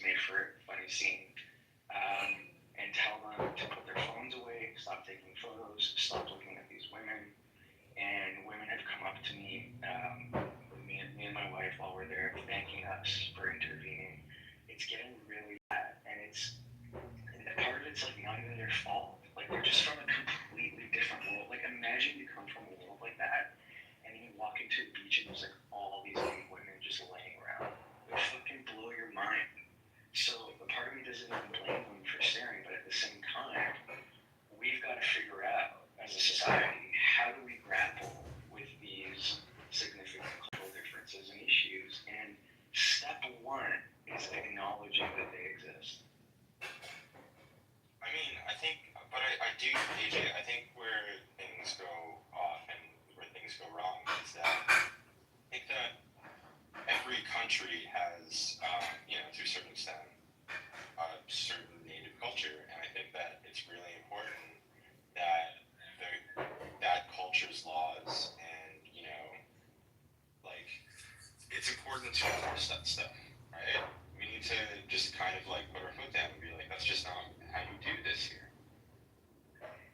made for a funny scene. And tell them to put their phones away, stop taking photos, stop looking at these women. And women have come up to me, me and my wife while we're there, thanking us for intervening. It's getting really bad, and part of it's like not even their fault. Like they're just from a completely different world. Like imagine you come from a world like that, and then you walk into a beach and there's like all these women just laying around. It would fucking blow your mind. So the part of me doesn't even blame them for staring, but at the same time, we've got to figure out as a society how do we grapple with these significant cultural differences and issues. And step one is acknowledging that they exist. I mean, I think, but I do, AJ, I think where things go off and where things go wrong is that I think that every country has, to a certain extent, a certain native culture, and I think that it's really important that that culture's laws and, it's important to enforce that stuff, right? We need to just kind of like put our foot down and be like, that's just not how you do this here.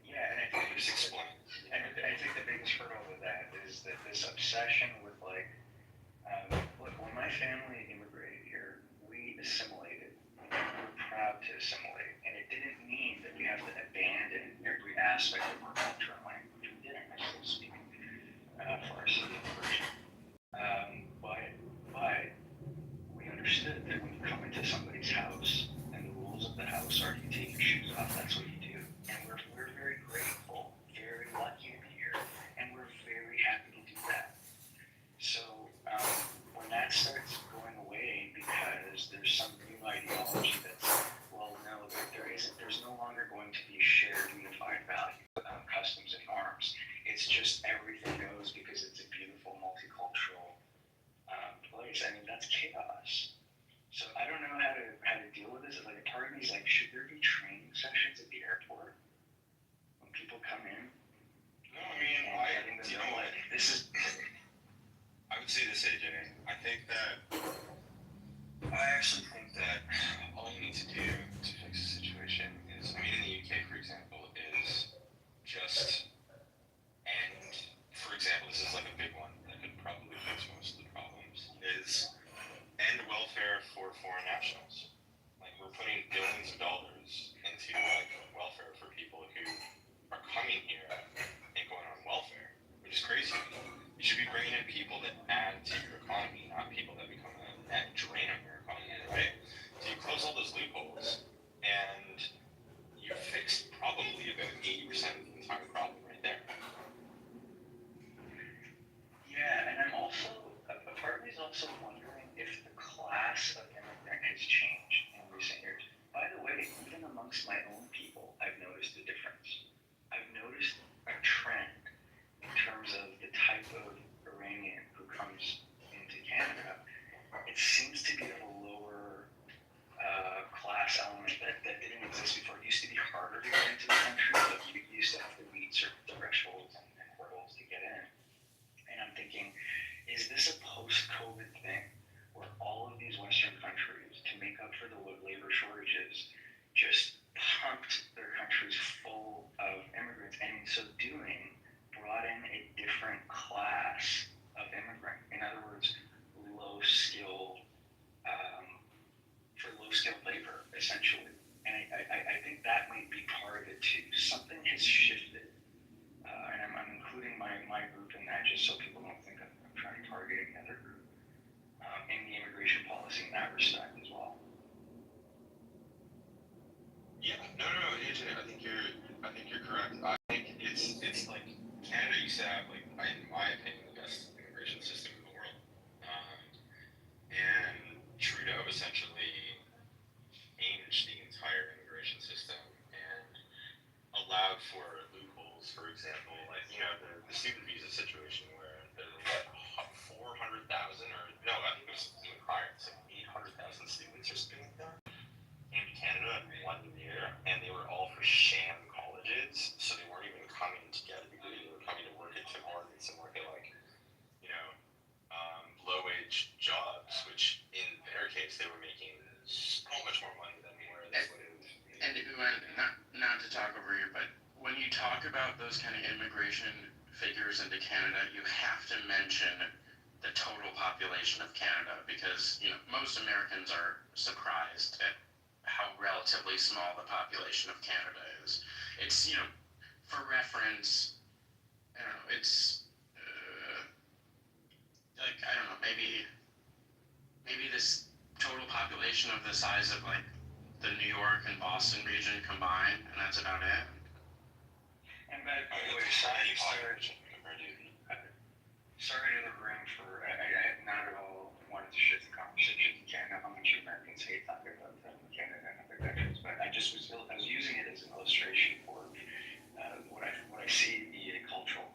Yeah, and I think just explain. And I think the biggest hurdle with that is that this obsession with look, when my family immigrated here, we assimilated. We're proud to assimilate, and it didn't mean that we have to abandon every aspect of our culture and language. We didn't. I still speak for our city version. But we understood that when you come into somebody's house and the rules of the house are you take your shoes off, that's what you do. And we're very grateful, very lucky to be here, and we're very happy to do that. So when that starts going away because there's some new ideology that's, well, no, there's no longer going to be a shared unified value, customs and norms. It's just everything goes because it's a beautiful multicultural place. I mean, that's chaos. So I don't know how to deal with this. Like a part of me is like, should there be training sessions at the airport when people come in? No, I mean, I would say this, AJ. I actually think that all you need to do to fix the situation is, I mean, in the UK, for example, is just end, for example, this is like a big one that could probably fix most of the problems, is end welfare for foreign nationals. Like, we're putting billions of dollars into, like, welfare for people who are coming here and going on welfare, which is crazy. You should be bringing in people that add to your economy, not people that become a net drain on your economy, right? So you close all those loopholes, and you fixed probably about 80% of the entire problem right there. Yeah, and I'm also, a part of me is also wondering if the class of immigrant has changed in recent years. By the way, even amongst my own people, I've noticed a difference. I've noticed a trend in terms of the type of Iranian who comes into Canada. It seems to be of a lower class element that didn't exist before. It used to be harder to get into the country. Like you used to have to meet certain thresholds and hurdles to get in. And I'm thinking, is this a post-COVID thing where all of these Western countries, to make up for the labor shortages, just pumped their countries full of immigrants, and in so doing, brought in a different class of immigrant. In other words, low-skilled labor, essentially. And I think that might be part of it too. Something has shifted, and I'm including my group in that just so people don't think I'm trying to target any other group in the immigration policy in that respect as well. Yeah, no, AJ, I think you're correct. I think it's like Canada used to have, like, in my opinion, the best immigration system in the world. And Trudeau essentially changed the entire immigration system and allowed for loopholes. For example, like, the student visa situation where there's 400,000 or no, I think it was even higher. It's like 800,000 students or something like that in Canada in 1 year, and they were all for sham colleges, so they weren't even coming to get a degree. They were coming to work at Tim Hortons and work at like those kind of immigration figures into Canada, you have to mention the total population of Canada, because most Americans are surprised at how relatively small the population of Canada is. It's for reference, I don't know, it's like, I don't know, maybe this total population of the size of like the New York and Boston region combined, and that's about it. And by the way, sorry to the room for, I not at all wanted to shift the conversation. I know how much Americans hate talking about Canada and other countries, but I was using it as an illustration for what I see be a cultural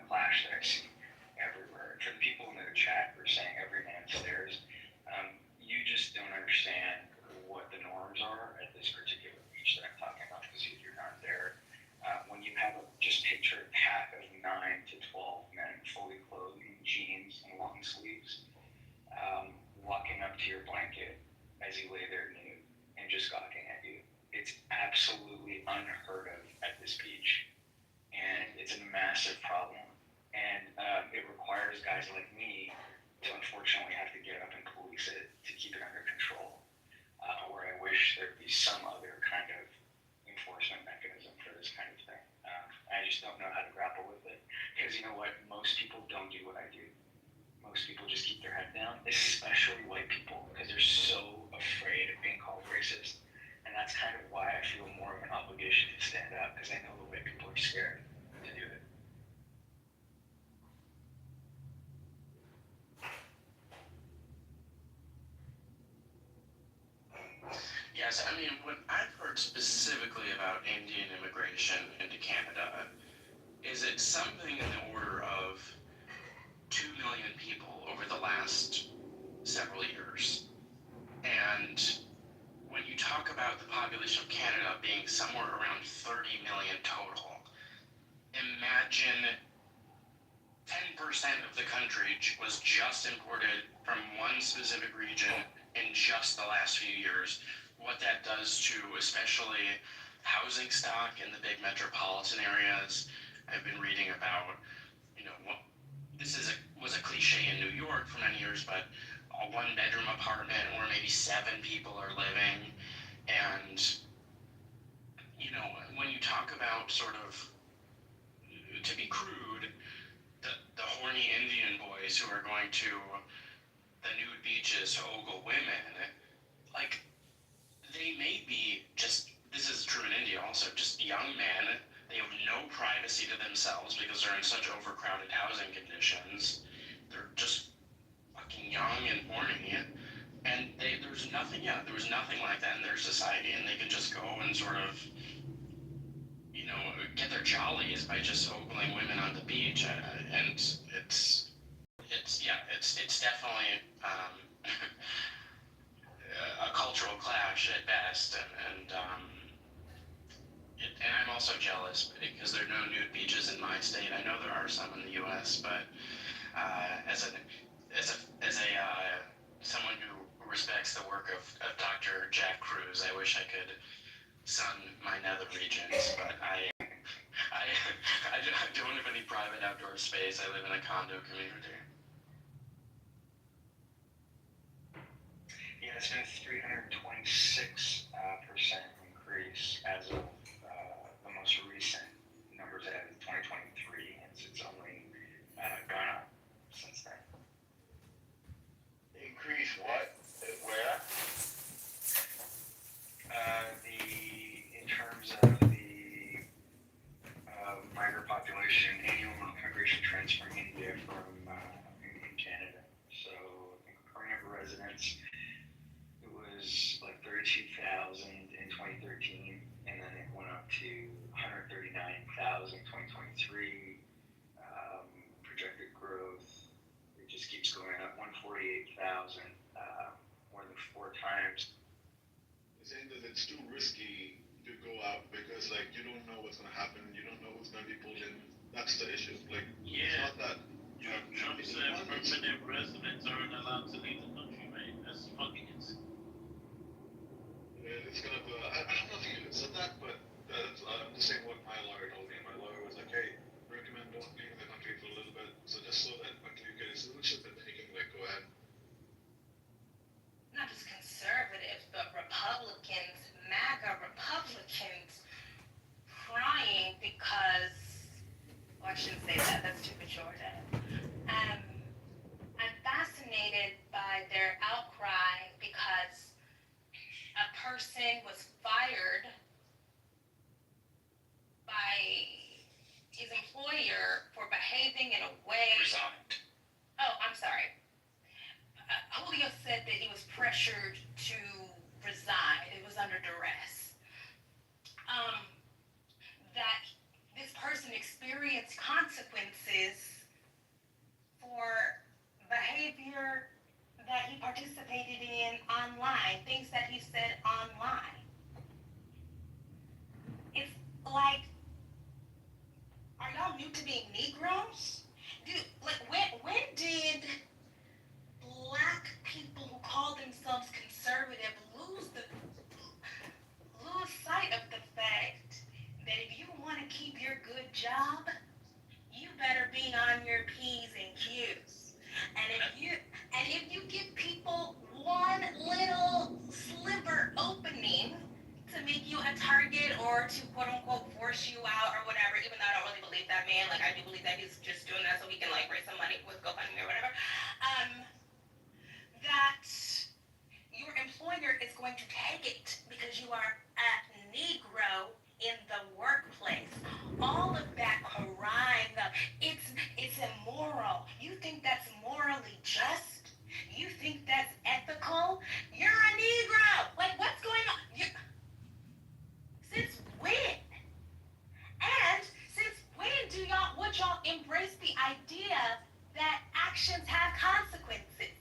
clash that I see everywhere. For the people in the chat who are saying every man's theirs, you just don't understand what the norms are at this particular beach that I'm talking about, because if you're not there, when you have just picture a pack of 9 to 12 men fully clothed in jeans and long sleeves, walking up to your blanket as you lay there nude and just gawking at you. It's absolutely unheard of at this beach, and it's a massive problem. And it requires guys like me to unfortunately have to get up and police it to keep it under control. Where I wish there'd be some other kind of enforcement mechanism for this kind of thing. I just don't know how to grapple with it, because you know what? Most people don't do what I do. Most people just keep their head down, especially white people, because they're so afraid of being called racist. And that's kind of why I feel more of an obligation to stand up, because I know the white people are scared to do it. Yes, I mean, what I've heard specifically about Indian immigration into Canada is it's something in the order of 2 million people over the last several years. And when you talk about the population of Canada being somewhere around 30 million total, imagine 10% of the country was just imported from one specific region in just the last few years. What that does to especially housing stock in the big metropolitan areas. I've been reading about, this was a cliche in New York for many years, but a one-bedroom apartment where maybe 7 people are living. And, when you talk about sort of, to be crude, the horny Indian boys who are going to the nude beaches to ogle women, like, they may be just, this is true in India also, just young men. They have no privacy to themselves because they're in such overcrowded housing conditions. They're just fucking young and horny. And there was nothing like that in their society, and they could just go and sort of, get their jollies by just ogling women on the beach. And it's definitely a cultural clash at best, and I'm also jealous because there are no nude beaches in my state. I know there are some in the U.S., but as someone who respects the work of Dr. Jack Cruz, I wish I could sun my nether regions, but I don't have any private outdoor space. I live in a condo community. Yeah, it's been a 326% increase as of the most recent numbers out of 2023, and it's only gone up since then. Increase what? Where? In terms of the migrant population, annual immigration trends from India in Canada. So I think permanent residents, it was like 32,000 in 2013, and then it went up to 139,000 in 2023. Projected growth, it just keeps going up, 148,000, more than 4 times. Saying that it's too risky to go out because you don't know what's going to happen, you don't know who's going to be pulled in. That's the issue. It's not that Trump said permanent residents aren't allowed to leave the country, right? That's fucking insane. it's gonna. I don't know if he said that, but that's, I'm just saying what my lawyer told me. My pressured to resign. It was under duress. That this person experienced consequences for behavior that he participated in online, things that he said online. It's like, are y'all new to being Negroes? Dude, like, when did black people who call themselves conservative lose sight of the fact that if you want to keep your good job, you better be on your P's and Q's. And if you give people one little sliver opening to make you a target or to quote unquote force you out or whatever, even though I don't really believe that man, like I do believe that he's just doing that so he can like raise some money with GoFundMe or whatever. That your employer is going to take it because you are a Negro in the workplace. All of that crime, it's immoral. You think that's morally just? You think that's ethical? You're a Negro. Like, what's going on? Since when? And since when would y'all embrace the idea that actions have consequences?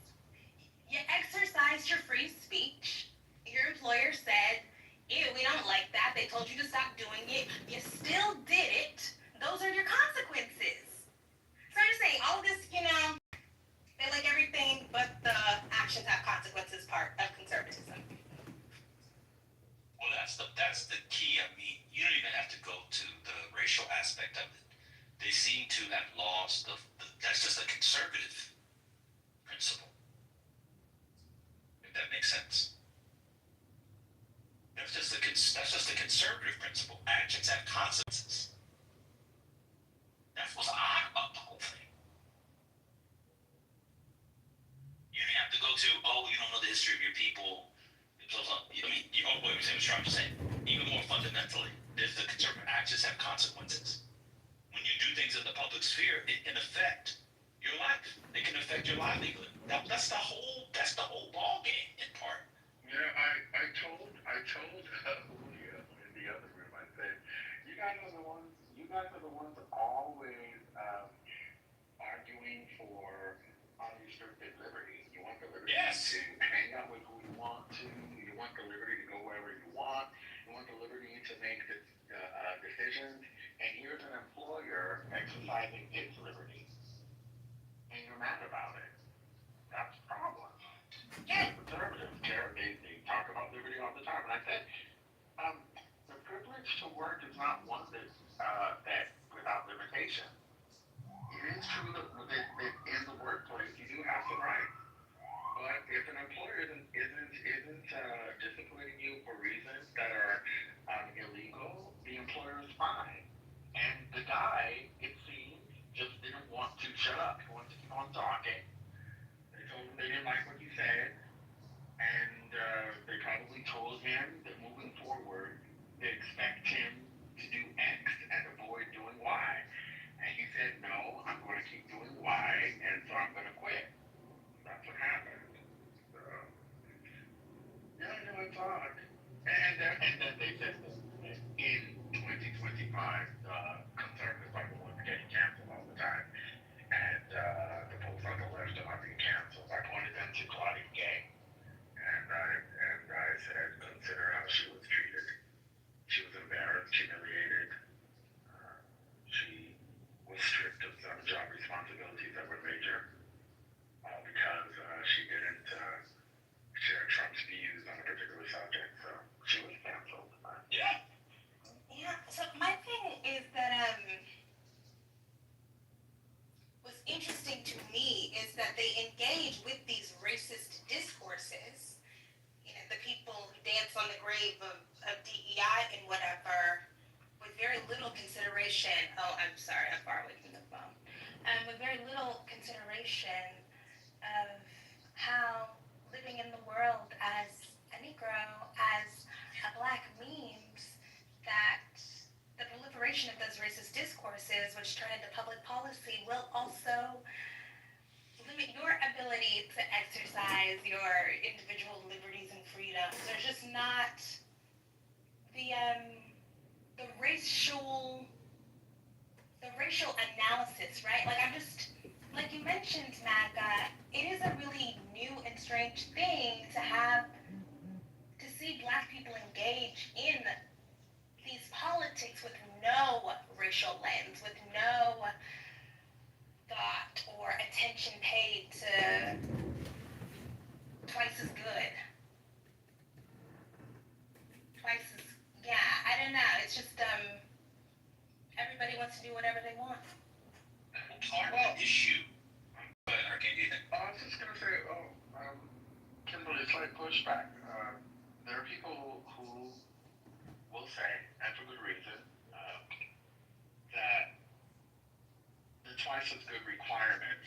You exercised your free speech. Your employer said, ew, we don't like that. They told you to stop doing it. You still did it. Those are your consequences. So I'm just saying, all of this, they like everything but the actions have consequences part of conservatism. Well, that's the key. I mean, you don't even have to go to the racial aspect of it. They seem to have lost that's just a conservative principle. If that makes sense. That's just a conservative principle. Actions have consequences. That's what's odd about the whole thing. You don't have to go to, you don't know the history of your people. I mean, you know what I'm trying to say. Even more fundamentally, there's the conservative actions have consequences. When you do things in the public sphere, it can affect your life. It can affect your livelihood. That's the whole ball game in part. Yeah, I told Julia in the other room, I said, you guys are the ones always arguing for unrestricted liberty. You want the liberty to hang out with who you want to. You want the liberty to go wherever you want. You want the liberty to make decisions. And here's an employer exercising its liberty. And you're mad about it. That's the problem. Yeah. Conservatives they talk about liberty all the time. And I said, the privilege to work is not one that without limitation. It is true that in the workplace you do have some rights. But if an employer isn't disciplining you for reasons that are illegal, the employer is fine. And the guy, it seems, just didn't want to shut up. He wanted to keep on talking. They told him they didn't like what he said. And they probably told him that moving forward, they expect him to do X and avoid doing Y. And he said, no, I'm going to keep doing Y, and so I'm going to quit. That's what happened. So, yeah, it's odd. And then they said that in 2025, conservatives are the ones getting canceled all the time. And the folks on the left are not being canceled. I pointed them to Claudia Gay. And I said, consider how she was treated. She was embarrassed, humiliated. She was stripped of some job responsibilities that were major because she didn't share Trump's views on a particular subject. So she was canceled. Yeah. Yeah. So my thing is that what's interesting to me is that they engage with these racist discourses. The people who dance on the grave of DEI and whatever, with very little consideration. Oh, I'm sorry, I'm far away from the phone. With very little consideration of how living in the world as a Negro, as a Black means that the proliferation of those racist discourses, which turn into public policy, will also limit your ability to exercise your individual liberty pushback. There are people who will say, and for good reason, that the twice as good requirement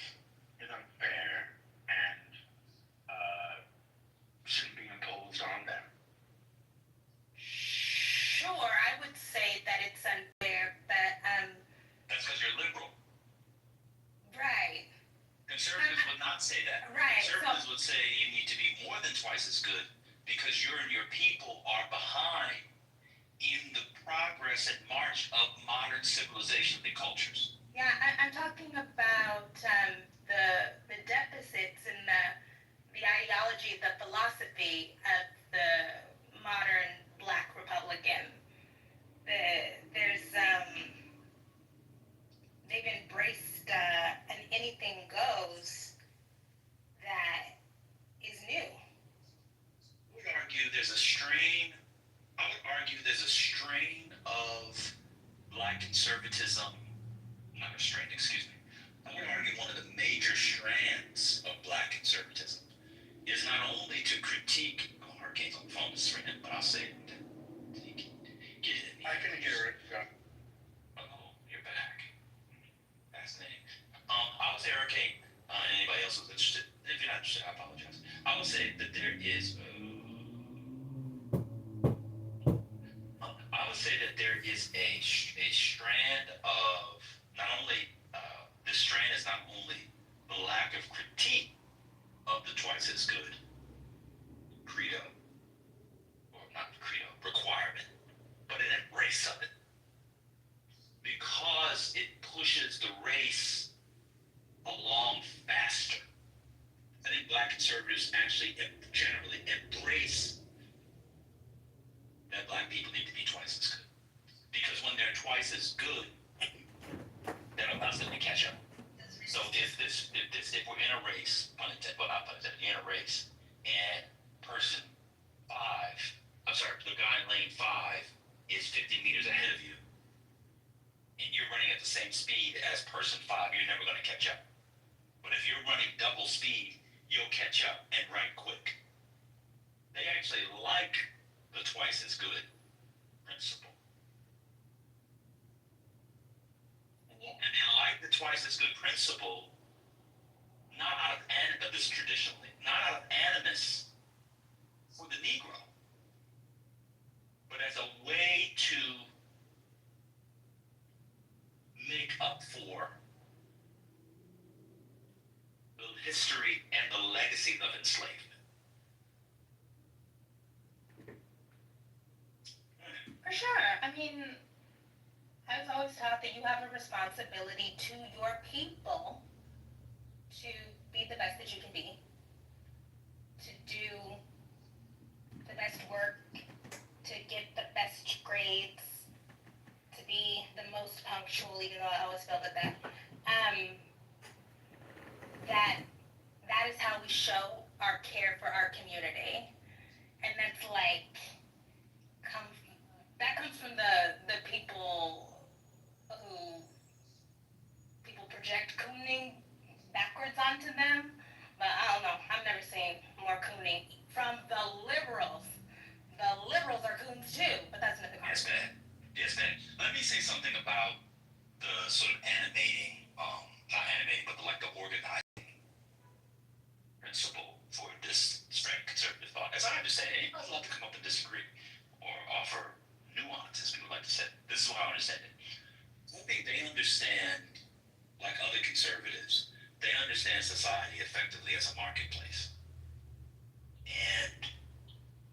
is unfair and shouldn't be imposed on them. Sure, I would say that it's unfair, but That's because you're liberal. right, Conservatives would not say that. right. Conservatives So would say you need to be more than twice as good because you and your people are behind in the progress and march of modern civilizations and cultures. yeah, I'm talking about the deficits in the ideology, the philosophy of the modern Black Republican. There's they've embraced an anything goes that is new. I would argue there's a strain. I would argue there's a strain of Black conservatism. Not a strain, excuse me. I would argue one of the major strands of Black conservatism is not only to critique hurricanes on the phone this ringing, but I'll say it. Get it in I can hear it. Yeah. Oh, you're back. Fascinating. I would say hurricane. Anybody else who's interested? If you're not interested, I apologize. I would say that there is. I would say that there is a strand of not only this strand is not only the lack of critique of the twice as good credo, or not credo, requirement, but an embrace of it. Because it pushes the race along faster. I think Black conservatives actually generally embrace that Black people need to be twice as good. Because when they're twice as good, that allows them to catch up. So if we're in a race, pun intended, well not pun intended, in a race, and person the guy in lane 5 is 50 meters ahead of you, and you're running at the same speed as person 5, you're never going to catch up. But if you're running double speed, you'll catch up and run quick. They actually like the twice as good principle. Yeah. And they like the twice as good principle, not out of this traditionally, not out of animus for the Negro, but as a way to make up for the history and the legacy of enslavement. For sure. I mean, I was always taught that you have a responsibility to your people to be the best that you can be, to do the best work, to get the best grades, to be the most punctual, even though I always failed at that. That is how we show our care for our community. And that's like comes from the people who people project cooning backwards onto them. But I don't know. I've never seen more cooning from the liberals. The liberals are coons too, but that's another Yes, conversation. man. Yes, man. Let me say something about the sort of animating, not animating, but like the organizing principle for this straight conservative thought. As I understand it, anybody's allowed to come up and disagree or offer nuance, as people like to say. This is how I understand it. I think they understand, like other conservatives, they understand society effectively as a marketplace. And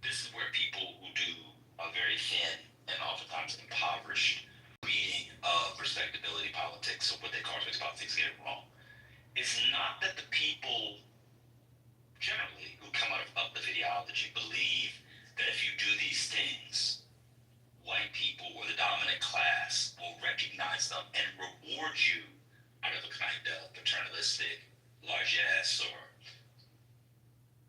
this is where people who do a very thin and oftentimes impoverished reading of respectability politics, or what they call respectability politics, get it wrong. It's not that the people generally who come out of the ideology believe that if you do these things, white people or the dominant class will recognize them and reward you out of a kind of paternalistic largesse or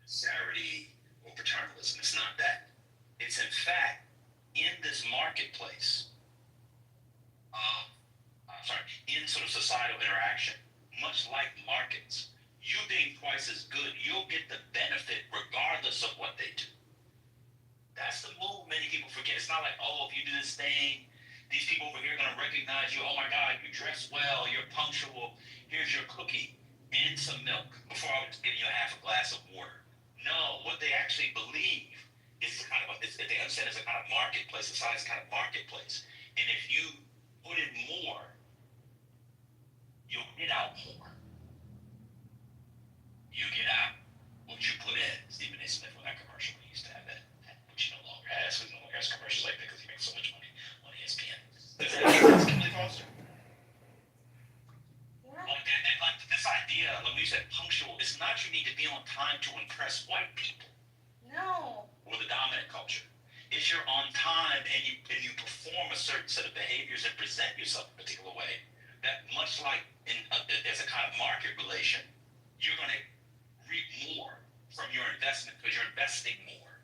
charity or paternalism. It's not that. It's in fact in this marketplace, in sort of societal interaction, much like markets, you being twice as good, you'll get the benefit regardless of what they do. recognize you. Oh my God, you dress well, you're punctual. Here's your cookie and some milk before I was giving you half a glass of water. No, what they actually believe is kind of they understand it's a kind of marketplace, a size kind of marketplace. And if you put in more, you'll get out more. You get out what you put in. Stephen A. Smith, with that commercial, he used to have that, which he no longer has. He no longer has commercials like that because he makes so much money on ESPN. Does that make sense, Kimberly Foster? Like this idea, like we said, punctual, it's not you need to be on time to impress white people. No. Or the dominant culture. It's you're on time and you perform a certain set of behaviors and present yourself a particular way. That much like there's a kind of market relation, you're going to reap more from your investment because you're investing more,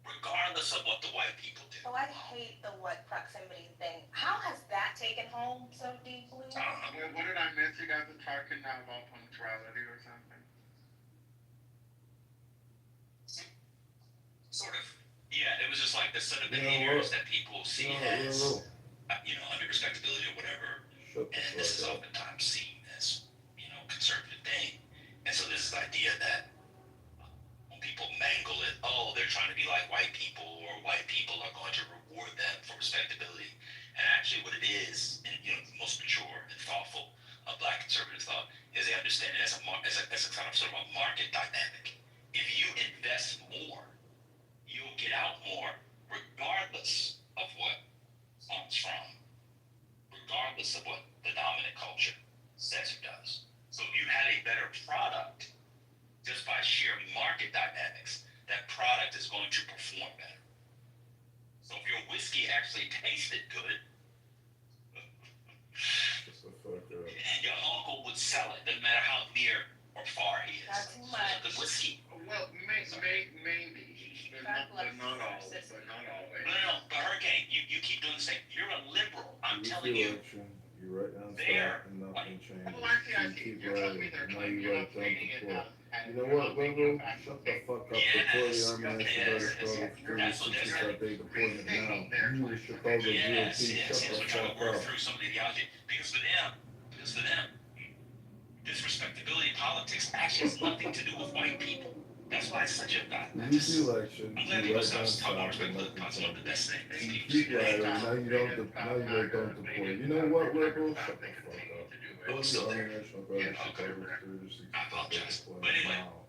regardless of what the white people do. Oh, I hate the what proximity thing. How has that taken home so deeply? I don't know. What did I miss? You guys are talking now about punctuality or something? Sort of. Yeah, it was just like the set of behaviors that people see as, under respectability or whatever. And this is oftentimes seen as, conservative thing. And so this is the idea that when people mangle it, oh, they're trying to be like white people, or white people are going to reward them for respectability. And actually what it is, and the most mature and thoughtful Black conservative thought, is they understand it as a kind of sort of a market dynamic. If you invest more, you'll get out more, regardless of what comes from, regardless of what the dominant culture says it does. So if you had a better product, just by sheer market dynamics, that product is going to perform better. So if your whiskey actually tasted good, your uncle would sell it, doesn't matter how near or far he is. Not too much. The whiskey. Well, maybe, but not always. No, but Hurricane, you keep doing this thing. You're a liberal. I'm telling you. You write down There. stuff and nothing changes. Oh, I see. You keep You're telling me writing. they're Now you write down reading to it four. as You know what, Rebel? Shut the fuck up before the Yes. Army Yes. National Guard That's struggle what since they're that day deployment now. You the Chicago Yes, GOP, yes, shut the we're trying fuck to work up. through some of the ideology. Because for them, this respectability in politics actually has nothing to do with white people. That's why it's such a These elections, I'm glad you people write down stop talking about stuff and respectability. nothing That's one of the changes. best things. You People keep say, writing, now you don't deploy. You know what, Rebel? Shut the fuck up. Go to the Army National Guard in Chicago 36 I apologize. deployment But anyway, now.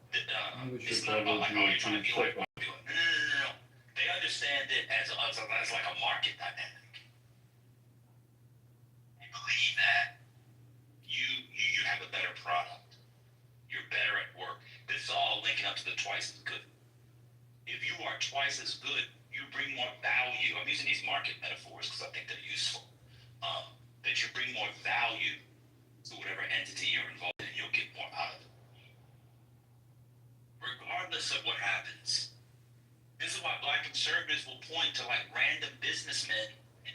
You the it's not Chicago about like, oh, you're trying to be GOP, like shut white people. No. They understand it as like a market dynamic. They believe that you have a better product. You're better at work. This is all linking up to the twice as good. If you are twice as good, you bring more value. I'm using these market metaphors because I think they're useful. That you bring more value to whatever entity you're involved in, you'll get more out of it. Regardless of what happens. This is why Black conservatives will point to like random businessmen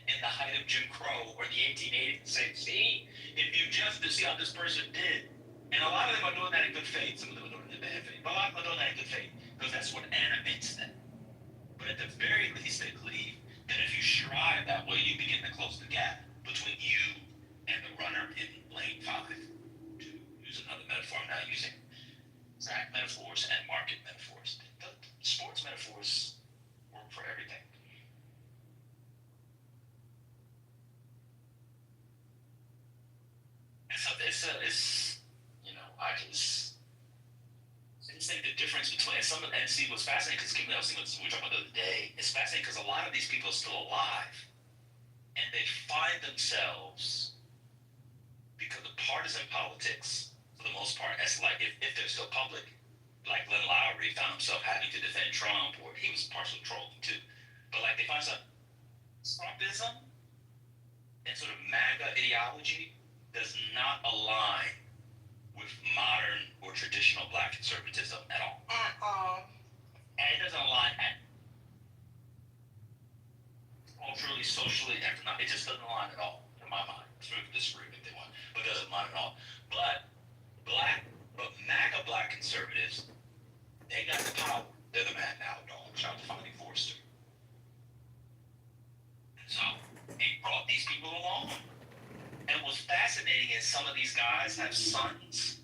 in the height of Jim Crow or the 1880s and say, see, if you just see how this person did. And a lot of them are doing that in good faith. Some of them are doing it in bad faith. But a lot of them are doing that in good faith because that's what animates them. But at the very least, they believe that if you strive that way, you begin to close the gap between you and the runner in lane 5. To use another metaphor, I'm not using exact metaphors and market metaphors. The sports metaphors work for everything. It's I just think the difference between and see what's fascinating because Kim Nelson, we were talking about the other day. It's fascinating because a lot of these people are still alive, and they find themselves because of partisan politics for the most part. As like if they're still public, like Glenn Lowry found himself having to defend Trump, or he was partially trolling too. But like they find some Trumpism and sort of MAGA ideology does not align with modern or traditional Black conservatism at all. At all. And it doesn't align culturally, socially, economically. It just doesn't align at all, in my mind. People can disagree if they want, but it doesn't align at all. But MAGA Black conservatives, they got the power. They're the mad now dog. Shout out to Fonnie Forrester. And so they brought these people along. guys have sons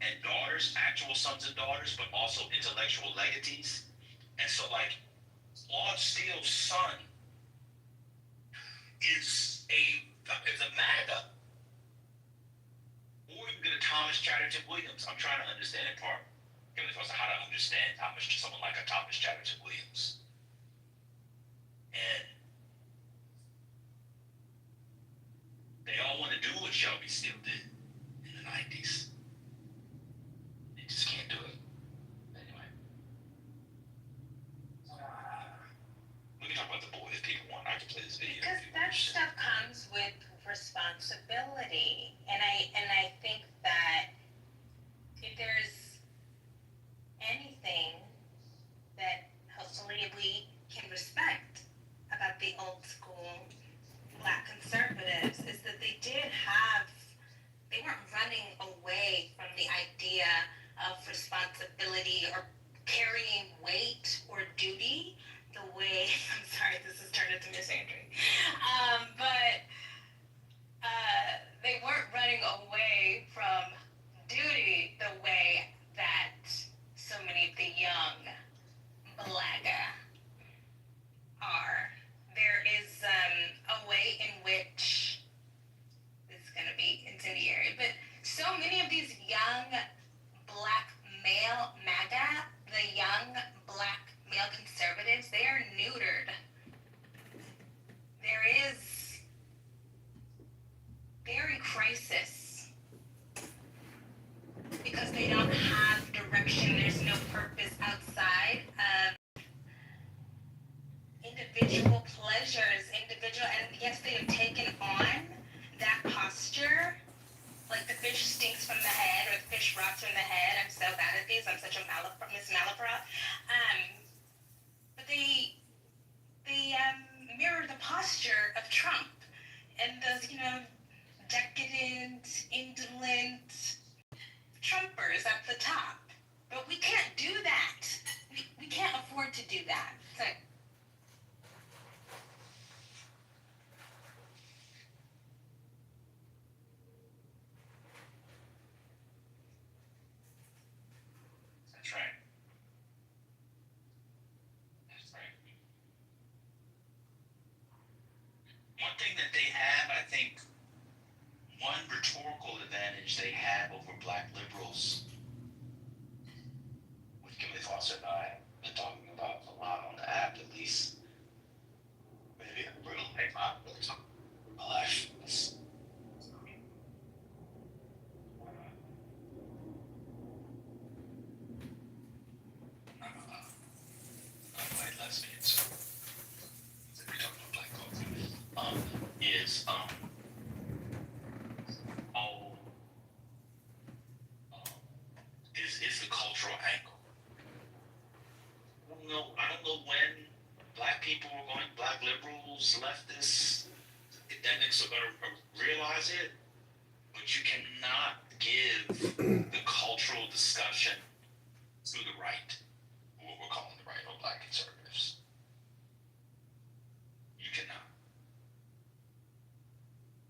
and daughters, actual sons and daughters, but also intellectual legacies. And so, like, Claude Steele's son is a MAGA. Or you get a Thomas Chatterton Williams. I'm trying to understand in part, how to understand someone like a Thomas Chatterton Williams. And they all want to do what Shelby Steele did in the 90s. They just can't do it. Anyway. We can talk about the boy if people want. I can play this video. Because that stuff comes with responsibility. And I think that if there's anything that hopefully we can respect about the old school Black conservatives is that they weren't running away from the idea of responsibility or carrying weight or duty the way, I'm sorry, this has turned into misandry, but they weren't running away from duty the way that so many of the young Blagga are. There is a way in which, this is going to be incendiary, but so many of these young Black male MAGA, the young Black male conservatives, they are neutered. They're in crisis because they don't have direction. There's no purpose outside of individual pleasures, and yes, they have taken on that posture, like the fish stinks from the head or the fish rots from the head. I'm so bad at these. I'm such a Miss Malaprat. But they mirror the posture of Trump and those, decadent, indolent Trumpers at the top. But we can't do that. We can't afford to do that. So, That's right. That's right. One thing that they have, I think, one rhetorical advantage they have over Black liberals, which Kimberly Foster and I have been talking about a lot on the app, at least. Maybe in real life, not really talking about my life. White lesbians. We're talking about Black culture. Is is the cultural angle. I don't know when Black people are going, Black liberals, leftists, academics are going to realize it, but you cannot give the cultural discussion to the right, what we're calling the right, or Black conservatives. You cannot.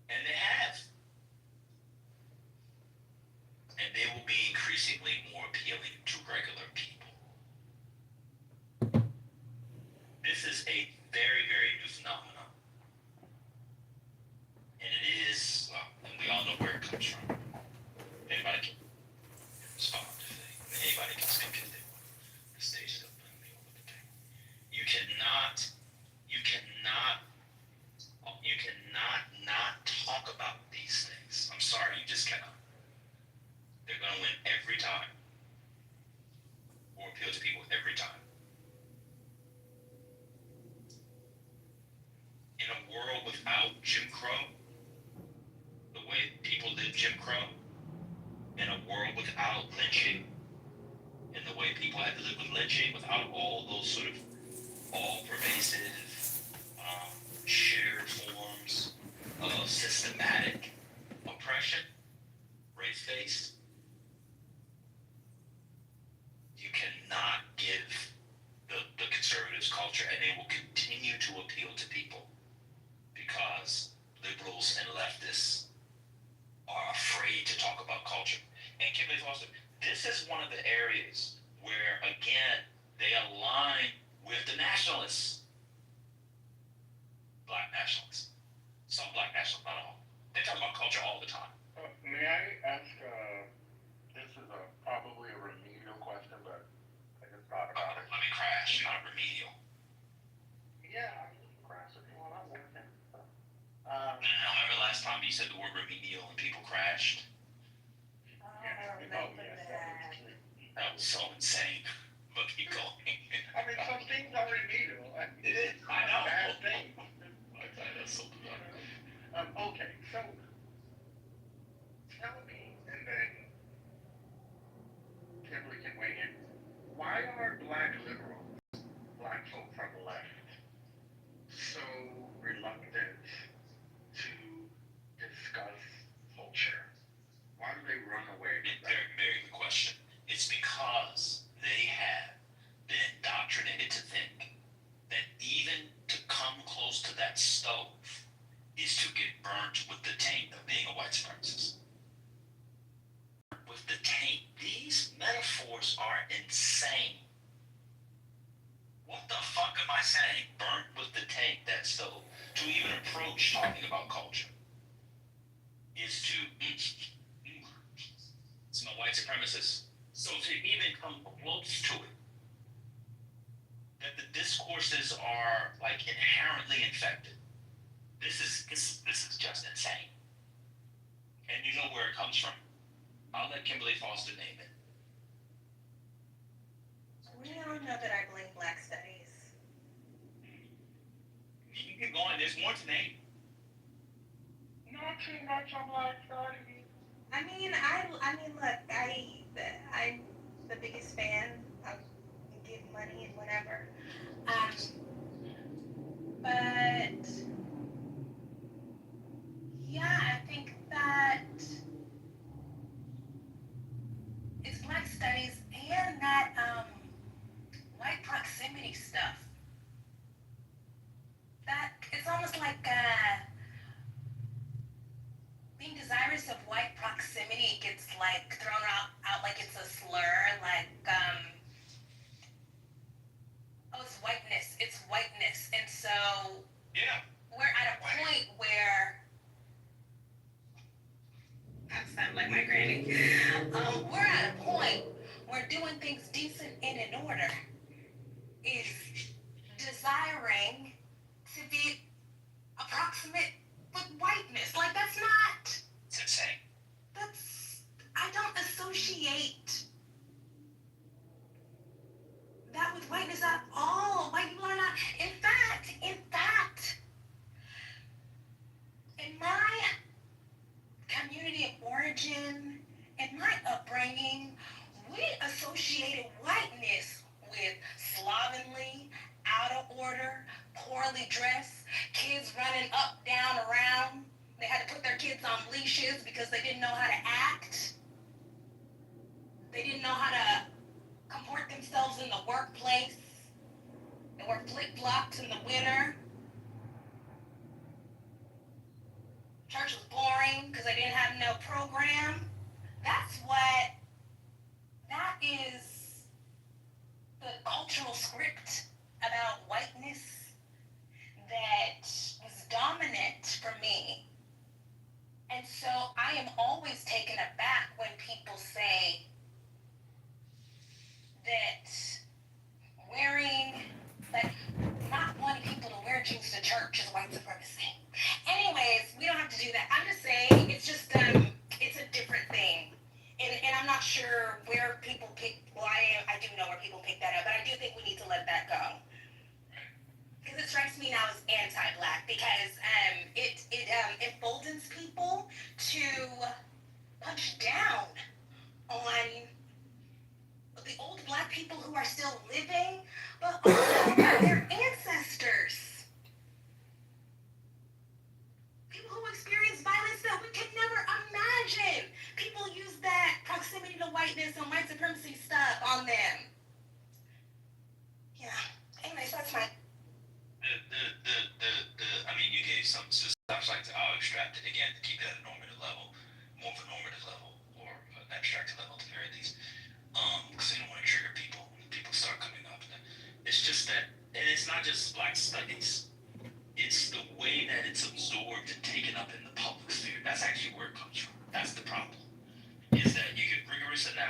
And they have. And they will be increasingly more appealing to regular people. This is a very, very new phenomenon. And it is, well, and we all know where it comes from. Anybody can respond to things. Anybody can skip it. The stage is open. You cannot not talk about these things. I'm sorry, you just cannot. They're going to win every time. Or appeal to people every time. In a world without Jim Crow, the way people live Jim Crow, in a world without lynching, in the way people had to live with lynching, without all those sort of all-pervasive, shared forms of systematic oppression, race-based, you cannot give the conservatives culture, and they will continue to appeal to people because liberals and leftists are afraid to talk about this is one of the areas where, again, they align with the nationalists. Black nationalists. Some black nationalists, not all. They talk about culture all the time. May I ask, this is probably a remedial question, but I just thought about it. Let me crash, not remedial. Yeah, you can crash if you want, I'm working. Remember last time you said the word remedial and people crashed? That was so insane. But keep going. I mean, some things are remedial. It is. I know. Bad things. That's so bizarre. Okay, so tell me, and then Kimberly can weigh in. Why are black liberals, black folks on the left, so reluctant to discuss culture? Why do they run away from that? Very good question. It's because they have been indoctrinated to think that even to come close to that stove is to get burnt with the taint of being a white supremacist. With the taint, these metaphors are insane. What the fuck am I saying? Burnt with the taint, that stove. To even approach talking about culture is to it's my white supremacist. So to even come close to it, that the discourses are like inherently infected. This is just insane. And you know where it comes from. I'll let Kimberly Foster name it. We all know that I blame Black Studies. You can keep going. There's more to name. Not too much on Black Studies. I mean, look, I'm the biggest fan of getting money and whatever. But yeah, I think that it's Black Studies and that white proximity stuff. That it's almost like being desirous of white proximity gets like thrown out like it's a slur, like oh, it's whiteness, and so Yeah. we're at a point where that sounds like my granny. We're at a point where doing things decent and in order is desiring to be approximate with whiteness. Like that's not. It's insane. I don't associate that with whiteness at all. White people are not. In fact, in my community of origin, in my upbringing, we associated whiteness with slovenly, out of order, poorly dressed, kids running up, down, around. They had to put their kids on leashes because they didn't know how to act. They didn't know how to comport themselves in the workplace. They wore flip-flops in the winter. Church was boring because they didn't have no program. That is the cultural script about whiteness that was dominant for me. And so I am always taken aback when people say that not wanting people to wear jeans to church is white supremacy. Anyways, we don't have to do that. I'm just saying, it's just, it's a different thing. And I'm not sure where people I do know where people pick that up, but I do think we need to let that go. Because it strikes me now as anti-Black, because it emboldens people to punch down on the old Black people who are still living, but also their ancestors. People who experience violence that we could never imagine. People use that proximity to whiteness and white supremacy stuff on them. Yeah. Anyways, that's my. I mean, you gave some stuff like I'll extract it again to keep it at a normative level, more of a normative level, or an abstracted level at the very least.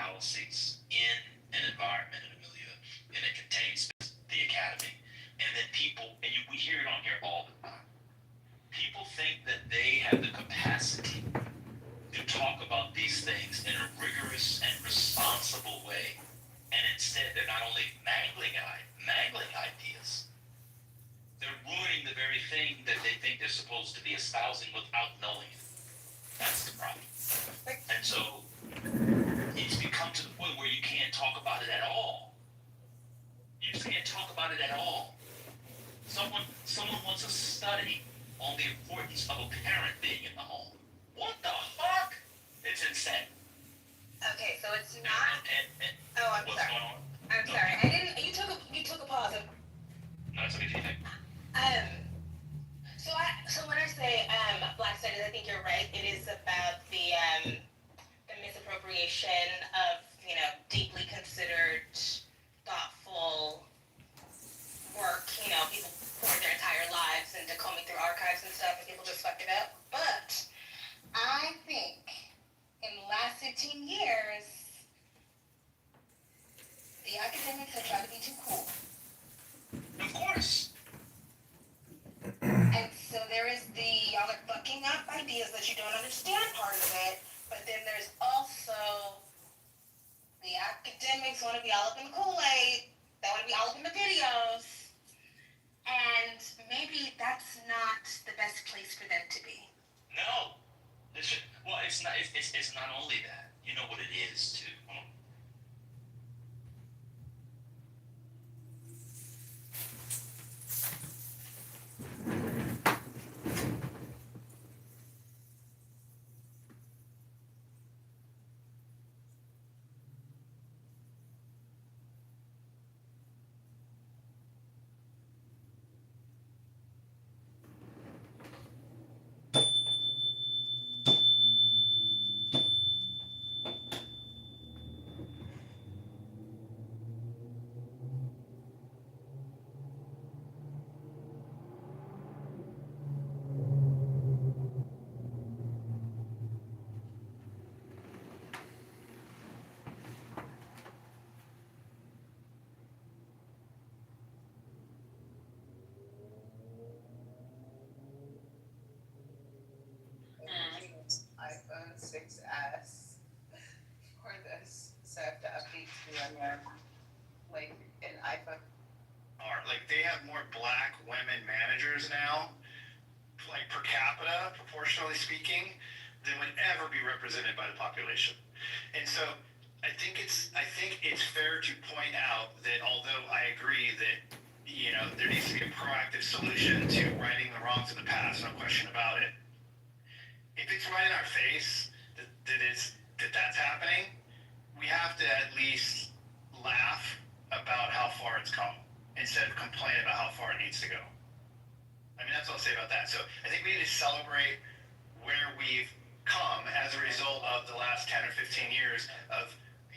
policies in an environment, in a milieu, in a contained space, the academy, and then people, and we hear it on here all the time. People think that they have the capacity to talk about these things in a rigorous and responsible way, and instead they're not only mangling ideas, they're ruining the very thing that they think they're supposed to be espousing without knowing it. That's the problem. And so it's become to the point where you can't talk about it at all. You just can't talk about it at all. Someone wants a study on the importance of a parent being in the home. What the fuck? It's insane. Okay, so it's not. Oh, I'm What's sorry. going on? I'm sorry. I didn't. You took a pause. No, it's okay. What do you think? So when I say black studies, I think you're right. It is about the misappropriation of deeply considered, thoughtful work. People pour their entire lives into combing through archives and stuff, and people just fuck it up. But I think in the last 15 years, the academics have tried to be too cool. Of course. And so there is y'all are fucking up ideas that you don't understand part of it, but then there's also the academics want to be all up in Kool-Aid, they want to be all up in the videos, and maybe that's not the best place for them to be. No. Well, it's not. It's not only that. You know what it is too. iPhone 6S for this, so I have to update to like an iPhone. Like they have more black women managers now, like per capita, proportionally speaking, than would ever be represented by the population. And so I think it's fair to point out that although I agree that there needs to be a proactive solution to righting the wrongs of the past, no question about it. If it's right in our face that's happening, we have to at least laugh about how far it's come instead of complain about how far it needs to go. I mean, that's all I'll say about that. So I think we need to celebrate where we've come as a result of the last 10 or 15 years of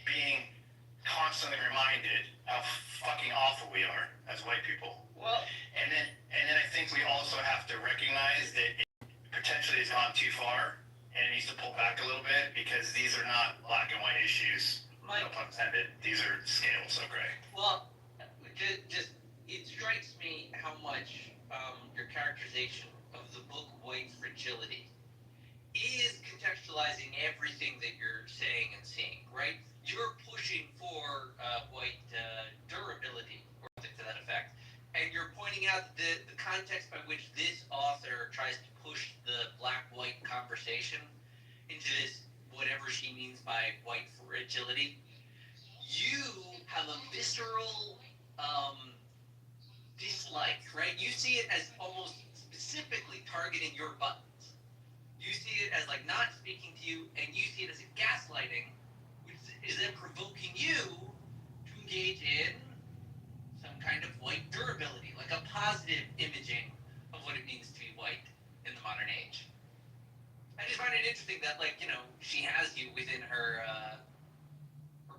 being constantly reminded how fucking awful we are as white people. Well, and then I think we also have to recognize that it potentially has gone too far and it needs to pull back a little bit because these are not black and white issues. No pun intended. These are scales so gray. Well, just it strikes me how much your characterization of the book White Fragility is contextualizing everything that you're saying and seeing, right? You're pushing for white durability, or something to that effect, and you're pointing out the context by which this author tries to push the black-white conversation into this whatever she means by white fragility. You have a visceral dislike, right? You see it as almost specifically targeting your buttons. You see it as like not speaking to you, and you see it as a gaslighting, which is then provoking you to engage in some kind of white durability, like a positive imaging of what it means to be white in the modern age. I just find it interesting that, like, she has you within her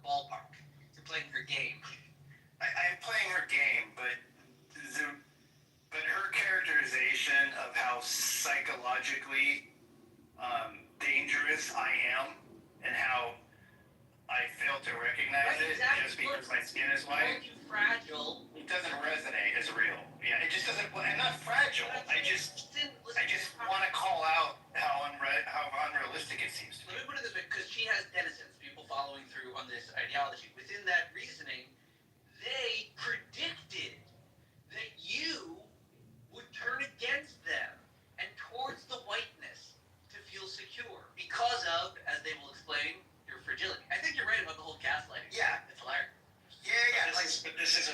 ballpark. You're playing her game. I'm playing her game, but her characterization of how psychologically dangerous I am and how I fail fail to recognize it just because my skin is white. Too fragile. It doesn't resonate as real. Yeah, it just doesn't. I'm not fragile. I just want to call out how unrealistic it seems to be. Let me put it this way, because she has denizens, people following through on this ideology. Within that reasoning, they predicted that you would turn against them and towards the whiteness to feel secure because of, as they will explain, your fragility. I think you're right about the whole gaslighting. Yeah. It's hilarious. Yeah. But this is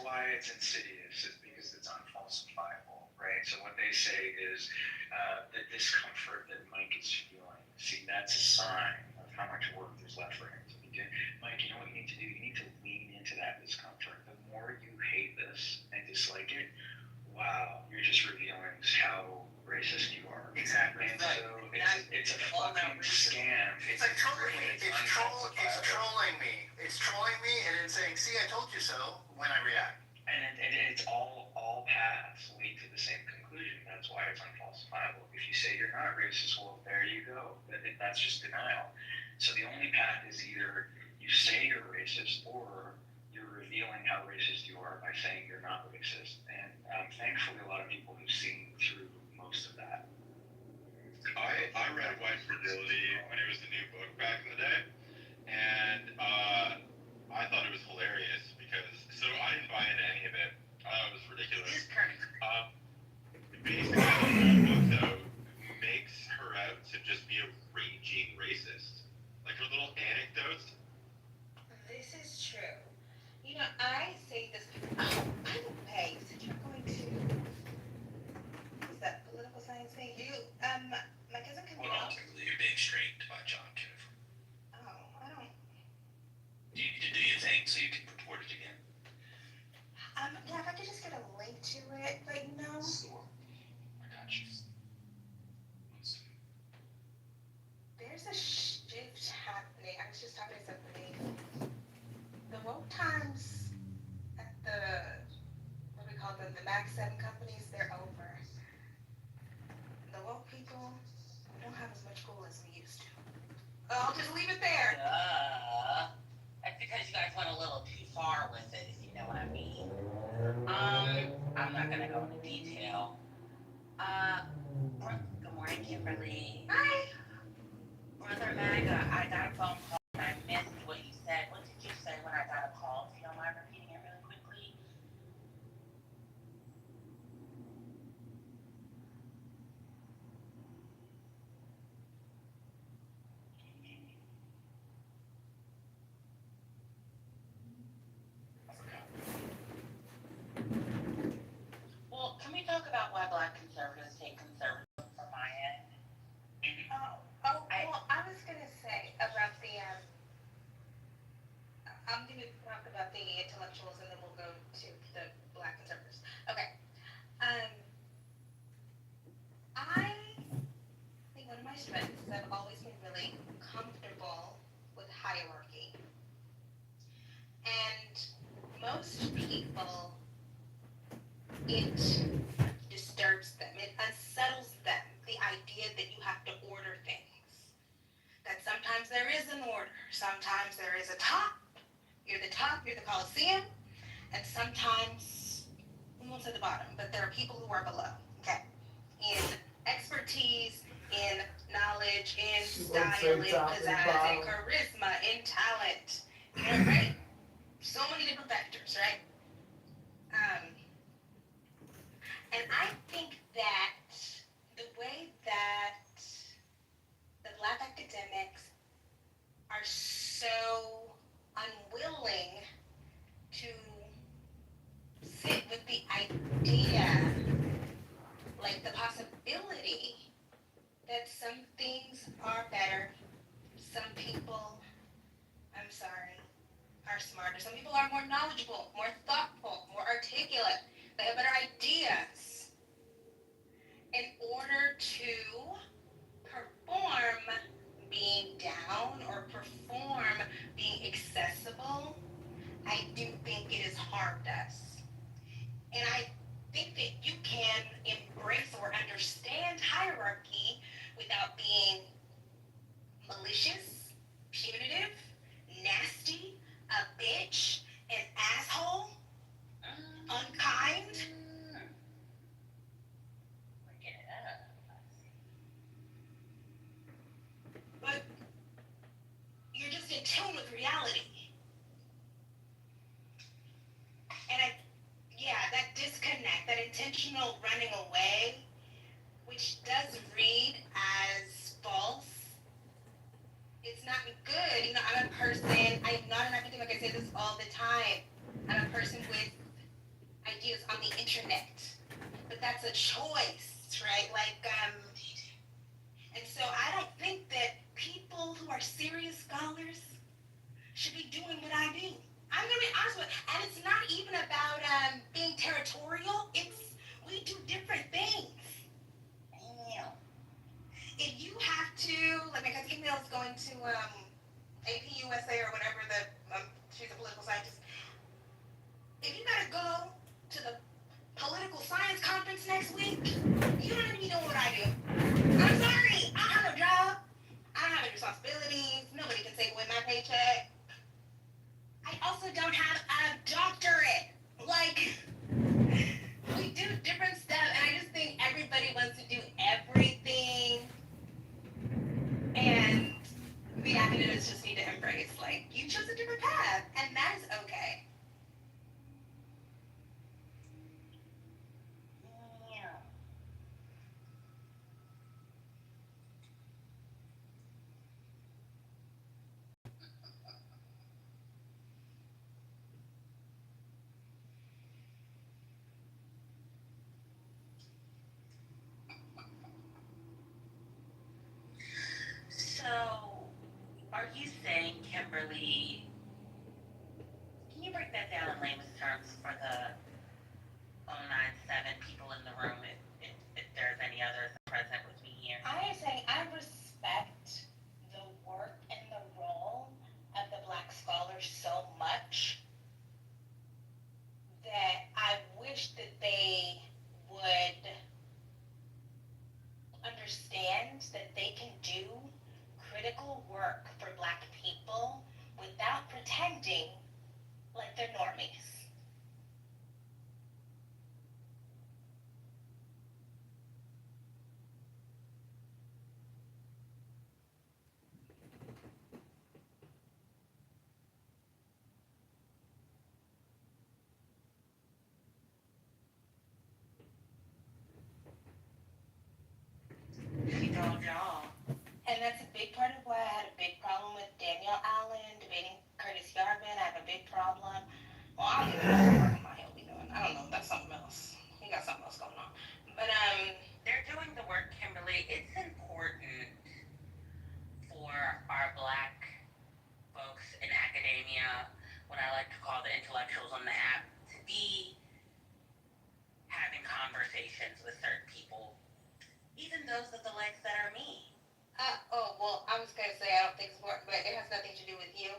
why it's insidious, is because it's unfalsifiable, right? So what they say is the discomfort that Mike is feeling. See, that's a sign of how much work there's left for him to be doing. Mike, you know what you need to do? You need to lean into that discomfort. The more you hate this and dislike it, wow, you're just revealing how racist you are. Exactly. And so it's a fucking scam. It's like trolling me. It's trolling me. It's trolling me and then saying, "See, I told you so." When I react, and it's all paths lead to the same conclusion. That's why it's unfalsifiable. If you say you're not racist, well, there you go. That's just denial. So the only path is either you say you're racist or you're revealing how racist you are by saying you're not racist. And thankfully, a lot of people have seen through most of that. I read White Fragility when it was the new book back in the day, and I thought it was hilarious because I didn't buy into any of it. I thought it was ridiculous. It is kind of Basically, the whole book though makes her out to just be a raging racist. Like her little anecdotes. This is true. You know, I say this. By the way, since you're going to, is that political science thing? My cousin can well, ultimately, you're being strained by John Kitover. Oh, I don't. You need to do your thing so you can report it again. Yeah, if I could just get a link to it, but no. Sure. I got you. There's a shift happening. I was just talking to somebody. The woke times at what do we call them, the Max 7 companies, they're over. The woke people don't have as much cool as we used to. I'll just leave it there. That's because you guys went a little too far with it, if you know what I mean. I'm not gonna go into detail. Good morning, Kimberly. Hi. Brother Maga, I got a phone call and I missed what you said. What did you say when I got a call? If you don't mind repeating it really quickly. Well, can we talk about why Black conservatives take conservatism from my end? Well, I was gonna say about the, I'm gonna talk about the intellectuals and then we'll go to the Black conservatives. Okay. I think one of my strengths is I've always been really comfortable with hierarchy. And most people, it disturbs them, it unsettles them, the idea that you have to order things. That sometimes there is an order, sometimes there is a top, you're the Coliseum, and sometimes, we won't say the bottom, but there are people who are below, okay? In expertise, in knowledge, in style, in pizzazz, in charisma, in talent, you know, right? So many different vectors, right? And I think that the way that the Black academics are so unwilling to sit with the idea, like the possibility that some things are better, some people, I'm sorry, are smarter, some people are more knowledgeable, more thoughtful, more articulate, they have better ideas. In order to perform being down or perform being accessible, I do think it has harmed us. And I think that you can embrace or understand hierarchy without being malicious, punitive, nasty, intentional running away, which does read as false. It's not good. You know, I'm not an academic, I say this all the time. I'm a person with ideas on the internet. But that's a choice, right? And so I don't think that people who are serious scholars should be doing what I do. I'm gonna be honest with you, and it's not even about being territorial. We do different things. Yeah. If you have to, like my cousin Camille's going to AP USA or whatever she's a political scientist. If you gotta go to the political science conference next week, you don't need to be doing what I do. I'm sorry, I don't have a job. I don't have any responsibilities. Nobody can take away my paycheck. I also don't have a doctorate. We do different stuff, and I just think everybody wants to do everything. And the academics just need to embrace, you chose a different path, and that is okay. Yeah. So, are you saying, Kimberly, can you break that down in layman's terms for the 097 people in the room, if there's any others present with me here? I am saying I respect the work and the role of the Black scholars so much that I wish that they would understand that they can do critical work for Black people without pretending like they're normies. She told y'all. And that's a big part of why I had a big problem with Danielle Allen debating Curtis Yarvin. I have a big problem. Well, I don't even know what work on he'll be doing. I don't know. That's something else. He got something else going on. But they're doing the work, Kimberly. It's important for our Black folks in academia, what I like to call the intellectuals on the app, to be having conversations with certain people, even those of the likes that are me. well, I was going to say I don't think it's important, but it has nothing to do with you.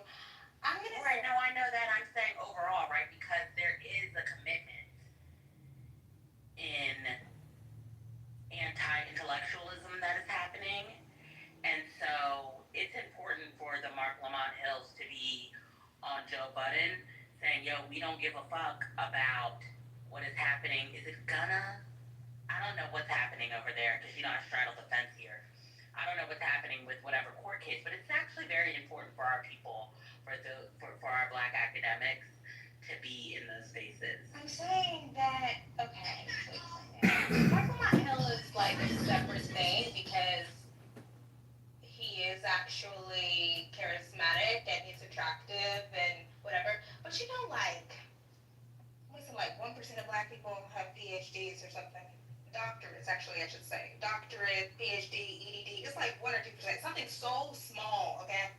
I'm going to Right, no, I know that. I'm saying overall, right, because there is a commitment in anti-intellectualism that is happening, and so it's important for the Mark Lamont Hills to be on Joe Budden saying, yo, we don't give a fuck about what is happening. Is it gonna? I don't know what's happening over there, because I straddle the fence here. I don't know what's happening with whatever court case, but it's actually very important for our people, for our Black academics to be in those spaces. I'm saying that, okay, Mark Lamont Hill is like a separate thing because he is actually charismatic and he's attractive and whatever. But listen, 1% of Black people have PhDs or something. Doctorates, actually, I should say. Doctorate, PhD, EDD. It's 1 or 2%. Something so small, okay?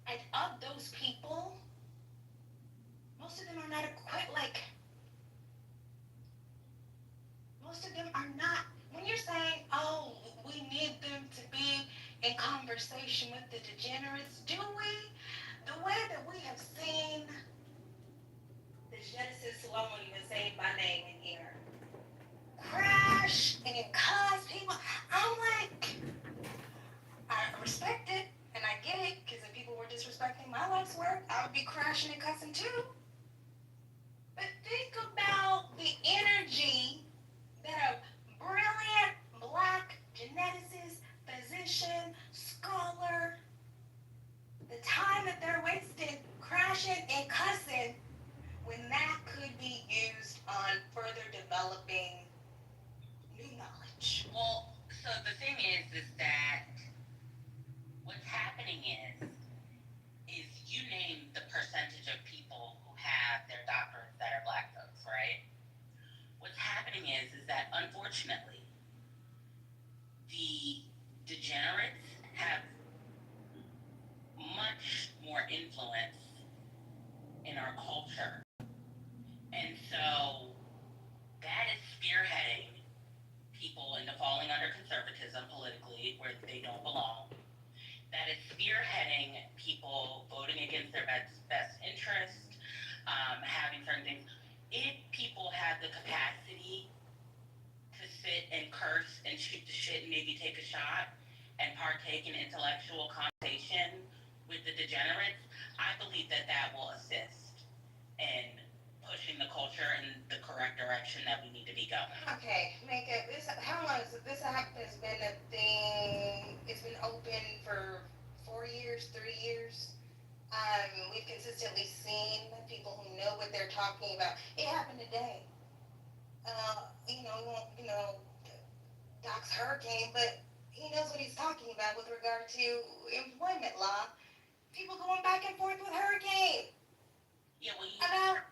And of those people, most of them are not equipped. Most of them are not. When you're saying, oh, we need them to be in conversation with the degenerates, do we? The way that we have seen the Genesis Salome, even saying my name in here, crash and cuss people, I respect it and I get it, because if people were disrespecting my life's work, I would be crashing and cussing too. But think about the energy that a brilliant Black geneticist, physician, scholar, the time that they're wasting crashing and cussing when that could be used on for in our culture. And so that is spearheading people into falling under conservatism politically where they don't belong. That is spearheading people voting against their best interest, having certain things. If people have the capacity to sit and curse and shoot the shit and maybe take a shot and partake in intellectual conversation with the degenerates, I believe that that will assist in pushing the culture in the correct direction that we need to be going. Okay, Mika, how long has this app has been a thing? It's been open for 4 years, 3 years. We've consistently seen people who know what they're talking about. It happened today. Doc's hurricane, but he knows what he's talking about with regard to employment law. People going back and forth with hurricane Yeah, well, about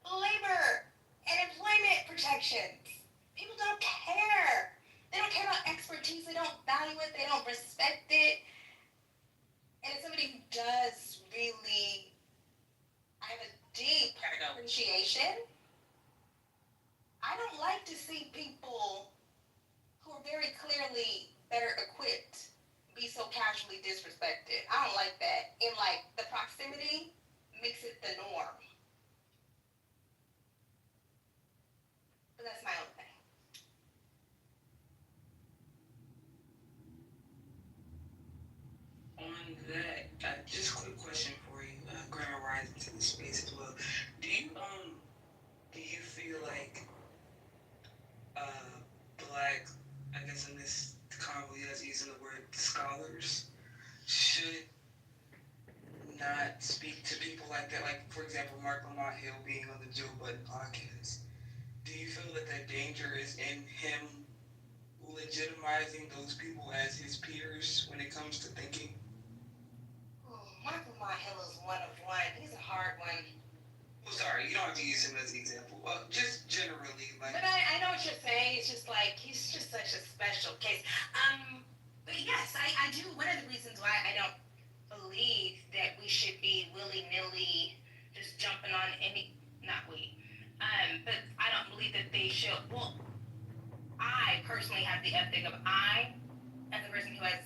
labor and employment protections. People don't care. They don't care about expertise. They don't value it. They don't respect it. And as somebody who does really, I have a deep appreciation. I don't like to see people who are very clearly better equipped be so casually disrespected. I don't like that. And like the proximity makes it the norm. But that's my own thing. On that, just a quick question for you, Grammar Rise into the space as well. Do you feel like black, I guess in this commonly as using the word scholars, should not speak to people like that? Like, for example, Mark Lamont Hill being on the Joe Budden podcast. Do you feel that that danger is in him legitimizing those people as his peers when it comes to thinking? Mark Lamont Hill is one of one. He's a hard one. Well, sorry, you don't have to use him as an example. Well, just generally, like. But I know what you're saying. It's just like he's just such a special case. But yes, I do. One of the reasons why I don't believe that we should be willy-nilly just jumping on not we, but I don't believe that they should. Well, I personally have the ethic of as a person who has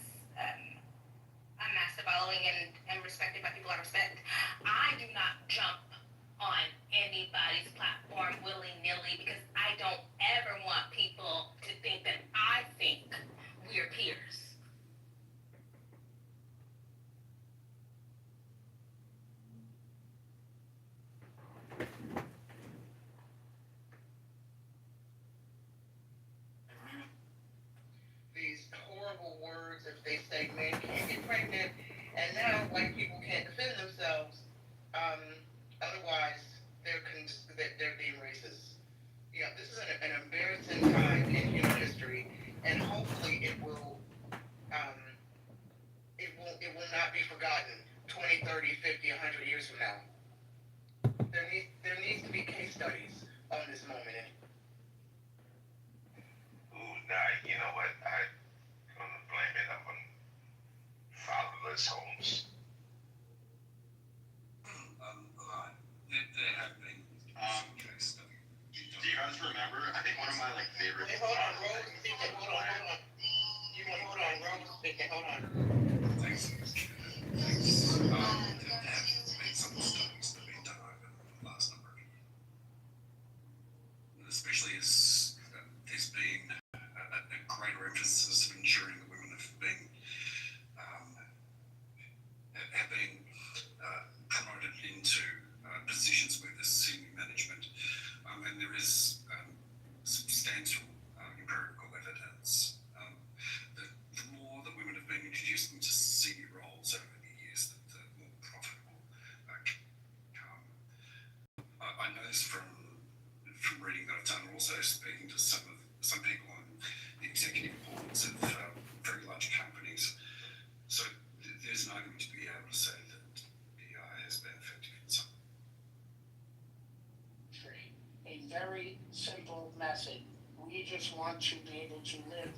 amassed a following and respected by people I respect, I do not jump on anybody's platform willy-nilly because I don't ever want people to think that I think we're peers. These horrible words if they say men can't get pregnant, and now white people can't defend themselves. Otherwise, they're being racist. This is an embarrassing time in human history, and hopefully it will not be forgotten 20, 30, 50, 100 years from now. There needs to be case studies on this moment. You know what? I'm gonna blame it on fatherless homes. There have been case studies. Do you guys remember? I think one of my favorite. Wait, hold on, Rose speaking. Hold on. Rose speaking. Hold on. Thanks. There have been some studies that have been done over the last number of years, especially as there's been a greater emphasis of ensuring that women have been promoted into positions where there's senior management, and there is substantial empirical evidence that the more that women have been introduced into senior roles over the years, the more profitable become. I know this from reading that I've done, also speaking to some people on the executive boards of very large companies. So there's an argument to be able to say that BI has been effective in some. A very simple message. We just want to be able to live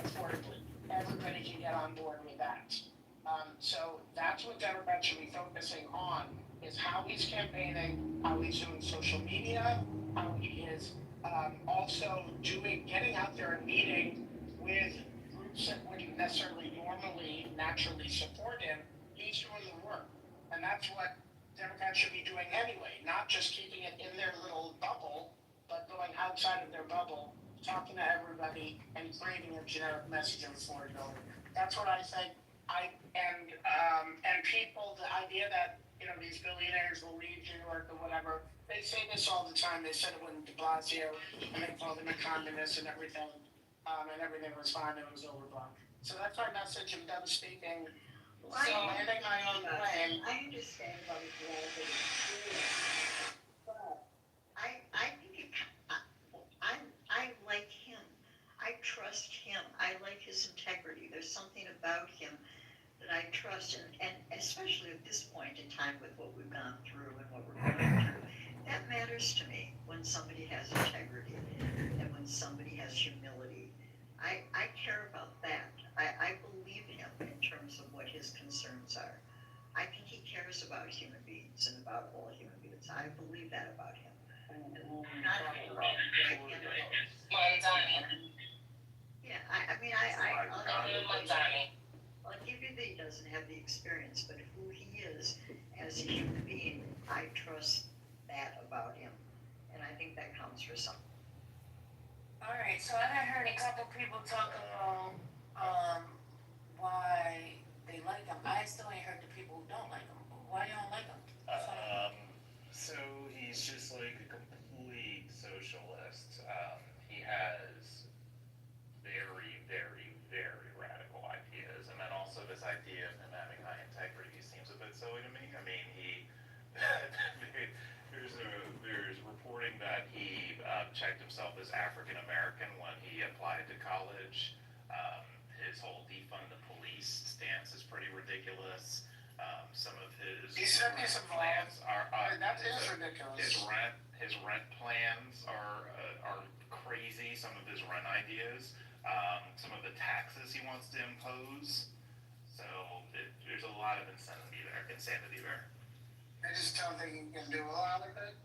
affordably. Everybody can get on board with that. So that's what Democrats should be focusing on is how he's campaigning, how he's doing social media, how he is also getting out there and meeting with groups that wouldn't necessarily normally naturally support him. He's doing the work. And that's what Democrats should be doing anyway, not just keeping it in their little bubble, but going outside of their bubble, talking to everybody, and creating a generic message of affordability. That's what I think. And people, the idea that, you know, these billionaires will leave New York or whatever, they say this all the time. They said it when de Blasio, and they called him a communist and everything was fine and it was overblown. So that's my message. I'm done speaking. Well, So I think my own way. I understand about his relative but I think I like him. I trust him. I like his integrity. There's something about him that I trust, and especially at this point in time with what we've gone through and what we're going through, that matters to me when somebody has integrity and when somebody has humility. I care about that. I believe him in terms of what his concerns are. I think he cares about human beings and about all human beings. I believe that about him. Not yeah, I mean, I'll give you that he doesn't have the experience, but who he is as a human being, I trust that about him. And I think that counts for something. Alright, so I done heard a couple people talk about, why they like him. I still ain't heard the people who don't like him. Why you don't like him? So he's just like a complete socialist. He has very, very, very radical ideas, and then also this idea of him having high integrity seems a bit silly to me. I mean, there's reporting that he checked himself as African American when he applied to college. His whole defund the police stance is pretty ridiculous. Some of his plans are that is ridiculous. His rent plans are crazy. Some of his rent ideas, some of the taxes he wants to impose. So there's a lot of insanity there. I just don't think he can do a lot of it.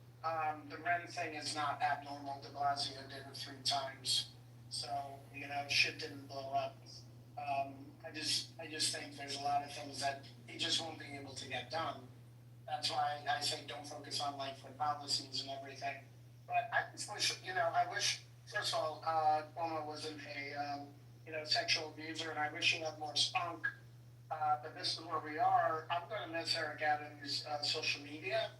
The rent thing is not abnormal. De Blasio did it 3 times, so you know shit didn't blow up. I just think there's a lot of things that he just won't be able to get done. That's why I say don't focus on like for policies and everything. But I just wish, I wish, first of all, Cuomo wasn't a, sexual abuser, and I wish he had more spunk. But this is where we are. I'm going to miss Eric Adams' social media.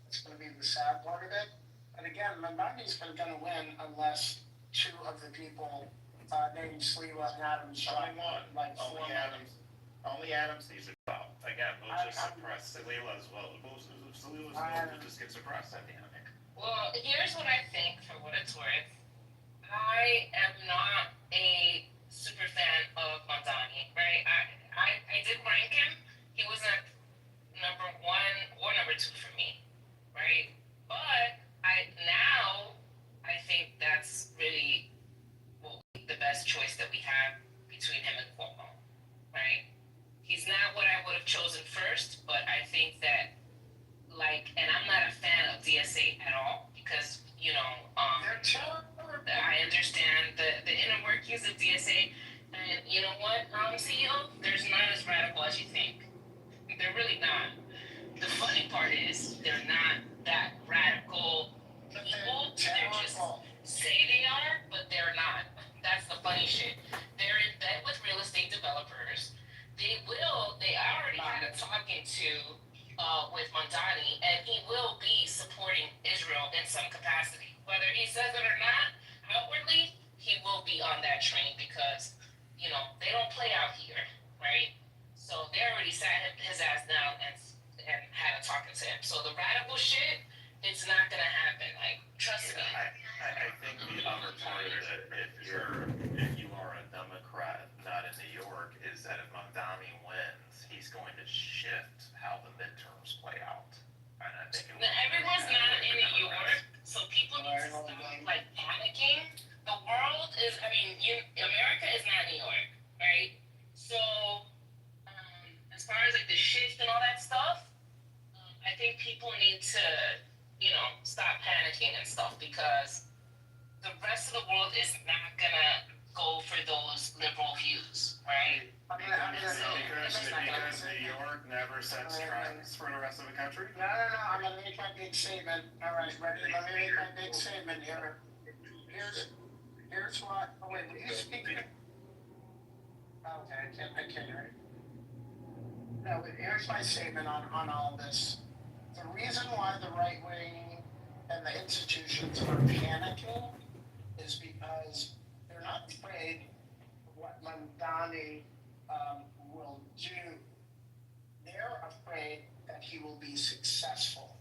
It's going to be the sad part of it. And again, Mamdani's going to win unless 2 of the people named Sliwa and Adams Only one. Only Adams needs to go. Again, we'll just suppress Sliwa as well. Sliwa's will just get suppressed at the end. Well, here's what I think, for what it's worth. I am not a super fan of Mamdani, right? I did rank him. He wasn't number 1 or number 2 for me, right? But I think that's really the best choice that we have between him and Cuomo, right? He's not what I would have chosen first, but I think that, and I'm not a fan of DSA at all, because, I understand the inner workings of DSA, and you know what, CEO, there's not as radical as you think. They're really not. The funny part is, they're not that radical people. They're just say they are, but they're not. That's the funny shit. They're in bed with real estate developers. They already had a talking to with Mamdani, and he will be supporting Israel in some capacity. Whether he says it or not, outwardly, he will be on that train because, they don't play out here, right? So they already sat his ass down and had a talking to him. So the radical shit, it's not gonna happen. Trust me. I think the other part of it, if you are a Democrat not in New York, is that if Mamdani wins, he's going to shift how the midterms play out. And I think everyone's not in New York, so people need to stop panicking. The world is, America is not New York, right? So as far as the shift and all that stuff, I think think people need to, stop panicking and stuff because the rest of the world is not gonna go for those liberal views, right? Because New York never sets trends for the rest of the country? No, I'm gonna make my big statement. All right, ready? Let me make my big statement here. Here's what, oh wait, were you speaking? Okay, I can't hear you. No, but here's my statement on all this. The reason why the right wing and the institutions are panicking is because they're not afraid of what Mamdani will do. They're afraid that he will be successful.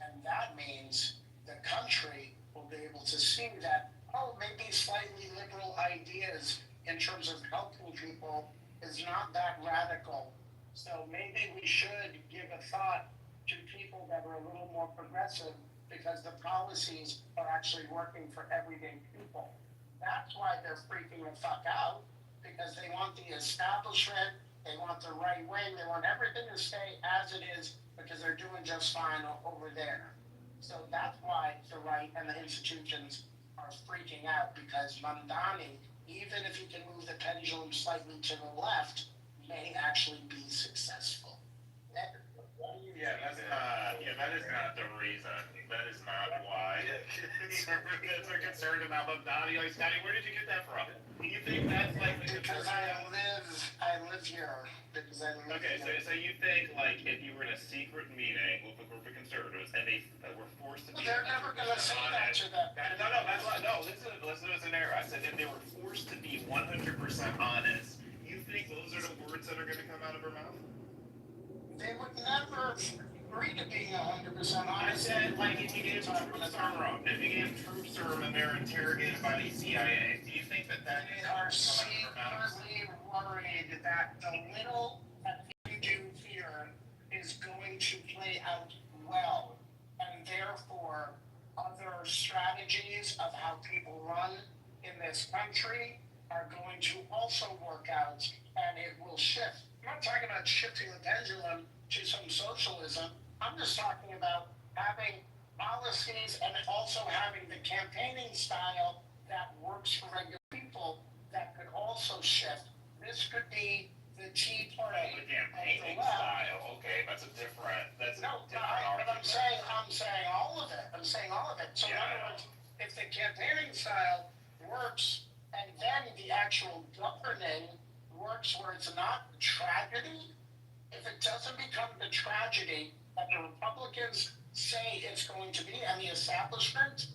And that means the country will be able to see that, maybe slightly liberal ideas in terms of helping people is not that radical. So maybe we should give a thought to people that are a little more progressive because the policies are actually working for everyday people. That's why they're freaking the fuck out, because they want the establishment, they want the right wing, they want everything to stay as it is because they're doing just fine over there. So that's why the right and the institutions are freaking out, because Mamdani, even if he can move the pendulum slightly to the left, may actually be successful. That is not the reason. That is not why. Conservatives are concerned about Mamdani. Like, Scotty, where did you get that from? Do you think that's like the because I live here. Because I live here. So you think like if you were in a secret meeting with a group of conservatives and they were forced to be they're never gonna say that to them. Listen to the scenario. I said if they were forced to be 100% honest, you think those are the words that are going to come out of her mouth? They would never agree to being 100% honest. I said, like, if you gave troops serum and they're interrogated by the CIA, do you think that they are secretly worried that the little that they do here is going to play out well, and therefore other strategies of how people run in this country are going to also work out, and it will shift. I'm not talking about shifting the pendulum to some socialism. I'm just talking about having policies and also having the campaigning style that works for regular people that could also shift. This could be the Tea Party of the style. Okay, that's a different. But I'm saying all of it. So in other words, if the campaigning style works and then the actual governing works where it's not tragedy, if it doesn't become the tragedy that the Republicans say it's going to be and the establishment,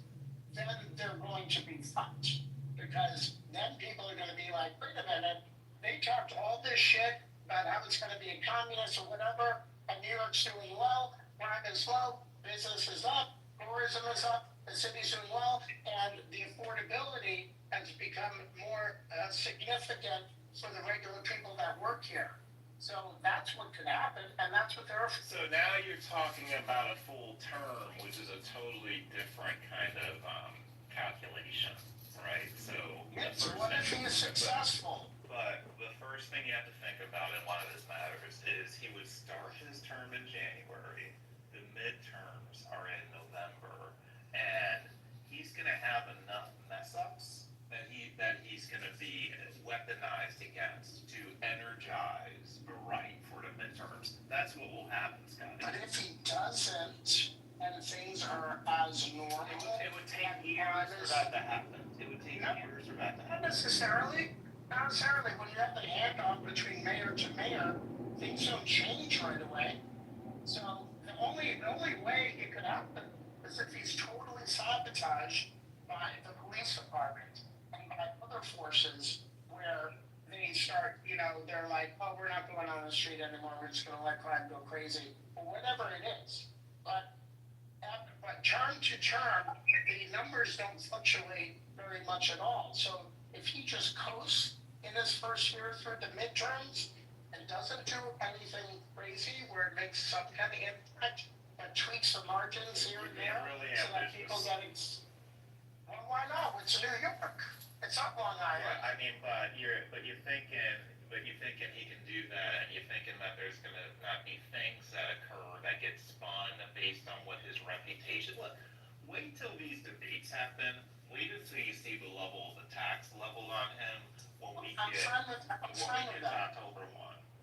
then they're going to be fucked. Because then people are going to be like, wait a minute, they talked all this shit about how it's going to be a communist or whatever, and New York's doing well, crime is low, business is up, tourism is up, the city's doing well, and the affordability has become more significant for the regular people that work here. So that's what could happen, and that's what they're. So now you're talking about a full term, which is a totally different kind of calculation, right? So what if he's successful? But the first thing you have to think about in why this matters is he would start his term in January, the midterms are in November, and he's going to have enough mess-ups that he's going to be weaponized against to energize the right for the midterms. That's what will happen, Scott. But if he doesn't, and things are as normal, it would take years for that to happen. It would take years for that to happen. Not necessarily. When you have the handoff between mayor to mayor, things don't change right away. So the only way it could happen is if he's totally sabotaged by the police department and by other forces where they start, they're like, oh, we're not going on the street anymore, we're just going to let crime go crazy, or whatever it is. But term to term, the numbers don't fluctuate very much at all. So if he just coasts in his first year through the midterms and doesn't do anything crazy where it makes some kind of impact and tweaks the margins here and there, really so that people get well, why not? It's New York. It's not Long Island. Yeah, I mean, but you're thinking but you thinking he can do that, and you're thinking that there's gonna not be things that occur that get spun based on what his reputation. Look, wait till these debates happen. Wait until you see the level of attacks leveled on him when we I'm get fine with that. October 1.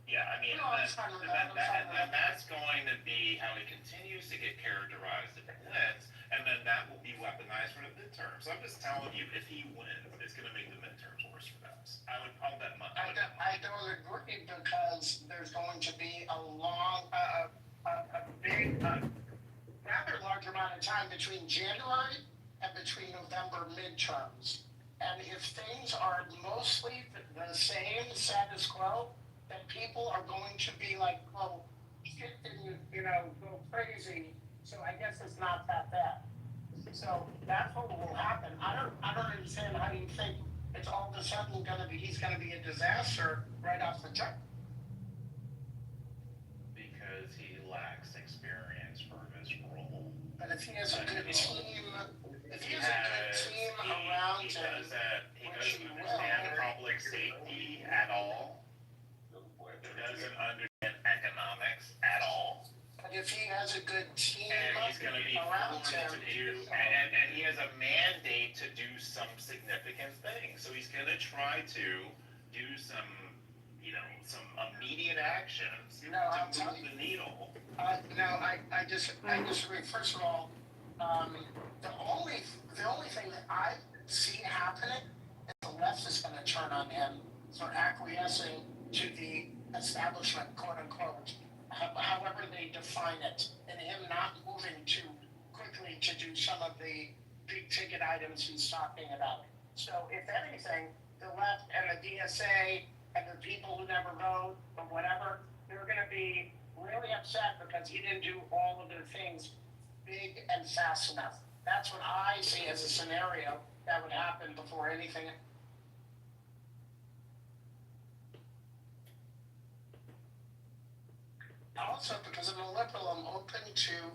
Yeah, I mean, No, I'm fine with that. then that's going to be how he continues to get characterized if he wins, and then that will be weaponized for the midterms. So I'm just telling you, if he wins, it's going to make the midterms worse for them. I'll bet money. I don't agree because there's going to be a big, rather large amount of time between January and between November midterms. And if things are mostly the same status quo, then people are going to be like, oh, shit didn't, go crazy. So I guess it's not that bad. So that's what will happen. I don't understand how you think it's all of a sudden he's gonna be a disaster right off the jump. Because he lacks experience for his role. But if he has a good team, around him, he doesn't understand public safety at all. He doesn't understand economics at all. But if he has a good team and he's going to be around him, and he has a mandate to do some significant things. So he's going to try to do some, some immediate actions to move the needle. I disagree. First of all, the only thing that I see happening is the left is going to turn on him for acquiescing to the establishment, quote unquote, however they define it, and him not moving too quickly to do some of the big ticket items he's talking about. So if anything, the left and the DSA and the people who never vote or whatever, they're going to be really upset because he didn't do all of the things big and fast enough. That's what I see as a scenario that would happen before anything. Also, because I'm a liberal, I'm open to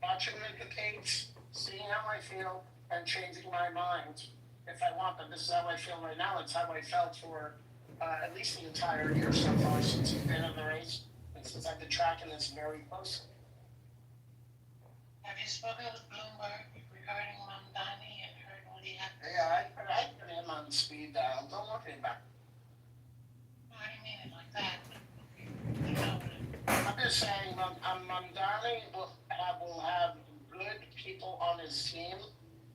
watching the debates, seeing how I feel, and changing my mind if I want. But this is how I feel right now. It's how I felt for at least the entire year so far since he's been in the race, and since I've been tracking this very closely. Have you spoken with Bloomberg regarding Mamdani and heard what he had to say? Yeah, I put him on speed dial. Don't worry about it. I didn't mean it like that. I'm just saying, Mamdani will have good people on his team,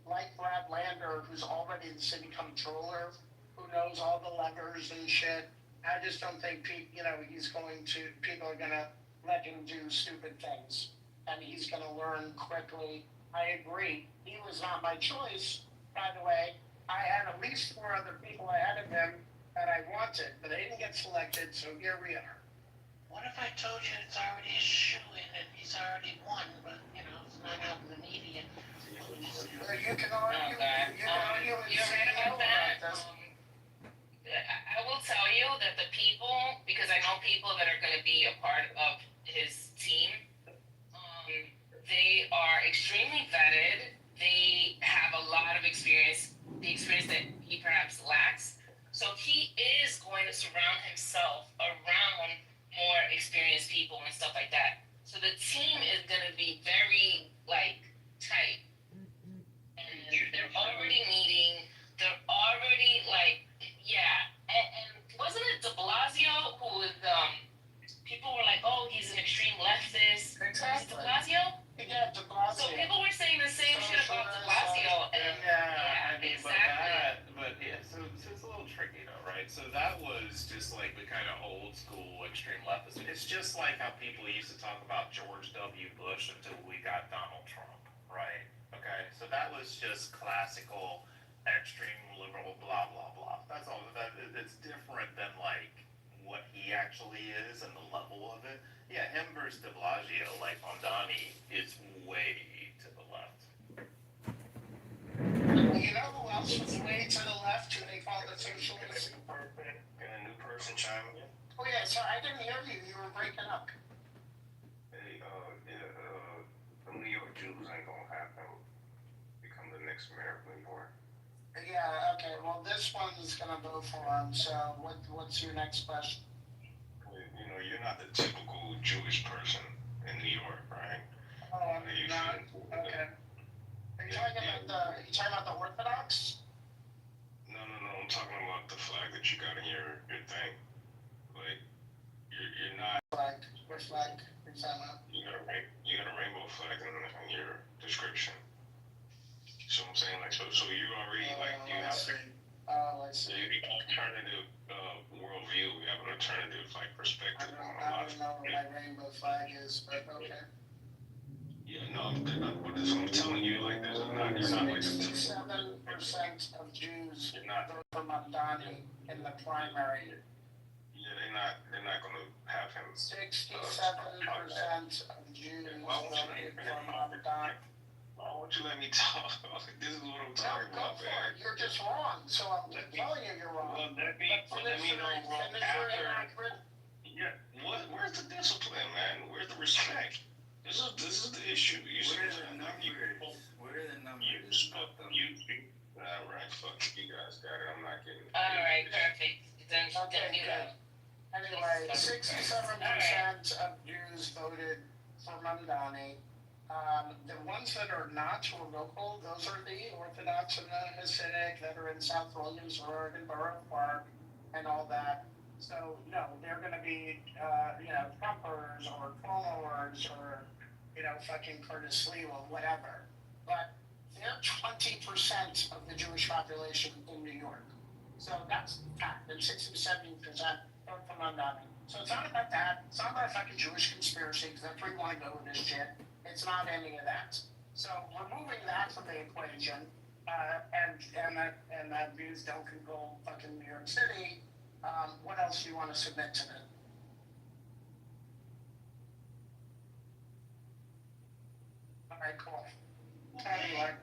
like Brad Lander, who's already the city controller, who knows all the levers and shit. I just don't think people are gonna let him do stupid things, and he's gonna learn quickly. I agree. He was not my choice, by the way. I had at least 4 other people ahead of him that I wanted, but they didn't get selected, so here we are. What if I told you it's already a shoe-in and he's already won, but, it's not out in the media? You can argue, You're right about that. I will tell you that the people, because I know people that are going to be a part of his team, they are extremely vetted. They have a lot of experience, the experience that he perhaps lacks. So he is going to surround himself around more experienced people and stuff like that. So the team is going to be very, tight. And they're already meeting. They're already, And wasn't it de Blasio who was, people were like, oh, he's an extreme leftist. Exactly. De Blasio? Yeah, de Blasio. So people were saying the same shit about de Blasio. So it's a little tricky though, right? So that was just like the kind of old school extreme leftist. It's just like how people used to talk about George W. Bush until we got Donald Trump, right? Okay, so that was just classical extreme liberal blah blah blah. That's all. It's different than what he actually is and the level of it. Yeah, him versus de Blasio, like Mamdani, is way to the left. You know who else was way to the left who they call the socialists? Can a new person chime in? Oh yeah, sorry, I didn't hear you. You were breaking up. Hey, the New York Jews ain't gonna have him become the next mayor of New York. Yeah, okay, well, this one's gonna go for him, so what's your next question? You know, you're not the typical Jewish person in New York, right? Oh, I'm not, okay. Are you talking about the Orthodox? No, I'm talking about the flag that you got in your thing. Like, you're not. Flag, which flag? What are you talking about? You got a rainbow flag in your description. So I'm saying, like, so you already, like, you have I see. an alternative worldview. You have an alternative, like, perspective on a I lot don't know what my rainbow flag is, but okay. Yeah, no, but that's what I'm telling you. Like, you're not like 67% of Jews vote for Mamdani in the primary. Yeah, they're not gonna have him. 67% of Jews voted for Mamdani. Why won't you let me talk? This is what I'm talking about, man. You're just wrong, so I'm telling you you're wrong. Well, let me know wrong after. Yeah, where's the discipline, man? Where's the respect? This is the issue. Where are the numbers? Alright, fuck you guys got it. I'm not getting. Alright, perfect. Then you know. Anyway, 67% of Jews voted for Mamdani. The ones that are not or local, those are the Orthodox and the Hasidic that are in South Williamsburg and Borough Park and all that. So, no, they're going to be, Trumpers or Cuomoers or, fucking Curtis Lee or whatever. But they're 20% of the Jewish population in New York. So that's fact. And 60 to 70% vote for Mamdani. So it's not about that. It's not about a fucking Jewish conspiracy because that's where you want to go with this shit. It's not any of that. So removing that from the equation, and that views don't control fucking New York City, what else do you want to submit to them? All right, cool. Anyway.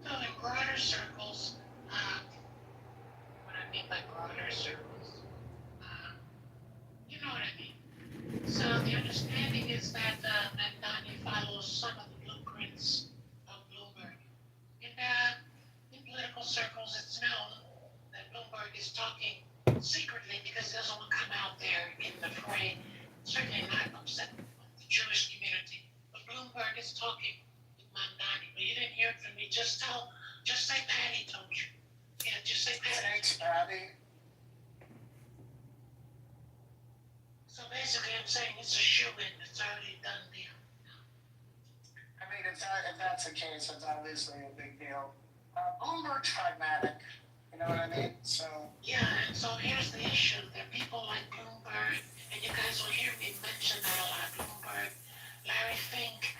So in broader circles, what I mean by broader circles, you know what I mean. So the understanding is that Mamdani follows some of the blueprints of Bloomberg. In political circles, it's known that Bloomberg is talking secretly because he doesn't want to come out there in the fray. Certainly not upset with the Jewish community. But Bloomberg is talking with Mamdani. But you didn't hear it from me. Just say Patty told you. Yeah, just say Patty. Thanks, Patty. So basically, I'm saying it's a shoe-in. It's already done deal. I mean, if that's the case, it's obviously a big deal. Bloomberg's pragmatic. You know what I mean? So. Yeah, and so here's the issue. There are people like Bloomberg, and you guys will hear me mention that a lot. Bloomberg, Larry Fink,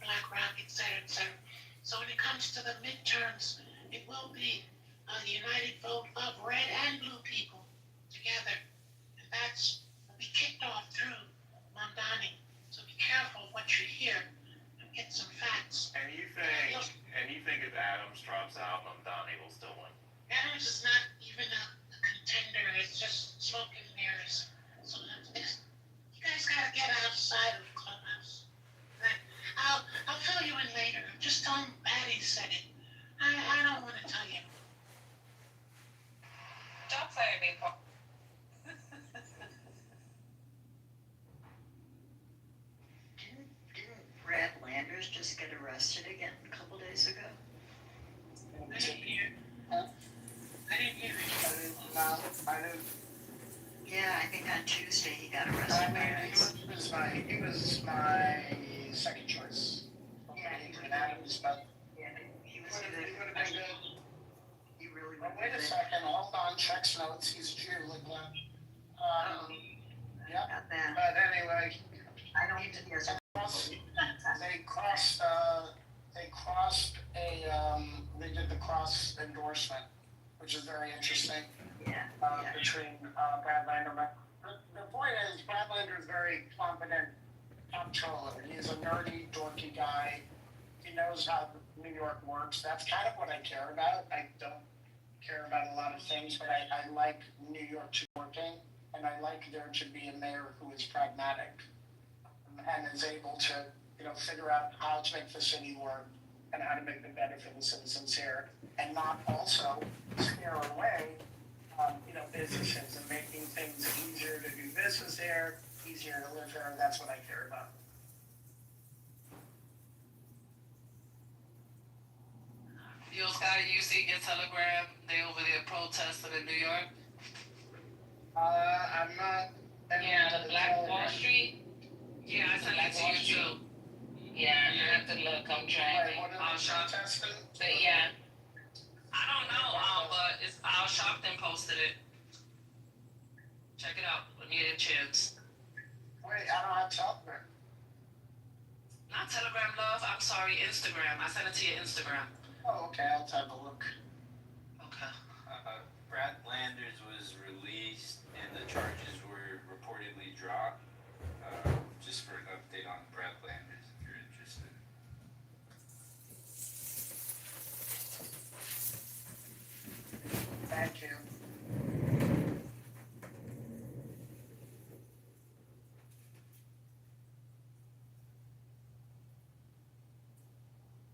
BlackRock, et cetera, et cetera. So when it comes to the midterms, it will be the united vote of red and blue people together. And that's be kicked off through Mamdani. So be careful what you hear and get some facts. And you think if Adams drops out, Mamdani will still win? Adams is not even a contender. It's just smoke and mirrors. So you guys gotta get outside of the clubhouse. I'll fill you in later. Just tell him Patty said it. I don't want to tell you. Don't fire me, Paul. Didn't Brad Landers just get arrested again a couple days ago? I didn't hear it. I didn't. Yeah, I think on Tuesday he got arrested. He was my second choice. Yeah, Adams, but he was would good. have been good. He really But would wait have a been. second, hold on, checks notes, he's a Jew, like that. Yeah, Not bad. but anyway. I don't need to hear that. They did the cross endorsement, which is very interesting. Yeah. Between Brad Lander. The point is, Brad Lander is very competent comptroller. He's a nerdy, dorky guy. He knows how New York works. That's kind of what I care about. I don't care about a lot of things, but I like New York to working, and I like there to be a mayor who is pragmatic and is able to, figure out how to make the city work and how to make it better for the citizens here, and not also scare away, businesses and making things easier to do business there, easier to live here. That's what I care about. Yo, Scotty, you see your telegram? They over there protesting in New York. I'm not. Yeah, the Black Wall Street. Yeah, I sent that to you too. Yeah, I have to look. I'm driving. Al Sharpton. But yeah. I don't know, but it's Al Sharpton posted it. Check it out when you get a chance. Wait, I don't have Telegram. Not Telegram, love. I'm sorry, Instagram. I sent it to your Instagram. Oh, okay. I'll have a look. Okay. Brad Landers was released and the charges were reportedly dropped. Just for an update on Brad Landers, if you're interested. Thank you.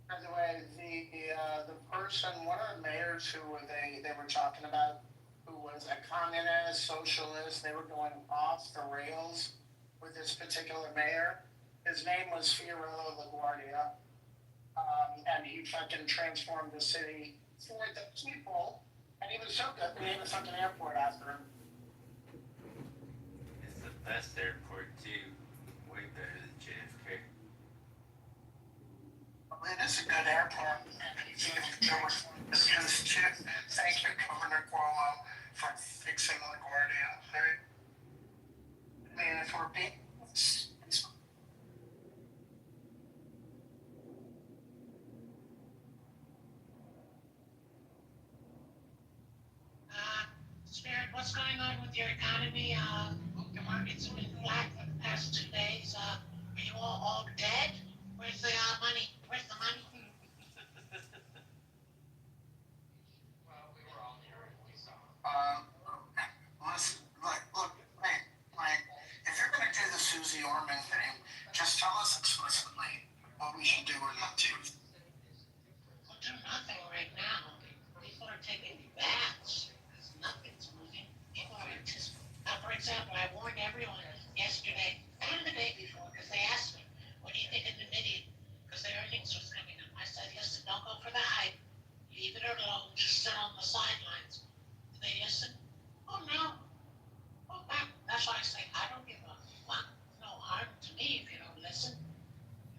By the way, the person, one of the mayors who they were talking about, who was a communist, socialist, they were going off the rails with this particular mayor. His name was Fiorello LaGuardia, and he fucking transformed the city for the people, and he was so good, they named a fucking airport after him. It's the best airport too, way better than JFK. It is a good airport, and he's even doing this shit. Thank you, Governor Cuomo, for fixing LaGuardia, right? I mean, if we're being, Spirit, what's going on with your economy? The market's been flat for the past 2 days. Are you all dead? Where's the money? Where's the money? Well, we were all here and we saw. Listen, look, if you're gonna do the Susie Orman thing, just tell us explicitly what we should do or not do. We'll do nothing right now. People are taking baths. Nothing's moving. People are just, for example, I warned everyone yesterday and the day before because they asked me, what do you think of the NVIDIA? Because their earnings was coming up. I said, listen, don't go for the hype. Leave it alone. Just sit on the sidelines. Did they listen? Oh, no. Oh, that's why I say I don't give a fuck. No harm to me if you don't listen.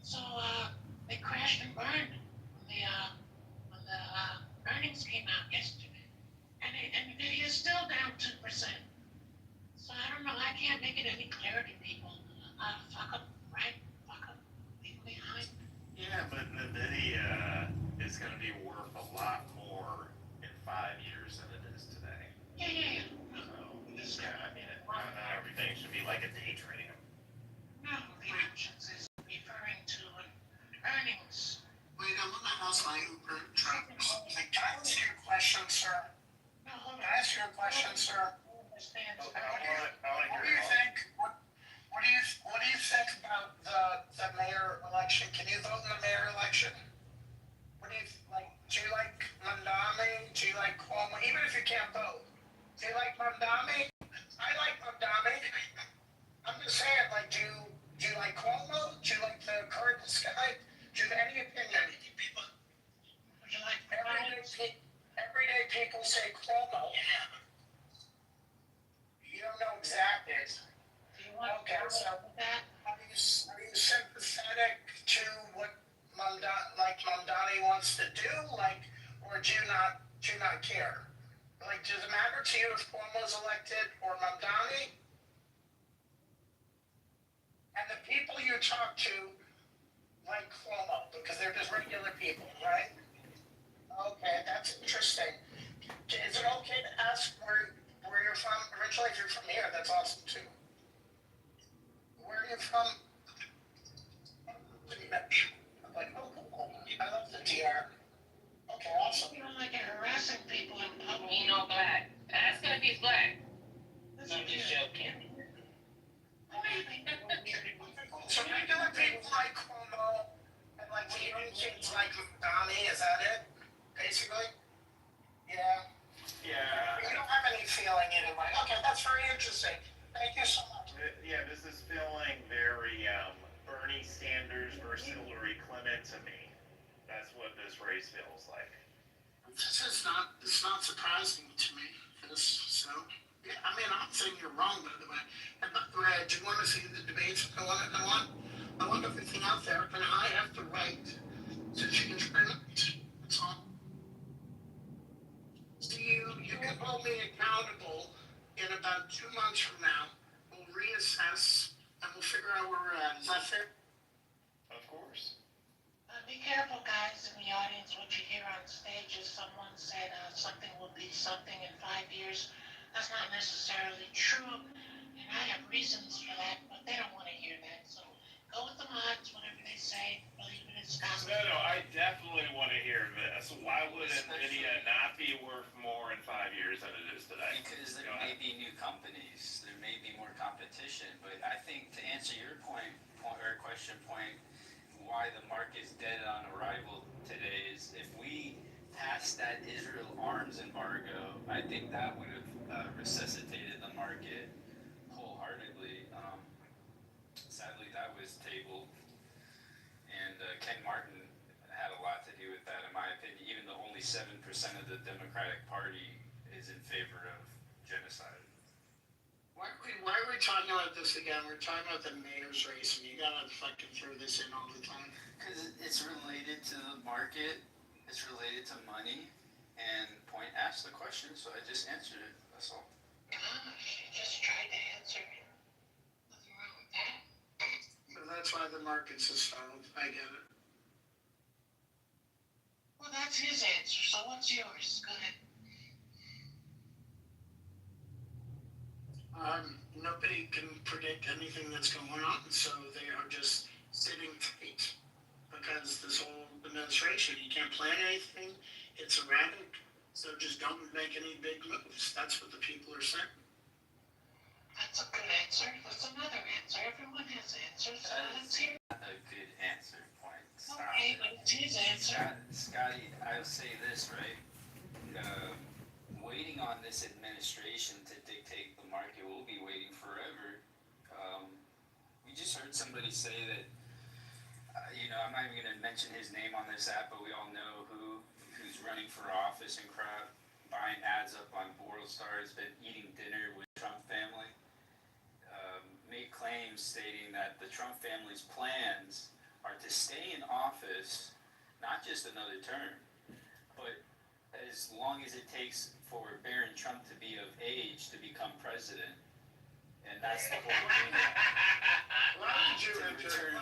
So they crashed and burned when the earnings came out yesterday. And NVIDIA's still down 2%. So I don't know, I can't make it any clearer to people. Fuck them, right? Fuck them. Leave them behind. Yeah, but NVIDIA is going to be worth a lot more in 5 years than it is today. Yeah. So, I mean, not everything should be like a day trading. No, the options is referring to earnings. Wait, I'm gonna house my Uber truck. Can I ask you a question, sir? No, hold on. Can I ask you a question, sir? What do you think? What do you think about the mayor election? Can you vote in the mayor election? What do you like? Do you like Mandami? Do you like Cuomo? Even if you can't vote, do you like Mandami? I like Mandami. I'm just saying, like, do you like Cuomo? Do you like the current guy? Do you have any opinion? Would you like Everyday people say Cuomo. Yeah. You don't know exactly. Do you want Okay, so that? are you sympathetic to what Mamdani wants to do, or do you not care? Like, does it matter to you if Cuomo's elected or Mamdani? And the people you talk to like Cuomo because they're just regular people, right? Okay, that's interesting. Is it okay to ask where you're from? Originally, if you're from here, that's awesome too. Where are you from? I'm like, oh, cool. I love the DR. Okay, awesome. You don't like harassing people in public. You know, black. Ask him if he's black. I'm just joking. So regular people like Cuomo and like the Indians like Madonna versus Hillary Clinton to me. That's what this race feels like. This is not, it's not surprising to me. So, yeah, I mean, I'm saying you're wrong, by the way. And by the way, I do want to see the debates. I want everything out there, and I have the right to change my mind. That's all. So you can hold me accountable in about 2 months from now. We'll reassess and we'll figure out where we're at. Is that fair? Of course. Be careful, guys, in the audience. What you hear on stage is someone said something will be something in 5 years. That's not necessarily true, and I have reasons for that, but they don't want to hear that. So go with the mods, whatever they say. Believe it is gospel. No, I definitely want to hear this. Why would NVIDIA not be worth more in 5 years than it is today? Because there may be new companies, there may be more competition, but I think to answer your point or question point, why the market's dead on arrival today is if we passed that Israel arms embargo, I think that would have resuscitated the market wholeheartedly. Sadly, that was tabled, and Ken Martin had a lot to do with that, in my opinion, even though only 7% of the Democratic Party is in favor of genocide. Why are we talking about this again? We're talking about the mayor's race, and you gotta fucking throw this in all the time. Because it's related to the market, it's related to money, and Point asked the question, so I just answered it, that's all. Gosh, you just tried to answer it. Nothing wrong with that. But that's why the market's a stalled. I get it. Well, that's his answer, so what's yours? Go ahead. Nobody can predict anything that's going on, so they are just sitting tight. Because this whole administration, you can't plan anything, it's erratic, so just don't make any big moves. That's what the people are saying. That's a good answer. That's another answer. Everyone has answers. Let's hear. A good answer, Point. Stop. Okay, but it's his answer. Scotty, I'll say this, right? Waiting on this administration to dictate the market, we'll be waiting forever. We just heard somebody say that, I'm not even going to mention his name on this app, but we all know who's running for office and crap, buying ads up on Worldstar, has been eating dinner with Trump family. Made claims stating that the Trump family's plans are to stay in office, not just another term, but as long as it takes for Barron Trump to be of age to become president. And that's the whole thing. Why would you return?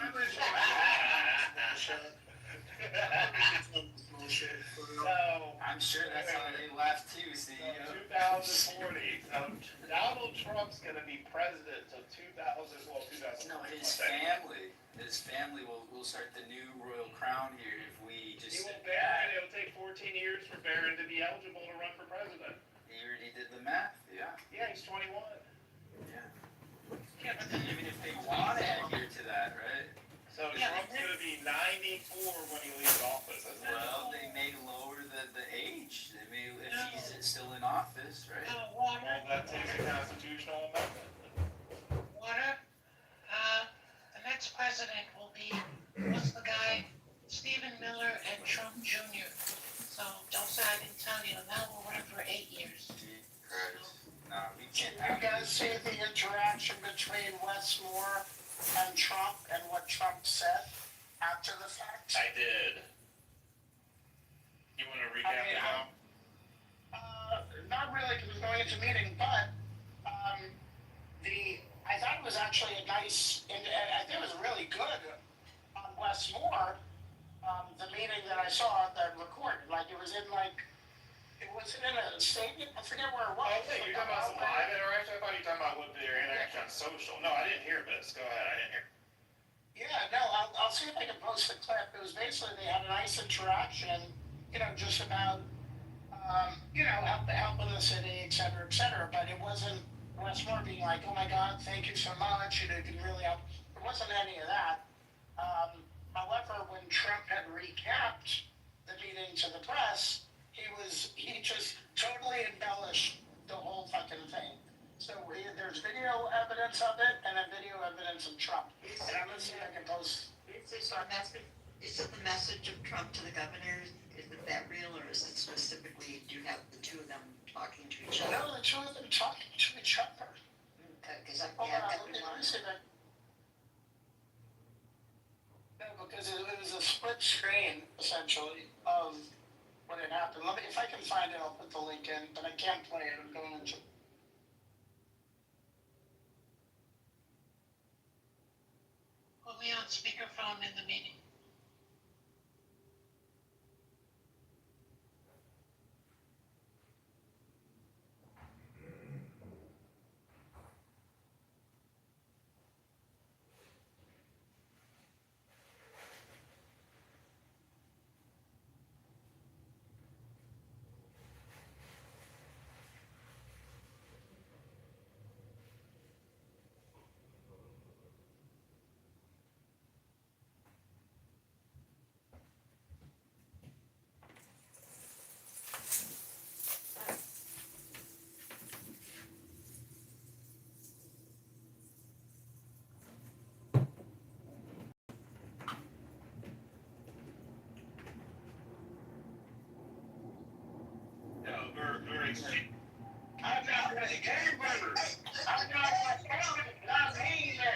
I'm sure that's how they laugh too, CEO. 2040. Donald Trump's going to be president until 2000. No, his family will start the new royal crown here if we just. It'll take 14 years for Barron to be eligible to run for president. He already did the math, yeah. Yeah, he's 21. Yeah. Yeah, but then even if they want to adhere to that, right? So Trump's going to be 94 when he leaves office. Well, they may lower the age. They may, if he's still in office, right? Well, that takes a constitutional amendment. Water. The next president will be, what's the guy? Stephen Miller and Trump Jr. So don't say I didn't tell you. Now we'll run for 8 years. No, we can't. You guys see the interaction between Westmore and Trump and what Trump said after the fact? I did. You want to recap it now? Not really, because we're going into meeting, but I thought it was actually a nice, and I think it was really good on Westmore, the meeting that I saw that recorded. Like, it was in a stadium? I forget where it was. Oh, yeah, you're talking about some live interaction? I thought you were talking about their interaction on social. No, I didn't hear this. Go ahead, I didn't hear. Yeah, no, I'll see if I can post the clip. It was basically, they had a nice interaction, just about, helping the city, et cetera, but it wasn't Westmore being like, oh my God, thank you so much, you can really help. There wasn't any of that. However, when Trump had recapped the meeting to the press, he just totally embellished the whole fucking thing. So there's video evidence of it, and then video evidence of Trump. And I'm gonna see if I can post. So Is it the message of Trump to the governors? Is it that real, or is it specifically, do you have the two of them talking to each other? No, the two of them talking to each other. Because I Hold can't on, get let me one. see that. No, because it was a split screen, essentially, of what had happened. Let me, if I can find it, I'll put the link in, but I can't play it, I'm going into. Put me on speakerphone in the meeting. I'm not a gang member. I'm not whatever. Not me, man.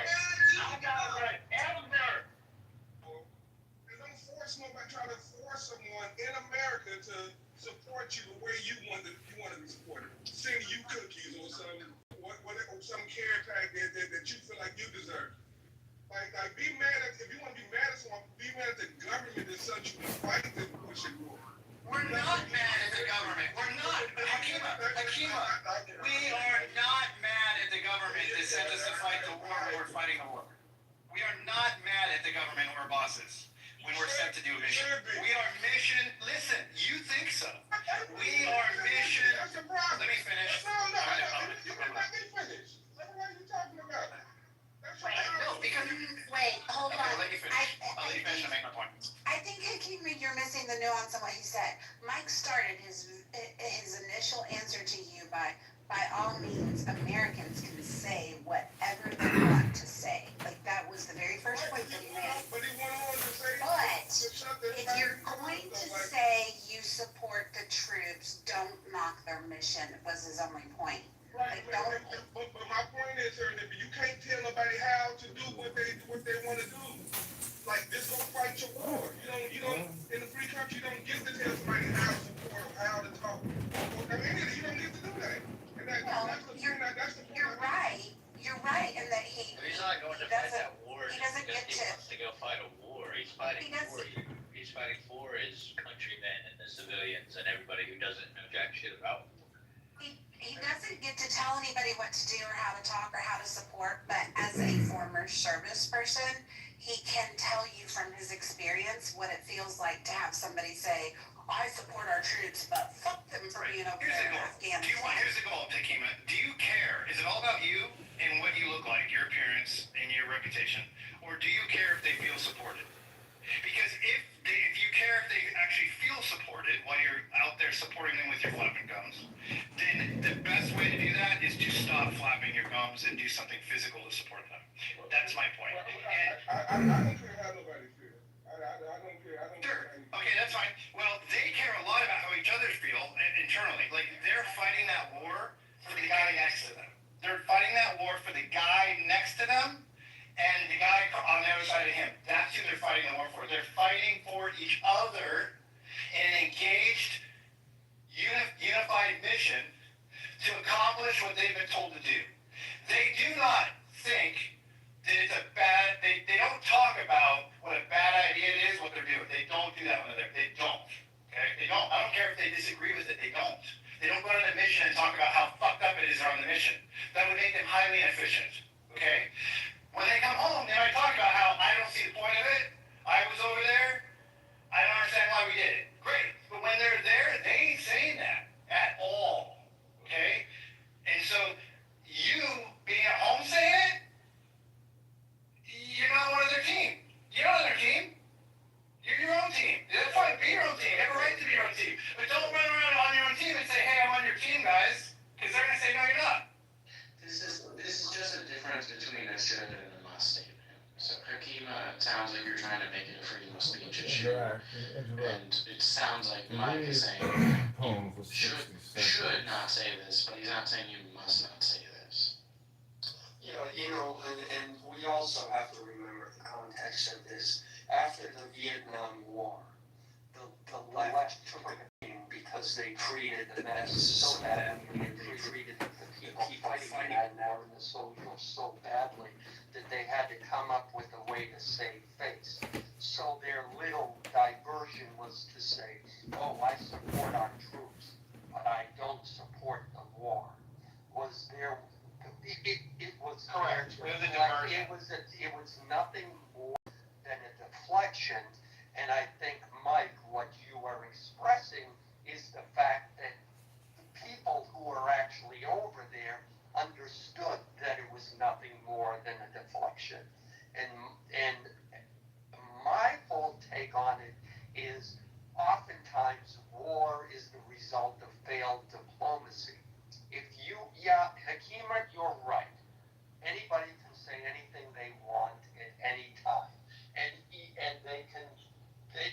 I'm not whatever. Don't force nobody, try to force someone in America to support you the way you want to be supported. Send you cookies or some care pack that you feel like you deserve. Like be mad if you want to be mad at someone, be mad at the government that sent you to fight this bullshit war. We're not mad at the government. We're not. Hakima, we are not mad at the government that sent us to fight the war when we're fighting the war. We are not mad at the government or bosses when we're sent to do a mission. We are mission. Listen, you think so. We are mission. Let me finish. Let me finish. What are you talking about? No, because hold on. I'll let you finish. I'll let you finish and make my point. I think Hakimi, you're missing the nuance of what he said. Mike started his initial answer to you by all means, Americans can say whatever they want to say. Like that was the very first point that he made. But he went on to say. But if you're going to say you support the troops, don't knock their mission. Was his only point. Right, but my point is, sir, that you can't tell nobody how to do what they want to do. Like, just go fight your war. You don't, in a free country, you don't get to tell somebody how to support or how to talk. I mean, you don't get to do that. And that's the point. You're right in that he's not going to fight that war. He doesn't get he wants to go fight a war. He's fighting for you. He's fighting for his countrymen and the civilians and everybody who doesn't know jack shit about war. He doesn't get to tell anybody what to do or how to talk or how to support, but as a former service person, he can tell you from his experience what it feels like to have somebody say, I support our troops, but fuck them for being over there in Afghanistan. Here's the goal, Hakima. Do you care? Is it all about you and what you look like, your appearance and your reputation? Or do you care if they feel supported? Because if you care if they actually feel supported while you're out there supporting them with your flapping gums, then the best way to do that is to stop flapping your gums and do something physical to support them. That's my point. I don't care how nobody feels. I don't care. Sure. Okay, that's fine. Well, they care a lot about how each other feel internally. Like, they're fighting that war for the guy next to them. They're fighting that war for the guy next to them and the guy on the other side of him. That's who they're fighting the war for. They're fighting for each other in an engaged, unified mission to accomplish what they've been told to do. They do not think that it's a bad, they don't talk about what a bad idea it is, what they're doing. They don't do that when they're there. They don't. Okay? They don't. I don't care if they disagree with it. They don't. They don't go on the mission and talk about how fucked up it is on the mission. That would make them highly inefficient. Okay? When they come home, they might talk about how I don't see the point of it. I was over there. I don't understand why we did it. Great. But when they're there, they ain't saying that at all. Okay? And so you being at home saying it, you know what sounds like you're trying to make it a freedom of speech issue. Interact. And it sounds like And Mike is saying poem for you 60 should seconds. not say this, but he's not saying you must not say this. And we also have to remember the context of this. After the Vietnam War, the left took a beating because they treated the vets so badly, and they treated the people fighting that war and the soldiers so badly that they had to come up with a way to save face. So their little diversion was to say, oh, I support our troops, but I don't support the war. It was correct. It was nothing more than a deflection, and I think, Mike, what you are expressing is the fact that the people who are actually over there understood that it was nothing more than a deflection. And my whole take on it is oftentimes war is the result of failed diplomacy. Hakima, you're right. Anybody can say anything they want at any time, and they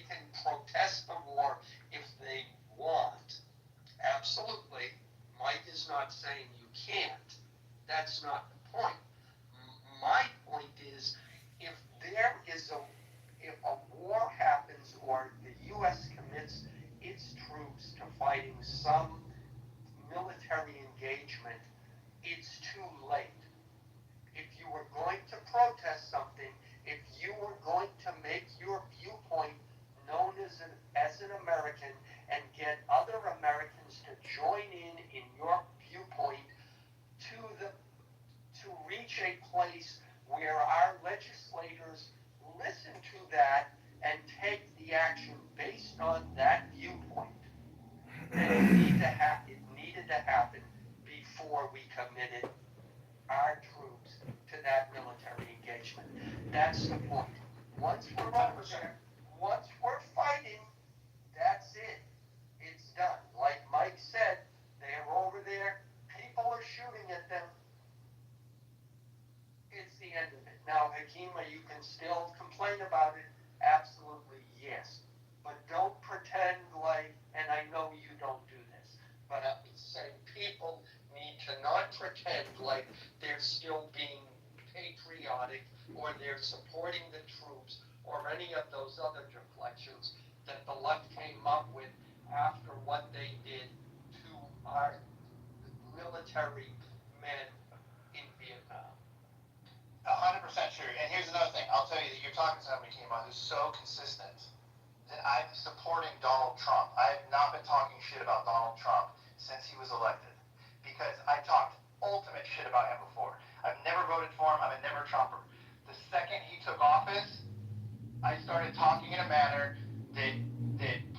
can protest the war if they want. Absolutely, Mike is not saying you can't. That's not the point. My point is, if a war happens or the U.S. commits its troops to fighting some military engagement, it's too late. If you were going to protest something, if you were going to make your viewpoint known as an American and get other Americans to join in your viewpoint to reach a place where our legislators listen to that and take the action based on that viewpoint, then it needed to happen before we committed our troops to that military engagement. That's the point. Once we're over there, once we're fighting, that's it. It's done. Like Mike said, they're over there, people are shooting at them. It's the end of it. Now, Hakima, you can still complain about it. Absolutely, yes. But don't pretend like, and I know you don't do this, but I'm saying people need to not pretend like they're still being patriotic or they're supporting the troops or any of those other deflections that the left came up with after what they did to our military men in Vietnam. 100% true. And here's another thing. I'll tell you that you're talking to somebody, Kima, who's so consistent that I'm supporting Donald Trump. I have not been talking shit about Donald Trump since he was elected, because I talked ultimate shit about him before. I've never voted for him. I'm a never Trumper. The second he took office, I started talking in a manner that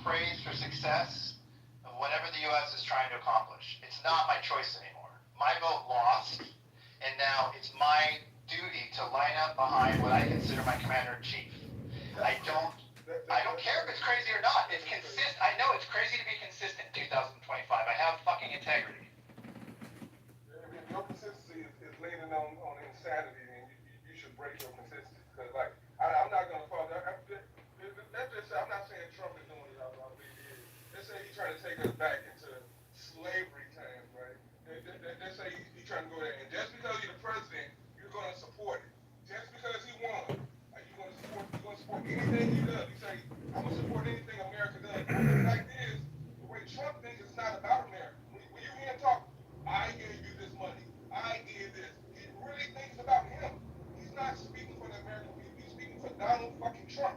praised for success of whatever the U.S. is trying to accomplish. It's not my choice anymore. My vote lost, and now it's my duty to line up behind what I consider my commander-in-chief. I don't care if it's crazy or not. It's consistent. I know it's crazy to be consistent in 2025. I have fucking integrity. If your consistency is leaning on insanity, then you should break your consistency. Because, like, I'm not going to follow that. Let's just say, I'm not saying Trump is doing it, I believe he is. Let's say he's trying to take us back into slavery times, right? Let's say he's trying to go there. And just because you're the president, you're going to support it. Just because he won, you're going to support anything he does. You say, I'm going to support anything America does. Like this, the way Trump thinks, it's not about America. When you hear him talk, I gave you this money, I did this, he really thinks about him. He's not speaking for the American people, he's speaking for Donald fucking Trump.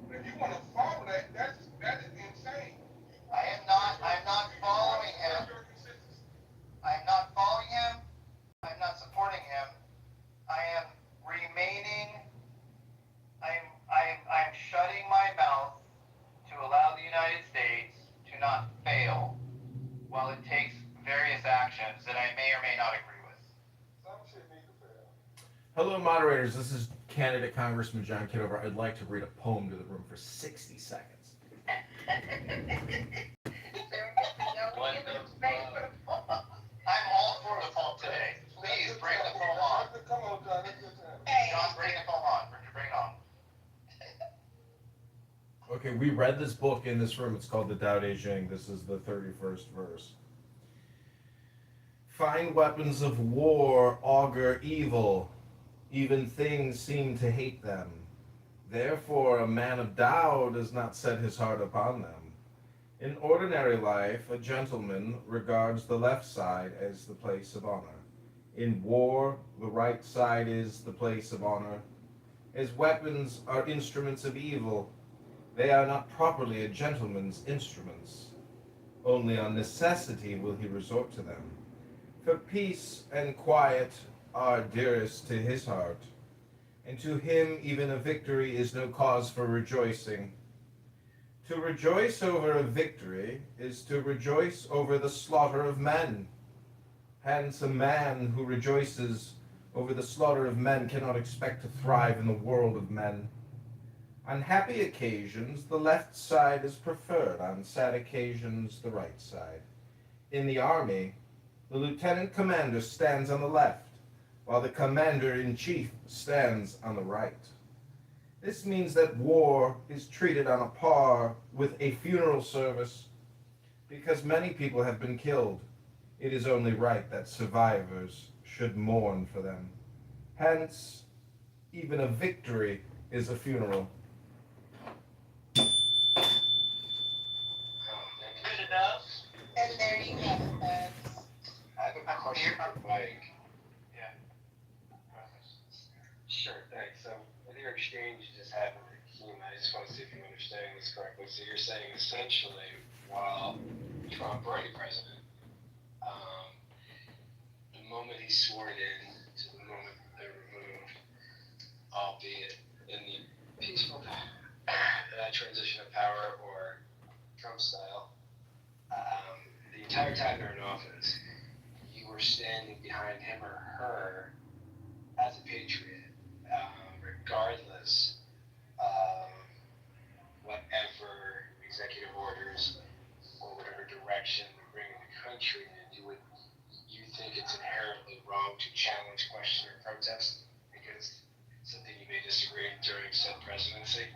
And if you want to follow that, that is insane. I'm not following him. I'm not following him. I'm not supporting him. I am remaining. I'm shutting my mouth to allow the United States to not fail while it takes various actions that I may or may not agree with. Some shit need to fail. Hello, moderators. This is candidate Congressman John Kitover. I'd like to read a poem to the room for 60 seconds. I'm all for the poem today. Please bring the poem on. Come on, John. John, bring the poem on. Bring it on. Okay, we read this book in this room. It's called the Tao Te Ching. This is the 31st verse. Fine weapons of war augur evil. Even things seem to hate them. Therefore, a man of Tao does not set his heart upon them. In ordinary life, a gentleman regards the left side as the place of honor. In war, the right side is the place of honor. As weapons are instruments of evil, they are not properly a gentleman's instruments. Only on necessity will he resort to them. For peace and quiet are dearest to his heart, and to him even a victory is no cause for rejoicing. To rejoice over a victory is to rejoice over the slaughter of men. Hence, a man who rejoices over the slaughter of men cannot expect to thrive in the world of men. On happy occasions, the left side is preferred, on sad occasions, the right side. In the army, the lieutenant commander stands on the left, while the commander-in-chief stands on the right. This means that war is treated on a par with a funeral service. Because many people have been killed, it is only right that survivors should mourn for them. Hence, even a victory is a funeral. Good enough. And there you have it, folks. I have a question for Mike. Yeah. Sure, thanks. So, with your exchange you just had with Hakeem, I just want to see if I'm understanding this correctly. So, you're saying essentially, while Trump were any president, the moment he's sworn in to the moment they're removed, albeit in the peaceful transition of power or Trump style, the entire time they're in office, you were standing behind him or her as a patriot, regardless of whatever executive orders or whatever direction they're bringing the country in. You think it's inherently wrong to challenge, question, or protest against something you may disagree during said presidency?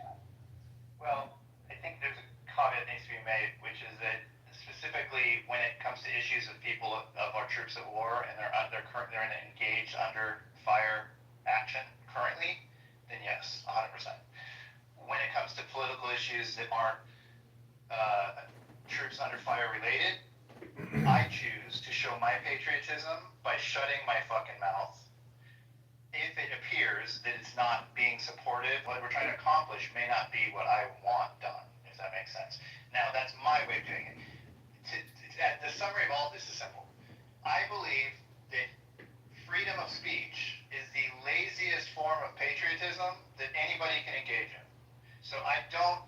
Well, I think there's a comment that needs to be made, which is that specifically when it comes to issues of people of our troops at war and they're engaged under fire action currently, then yes, 100%. When it comes to political issues that aren't troops under fire related, I choose to show my patriotism by shutting my fucking mouth if it appears that it's not being supportive. What we're trying to accomplish may not be what I want done, if that makes sense. Now, that's my way of doing it. The summary of all this is simple. I believe that freedom of speech is the laziest form of patriotism that anybody can engage in. So I don't.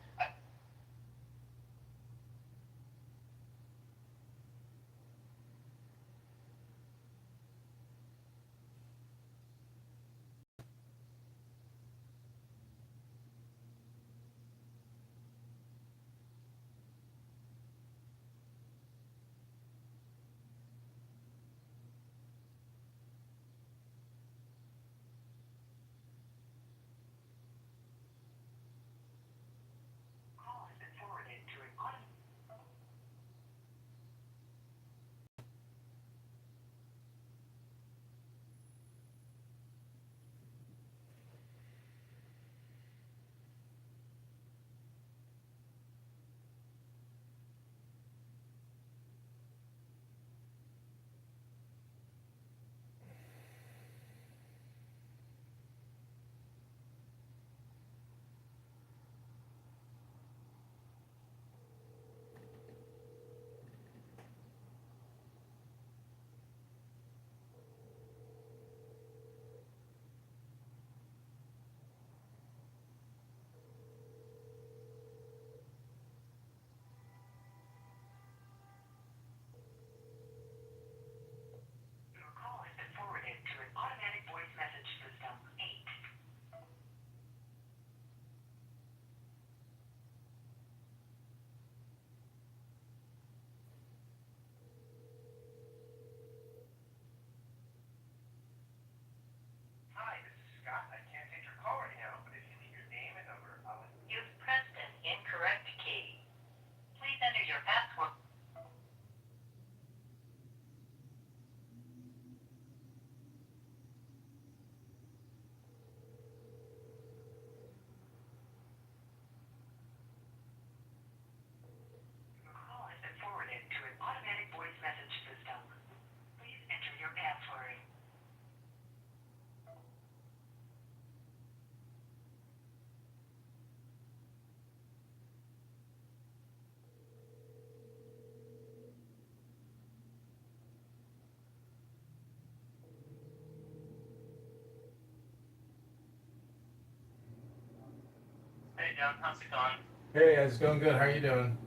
John, how's it going? Hey, it's going good. How are you doing?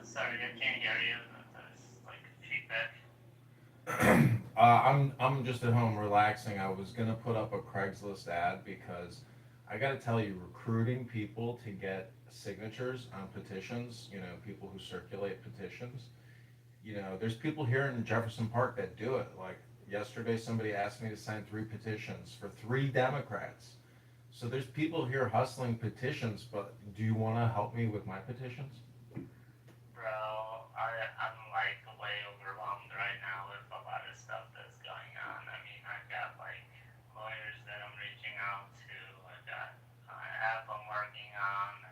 Sorry, I can't hear you. There's like feedback. I'm just at home relaxing. I was gonna put up a Craigslist ad because I gotta tell you, recruiting people to get signatures on petitions, people who circulate petitions, there's people here in Jefferson Park that do it. Like yesterday, somebody asked me to sign 3 petitions for 3 Democrats. So there's people here hustling petitions, but do you want to help me with my petitions? Bro, I'm like way overwhelmed right now with a lot of stuff that's going on. I mean, I've got like lawyers that I'm reaching out to. I've got an app I'm working on.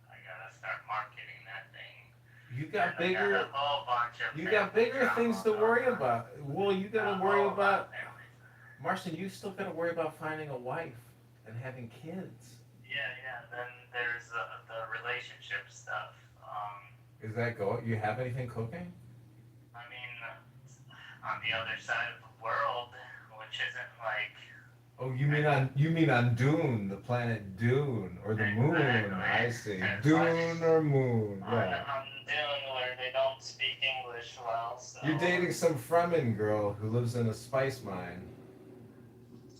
I gotta start marketing that thing. You got And I got bigger, a whole bunch of you got family bigger things to drama worry going on. about. Well, you got to A worry whole lot about, of family. Marcin, you still got to worry about finding a wife and having kids. Yeah. Then there's the relationship stuff. Is that go? You have anything cooking? I mean, on the other side of the world, which isn't like Oh, you mean on Dune, the planet Dune, or the moon? I see. Dune or moon? Yeah. on Dune where they don't speak English well. So You're dating some Fremen girl who lives in a spice mine.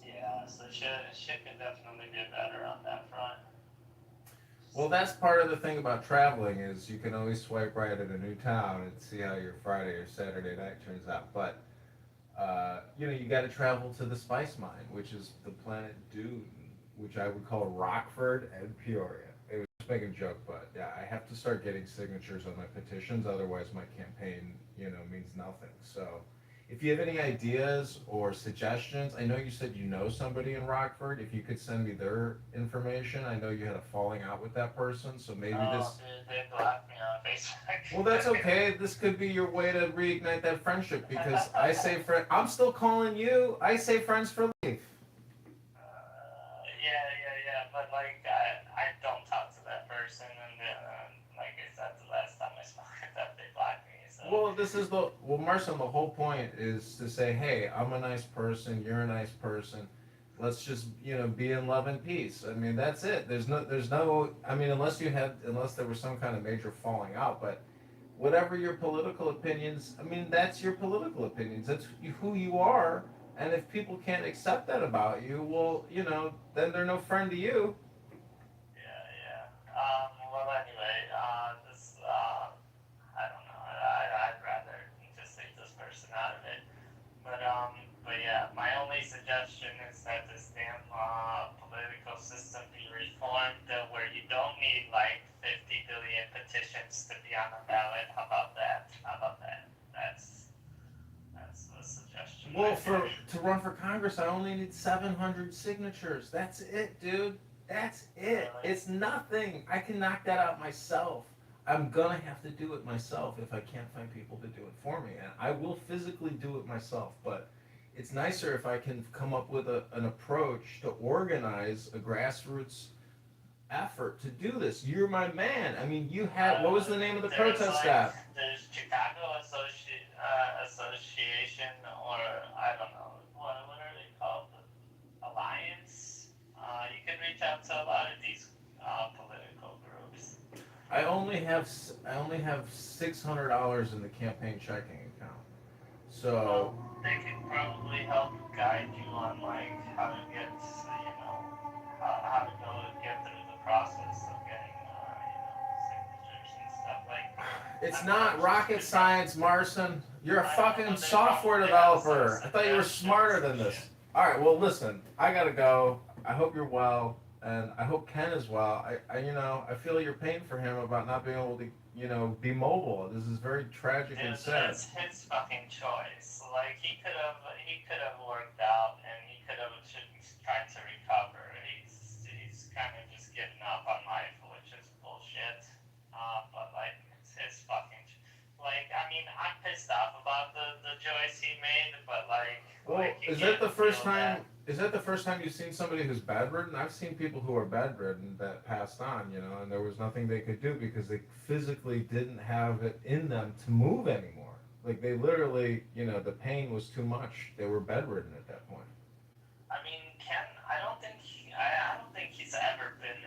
yeah, so shit could definitely get better on that front. Well, that's part of the thing about traveling is you can always swipe right at a new town and see how your Friday or Saturday night turns out. But you got to travel to the Spice Mine, which is the planet Dune, which I would call Rockford and Peoria. It was just making a joke, but yeah, I have to start getting signatures on my petitions, otherwise my campaign, means nothing. So, if you have any ideas or suggestions, I know you said you know somebody in Rockford. If you could send me their information, I know you had a falling out with that person, so maybe this. Dude, they blocked me on Facebook. Well, that's okay. This could be your way to reignite that friendship because I say I'm still calling you. I say friends for life. Yeah. But like, I don't talk to that person, and like I said, the last time I spoke with them, they blocked me. So. Well, Marcel. The whole point is to say, hey, I'm a nice person. You're a nice person. Let's just be in love and peace. I mean, that's it. There's no. I mean, unless there was some kind of major falling out, but whatever your political opinions, I mean, that's your political opinions. That's who you are. And if people can't accept that about you, well, then they're no friend to you. Yeah. Well, anyway, I don't know. I'd rather just take this person out of it. But yeah, my only suggestion is that this damn political system be reformed where you don't need like 50 billion petitions to be on the ballot. How about that? That's the suggestion. Well, to run for Congress, I only need 700 signatures. That's it, dude. That's it. Really? It's nothing. I can knock that out myself. I'm gonna have to do it myself if I can't find people to do it for me, and I will physically do it myself. But it's nicer if I can come up with an approach to organize a grassroots effort to do this. You're my man. I mean, what was the name of the protest app? There's Chicago Association, or I don't know, what are they called? Alliance. You can reach out to a lot of these political groups. I only have $600 in the campaign checking account. So. Well, they could probably help guide you on like how to get, how to go and get through the process of getting, signatures and stuff like. It's not rocket science, Marcin. You're a fucking software developer. I thought you were smarter than this. All right, well, listen, I gotta go. I hope you're well, and I hope Ken is well. I feel your pain for him about not being able to, be mobile. This is very tragic and sad. That's his fucking choice. Like he could have worked out, and he could have tried to recover. He's kind of just giving up on life, which is bullshit. But like it's his fucking. Like I mean, I'm pissed off about the choice he made, but like. Well, is that the first time? Is that the first time you've seen somebody who's bedridden? I've seen people who are bedridden that passed on, and there was nothing they could do because they physically didn't have it in them to move anymore. Like they literally, the pain was too much. They were bedridden at that point. I mean, Ken, I don't think he's ever been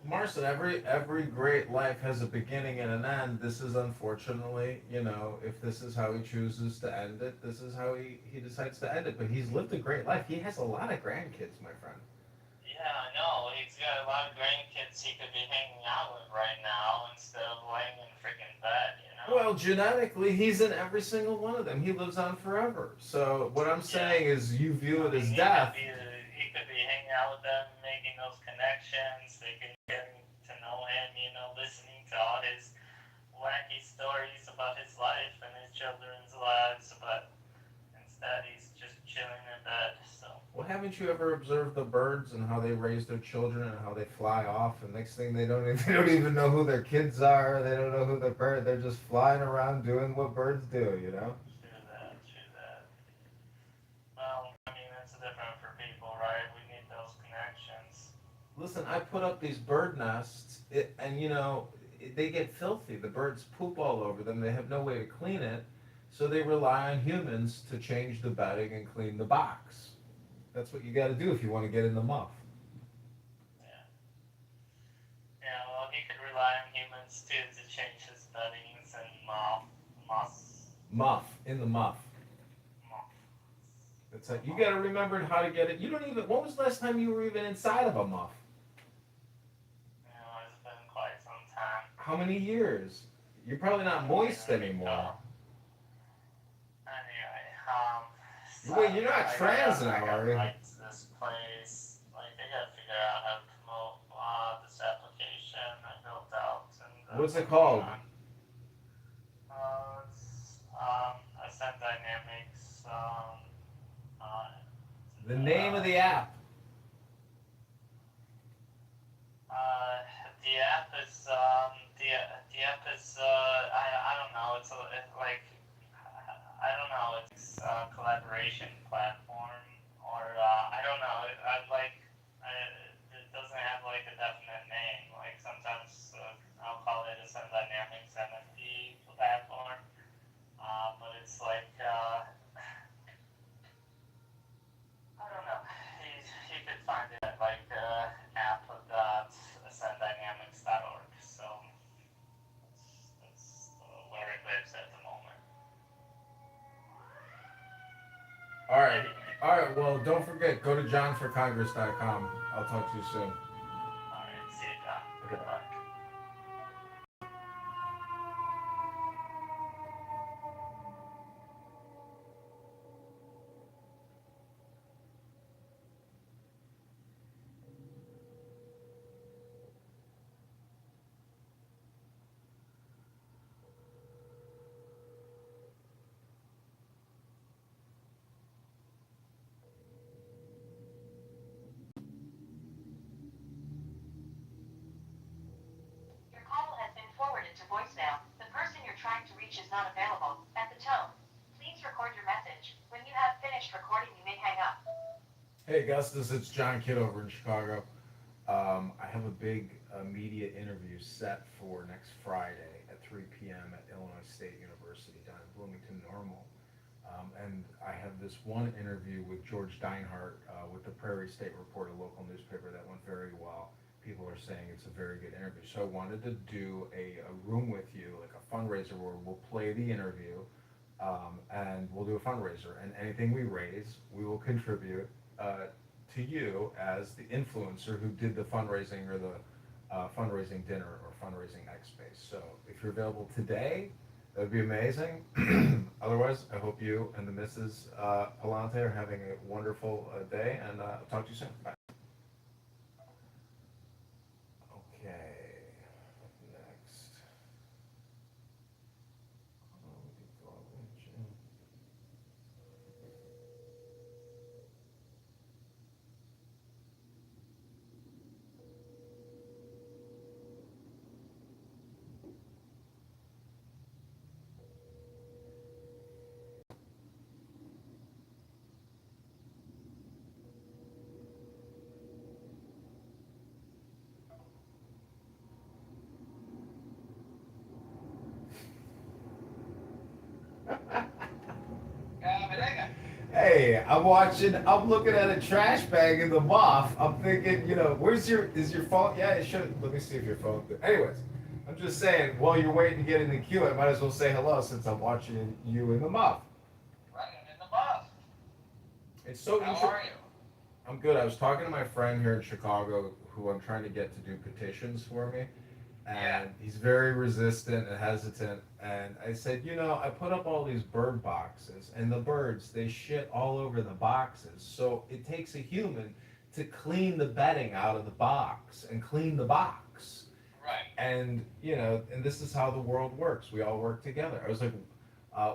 Marson, every great life has a beginning and an end. This is unfortunately, if this is how he chooses to end it, this is how he decides to end it. But he's lived a great life. He has a lot of grandkids, my friend. Yeah, I know. He's got a lot of grandkids he could be hanging out with right now instead of laying in freaking bed, you know? Well, genetically, he's in every single one of them. He lives on forever. So what I'm saying is, you view it as death. He could be hanging out with them, making those connections. They can get to know him, listening to all his wacky stories about his life and his children's lives, but instead he's just chilling in bed. So. Well, haven't you ever observed the birds and how they raise their children and how they fly off? And next thing they don't even know who their kids are. They don't know who their parents. They're just flying around doing what birds do. True that. Well, I mean, it's different for people, right? We need those connections. Listen, I put up these bird nests, and they get filthy. The birds poop all over them. They have no way to clean it, so they rely on humans to change the bedding and clean the box. That's what you got to do if you want to get in the muff. Yeah, well, he could rely on humans too to change his beddings and Muff in the muff. That's how, you got to remember how to get it. You don't even. When was the last time you were even inside of a muff? It's been quite some time. How many years? You're probably not moist anymore. Wait, you're not trans now, are you? This place, they gotta figure out how to promote this application I built out. And, what's it called? It's Ascend Dynamics. The name of the app. The app is I don't know. It's I don't know. It's a collaboration platform, or I don't know. It doesn't have a definite name. Sometimes I'll call it a Sun Dynamics NFT platform, but it's I don't know. He could find it at app.ascenddynamics.org. So that's where it lives at the moment. All right. Well, don't forget. Go to johnforcongress.com. I'll talk to you soon. All right. See you, John. Okay. Goodbye. Your call has been forwarded to voicemail. The person you're trying to reach is not available. At the tone, please record your message. When you have finished recording, you may hang up. Hey, Augustus, it's John Kitover in Chicago. I have a big media interview set for next Friday at 3 p.m. at Illinois State University down in Bloomington Normal. And I have this one interview with George Deinhardt with the Prairie State Report, a local newspaper, that went very well. People are saying it's a very good interview. So I wanted to do a room with you, like a fundraiser where we'll play the interview and we'll do a fundraiser. And anything we raise, we will contribute to you as the influencer who did the fundraising or the fundraising dinner or fundraising X Space. So if you're available today, that would be amazing. Otherwise, I hope you and the Mrs. Palante are having a wonderful day, and I'll talk to you soon. Bye. Okay, next. Hey, I'm looking at a trash bag in the muff. I'm thinking, is your phone? Yeah, it should. Let me see if your phone. Anyways, I'm just saying, while you're waiting to get in the queue, I might as well say hello since I'm watching you in the muff. Right, I'm in the muff. It's so How interesting. are you? I'm good. I was talking to my friend here in Chicago who I'm trying to get to do petitions for me. And he's very resistant and hesitant. And I said, I put up all these bird boxes, and the birds, they shit all over the boxes. So it takes a human to clean the bedding out of the box and clean the box. Right. And, and this is how the world works. We all work together. I was like,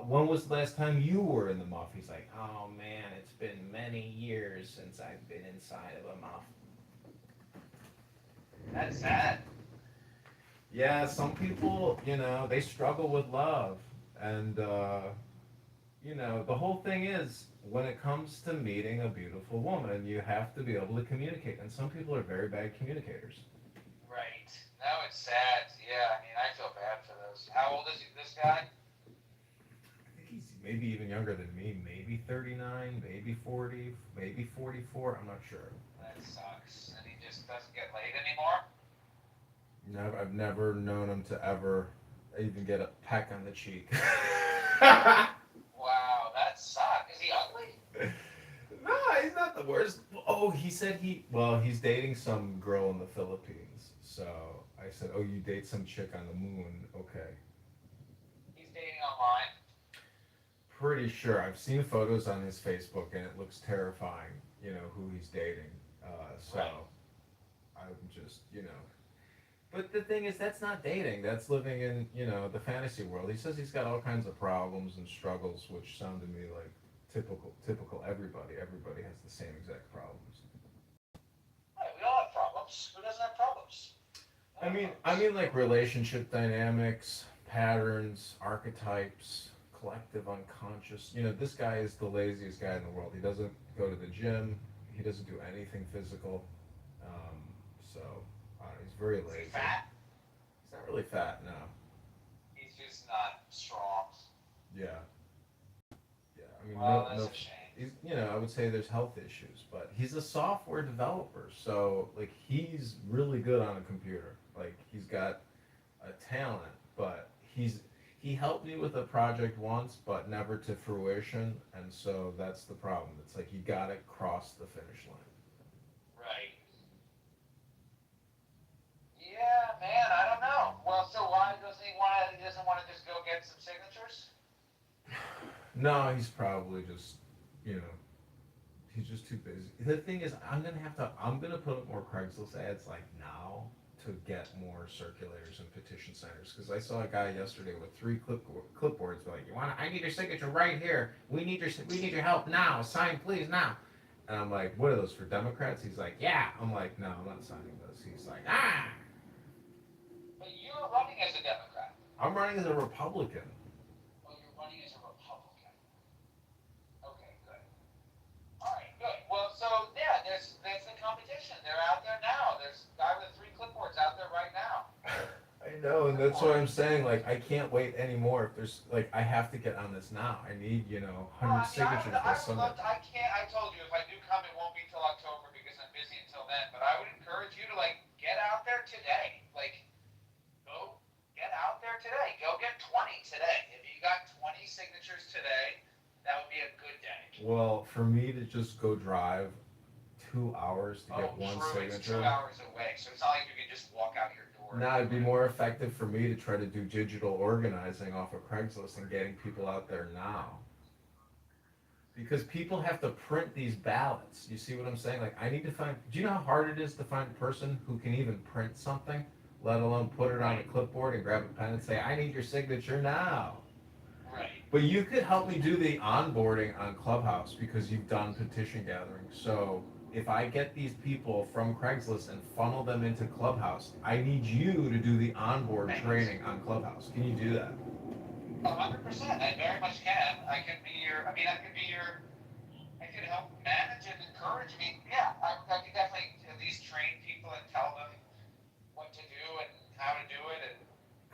when was the last time you were in the muff? He's like, oh man, it's been many years since I've been inside of a muff. That's sad. Yeah, some people, they struggle with love. And, the whole thing is, when it comes to meeting a beautiful woman, you have to be able to communicate. And some people are very bad communicators. Right. Now it's sad. Yeah, I mean, I feel bad for those. How old is this guy? I think he's maybe even younger than me, maybe 39, maybe 40, maybe 44, I'm not sure. That sucks. And he just doesn't get laid anymore? I've never known him to ever even get a peck on the cheek. Wow, that sucks. Is he ugly? No, he's not the worst. Oh, he said he's dating some girl in the Philippines. So I said, oh, you date some chick on the moon. Okay. He's dating online? Pretty sure. I've seen photos on his Facebook, and it looks terrifying, who he's dating. Right. I'm just, But the thing is, that's not dating. That's living in, the fantasy world. He says he's got all kinds of problems and struggles, which sound to me like typical everybody. Everybody has the same exact problems. Right, we all have problems. Who doesn't have problems? I mean like relationship dynamics, patterns, archetypes, collective unconscious. This guy is the laziest guy in the world. He doesn't go to the gym. He doesn't do anything physical. He's very lazy. Is he fat? He's not really fat, no. He's just not strong. Yeah. I mean, Well, that's a shame. He's, I would say there's health issues, but he's a software developer, so like he's really good on a computer. Like he's got a talent, but he helped me with a project once, but never to fruition, and so that's the problem. It's like you gotta cross the finish line. Right. Yeah, man, I don't know. Well, so why doesn't he doesn't want to just go get some signatures? No, he's probably just, he's just too busy. The thing is, I'm gonna put up more Craigslist ads like now to get more circulators and petition signers. Because I saw a guy yesterday with 3 clipboards, like, I need your signature right here. We need your help now. Sign, please, now. And I'm like, what are those for Democrats? He's like, yeah. I'm like, no, I'm not signing those. He's like, ah. But you're running as a Democrat. I'm running as a Republican. Oh, you're running as a Republican. Okay, good. All right, good. Well, so yeah, there's the competition. They're out there now. There's a guy with 3 clipboards out there right now. I know, and that's what I'm saying. Like, I can't wait anymore. If there's I have to get on this now. I need 100 signatures by Sunday. I told you if I do come, it won't be till October because I'm busy until then. But I would encourage you to get out there today. Go get out there today. Go get 20 today. If you got 20 signatures today, that would be a good day. Well, for me to just go drive 2 hours to get one signature. It's 2 hours away, so it's not like you can just walk out your door. No, it'd be more effective for me to try to do digital organizing off of Craigslist and getting people out there now. Because people have to print these ballots. You see what I'm saying? Like, I need to find. Do you know how hard it is to find a person who can even print something, let alone put it on a clipboard and grab a pen and say, I need your signature now. Right. But you could help me do the onboarding on Clubhouse because you've done petition gathering. So if I get these people from Craigslist and funnel them into Clubhouse, I need you to do the onboard training on Clubhouse. Can you do that? 100%. I very much can. I can help manage and encourage me. Yeah, I could definitely at least train people and tell them what to do and how to do it.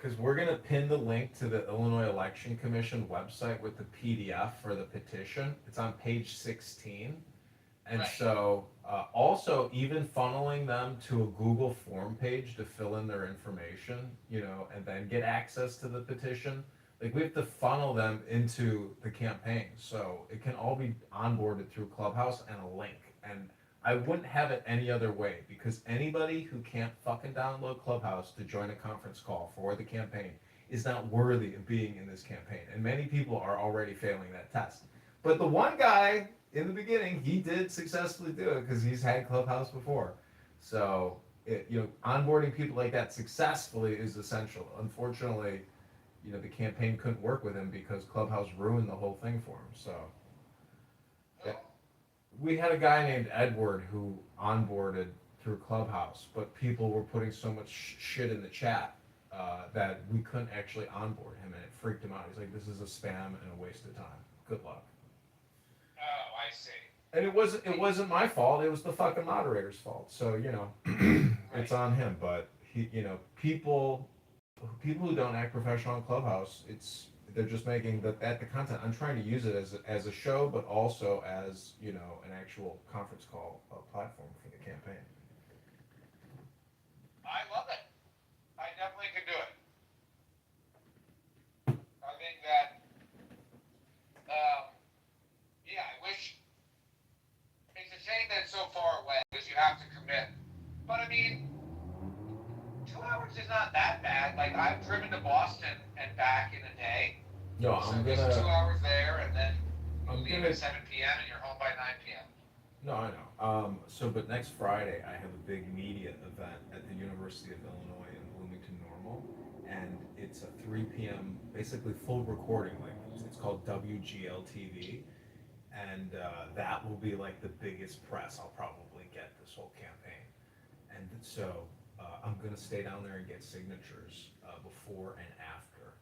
because we're gonna pin the link to the Illinois Election Commission website with the PDF for the petition. It's on page 16. And Right. so, also even funneling them to a Google form page to fill in their information, and then get access to the petition. Like we have to funnel them into the campaign, so it can all be onboarded through Clubhouse and a link. And I wouldn't have it any other way, because anybody who can't fucking download Clubhouse to join a conference call for the campaign is not worthy of being in this campaign. And many people are already failing that test. But the one guy in the beginning, he did successfully do it because he's had Clubhouse before. So, onboarding people like that successfully is essential. Unfortunately, the campaign couldn't work with him because Clubhouse ruined the whole thing for him. So, we had a guy named Edward who onboarded through Clubhouse, but people were putting so much shit in the chat that we couldn't actually onboard him, and it freaked him out. He's like, "This is a spam and a waste of time. Good luck." Oh, I see. And it wasn't my fault. It was the fucking moderator's fault. So it's on him. But people who don't act professional on Clubhouse, they're just making the content. I'm trying to use it as a show, but also as an actual conference call platform for the campaign. I love it. I definitely could do it. I think that, I wish, it's a shame that it's so far away, because you have to commit. But I mean, 2 hours is not that bad. Like, I've driven to Boston and back in a day. No, So I'm it's gonna. 2 hours there, and then I'm you leave gonna. at 7 p.m. and you're home by 9 p.m. No, I know. But next Friday I have a big media event at the University of Illinois in Bloomington Normal, and it's a 3 p.m. basically full recording. Like it's called WGL-TV, and that will be like the biggest press I'll probably get this whole campaign. And so I'm gonna stay down there and get signatures before and after,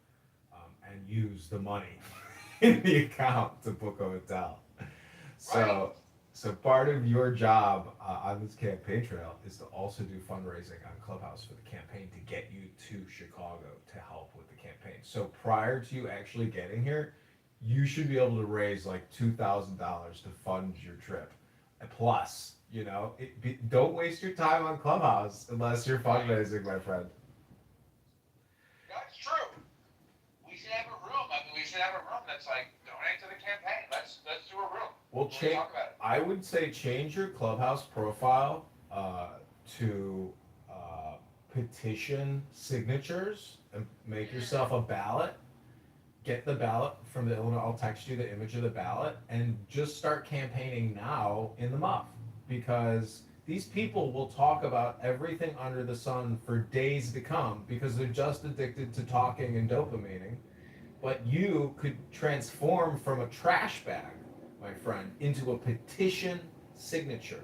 and use the money in the account to book a hotel. So part of your job on this campaign trail is to also do fundraising on Clubhouse for the campaign to get you to Chicago to help with the campaign. So prior to you actually getting here, you should be able to raise like $2,000 to fund your trip. And plus, don't waste your time on Clubhouse unless you're fundraising, my friend. That's true. We should have a room. I mean, we should have a room that's like, donate to the campaign. Let's do a room. Well, Talk about it. I would say change your Clubhouse profile to petition signatures and make yourself a ballot. Get the ballot from the Illinois. I'll text you the image of the ballot and just start campaigning now in the muff, because these people will talk about everything under the sun for days to come because they're just addicted to talking and dopamining. But you could transform from a trash bag, my friend, into a petition signature.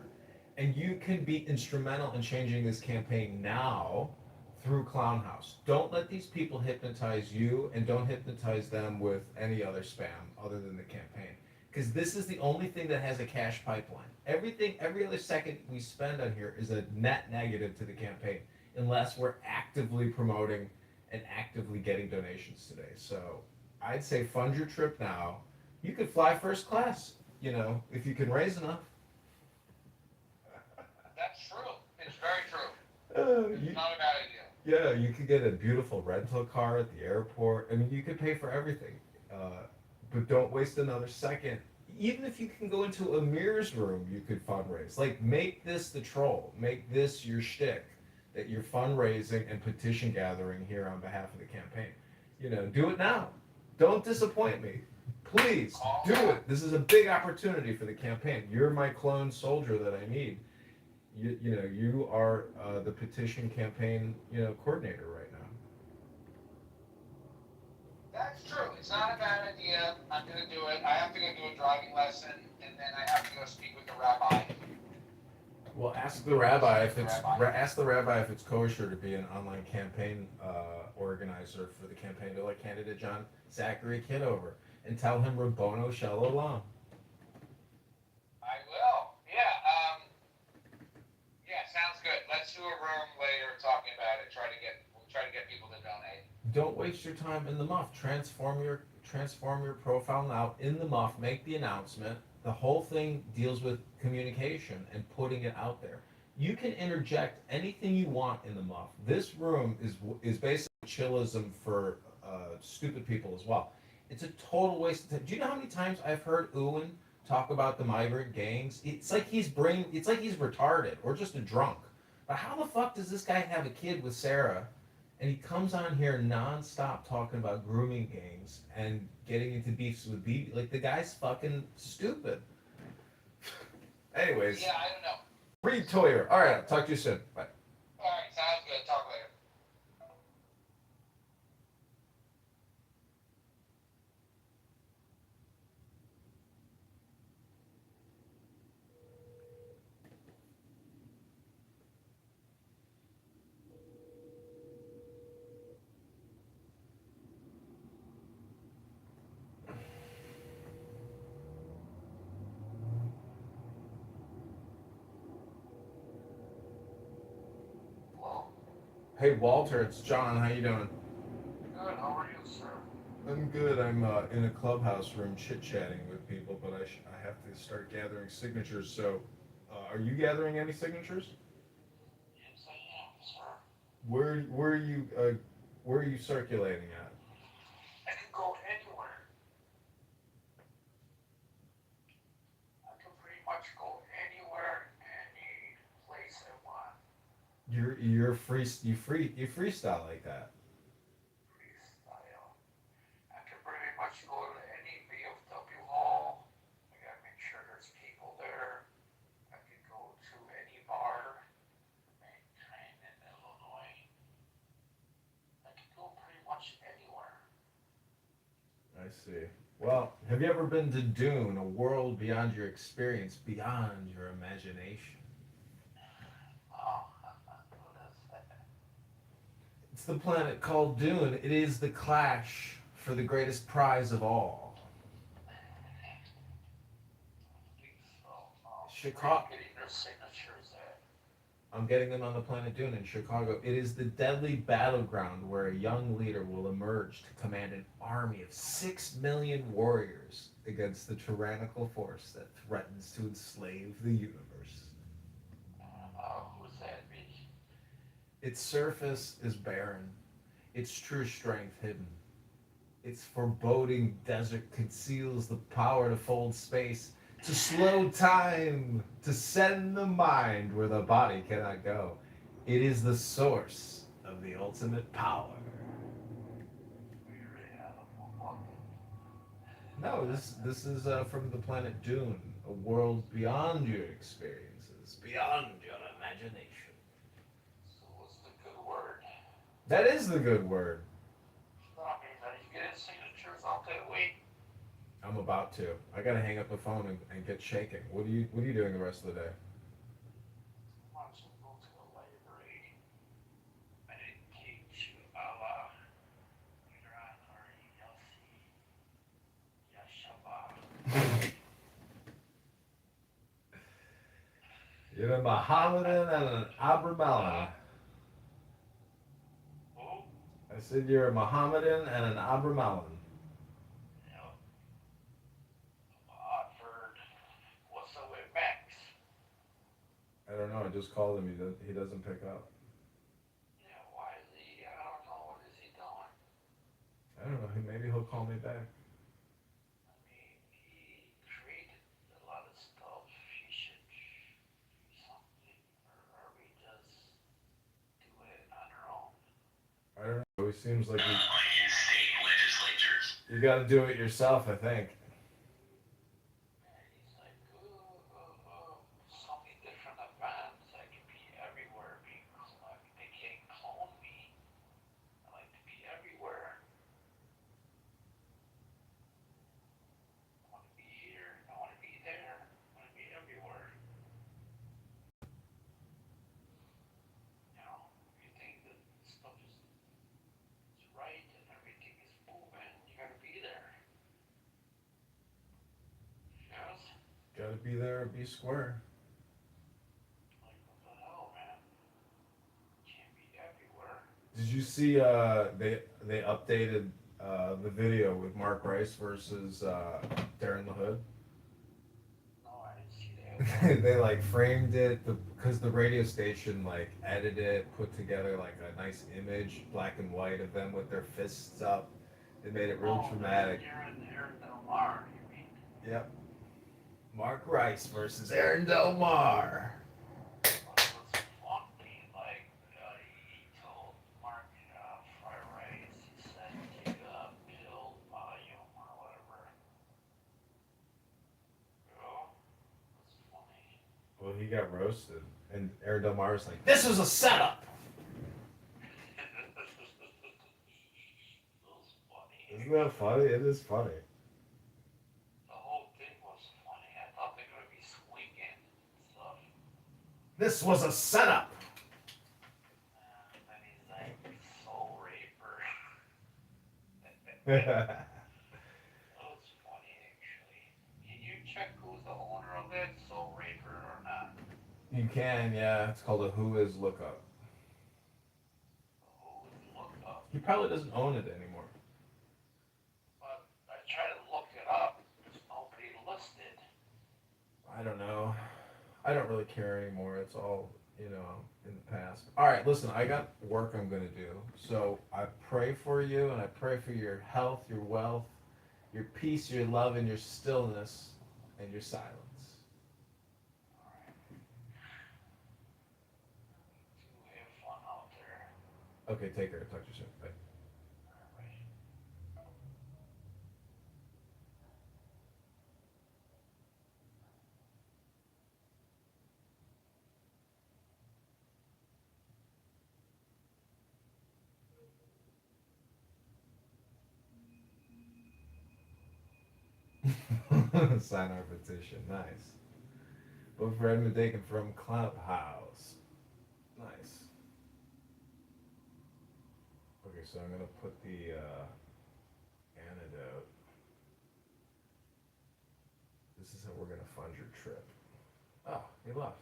And you can be instrumental in changing this campaign now through Clown House. Don't let these people hypnotize you, and don't hypnotize them with any other spam other than the campaign. Because this is the only thing that has a cash pipeline. Every other second we spend on here is a net negative to the campaign, unless we're actively promoting and actively getting donations today. So I'd say fund your trip now. You could fly first class, if you can raise enough. That's true. It's very true. It's not a bad idea. Yeah, you could get a beautiful rental car at the airport. I mean, you could pay for everything. But don't waste another second. Even if you can go into Amir's room, you could fundraise. Like, make this the troll. Make this your shtick, that you're fundraising and petition gathering here on behalf of the campaign. Do it now. Don't disappoint me. Please, do it. This is a big opportunity for the campaign. You're my clone soldier that I need. You are the petition campaign, coordinator right now. That's true. It's not a bad idea. I'm going to do it. I have to go do a driving lesson, and then I have to go speak with the rabbi. Well, ask the rabbi if it's kosher to be an online campaign organizer for the campaign to candidate John Zachary Kitover, and tell him Rabbono Shalom. I will. Yeah, sounds good. Let's do a room later talking about it. Try to get people to donate. Don't waste your time in the muff. Transform your profile now in the muff. Make the announcement. The whole thing deals with communication and putting it out there. You can interject anything you want in the muff. This room is basically chillism for stupid people as well. It's a total waste of time. Do you know how many times I've heard Ewan talk about the migrant gangs? It's like he's retarded or just a drunk. But how the fuck does this guy have a kid with Sarah and he comes on here nonstop talking about grooming gangs and getting into beefs with BB. Like the guy's fucking stupid. Anyways, Yeah, I don't know. Reed Toyer. All right, I'll talk to you soon. Bye. All right, sounds good. Talk later. Hey Walter, it's John. How you doing? Good. How are you, sir? I'm good. I'm in a clubhouse room chit-chatting with people, but I have to start gathering signatures. So, are you gathering any signatures? Yes, I am, sir. Where are you circulating at? I can go anywhere. I can pretty much go anywhere, any place I want. You freestyle like that. Freestyle. I can pretty much go to any VFW hall. I gotta make sure there's people there. I can go to any bar. Train in Illinois. I can go pretty much anywhere. I see. Well, have you ever been to Dune, a world beyond your experience, beyond your imagination? Oh, what is that? It's the planet called Dune. It is the clash for the greatest prize of all. Chicago. Getting their signatures at. I'm getting them on the planet Dune in Chicago. It is the deadly battleground where a young leader will emerge to command an army of 6 million warriors against the tyrannical force that threatens to enslave the universe. Who's that be? Its surface is barren, its true strength hidden. Its foreboding desert conceals the power to fold space, to slow time, to send the mind where the body cannot go. It is the source of the ultimate power. No, this is from the planet Dune, a world beyond your experiences, beyond your imagination. So what's the good word? That is the good word. I mean, that you get signatures, I'll wait. I'm about to. I gotta hang up the phone and get shaking. What are you doing the rest of the day? I want to go to the library. Meditate to Allah. Iran or Yossi. Yashaba. You're a Mohammedan and an Abramelin. Who? I said you're a Mohammedan and an Abramelin. Oxford. What's up with Max? I don't know. I just called him. He doesn't pick up. Yeah, why is he? I don't know. What is he doing? I don't know. Maybe he'll call me back. I mean, he created a lot of stuff. He should do something, or we just do it on our own. I don't know. It seems like State legislatures. you got to do it yourself. I think. And he's like, something different events. I can be everywhere. They can't clone me. I like to be everywhere. I want to be here. I want to be there. I want to be everywhere. You know, you think that stuff is right and everything is moving, you gotta be there. Yes? Got to be there or be square. Like, what the hell, man? Can't be everywhere. Did you see they updated the video with Mark Rice versus Darren LaHood? No, I didn't see that. They like framed it because the radio station like edited it, put together like a nice image, black and white of them with their fists up. They made it real dramatic. Aaron Del Mar, you mean? Yep. Mark Rice versus Aaron Del Mar. Well, it was funny, like, he told Mark, Fried Rice, he said, take a pill, or whatever. Oh, that's funny. Well, he got roasted, and Aaron Del Mar was like, "This was a setup." That was funny. Isn't that funny? It is funny. The whole thing was funny. I thought they were gonna be swinging and stuff. This was a setup. And then he's like, soul raper. Yeah, That was funny, actually. Can you check who's the owner of that soul raper or not? you can. Yeah, it's called a Who Is lookup. Who would look up? He probably doesn't own it anymore. But I tried to look it up. There's nobody listed. I don't know. I don't really care anymore. It's all, in the past. All right, listen, I got work I'm going to do. So I pray for you and I pray for your health, your wealth, your peace, your love, and your stillness and your silence. To have fun out there. Okay, take care. Talk to you soon. Bye. Sign our petition. Nice. Vote for Edmund Dakin from Clubhouse. Nice. Okay, so I'm going to put the antidote. This is how we're going to fund your trip. Oh, he left.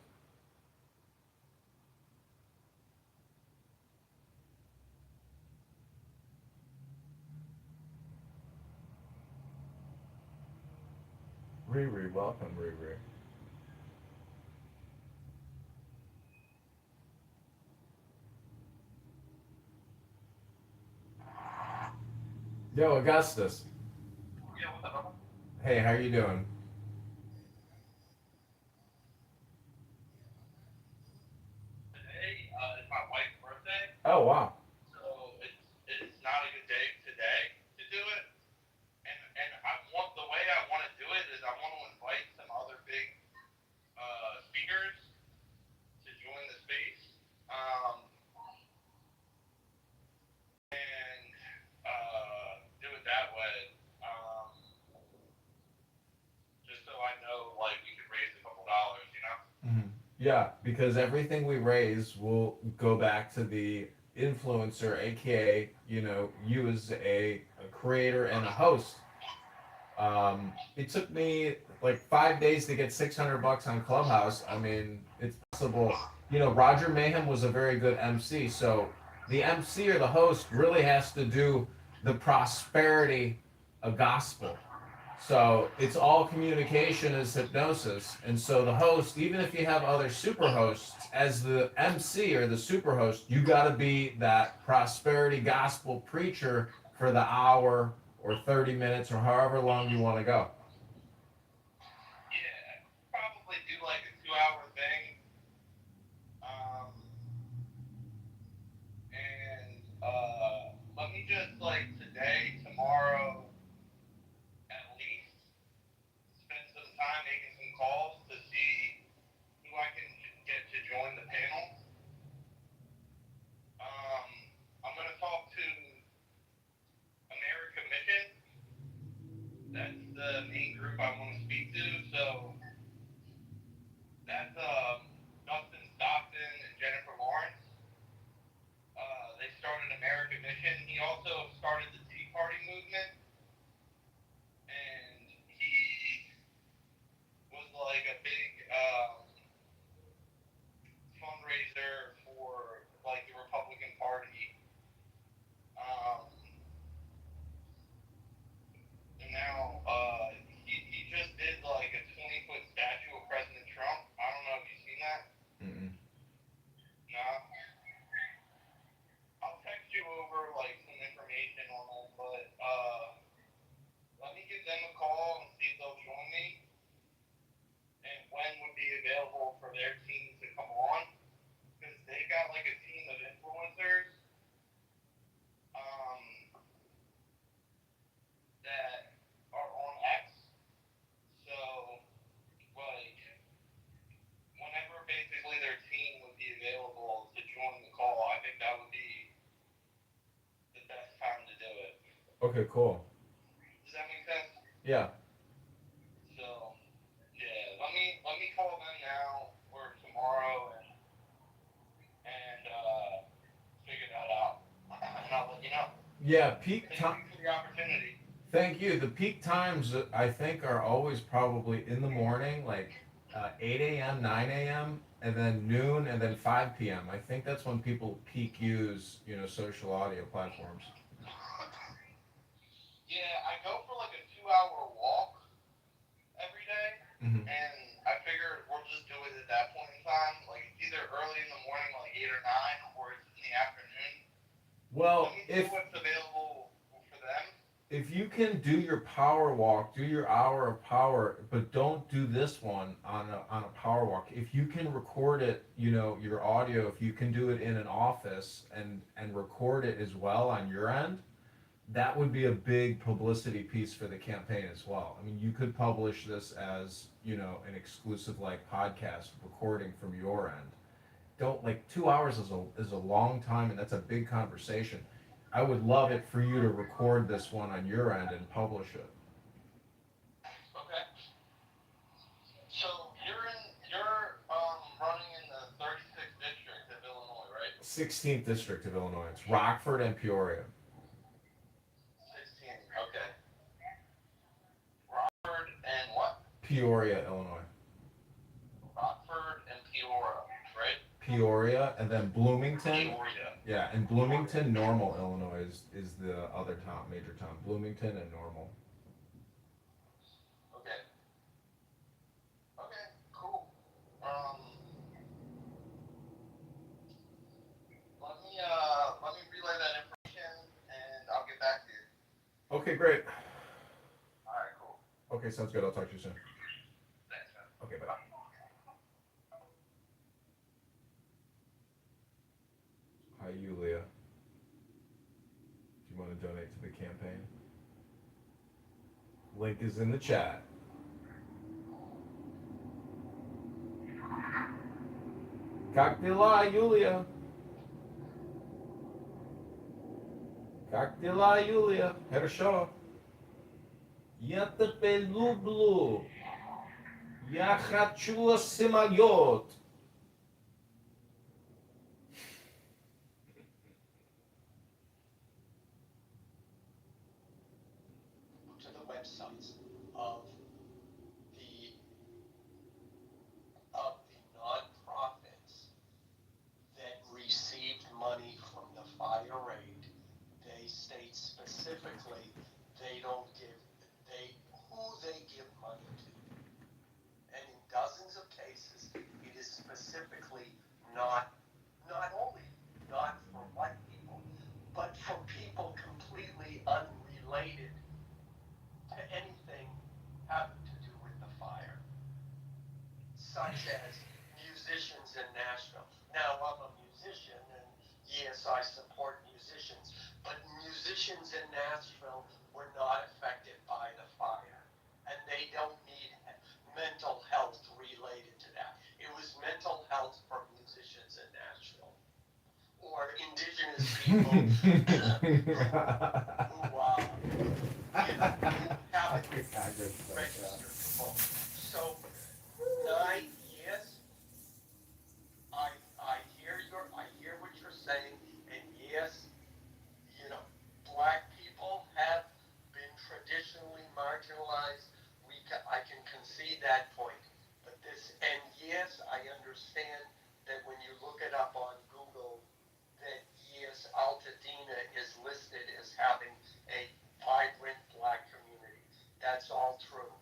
Riri, welcome, Riri. Yo, Augustus. Yeah, what the hell? Hey, how you doing? Today is my wife's birthday, Oh, wow. so it's not a good day today to do it. And the way I want to do it is I want to invite some other big speakers to join the space. And do it that way. Just so I know, like, we could raise a couple dollars, you know? Yeah, because everything we raise will go back to the influencer, aka, you as a creator and a host. It took me like 5 days to get $600 on Clubhouse. I mean, it's possible. Roger Mayhem was a very good MC, so the MC or the host really has to do the prosperity of gospel. So it's all communication is hypnosis. And so the host, even if you have other super hosts, as the MC or the super host, you got to be that prosperity gospel preacher for the hour or 30 minutes or however long you want to go. Yeah, probably do like a 2 hour thing. Let me just like today, tomorrow, at least spend some time making some calls to see who I can get to join the panel. I'm gonna talk to America Mission. That's the main group I want to speak to. So that's Dustin Stockton and Jennifer Lawrence. They started America Mission. He also started the Tea Party movement, and he was like a big fundraiser for like the Republican Party Okay, cool. Does that make sense? Yeah. So, yeah, let me call them now or tomorrow and figure that out, and I'll let you know. Yeah, peak Thank time. you for the opportunity. Thank you. The peak times I think are always probably in the morning, like 8 a.m., 9 a.m., and then noon, and then 5 p.m. I think that's when people peak use, social audio platforms. Yeah, I go for like a 2 hour walk every day, Hmm. and I figure we'll just do it at that point in time. Like it's either early in the morning, like 8 or 9, or it's in the afternoon. Let Well, me see what's available for them. if you can do your power walk, do your hour of power, but don't do this one on a power walk. If you can record it, your audio, if you can do it in an office and record it as well on your end, that would be a big publicity piece for the campaign as well. I mean, you could publish this as, an exclusive like podcast recording from your end. Don't, like, 2 hours is a long time, and that's a big conversation. I would love it for you to record this one on your end and publish it. Okay. So you're running in the 36th district of Illinois, right? 16th district of Illinois. It's Rockford and Peoria. 16. Okay. Rockford and what? Peoria, Illinois. Rockford and Peoria, right? Peoria, and then Bloomington. Peoria. Yeah, and Bloomington, Normal, Illinois is the other town, major town. Bloomington and Normal. Okay. Okay. Cool. Um, let me relay that information, and I'll get back to you. Okay, great. All right. Cool. Okay, sounds good. I'll talk to you soon. Thanks, man. Okay, bye. Hi, Yulia. Do you want to donate to the campaign? Link is in the chat. Как дела, Юлия? Как дела, Юлия? Хорошо. Я тебя люблю. Я хочу самолет. To the websites of the nonprofits that received money from the fire aid. They state specifically they don't give who they give money to. And in dozens of cases, it is specifically not only not for white people, but for people completely unrelated to anything having to do with the fire, such as musicians in Nashville. Now, I'm a musician, and yes, I support musicians, but musicians in Nashville were not affected by the fire, and they don't need mental health related to that. It was mental health for musicians in Nashville, or indigenous people who haven't registered to vote. So 9 years. I hear what you're saying, and yes, black people have been traditionally marginalized. I can concede that point, but and yes, I understand that when you look it up on Google, that yes, Altadena is listed as having a vibrant black community. That's all true.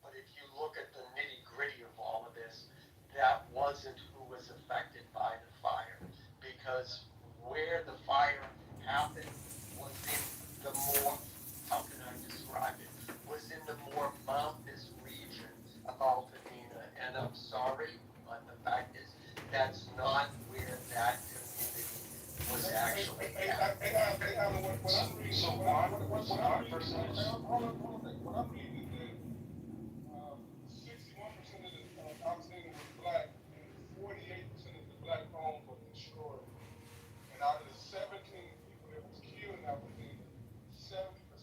But if you look at the nitty gritty of all of this, that wasn't who was affected by the fire. Because where the fire happened was in the more, how can I describe it, was in the more mountainous region of Altadena. And I'm sorry, but the fact is, that's not where that community was actually at. So what I'm reading is that 61% of the Alexander was black, and 48% of the black homes were destroyed. And out of the 17 people that was killed in Alexander, 70%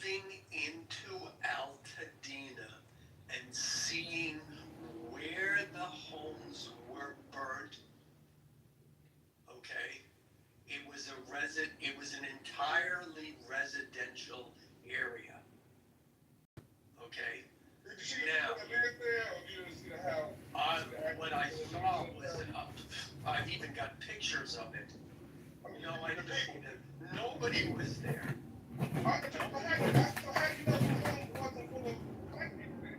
moving into Altadena and seeing where the homes were burnt, okay? It was an entirely residential area. Okay? Did you see the people that lived there, or did you see the house? What I saw was, I've even got pictures of it. You know, nobody was there. So how do you know the home wasn't full of black people there?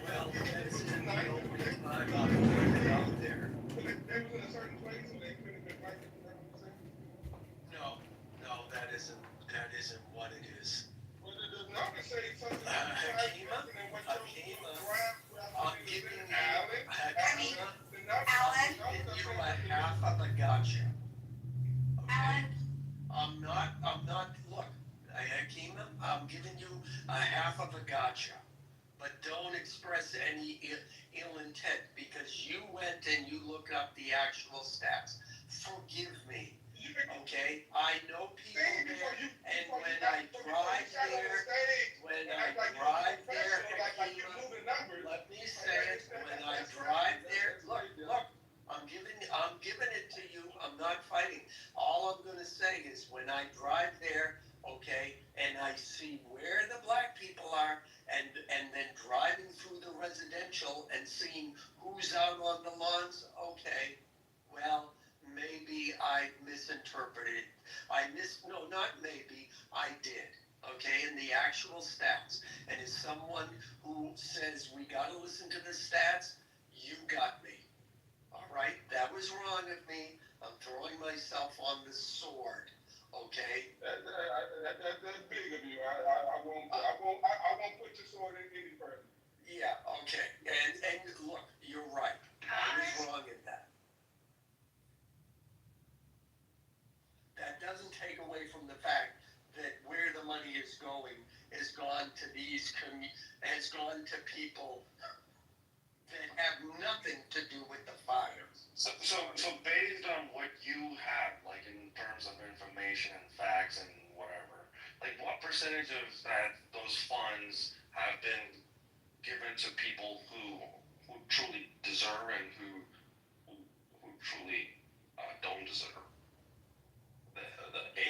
Well, that's in the opening I got it out there. They was in a certain place, so they couldn't have been black people. Is that what you're saying? No, that isn't what it is. Well, the numbers say something Hakima, I'm giving you a half of a gotcha. Okay? I'm not, look, Hakima, I'm giving you a half of a gotcha. But don't express any ill intent, because you went and you looked up the actual stats. Forgive me. Okay, I know people there, and when I drive there, Hakima, let me say it, when I drive there, look, I'm giving it to you, I'm not fighting. All I'm gonna say is, when I drive there, okay, and I see where the black people are, and then driving through the residential and seeing who's out on the lawns, okay, well, maybe I misinterpreted. Not maybe, I did, okay, in the actual stats. And as someone who says we gotta listen to the stats, you got me, all right? That was wrong of me. I'm throwing myself on the sword, okay? That's big of you. I won't put your sword in any further. Yeah, okay, and look, you're right. I was wrong in that. That doesn't take away from the fact that where the money is going has gone to people that have nothing to do with the fire. So based on what you have, like in terms of information and facts and whatever, like what percentage of those funds have been given to people who truly deserve and who truly don't deserve?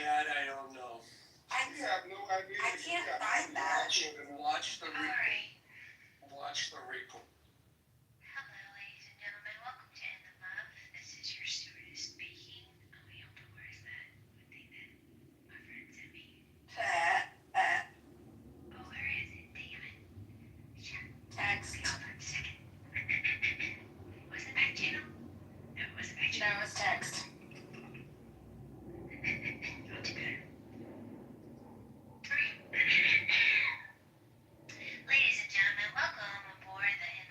That I don't know. We have no idea. I can't find that. Watch the report. Watch the report. Hello, ladies and gentlemen. Welcome to In the Love. This is your stewardess speaking. We don't know where is that thing that my friend sent me. Oh, where is it? Damn it. Check. Text. Okay, hold on a second. Was it back channel? No, it wasn't back No, channel. it's text. Not too better. Ladies and gentlemen, welcome aboard the In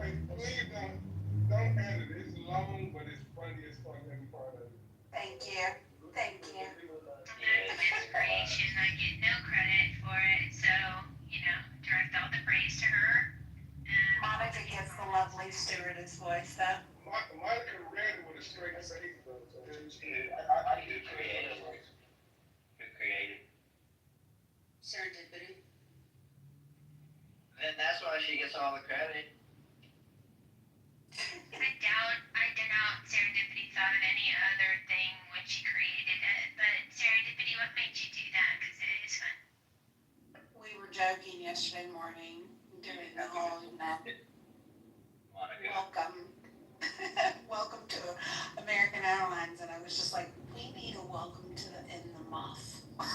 Hey, please don't edit it. It's long, but it's funny as fuck every part of it. Thank you. Thank you. Sometimes it's preach and I get no credit for it, so, direct all the praise to her. Monica gets the lovely stewardess voice, though. Monica read it with a straight face, though. So I get credit for that. Who created? Serendipity. Then that's why she gets all the credit. I doubt Serendipity thought of any other thing when she created it, but Serendipity, what made you do that? Because it is fun. We were joking yesterday morning during the whole, Monica. welcome to American Airlines, and I was just like, we need a welcome to the in the muff. We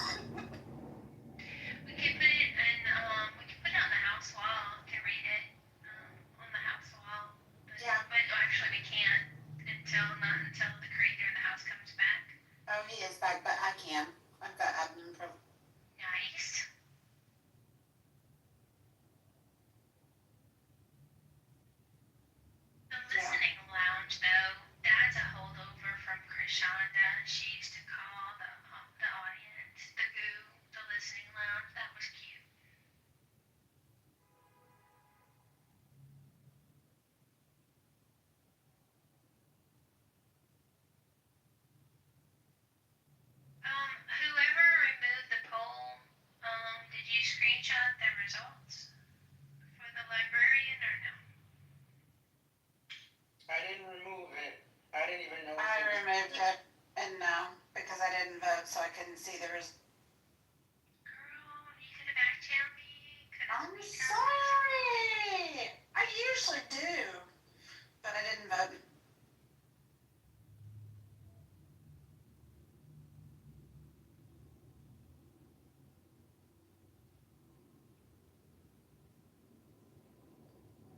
could put it on the house wall to read it. On the house wall. But actually we can't not until the creator of the house comes back. Oh, he is back, but I can. I've been Nice. The listening lounge, though, that's a holdover from Krishanda. She used to call the audience the goo, the listening lounge. That was cute. Whoever removed the poll, did you screenshot the results for the librarian or no? I didn't remove it. I didn't even know. I removed it, and no, because I didn't vote, so I couldn't see there was. Girl, you could have back-channeled me. I'm sorry. I usually do, but I didn't vote.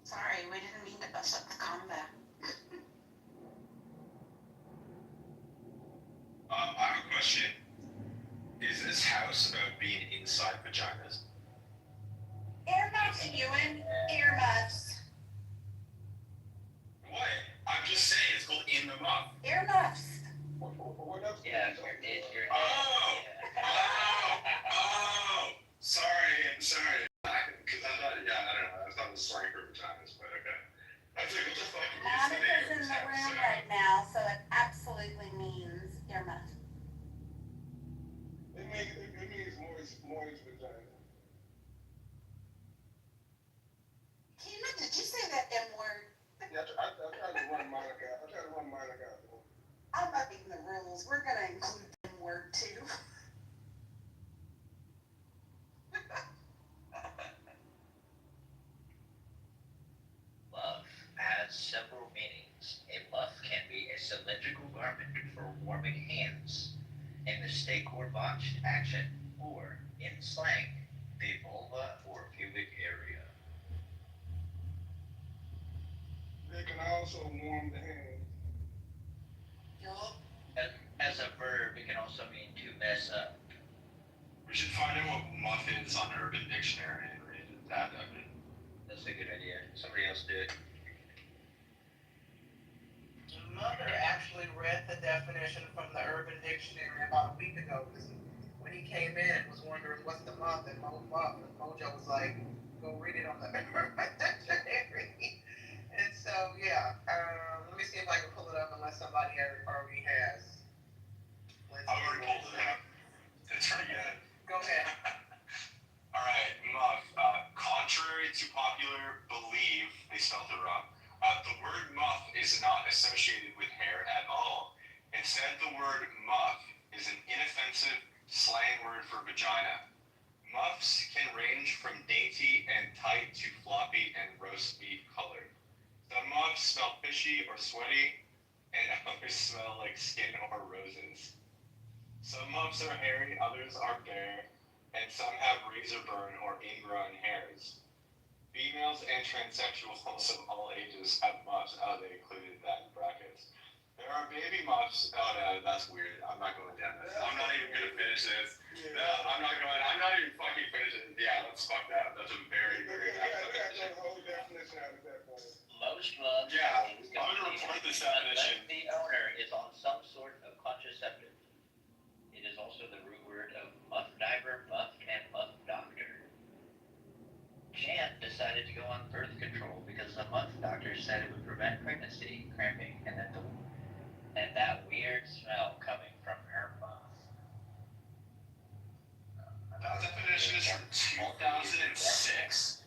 Sorry, we didn't mean to bust up the combat. I have a question. Is this house about being inside vaginas? Earmuffs, Ewan. Earmuffs. What? I'm just saying, it's called In the Muff. Earmuffs. What else? Yeah, you're Sorry. Because I thought, I don't know, I thought it was slang for vaginas, but okay. I was like, what the fuck is Monica's in the name? room right now, so it absolutely means earmuffs. It means moist vagina. Tina, did you say that M word? Yeah, I tried to run Monica out. I'm upping the rules. We're gonna include the M word too. Muff has several meanings. A muff can be a cylindrical garment for warming hands in the steak or botched action, or, in slang, the vulva or pubic area. They can also warm the hands. As a verb, it can also mean to mess up. We should find out what muff is on Urban Dictionary and read that. That's a good idea. Somebody else do it. Mother actually read the definition from the Urban Dictionary about a week ago. When he came in and was wondering what's the muff and Mojo was like, go read it on the Urban Dictionary. And so, yeah, let me see if I can pull it up unless somebody already has. I've already pulled it up. It's pretty good. Go ahead. All right, muff. Contrary to popular belief, they spelled it wrong. The word muff is not associated with hair at all. Instead, the word muff is an inoffensive slang word for vagina. Muffs can range from dainty and tight to floppy and roast beef colored. Some muffs smell fishy or sweaty, and others smell like skin or roses. Some muffs are hairy, others are bare, and some have razor burn or ingrown hairs. Females and transsexuals of all ages have muffs. Oh, they included that in brackets. There are baby muffs. Oh no, that's weird. I'm not going down this. I'm not even gonna finish this. No, I'm not even fucking finishing. Yeah, let's fuck that. That's a very, very bad definition. Whole definition out of that point. Low this definition. Unless the owner is on some sort of contraceptive. It is also the root word of muff diver, muff, and muff doctor. Jan decided to go on birth control because the muff doctor said it would prevent pregnancy, cramping, and that weird smell coming from her muff. That definition is from 2006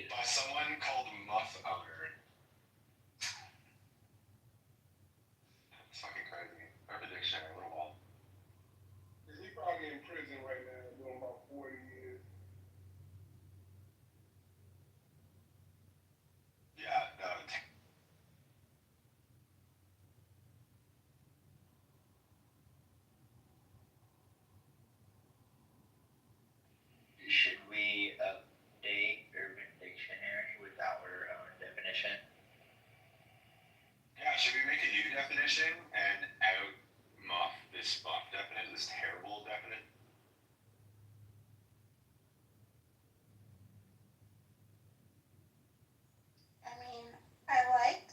by someone called Muff Owner. It's fucking crazy. Urban Dictionary, little wall. He's probably in prison right now, doing about 40 years. Yeah, no. Should we update Urban Dictionary with our own definition? Yeah, should we make a new definition and out muff this muff definition, this terrible definition? I mean, I like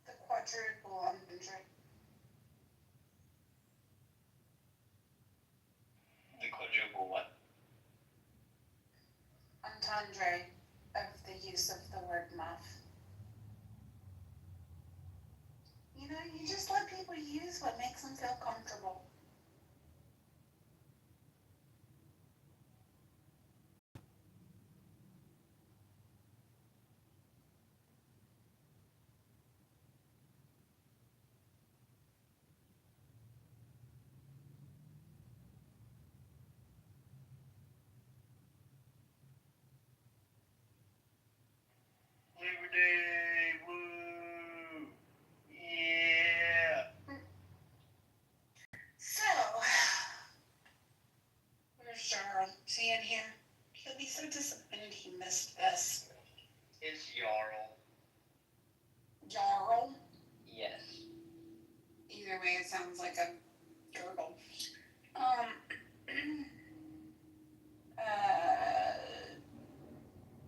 the quadruple entendre. The quadruple what? Entendre of the use of the word muff. You know, you just let people use what makes them feel comfortable. Labor Day, woo! Yeah! So, where's Jarl? Is he in here? He'll be so disappointed he missed this. It's Jarl. Jarl? Yes. Either way, it sounds like a gurgle.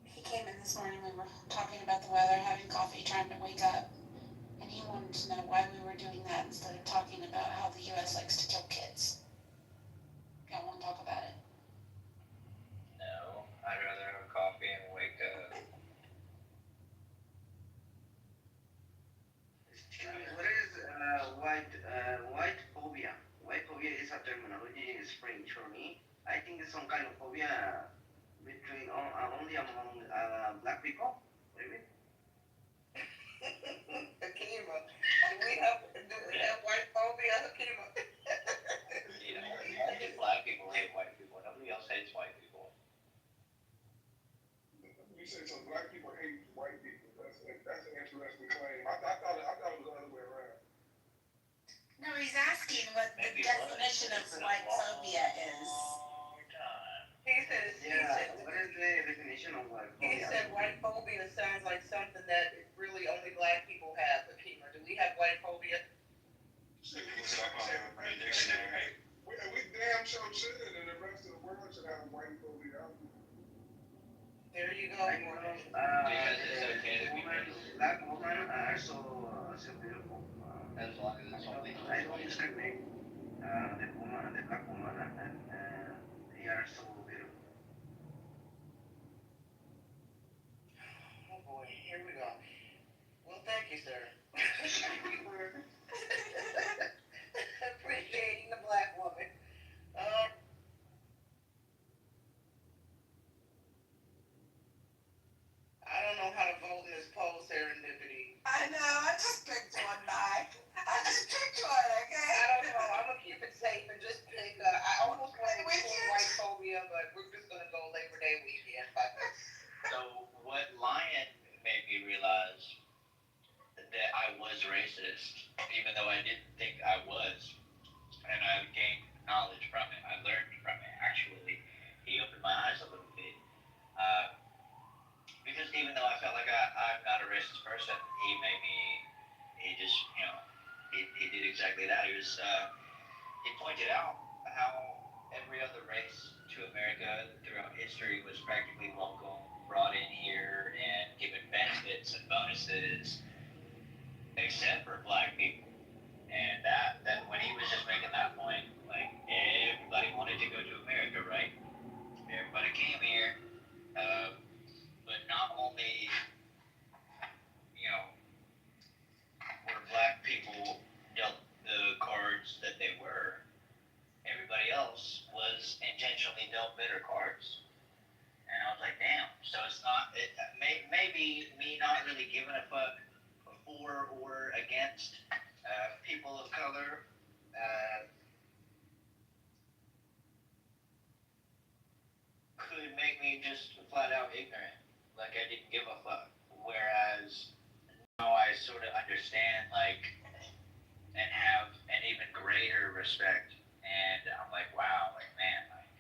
He came in this morning, we were talking about the weather, having coffee, trying to wake up, and he wanted to know why we were doing that instead of talking about how the U.S. likes to kill kids. Y'all want to talk about it? No, I'd rather have a coffee and wake up. What is white phobia? White phobia is a terminology in French for me. I think it's some kind of phobia between only among black people, maybe. Akima, do we have white phobia, Akima? You know, only black people hate white people. Nobody else hates white people. You said some black people hate white people. That's an interesting claim. I thought it was the other way around. No, he's asking what the definition of white phobia is. He said, What is the definition of white phobia? he said white phobia sounds like something that really only black people have, Akima. Do we have white phobia? Shit, we dictionary. We damn sure should, and the rest of the world should have white phobia. There you go. Because it's okay to be racist. Black women are so beautiful. As long as it's only I don't discriminate. The black woman, and they are so beautiful. Oh boy, here we go. Well, thank you, sir. Appreciating the black woman. I don't know how to vote in this poll, serendipity. I know, I just picked one, Mike. I just picked one, okay? I don't know. I'm gonna keep it safe and just pick. I almost wanted to do white phobia, but we're just gonna go Labor Day weekend. So what Lion made me realize that I was racist, even though I didn't think I was, and I gained knowledge from it. I learned from it. Actually, he opened my eyes a little bit. Because even though I felt like I'm not a racist person, he just, he did exactly that. He pointed out how every other race to America throughout history was practically welcome, brought in here, and given benefits and bonuses. except for black people. And that when he was just making that point, like everybody wanted to go to America, right? Everybody came here, but not only were black people dealt the cards that they were, everybody else was intentionally dealt better cards. And I was like, damn. So it's not maybe me not really giving a fuck for or against people of color. Could make me just flat out ignorant, like I didn't give a fuck. Whereas now I sort of understand, like, and have an even greater respect. And I'm like, wow, like, man, like,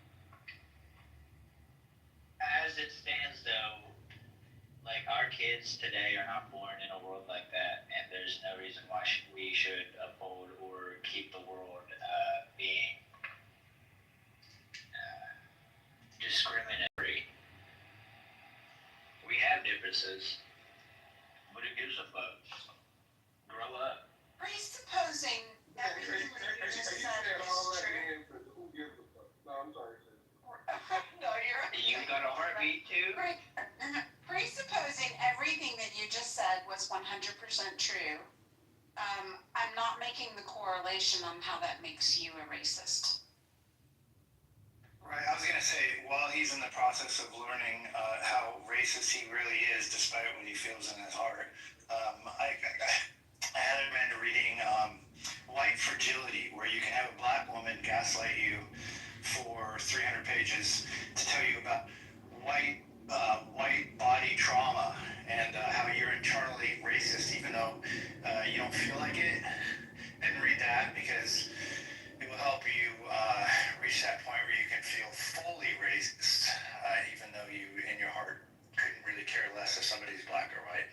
as it stands though, like, our kids today are not born in a world like that, and there's no reason why we should uphold or keep the world being discriminatory. We have differences, but who gives a fuck? Grow up. Presupposing everything that you just said is true. No, I'm sorry. No, you're okay. You got a heartbeat too? Presupposing everything that you just said was 100% true, I'm not making the correlation on how that makes you a racist. Right, I was gonna say, while he's in the process of learning how racist he really is, despite what he feels in his heart, I had recommend reading White Fragility, where you can have a black woman gaslight you for 300 pages to tell you about white body trauma and how you're internally racist, even though you don't feel like it. And read that because it will help you reach that point where you can feel fully racist, even though you, in your heart, couldn't really care less if somebody's black or white.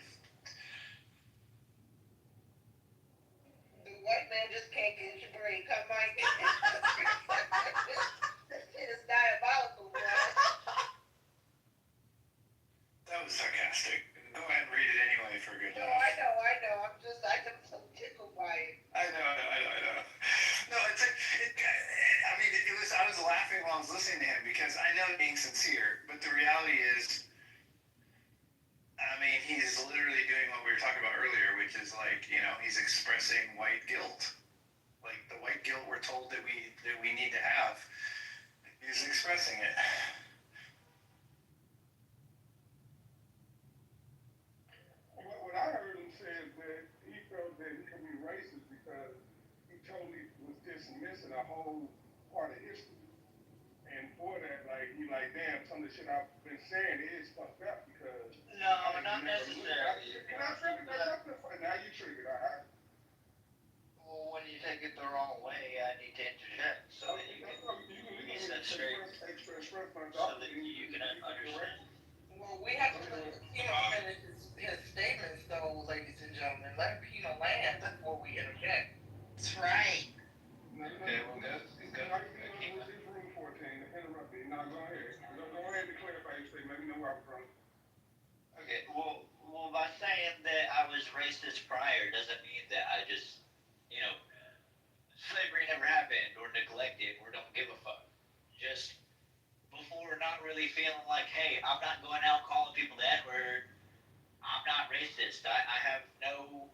The white man just can't get your brain. Come on. This shit is diabolical, bro. That was sarcastic. Go ahead and read it anyway for a good No, laugh. I know. I'm just so tickled by it. I know. No, I was laughing while I was listening to him because I know being sincere, but the reality is, he's literally doing what we were talking about earlier, which is like, he's expressing white guilt. Like the white guilt we're told that we need to have. He's expressing it. What I heard him say is that he felt that he could be racist because he totally was dismissing a whole part of history. And for that, damn, some of the shit I've been saying is fucked up because... No, not necessarily. Now you triggered, all right? Well, when you take it the wrong way, I need to interject so that you can set straight, so that you can understand. Well, we have to finish his statements, though, ladies and gentlemen. Let Pino land before we interject. That's right. Okay, well, that's good. Room 14, interrupt me. Now, go ahead. Go ahead and clarify your statement. Let me know where I'm from. Okay, well, by saying that I was racist prior doesn't mean that I just, slavery never happened or neglected or don't give a fuck. Just before not really feeling like, hey, I'm not going out calling people the N-word, I'm not racist. I have no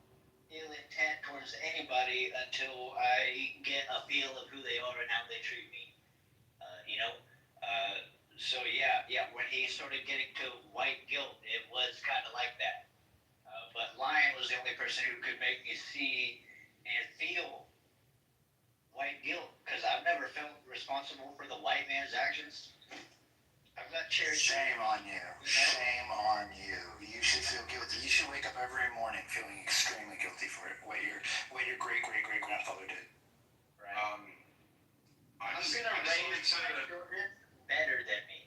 ill intent towards anybody until I get a feel of who they are and how they treat me. So when he started getting to white guilt, it was kind of like that. But Lion was the only person who could make me see and feel white guilt, because I've never felt responsible for the white man's actions. I've got cherished. Shame on you. Shame on you. You should feel guilty. You should wake up every morning feeling extremely guilty for what your great grandfather did. Right. I'm gonna raise my children better than me.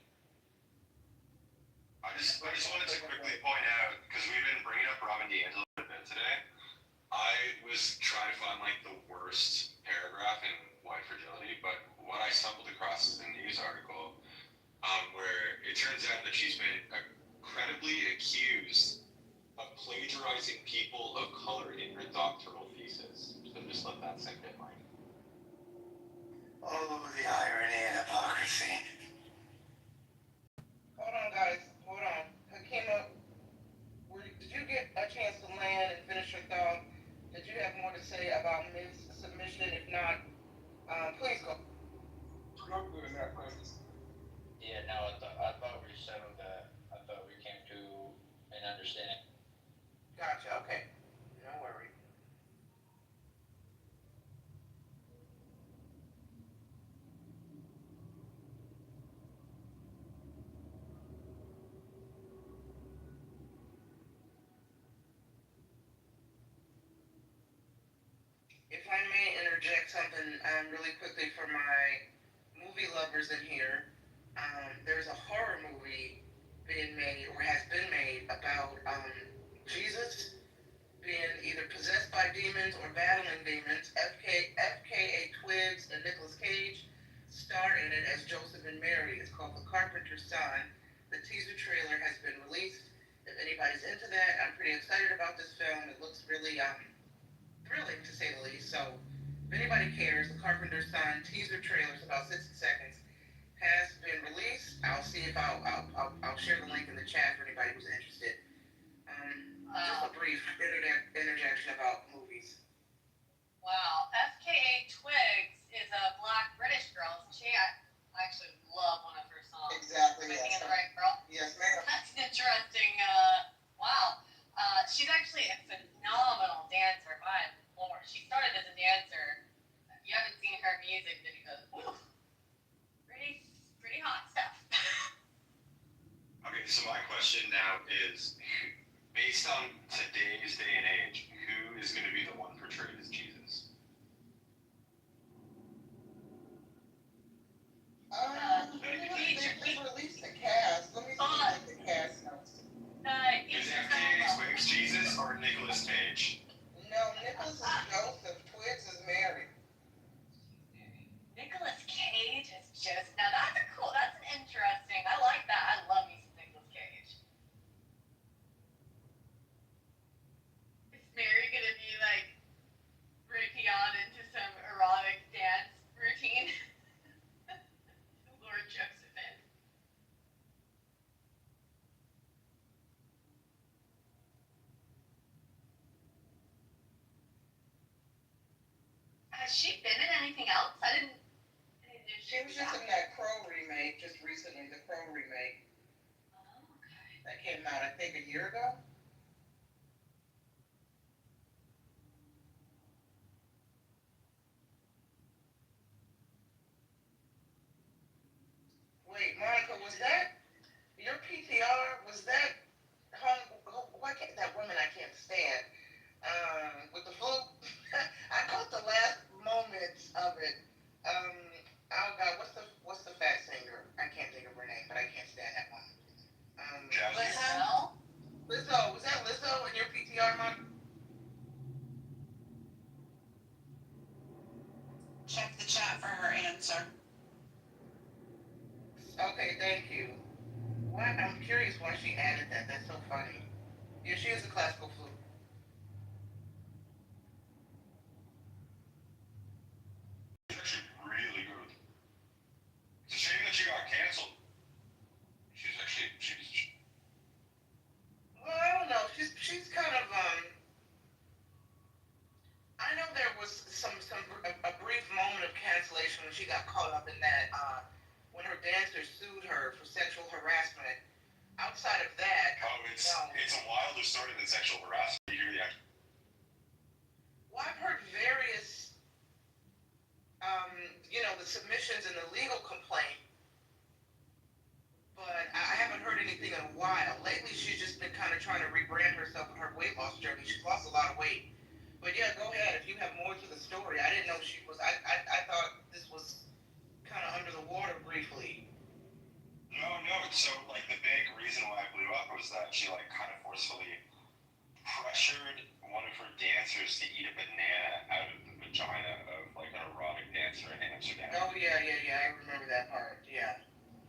I just wanted to quickly point out, because we've been bringing up Robin DeAngelo a bit today. I was trying to find the worst paragraph in White Fragility, but what I stumbled across is a news article where it turns out that she's been credibly accused of plagiarizing people of color in her doctoral thesis. So just let that sink in, Mike. Oh, the irony and hypocrisy. Hold on, guys. Hold on. Hakima, did you get a chance to land and finish your thought? Did you have more to say about Ms. submission? If not, please go. I'm good now, thanks. Yeah, no, I thought we settled that. I thought we came to an understanding. Gotcha. Okay. No worry. If I may interject something really quickly for my movie lovers in here, there's a horror movie being made or has been made about Jesus being either possessed by demons or battling demons. FKA Twigs and Nicolas Cage star in it as Joseph and Mary. It's called The Carpenter's Son. The teaser trailer has been released. If anybody's into that, I'm pretty excited about this film. It looks really thrilling, to say the least. So if anybody cares, The Carpenter's Son teaser trailer is about 60 seconds. Has been released. I'll see if I'll share the link in the chat for anybody who's interested. Just a brief interjection about movies. Wow, FKA Twigs is a black British girl, isn't she? I actually love one of her songs. Exactly. Am I thinking of the right girl? Yes, ma'am. That's interesting. Wow. She's actually a phenomenal dancer. My lord, she started as a dancer. If you haven't seen her music videos, woo, pretty hot stuff. Okay, so my question now is, based on today's day and age, who is going to be the one portrayed as Jesus? They released the cast. Let me see the cast notes. Is FKA Twigs Jesus or Nicolas Cage? No, Nicholas is Joseph. Twigs is Mary. Nicolas Cage is just, now that's an interesting, I like that. I love me some Nicolas Cage. Is Mary gonna be like breaking out into some erotic dance routine? Lord Josephine. Has she been in anything else? I didn't know She was just in that Crow remake, just recently, the Crow remake. Oh, okay. That came out, I think, a year ago. Wait, Monica, was that your PTR? Was that why can't that woman I can't stand? With the flu, I caught the last moments of it. Oh God, what's the fat singer? I can't think of her name, but I can't stand that one. Lizzo, was that Lizzo in your PTR, Monica? Check the chat for her answer. Okay, thank you. Why? I'm curious why she added that. That's so funny. Yeah, she is a classical flute. She's actually really good. It's a shame that she got canceled. Well, I don't know. She's kind of I know there was a brief moment of cancellation when she got caught up in that when her dancers sued her for sexual harassment. Outside of that, it's a wilder story than sexual harassment. You hear the actual. Well, I've heard various, the submissions and the legal complaint, but I haven't heard anything in a while. Lately, she's just been kind of trying to rebrand herself in her weight loss journey. She's lost a lot of weight. But yeah, go ahead. If you have more to the story, I didn't know she was. I thought this was kind of under the water briefly. No. So like the big reason why I blew up was that she like kind of forcefully pressured one of her dancers to eat a banana out of the vagina of like an erotic dancer in Amsterdam. Oh yeah. I remember that part. Yeah.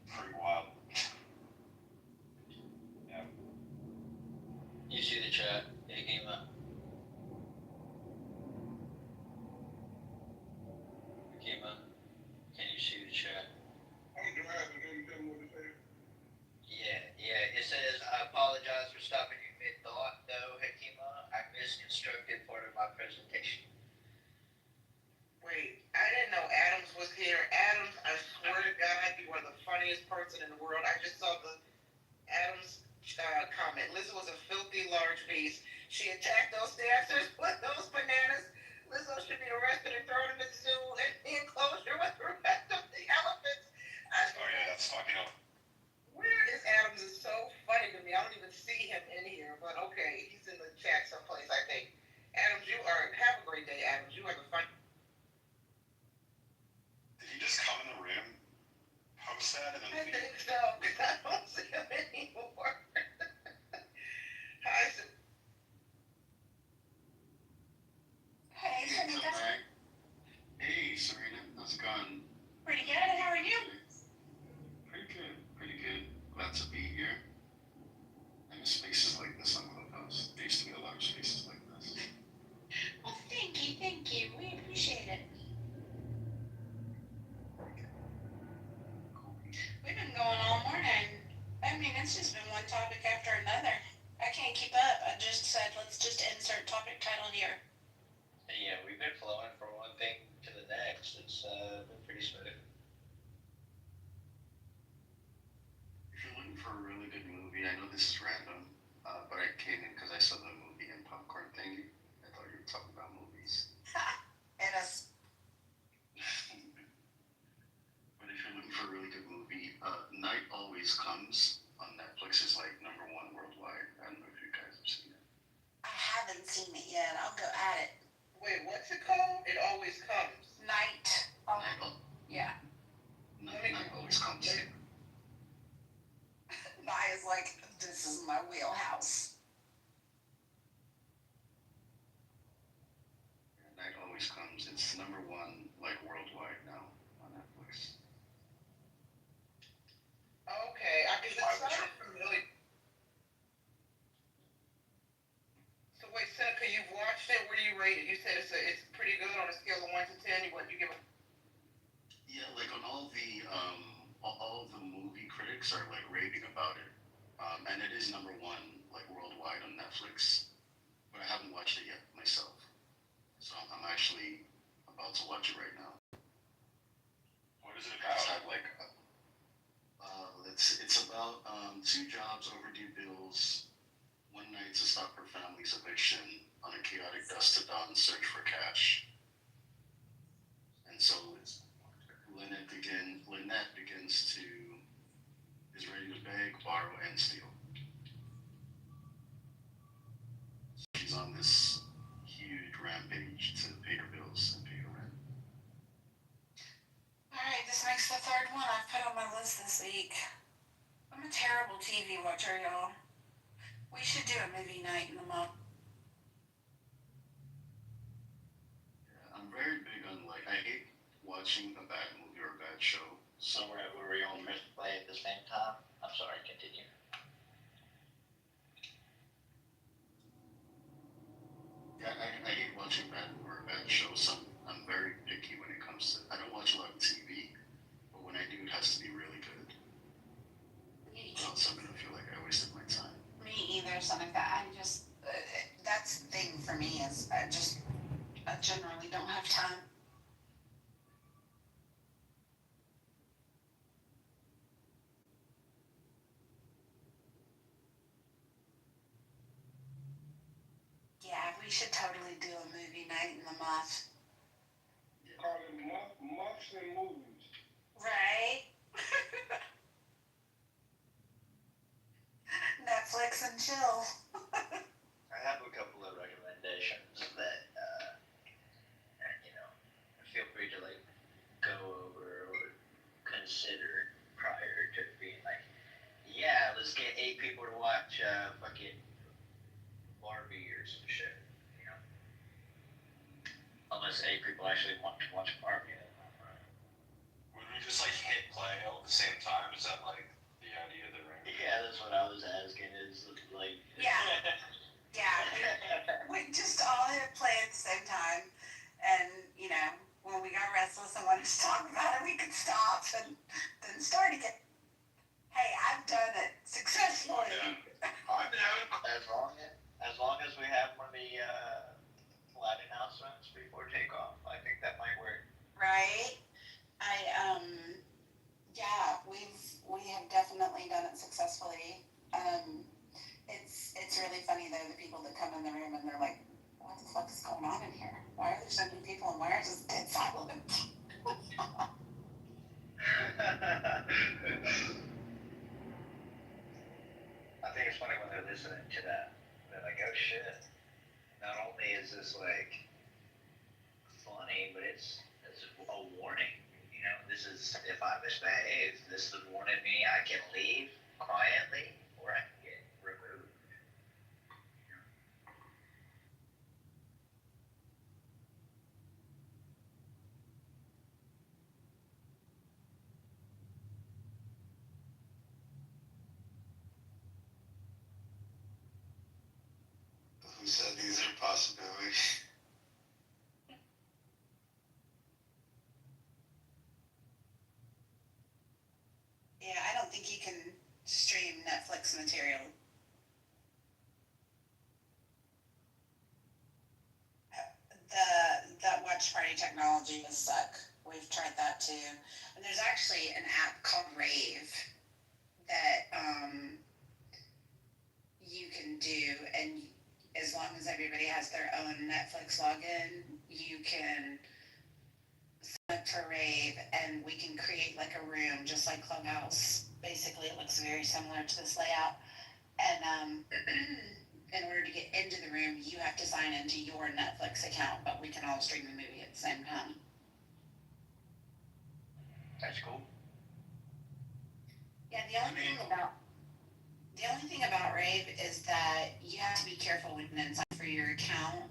Pretty wild. Yeah. You see the chat Hey, Kima. Kima, can you see the chat? I'm driving, let me tell me what to say. Yeah. It says, I apologize for stopping you mid-thought, though, Hakima. I misconstructed part of my presentation. Wait, I didn't know Adams was here. Adams, I swear to God, you are the funniest person in the world. I just saw the Adams comment. Lizzo was a filthy large beast. She attacked those dancers with those bananas. Lizzo should be arrested and thrown in the zoo in the enclosure with the rest of the elephants. Oh yeah, that's fucking up. Where is Adams? Is so funny to me. I don't even see him in here, but okay, he's in the chat someplace, I think. Adams, have a great day, Adams. You have a fun. Did he just come in the room, post that, and then I leave? think so, because I don't see him anymore. Hi, Hey, Serena. Hey, Serena, how's it going? Pretty good. How are you? Pretty good. Glad to be here. I miss spaces like this on Clubhouse. There used to be a lot of spaces like this. Well, thank you. We appreciate it. We've been going all morning. I mean, it's just been one topic after another. I can't keep up. I just said, let's just insert topic title here. Yeah, we've been flowing from one thing to the next. It's been pretty smooth. If you're looking for a really good movie, I know this is random, but I came in because I saw the movie and popcorn thingy. I thought you were talking about movies. And us. But if you're looking for a really good movie, Night Always Comes on Netflix is like #1 worldwide. I don't know if you guys have seen it. I haven't seen it yet. I'll go at it. Wait, what's it called? It always comes. Night. Yeah. Night Always Comes. Maya's like, this is my wheelhouse. Night Always Comes. It's #1 like worldwide now on Netflix. Okay, because it sounded familiar. So wait, Seneca, you've watched it. Where do you rate it? You said it's pretty good on a scale of 1 to 10. What you give it? Yeah, like on all the movie critics are like raving about it, and it is #1 like worldwide on Netflix. But I haven't watched it yet myself, so I'm actually about to watch it right now. What is it about? It's about 2 jobs, overdue bills, one night to stop her family's eviction on a chaotic dusk to dawn search for cash. And so Lynette is ready to beg, borrow, and steal. She's on this huge rampage to pay her bills and pay her rent. Alright, this makes the 3rd one I've put on my list this week. I'm a terrible TV watcher, y'all. We should do a movie night in the month. Yeah, I'm very big on I hate watching a bad movie or a bad show. So were we all play at the same time? I'm sorry, continue. Yeah, I hate watching bad movie or a bad show. So I'm very picky when it comes to. I don't watch a lot of TV, but when I do, it has to be really good. Or else I'm gonna feel like I wasted my time. Me either, something like that. I just, that's the thing for me is I generally don't have time. Yeah, we should totally do a movie night in the month. Call it months and movies. Right? Netflix and chill. I have a couple of recommendations that, feel free to go over or consider prior to being yeah, let's get 8 people to watch fucking Barbie or some shit, Unless 8 people actually want to watch Barbie. Would we just hit play all at the same time? Is that the idea of the ring? Yeah, that's what I was asking. Is Yeah. Yeah. the flight announcements before takeoff. I think that might work. Right? Yeah, we have definitely done it successfully. It's really funny though, the people that come in the room and they're like, what the fuck is going on in here? Why are there so many people and why is this dead silent? I think it's funny when they're listening to that. They're like, oh shit. Not only is this like funny, but it's a warning. You know, this is, if I misbehave, this is warning me I can leave quietly or I can get removed. Who said these are possibilities? Yeah, I don't think you can stream Netflix material. The watch party technology is suck. We've tried that too. And there's actually an app called Rave that you can do, and as long as everybody has their own Netflix login, you can sign up for Rave, and we can create like a room just like Clubhouse. Basically, it looks very similar to this layout. And in order to get into the room, you have to sign into your Netflix account, but we can all stream the movie at the same time. That's cool. Yeah, the only thing about Rave is that you have to be careful when it's for your account.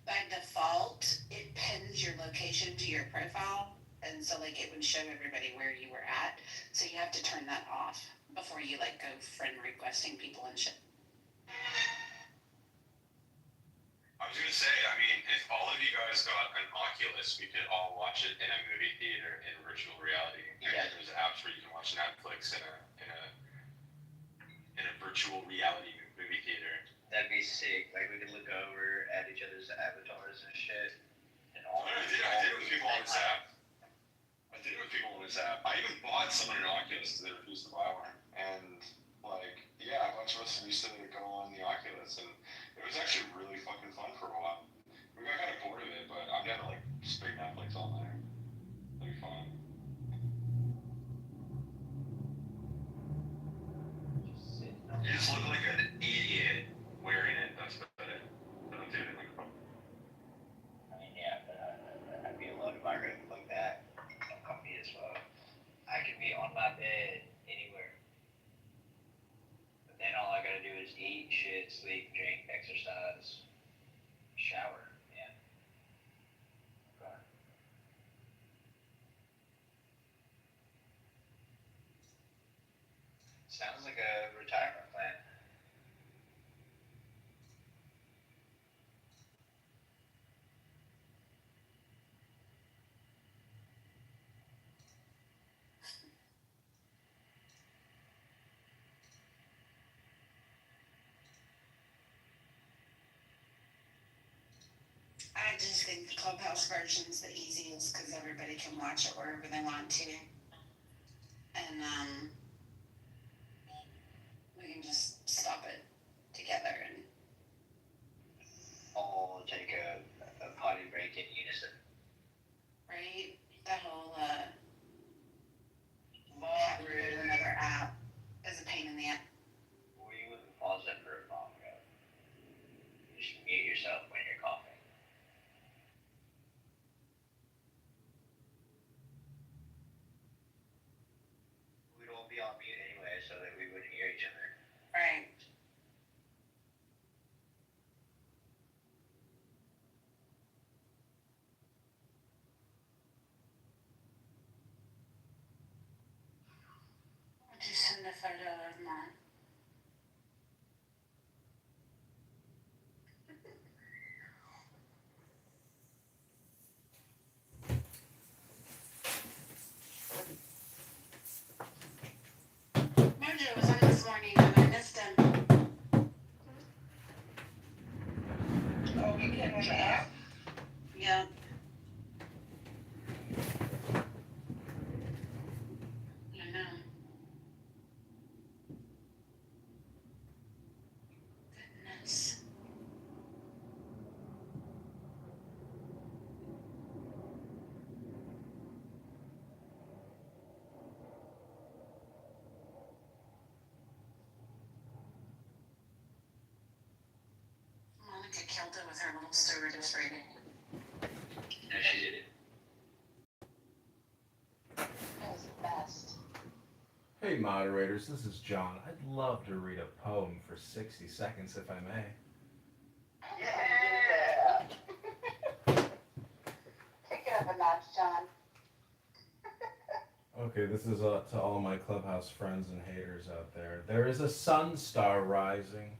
By default, it pins your location to your profile, and so like it would show everybody where you were at. So you have to turn that off before you like go friend requesting people and shit. I was gonna say, I mean, if all of you guys got an Oculus, we could all watch it in a movie theater in virtual reality. Yeah. There's apps where you can watch Netflix in a virtual reality movie theater. That'd be sick. Like we could look over at each other's avatars and shit. And all I did it with people on this app. I even bought someone an Oculus because they refused to buy one. And like, yeah, a bunch of us used to go on the Oculus, and it was actually really fucking fun for a while. We got kind of bored of it, but I'm down to like straight Netflix all night. It'll be fun. You just look like an idiot wearing it. That's about it. I don't do anything fun. I mean, yeah, but I'd be alone in my room like that. I'm comfy as well. I could be on my bed anywhere. But then all I gotta do is eat, shit, sleep, drink, exercise, shower. Yeah. Okay. Sounds like a retirement plan. I just think the Clubhouse version is the easiest because everybody can watch it wherever they want to. And we can just stop it together and All take a potty break in unison. right? That whole having to go to another app is a pain in the ass. Well, you wouldn't pause it for a long ago. You just mute yourself when you're coughing. We'd all be on mute anyway, so that we wouldn't hear each other. Right. I'll just send a photo of mine. Mojo was on this morning and I missed him. You can on the app? Yeah. I know. Goodness. Monica killed it with her little stewardess rating. No, she did it. That was the best. Hey moderators, this is John. I'd love to read a poem for 60 seconds if I may. Yeah. Take it up a notch, John. Okay, this is to all my clubhouse friends and haters out there. There is a sun star rising.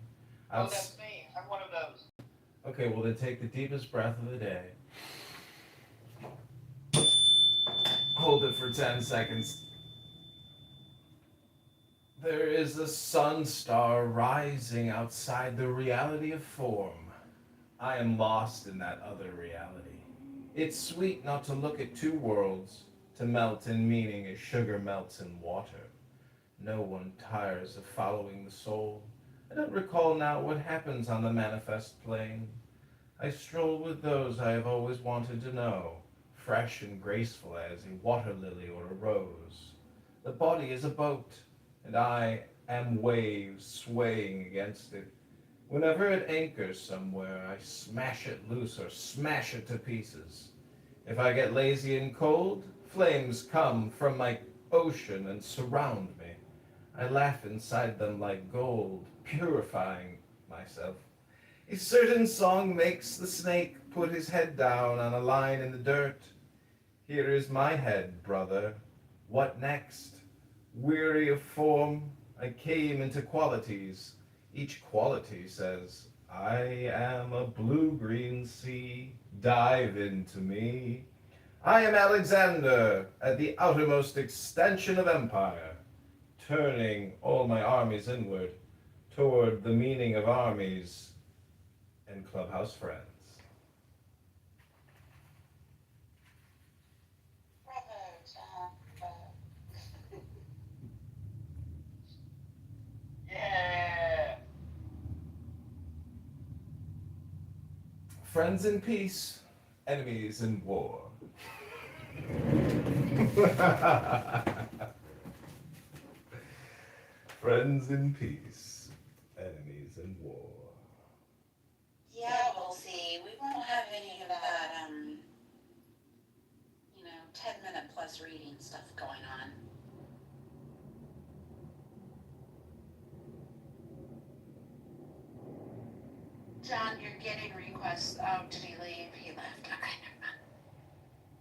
Oh, that's me. I'm one of those. Okay, well then take the deepest breath of the day. Hold it for 10 seconds. There is a sun star rising outside the reality of form. I am lost in that other reality. It's sweet not to look at two worlds, to melt in meaning as sugar melts in water. No one tires of following the soul. I don't recall now what happens on the manifest plane. I stroll with those I have always wanted to know, fresh and graceful as a water lily or a rose. The body is a boat, and I am waves swaying against it. Whenever it anchors somewhere, I smash it loose or smash it to pieces. If I get lazy and cold, flames come from my ocean and surround me. I laugh inside them like gold, purifying myself. A certain song makes the snake put his head down on a line in the dirt. Here is my head, brother. What next? Weary of form, I came into qualities. Each quality says, I am a blue-green sea. Dive into me. I am Alexander at the outermost extension of empire, turning all my armies inward toward the meaning of armies and clubhouse friends. Bravo, John. Yeah. Friends in peace, enemies in war. Friends in peace, enemies in war. Yeah, we'll see. We won't have any of that, 10-minute plus reading stuff going on. John, you're getting requests. Oh, did he leave? He left. Okay, never mind.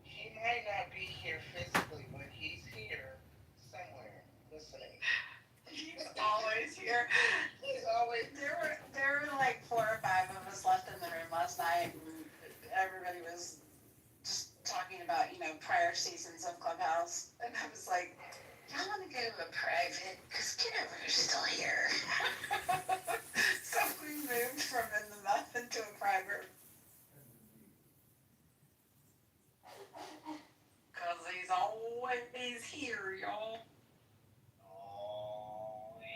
He might not be here physically, but he's here somewhere listening. He's always here. He's always There were like 4 or 5 of us left in the room last night, and everybody was just talking about, prior seasons of Clubhouse. And I was like, y'all want to go to a private? Because Kitover's still here. So we moved from in the muffin to a private. Because he's always here, y'all. Always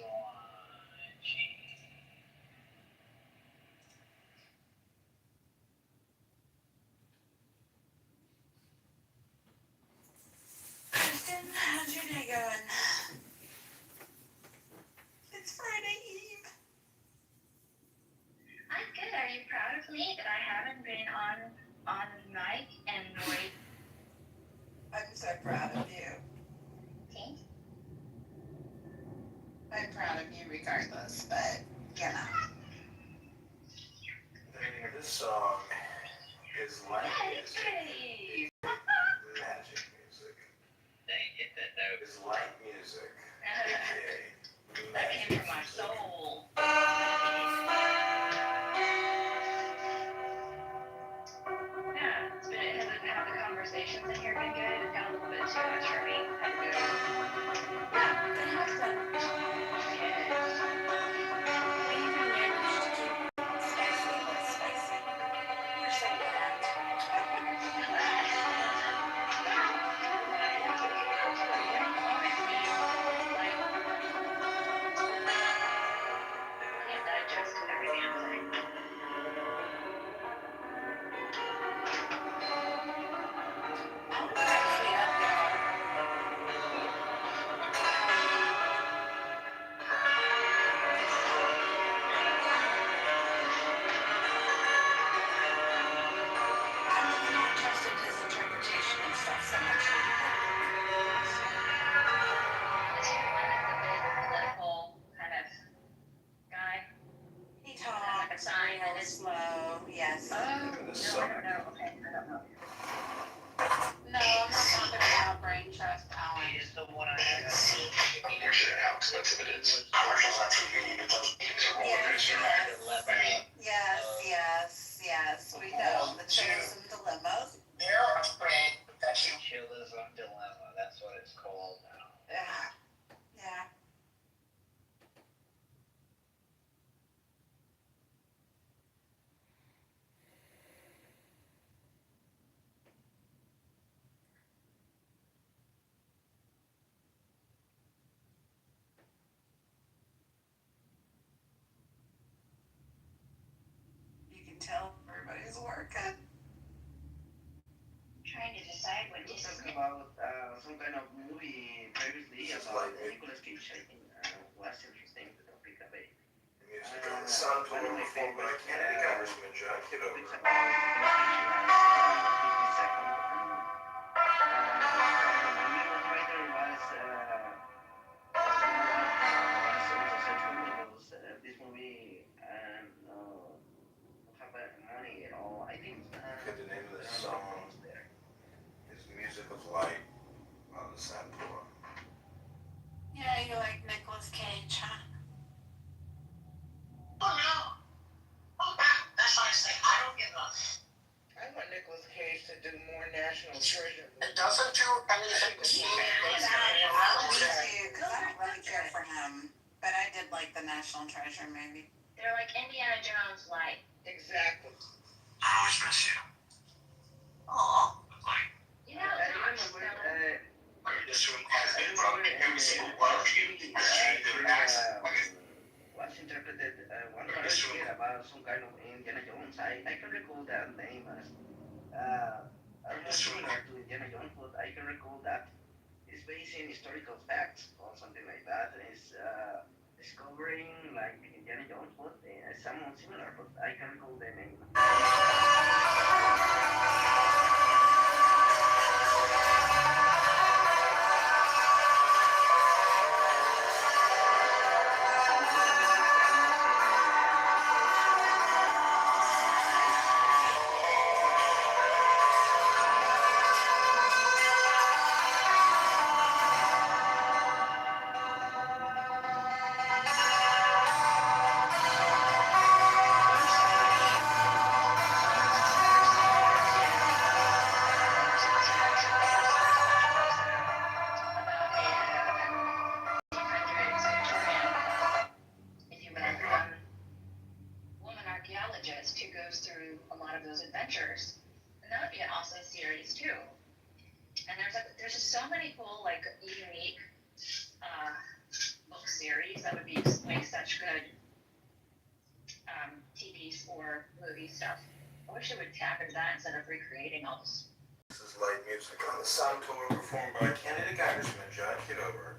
watching. Kristen, how's your day going? It's Friday Eve. I'm good. Are you proud of me that I haven't been on mic and wait? I'm so proud of you. Thanks. I'm proud of you regardless, but, The meaning of this song is light music. Hey! Magic music. Dang, hit that note. Is light music. AKA That magic came from my music. soul. Yeah, have the conversations in here been good? It's got a little bit too much for me. That's good. yeah, they have them. Yes. We even managed to keep spicy with slow, yes. Oh, no, And this I summer. don't know, okay, I don't know. No, I'm not talking about brain trust, Alan. He is the one I had. You're sure how expensive it is. Commercials on TV, you get those. Yes, we know, the Chosen Dilemmas. They're afraid that you. Chillism Dilemma, that's what it's called now. Yeah. You can tell everybody's working. Trying to decide what We this is. talked about some kind of movie previously about Nicolas Cage. I think was interesting to topic about. Music on the sound tour performed by Kennedy Congressman John Kitover. Topics about Nicolas Cage was 50 Second. The main writer was also such movie was this movie don't have money at all. I think Okay, the name of the song is Music of Light on the sound tour. Yeah, you like Nicolas Cage, huh? Oh no. Oh wow, that's what I say. I don't give up. I want Nicolas Cage to do more National Treasure. It doesn't do anything to me. Me too, because I don't really care for him. But I did like the National Treasure movie. They're like Indiana Jones light. Exactly. I always miss you. Aw. You know, it's not spelling. This room has been broken. Every single one of you has changed their accent. Was interpreted one character about some kind of Indiana Jones. I can recall that name as almost similar to Indiana Jones, but I can recall that it's based in historical facts or something like that. It's discovering like Indiana Jones, but somewhat similar, but I can recall the name. Woman archaeologist who goes through a lot of those adventures. And that would be an awesome series too. And there's just so many cool, like, unique book series that would make such good TV or movie stuff. I wish they would tap into that instead of recreating all this. This is light music on the sound tour performed by Kennedy Congressman John Kitover.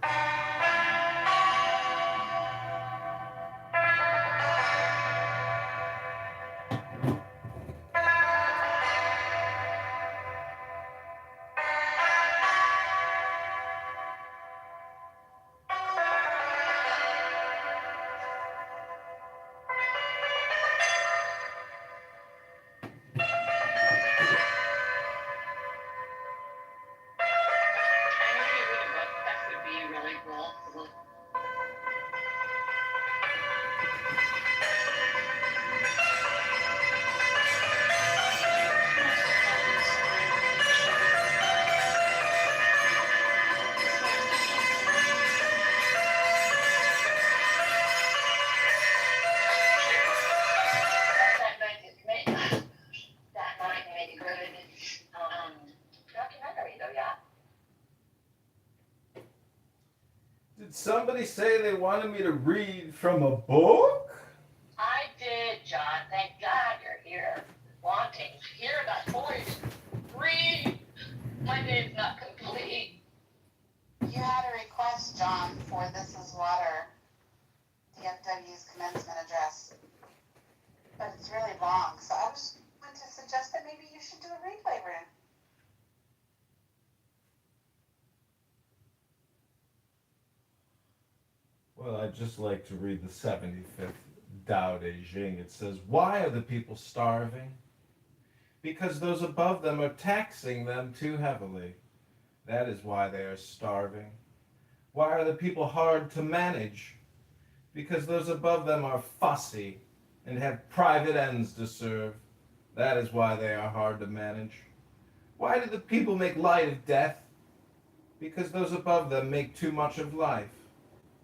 Did somebody say they wanted me to read from a book? I did, John. Thank God you're here. Wanting to hear that voice. Read. My day's not complete. You had a request, John, for This Is Water, DFW's commencement address. But it's really long, so I was going to suggest that maybe you should do a replay room. Well, I'd just like to read the 75th Tao Te Ching. It says, why are the people starving? Because those above them are taxing them too heavily. That is why they are starving. Why are the people hard to manage? Because those above them are fussy and have private ends to serve. That is why they are hard to manage. Why do the people make light of death? Because those above them make too much of life.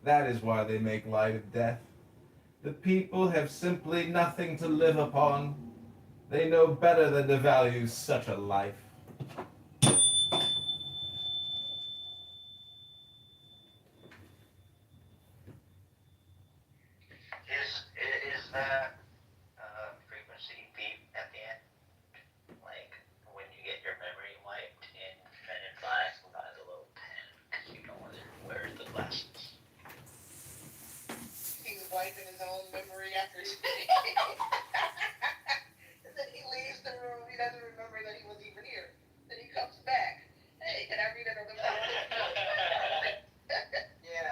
That is why they make light of death. The people have simply nothing to live upon. They know better than to value such a life. Is that frequency beep at the end? Like when you get your memory wiped in Men in Black by the little pen because you don't want to wear the glasses. He's wiping his own memory after he and then he leaves the room. He doesn't remember that he was even here. Then he comes back. Hey, can I read another poem? Yeah,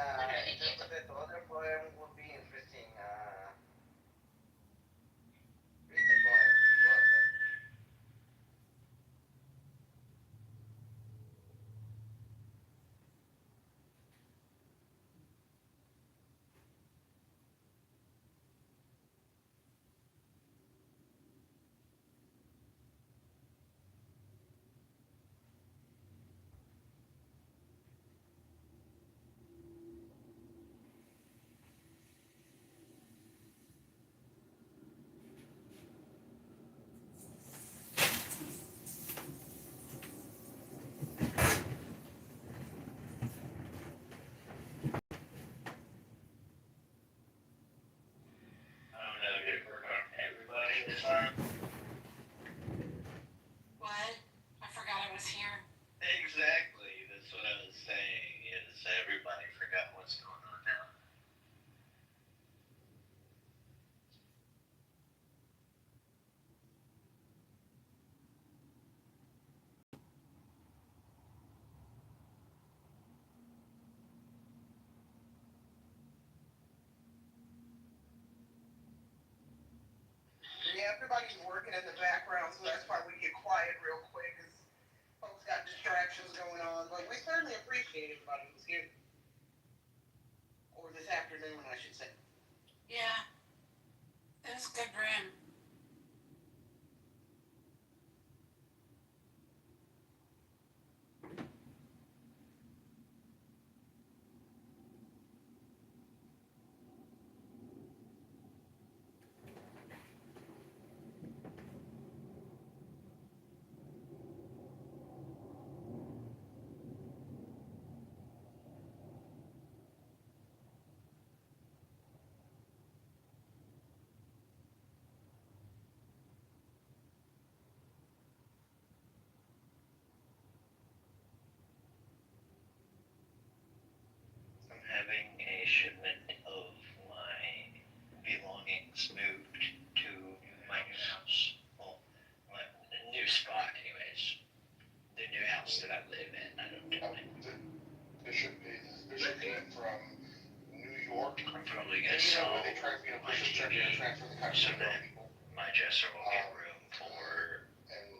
the other poem would be interesting. Read the poem. Go ahead. I don't know, did it work on everybody this time? What? I forgot I was here. Exactly, that's what I was saying, is everybody forgot what's going on now. Yeah, everybody's working in the background, so that's why we get quiet real quick, because folks got distractions going on. But we certainly appreciate everybody who's here. Or this afternoon, I should say. Yeah. It was a good room. I'm having a shipment of my belongings moved to my new house. Well, my new spot, anyways. The new house that I live in. I don't know. Bishop came from New York. I'm probably gonna sell my TV so that my dresser will get room for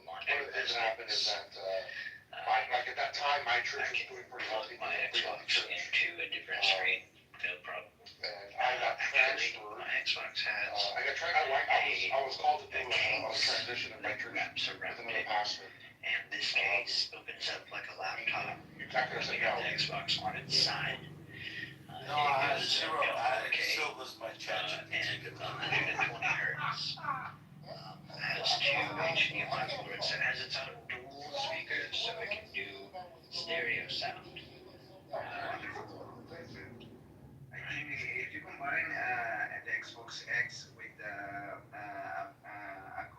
laundry baskets. Like at that time, my church was doing pretty well. My Xbox into a different screen, no problem. And I got transferred. My Xbox has I was called to do a transition in my church wraps around with another it, pastor. and this case opens up like a laptop. Exactly. When we have the Xbox on its side. No, I had zero. I still was my chat. And 120 hertz. Has two HDMI ports and has its own dual speakers, so it can do stereo sound. I think if you combine the Xbox X with a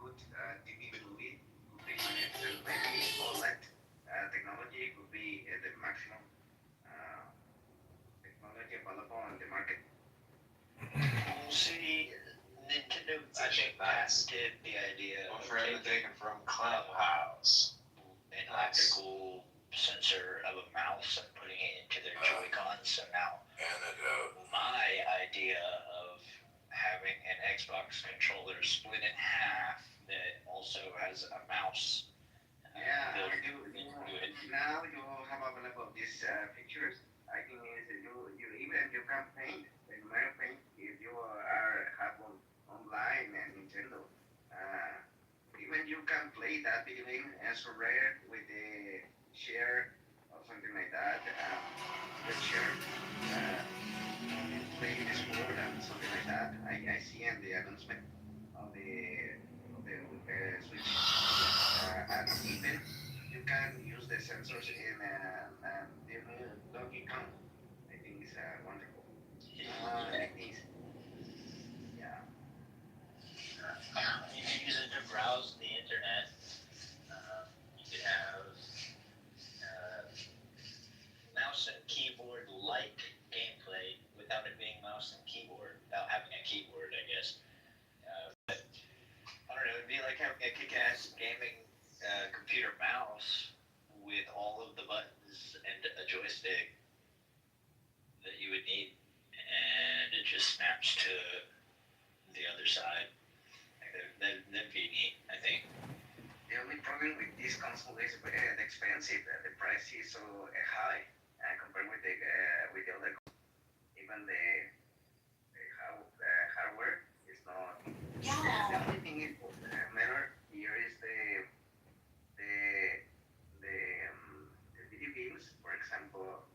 good TV movie, could be maybe OLED technology could be the maximum technology available on the market. We'll see. Nintendo, I think, patented the idea of taken from Clubhouse. an optical sensor of a mouse and putting it into their Joy-Cons. So now, my idea of having an Xbox controller split in half that also has a mouse. Yeah, built you into it. now you have available these features. I think is you even you can paint in Mario Paint if you are have online and Nintendo. Even you can play that video game as rare with the share or something like that. With share. Play this board and something like that. I see in the announcement of the Switch. And even you can use the sensors in the new Donkey Kong. I think it's wonderful. Yeah. You can use it to browse the internet. You could have mouse and keyboard like gameplay without it being mouse and keyboard, without having a keyboard, I guess. But I don't know, it'd be like having a kick-ass gaming computer mouse with all of the buttons and a joystick that you would need, and it just snaps to the other side. Like that'd be neat, I think. The only problem with this console is expensive. The price is so high compared with the other. Even the hardware is not. Yeah. The only thing is matter here is the video games. For example,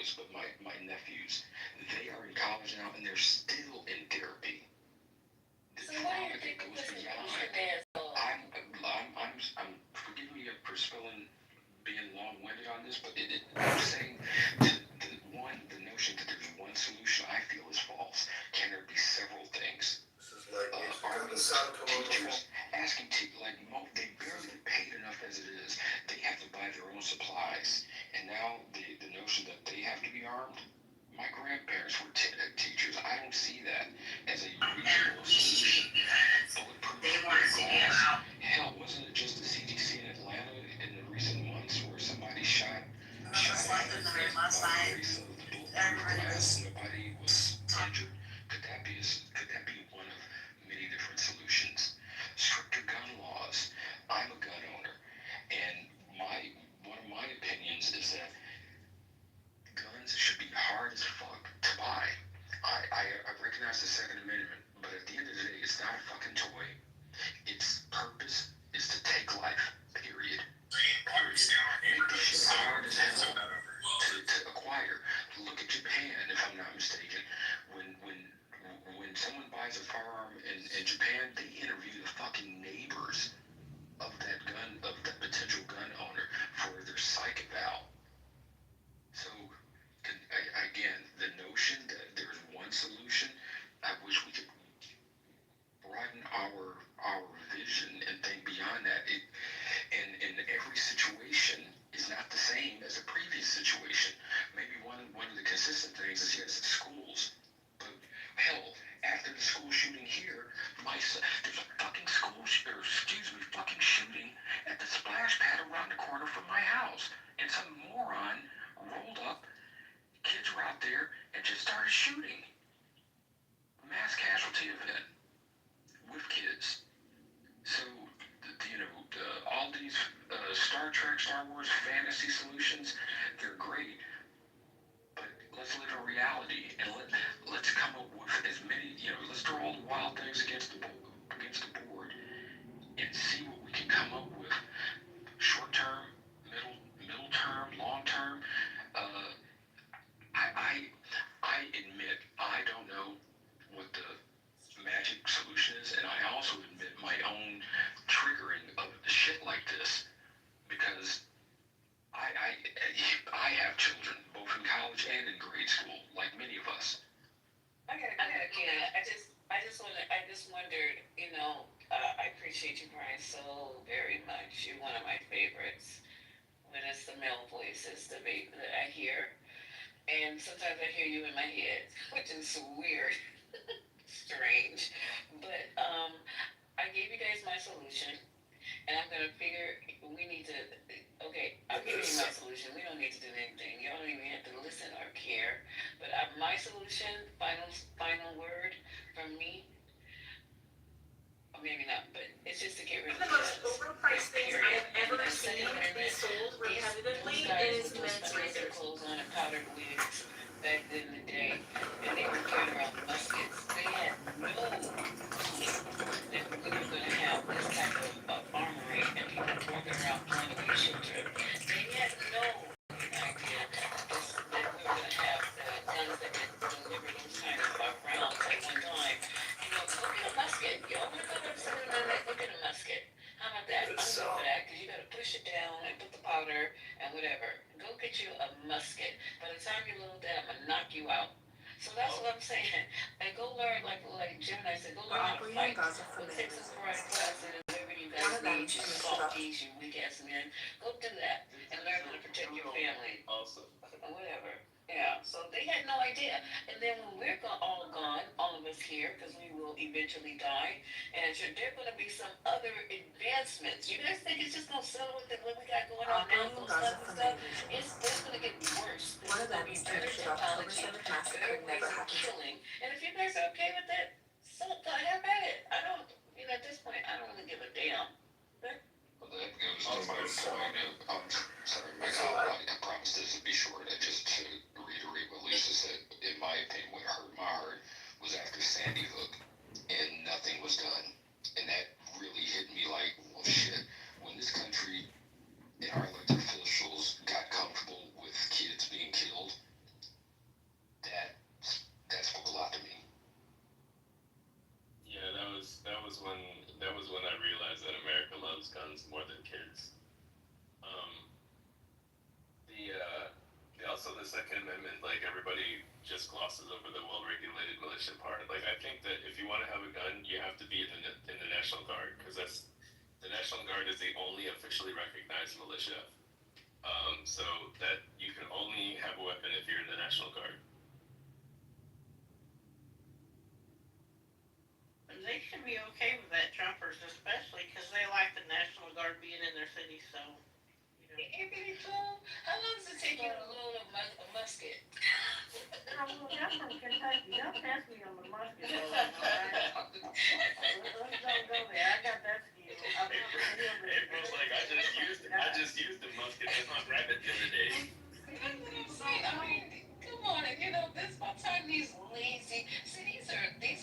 daughters, but my nephews, they are in college now and they're still in therapy. The trauma that goes beyond. I'm forgive me for being long-winded on this, but I'm saying the notion that there's one solution I feel is false. Can there be several things? Teachers asking they barely get paid enough as it is. They have to buy their own supplies, and now the notion that they have to be armed. My grandparents were teachers. I don't see that as a reasonable solution. They want to see about. Hell, wasn't it just the CDC in Atlanta in the recent months where somebody shot last night. Nobody was injured. Could that be one of many different solutions? Stricter gun laws. I'm a gun owner, and one of my opinions is that guns should be hard as fuck to buy. I recognize the Second Amendment, but at the end of the day, it's not a fucking toy. Its purpose is to take life, period. Make this shit hard as hell to acquire. Look at Japan, if I'm not mistaken. When someone buys a firearm in Japan, they interview the fucking neighbors of that potential gun owner for their psych eval. So, again, the notion that there's one solution, I wish we could broaden our vision and think beyond that. And every situation is not the same as a previous situation. Maybe one of the consistent things is yes, it's schools. But hell, after the school shooting here, there's a fucking fucking shooting at the splash pad around the corner from my house. And some moron rolled up, kids were out there and just started shooting. Mass casualty event with kids. So, all these Star Trek, Star Wars fantasy solutions, they're great. But let's live in reality and let's come up with as many, let's throw all the wild things against the board and see what we can come up with. Short term, middle term, long term. I admit I don't know what the magic solution is, and I also admit my own triggering of shit like this because I have children both in college and in grade school, like many of us. I just wondered, I appreciate you, Brian, so very much. You're one of my favorites when it's the male voices that I hear. And sometimes I hear you in my head, which is weird, strange. But I gave you guys my solution, and I'm going to figure we need to, okay, I'll give you my solution. We don't need to do anything. Y'all don't even have to listen or care. But my solution, final word from me, or maybe not, but it's just to get rid of the most overpriced things I have ever seen be sold repetitively is men's razors. Clothes on and powdered wigs back in the day, and they were carrying around muskets. They had no clue that we were going to have this type of armory and people walking around playing with children. They had no idea that we were going to have guns that could deliver those kind of rounds at one time. Look at a musket. Y'all want to go to look at a musket. How about that? I'm good for that because you got to push it down and put the powder and whatever. Go get you a musket. By the time you load that, I'm going to knock you out. So that's what I'm saying. And go learn, like Jim and I said, go learn how to fight. Go take some karate classes and whatever you guys need, you softies, you weak ass men. Go do that and learn how to protect your family. Awesome. Whatever. Yeah, so they had no idea. And then when we're all gone, all of us here, because we will eventually die, and there are going to be some other advancements. You guys think it's just going to settle with what we got going on now, those kinds of stuff? It's going to get worse. There's going to be better technology, better ways of killing. And if you guys are okay with that, so have at it. I don't, at this point, I don't really give a damn. Well, that goes to my point of, sorry, Michael, I promise this will be short. Just to reiterate what Lisa said, in my opinion, what hurt my heart was after Sandy Hook, and nothing was done. And that really hit me like, well, shit, when this country and our elected officials got comfortable with kids being killed, just glosses over the well-regulated militia part. Like, I think that if you want to have a gun, you have to be in the National Guard, because the National Guard is the only officially recognized militia. So that you can only have a weapon if you're in the National Guard. And they should be okay with that, Trumpers, especially because they like the National Guard being in their city, so. Hey, bitty fool, how long does it take you to load a musket? I'm from Kentucky. Don't test me on the musket, though, alright? Let's don't go there. I got that skill. April's like, I just used the musket in my rabbit the other day. That's what I'm saying. I mean, come on, this my time. These lazy. See, these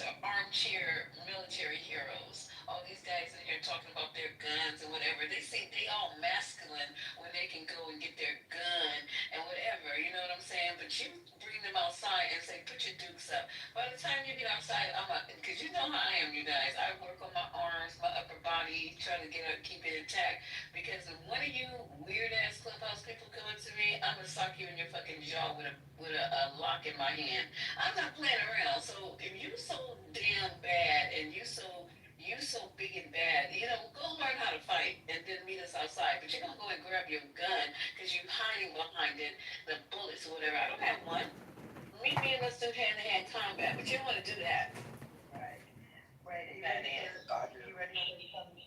are armchair military heroes. All these guys in here talking about their guns and whatever. They say they all masculine when they can go and get their gun and whatever. You know what I'm saying? But you bring them outside and say, put your dukes up. By the time you get outside, because you know how I am, you guys. I work on my arms, my upper body, try to keep it intact. Because if one of you weird ass clubhouse people come up to me, I'm gonna sock you in your fucking jaw with a lock in my hand. I'm not playing around. So if you so damn bad and you so big and bad, go learn how to fight and then meet us outside. But you're gonna go and grab your gun because you're hiding behind it, the bullets or whatever. I don't have one. Meet me and let's do hand-to-hand combat, but you don't want to do that. Right. Right. You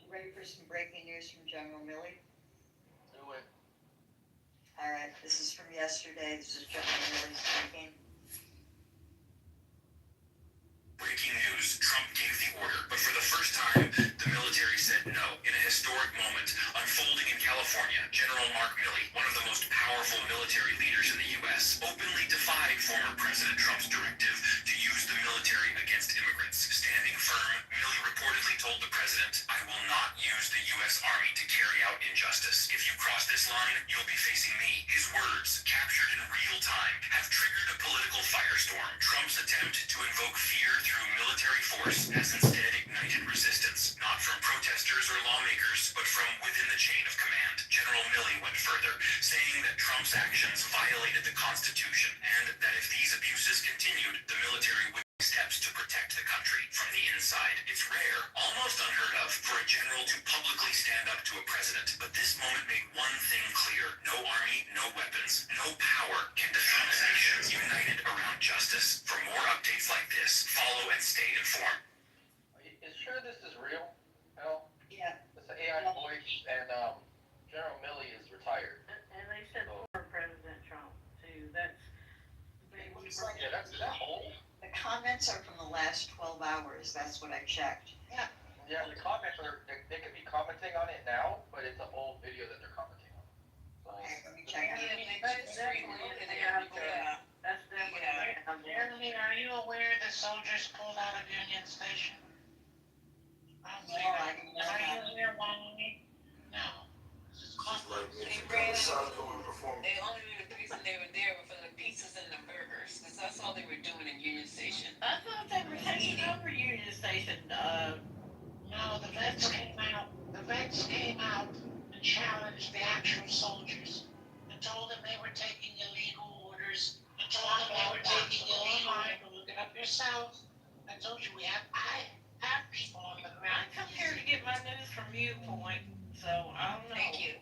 ready for some breaking news from General Milley? Do it. All right, this is from yesterday. This is General Milley speaking. Breaking news, Trump gave the order, but for the first time, the military said no. In a historic moment unfolding in California, General Mark Milley, one of the most powerful military leaders in the U.S., openly defied former President Trump's directive to use the military against immigrants. Standing firm, Milley reportedly told the president, "I will not use the U.S. Army to carry out injustice. If you cross this line, you'll be facing me." His words, captured in real time, have triggered a political firestorm. Trump's attempt to invoke fear through military force has instead ignited resistance, not from protesters or lawmakers, but from within the chain of command. General Milley went further, saying that Trump's actions violated the Constitution, and that if these abuses continued, the military would take steps to protect the country from the inside. It's rare, almost unheard of, for a general to publicly stand up to a president, but this moment made one thing clear: no army, no weapons, no power can defeat nations united around justice. For more updates like this, follow and stay informed. Is sure this is real? Hell? Yeah. It's an AI voice, and General Milley is retired. And they said former President Trump, too. That's is that old? The comments are from the last 12 hours. That's what I checked. Yeah. Yeah, the comments they could be commenting on it now, but it's an old video that they're commenting on. So, Let me check. That's definitely. Jeremy, are you aware the soldiers pulled out of Union Station? No, I didn't know Are that. you aware why? No. They ran the only reason they were there were for the pizzas and the burgers, because that's all they were doing in Union Station. I thought they were taking over Union Station. No, the vets came out. The vets came out and challenged the actual soldiers and told them they were taking illegal orders. And told them they were taking illegal orders. Look it up yourself. I told you I have people on the ground. I come here to get my news from Viewpoint, so I don't know. Thank you.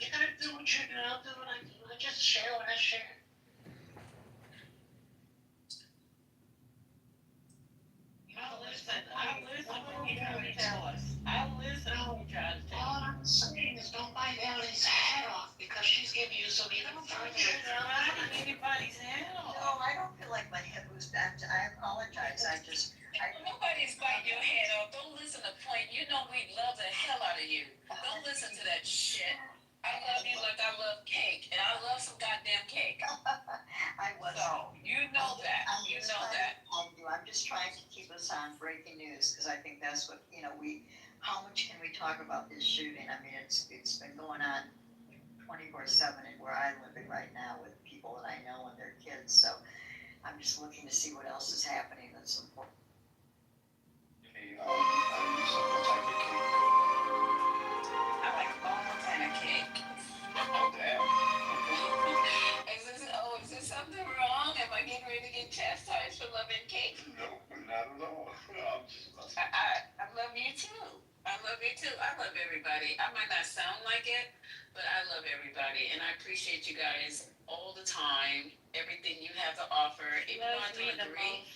You gotta do what you do. I'll do what I do. I just share what I share. I listen when you try to tell us. I listen when you try to tell us. All I'm saying is don't bite Ellie's head off because she's giving you some even further. Anybody's head off. No, I don't feel like my head was back. I apologize. Nobody's biting your head off. Don't listen to Point. You know we love the hell out of you. Don't listen to that shit. I love you like I love cake, and I love some goddamn cake. I was. So, you know that. You know that. I'm just trying to keep us on breaking news because I think that's what, how much can we talk about this shooting? I mean, it's been going on 24/7 and where I'm living right now with people that I know and their kids. So I'm just looking to see what else is happening that's important. I like all kind of cake. Oh, damn. Is this something wrong? Am I getting ready to get might not sound like it, but I love everybody, and I appreciate you guys all the time. Everything you have to offer, even though I don't agree.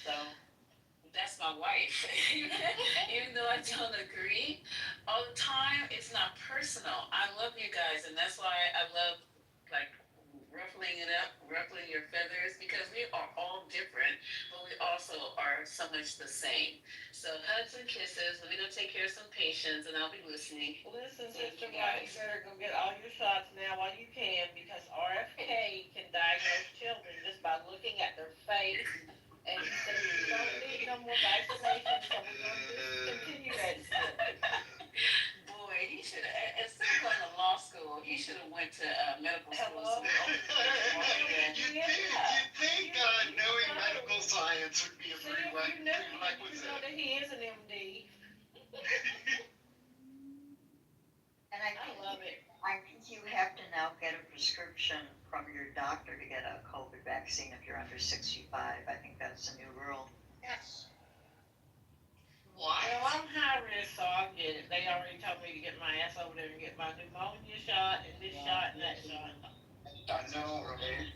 That's my wife. Even though I don't agree all the time, it's not personal. I love you guys, and that's why I love like ruffling it up, ruffling your feathers, because we are all different, but we also are so much the same. So hugs and kisses. We're gonna take care of some patients, and I'll be listening. Listen, Sister White, you better go get all your shots now while you can, because RFK can diagnose children just by looking at their face. And he said, we don't need no more vaccinations, so we're going to discontinue that shit. Boy, he should have, instead of going to law school, he should have went to medical school. You'd think knowing medical science would be a prerequisite. You know that he is an MD. And I love it. I think you have to now get a prescription from your doctor to get a COVID vaccine if you're under 65. I think that's a new rule. Yes. Why? Well, I'm high risk, so I'll get it. They already told me to get my ass over there and get my pneumonia shot and this shot and that shot. I know, right?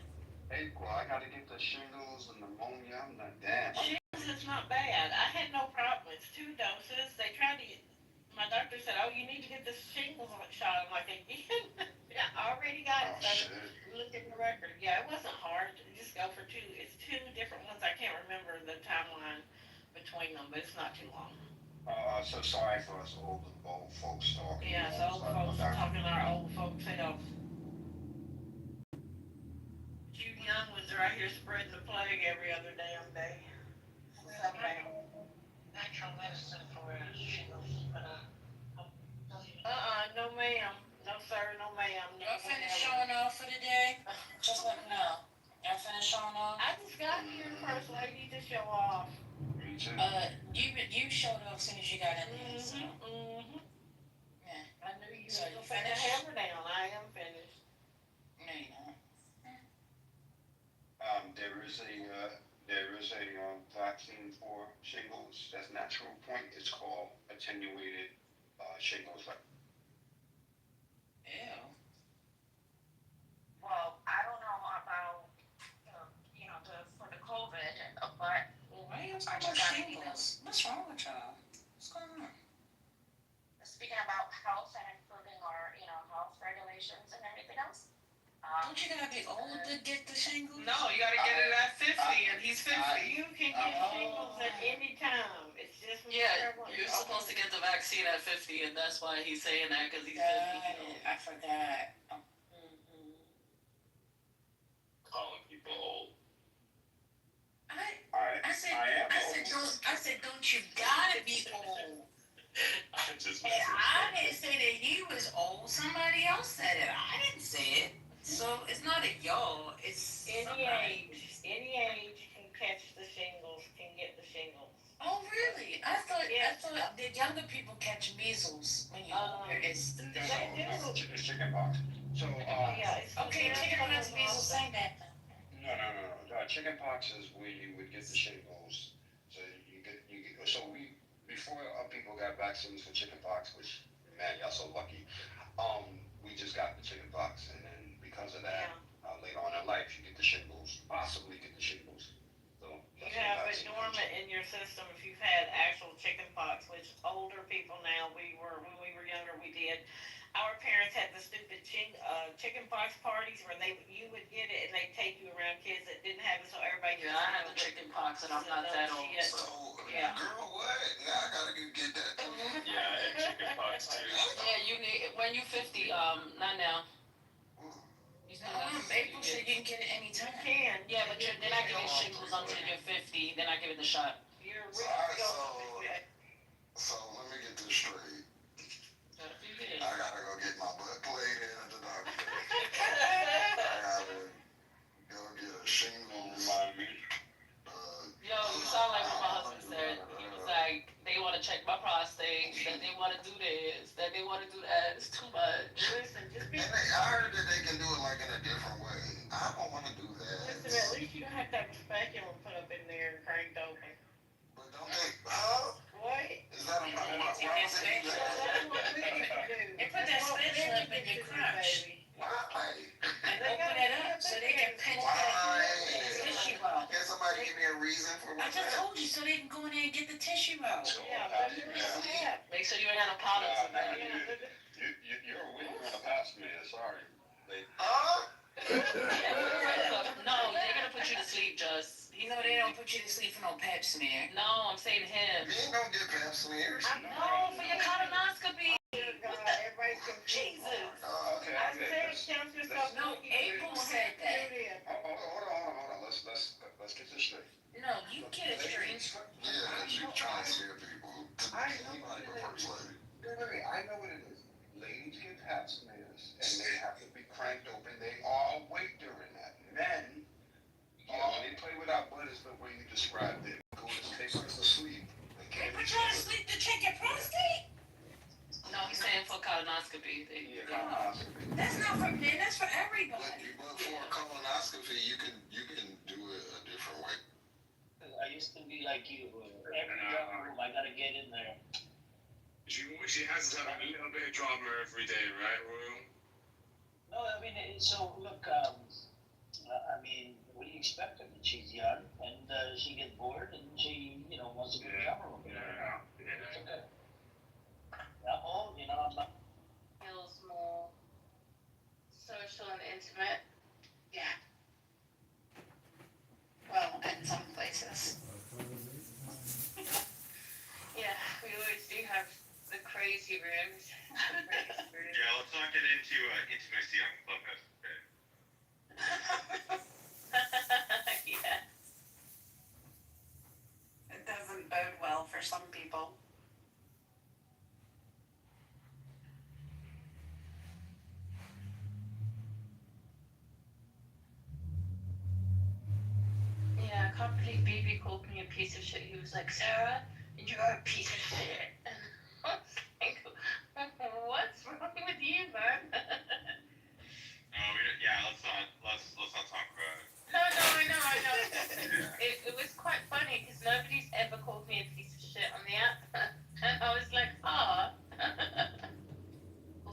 April, I gotta get the shingles and pneumonia. I'm like, damn. Shingles is not bad. I had no problem. It's 2 doses. They tried to get, my doctor said, oh, you need to get the shingles shot. I'm like, again? I already got it. So look at the record. Yeah, it wasn't hard. Just go for 2. It's 2 different ones. I can't remember the timeline between them, but it's not too long. So sorry for us old folks talking. Yeah, so old folks talking our old folks health. You young ones are out here spreading the plague every other damn day. Natural medicine for shingles, but no ma'am. No sir, no ma'am. Y'all finished showing off for the day? Just let me know. Y'all finished showing off? I just got here, First Lady, to show off. Me too. You showed off as soon as you got in there. So. Yeah. I knew you So were you going to finished? hammer down. I am finished. No, you're not. There is a vaccine for shingles. That's natural point. It's called attenuated shingles. Ew. Well, I don't know about, for the COVID, but Why are you talking about shingles? What's wrong with y'all? What's going on? speaking about health and improving our, health regulations and everything else. Don't you gotta be old to get the shingles? No, you got to get it at 50, and he's 50. You can get shingles at any time. It's just You're supposed to get the vaccine at 50, and that's why he's saying that, because he's 50. I forgot. Calling people old. I said, don't you gotta be old? I just And I didn't say that he was old. Somebody else said it. I didn't say it. So it's not a y'all. It's any age can catch the shingles, can get the shingles. Oh really? I thought the younger people catch measles when you're older. It's chickenpox. So okay, chickenpox, measles, same that. No. Chickenpox is where you would get the shingles. So before people got vaccines for chickenpox, which man, y'all so lucky. We just got the chickenpox, and then because of that, later on in life, you get the shingles, possibly get the shingles. So you have it dormant in your system if you've had actual chickenpox, which older people now, when we were younger, we did. Our parents had the stupid chickenpox parties where you would get it and they'd take you around kids that didn't have it, so everybody. Yeah, I had the chickenpox and I'm not that old. So, girl, what? Yeah, I gotta get that. Yeah, I had chickenpox too. Yeah, you need when you're 50. Not now. April said you can get it anytime. You can. Yeah, but then I give you shingles until you're 50. Then I give it the shot. You're So let me get this straight. I gotta go get my butt played in at the doctor. I gotta go get a shingle. Yo, you sound like what my husband said. He was like, they want to check my prostate, that they want to do this, that they want to do that. It's too much. Listen, I heard that they can do it like in a different way. I don't want to do that. Listen, at least you don't have to have a speculum put up in there and cranked open. But don't they? What? Is that That's what we need to do. They put that spin reason for I just told you so they can go in there and get the tissue out. Make sure you ain't got no problems with that. You're a winner and a past me, sorry. Huh? No, they're gonna put you to sleep, Just. You know they don't put you to sleep for no pap smear. No, I'm saying him. You ain't gonna get pap smears. No, for your colonoscopy. Jesus. Oh, okay, No, April said that. Hold on. Let's get this straight. No, you get it straight. Yeah, you trying to scare people. I know what it is. Ladies get pap smears, and they have to be cranked open. They are awake during that. Men, when they play with our butt is the way you described it. Go to take us to sleep. They put you to sleep to check your prostate? No, he's saying for colonoscopy. Colonoscopy. That's not for men, that's for everybody. But for a colonoscopy, you can do it a different way. I used to be like you. Every room, I gotta get in there. She has to have a little bit of drama every day, right, Royal? No, I mean, so look, I mean, what do you expect? I mean, she's young and she gets bored and she, wants to be in the drama room. It's okay. I'm old, I'm not. Feels more social and intimate. Yeah. Well, in some places. Yeah, we always do have the crazy rooms. Yeah, let's not get into intimacy on Clubhouse today. Yeah. It doesn't bode well for some people. Yeah, I can't believe BB called me a piece of shit. He was like, Sarah, you're a piece of shit. And I was like, what's wrong with you, man? Let's not talk about it. No, I know. It was quite funny because nobody's ever called me a piece of shit on the app. And I was like, Well,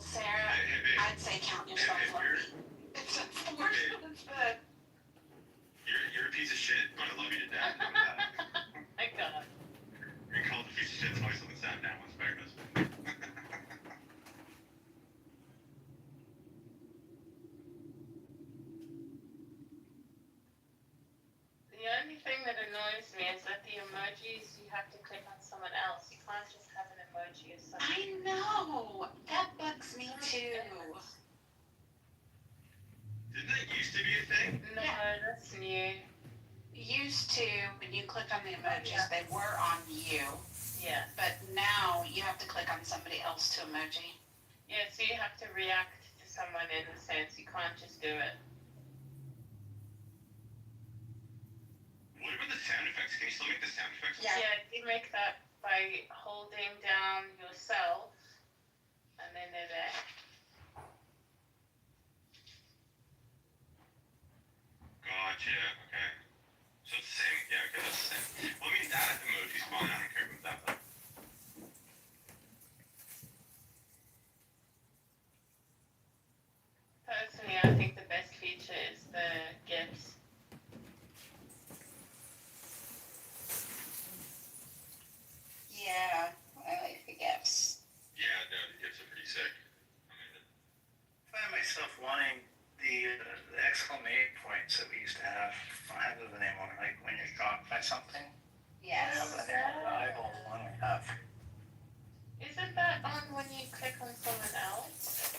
Sarah, I'd say count yourself lucky. It's unfortunate, but... You're a piece of shit, but I love you to death. oh my God. Being called a piece of shit twice on the sound down one's better than The only thing that annoys me is that the emojis, you have to click on someone else. You can't just have an emoji or something. I know! That bugs me too. Didn't that used to be a thing? No, that's new. Used to, when you click on the emojis, they were on you. Yeah. But now you have to click on somebody else to emoji. Yeah, so you have to react to someone in a sense. You can't just do it. What about the sound effects? Can you still make the sound effects? Yeah, you make that by holding down yourself, and then they're there. Gotcha, okay. So it's the same, yeah, okay, that's the same. Well, I mean, that emoji's fine, I don't care about that, though. Personally, I think the best feature is the GIFs. Yeah, I like the gifts. Yeah, no, the gifts are pretty sick. I find myself wanting the exclamation points that we used to have. I have the name on it, like when you're shocked by something. Yes. I have the name on the eyeball one we have. Isn't that on when you click on someone else?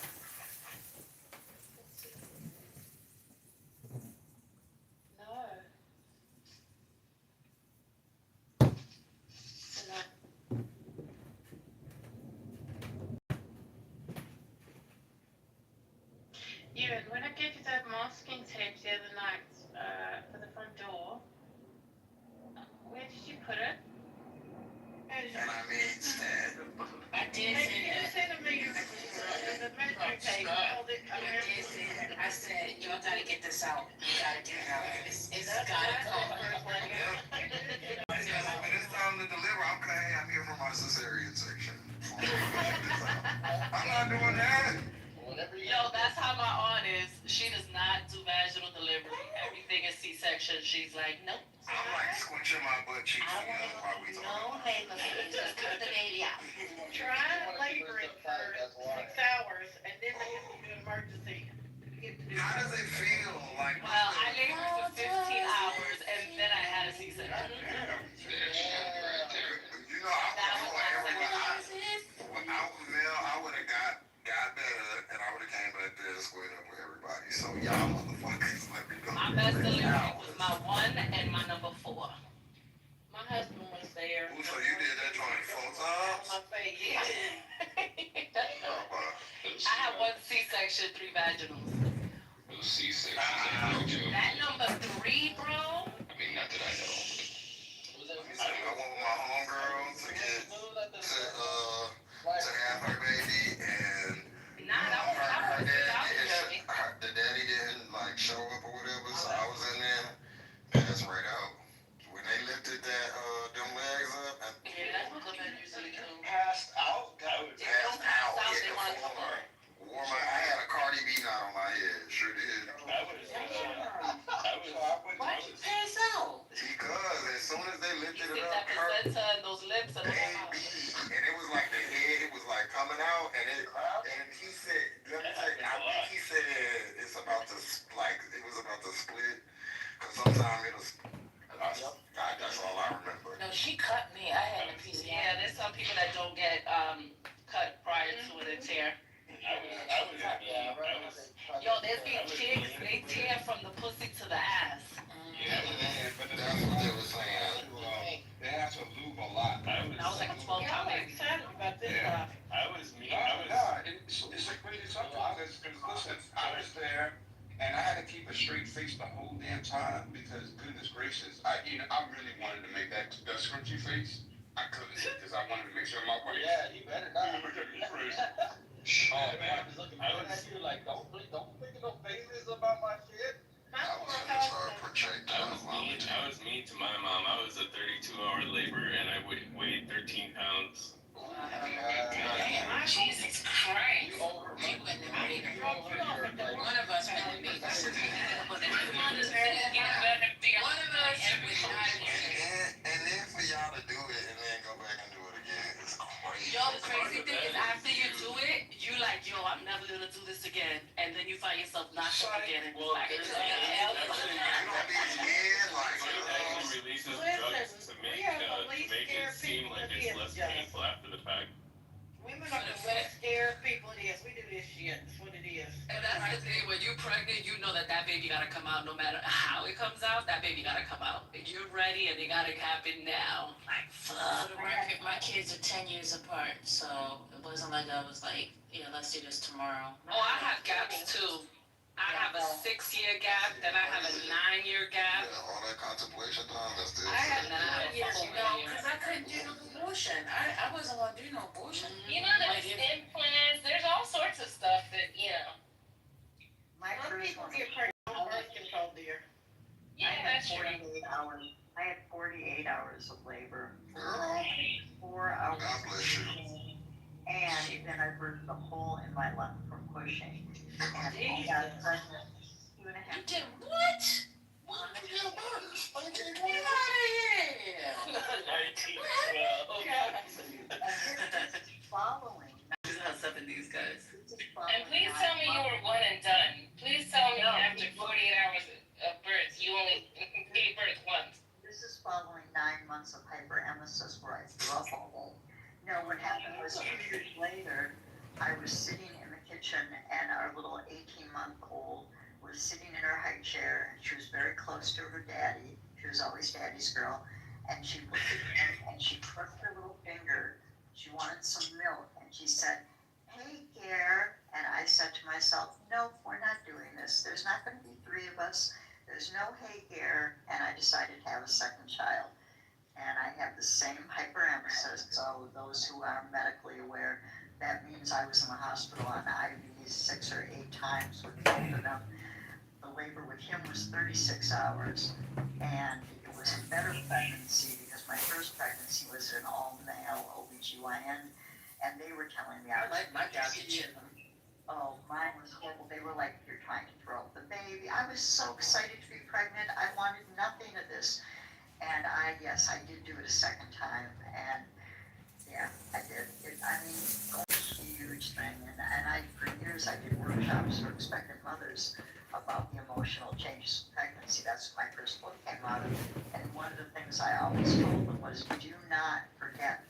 No. Ewan, when I gave you that masking tape the other night for the front door, where did you put it? And I mean, I did say that. the measuring tape, hold it, I did say that. I said, y'all gotta get this out. You gotta get it out. It's gotta go. When it's time to deliver, I'm here for my cesarean section. I'm not doing that. Yo, that's how my aunt is. She does not do vaginal delivery. Everything is C-section. C-section, she's like, nope. I'm like squinching my butt cheeks I together while we no talking. paper, just cut the baby out. Try laboring for 6 hours and then they have to do emergency. How does it feel? Like, Well, I labored for 15 hours and then I had a C-section. you know, without Mel, I would have got better and I would have came back there and squared up with everybody. So y'all motherfuckers let me go. My best delivery was my 1 and my number 4. My husband was there. So you did that joint 4 times? My face. Yeah. I had 1 C-section, 3 vaginals. Those C-sections are no joke. That number 3, bro. I mean, not that I know. I went with my homegirl to have her baby, and the daddy didn't like show up or whatever, so I was in there, passed right out. When they lifted them legs up, Passed out. I had a Cardi B knot on my head, sure did. Why did you pass out? Because as soon as they lifted it That up, her placenta and those lips and all that. and it was like the head, it was like coming out, and he said, let me tell you, I think he said it's about to it was about to split, because sometimes that's all I remember. No, she cut me. I had a piece. Yeah, there's some people that don't get cut prior to a tear. Yo, there's these chicks, they tear from the pussy to the ass. Yeah, but that's what they were saying. They have to lube a lot. I was like a 12-time baby. Excited about this stuff. It's a crazy subject, because listen, I was there, and I had to keep a straight face the whole damn time, because goodness gracious, I really wanted to make that scrunchy face. I couldn't, because I wanted to make sure my wife. Yeah, you better not. Oh man, I was at you like, don't make no faces about my shit. I was gonna start projecting. I was mean to my mom. I was a 32-hour labor and I weighed 13 pounds. Jesus Christ. You wouldn't have made it. One of us would have made it. One of us would not. And then for y'all to do it and then go back and do it again, it's crazy. Yo, the crazy thing is after you do it, you like, yo, I'm never gonna do this again. And then you find yourself not doing it again and it's like, releases drugs to make it seem like it's less painful after the fact. Women are the less scared people it is. We do this shit. That's what it is. and that's the thing, when you're pregnant, you know that baby gotta come out no matter how it comes out, that baby gotta come out. You're ready and it gotta happen now. Like, fuck. My kids are 10 years apart, so it wasn't like I was like, yeah, let's do this tomorrow. Oh, I have gaps too. I have a 6-year gap, then I have a 9-year gap. Yeah, all that contemplation time, that's this. I had And then I have 9 years a ago because I couldn't do no abortion. I wasn't gonna do no abortion. You know, there's implants, there's all sorts of stuff that, you know. My Some first people one, get pregnant on birth control, dear. Yeah, I had that's true. 48 hours. I had 48 hours of labor. Girl, 4 hours. God bless you. And then I burst a hole in my lung from pushing. And I got pregnant 2.5 You did what? You got a virus. Fucking can't do Get it. out of here! 1912. following. This is how 70s guys. And please tell me you were one and done. Please tell me after 48 hours of birth, you only gave birth once. This is following 9 months of hyperemesis where I threw up all day. No, what happened was 2 years later, I was sitting in the kitchen and our little 18-month-old was sitting in her high chair and she was very close to her daddy. She was always daddy's girl. And she looked at him and she crooked her little finger. She wanted some milk and she said, "Hey, Gare." And I said to myself, "No, we're not doing this. There's not going to be 3 of us. There's no hey, Gare." And I decided to have a second child. And I have the same hyperemesis, so those who are medically aware, that means I was in the hospital on IVs 6 or 8 times with both of them. The labor with him was 36 hours, and it was a better pregnancy because my first pregnancy was an all-male OBGYN, and they were telling me I like my doctor, Jim. oh, mine was horrible. They were like, "You're trying to throw up the baby. baby. I was so excited to be pregnant. I wanted nothing of this. And I did do it a second time. And yeah, I did. I mean, it was a huge thing. And for years, I did workshops for expectant mothers about the emotional changes of pregnancy. That's what my first book came out of. And one of the things I always told them was, do not forget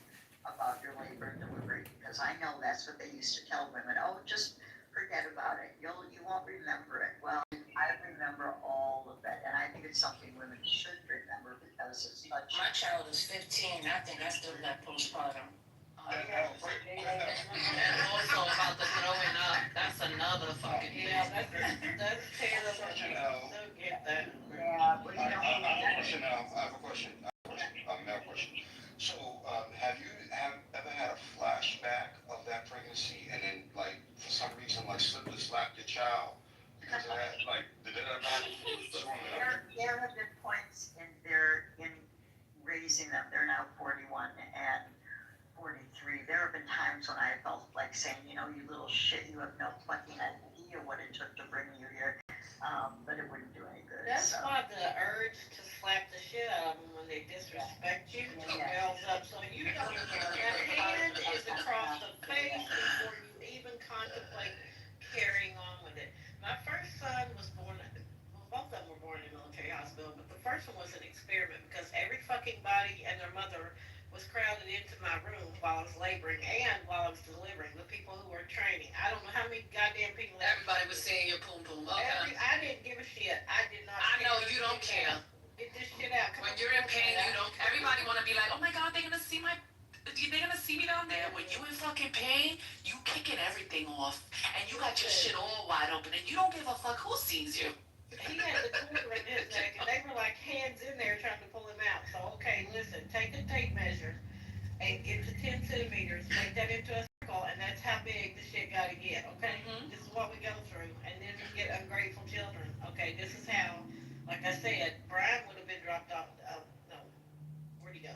about your labor and delivery, because I know that's what they used to tell women. Oh, just forget about it. You won't remember it. Well, I remember all of it, and I think it's something women should remember because it's such. My child is 15. I think I still got postpartum. And also about the throwing up. That's another fucking thing. Yeah, that's terrible. Don't get that. Yeah, but I have a question now. I have a question. A male question. So, have you ever had a flashback of that pregnancy and then, like, for some reason, like, slipped or slapped your child because of that? Like, did that ever happen? There have been points in raising them. They're now 41 and 43. There have been times when I felt like saying, you little shit, you have no fucking idea what it took to bring you here. But it wouldn't do any good. That's why the urge to slap the shit out of them when they disrespect you wells up. So you don't that hand is across the face before you even contemplate carrying on with it. My first son was born, both of them were born in a military hospital, but the first one was an experiment because every fucking body and their mother was crowded into my room while I was laboring and while I was delivering, the people who were training. I don't know how many goddamn people. Everybody was saying your poom poom. Okay. I didn't give a shit. I did not. I know you don't care. Get this shit out. When you're in pain, you don't. Everybody want to be like, oh my God, they're gonna see me down there. When you in fucking pain, you kicking everything off, and you got your shit all wide open, and you don't give a fuck who sees you. He had the cord in his neck, and they were like hands in there trying to pull him out. So okay, listen, take a tape measure and get to 10 centimeters, make that into a circle, and that's how big the shit gotta get. Okay, This is what we go through, and then we get ungrateful children. Okay, this is how. Like I said, Brian would have been dropped off. No, where'd he go?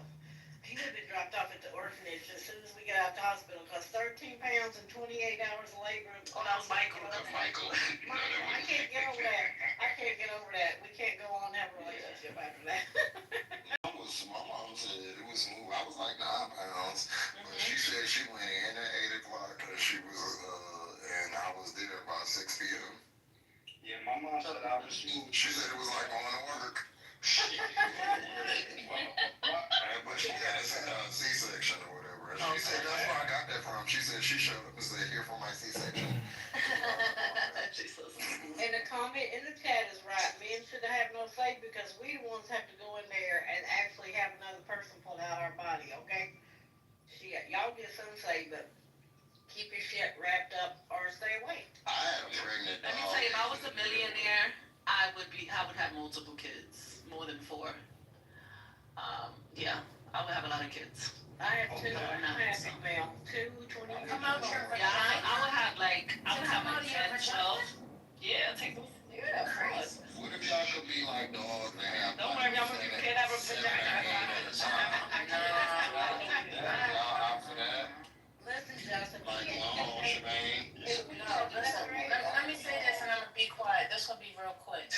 He would have been dropped off at the orphanage as soon as we got out of the hospital because 13 pounds and 28 hours of labor. Oh, that was Michael. Michael. I can't get over that. I can't get over that. We can't go on and have a relationship after that. My mom said it was smooth. I was like 9 pounds, but she said she went in at 8 o'clock and and I was there by 6 p.m. Yeah, my mom said I was smooth. She said it was like going to work. But she had a C-section or whatever. And she said that's where I got that from. She said she showed up and said, here for my C-section. And the comment in the chat is right. Men should have no say because we the ones have to go in there and actually have another person pull out our body, okay? Shit, y'all get some say, but keep your shit wrapped up or stay away. I am pregnant. Let me tell you, if I was a millionaire, I would have multiple kids, more than 4. Yeah, I would have a lot of kids. I have 2. I have female. 2, 20. Come out here. Yeah, I would have like 10, 12. Yeah, take those. Yeah, Christ. What if y'all could be like dogs and have Don't worry, you can't have a vagina. Y'all out for that? Listen, Justin. Like long shebang? Let me say this and I'm gonna be quiet. This will be real quick.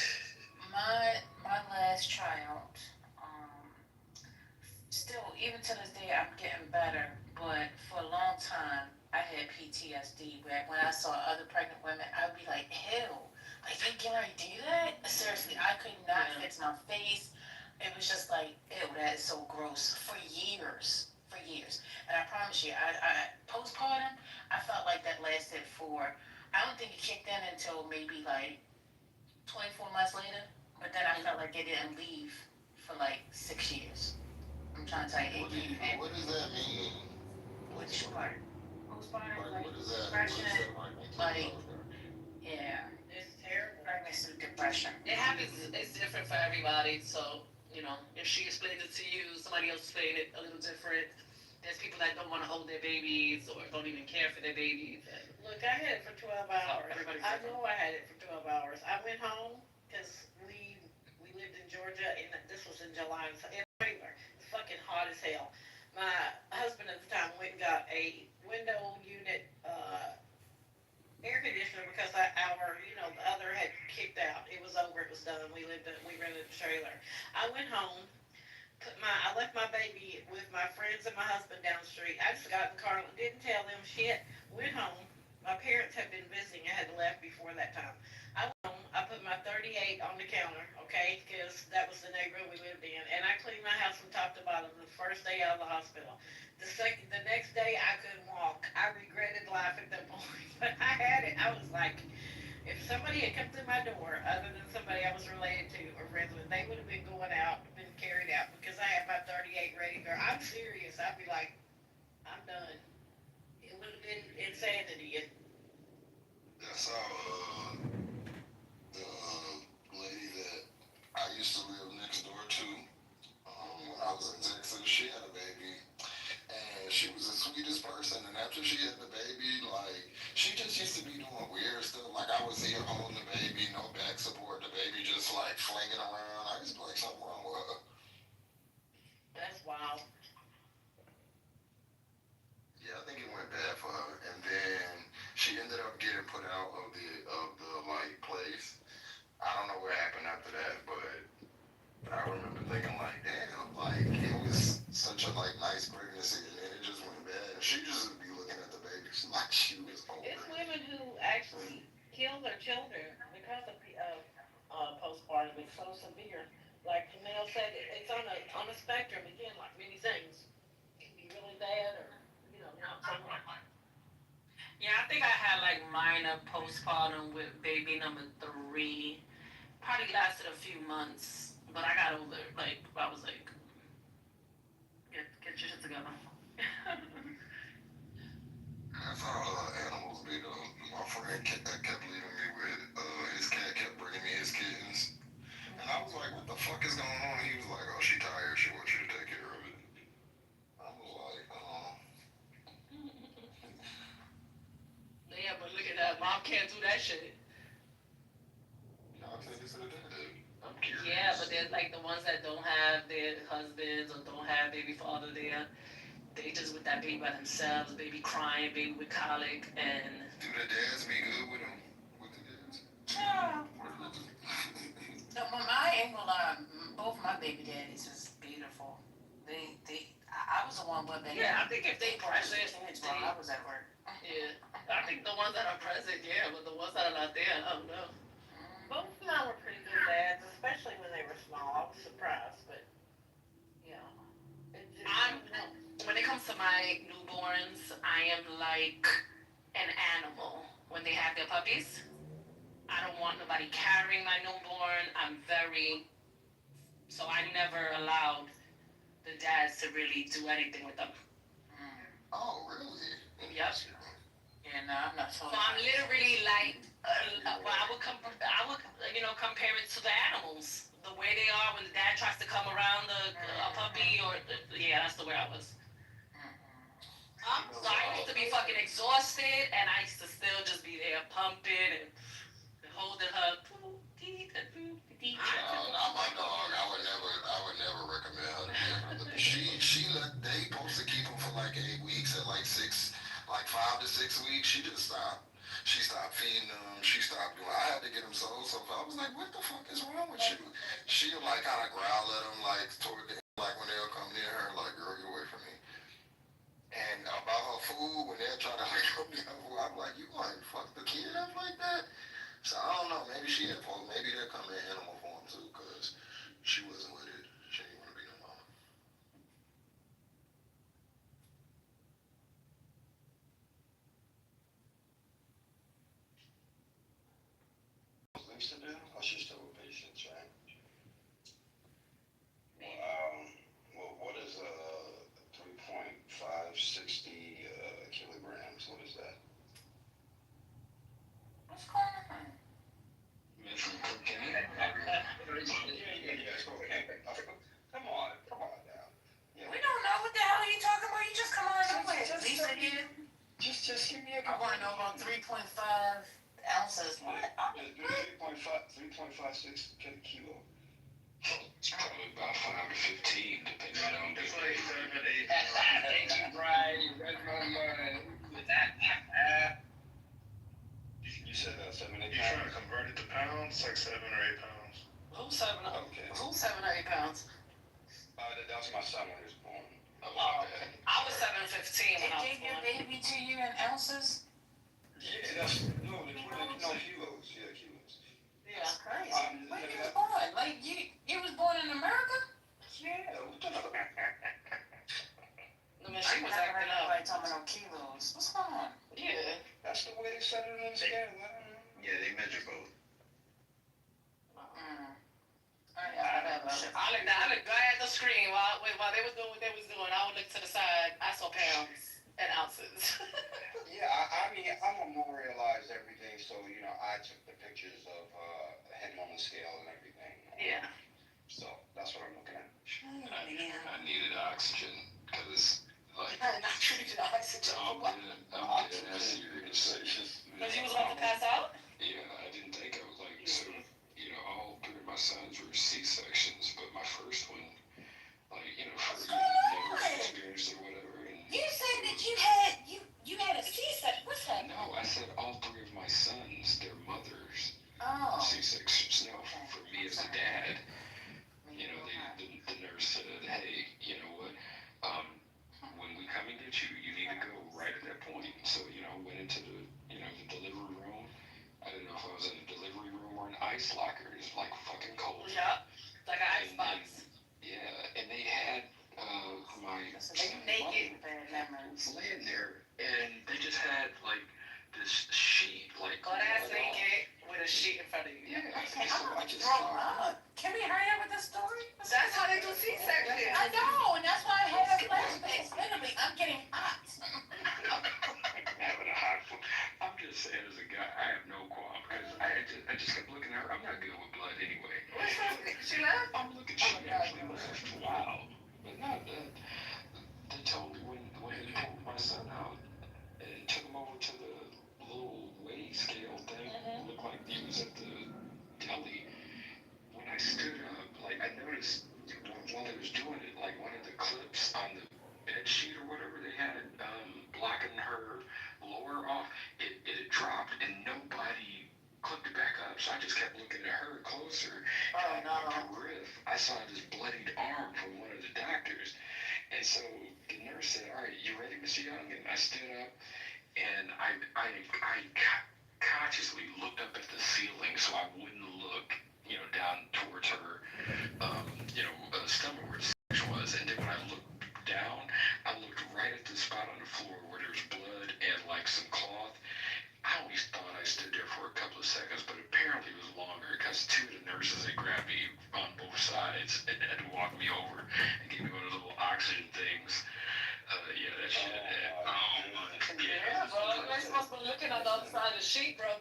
My last child, still, even to this day, I'm getting better. But for a long time, I had PTSD. Where when I saw other pregnant women, I'd be like, ew. Like, can I do that? Seriously, I could not fix my face. It was just like, ew, that is so gross. For years. And I promise you, I postpartum, I felt like that lasted for, I don't think it kicked in until maybe like 24 months later. But then I felt like it didn't leave for like 6 years. I'm trying to tell you. What does that mean? Which part? Postpartum, Like, what is that? depression, like, yeah. It's terrible. Pregnancy depression. It happens, it's different for everybody, so, if she explains it to you, somebody else explained it a little different. There's people that don't want to hold their babies or don't even care for their babies. Look, I had it for 12 hours. Everybody's I different. know I had it for 12 hours. I went home because we lived in Georgia, and this was in July. So in November, it's fucking hot as hell. My husband at the time went and got a window unit air conditioner because our, the other had kicked out. It was over. It was done. We rented a trailer. I went home. I left my baby with my friends and my husband down the street. I just got in the car and didn't tell them shit. Went home. My parents had been visiting. I had left before that time. I went home. I put my 38 on the counter, okay, because that was the neighborhood we lived in, and I cleaned my house from top to bottom the first day out of the hospital. The next day I couldn't walk. I regretted life at that point, but I had it. I was like, if somebody had come through my door, other than somebody I was related to or friends with, they would have been going out, been carried out because I had my 38 ready to go. I'm serious. I'd be like, I'm done. It would have been insanity. That's how the lady that I used to live next door to, when I was in Texas, she had a baby, and she was the sweetest person. And after she had the baby, like, she just used to be doing weird stuff. Like, I was here holding the baby, no back support, the baby just like flinging around. I just be like, something wrong with her. That's wild. Yeah, I think it went bad for her, and then she ended up getting put out of the like place. I don't know what happened after that, but I remember thinking like, damn, like it was such a like nice pregnancy, and then it just went bad. And she just would be looking at the baby like she was older. It's women who actually kill their children because of postpartum. It's so severe. Like Janelle said, it's on a spectrum again, like many things. It can be really bad or not so much. Yeah, I think I had like minor postpartum with baby number 3. Probably lasted a few months, but I got over it. Like I was like, get your shit together. That's how animals be though. My friend kept leaving me with his cat kept bringing me his kittens, and I was like, what the fuck is going on? He was like, oh, she tired. She wants you to take care of it. I was like, Yeah, but look at that. Mom can't do that shit. I'll take this to the dad. I'm curious. Yeah, but there's like the ones that don't have their husbands or don't have baby father there. They just with that baby by themselves, baby crying, baby with colic, and Do the dads be good with them? With the dads? Yeah. No, I ain't gonna lie. Both my baby daddies is beautiful. I was the one with baby. yeah, I think if they present, I was at work. yeah, I think the ones that are present, yeah, but the ones that are not there, I don't know. Both of mine were pretty good dads, especially when they were small. I was surprised, but yeah. When it comes to my newborns, I am like an animal when they have their puppies. I don't want nobody carrying my newborn. So I never allowed the dads to really do anything with them. Oh, really? Yep. Yeah, no, I'm not so. So I'm literally like, well, I would compare it to the animals. The way they are when the dad tries to come around a puppy yeah, that's the way I was. So I used to be fucking exhausted, and I used to still just be there pumping and holding her. Not my dog. I would never recommend her to be around. They supposed to keep him for like 8 weeks. At like 5 to 6 weeks, she just stopped. She stopped feeding them. She stopped doing. I had to get him so. I was like, what the fuck is wrong with you? She'll like kind of growl at him like toward the like when they'll come near her, like girl, get away from me. And about her food, when they're trying to like come near her food, I'm like, you gonna fuck the kid up like that? So I don't know. Maybe she had folks. Maybe they'll come in animal form too, cause she wasn't with it. She didn't want to be no mama. Things to do. Oh, she's still with patients, right? What is 3.560 kilograms? What is that? What's going on? From cocaine? Yes, cocaine. Come on now. Yeah. We don't know what the hell are you talking about. You just come on and with it. Lisa here. Just give me a. I want to know about 3.5 ounces. What? 3.56 kilo. It's probably about 5 to 15, depending on the day. Thank you, Brian. You read my mind. said 7, 8 You trying to pounds? convert it to pounds? It's like 7 or 8 pounds. Who's 7? Okay. Who's 7 or 8 pounds? That was my son when he was born. Oh, okay. I was 7'15" when I was They gave your born. baby to you in ounces? Yeah, that's no kilos. Yeah, kilos. Yeah. That's crazy. When you was Yeah. born? Like you was born in America? Yeah. What the fuck? I mean, she was acting up. Like talking about kilos. What's going on? Yeah. That's the way they set it on the scale. I don't know. Yeah, they measure both. I looked right at the screen while they was doing what they was doing. I would look to the side. I saw pounds and ounces. Yeah, I mean, I memorialized everything, so, I took the pictures of him on the scale and everything. Yeah. So, that's what I'm looking at. I needed oxygen, because, like, I not treated oxygen. I'm dead ass serious. Because you was about to pass out? Yeah, I didn't think I was like, so, all three of my sons were C-sections, but my first one, like, for never experienced or whatever. And You said that you had a C-section. What's that? no, I said all three of my sons, their mothers, Oh. C-sections. No, for me as a dad, the nurse said, hey, you know what, when we come and get you, you need to go right at that point. So, went into the, the delivery room. I didn't know if I was in a delivery room or an ice locker. It's like fucking cold. Yeah, like an ice box. Yeah, and they had my naked laying there, and they just had like this sheet, like ass naked with a sheet in front of you. Yeah, I just throw up. Can we hurry up with this story? That's how they do C-section. I know, and that's why I had a flashback. Literally, I'm getting hot. Having a hot one. I'm just saying, as a guy, I have no qualm because I just kept looking at her. I'm not good with blood anyway. She left? I'm looking. She actually left. Wow. But no, they told me when they pulled my son out and took him over to the little weigh scale thing, it looked like he was at the deli. When I stood up, like I noticed while they was doing it, like one of the clips on the bed sheet or whatever they had blocking her lower off, it had dropped and nobody clipped it back up. So I just kept looking at her closer. And I saw this bloodied arm from one of the doctors. And so the nurse said, all right, you ready, Mr. Young? And I stood up and I consciously looked up at the ceiling so I wouldn't look, down towards her, stomach where the section was. And then when I looked down, I looked right at the spot on the floor where there's blood and like some cloth. I always thought I stood there for a couple of seconds, but apparently it was longer because two of the nurses had grabbed me on both sides and had to walk me over and gave me one of those little oxygen things. Yeah, that shit. Yeah, bro. You ain't supposed to be looking on the other side of the sheet, bro.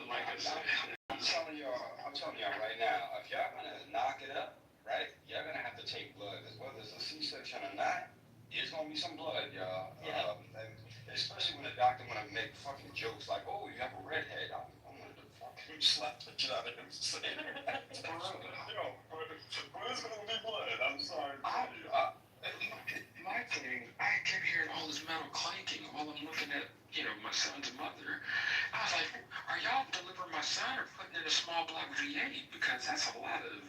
Like I said, I'm telling y'all right now, if y'all gonna knock it up, right, y'all gonna have to take blood, because whether it's a C-section or not, there's gonna be some blood, y'all. Yeah. And especially when the doctor wanna make fucking jokes like, oh, you have a redhead. I'm gonna fucking slap the shit out of him saying that. Yo, but there's gonna be blood. I'm sorry. My thing, I kept hearing all this metal clanking while I'm looking at, my son's mother. I was like, are y'all delivering my son or putting in a small block V8? Because that's a lot of,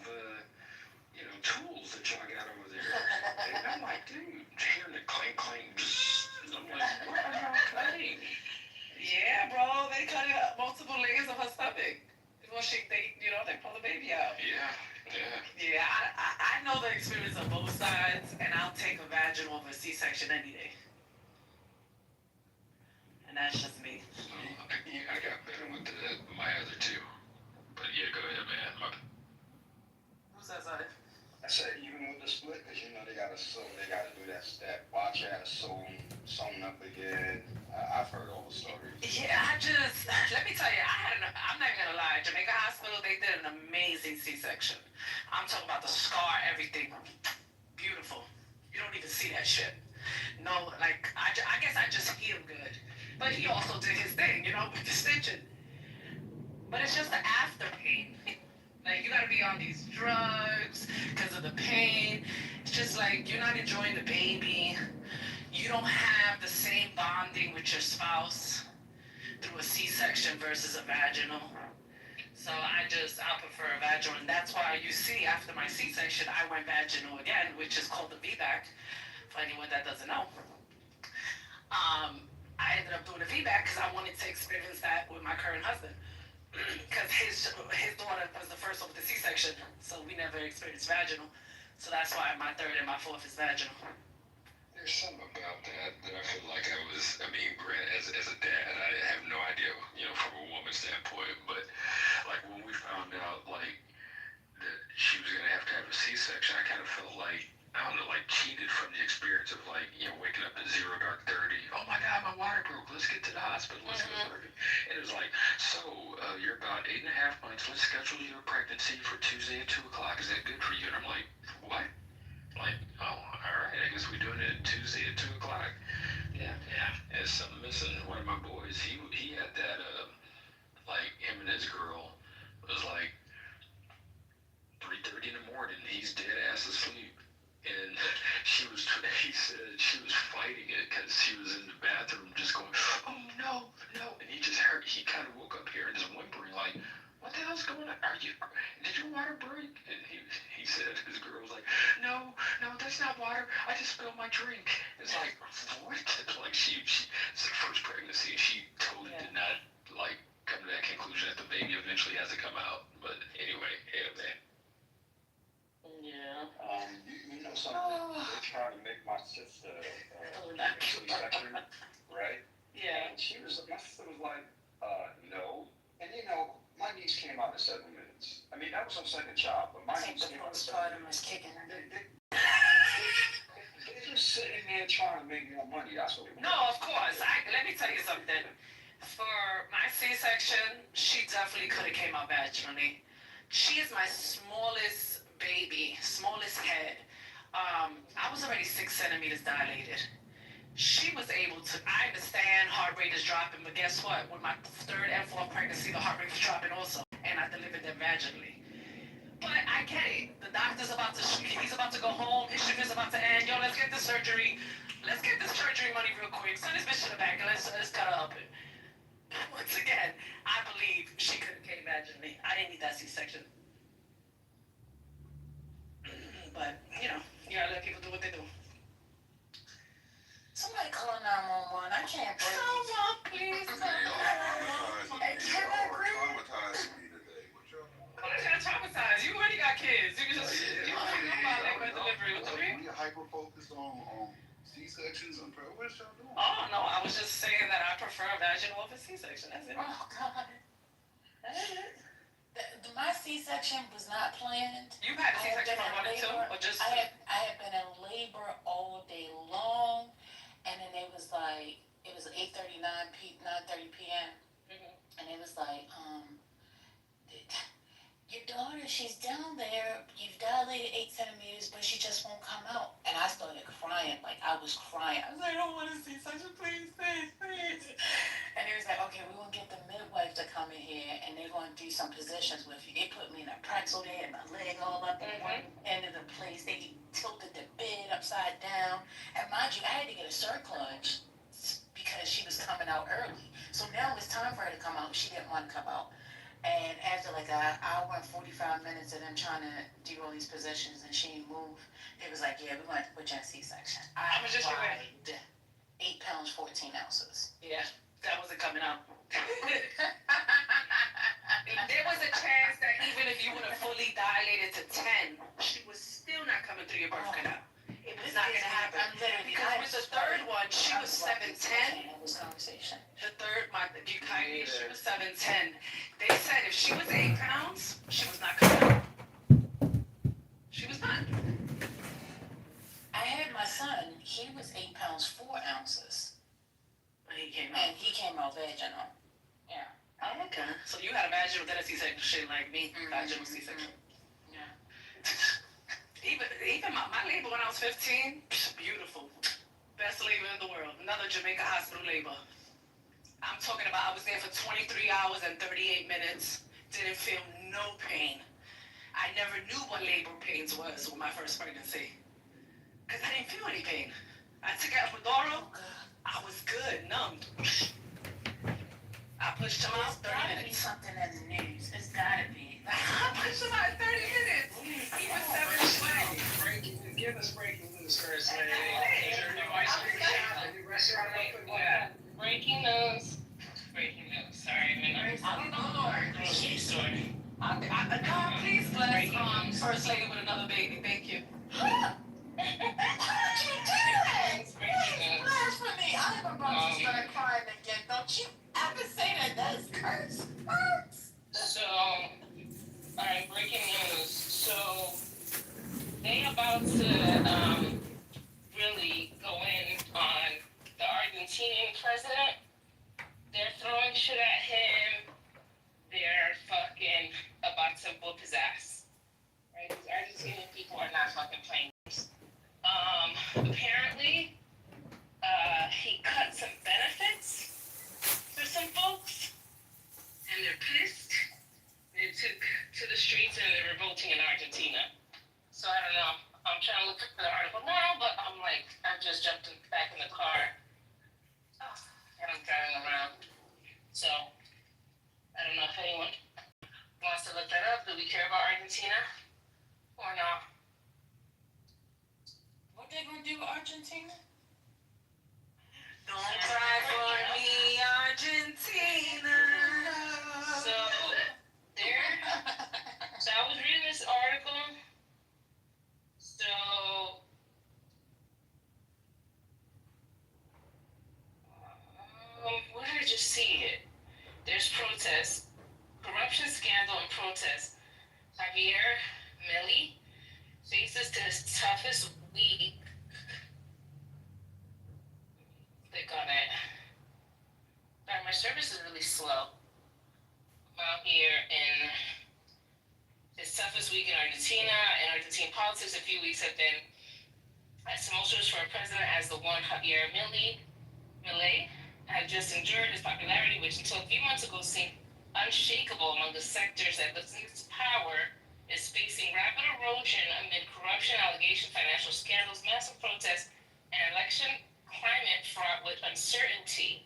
tools that y'all got over there. And I'm like, dude, hearing the clank, clank, I'm like, what are y'all cutting? Yeah, bro, they cut it up multiple layers of her stomach. Well, they pull the baby out. Yeah. Yeah, I know the experience of both sides, and I'll take a vaginal over a C-section any day. And that's just me. I got better with my other two. But yeah, go ahead, man. Who says that? I said even with the split, because they gotta do that watch out sewn up again. I've heard all the stories. Yeah, let me tell you, I'm not gonna lie, Jamaica Hospital, they did an amazing C-section. I'm talking about the scar, everything. Beautiful. You don't even see that shit. No, like, I guess I just healed good. But he also did his thing, with the stitching. But it's just the after pain. Like, you gotta be on these drugs because of the pain. It's just like, you're not enjoying the baby. You don't have the same bonding with your spouse through a C-section versus a vaginal. So I prefer a vaginal, and that's why you see after my C-section, I went vaginal again, which is called the VBAC, for anyone that doesn't know. I ended up doing a VBAC because I wanted to experience that with my current husband. Because his daughter was the first one with the C-section, so we never experienced vaginal. So that's why my third and my fourth is vaginal. There's something about that I feel like granted, as a dad, I have no idea, from a woman's standpoint, but like when we found out like that she was gonna have to have a C-section, I kind of felt like, I don't know, like cheated from the experience of like, waking up at 0 dark 30. Oh my God, my water broke. Let's get to the hospital. Let's go. And it was like, so you're about 8.5 months. Let's schedule your pregnancy for Tuesday at 2 o'clock. Is that good for you? And I'm like, what? Like, oh, all right. I guess we're doing it Tuesday at 2 o'clock. Yeah. There's something missing. One of my boys, he had that, like him and his girl was like 3:30 in the morning. He's dead ass asleep. And he said she was fighting it because she was in the bathroom just going, oh no. And he kind of woke up here and just whimpering like, what the hell's going on? Did your water break? And he said, his girl was like, no, that's not water. I just spilled my drink. It's like, what? Like it's the first pregnancy. She totally did not like come to that conclusion that the baby eventually has to come out. But anyway, man. Yeah. You know something? They're trying to make my sister C-section, right? Yeah. And my sister was like, no. And my niece came out in 7 minutes. I mean, that was her second child, but my niece came out in 7 minutes. They're just sitting there trying to make more money. That's what it was. No, of course. Let me tell you something. For my C-section, she definitely could have came out vaginally. She is my smallest baby, smallest head. I was already 6 centimeters dilated. She was able to, I understand heart rate is dropping, but guess what? With my third and fourth pregnancy, the heart rate was dropping also, and I delivered them vaginally. But I get it. The doctor's he's about to go home, his shift is about to end. Yo, let's get this surgery money real quick. Send this bitch to the back and let's cut her up. Once again, I believe she could have came vaginally. I didn't need that C-section. But, you gotta let people do what they do. Somebody call 911. I can't breathe. Come on, please. Come on. Can I breathe? Traumatizing me today. What y'all doing? Why is that traumatized? You already got kids. You can just, you already know about labor and delivery. What you mean? We hyper focused on C-sections and what y'all doing? Oh, no, I was just saying that I prefer a vaginal over C-section. That's it. Oh, God. My C-section was not planned. You had a C-section for 1 and 2? Or just I had been in labor all day long, and then it was 8:30, 9:30 p.m. And it was like, your daughter, she's down there, you've dilated 8 centimeters, but she just won't come out. And I started crying, like I was crying. I was like, I don't want to see such a please. And it was like, okay, we're going to get the midwife to come in here, and they're going to do some positions with you. They put me in a pretzel there, and my leg all up in one end of the place. They tilted the bed upside down. And mind you, I had to get a surcludge because she was coming out early. So now it's time for her to come out. She didn't want to come out. And after like an hour and 45 minutes of them trying to do all these positions and she didn't move, it was like, yeah, we're going to put you in C-section. How much did she weigh? 8 pounds, 14 ounces. Yeah, that wasn't coming out. There was a chance that even if you would have fully dilated to 10, she was still not coming through your birth canal. It was not going to happen. Because with the third one, she was 7'10". The third, she was 7'10". They said if she was 8 pounds, she was not coming out. She was not. I had my son, he was 8 pounds, 4 ounces. And he came out vaginal. Yeah. Oh, okay. So you had a vaginal, then a C-section like me. Vaginal C-section. Yeah. Even my labor when I was 15, beautiful. Best labor in the world. Another Jamaica hospital labor. I'm talking about I was there for 23 hours and 38 minutes. Didn't feel no pain. I never knew what labor pains was with my first pregnancy. Because I didn't feel any pain. I took epidural. I was good, numbed. pushed him out 30 gotta be minutes. something in the news. It's gotta be. I pushed him out in 30 minutes. He was 7:20. Give us breaking news first, man. Is there a new ice cream shop, a new restaurant open? Yeah. Breaking news. Breaking news. Sorry, man. I don't know. Grocery store. No, please bless First Lady with another baby. Thank you. How did you do that? Blasphemy. I'm about to start crying again. Don't you ever say that. That's curse. So, alright, breaking news. So, they about to really go in on the Argentinian president. They're throwing shit at him. They're fucking about to whoop his ass. Right? These Argentinian people are not fucking playing. Apparently, he cut some benefits for some folks, and they're pissed. They took to the streets and they're revolting in Argentina. So I don't know. I'm trying to look for the article now, but I'm like, I just jumped back in the car. And I'm driving around. So, I don't know if anyone wants to look that up. Do we care about Argentina? Or no? What they gonna do with Argentina? Don't cry for me, Argentina. So, so I was reading this article. So, where did I just see it? There's protests, corruption scandal and protests. Javier Milei faces his toughest week. Click on it. My service is really slow. I'm out here in his toughest week in Argentina, and Argentine politics. A few weeks have been as tumultuous for a president as the one Javier Milei had just endured. His popularity, which until a few months ago seemed unshakable among the sectors that listen to his power, is facing rapid erosion amid corruption, allegations, financial scandals, massive protests, and election climate fraught with uncertainty.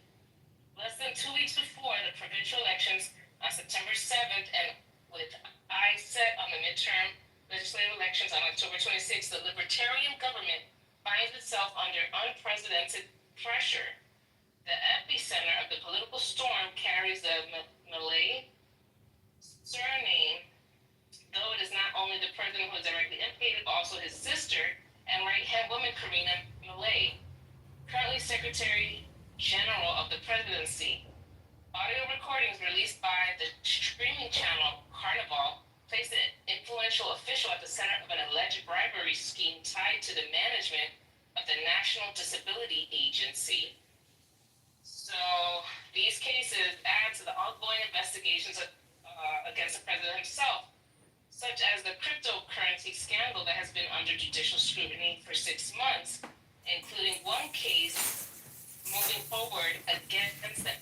Less than 2 weeks before the provincial elections on September 7th, and with eyes set on the midterm legislative elections on October 26th, the Libertarian government finds itself under unprecedented pressure. The epicenter of the political storm carries the Milei surname, though it is not only the president who is directly implicated, but also his sister and right-hand woman, Karina Milei, currently Secretary General of the Presidency. Audio recordings released by the streaming channel Carnival placed an influential official at the center of an alleged bribery scheme tied to the management of the National Disability Agency. So these cases add to the ongoing investigations against the president himself, such as the cryptocurrency scandal that has been under judicial scrutiny for 6 months, including one case moving forward against the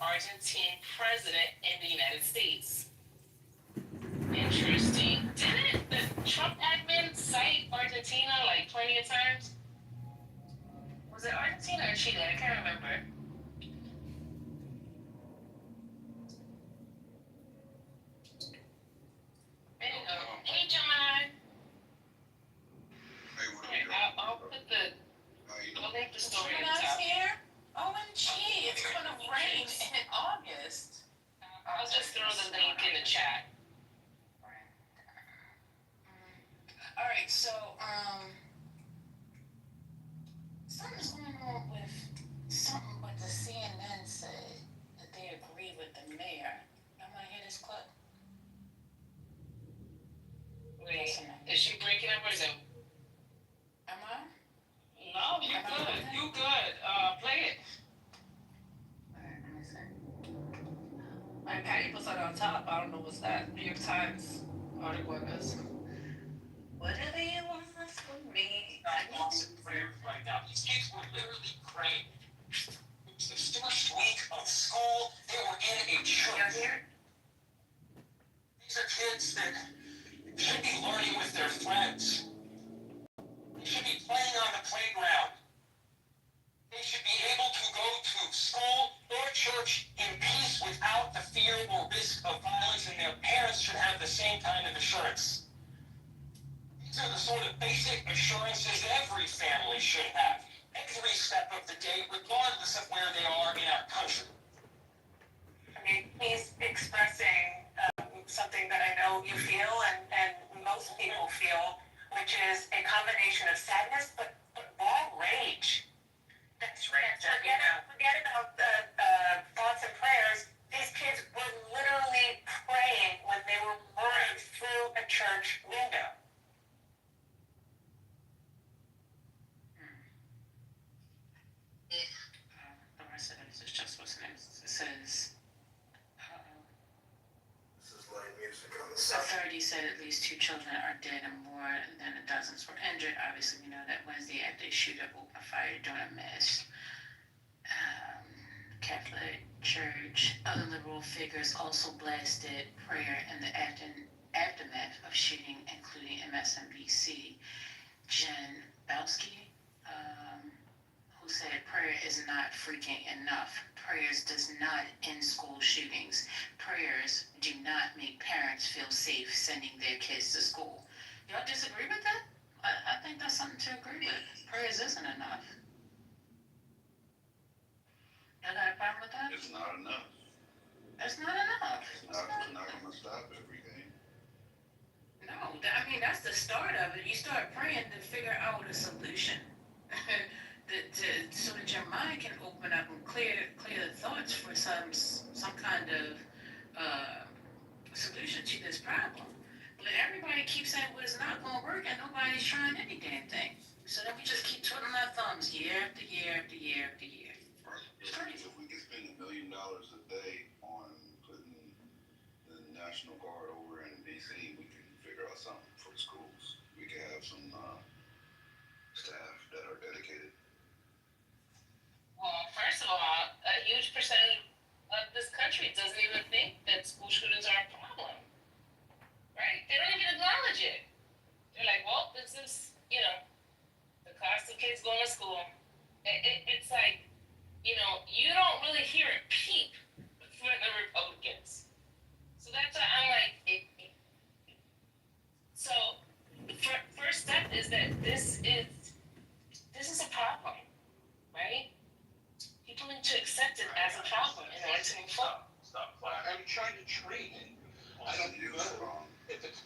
Argentine president in the United States. Interesting. Didn't the Trump admin cite Argentina like plenty of times? Was it Argentina or Chile? I can't remember. Hey, John. I'll put I'll link the story at the Gemini's top. here? OMG, it's gonna rain in August. I'll just throw the link in the chat. Alright, so, something's going on with something what the CNN said that they agree with the mayor. Y'all wanna hear this clip? Wait, is she breaking up or is it? Am I? No, you good. You good. Play it. Alright, let me see. My Patty puts it on top. I don't know what's that. New York Times article, I guess. Whatever you want from me. I want some prayer right now. These kids were literally praying. It was the first week of school. They were in a church. These are kids that should be learning with their friends. They should be playing on the playground. They should be able to go to school or church in peace without sadness, but raw rage. That's right. Forget about the thoughts and prayers. These kids were literally praying when they were murdered through a church window. The rest of it is just what's next. It says, This is like music on the authorities said at least 2 children are dead and more than dozens were injured. Obviously, we know that Wednesday after they shoot up opened fire during a mass Catholic church. Other liberal figures also blasted prayer in the aftermath of shooting, including MSNBC Jen Belsky, who said prayer is not freaking enough. Prayers does not end school shootings. Prayers do not make parents feel safe sending their kids to school. Y'all disagree with that? I think that's something to agree with. Prayers isn't enough. Y'all got a problem with that? It's not enough. It's not enough. It's not gonna stop everything. No, I mean, that's the start of it. You start praying to figure out a solution. So that your mind can open up and clear the thoughts for some kind of solution to this problem. But everybody keeps saying, well, it's not going to work, and nobody's trying any damn thing. So then we just keep twiddling our thumbs year after year after year after year. It's crazy. If we could spend $1 million a day on putting the National Guard over in DC, we can figure out something for the schools. We can have some staff that are dedicated. Well, first of all, a huge percentage of this country doesn't even think that school shootings are a problem. Right? They don't even acknowledge it. They're like, well, this is, the cost of kids going to school. It's like, you don't really hear a peep from the Republicans. So that's why I'm like, so first step is that this is a problem, right? People need to accept it as a problem in order to move forward. Stop. I'm trying to train it. I don't know if it's.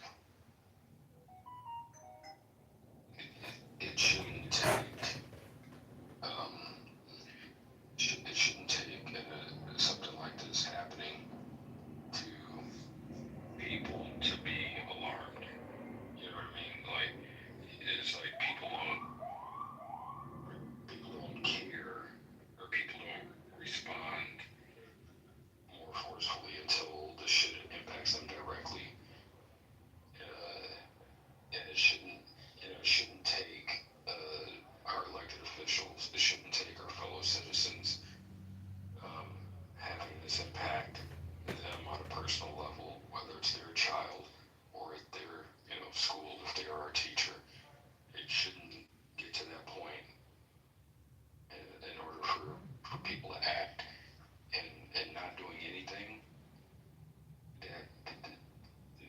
It shouldn't take, it shouldn't take something like this happening to people to be alarmed. You know what I mean? Like, it's like people don't care, or people don't respond more forcefully until the shit impacts them directly. And it shouldn't take our elected officials, it shouldn't take our fellow citizens having this impact them on a personal level, whether it's their child or at their school, if they are a teacher. It shouldn't get to that point in order for people to act and not doing anything.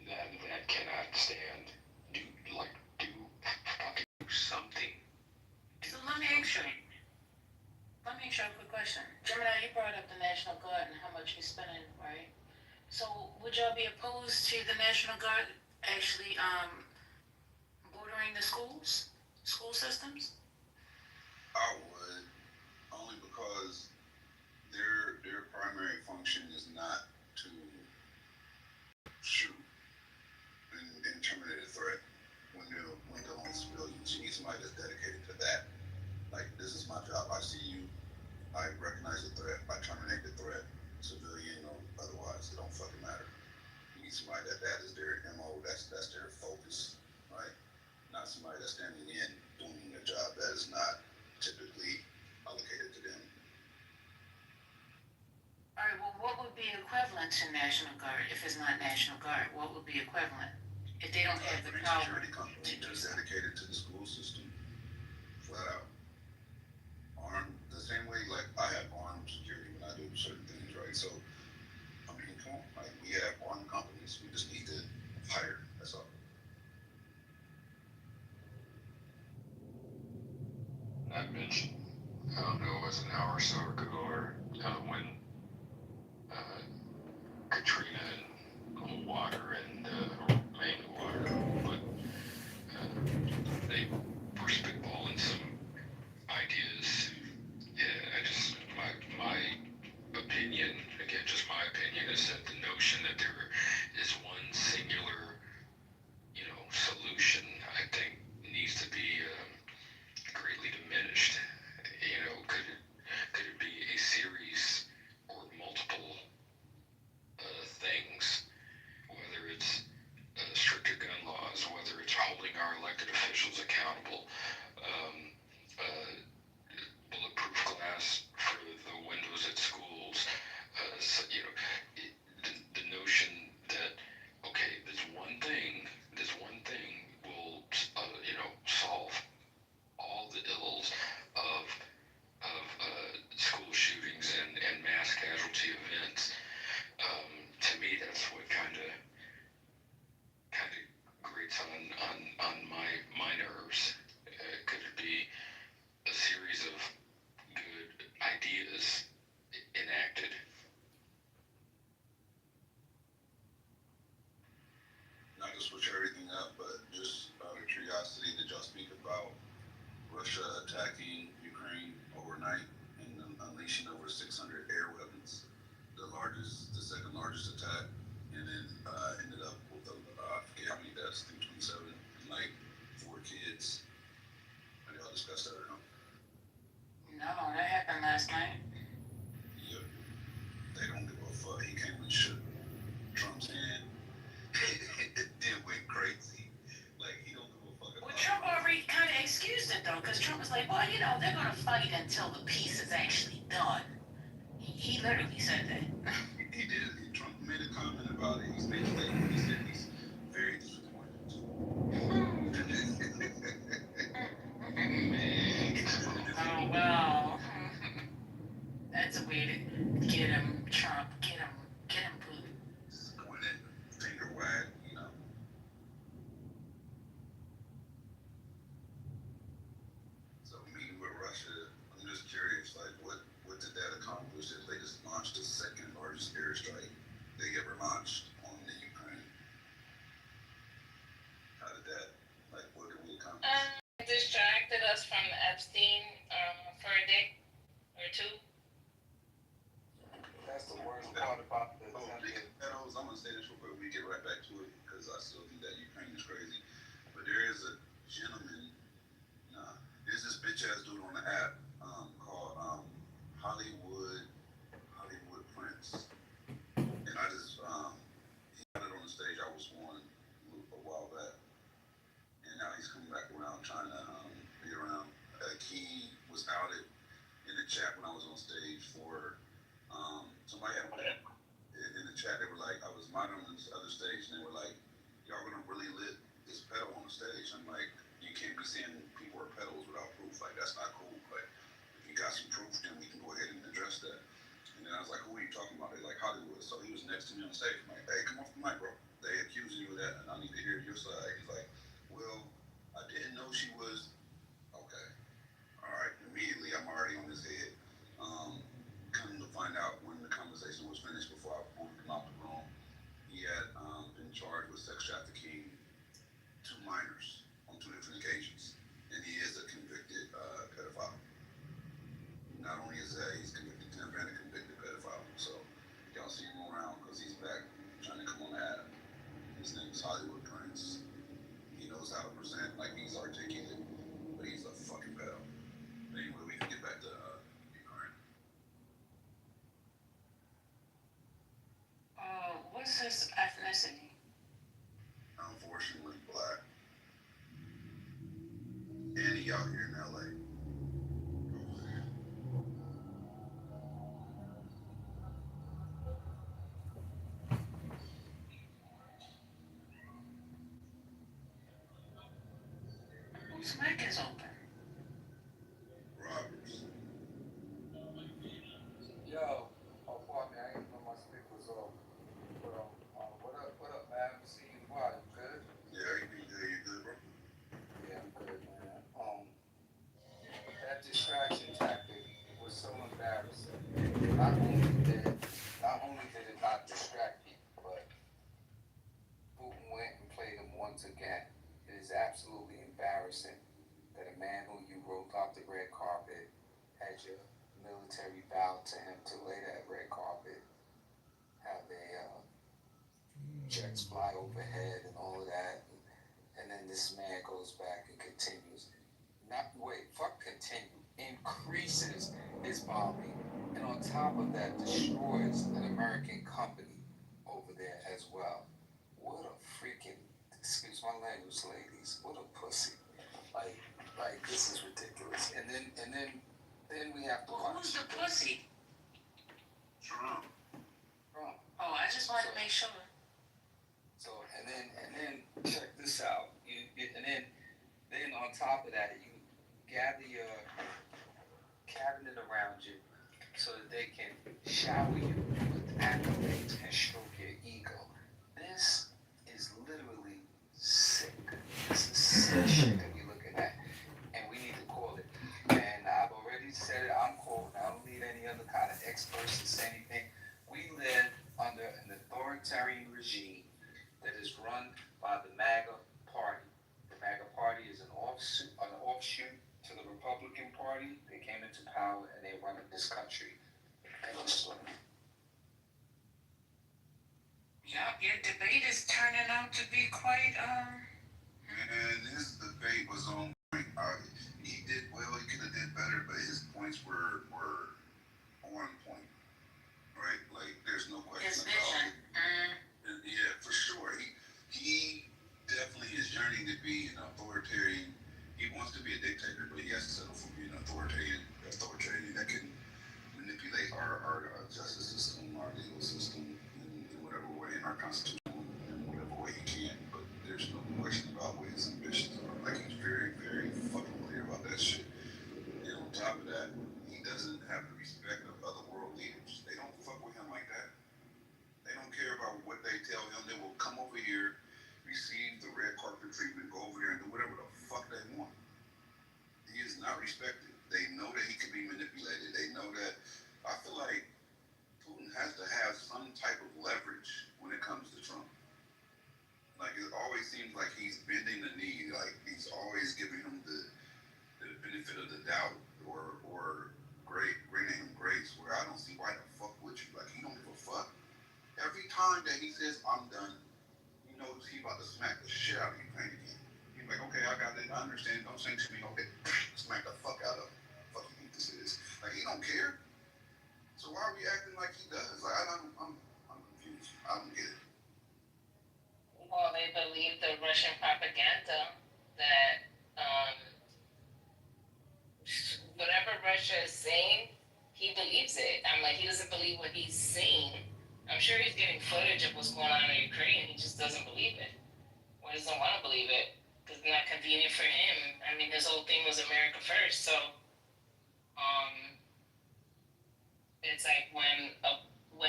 That cannot stand. Do fucking something. So let me ask you a quick question. Gemini, you brought up the National Guard and how much you're spending, right? So would y'all be opposed to the National Guard actually bordering the school systems? I would, only because their primary function is not to shoot and terminate a threat when dealing with civilians. You need somebody that's dedicated to that. Like, this is my job. I see you. I recognize the threat. I terminate the threat. Civilian or otherwise, it don't fucking matter. You need somebody that is their MO. That's their focus, right? Not somebody that's standing in doing a job that is not typically allocated to them. All right, well, what would be equivalent to National Guard if it's not National Guard? What would be equivalent if they don't have the power Security company that's dedicated to the school system, flat out. Armed the same way, like I have armed security when I do certain things, right? So, I mean, come on, like we have armed companies. We just need to hire. That's all. Not mentioned, I don't know, it was an hour or so ago, or when Katrina and water and mainly water, but they were spitballing Russia attacking Ukraine overnight and unleashing over 600 air weapons, the second largest attack, and then ended up with I forget how many deaths, I think 27, and like 4 kids. And y'all discussed that or no? No, that happened last night. Yep. They don't give a fuck. He came and shook Trump's hand. It then went crazy. Like, he don't give a fuck about Well, Trump already kind of excused it, though, because Trump was like, well, you know, they're going to fight until the peace is actually done. He literally said that. He did. Trump made a comment about it. He made a statement. He said he's very disappointed. Oh, well. That's a way to get him, Trump. Get him, Putin. Disappointed, finger wag, you know. So meeting with Russia, I'm just curious, like, what did that accomplish if they just launched the second largest airstrike they ever launched on the Ukraine? How did that, like, what did we accomplish? Distracted us from Epstein for a day or two. That's the worst part about the Petals, I'm gonna say this real quick. We get right back to it because I still think that Ukraine is crazy. But there is a gentleman, there's this bitch ass dude on the app called Hollywood Prince, and I just he got it on the stage. I was one a while back, and now he's coming back around trying to be around. He was outed in the chat when I was on stage for somebody had in the chat. They were like, I was monitoring this other stage, and they were like, y'all gonna really lit this pedal on the stage? I'm like, you can't be saying people are pedals without proof. Like, that's not cool. Like, if you got some proof, then we can go ahead and address that. And then I was like, who are you talking about? They're like, Hollywood. So he was next to me on the stage. I'm like, hey, come off the mic, bro. They accusing you of that, and I need to hear your side. He's like, well, I didn't know she was. Okay. All right. Immediately, I'm already on his head. Coming to find out when the conversation was finished before I moved him out the room, he had been charged with sex trafficking 2 minors on 2 different occasions, and he is a convicted pedophile. Not only is that, he's convicted and a convicted pedophile. So y'all see him around because he's back trying to come on the app. His name is Hollywood Prince. He knows how to present like he's articulate, but he's a fucking pedo. Anyway, we can get back to Ukraine. What's his ethnicity? Unfortunately, black. And he out here in LA. Whose mic is open? Roberts. Yo, pardon me, I ain't know my speaker was off. But what up, man? See you tomorrow. You good? Yeah, you good, bro? Yeah, I'm good, man. That distraction tactic was so embarrassing. Not only did it not distract people, but Putin went and played him once again. It is absolutely embarrassing that a man who you rolled off the red carpet had your military bow to him to lay that red carpet, have jets fly overhead and all of that, and then this man goes back and continues. Increases his bombing, and on top of that, destroys an American company over there as well. What a freaking, excuse my language, ladies, what a pussy. Like this is ridiculous. And then we have to watch. Who's the pussy? Trump. Oh, I just wanted to make sure. So, and then check this out. Then on top of that, you gather your cabinet around you so that they can shower you with accolades and stroke your ego. This is literally sick. This is sick shit that we're looking at, and we need to call it. And I've already said it. I'm quoting. I don't need any other kind of experts to say anything. We live under an authoritarian regime that is run by the MAGA party. The MAGA party is an offshoot to the Republican Party. They came into power and they run this country. Yup, your debate is turning out to be quite And his debate was on point. He did well. He could have did better, but his points were on point, right? Like there's no question his about vision. it. Yeah, for sure. He definitely is yearning to be an authoritarian. He wants to be a dictator, but he has to settle for being an authoritarian that can manipulate our justice system, our legal system, in whatever way, in our constitution, in whatever way he can. But there's no question about what his ambitions are. Like he's very, very fucking clear about that shit. And on top of that, he doesn't have the respect of other world leaders. They don't fuck with him like that. They don't care about what they tell him. They will come over here, receive the red carpet treatment, go over here and do whatever the fuck they want. He is not respected. They know that he can be manipulated. They know that. I feel like Putin has to have some type of leverage when it comes to Trump. Like it always seems like he's bending the knee. Like he's always giving him the benefit of the doubt or granting him grace. Where I don't see why the fuck would you? Like he don't give a fuck. Every time that he says I'm done, he knows he about to smack the shit out of Ukraine again. He's like, okay, I got it. I understand. Don't say to me, okay, smack the fuck out of him. Fuck you think this is? Like he don't care. So why are we acting like he does? Like I'm confused. I don't get it. Well, they believe the Russian propaganda that whatever Russia is saying, he believes it. I'm like, he doesn't believe what he's saying. I'm sure he's getting footage of what's going on in Ukraine. He just doesn't believe it. Or he doesn't want to believe it because it's not convenient for him. I mean, his whole thing was America first. So, it's like when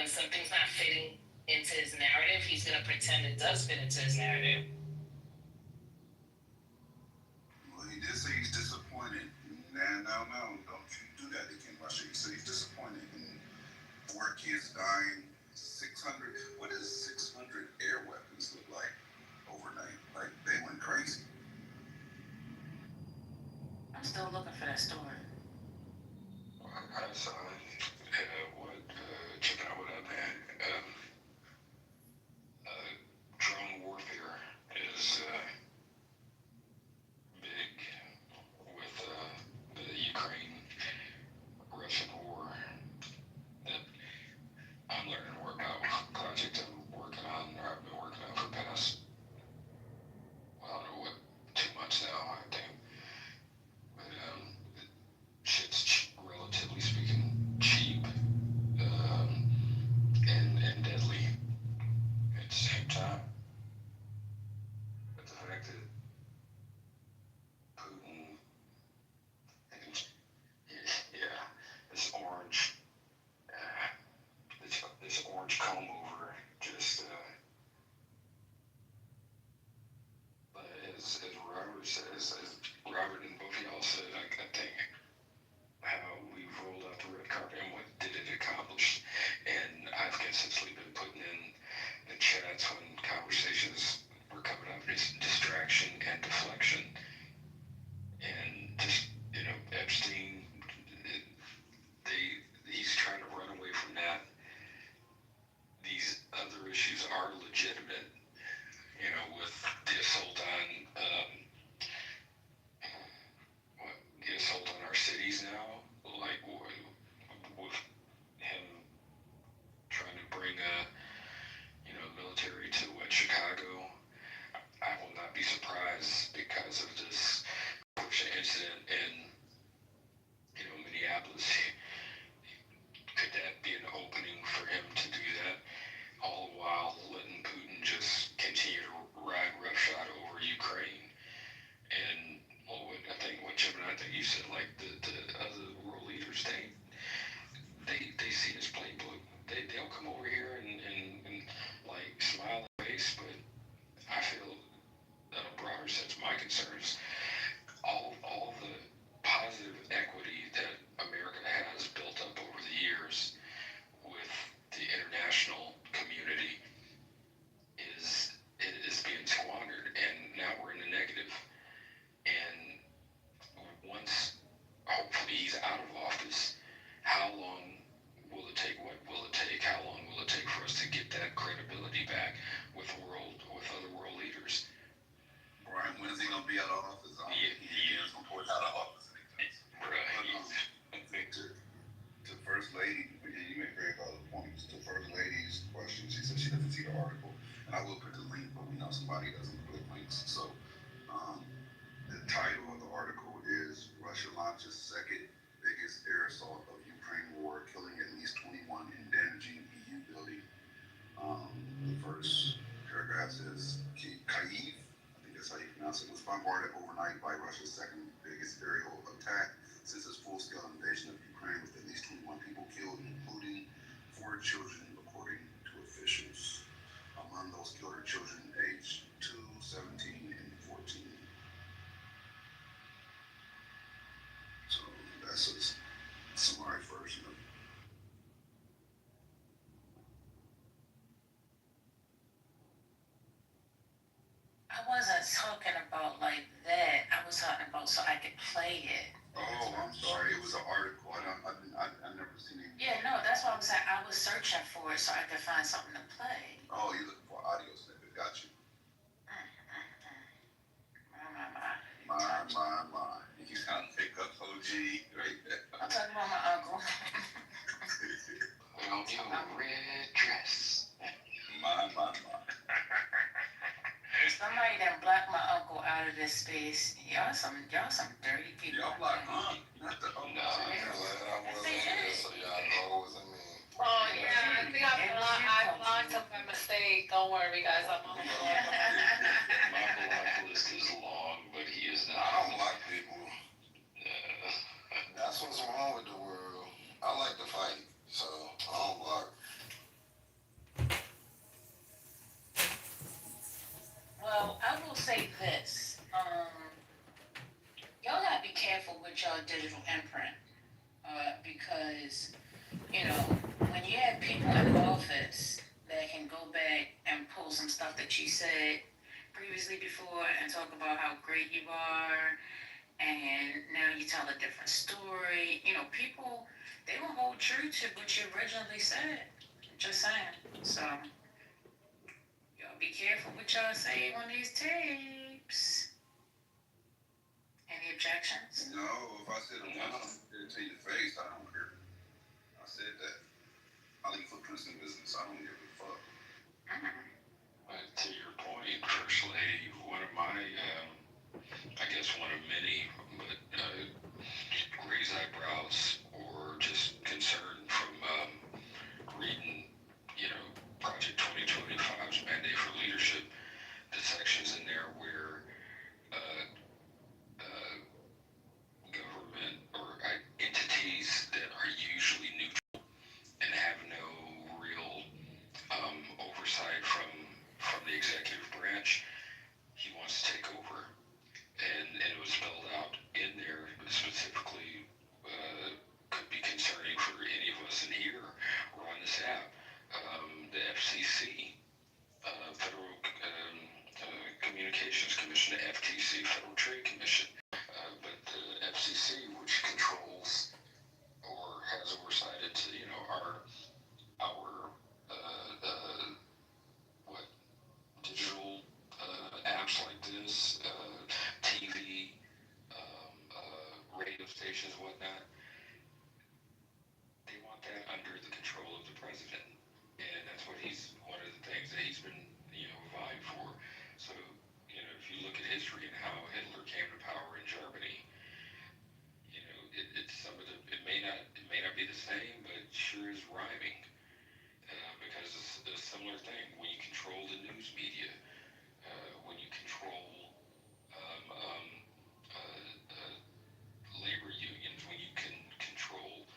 something's not fitting into his narrative, he's gonna pretend it does fit into his narrative. Well, he did say he's disappointed. No, don't you do that again, Russia. He said he's disappointed in 4 kids dying, 600. What does 600 air weapons look like overnight? Like they went crazy. I'm still looking for that story. I saw checking out what up, man. Drone warfare is big with the Ukraine-Russian war that I'm learning more about. Project I'm working on, or I've been working on for the past, I don't know what, 2 months now, I think. But shit's relatively speaking Russia's second biggest air assault of Ukraine war, killing at least 21 and damaging EU building. The first paragraph says Kyiv, I think that's how you pronounce it, was bombarded overnight by Russia's second biggest aerial attack since its full-scale invasion of Ukraine, with at least 21 people killed, including 4 children, according to officials. Among those killed are children aged 2, 17, and 14. So that's a summarized version of it. I wasn't talking about like that. I was talking about so I could play it. Oh, I'm sorry. It was an article. I never seen it. Yeah, no, that's why I was like, I was searching for it so I could find something to play. Oh, you're looking for audio snippet. Got you. My. You sound pick up OG right there. I'm talking about my uncle. Well, you in a red dress. My. Somebody that blocked my uncle out of this space. Y'all some dirty people. Y'all blocked, huh? Not the No, I wasn't here, so y'all know it wasn't me. Oh, yeah, I think I blocked him by mistake. Don't worry, guys, I'm on the block. my block list is long, but he is not. I don't like people. That's what's wrong with the world. I like to fight, so I don't block. Well, I will say this. Y'all gotta be careful with y'all digital imprint. Because, you know, when you have people in office that can go back and pull some stuff that you said previously before and talk about how great you are, and now you tell a different story, you know, people, they will hold true to what you originally said. Just saying. So, y'all be careful what y'all say on these tapes. Any objections? No, if I said it once, I'm to your face. I don't care. I said that. I leave footprints in business. I don't give a fuck. To your point, First Lady, one of my, I guess one of many, but raise eyebrows or just concern from reading, you know, Project 2025's mandate for leadership, the sections in there where government or entities that are usually neutral and have no real oversight from the executive branch, he wants to take over. And it was spelled out in there, specifically could be concerning for any of us in here or on this app. The FCC, Federal Communications Commission, the FTC, Federal Trade Commission, but the FCC, which controls or has oversight into, you know, our what, digital apps like this, TV, radio stations, whatnot. They want that under the control of the president, and that's what one of the things that he's been, you know, vying for. So, you know, if you look at history and how Hitler came to power in Germany, you know, it's some of the, it may not be the same, but it sure is rhyming, because it's a similar thing. When you control the news media, when you control labor unions, when you can control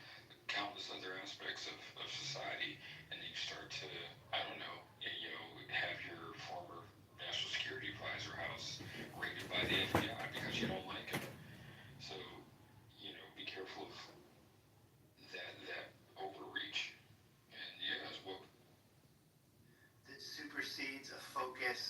countless other aspects of society, and then you start to, I don't know, you know, have your former national security advisor house raided by the FBI because you don't like him. So, you know, be careful of that overreach. And yeah, as well. That supersedes a focus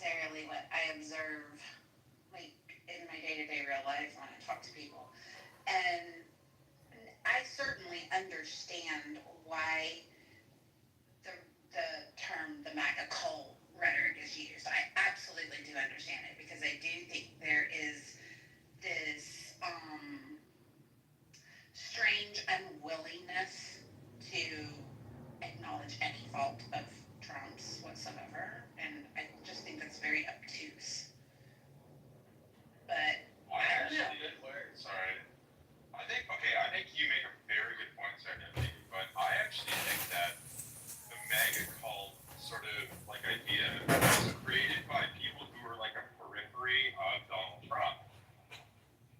necessarily what I observe, like, in my day-to-day real life when I talk to people. And I certainly understand why the term the MAGA cult rhetoric is used. I absolutely do understand it because I do think there is this strange unwillingness to acknowledge any fault of Trump's whatsoever, and I just think that's very obtuse. But I don't know. Sorry. I think you make a very good point, Second, but I actually think that the MAGA cult sort of like idea was created by people who were like a periphery of Donald Trump,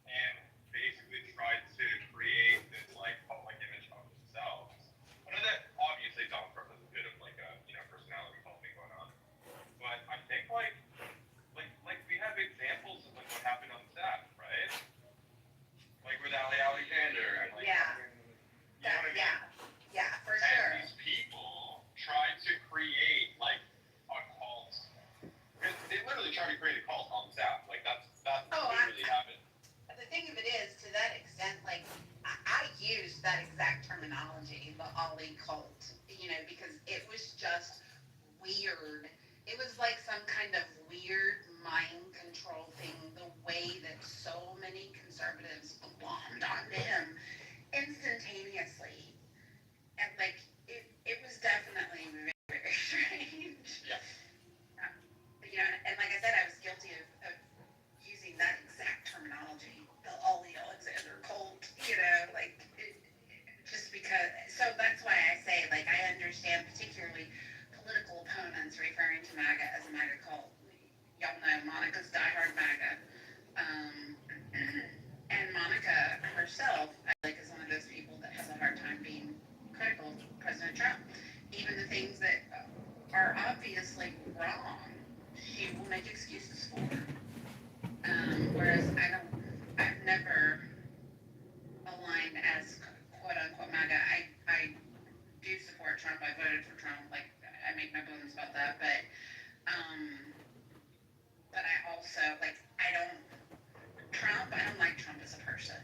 and basically tried to create this like public image of themselves. I know that obviously Donald Trump has a bit of like a personality cult thing going on, but I think like we have examples of like what happened on set, right? Like with Ali Alexander and like yeah, for and sure. these people tried to create like a cult. They literally tried to create a cult on staff. Like that's literally happened. The thing of it is, to that extent, like I used that exact terminology, the Ollie cult, because it was just weird. It was like some kind of weird mind control thing, the way that so many conservatives glommed onto him instantaneously. And like, it was definitely very, very strange. Yeah. And like I said, I was guilty of using that exact terminology, the Ollie Alexander cult, just because. So that's why I say, like, I understand particularly political opponents referring to MAGA as a MAGA cult. Y'all know Monica's diehard MAGA. And Monica herself, I feel like, is one of those people that has a hard time being critical of President Trump. Even the things that are obviously wrong, she will make excuses for. Whereas I've never aligned as quote unquote MAGA. I do support Trump. I voted for Trump. Like, I make no bones about that. But I also, like, I don't like Trump as a person.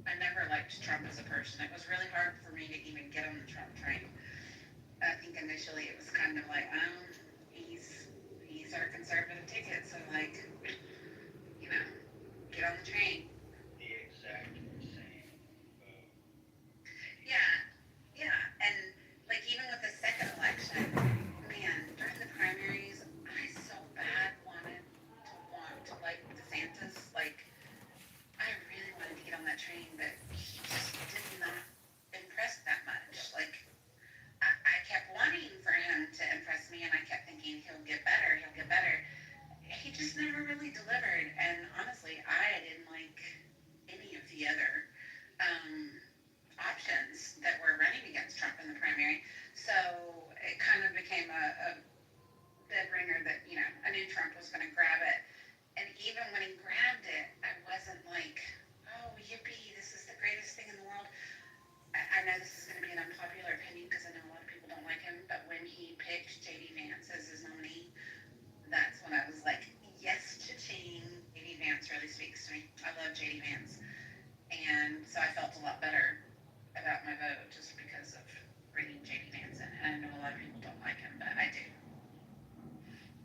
I never liked Trump as a person. It was really hard for me to even get on the Trump train. I think initially it was kind of like, he's our conservative ticket, so like, get on the train. The exact same. Yeah, and like even with the second election, man, during the primaries, I so bad wanted to like DeSantis. Like, I really wanted to get on that train, but he just did not impress that much. Like, I kept wanting for him to impress me, and I kept thinking he'll get better. He just never really delivered, and honestly, I didn't like any of the other options that were running against Trump in the primary. So it kind of became a dead ringer that, I knew Trump was going to grab it. And even when he grabbed it, I wasn't like, oh, yippee, this is the greatest thing in the world. I know this is going to be an unpopular opinion because I know a lot of people don't like him, but when he picked J.D. Vance as his nominee, that's when I was like, yes, cha-ching, J.D. Vance really speaks to me. I love J.D. Vance. And so I felt a lot better about my vote just because of bringing J.D. Vance in. And I know a lot of people don't like him, but I do.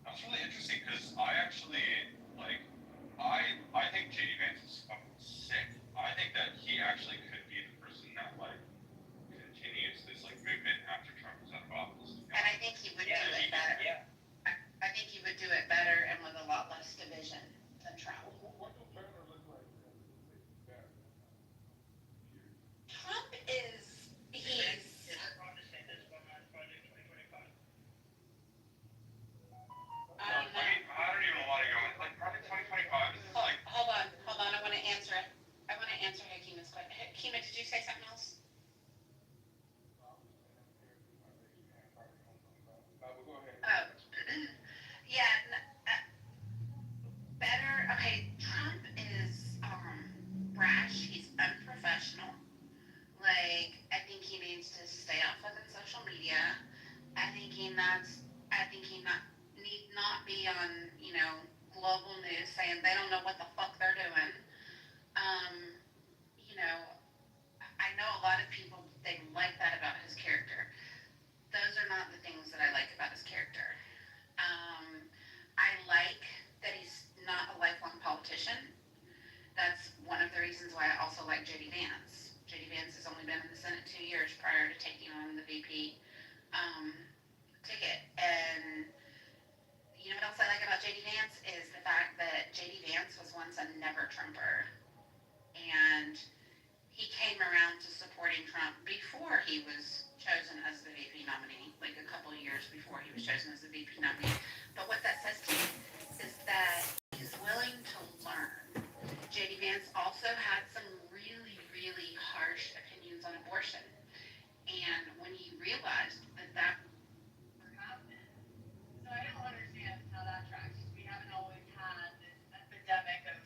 That's really interesting because I actually, like, I think J.D. Vance is fucking sick. I think that he actually could be the person that, like, continues this, like, movement after Trump is out of office. And I think he would do it better. Yeah. I think he would do it better and with a lot less division than Trump. What does Banner look like? Trump is, he's... I don't even Trumper. And he came around to supporting Trump before he was chosen as the VP nominee, like a couple of years before he was chosen as the VP nominee. But what that says to me is that he's willing to learn. J.D. Vance also had some really, really harsh opinions on abortion. And when he realized that happened. So I don't understand how that tracks. We haven't always had this epidemic of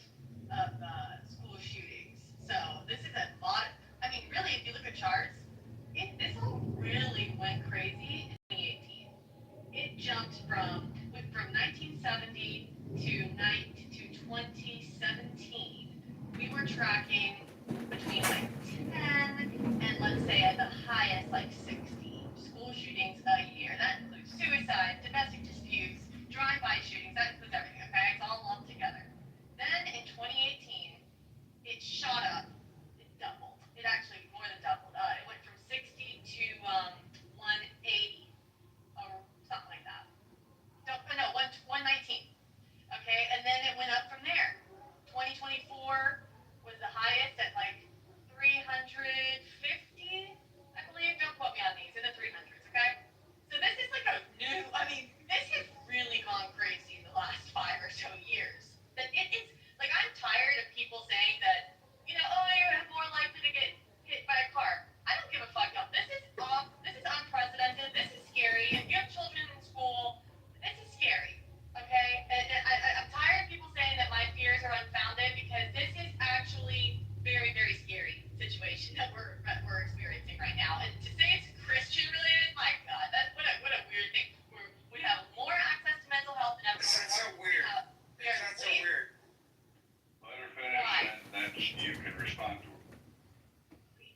school shootings. So this is a lot. I mean, really, if you look at charts, this all really went crazy in 2018. It jumped from 1970 to 2017. We were tracking between like 10 and let's say at the highest like 60 school shootings a year. That includes suicide, domestic disputes, drive-by shootings. That includes everything. Okay, it's all lumped together. Then in 2018, it shot up. It doubled. It actually more than doubled. It went from 60 to 180 or something like that. No, 119. Okay, and then it went up from there. 2024 was the highest at like 350, I believe. Don't quote me on these, in the 300s, okay? So this is like a new, I mean, this has really gone crazy in the last 5 or so years. That it's, like, I'm tired of people saying that, you know, oh, you're more likely to get hit by a car. I don't give a fuck, y'all. This is unprecedented. This is scary. If you have children in school, this is scary, okay? And I'm tired of people saying that my fears are unfounded because this is actually very, very scary situation that we're experiencing right now. And to say it's Christian related, my God, what a weird thing. We have more access to mental health than ever. It's not so weird. It's not so weird. Let her finish, and then you can respond to her.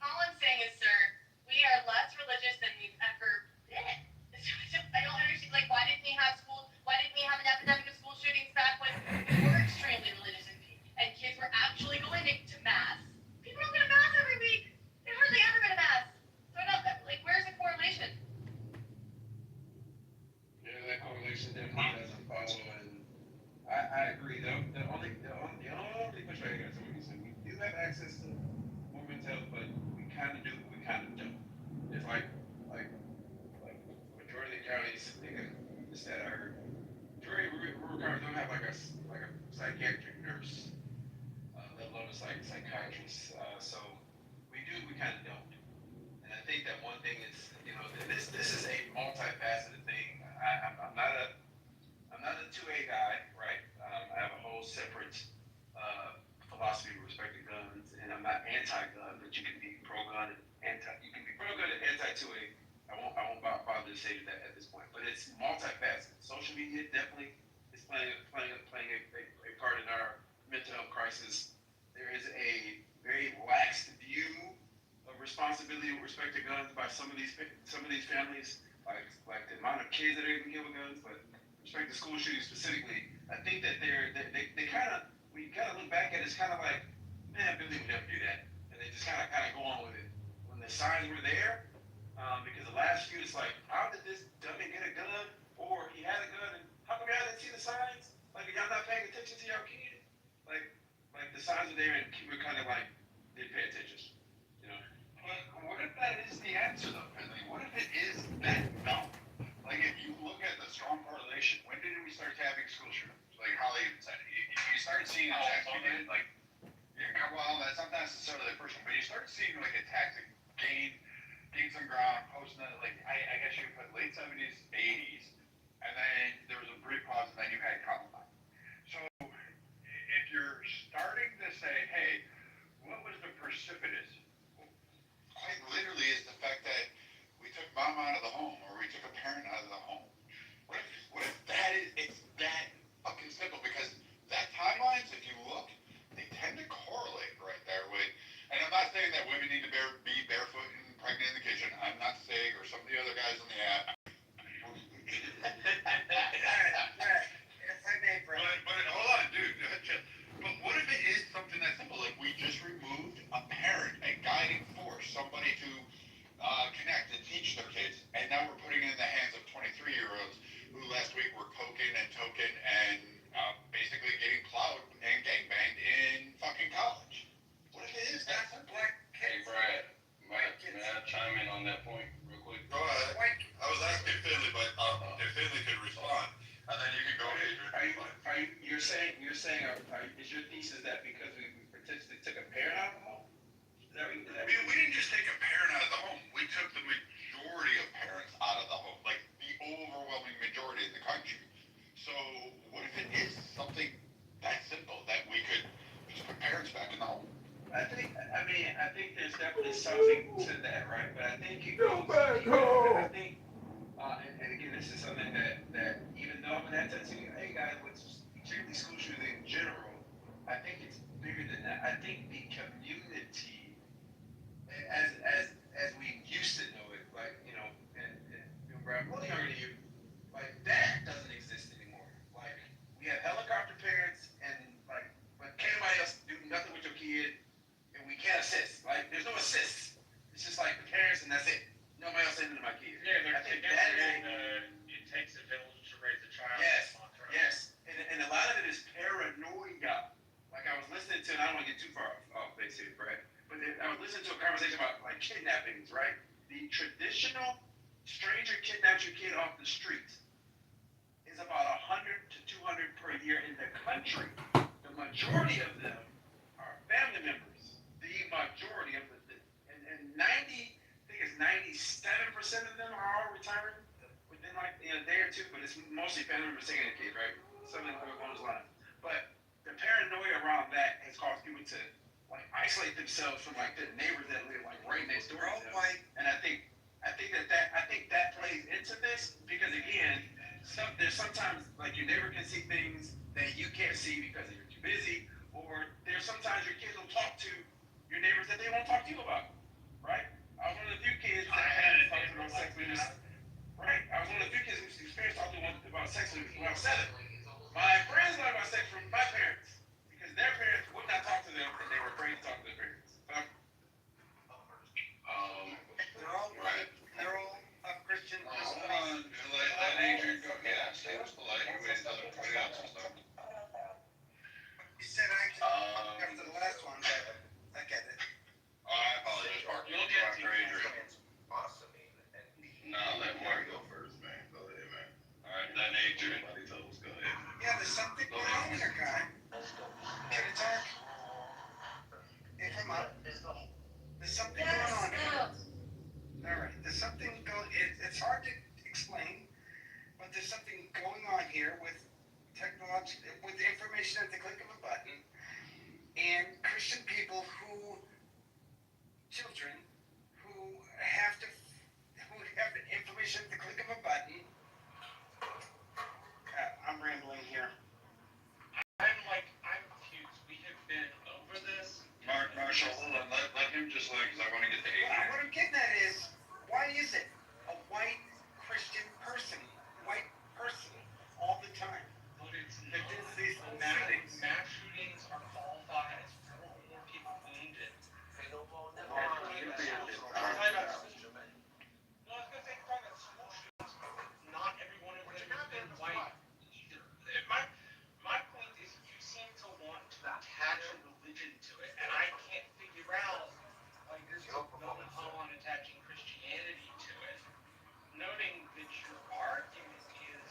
All I'm saying is, sir, we are less religious than we've ever been. I don't understand. Like, why didn't we have an epidemic of school shootings back when we were extremely religious and kids were actually going to mass? People don't go to mass every week. They hardly ever go to mass. So I don't, like, where's the correlation? Yeah, that correlation definitely doesn't follow, and I agree. The only pushback I got to what you said, we do have access to women's health, but we kind of do, we kind of don't. It's like majority of the counties, the stat I heard, majority of rural counties don't have like a psychiatric nurse, let alone a psychiatrist. So we do, we kind of don't. And I think that one thing is, you know, this is a multifaceted thing. I'm not a 2A guy, right? I have a whole separate philosophy with respect to guns, and I'm not anti-gun, but you can be pro-gun and you can be pro-gun and anti-2A. I won't bother to say that at this point, but it's multifaceted. Social media definitely is playing a part in our mental health crisis. There is a very lax view of responsibility with respect to guns by some of these families, like the amount of kids that are even killed with guns, but with respect to school shootings specifically, I think that they kind of, when you kind of look back at it, it's kind of like, man, Billy would never do that, and they just kind of go on with it. When the signs were there, because the last few, it's like, how did this dummy get a gun? Or he had a gun, and how come y'all didn't see the signs? Like, y'all not paying attention to your kid? Like the signs were there, and we're kind of like, didn't pay attention, you know? But what if that is the answer, though, Finley? What if it is that dumb? Like, if you look at the strong correlation, when did we start having school shootings? Like Holly even said, you started seeing attacks begin, like, yeah, well, that's not necessarily the first one, but you start seeing, like, attacks that gain some ground, posting it, like, I guess you could put late 70s, 80s, and then there was a brief pause, and then you had Columbine. So, if you're starting to say, hey, what was the precipitous? Quite literally is the fact that we took mom out of the home, or we took a parent out of the home. What if that is, it's that fucking simple, because that timelines, if you look, they tend to correlate right there with, and I'm not saying that women need to be barefoot and pregnant in the kitchen. I'm not saying, or some of the other guys on the app. But hold on, dude. But what if it is something that simple? Like we just removed a parent, a guiding force, somebody to connect and teach their kids, and now we're putting it in the hands of 23-year-olds who last week were coking and token and basically getting plowed and gangbanged in fucking you're saying, is your thesis that because we potentially took a parent out of the home? We didn't just take a parent out of the home. We took the majority of parents out of the home, like the overwhelming majority in the country. So what if it is something that simple that we could just put parents back in the home? I think there's definitely something to that, right? But I think it goes back deeper. home. I think, and again, this is something that even though I'm an attitude, hey guys, with particularly school shootings in general, I think it's bigger than that. I think the community, as we used to know it, like and I'm really younger than you, like that doesn't exist anymore. Like we have helicopter parents, and like, but can't nobody else do nothing with your kid. And we can't assist. Like, there's no assist. It's just like the parents, and that's it. Nobody else into my kids. Yeah, I think that is. It takes a village to raise a child. Yes, yes. And a lot of it is paranoia. Like I was listening to, and I don't want to get too far off base here, right? But I was listening to a conversation about like kidnappings, right? The traditional stranger kidnaps your kid off the street is about 100 to 200 per year in the country. The majority of them are family members. The majority of the, and 90, I think it's 97% of them are all retiring within like a day or two, but it's mostly family members taking a kid, right? Something along those lines. But the paranoia around that has caused people to like isolate themselves from like the neighbors that live like right next door to them. And I think that plays into this because again, there's sometimes like your neighbor can see things that you can't see because you're too busy, or there's sometimes your kids will talk to your neighbors that they won't talk to you about, right? I was one of the few kids that had talked about sex with us, right? I was one of the few kids who experienced talking about sex with when I was 7. My friends learned about sex from my parents because their parents would not talk to them and they were afraid to talk to their parents. They're all right. They're all Christian. Hold on, let Adrian go. Yeah, stay polite. You wait until everybody else is done. You said I after the last one, but I get it. Oh, I apologize, Mark. You'll go after Adrian. No, let Mark go first, man. Go ahead, man. All right, then Adrian. Go ahead. Yeah, there's something going on here, guy. Can I talk? Hey, come on. There's something going on here. All right, there's something it's hard to explain, but there's something going on here with technology, with information at the click of a button, and Christian people children who have the information at the click of a button. I'm rambling here. I'm confused. We have been over this. Marshall, hold on. Let him just because I want to get to Adrian. What I'm getting at is, why is it a white Christian person all the time? But it's That not. does these things. Mass shootings are qualified as 4 or more people wounded. No, I was going to say, school shootings, not every one of them has been white either. My point is, you seem to want to attach a religion to it, and I can't figure out, like, there's no on attaching Christianity to it, noting that your argument is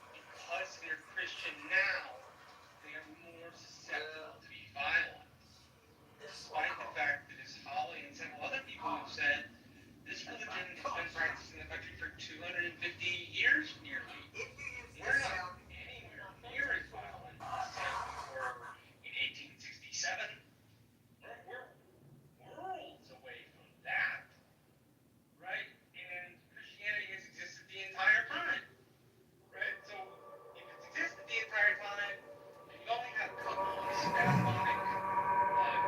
because they're Christian now, they are more susceptible to be violent. Despite the fact that, as Holly and several other people have said, this religion has been practiced in the country for 250 years nearly. We're not anywhere near as violent as we were in 1867. We're worlds away from that, right? And Christianity has existed the entire time, right? So if it's existed the entire time, and you only had a couple of spasmodic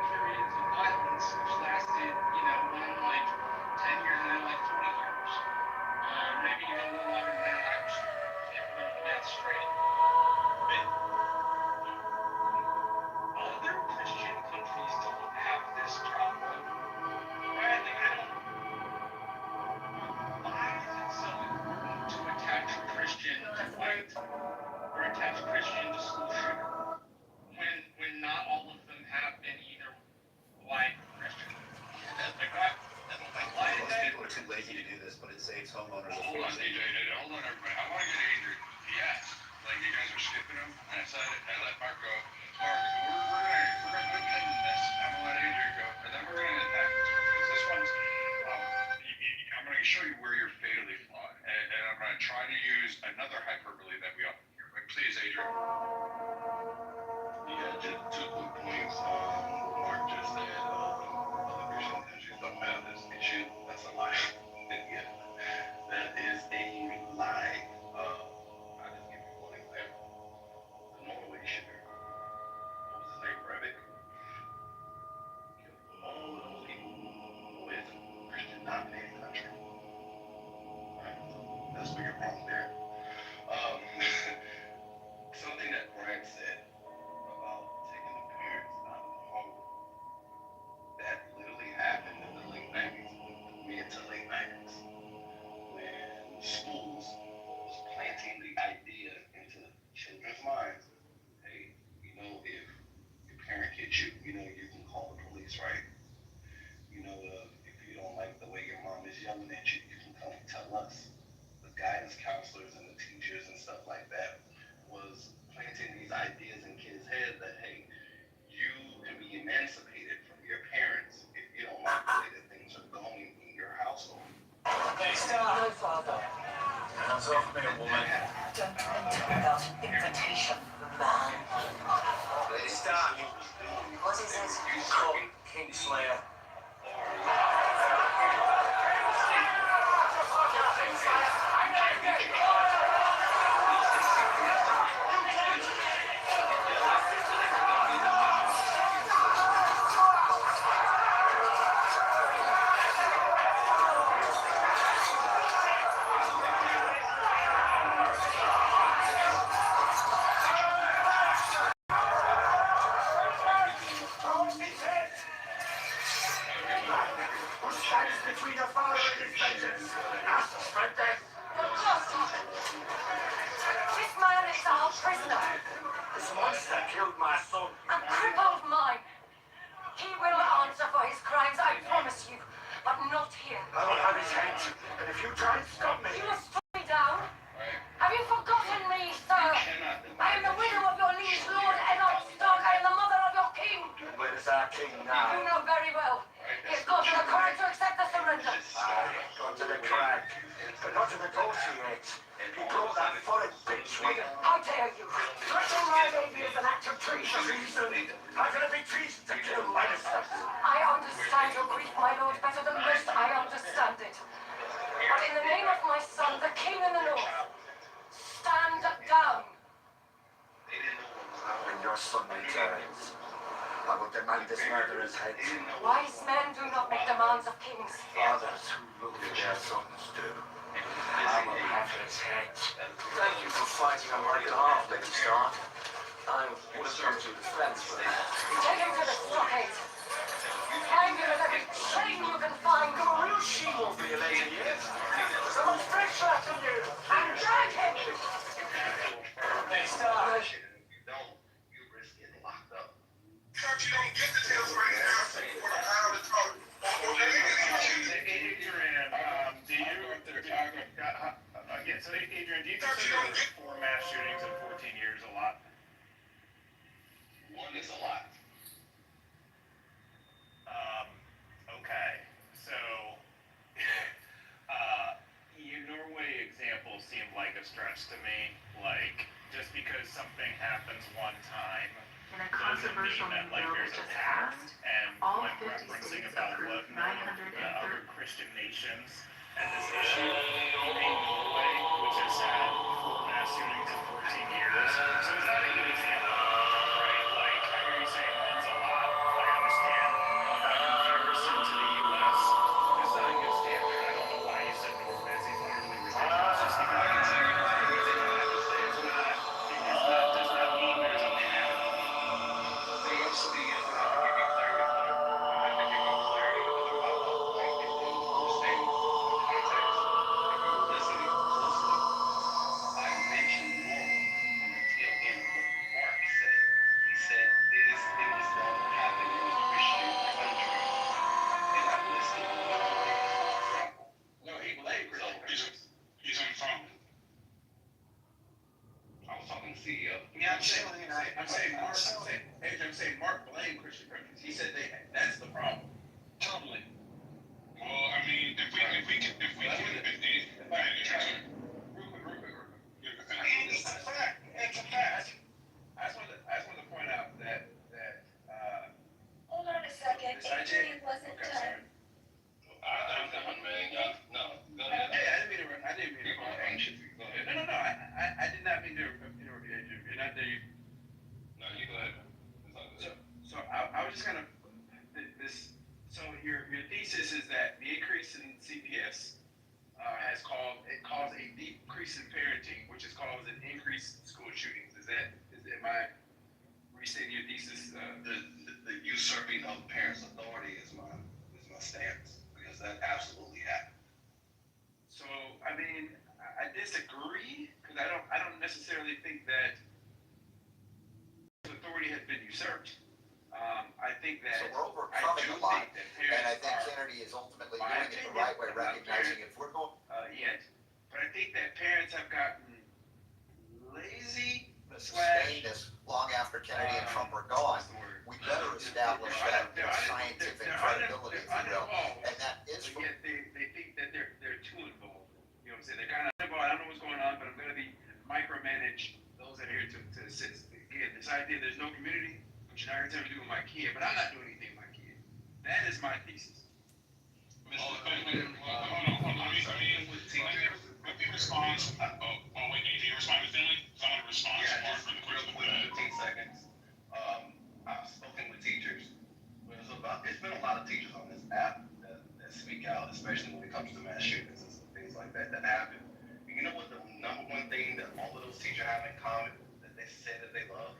periods of violence, which lasted, one like 10 years and then like 40 years, maybe even a little longer than that. I can't remember the math straight. But other Christian countries don't have this problem, right? Like, why is it so important to attach Christian to white or attach Christian to school shooter when not all of them have been either white or Christian? Like, why is that? People are too lazy to do this, but it saves homeowners. Hold on, DJ. Hold on, everybody. I want to get Adrian. Yes. Like, you guys are skipping them. And I let Mark go. Mark, we're gonna pin this. I'm gonna let Adrian go, and then we're gonna attack this one because this one's. I'm gonna show you where you're fatally flawed, and I'm gonna try to use another hyperbole that we often hear. But please, Adrian. Yeah, just 2 quick points. Mark just said other Christian countries don't have this issue. That's a lie. Yeah, that is a lie. I'll just give you one example. The Norway shooter, what was his name, Breivik, killed all of those people with Christian-dominated country. Right? That's where your problem there. Um, something that Brian said about taking the parents out of the home, that literally happened in the late 90s, mid to late 90s, when schools was planting the idea into children's minds. Hey, if your parent hits you, you can call the police, right? If you don't like the way your mom is yelling at you, you can come and tell us. The guidance counselors and the teachers and stuff like that was planting these ideas in kids' heads that, hey, you can be emancipated from your parents if you don't like the way that things are going in your household. No, Father. Hands off me, woman. Don't enter without an invitation, man. Lady Stark. What is it? Cult Kingslayer. Between your father and his vengeance. Ask for death. This man is our prisoner. This monster killed my son. And crippled mine. He will answer for his crimes, I promise you. But not here. I will have his head. And if you try and stop me... You will strike me down? Have you forgotten me, sir? I am the widow of your liege lord, Eddard Stark. I am the mother of your king. Where is our king now? You know very well. He has gone to the crag to accept the surrender. Gone to the crag. But not to negotiate. He brought that foreign bitch with him. How dare you? Threatening my baby is an act of treason. How can it be treason to kill Lannisters? I understand your grief, my lord, better than most. I understand it. But in the name of my son, the king in the north, stand down. When your son returns, I will demand this murderer's head. Wise men do not make demands of kings. Fathers who look at their sons do. I will have his head. Thank you for fighting on my behalf, Lady Stark. I would have come to your defense, but... Take him to the stockade. Hang him with every chain you can find. You're a real she-wolf for your later years. Someone stretch that from you. And drag him. Lady Stark. You risk getting locked up. Because you don't get the deals right now, so you want to pound the talk. Adrian, do you consider 4 mass shootings in 14 years a lot? One is a lot. Okay. So, your Norway example seemed like a stretch to me. Like, just because something happens one time In a controversial new bill that just passed, all 50 states approved 930 the other Christian nations and this issue, including Norway, which has had 4 mass shootings in 14 years. So is that a good example? Right? Like, I hear you saying one's a lot. I understand that comparison to the U.S. is not a good standard. I don't know why you said Norway is utterly ridiculous. Just because I can say it does not mean there's a pattern. Yeah, I'm saying Mark blamed Christian countries. He said that's the problem. Totally. Well, I mean, if we can, Real quick. It's a fact. I just wanted to point out that Hold on a second, Adrian wasn't done. I'm done, man. No, go ahead. Hey, I didn't mean to. Go ahead. No. I did not mean to interrupt you, Adrian. You're not there. No, you go ahead. So I was just gonna So your thesis is that the increase in CPS has caused a decrease in parenting, which has caused an increase in school shootings. Am I restating your thesis? The usurping of parents' authority is my stance, because that absolutely happened. So I mean, I disagree, because I don't necessarily think that authority has been usurped. I think that. So we're overcoming a lot, and I think Kennedy is ultimately doing it the right way, recognizing if we're going. Yet, but I think that parents have gotten lazy. Sustain this long after Kennedy and Trump are gone. We better establish that scientific credibility, if you will, and that is. But yet they think that they're too involved. You know what I'm saying? They're kind of involved. I don't know what's going on, but I'm going to be micromanage those that are here to assist. Again, this idea there's no community, but you're not going to tell me to do with my kid, but I'm not doing anything with my kid. That is my thesis. Hold on. Let me respond. Wait, AJ, you respond to Finley? So I'm going to respond to Mark for the question. Real quick, 15 seconds. I've spoken with teachers. There's been a lot of teachers on this app that speak out, especially when it comes to mass shootings and things like that happen. You know what the number one thing that all of those teachers have in common that they say that they love?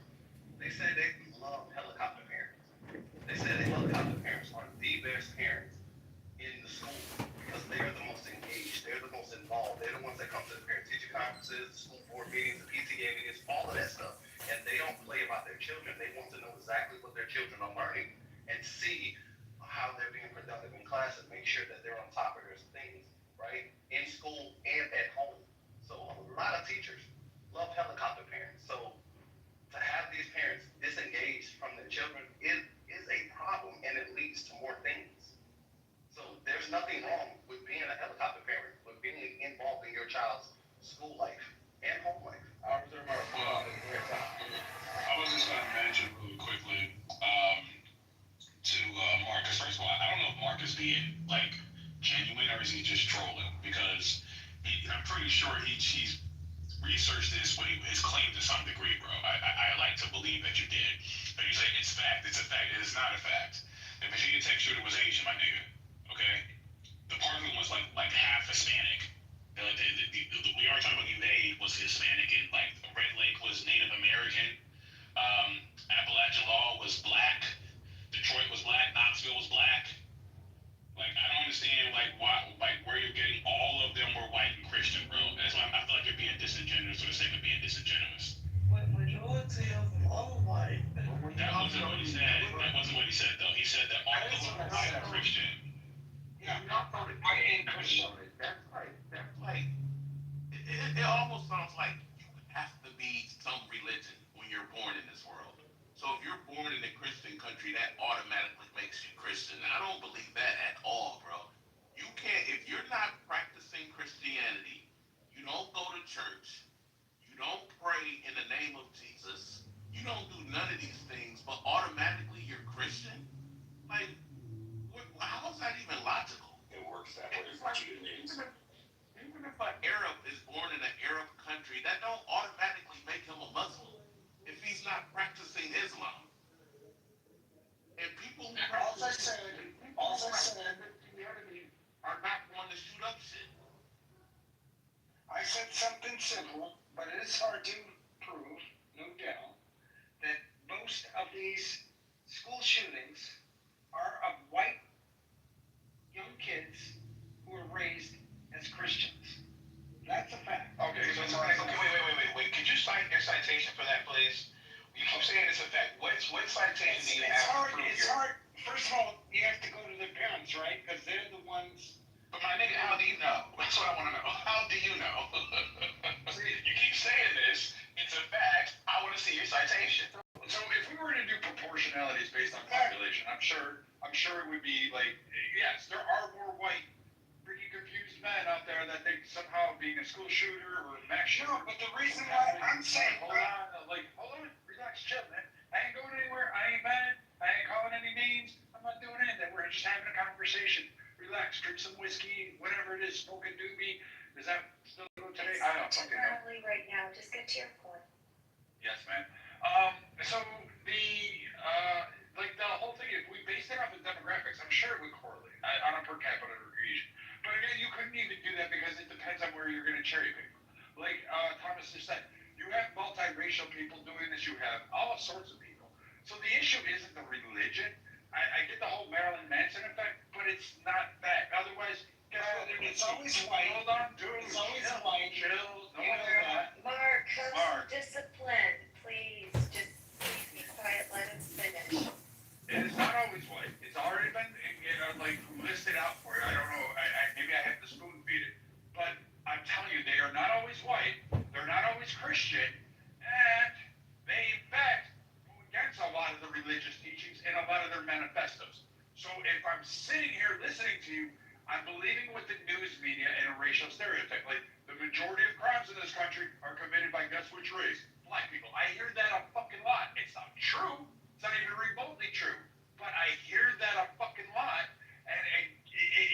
They say they love helicopter parents. They say they helicopter parents are the best parents in the school because they are the most engaged. They're the most involved. They're the ones that come to the parent-teacher conferences, the school board meetings, the PTA meetings, all of that stuff. And they don't play about their children. They want to know exactly what their children are learning and see how they're being productive in class and make sure that they're on top of their things, right? In school and at home. So a lot of teachers love helicopter parents. So to have these parents disengaged from their children is a problem, and it leads to more things. So there's nothing wrong with being a helicopter parent, with being involved in your child's school life and home life. I'll reserve my report. I was just going to mention really quickly to Mark, because first of all, I don't know if Mark is being like genuine or is he just trolling, because I'm pretty sure he's researched this with his claim to some degree, bro. I like to believe that you did. But you say it's fact, it's a fact, it is not a fact. The Virginia Tech shooter was Asian, my nigga. Okay? The Parkland was like half Hispanic. We already talked about UVA was Hispanic, and like Red Lake was Native American. Appalachian Law was black. Detroit was black. Knoxville was black. Like, I don't understand where you're getting all of them were white and Christian, bro. That's why I feel like you're being disingenuous for the sake of being disingenuous. But majority of them all white. That wasn't what he said. That wasn't what he said, though. He said that all of them were white and Christian. Yeah, not only white and Christian. That's like it almost sounds like you have to be some religion when you're born in this world. So if you're born in a Christian country, that automatically makes you Christian. I don't believe that at all, bro. You can't, if you're not practicing Christianity, you don't go to church, you don't pray in the name of Jesus, you don't do none of these things, but automatically you're Christian? Like, how is that even logical? It works that way. Even if an Arab is born in an Arab country, that don't automatically make him a Muslim if he's not practicing Islam. And people who practice Christianity are not going to shoot up shit. I said something simple, but it is hard to prove, no doubt, that most of these school shootings are of white young kids who were raised as Christians. That's a fact. Okay, wait. Could you cite your citation for that, please? You keep saying it's a fact. What citation do you have? It's hard. First of all, you have to go to their parents, right? Because they're the ones. But my nigga, how do you know? That's what I want to know. How do you know? You keep saying this. It's a fact. I want to see sure it would be like, yes, there are more white, freaking confused men out there that think somehow being a school shooter or a mass shooter. No, but the reason why I'm saying, hold on, relax, chill, man. I ain't going anywhere. I ain't mad. I ain't calling any names. I'm not doing anything. We're just having a conversation. Relax, drink some whiskey, whatever it is, smoke a doobie. Is that still good today? I don't fucking know. Right now, just get to your point. Yes, man. So the whole thing, if we based it off of demographics, I'm sure it would correlate on a per capita region. But again, you couldn't even do that because it depends on where you're going to cherry pick. Like Thomas just said, you have multiracial people doing this. You have all sorts of people. So the issue isn't the religion. I get the whole Marilyn Manson effect, but it's not that. Otherwise, guess what? It's always white. Hold on, dude. It's always white. Chill. No, Mark, have some discipline, please. Just please be quiet. Let him finish. It's not always white. It's already been listed out for you. I don't know. Maybe I have to spoon feed it, but I'm telling you, they are not always white. They're not always Christian, and they in fact go against a lot of the religious teachings and a lot of their manifestos. So if I'm sitting here listening to you, I'm believing with the news media and a racial stereotype. Like the majority of crimes in this country are committed by guess which race? Black people. I hear that a fucking lot. It's not true. It's not even remotely true. But I hear that a fucking lot, and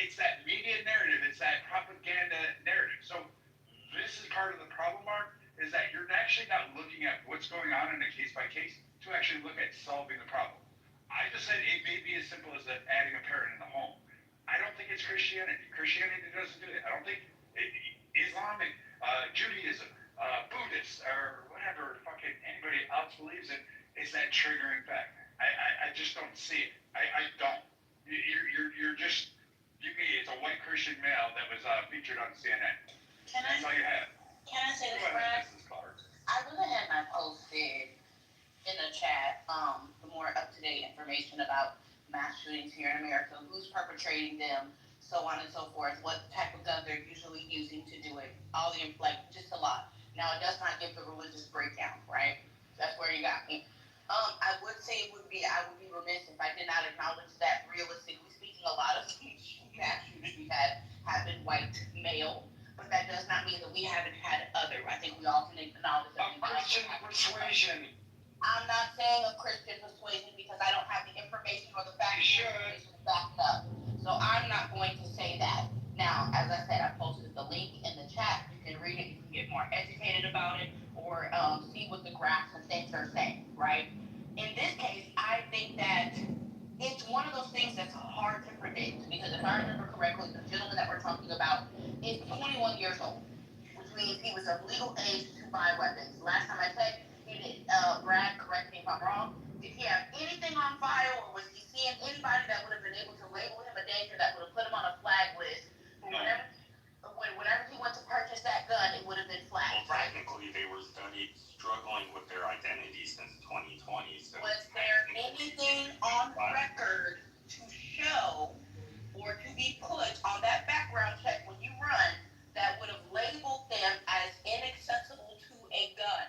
it's that media narrative. It's that propaganda narrative. So this is part of the problem, Mark, is that you're actually not looking at what's going on in a case by case to actually look at solving the problem. I just said it may be as simple as that adding a parent in the home. I don't think it's Christianity. Christianity doesn't do that. I don't think Islamic, Judaism, Buddhist, or whatever fucking anybody else believes in is that triggering factor. I just don't see it. I don't. You're just, it's a white Christian male that was featured on CNN. That's all you have. Can I say this, Brad? I went ahead and I posted in the chat the more up-to-date information about mass shootings here in America, who's perpetrating them, so on and so forth, what type of gun they're usually using to do it, all the, just a lot. Now, it does not give the religious breakdown, right? That's where you got me. I would say I would be remiss if I did not acknowledge that, realistically speaking, a lot of these mass shootings we've had have been white male, but that does not mean that we haven't had other. I think we all can acknowledge that. Christian persuasion. I'm not saying of Christian persuasion because I don't have the information or the facts to back it up. So I'm not going to say that. Now, as I said, I posted the link in the chat. You can read it, you can get more educated about it, or see what the graphs and things are saying, right? In this case, I think that it's one of those things that's hard to predict because if I remember correctly, the gentleman that we're talking about is 21 years old, which means he was of legal age to buy weapons. Last time I checked, he did. Brad, correct me if I'm wrong. Did he have anything on file, or was he seeing anybody that would have been able to label him a danger that would have put him on a flag list? Whenever he went to purchase that gun, it would have been flagged, right? Technically, they were struggling with their identity since 2020. So was there anything on record to show or to be put on that background check when you run that would have labeled them as inaccessible to a gun?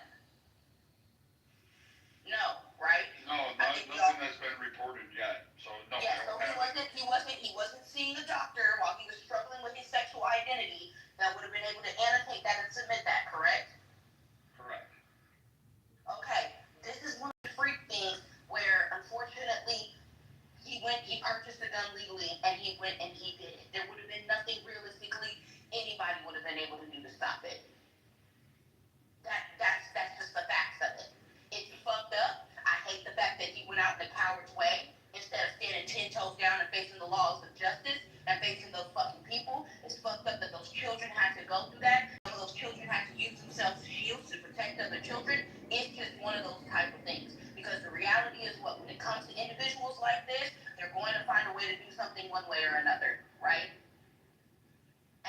No, right? No, nothing that's been reported yet. So no. Yeah, so he wasn't seeing a doctor while he was struggling with his sexual identity that would have been able to annotate that and submit that, correct? Correct. Okay, this is one of the freak things where unfortunately he purchased the gun legally and he went and he did it. There would have been nothing realistically anybody would have been able to do to stop it. That's just the facts of it. It's fucked up. I hate the fact that he went out in a coward's way instead of standing 10 toes down and facing the laws of justice and facing those fucking people. It's fucked up that those children had to go through that. Those children had to use themselves as shields to protect other children. It's just one of those type of things. Because the reality is what, when it comes to individuals like this, they're going to find a way to do something one way or another, right?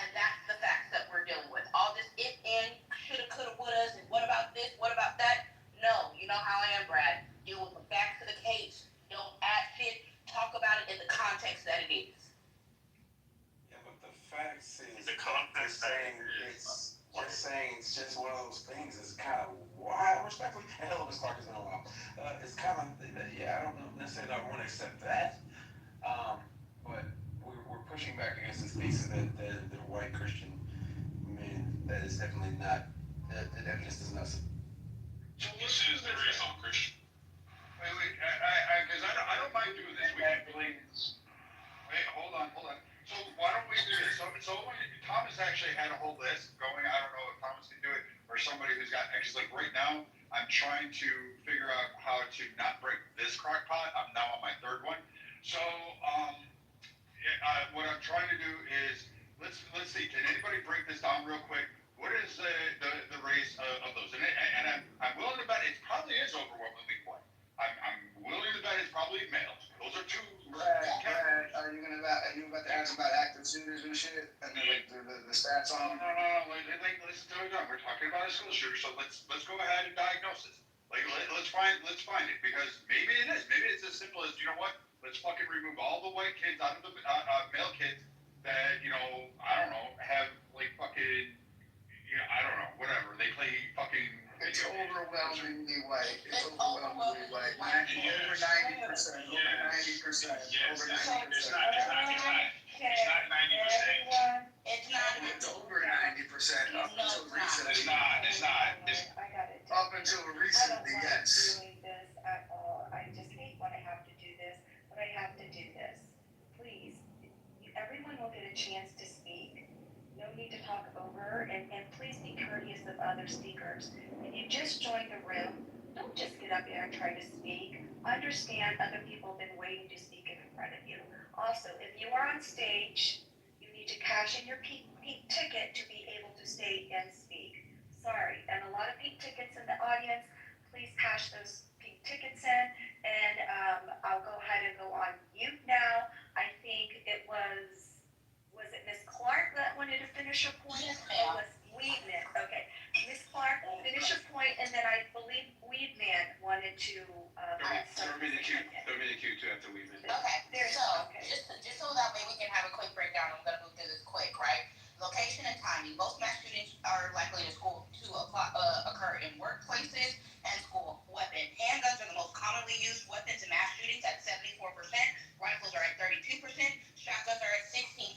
And that's the facts that we're dealing with. All this if, and, shoulda, coulda, wouldas, and what about this, what about that? No, you know how I am, Brad. Deal with the facts of the case. Don't add shit. Talk about it in the context that it is. Yeah, but the facts is the context saying it's just one of those things. It's kind of wild, respectfully. And hello, Miss Clark, it's been a while. It's kind of, yeah, I don't necessarily want to accept that. But we're pushing back against this thesis that white Christian men, that is definitely not, that evidence does not. So this is the race on Christian. Wait, because I don't mind doing this. Wait, hold on. So why don't we do this? So Thomas actually had a whole list going. I don't know if Thomas can do it or somebody who's got, because like right now, I'm trying to figure out how to not break this crock pot. I'm now on my third one. So, what I'm trying to do is, let's see, can anybody break this down real quick? What is the race of those? And I'm willing to bet it probably is overwhelmingly white. I'm willing to bet it's probably male. Those are two. Brad, are you about to ask about active shooters and shit? And the stats on them? No. Listen to it. We're talking about a school shooter, so let's go ahead and diagnose this. Like, let's find it, because maybe it is. Maybe it's as simple as, you know what? Let's fucking remove all the white kids out of the male kids that, you know, I don't know, have like fucking, you know, I don't know, whatever. They play fucking. It's overwhelmingly white. It's overwhelmingly white. Over 90%. Over 90%. Over 90%. It's not 90%. It's not. It's over 90% up until recently. It's not. Up until recently, yes. Doing this at all. I just hate when I have to do this, but I have to do this. Please, everyone will get a chance to speak. No need to talk over, and please be courteous of other speakers. If you just joined the room, don't just get up there and try to speak. Understand other people have been waiting to speak in front of you. Also, if you are on stage, you need to cash in your pink ticket to be able to stay and speak. Sorry, and a lot of pink tickets in the audience. Please cash those pink tickets in, and I'll go ahead and go on mute now. I think it was it Miss Clark that wanted to finish her point? Yes, ma'am. It was Weedman. Okay, Miss Clark will finish her point, and then I believe Weedman wanted to. Throw me the cue to after we minute. Okay, just so that way we can have a quick breakdown, I'm gonna move through this quick, right? Location and timing. Most mass shootings are likely to occur in workplaces and school. Weapon. Handguns are the most commonly used weapons in mass shootings at 74%. Rifles are at 32%. Shotguns are at 16%.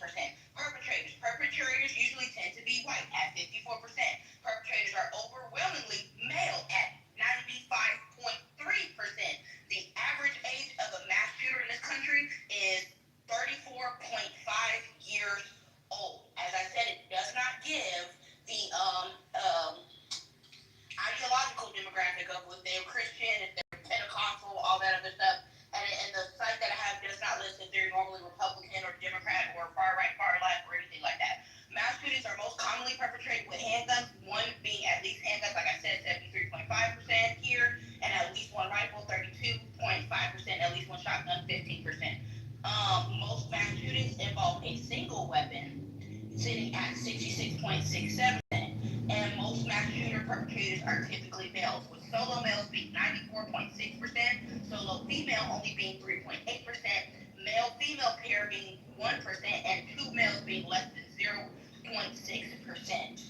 Perpetrators usually tend to be white at 54%. Perpetrators are overwhelmingly male at 95.3%. The average age of a mass shooter in this country is 34.5 years old. As I said, it does not give the ideological demographic of if they're Christian, if they're Pentecostal, all that other stuff. And the site that I have does not list if they're normally Republican or Democrat or far right, far left, or anything like that. Mass shootings are most commonly perpetrated with handguns, one being at least handguns, like I said, 73.5% here, and at least one rifle, 32.5%, at least one shotgun, 15%. Most mass shootings involve a single weapon, sitting at 66.67%, and most mass shooter perpetrators are typically males, with solo males being 94.6%, solo female only being 3.8%, male-female pair being 1%, and two males being less than 0.6%.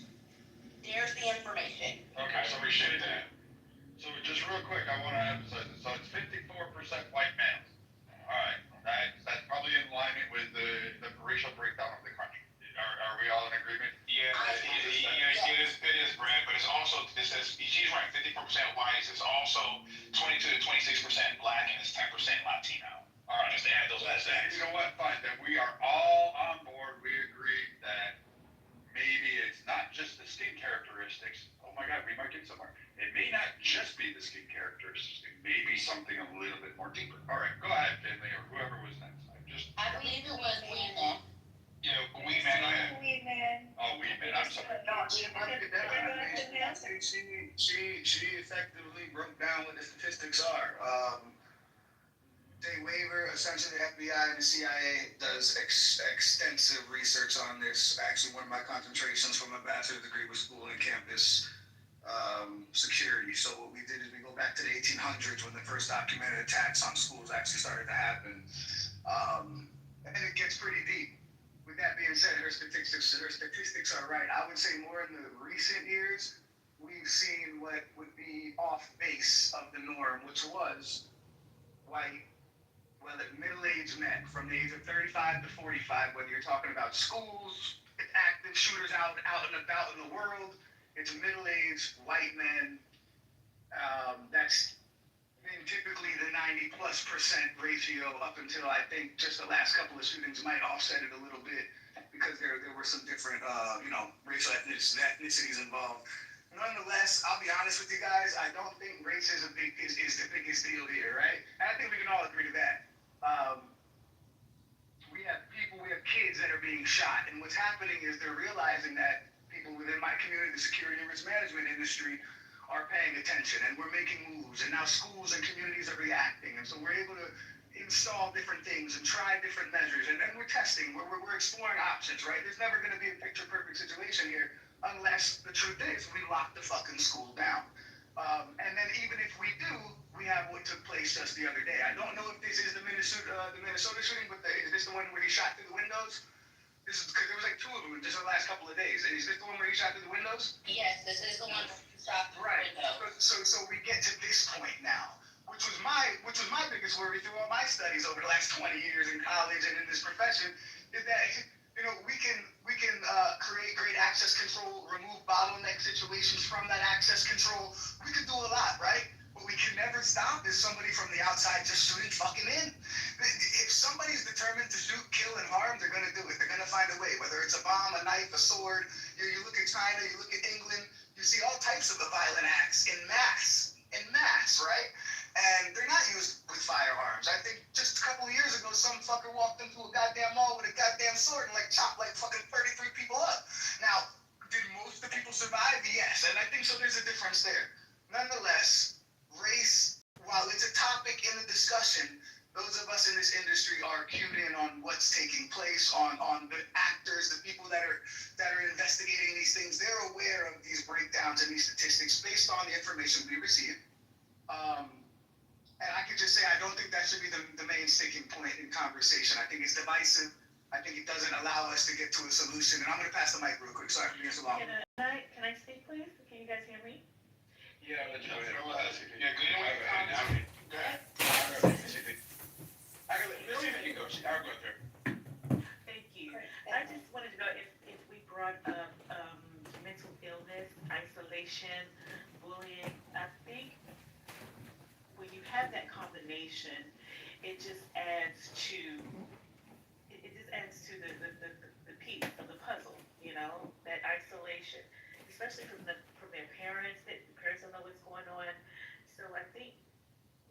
There's the information. Okay, so we should that. So just real quick, I want to emphasize this. So it's 54% white males. All right, that's probably in alignment with the racial breakdown of the country. Are we all in agreement? Yeah, it is, Brad, but it's also, it says, she's right, 54% white, it's also 22 to 26% black, and it's 10% Latino. All right, just to add those stats. You know what, fine, then we are all on board. We agree that maybe it's not just the skin characteristics. Oh my God, we might get somewhere. It may not just be the skin characteristics. It may be something a little bit more deeper. All right, go ahead, Finley, or whoever was next. I believe it was Weedman. Yeah, Weedman, go ahead. Oh, Weedman, I'm sorry. She effectively broke down what the statistics are. They waiver, essentially the FBI and the CIA does extensive research on this. Actually, one of my concentrations for my bachelor's degree was school and campus security. So what we did is we go back to the 1800s when the first documented attacks on schools actually started to happen. And it gets pretty deep. With that being said, her statistics are right. I would say more in the recent years, we've seen what would be off base of the norm, which was white, whether middle-aged men from the age of 35 to 45, whether you're talking about schools, active shooters out and about in the world, it's middle-aged white men. That's been typically the 90+% ratio up until I think just the last couple of shootings might offset it a little bit because there were some different, racial ethnicities involved. Nonetheless, I'll be honest with you guys, I don't think race is the biggest deal here, right? And I think we can all agree to that. We have kids that are being shot, and what's happening is they're realizing that people within my community, the security and risk management industry, are paying attention, and we're making moves, and now schools and communities are reacting, and so we're able to install different things and try different measures, and then we're testing, we're exploring options, right? There's never going to be a picture-perfect situation here unless the truth is we lock the fucking school down. And then even if we do, we have what took place just the other day. I don't know if this is the Minnesota shooting, but is this the one where he shot through the windows? This is because there was like two of them in just the last couple of days. Is this the one where he shot through the windows? Yes, this is the one that shot through Right. the window. So we get to this point now, which was my biggest worry through all my studies over the last 20 years in college and in this profession, is that we can create great access control, remove bottleneck situations from that access control. We could do a lot, right? What we can never stop is somebody from the outside just shooting fucking in. If somebody's determined to shoot, kill, and harm, they're gonna do it. They're gonna find a way, whether it's a bomb, a knife, a sword. You look at China, you look at England, you see all types of violent acts in mass, right? And they're not used with firearms. I think just a couple of years ago, some fucker walked into a goddamn mall with a goddamn sword and chopped fucking 33 people up. Now, did most of the people survive? Yes, and I think so there's a difference there. Nonetheless, race, while it's a topic in the discussion, those of us in this industry are cued in on what's taking place, on the actors, the people that are investigating these things. They're aware of these breakdowns and these statistics based on the information we receive. And I could just say I don't think that should be the main sticking point in conversation. I think it's divisive. I think it doesn't allow us to get to a solution. And I'm going to pass the mic real quick. Sorry for being so long. Can I speak, please? Can you guys hear me? Yeah, but go ahead. Yeah, good. Go ahead. I'll go through. Thank you. I just wanted to know if we brought up mental illness, isolation, bullying. I think when you have that combination, it just adds to the piece of the puzzle, that isolation, especially from their parents. The parents don't know what's going on. So I think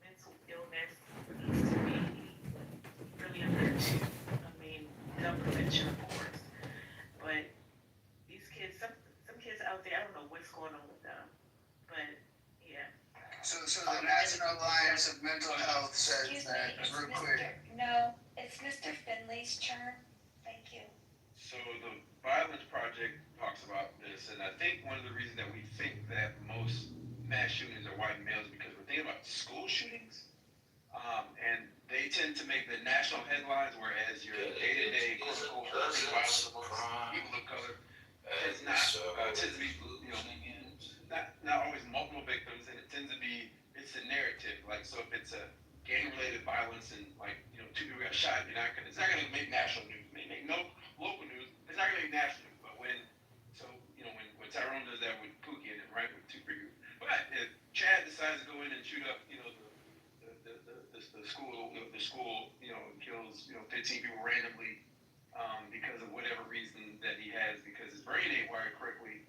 mental illness needs to be really looked into. I mean, gun prevention, of course, but these kids, some kids out there, I don't know what's going on with them, but yeah. So the National Alliance of Mental Health says that, real quick. No, it's Mr. Finley's turn. Thank you. So the Violence Project talks about this, and I think one of the reasons that we think that most mass shootings are white males because we're thinking about school shootings, and they tend to make the national headlines, whereas your day-to-day quote-unquote violence amongst people of color is not tends to be not always multiple victims, and it tends to be it's a narrative. So if it's a gang-related violence and 2 people got shot, it's not gonna make national news. It may make no local news. It's not gonna make national news. But when Tyrone does that with Pookie and right with two people. But if Chad decides to go in and shoot up, the school, kills 15 people randomly because of whatever reason that he has because his brain ain't wired correctly,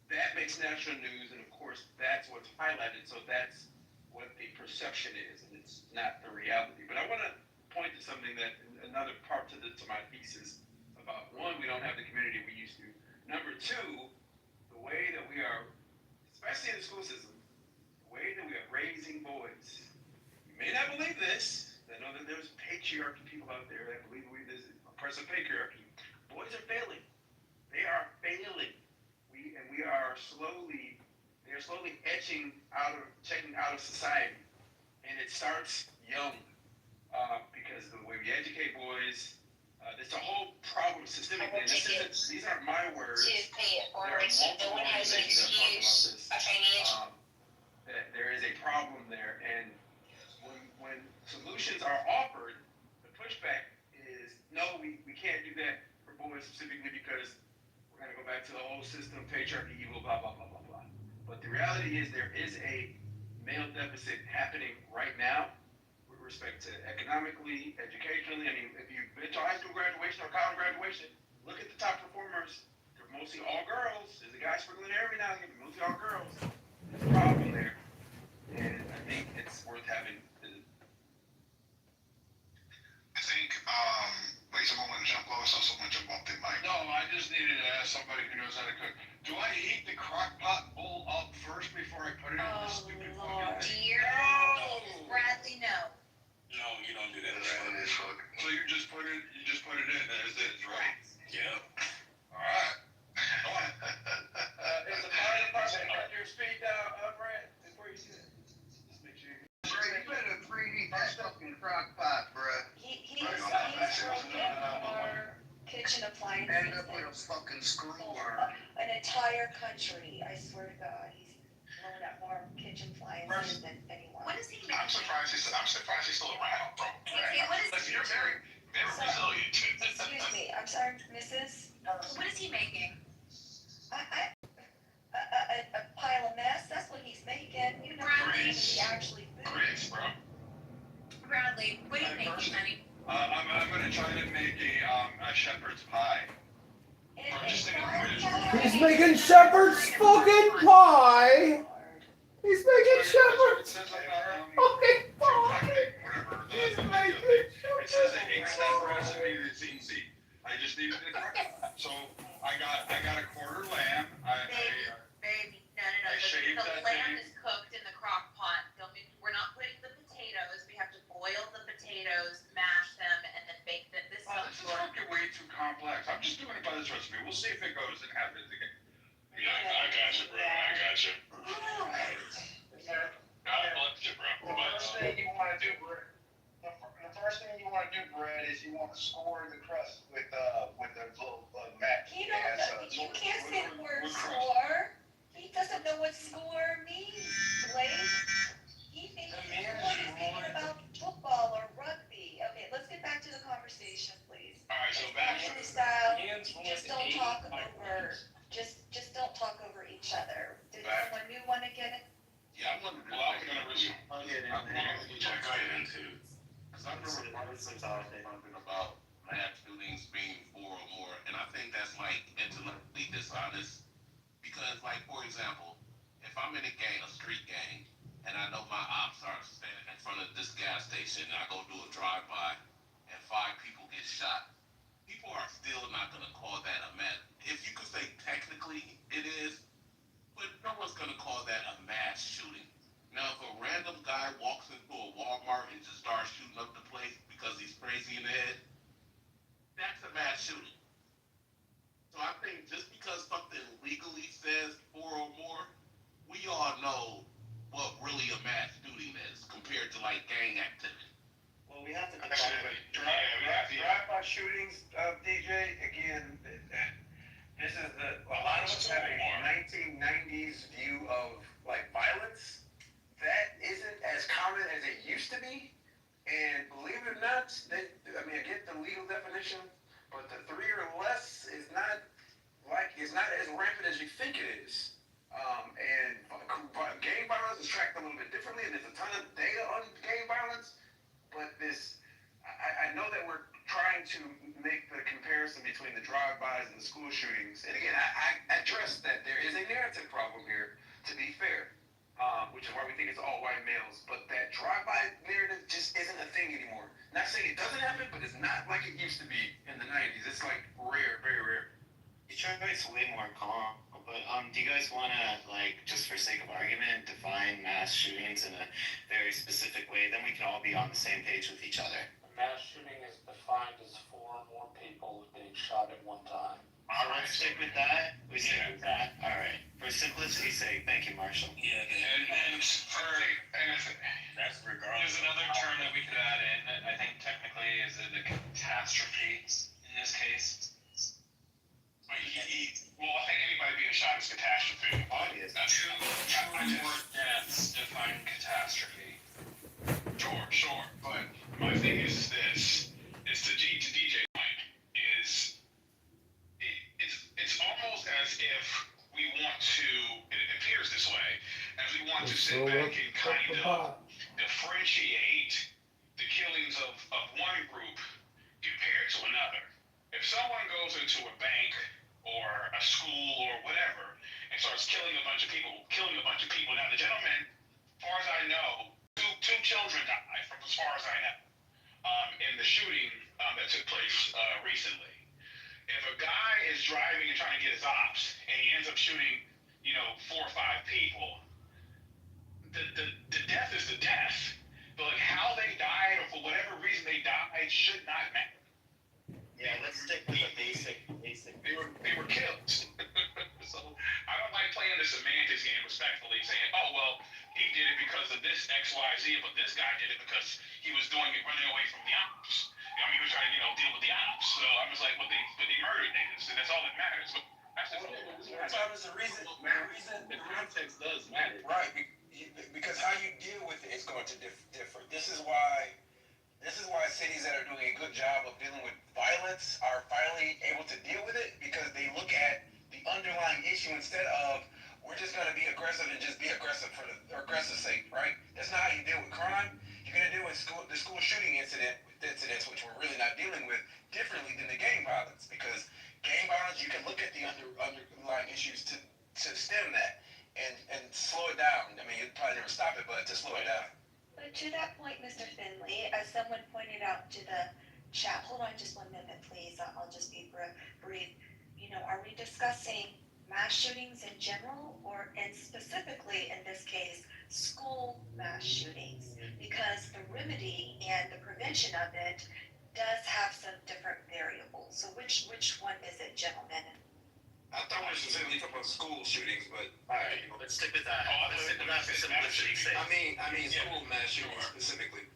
that makes national news, and of course that's what's highlighted. So that's what the perception is, and it's not the reality. But I want to point to something that another part to my thesis about one, we don't have the community we used to. Number two, the way that we are, especially in the school system, the way that we are raising boys. You may not believe this. I know that there's patriarchy people out there that believe this is oppressive patriarchy. Boys are failing. They are failing. They are slowly checking out of society. And it starts young because the way we educate boys, it's a whole problem systemically. These aren't my words. No one has an excuse. That there is a problem there, and when solutions are offered, the pushback is, no, we can't do that for boys specifically because we're gonna go back to the old system, patriarchy, evil, blah, blah, blah, blah, blah. But the reality is there is a male deficit happening right now with respect to economically, educationally. I mean, if you've been to high school graduation or college graduation, look at the top performers. They're mostly all girls. There's a guy sprinkling every now and then, but mostly all girls. There's a problem there. And I think it's worth having. I think, wait, someone want to jump low, so someone jump off their mic. No, I just needed to ask somebody who knows how to cook. Do I heat the crock pot bowl up first before I put it in the stupid fucking thing? Dear Mrs. Bradley, no. No, you don't do that. So you just put it in as is, right? Yep. All right. Is the fire department cut your speed down, Brad, before you do that? Just make sure. Bray, you better preheat that fucking crock pot, bruh. He's broken our kitchen appliances. End up with a fucking screwworm. An entire country, I swear to God, he's blown up more kitchen appliances than anyone. What is he I'm surprised he's still around, bro. You're very, very resilient. Excuse me, I'm sorry, Mrs. What is he making? A pile of mess, that's what he's making. You know, he actually food. Chris, bro. Bradley, what are you making, honey? I'm gonna try to make a shepherd's pie. He's making shepherd's fucking pie. He's making shepherd's fucking pie. He's making It says an egg-style recipe that's easy. I just need it to cook. So I got a quarter lamb. Baby, no. I shaved The that lamb thing. is cooked in the crock pot. We're not putting the potatoes. We have to boil the potatoes, mash them, and then bake them. This This is fucking way too complex. I'm just doing it by this recipe. We'll see if it goes and happens again. Yeah, I got you, bro. I got you. God bless you, bro. The first thing you want to do, Brad, is you want to score the crust with the little mat. You can't say the word score. He doesn't know what score means, Blake. He thinks he's thinking about football or rugby. Okay, let's get back to the conversation, please. All right, so back to Style, just don't talk over. Just don't talk over each other. Did someone new want to get it? Yeah, I was gonna resume. I'll get into. Because I remember Martin talking about mass shootings being 4 or more, and I think that's like intellectually dishonest. Because, like, for example, if I'm in a gang, a street gang, and I know my ops are standing in front of this gas station, and I go do a drive-by, and 5 people get shot, people are still not going to call that a mass. If you could say technically it is, but no one's going to call that a mass shooting. Now, if a random guy walks into a Walmart and just starts shooting up the place because he's crazy in the head, that's a mass shooting. So I think just because something legally says 4 or more, we all know what really a mass shooting is compared to like gang activity. Well, we have to drive-by shootings, DJ. Again, this is a lot of us have a 1990s view of like violence. That isn't as common as it used to be. And believe it or not, I get the legal definition, but the 3 or less is not as rampant as you think it is. And gang violence is tracked a little bit differently, and there's a ton of data on gang violence. But I know that we're trying to make the comparison between the drive-bys and the school shootings. And again, I address that there is a narrative problem here, to be fair. Which is why we think it's all white males, but that drive-by narrative just isn't a thing anymore. Not saying it doesn't happen, but it's not like it used to be in the 90s. It's like rare, very rare. Detroit's way more calm, but do you guys want to, like, just for sake of argument, define mass shootings in a very specific way? Then we can all be on the same page with each other. A mass shooting is defined as 4 or more people getting shot at one time. All right, stick with that. We stick with that. All right. For simplicity's sake, thank you, Marshall. Yeah, and that's regardless. There's another term that we could add in that I think technically is a catastrophe in this case. Well, I think anybody being shot is catastrophe. Two or more deaths define catastrophe. Sure. But my thing is this: is to DJ's point is it's almost as if we want to. It appears this way, as we want to sit back and kind of differentiate the killings of one group compared to another. If someone goes into a bank or a school or whatever and starts killing a bunch of people, now the gentleman, as far as I know, two children died, from as far as I know, in the shooting that took place recently. If a guy is driving and trying to get his ops and he ends up shooting, 4 or 5 people, the death is the death. But like how they died or for whatever reason they died should not matter. Yeah, let's stick with the basic. They were killed. So I don't like playing the semantics game respectfully, saying, oh well, he did it because of this X, Y, Z, but this guy did it because he was doing it running away from the ops. He was trying to, deal with the ops. So I was like, but they murdered niggas, and that's all that matters. But Sometimes the reason, The context does matter. right, because how you deal with it is going to differ. This is why cities that are doing a good job of dealing with violence are finally able to deal with it, because they look at the underlying issue instead of, we're just going to be aggressive and just be aggressive for the aggressive sake, right? That's not how you deal with crime. You're going to deal with the school shooting incidents, which we're really not dealing with, differently than the gang violence, because gang violence, you can look at the underlying issues to stem that and slow it down. I mean, you'd probably never stop it, but to slow it down. But to that point, Mr. Finley, as someone pointed out to the chat, hold on just 1 minute, please. I'll just be brief. Are we discussing mass shootings in general, and specifically in this case, school mass shootings? Because the remedy and the prevention of it does have some different variables. So which one is it, gentlemen? I thought we were specifically talking about school shootings, but Alright, let's stick with that. Let's stick with that for simplicity's sake. I mean school mass shootings specifically.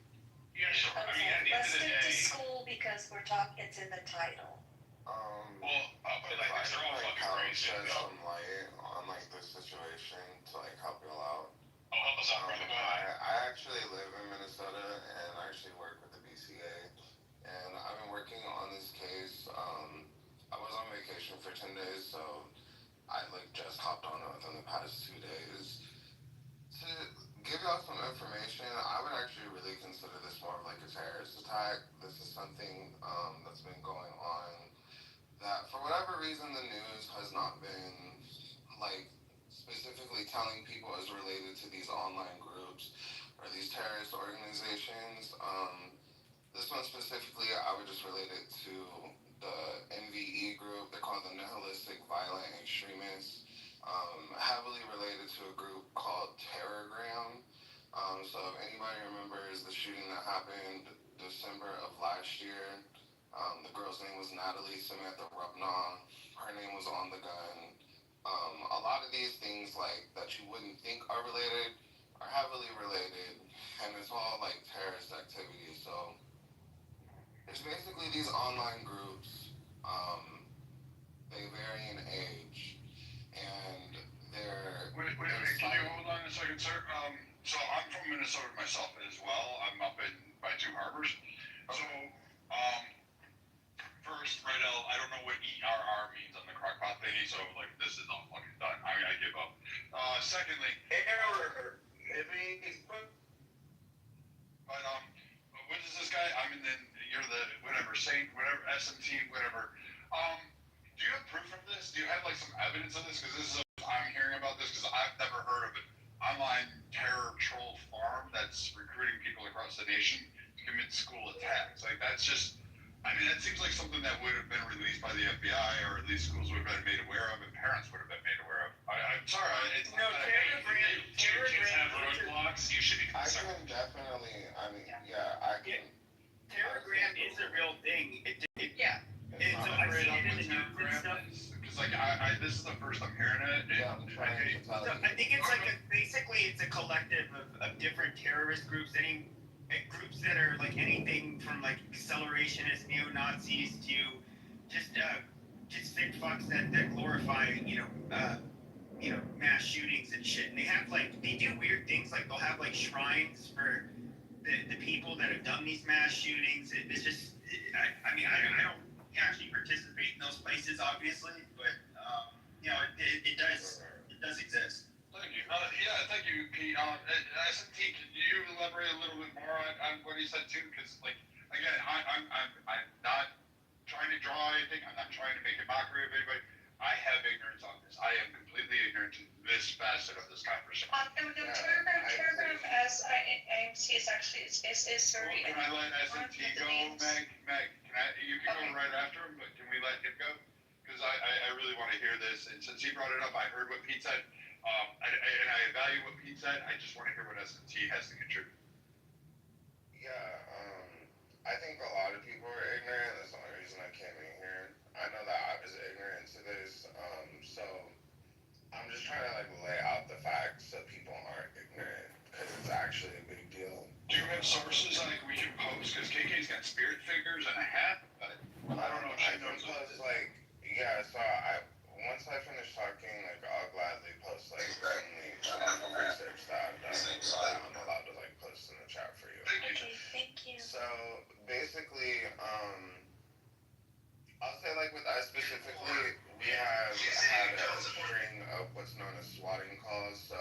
yeah, sure. I mean, at the end Let's of the stick to day, school because it's in the title. well, I'll put it like this: they're all fucking crazy. Shed some light on this situation to help you out. Oh, help us out, brother. Go ahead. I actually live in Minnesota and I actually work with the BCA, and I've been working on this case. I was on vacation for 10 days, so I just hopped on it within the past 2 days. To give y'all some information, I would actually really consider this more of a terrorist attack. This is something that's been going on that for whatever reason the news has not been specifically telling people is related to these online groups or these terrorist organizations. This one specifically, I would just relate it to the NVE group. They're called the Nihilistic Violent Extremists. Heavily related to a group called Terrorgram. So if anybody remembers the shooting that happened December of last year, the girl's name was Natalie Samantha Rupnaw. Her name was on the gun. A lot of these things that you wouldn't think are related are heavily related, and it's all terrorist activity. So it's basically these online groups. They vary in age, and they're. Wait, can you hold on a second, sir? So I'm from Minnesota myself as well. I'm up by Two Harbors. Okay. So, first, right, I don't know what ERR means on the crockpot thingy, so this is all fucking done. I give up. Secondly, error. It means. but what is this guy? You're the whatever saint, whatever SMT, whatever. Do you have proof of this? Do you have some evidence of this? Because this is I'm hearing about this because I've never heard of an online terror troll farm that's recruiting people across the nation to commit school attacks. That's just. That seems like something that would have been released by the FBI, or at least schools would have been made aware of, and parents would have been made aware of. I'm sorry, it's no, kids have roadblocks. You should be concerned. I can definitely. I can. Terrorgram is a real thing. Yeah. So I've seen it in the news and stuff. Because this is the first I'm hearing it. Yeah, I'm trying to tell you. I think it's basically it's a collective of different terrorist groups. Groups that are anything from accelerationist neo-Nazis to just sick fucks that glorify mass shootings and shit. And they have they do weird things they'll have shrines for the people that have done these mass shootings. It's just, I mean, I don't actually participate in those places, obviously, but it does exist. Thank you. Yeah, thank you, Pete. SNT, can you elaborate a little bit more on what he said too? Because, like, again, I'm not trying to draw anything. I'm not trying to make a mockery of anybody. I have ignorance on this. I am completely ignorant to this facet of this conversation. No, Telegram as IMC is actually, is very. Can I let SNT go, Meg? Meg, you can go right after him, but can we let him go? Because I really want to hear this. And since he brought it up, I heard what Pete said. And I value what Pete said. I just want to hear what SNT has to contribute. Yeah, I think a lot of people are ignorant. That's the only reason I came in here. I know that I was ignorant to this, so I'm just trying to like lay out the facts so people aren't ignorant, because it's actually a big deal. Do you have sources like we can post? Because KK's got spirit figures and a hat, but I don't know if she knows post so once I finish talking, like I'll gladly post like only research that I've done that I'm allowed to like post in the chat for you. Okay, thank you. So basically, I'll say like with us specifically, we have had a string of what's known as swatting calls. So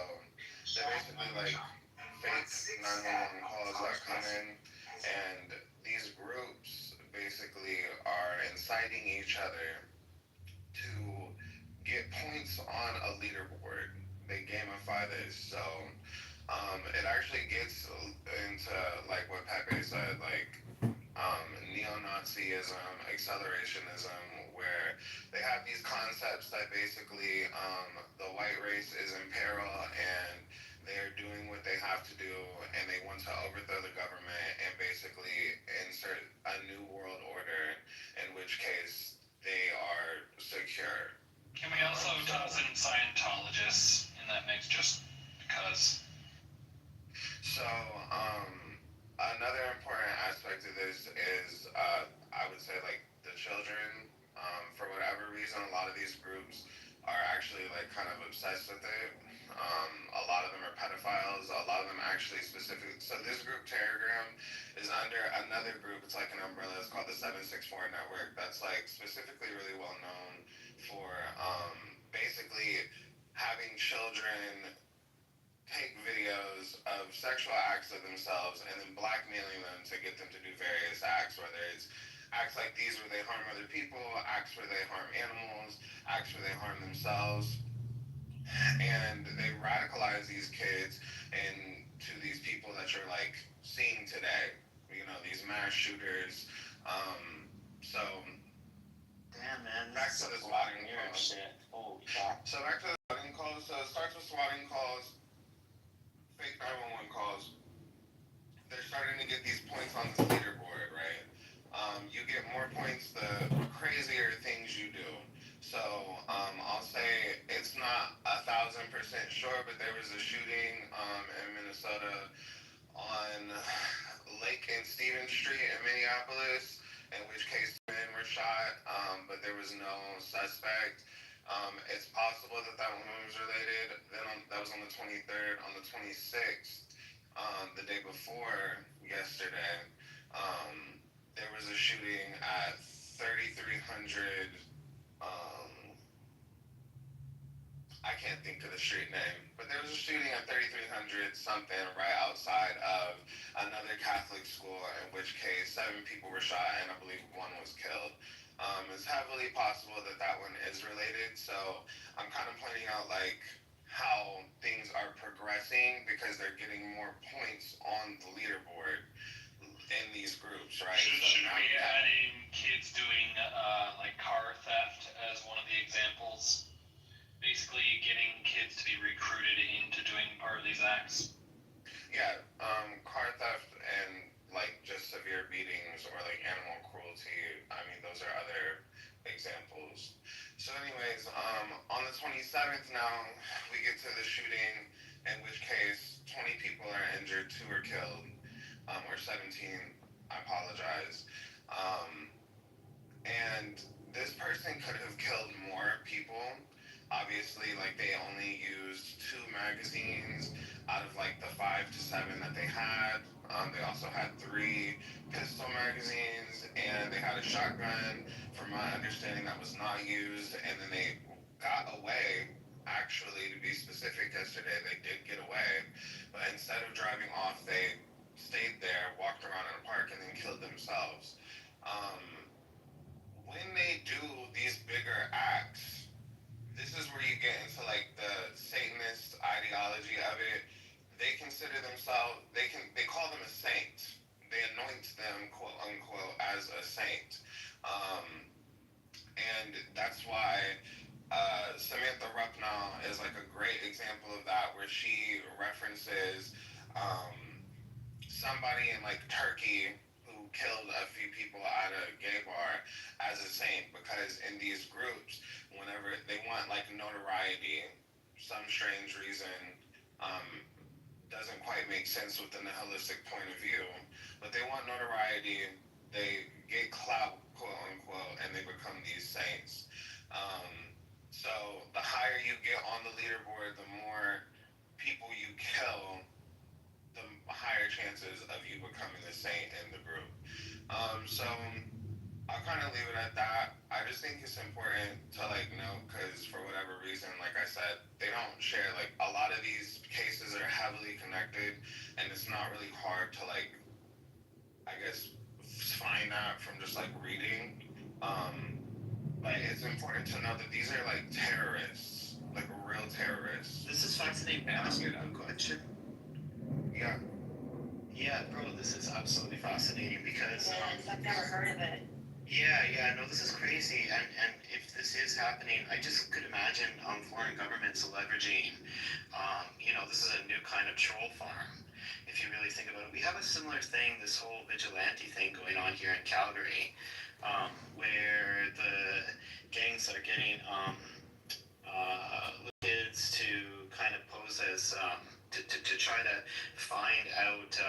they're basically like fake 911 calls that come in, and these groups basically are inciting each other to get points on a leaderboard. They gamify this, so it actually gets into like what Pepe said, like neo-Nazism, accelerationism, where they have these concepts that basically the white race is in peril and they're doing what they have to do, and they want to overthrow the government and basically insert a new world order, in which case they are secure. Can we also toss in Scientologists in that mix just because? So, another important aspect of this is, I would say, like, the children, for whatever reason, a lot of these groups are actually, like, kind of obsessed with it. A lot of them are pedophiles. A lot of them actually specifically. So this group, Telegram, is under another group. It's like an umbrella. It's called the 764 Network. That's, like, specifically really well known for basically having children take videos of sexual acts of themselves and then blackmailing them to get them to do various acts, whether it's acts like these where they harm other people, acts where they harm animals, acts where they harm themselves. And they radicalize these kids into these people that you're like seeing today, these mass shooters. So damn, man, back to the swatting calls. Holy crap. So back to the swatting calls. So it starts with swatting calls, fake 911 calls. They're starting to get these points on the leaderboard, right? You get more points the crazier things you do. So I'll say it's not 1,000% sure, but there was a shooting in Minnesota on Lake and Stevens Street in Minneapolis, in which case men were shot, but there was no suspect. It's possible that one was related. Then that was on the 23rd. On the 26th, the day before yesterday, there was a shooting at 3,300. I can't think of the street name, but there was a shooting at 3,300 something right outside of another Catholic school, in which case 7 people were shot and I believe 1 was killed. It's heavily possible that one is related, so I'm kind of pointing out like how things are progressing because they're getting more points on the leaderboard in these groups, right? Should we be adding kids doing like car theft as one of the examples? Basically getting kids to be recruited into doing part of these acts? Yeah, car theft and like just severe beatings or like animal cruelty. I mean, those are other examples. So anyways, on the 27th now, we get to the shooting, in which case 20 people are injured, 2 are killed, or 17, I apologize. And this person could have killed more people. Obviously, like, they only used 2 magazines out of, like, the 5 to 7 that they had. They also had 3 pistol magazines, and they had a shotgun. From my understanding, that was not used, and then they got away. Actually, to be specific, yesterday they did get away, but instead of driving off, they stayed there, walked around in a park, and then killed themselves. When they do these bigger acts, this is where you get into like the Satanist ideology of it. They consider themselves, they call them a saint. They anoint them, quote unquote, as a saint. And that's why Samantha Rucknall is like a great example of that, where she references somebody in like Turkey who killed a few people at a gay bar as a saint, because in these groups, whenever they want like notoriety, some strange reason, doesn't quite make sense within the holistic point of view, but they want notoriety, they get clout, quote unquote, and they become these saints. So the higher you get on the leaderboard, the more people you kill, the higher chances of you becoming a saint in the group. So I'll kind of leave it at that. I just think it's important to like know, because for whatever reason, like I said, they don't share, like a lot of these cases are heavily connected, and it's not really hard to like, I guess, find that from just like reading. But it's important to know that these are like terrorists, like real terrorists. This is fascinating. May I ask you a question? Yeah. Yeah, bro, this is absolutely fascinating because I've never heard of it. yeah, no, this is crazy. And if this is happening, I just could imagine foreign governments leveraging, this is a new kind of troll farm. If you really think about it, we have a similar thing, this whole vigilante thing going on here in Calgary, where the gangs are getting kids to kind of pose as to try to find out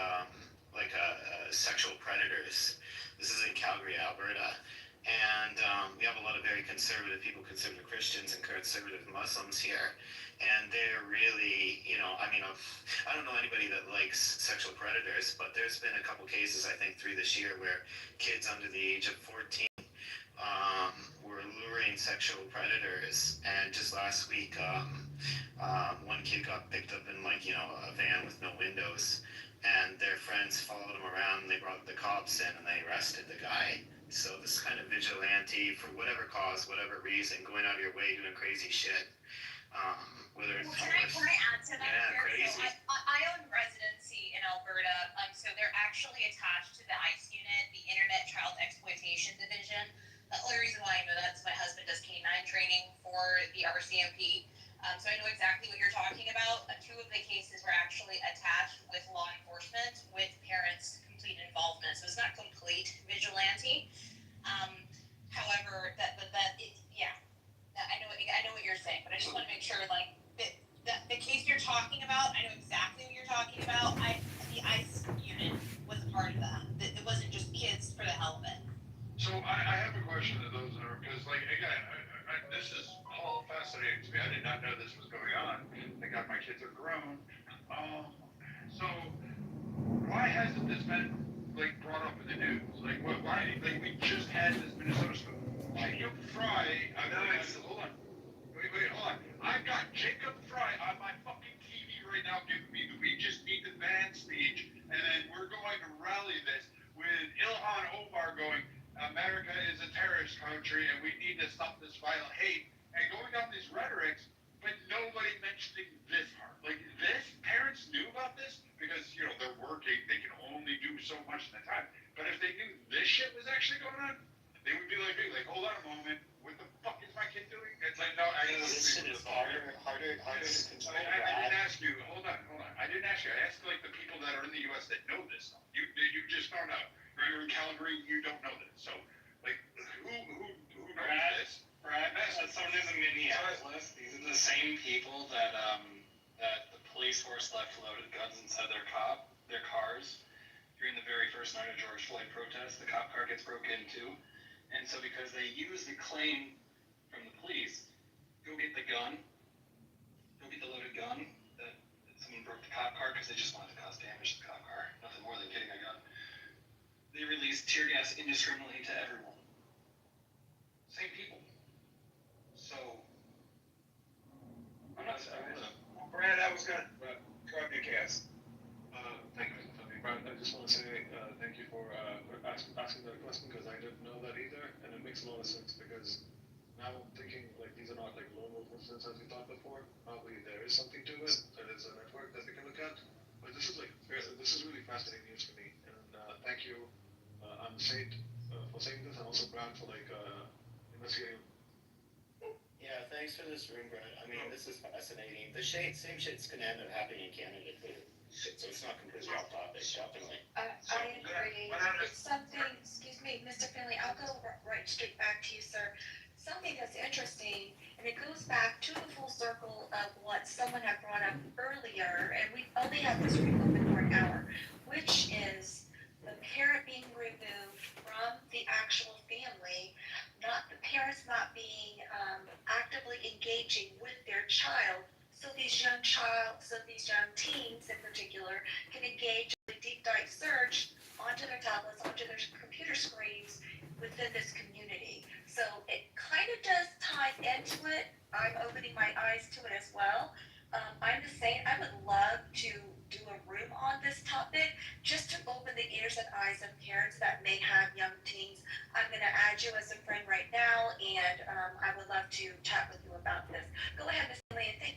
sexual predators. This is in Calgary, Alberta. And we have a lot of very conservative people, conservative Christians and conservative Muslims here. And they're really, I don't know anybody that likes sexual predators, but there's been a couple cases, I think 3 this year, where kids under the age of 14 were luring sexual predators. And just last week, one kid got picked up in a van with no windows, and their friends followed him around, and they brought the cops in, and they arrested the guy. So this kind of vigilante, for whatever cause, whatever reason, going out of your way, doing crazy shit. Whether it's can I add to that? Yeah, crazy. So I own residency in Alberta, so they're actually attached to the ICE unit, the Internet Child Exploitation Division. The only reason why I know that is my husband does K-9 training for the RCMP. So I know exactly what you're talking about. 2 of the cases were actually attached with law enforcement, with parents' complete involvement. So it's not complete vigilante. However, I know what you're saying, but I just want to make sure, the case you're talking about, I know exactly what you're talking about. The ICE unit was a part of that. It wasn't just kids for the hell of it. So I have a question to those that are, because again, this is all fascinating to me. I did not know this was going on. Thank God my kids are grown. So why hasn't this been brought up in the news? Why? We just had this Minnesota story. Jacob Fry. Hold on. Wait, hold on. I've got Jacob Fry on my fucking TV right now giving me the "we just need the ban" speech, and then we're going to rally this with Ilhan Omar going, America is a terrorist country and we need to stop this violent hate, and going down these rhetorics, but nobody mentioning this part. This, parents knew about this because, they're working, they can only do so much at a time. But if they knew this shit was actually going on, they would be like, hold on a moment, what the fuck is my kid doing? It's no, this shit is harder to control. I didn't ask you, hold on. I didn't ask you, I asked the people that are in the US that know this stuff. You just found out. You're in Calgary, you don't know this. So, who knows this? Brad, someone who's in Minneapolis, these are the same people that the police force left loaded guns inside their cars during the very first night of George Floyd protest. The cop car gets broke into, and so because they use the claim from the police, go get the loaded gun that someone broke the cop car because they just wanted to cause damage to the cop car, nothing more than getting police tear gas indiscriminately to everyone. Same people. So, I'm not saying Brad, that was good. Go ahead, Cass. Thank you, Mr. Tony. Brad, I just want to say thank you for asking that question because I didn't know that either, and it makes a lot of sense because now I'm thinking like these are not like lone wolf incidents as we thought before. Probably there is something to it. There is a network that we can look at. But this is really fascinating news for me, and thank you, I'm Saint for saying this, and also Brad for investigating. Yeah, thanks for this room, Brad. I mean, this is fascinating. The same shit's gonna end up happening in Canada too. So it's not completely off topic, definitely. I agree. It's something, excuse me, Mr. Finley, I'll go right straight back to you, sir. Something that's interesting, and it goes back to the full circle of what someone had brought up earlier, and we only have this room open for an hour, which is the parent being removed from the actual family, not the parents not being actively engaging with their child. So these young teens in particular can engage in a deep dive search onto their tablets, onto their computer screens within this community. So it kind of does tie into it. I'm opening my eyes to it as well. I'm the same. I would love to do a room on this topic just to open the ears and eyes of parents that may have young teens. I'm going to add you as a friend right now, and I would love to chat with you about this. Go ahead, Ms. Lee, and thank.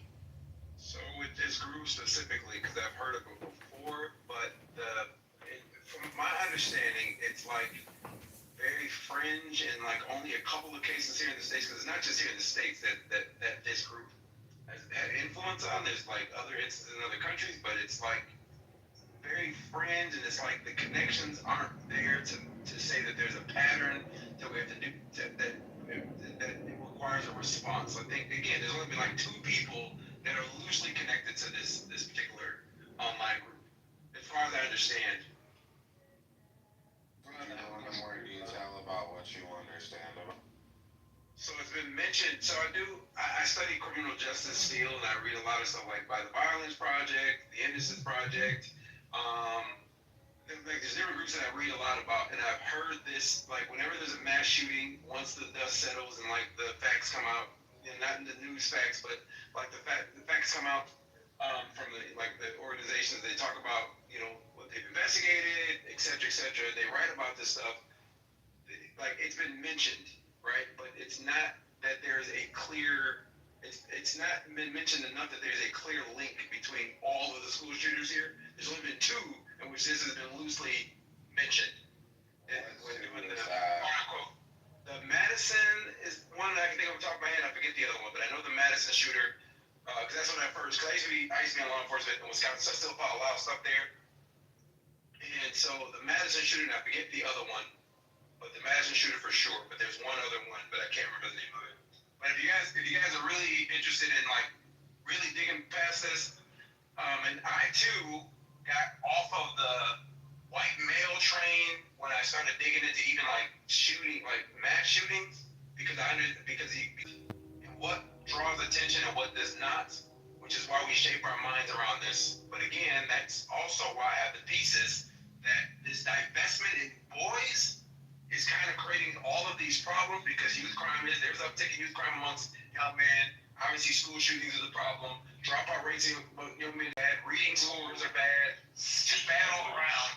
So with this group specifically, because I've heard of it before, but from my understanding, it's like very fringe and like only a couple of cases here in the States, because it's not just here in the States that this group has had influence on. There's like other instances in other countries, but it's like very fringe, and it's like the connections aren't there to say that there's a pattern that we have to do that it requires a response. I think again, there's only been like 2 people that are loosely connected to this particular online group, as far as I understand. Can you go into more detail about what you understand about? So it's been mentioned. So I study criminal justice still, and I read a lot of stuff like by the Violence Project, the Innocence Project. Like there's different groups that I read a lot about, and I've heard this like whenever there's a mass shooting, once the dust settles and like the facts come out, and not in the news facts, but like the facts come out from the organizations. They talk about what they've investigated, et cetera, they write about this stuff. Like it's been mentioned, right? But it's not that there's a clear. It's not been mentioned enough that there's a clear link between all of the school shooters here. There's only been 2 in which this has been loosely mentioned. And when doing the quote-unquote, the Madison is one that I can think of off the top of my head. I forget the other one, but I know the Madison shooter because that's when I first. Because I used to be in law enforcement in Wisconsin, so I still follow a lot of stuff there. And so the Madison shooter, and I forget the other one, but the Madison shooter for sure. But there's one other one, but I can't remember the name of it. But if you guys are really interested in like really digging past this, and I too got off of the white male train when I started digging into even like shooting, like mass shootings, because what draws attention and what does not, which is why we shape our minds around this. But again, that's also why I have the thesis that this divestment in boys is kind of creating all of these problems because there's uptick in youth crime amongst young men. Obviously, school shootings is a problem. Dropout rates in young men are bad. Reading scores are bad. It's just bad all around.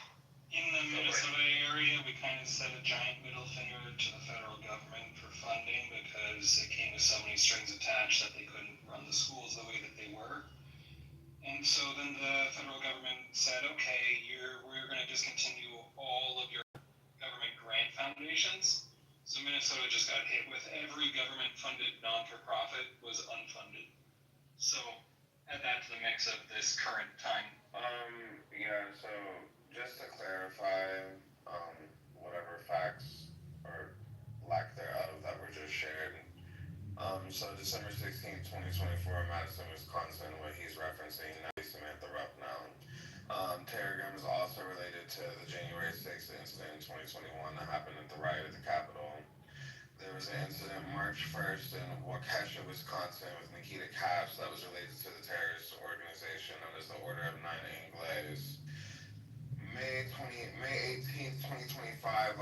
In the Minnesota area, we kind of set a giant middle finger to the federal government for funding because it came with so many strings attached that they couldn't run the schools the way that they were. And so then the federal government said, okay, we're going to discontinue all of your government grant foundations. So Minnesota just got hit with every government-funded non-for-profit was unfunded. So add that to the mix of this current time. Yeah, so just to clarify, whatever facts or lack thereof that were just shared. So December 16th, 2024, Madison, Wisconsin, what he's referencing, Samantha Rupp now. Terrorism is also related to the January 6th incident in 2021 that happened at the riot at the Capitol. There was an incident March 1st in Waukesha, Wisconsin with Nikita Capps that was related to the terrorist organization known as the Order of Nine Angles. May 18th, 2025,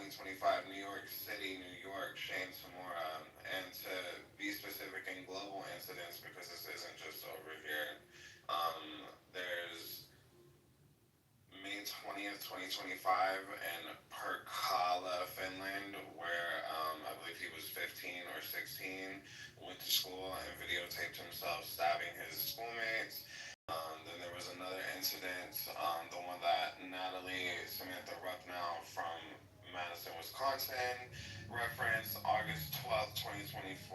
2025, New York City, New York, Shane Samora, and to be specific in global incidents, because this isn't just over here. There's May 20th, 2025 in Pirkkala, Finland, where I believe he was 15 or 16, went to school and videotaped himself stabbing his schoolmates. Then there was another incident, the one that Natalie Samantha Rucknow from Madison, Wisconsin referenced, August 12th, 2024,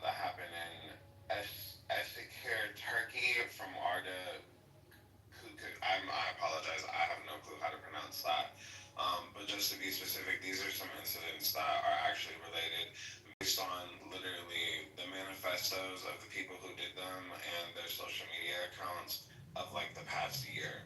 that happened in Eskişehir, Turkey, from Arda. I apologize, I have no clue how to pronounce that. But just to be specific, these are some incidents that are actually related based on literally the manifestos of the people who did them and their social media accounts of like the past year.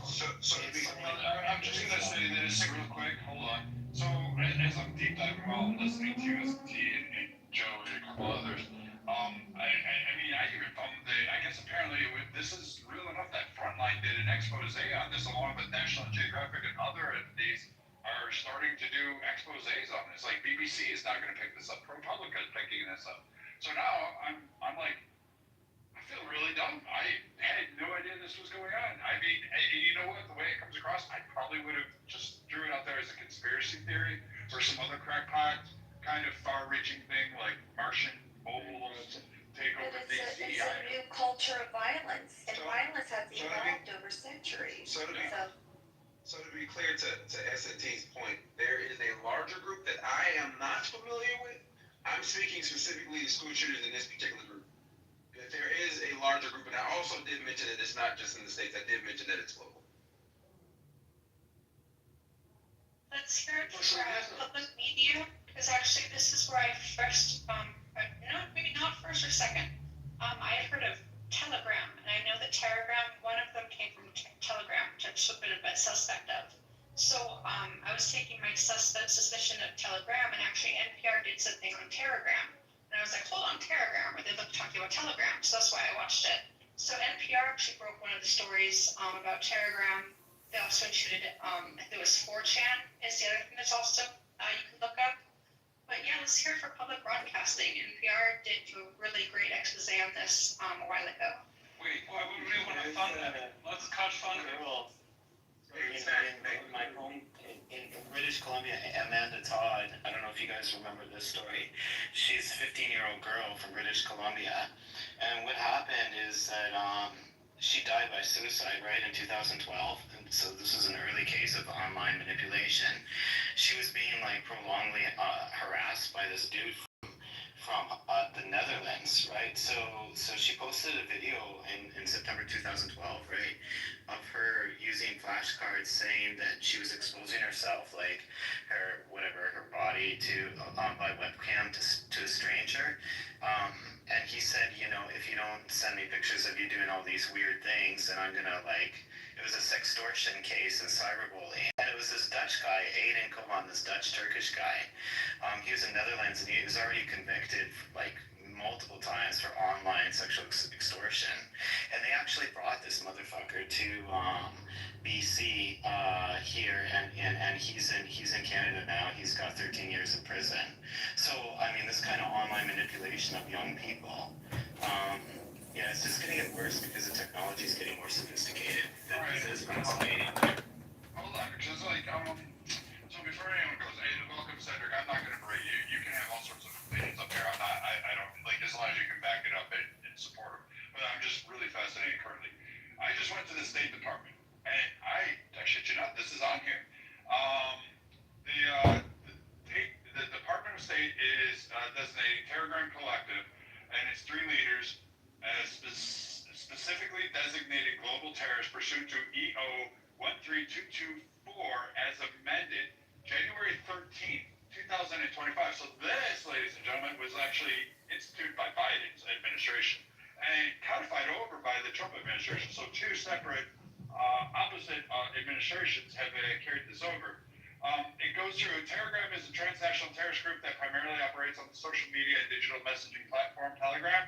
So to be, I'm just gonna say this real quick. Hold on. So as I'm deep diving while I'm listening to you, and Joe and a couple others, I mean, I even found that I guess apparently this is real enough that Frontline did an expose on this, along with National Geographic and other entities are starting to do exposés on this. Like BBC is not going to pick this up. ProPublica is picking this up. So now I'm like, I feel really dumb. I had no idea this was going on. I mean, you know what? The way it comes across, I probably would have just drew it out there as a conspiracy theory or some other crackpot kind of far-reaching thing like Martian mobiles take over It's DC. a new culture of violence, and violence has evolved over centuries. So to be clear to S&T's point, there is a larger group that I am not familiar with. I'm speaking specifically to school shooters in this particular group. That there is a larger group, and I also did mention that it's not just in the States. I did mention that it's global. Let's hear it from public media, because actually this is where I first, maybe not first or second, I had heard of Telegram, and I know that Telegram, one of them came from Telegram, which I'm a bit of a suspect of. So I was taking my suspicion of Telegram, and actually NPR did something on Telegram. And I was like, hold on, Telegram, or they looked talking about Telegram, so that's why I watched it. So NPR actually broke one of the stories about Telegram. They also included, I think it was 4chan is the other thing that's also you can look up. But yeah, let's hear it for public broadcasting. NPR did do a really great expose on this a while ago. Wait, why would we want to fund that? Let's catch fund it. In my home in British Columbia, Amanda Todd, I don't know if you guys remember this story. She's a 15-year-old girl from British Columbia. And what happened is that she died by suicide, right, in 2012. And so this was an early case of online manipulation. She was being like prolongedly harassed by this dude from the Netherlands, right? So she posted a video in September 2012, right, of her using flashcards saying that she was exposing herself, like her body to by webcam to a stranger. And he said, if you don't send me pictures of you doing all these weird things, then I'm gonna it was a sextortion case and cyberbullying. And it was this Dutch guy, Aiden Kovan, this Dutch-Turkish guy. He was in Netherlands and he was already convicted multiple times for online sexual extortion. And they actually brought this motherfucker to BC here, and he's in Canada now. He's got 13 years in prison. So I mean, this kind of online manipulation of young people, it's just going to get worse because the technology is getting more sophisticated. This is fascinating. Hold on, because so before anyone goes, hey, welcome Cedric, I'm not going to berate you. You can have all sorts of opinions up there. I don't, as long as you can back it up and support them. But I'm just really fascinated currently. I just went to the State Department, and I shit you not, this is on here. The Department of State is designating Telegram Collective and its 3 leaders as specifically designated global terrorists pursuant to EO 13224 as amended January 13th, 2025. So this, ladies and gentlemen, was actually instituted by Biden's administration and codified over by the Trump administration. So 2 separate opposite administrations have carried this over. It goes through, Telegram is a transnational terrorist group that primarily operates on the social media and digital messaging platform Telegram.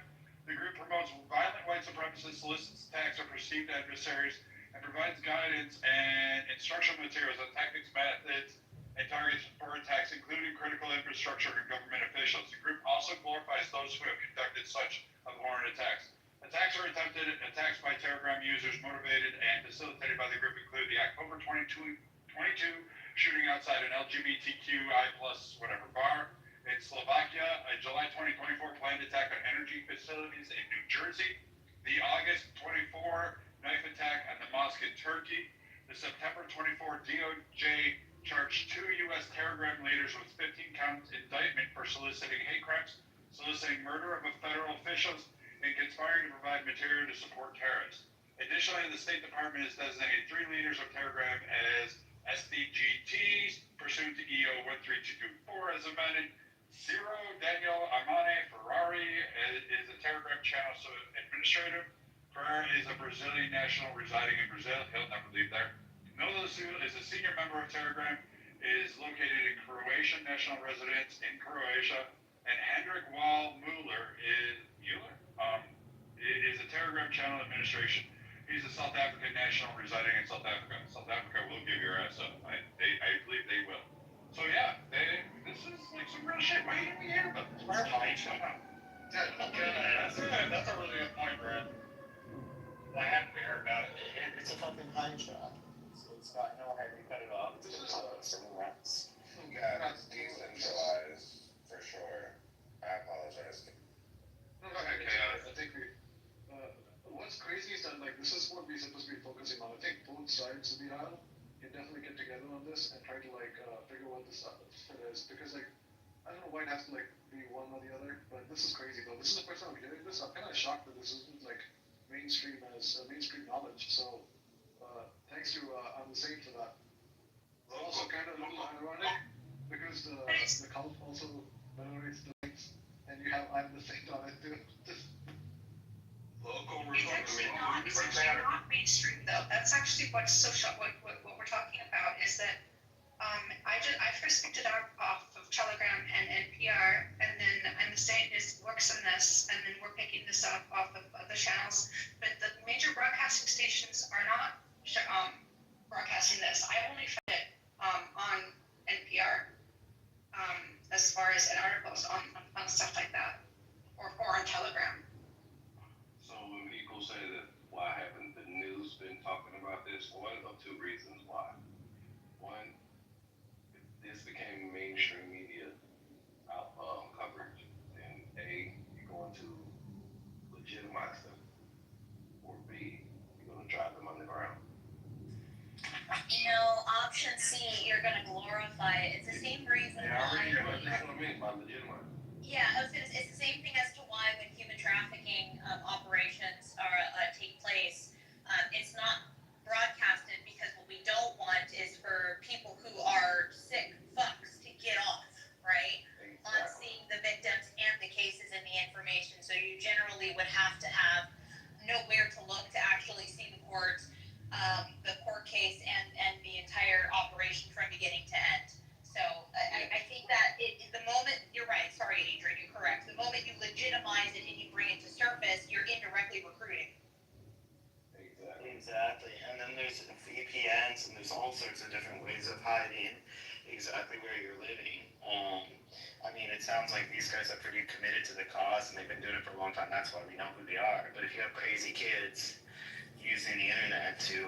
The group promotes violent white supremacists, solicits attacks or perceived adversaries, and provides guidance and instructional materials on tactics, methods, and targets for attacks, including critical infrastructure and government officials. The group also glorifies those who have conducted such abhorrent attacks. Attacks or attempted attacks by Telegram users motivated and facilitated by the group include the October 22 shooting outside an LGBTQI+ whatever bar in Slovakia, a July 2024 planned attack on energy facilities in New Jersey, the August 24 knife attack on the mosque in Turkey, the September 24 DOJ charged 2 U.S. Telegram leaders with 15 count indictment for soliciting hate crimes, soliciting murder of federal officials, and conspiring to provide material to support terrorists. Additionally, the State Department has designated 3 leaders of Telegram as SDGTs, pursuant to EO 13224 as amended. Zero Daniel Amane Ferrari is a Telegram channel administrator. Ferrari is a Brazilian national residing in Brazil. He'll never leave there. Milo is a senior member of Telegram, is located in Croatian national residence in Croatia, and Hendrik Wall Mueller is a Telegram channel administration. He's a South African national residing in South Africa. South Africa will give your ass up. I believe they will. So yeah, this is like some real shit. Why didn't we hear about this? That's a really good point, Brad. I haven't heard about it. It's a fucking pine shop. It's got no head, you cut it off. This is some rats. Yeah, it's decentralized for sure. I apologize. I think what's crazy is that like this is what we're supposed to be focusing on. I think both sides of the aisle can definitely get together on this and try to like figure what this fit is, because like I don't know why it has to like be one or the other, but this is crazy though. This is the first time I'm hearing this. I'm kind of shocked that this isn't like mainstream knowledge. So thanks to I'm the same for that. But also kind of a little ironic because the cult also venerates the things, and you have I'm the Saint on it too. It's actually not mainstream though. That's actually what's so what we're talking about is that I first picked it up off of Telegram and NPR, and then I'm the Saint works on this, and then we're picking this up off of other channels. But the major broadcasting stations are not broadcasting this. I only found it on NPR as far as in articles on stuff like that, or on Telegram. So when people say that why haven't the news been talking about this, one of 2 reasons why. One, this became mainstream media coverage, and A, you're going to legitimize them, or B, you're going to drive them underground. Option C, you're going to glorify it. It's the same reason why. That's what I mean by legitimize. Yeah, it's the same thing as to why when human trafficking operations take place, it's not broadcasted, because what we don't want is for people who are sick fucks to get off, right? Exactly. On seeing the victims and the cases and the information. So you generally would have to have nowhere to look to actually see the court case and the entire operation from beginning to end. So I think that the moment, you're right, sorry Adrian, you're correct, the moment you legitimize it and you bring it to surface, you're indirectly recruiting. Exactly. And then there's VPNs and there's all sorts of different ways of hiding exactly where you're living. I mean, it sounds like these guys are pretty committed to the cause and they've been doing it for a long time. That's why we know who they are. But if you have crazy kids using the internet to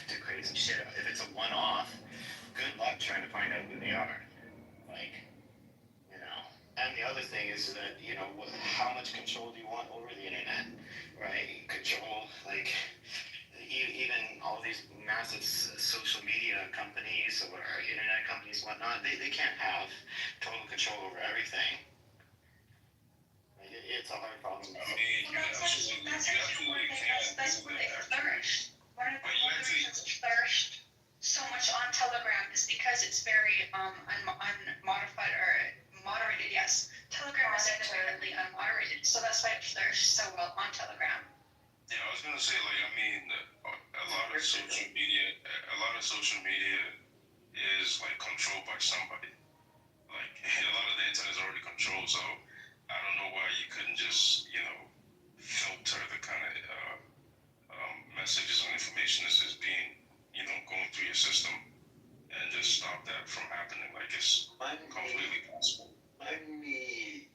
do crazy shit, if it's a one-off, good luck trying to find out who they are. Like, you know. And the other thing is that, you know, how much control do you want over the internet, right? Control, like, even all these massive social media companies or internet companies, whatnot, they can't have total control over everything. It's a hard problem. That's where they flourished. One of the reasons it flourished so much on Telegram is because it's very unmodified or moderated. Yes, Telegram is independently unmoderated, so that's why it flourished so well on Telegram. Yeah, I was gonna say, like, I mean, a lot of social media is like controlled by somebody. Like, a lot of the internet is already controlled, so I don't know why you couldn't just, you know, filter the kind of messages and information that's just being, you know, going through your system and just stop that from happening. Like, is completely possible. Let me.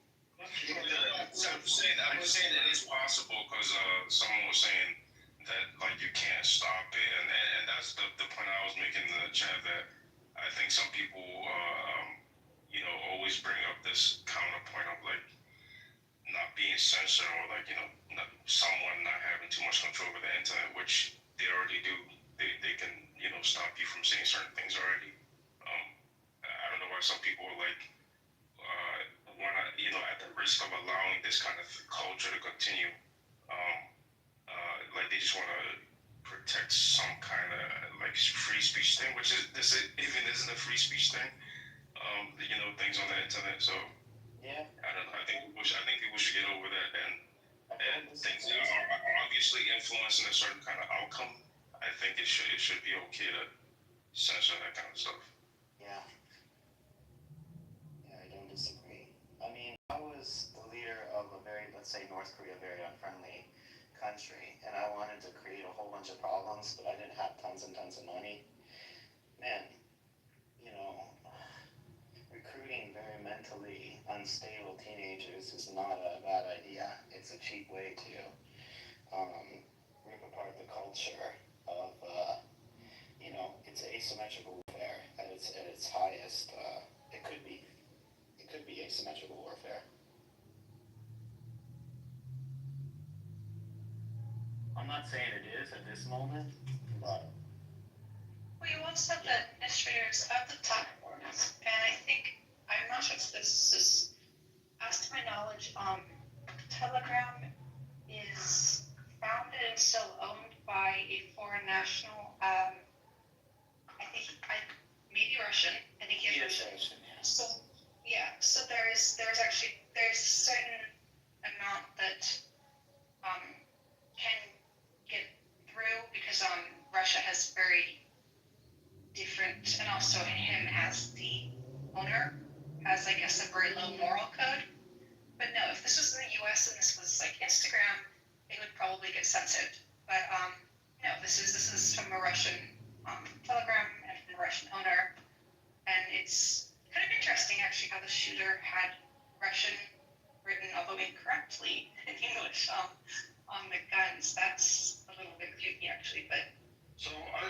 So I'm just saying that it's possible because someone was saying that like you can't stop it, and that's the point I was making in the chat, that I think some people always bring up this counterpoint of like not being censored, or like someone not having too much control over the internet, which they already do. They can stop you from saying certain things already. I don't know why some people are like want to at the risk of allowing this kind of culture to continue. Like they just want to protect some kind of like free speech thing, which even isn't a free speech thing. Things on the internet. So Yeah. I don't know. I think people should get over that, and things that are obviously influencing a certain kind of outcome. I think it should be okay to censor that kind of stuff. Yeah. Yeah, I don't disagree. I mean, I was the leader of a very, let's say, North Korea, very unfriendly country, and I wanted to create a whole bunch of problems, but I didn't have tons and tons of money. Man, recruiting very mentally unstable teenagers is not a bad idea. It's a cheap way to rip apart the culture of, it's asymmetrical warfare at its highest. It could be asymmetrical warfare. I'm not saying it is at this moment, but We once had the administrators of the platforms, and I think, I'm not sure if this is, as to my knowledge, Telegram is founded and still owned by a foreign national, maybe Russian, I think he's Russian. So, yeah, so there's a certain amount that, can get through, because, Russia has very different, and also him as the owner has, I guess, a very low moral code. But no, if this was in the US and this was like Instagram, it would probably get censored. But no, this is from a Russian Telegram and from a Russian owner, and it's kind of interesting actually how the shooter had Russian written, although incorrectly, in English on the guns. That's a little bit creepy actually, but. So I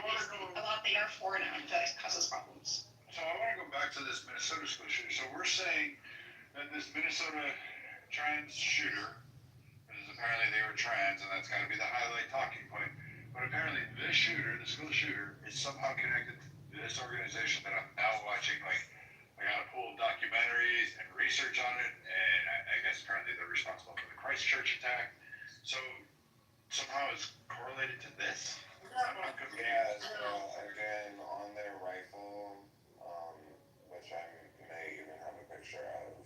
want to go. A lot they are foreign owned, that causes problems. So I want to go back to this Minnesota school shooter. So we're saying that this Minnesota trans shooter, because apparently they were trans, and that's got to be the highlight talking point. But apparently this shooter, the school shooter, is somehow connected to this organization that I'm now watching. Like, I got to pull documentaries and research on it, and I guess apparently they're responsible for the Christchurch attack. So somehow it's correlated to this. Yeah, so again, on their rifle, which I may even have a picture of,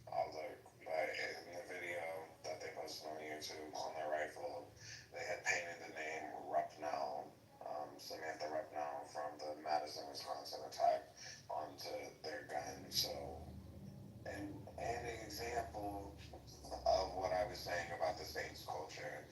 I'll look, but in the video that they posted on YouTube, on their rifle, they had painted the name Rupnell, Samantha Rupnell from the Madison, Wisconsin attack onto their gun. So, and an example of what I was saying about the Saints culture,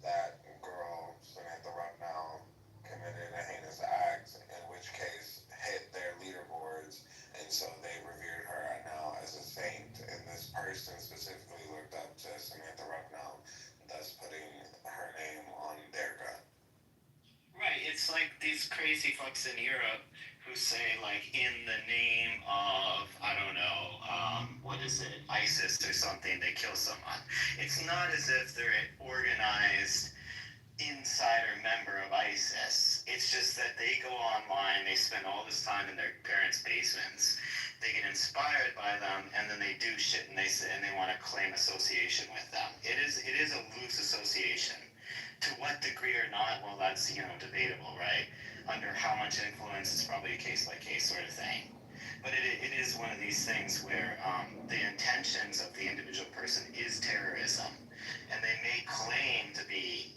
that girl, Samantha Rupnell, committed a heinous act, in which case hit their leaderboards, and so they revered her now as a saint, and this person specifically looked up to Samantha Rupnell, thus putting her name on their gun. Right, it's like these crazy fucks in Europe who say, like, in the name of, I don't know, ISIS or something, they kill someone. It's not as if they're an organized insider member of ISIS. It's just that they go online, they spend all this time in their parents' basements, they get inspired by them, and then they do shit, and they want to claim association with them. It is a loose association. To what degree or not, well, that's, debatable, right? Under how much influence, it's probably a case-by-case sort of thing. But it is one of these things where the intentions of the individual person is terrorism. And they may claim to be,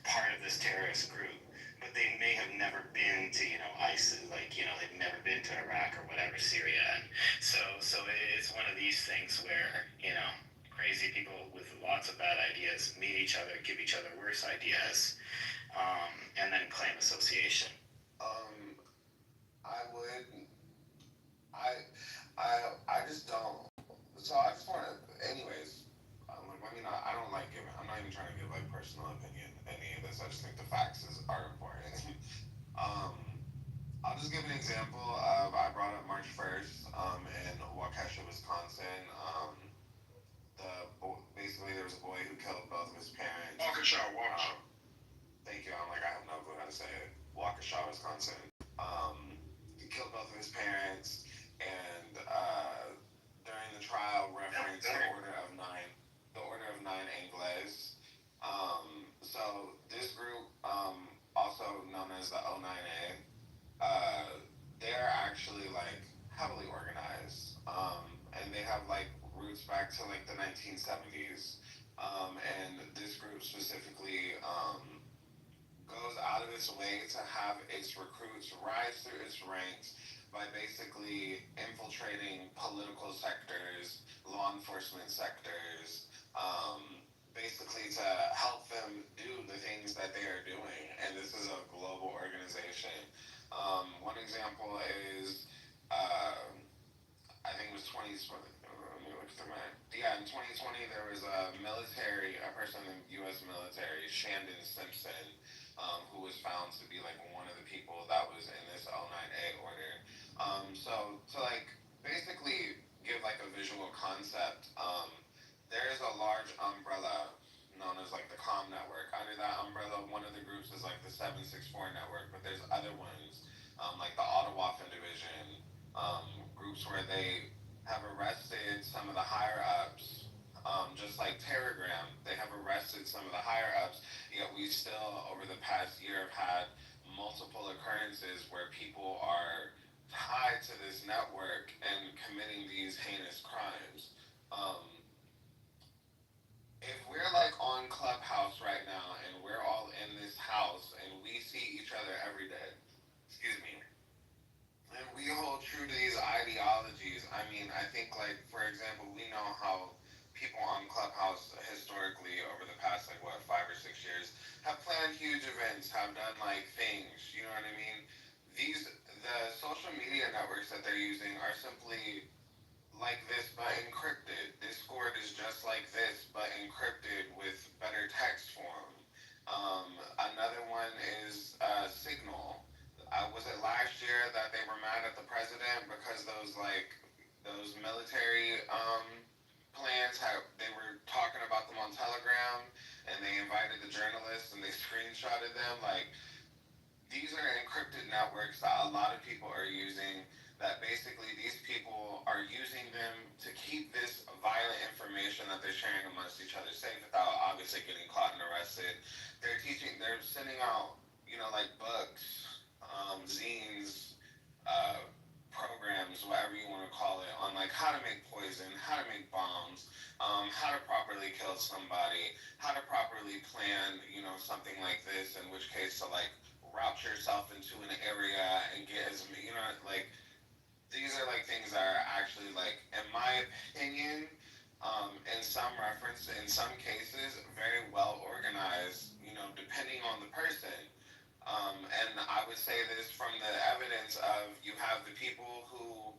part of this terrorist group, but they may have never been to, ISIS, they've never been to Iraq or whatever, Syria. And so it's one of these things where, crazy people with lots of bad ideas meet each other, give each other worse ideas, and then claim association. I would example I brought up March 1st in Waukesha, Wisconsin. Basically there was a boy who killed both of his parents. Waukesha. Thank you. I'm like, I have no clue how to say it. Waukesha, Wisconsin. He killed both of his parents, and during the trial referenced the Order of Nine Angles. So this group, also known as the O9A, they're actually like heavily organized, and they have like roots back to like the 1970s. And this group specifically goes out of its way to have its recruits rise through its ranks by basically infiltrating political sectors, law enforcement sectors, basically to help them do the things that they are doing. And this is a global organization. One example is, I think it was 2020. Let me look through in 2020 there was a person in the U.S. military, Shandon Simpson, who was found to be like one of the people that was in this O9A order. So to like basically give like a visual concept, there is a large umbrella known as like the COM network. Under that umbrella, one of the groups is like the 764 network, but there's other ones like the Ottawaffen division, groups where they have arrested some of the higher ups, just like Telegram, they have arrested some of the higher ups, yet we still, over the past year, have had multiple occurrences where people are tied to this network and committing these heinous crimes. If we're like on Clubhouse right now and we're all in this house and we see each other every day, and we hold true to these ideologies, I mean, I think like, for example, we know how people on Clubhouse historically over the past like 5 or 6 years have planned huge events, have done like things, you know what I mean? The social media networks that they're using are simply like this but encrypted. Discord is just like this but encrypted with better text form. Another one is Signal. Was it last year that they were mad at the president because those military plans they were talking about them on Telegram, and they invited the journalists and they screenshotted them? Like, these are encrypted networks that a lot of people are using, that basically these people are using them to keep this violent information that they're sharing amongst each other safe without obviously getting caught and arrested. They're sending out, like books, zines, programs, whatever you want to call it, on like how to make poison, how to make bombs, how to properly kill somebody, how to properly plan, something like this, in which case to like route yourself into an area and get as, like, these are like things that are actually like, in my opinion, in some cases, very well organized, depending on the person. And I would say this from the evidence of, you have the people who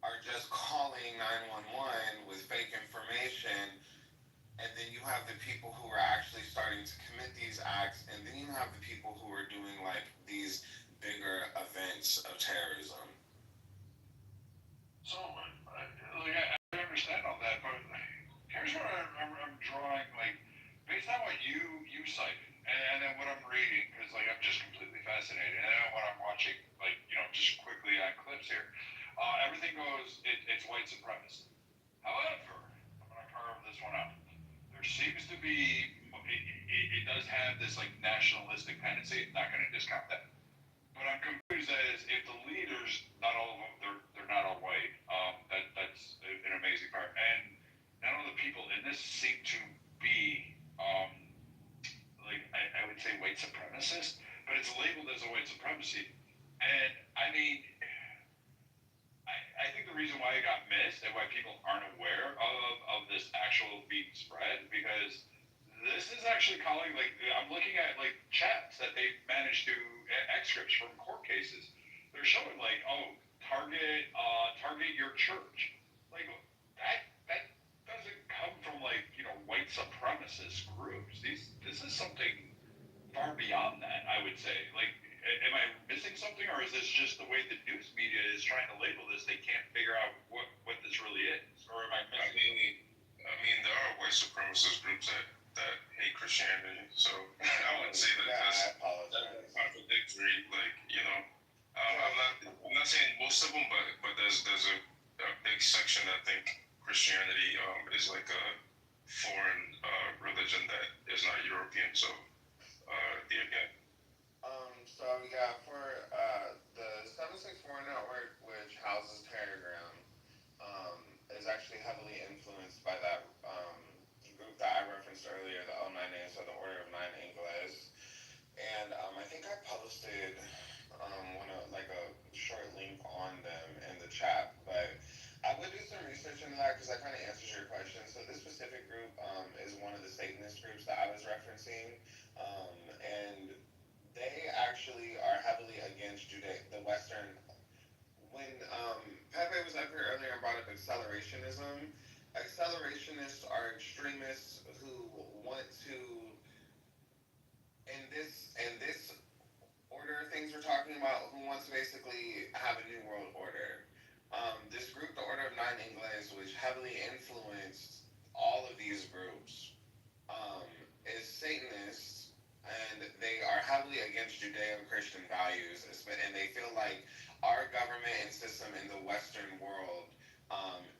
are just calling 911 with fake information, and then you have the people who are actually starting to commit these acts, and then you have the people who are doing like these bigger events of terrorism. So, I understand all that, but here's where I'm drawing, like, based on what you cited, and then what I'm reading, because like I'm just completely fascinated, and then what I'm watching, like, just quickly on clips here, everything goes, it's white supremacy. However, I'm going to carve this one out. There seems to be, it does have this like nationalistic tendency. I'm not going to discount that. But I'm confused as if the leaders, not all of them, they're not all white. That's an amazing part. And none of the people in this seem to be, like, I would say white supremacist, but it's labeled as a white supremacy. And I mean, I think the reason why it got missed and why people aren't aware of this actual being spread, because this is actually calling, like, I'm looking at like chats that they managed to excerpts from court cases. They're showing like, oh, target your church. Like, that doesn't come from like, white supremacist groups. This is something far beyond that, I would say. Like, am I missing something, or is this just the way the news media is trying to label this? They can't figure out what this really is, or am I missing? I mean, there are white supremacist groups that hate Christianity, so I wouldn't say that that's contradictory. Like, you know, I'm not saying most of them, but there's a big section that think Christianity is like a foreign religion that is not European. So yeah. So yeah, for the 764 network, which houses Telegram, is actually heavily influenced by that group that I referenced earlier, the O9A, so the Order of Nine Ingles. And I think I posted like a short link on them in the chat, but I would do some research into that because that kind of answers your question. So this specific group is one of the Satanist groups that I was referencing, and they actually are heavily against the Western. When Pepe was up here earlier and brought up accelerationism, accelerationists are extremists who want to, in this order of things we're talking about, who wants to basically have a new world order. This group, the Order of Nine Ingles, which heavily influenced all of these groups, is Satanist, and they are heavily against Judeo-Christian values, and they feel like our government and system in the Western world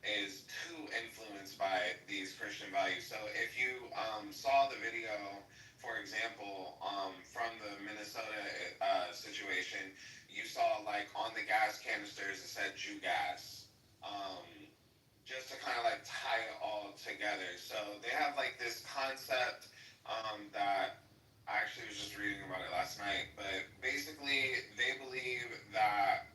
is too influenced by these Christian values. So if you saw the video, for example, from the Minnesota situation, you saw like on the gas canisters it said Jew gas. Just to kind of like tie it all together. So they have like this concept that I actually was just reading about it last night, but basically they believe that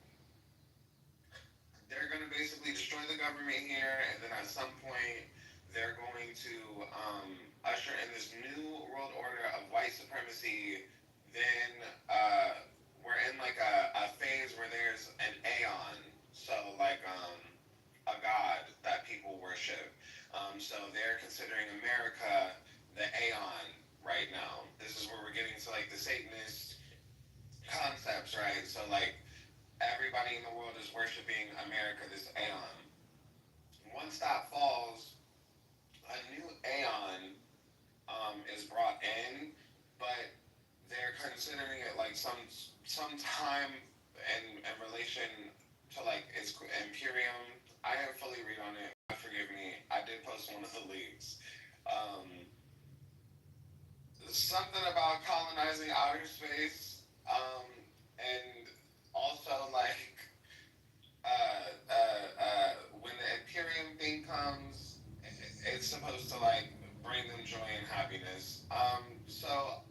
they're going to basically destroy the government here, and then at some point they're going to usher in this new world order of white supremacy. Then we're in like a phase where there's an aeon, so like a god that people worship. So they're considering America the aeon right now. This is where we're getting to like the Satanist concepts, right? So like everybody in the world is worshiping America, this aeon. Once that falls, a new aeon is brought in, but they're considering it like some time in relation to like its Imperium. I didn't fully read on it. Forgive me. I did post one of the leaks. Something about colonizing outer space, and also like when the Imperium thing comes, it's supposed to like bring them joy and happiness. So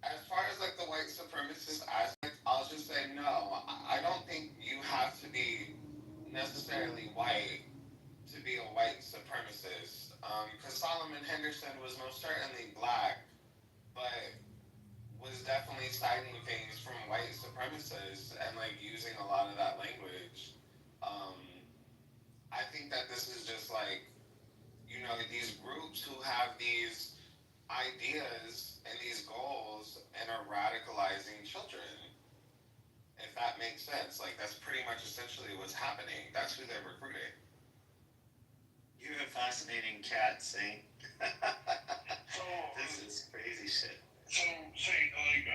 as far as like the white supremacist aspect, I'll just say no. I don't think you have to be necessarily white to be a white supremacist. Because Solomon Henderson was most certainly black, but was definitely citing things from white supremacists and like using a lot of that language. I think that this is just like, you know, these groups who have these ideas and these goals and are radicalizing children. If that makes sense, like that's pretty much essentially what's happening. That's who they're recruiting. You're a fascinating cat, Saint. This is crazy shit. So, Saint, like,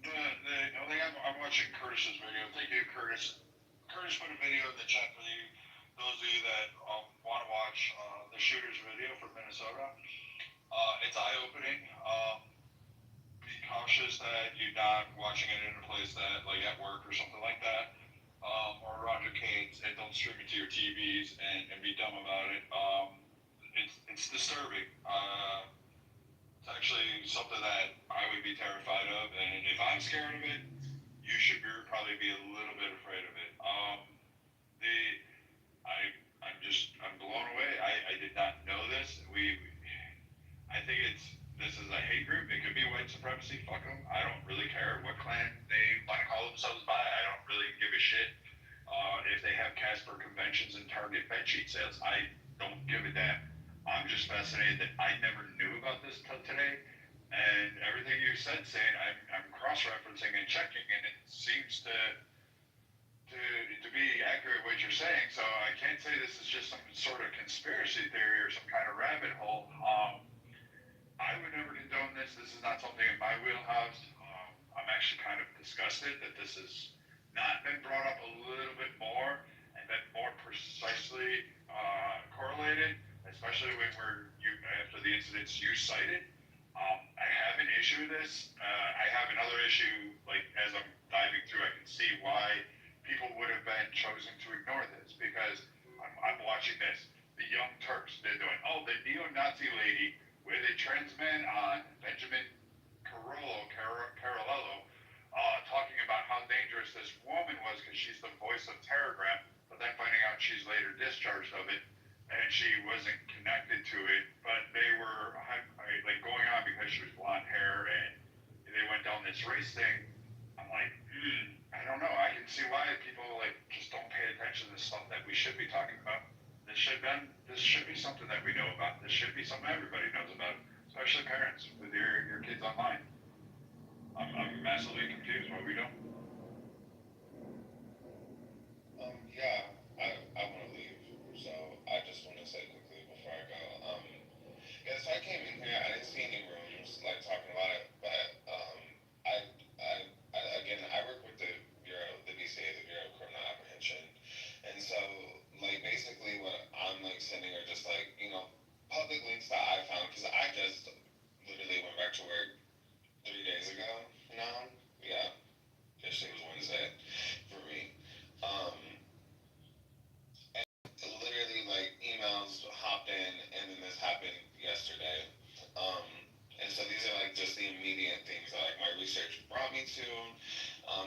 I'm watching Curtis's video. Thank you, Curtis. Curtis put a video in the chat for those of you that want to watch the shooter's video from Minnesota. It's eye-opening. Be cautious that you're not watching it in a place that, like at work or something like that, or around your kids, and don't stream it to your TVs and be dumb about it. It's disturbing. It's actually something that I would be terrified of, and if I'm scared of it, you should probably be a little bit afraid of it. I'm blown away. I did not know this. I think this is a hate group. It could be white supremacy. Fuck them. I don't really care what clan they want to call themselves by. I don't really give a shit. If they have Casper conventions and Target bedsheet sales, I don't give a damn. I'm just fascinated that I never knew about this till today. And everything you said, saying I'm cross-referencing and checking, and it seems to be accurate what you're saying. So I can't say this is just some sort of conspiracy theory or some kind of rabbit hole. I would never condone this. This is not something in my wheelhouse. I'm actually kind of disgusted that this has not been brought up a little bit more and been more precisely correlated, especially when after the incidents you cited. I have an issue with this. I have another issue, like as I'm diving through, I can see why people would have been chosen to ignore this, because I'm watching this. The Young Turks, they're doing, the neo-Nazi lady with a trans man on, Benjamin Carolello, talking about how dangerous this woman was because she's the voice of Telegram, but then finding out she's later discharged of it, and she wasn't connected to it, but they were like going on because she was blonde hair, and they went down this race thing. I'm like, I don't know. I can see why people like just don't pay attention to stuff that we should be talking about. This should be something that we know about. This should be something everybody knows about, especially parents with your kids online. I'm massively confused why we don't. Yeah, I want to leave, so I just want to say quickly before I go. So I came in here, I didn't see any rooms like talking about it, but I work with the Bureau, the BCA, the Bureau of Criminal Apprehension, and so like basically what I'm like sending are just like public links that I found, because I just literally went back to work 3 days ago now. Yeah, yesterday was Wednesday for me. Literally like emails hopped in, and then this happened yesterday. And so these are like just the immediate things that like my research brought me to,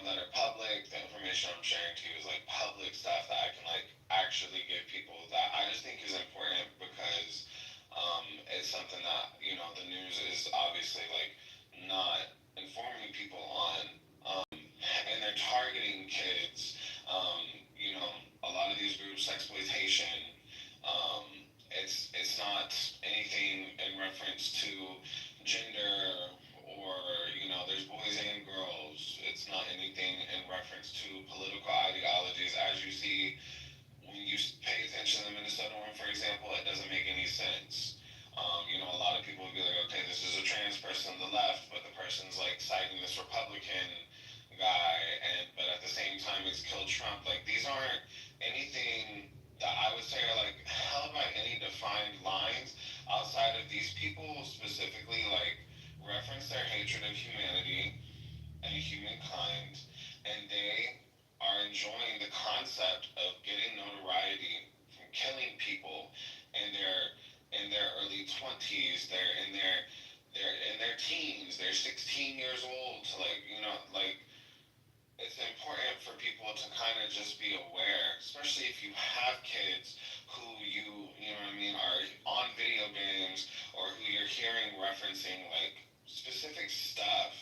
that are public. The information I'm sharing to you is like public stuff that I can like actually give people that I just think is important, because it's something that the news is obviously like not informing people on, and they're targeting kids. A lot of these groups, exploitation. It's not anything in reference to gender, or there's boys and girls. It's not anything in reference to political ideologies. As you see, when you pay attention to the Minnesota one, for example, it doesn't make any sense. A lot of people would be like, okay, this is a trans person on the left, but the person's like citing this Republican guy, but at the same time it's killed Trump. Like, these aren't anything that I would say are like held by any defined lines outside of these people specifically like reference their hatred of humanity and humankind, and they are enjoying the concept of getting notoriety from killing people in their early 20s. They're in their teens. They're 16 years old. To it's important for people to kind of just be aware, especially if you have kids who are on video games, or who you're hearing referencing like specific stuff.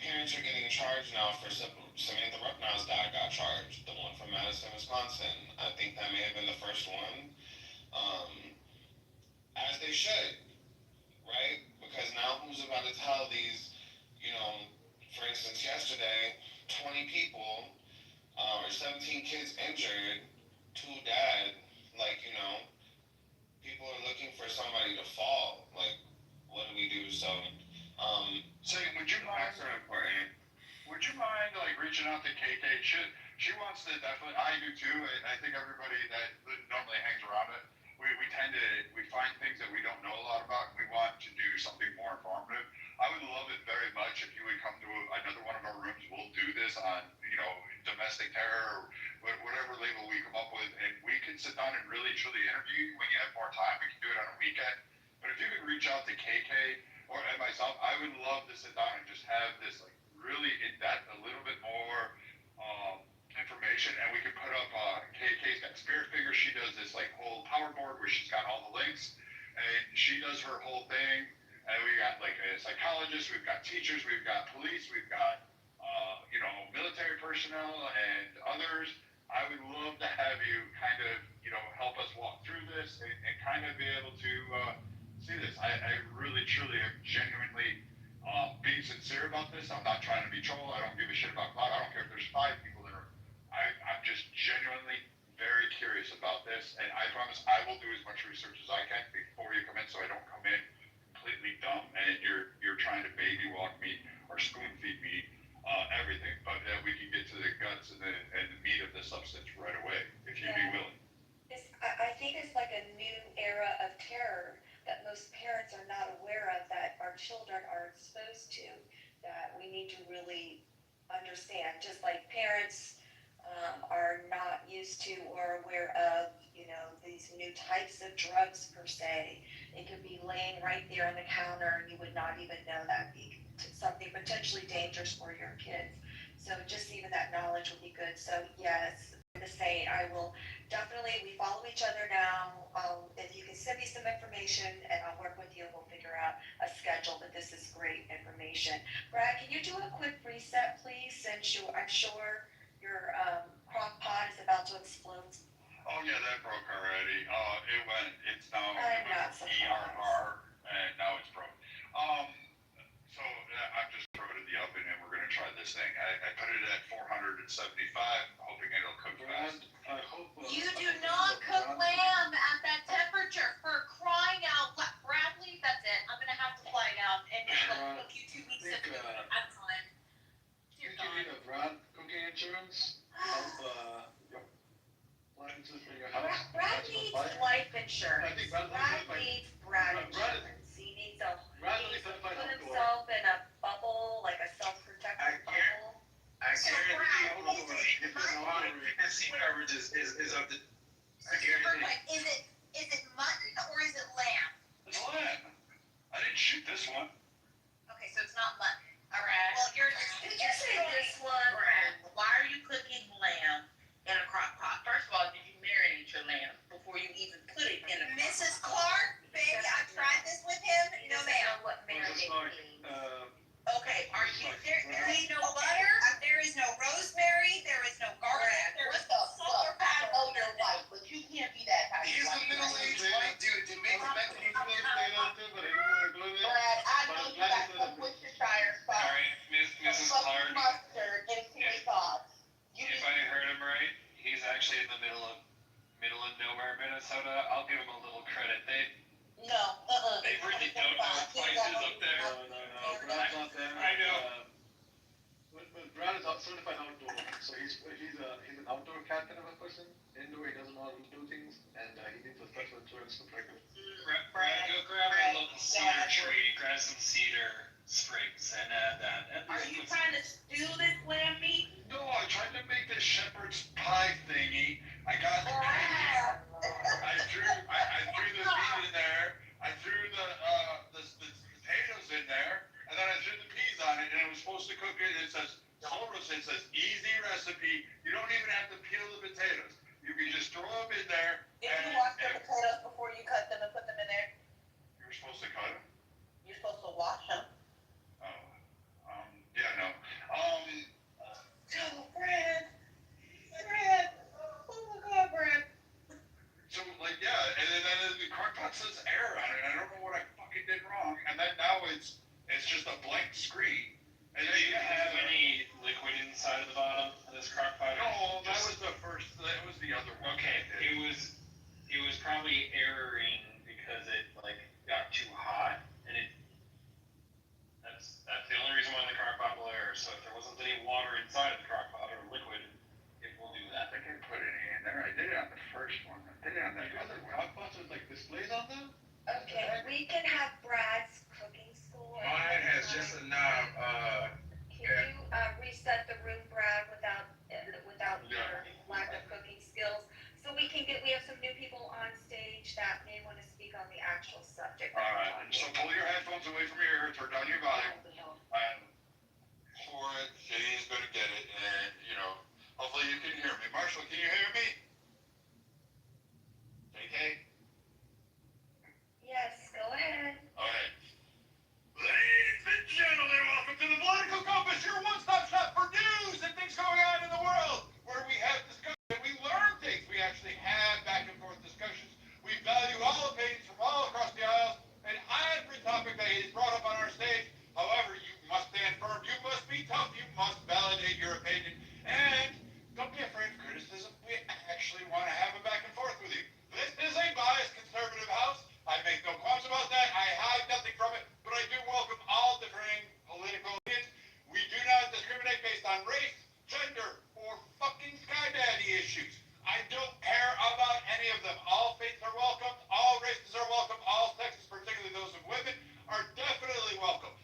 Parents are getting charged now for Samantha Rucknow's dad got charged, the one from Madison, Wisconsin. I think that may have been the first one, as they should, right? Because now who's about to tell these, for instance, yesterday, 20 people, or 17 kids injured, 2 dead, people are looking for somebody to fall. Like, what do we do? So would you mind? That's important. Would you mind like reaching out to KK? She wants to definitely. I do too. I think everybody that normally hangs around it, we find things that we don't know a lot about, and we want to do something more informative. I would love it very much if you would come to another one of our rooms. We'll do this on domestic terror, or whatever label we come up with, and we can sit down and really truly interview you when you have more time. We can do it on a weekend. But if you could reach out to KK and myself, I would love to sit down and just have this like really in depth, a little bit more information, and we can put up KK's got Spirit Figure. She does this like whole power board where she's got all the links, and she does her whole thing. And we got like a psychologist, we've got teachers, we've got police, we've got military personnel and others. I would love to have you kind of help us walk through this, and kind of be able to see this. I really, truly am genuinely being sincere about this. I'm not trying to be troll. I don't give a shit about clout. I don't care if there's 5 people that are. I'm just genuinely very curious about this, and I promise I will do as much research as I can before you come in, so I don't come in completely dumb and you're trying to baby walk me or spoon feed me everything. But we can get to the guts and the meat of the substance right away if you'd be willing. I think it's like a new era of terror that most parents are not aware of, that our children are exposed to, that we need to really understand. Just like parents are not used to or aware of, these new types of drugs per se. It could be laying right there on the counter and you would not even know that be something potentially dangerous for your kids. So just even that knowledge would be good. So yes, to say, I will definitely, we follow each other now. If you can send me some information and I'll work with you and we'll figure out a schedule, but this is great information. Brad, can you do a quick reset, please? Since I'm sure your crock pot is about to explode. Oh yeah, that broke already. It's now I'm not ERR, and now it's broke. So I've just thrown it in the oven, and we're gonna try this thing. I put it at 475, hoping it'll cook fast. I hope. You do not cook lamb at that temperature, for crying out loud. Bradley, that's it. I'm gonna have to fly down and cook you 2 weeks of food at a time. Dear God. You need a Brad cooking insurance. Brad needs life insurance. Brad needs Brad insurance. He needs to put himself in a bubble, like a self-protective bubble. I guarantee and sea coverage is up to. I guarantee. Is it mutton or is it lamb? It's lamb. I didn't shoot this one. Okay, so it's not mutton. All right. Well, Did you say this one? Why are you cooking lamb in a crock pot? First of all, did you marinate your lamb before you even put it in a Mrs. Clark, baby, I tried this with him. No, ma'am. What marinate means. Okay, there is no butter, there is no rosemary, there is no garlic, there is no salt or pepper. Oh, you're white, but you can't be that type of He's a white. middle-aged white dude. It makes Mexican food. Brad, I know you got some Worcestershire sauce. Alright, Mrs. Clark, Mustard and soy sauce. if I heard him right, he's actually in the middle of nowhere, Minnesota. I'll give him a little credit. They really don't know places up there. No, Brad's not there. I know. But Brad is certified outdoor, so he's an outdoor cat kind of a person. Indoor, he doesn't know how to do things, and he needs a special insurance to protect him. Brad, go grab a local cedar tree, grab some cedar sprigs, and add that. Are you trying to stew this lamb meat? No, I tried to make this shepherd's pie thingy. I got the I threw the meat in there. I threw the potatoes in there, and then I threw the peas on it, and it was supposed to cook it. It says easy recipe. You don't even have to peel the potatoes. You can just throw them in there. Did you wash the potatoes before you cut them and put them in there? You're supposed to cut them. You're supposed to wash them. Yeah, no. Brad. Oh my God, Brad. So and then the crock pot says error on it. I don't know what I fucking did wrong. And then now it's just a blank screen. And Do you have any liquid inside of the bottom of this crock pot? No, that was the first. That was the other one. Okay, it was probably erroring because it got too hot, and that's the only reason why the crock pot will error. So if there wasn't any water inside of the crock pot or liquid, it will do that. I can put it in there. I did it on the first one. I did it on the other one. Crock pots with displays on them? Okay, we can have Brad's cooking school. Mine has just a knob. Can you reset the room, Brad, without your lack of cooking skills? So we have some new people on stage that may want to speak on the actual subject. All right. So pull your headphones away from your ear. Turn down your volume. For it, Shane's gonna get it, and hopefully you can hear me. Marshall, can you hear me? Okay. Yes, go ahead. All right. Ladies and gentlemen, welcome to the Political Compass, your one-stop shop for news and things going on in the world, where we have discussion, we learn things, we actually have back and forth discussions, we value all opinions from all across the aisles, and validate your opinion, and don't be afraid of criticism. We actually want to have a back and forth with you. This is a biased conservative house. I make no qualms about that. I hide nothing from it, but I do welcome all differing political opinions. We do not discriminate based on race, gender, or fucking sky daddy issues. I don't care about any of them. All faiths are welcome. All races are welcome. All sexes, particularly those of women, are definitely welcome.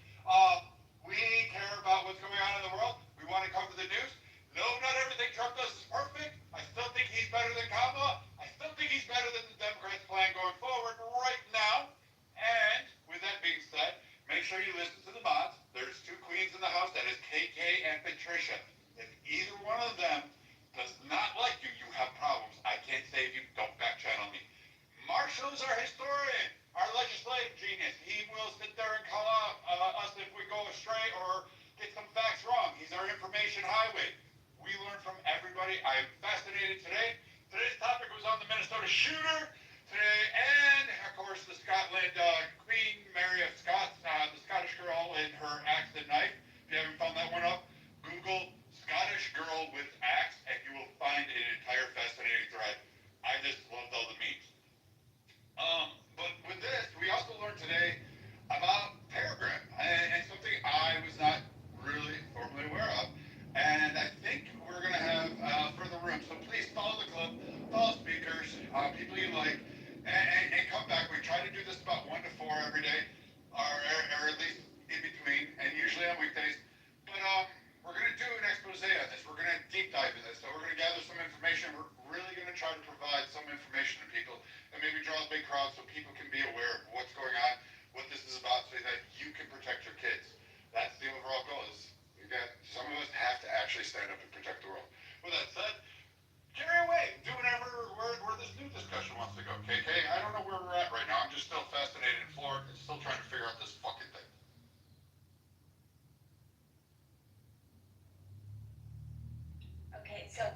We care about what's going on in the world. We want to cover the news. No, not everything Trump does is perfect. I still think he's better than Kamala. I still think he's better than the Democrats' plan going forward right now. And with that being said, make sure you listen to the mods. There's two queens in the house. That is KK and Patricia. If either one of them does not like you, you have problems. I can't save you. Don't back channel me. Marshall is our historian, our legislative genius. He will sit there and call out us if we go astray or get some facts wrong. He's our information highway. We learn from everybody. I'm fascinated today. Today's topic was on the Minnesota shooter today, and of course the Scotland Queen Mary of Scots, the Scottish girl in her axe and knife. If you haven't found that one up, Google Scottish girl with axe, and you will find an entire fascinating thread. I just loved all the memes. But with this, we also learned today about Paragram, and something I was not really formally aware of. And I think we're going to have further room. So please follow the club, follow speakers, people you like, and come back. We try to do this about 1 to 4 every day, or at least in between, and usually on weekdays. But we're going to do an expose on this. We're going to deep dive in this. So we're going to gather some information. We're really going to try to provide some information to people and maybe draw a big crowd so people can be aware of what's going on, what this is about, so that you can protect your kids. That's the overall goal. Is some of us have to actually stand up and protect the world. With that said, carry away. Do whatever where this new discussion wants to go. KK, I don't know where we're at right now. I'm just still fascinated and floored and still trying to figure out this fucking thing. Okay, so,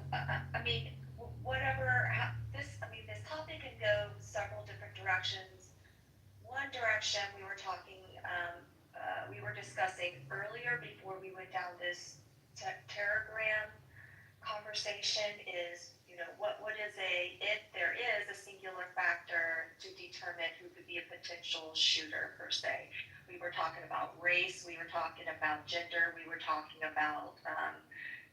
this topic can go several different directions. One direction we were talking, we were discussing earlier before we went down this Telegram conversation is, what is if there is a singular factor to determine who could be a potential shooter per se. We were talking about race, we were talking about gender, we were talking about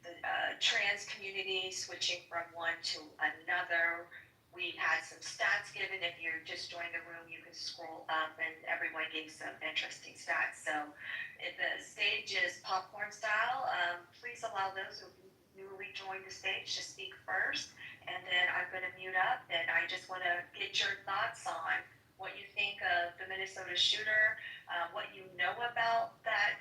the trans community switching from one to another. We had some stats given. If you're just joining the room, you can scroll up, and everyone gave some interesting stats. So if the stage is popcorn style, please allow those who newly joined the stage to speak first, and then I'm going to mute up, and I just want to get your thoughts on what you think of the Minnesota shooter, what you know about that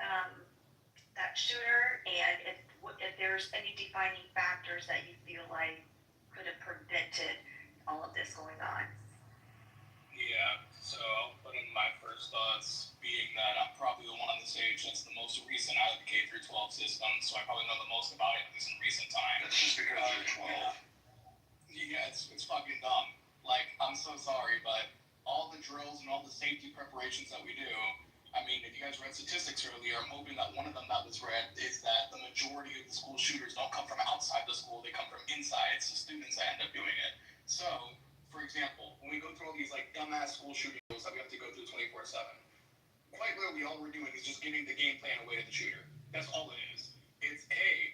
shooter, and if there's any defining factors that you feel like could have prevented all of this going on. Yeah, so I'll put in my first thoughts, being that I'm probably the one on the stage that's the most recent out of the K-12 system, so I probably know the most about it, at least in recent time. That's just because you're 12. Yeah, it's fucking dumb. Like, I'm so sorry, but all the drills and all the safety preparations that we do, I mean, if you guys read statistics earlier, I'm hoping that one of them that was read is that the majority of the school shooters don't come from outside the school, they come from inside, so students that end up doing it. So, for example, when we go through all these like dumbass school shootings that we have to go through 24/7, quite literally all we're doing is just giving the game plan away to the shooter. That's all it is. It's, hey,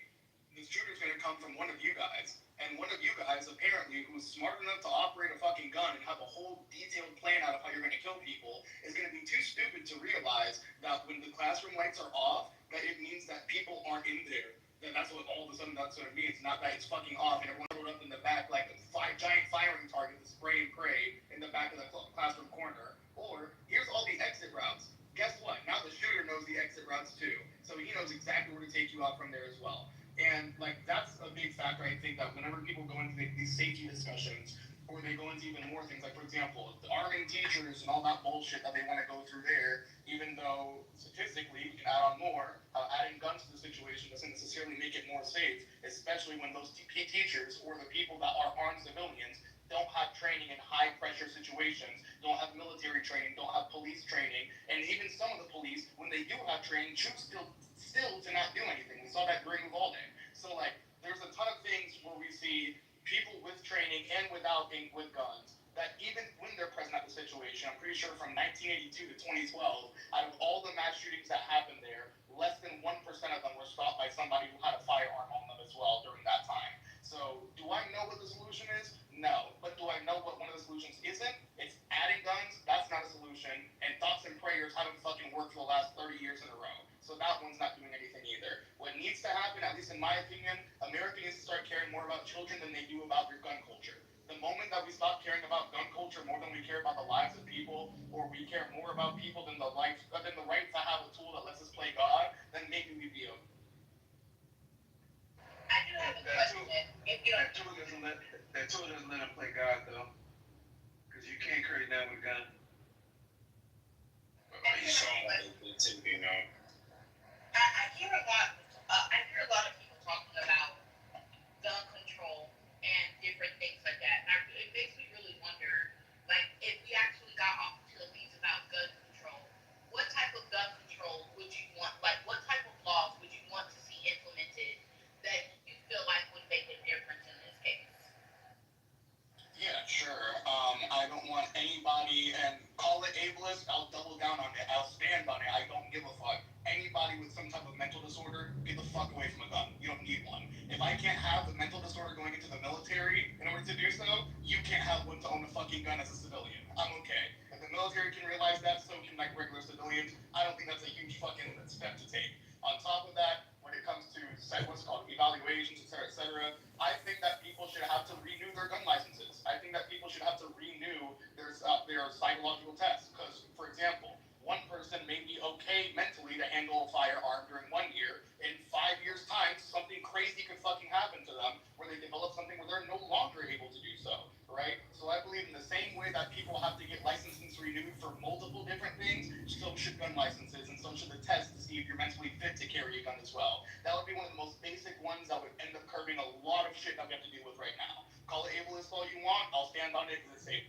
the shooter's gonna come from one of you guys, and one of you guys apparently who's smart enough to operate a fucking gun and have a whole detailed plan out of how you're gonna kill people is gonna be too stupid to realize that when the classroom lights are off, that it means that people aren't in there. Then that's what all of a sudden that's what it means. Not that it's fucking off and everyone rolled up in the back like a giant firing target to spray and pray in the back of the classroom corner. Or here's all the exit routes. Guess what? Now the shooter knows the exit routes too. So he knows exactly where to take you out from there as well. And like that's a big factor. I think that whenever people go into these safety discussions, or they go into even more things, like for example, the arming teachers and all that bullshit that they want to go through there, even though statistically we can add on more, adding guns to the situation doesn't necessarily make it more safe, especially when those teachers or the people that are armed civilians don't have training in high pressure situations, don't have military training, don't have police training, and even some of the police, when they do have training, choose still to not do anything. We saw that during Uvalde. mass shootings that happened there, less than 1% of them were stopped by somebody who had a firearm on them as well during that time. So, do I know what the solution is? No. But do I know what one of the solutions isn't? It's adding guns. That's not a solution. And thoughts and prayers haven't fucking worked for the last 30 years in a row. So that one's not doing anything either. What needs to happen, at least in my opinion, America needs to start caring more about children than they do about their gun culture. The moment that we stop caring about gun culture more than we care about the lives of people, or we care more about people than the right to have a tool that lets us play God, then maybe we'd be okay. I do have a question. If you don't. That tool doesn't let them play God though, because you can't create that with gun. He's showing too, you know. I hear a lot. I hear a lot of people talking about gun control and different things like that. And it makes me really wonder, like, if we actually got off to the leads about gun control, what type of gun control would you want? Like, what type of laws would you want to see implemented that you feel like would make a difference in this case? Yeah, sure. I don't want anybody, and call it ableist, I'll double down on it. I'll stand on it. I don't give a fuck. Anybody with some type of mental disorder, get the fuck away from a gun. You don't need one. If I can't have the mental disorder going into the military in order to do so, you can't have one to own a fucking gun as a civilian. I'm okay. If the military can realize that, so can like regular civilians. I don't think that's a huge fucking step to take. On top of that, when it comes to what's called evaluations, et cetera, I think that people should have to renew their gun licenses. I think that people should have to renew their psychological tests. Because, for example, one person may be okay mentally to handle a firearm during 1 year. In 5 years' time, something crazy could fucking happen to them where they develop something where they're no longer able to do so, right? So I believe in the same way that people have to get licenses renewed for multiple different things, so should gun licenses, and so should the test to see if you're mentally fit to carry a gun as well. That would be one of the most basic ones that would end up curbing a lot of shit that we have to deal with right now. Call it ableist all you want, I'll stand on it because it's safe.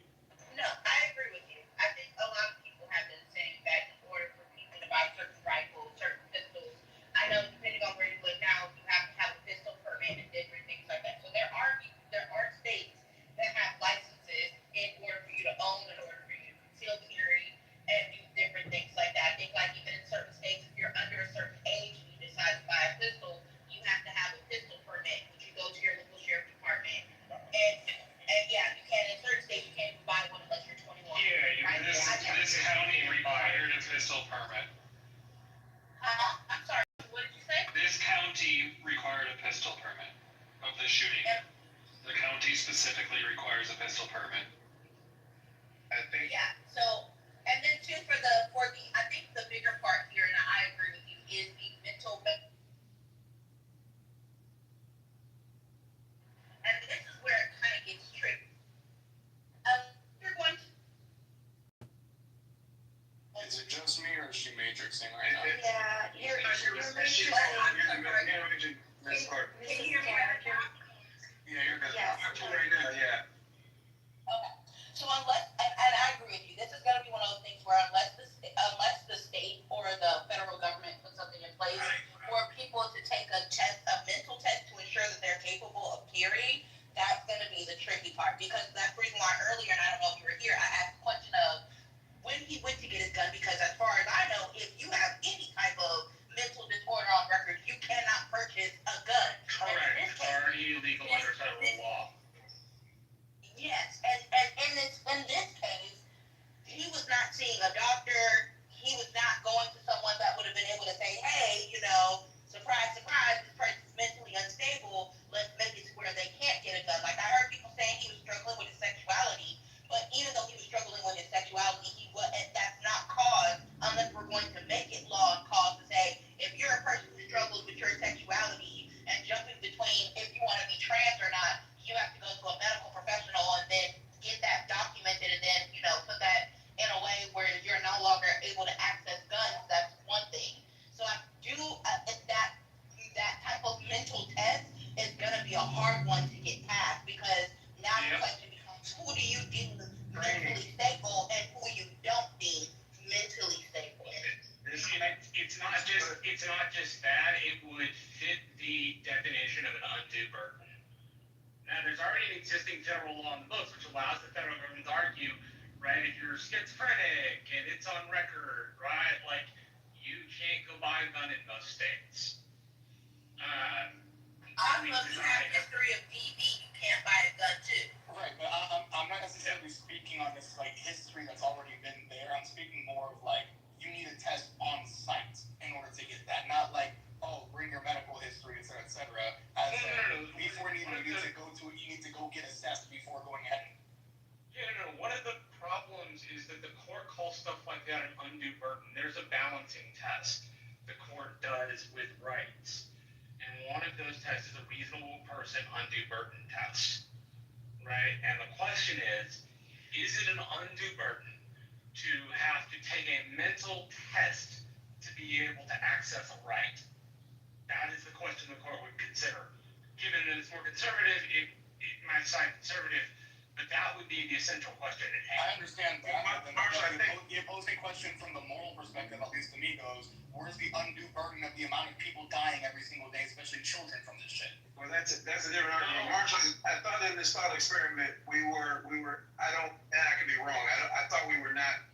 No, I agree with you. I think a lot of people have been saying that in order for people to buy certain rifles, certain pistols, I know depending on where you live now, you have to have a pistol permit and different things like that. So there are states that have licenses in order for you to own, in order for you to conceal carry, and do different things like that. I think like even in certain states, if you're under a certain age and you decide to buy a pistol, you have to have a pistol permit, which you go to your local sheriff department. And yeah, you can in certain states you can't even buy one unless you're 21. Yeah, right? this county required a pistol permit. I'm sorry, what did you say? This county required a pistol permit of the shooting. Yep. The county specifically requires a pistol permit. I think. Yeah. So, and then too for the I think the bigger part here, and I agree with you, is the mental. And this is where it kind of gets tricky. You're going to. Is it just me or is she matrixing right now? Yeah, you're matrixing. Can you hear me right now? Yeah, you're good. Yes. Right now, yeah. Okay. So unless, and I agree with you, this is going to be one of those things where unless the state or the federal government puts something in place for people to take a mental test to ensure that they're capable of carrying, that's going to be the tricky part. Because that's the reason why earlier, and I don't know if you were here, I asked the question of when he went to get his gun, because as far as I know, if you have any type of mental disorder on record, you cannot purchase a gun. Correct. It's already illegal under federal law. Yes, and in this case, he was not seeing a doctor. He was not going to someone that would have been able to say, hey, surprise, surprise, this person's mentally unstable. Let's make it to where they can't get a gun. Like I heard people saying he was struggling with his sexuality, but even though he was struggling with his sexuality, that's not cause, unless we're going to make it law and cause to say, if you're a person who struggles with your sexuality and jumping between if you want to be trans or not, you have to go to a medical professional and then get that documented and then, put that in a way where you're no longer able to access guns. That's one thing. So I do, that type of mental test is going to be a hard one to get past because now the question becomes, who do you deem mentally stable and who you don't deem mentally stable? It's not just that, it would fit the definition of an undue burden. Now, there's already an existing federal law in the books which allows the federal government to argue, right, if you're schizophrenic and it's on record, right, like, you can't go buy a gun in most states. If you have a history of DV, you can't buy a gun too. Right, but I'm not necessarily speaking on this like history that's already been there. I'm speaking more of like you need a test on site in order to get that, not like bring your medical history, etc., etc. Before you need to go get assessed before going ahead. One of the problems is that the court calls stuff like that an undue burden. There's a balancing test the court does with rights. And one of those tests is a reasonable person undue burden test, right? And the question is it an undue burden to have to take a mental test to be able to access a right? That is the question the court would consider. Given that it's more conservative, it might side conservative, but that would be the essential question at hand. I understand that. The opposing question from the moral perspective, at least to me, goes, where's the undue burden of the amount of people dying every single day, especially children, from this shit? Well, that's a different argument. Marshall, I thought in this thought experiment, we were, I could be wrong. I thought we were not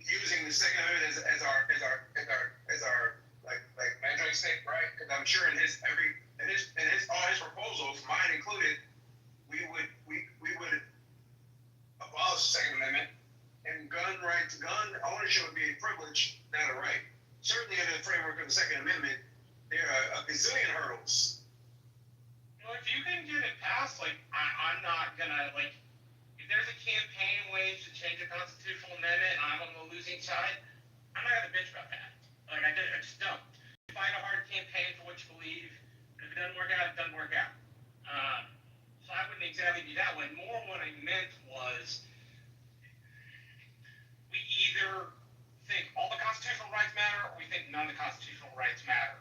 using the Second Amendment as our like measuring stick, right? Because I'm sure in all his proposals, mine included, we would abolish the Second Amendment, and gun ownership would be a privilege, not a right. Certainly in the framework of the Second Amendment, there are a gazillion hurdles. Well, if you can get it passed, I'm not gonna, if there's a campaign waged to change the constitutional amendment and I'm on the losing side, I'm not gonna bitch about that. I just don't. You fight a hard campaign for what you believe, and if it doesn't work out, it doesn't work out. So I wouldn't exactly be that way. More what I meant was we either think all the constitutional rights matter or we think none of the constitutional rights matter.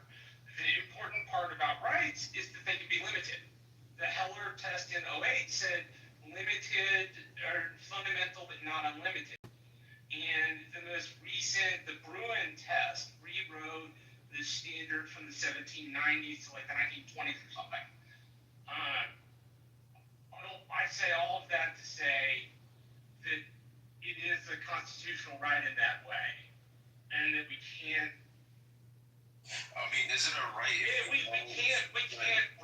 The important part about rights is that they can be limited. The Heller test in 2008 said limited or fundamental but not unlimited. And the most recent, the Bruin test, rewrote the standard from the 1790s to the 1920s or something. I say all of that to say that it is a constitutional right in that way, and that we can't. I mean, is it a right? We can't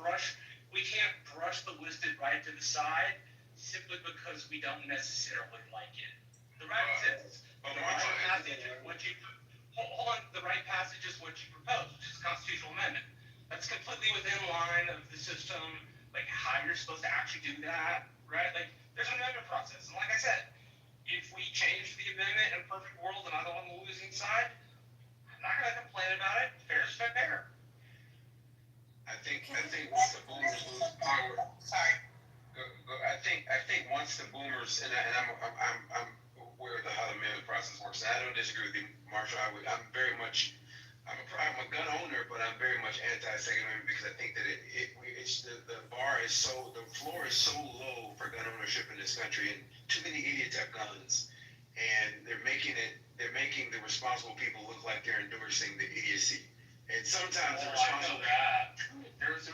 brush the listed right to the side simply because we don't necessarily like it. The right exists. The right passage is what you the right passage is what you propose, which is a constitutional amendment. That's completely within line of the system, how you're supposed to actually do that, right? There's an amendment process. And like I said, if we change the amendment in a perfect world and I'm on the losing side, I'm not going to complain about it. Fair is fair. I think once the boomers lose power. Sorry. I think once the boomers, and I'm aware of how the amendment process works. And I don't disagree with you, Marshall. I'm a gun owner, but I'm very much anti-Second Amendment because I think that the floor is so low for gun ownership in this country, and too many idiots have guns, and they're making the responsible people look like they're endorsing the idiocy. And sometimes the responsible. There's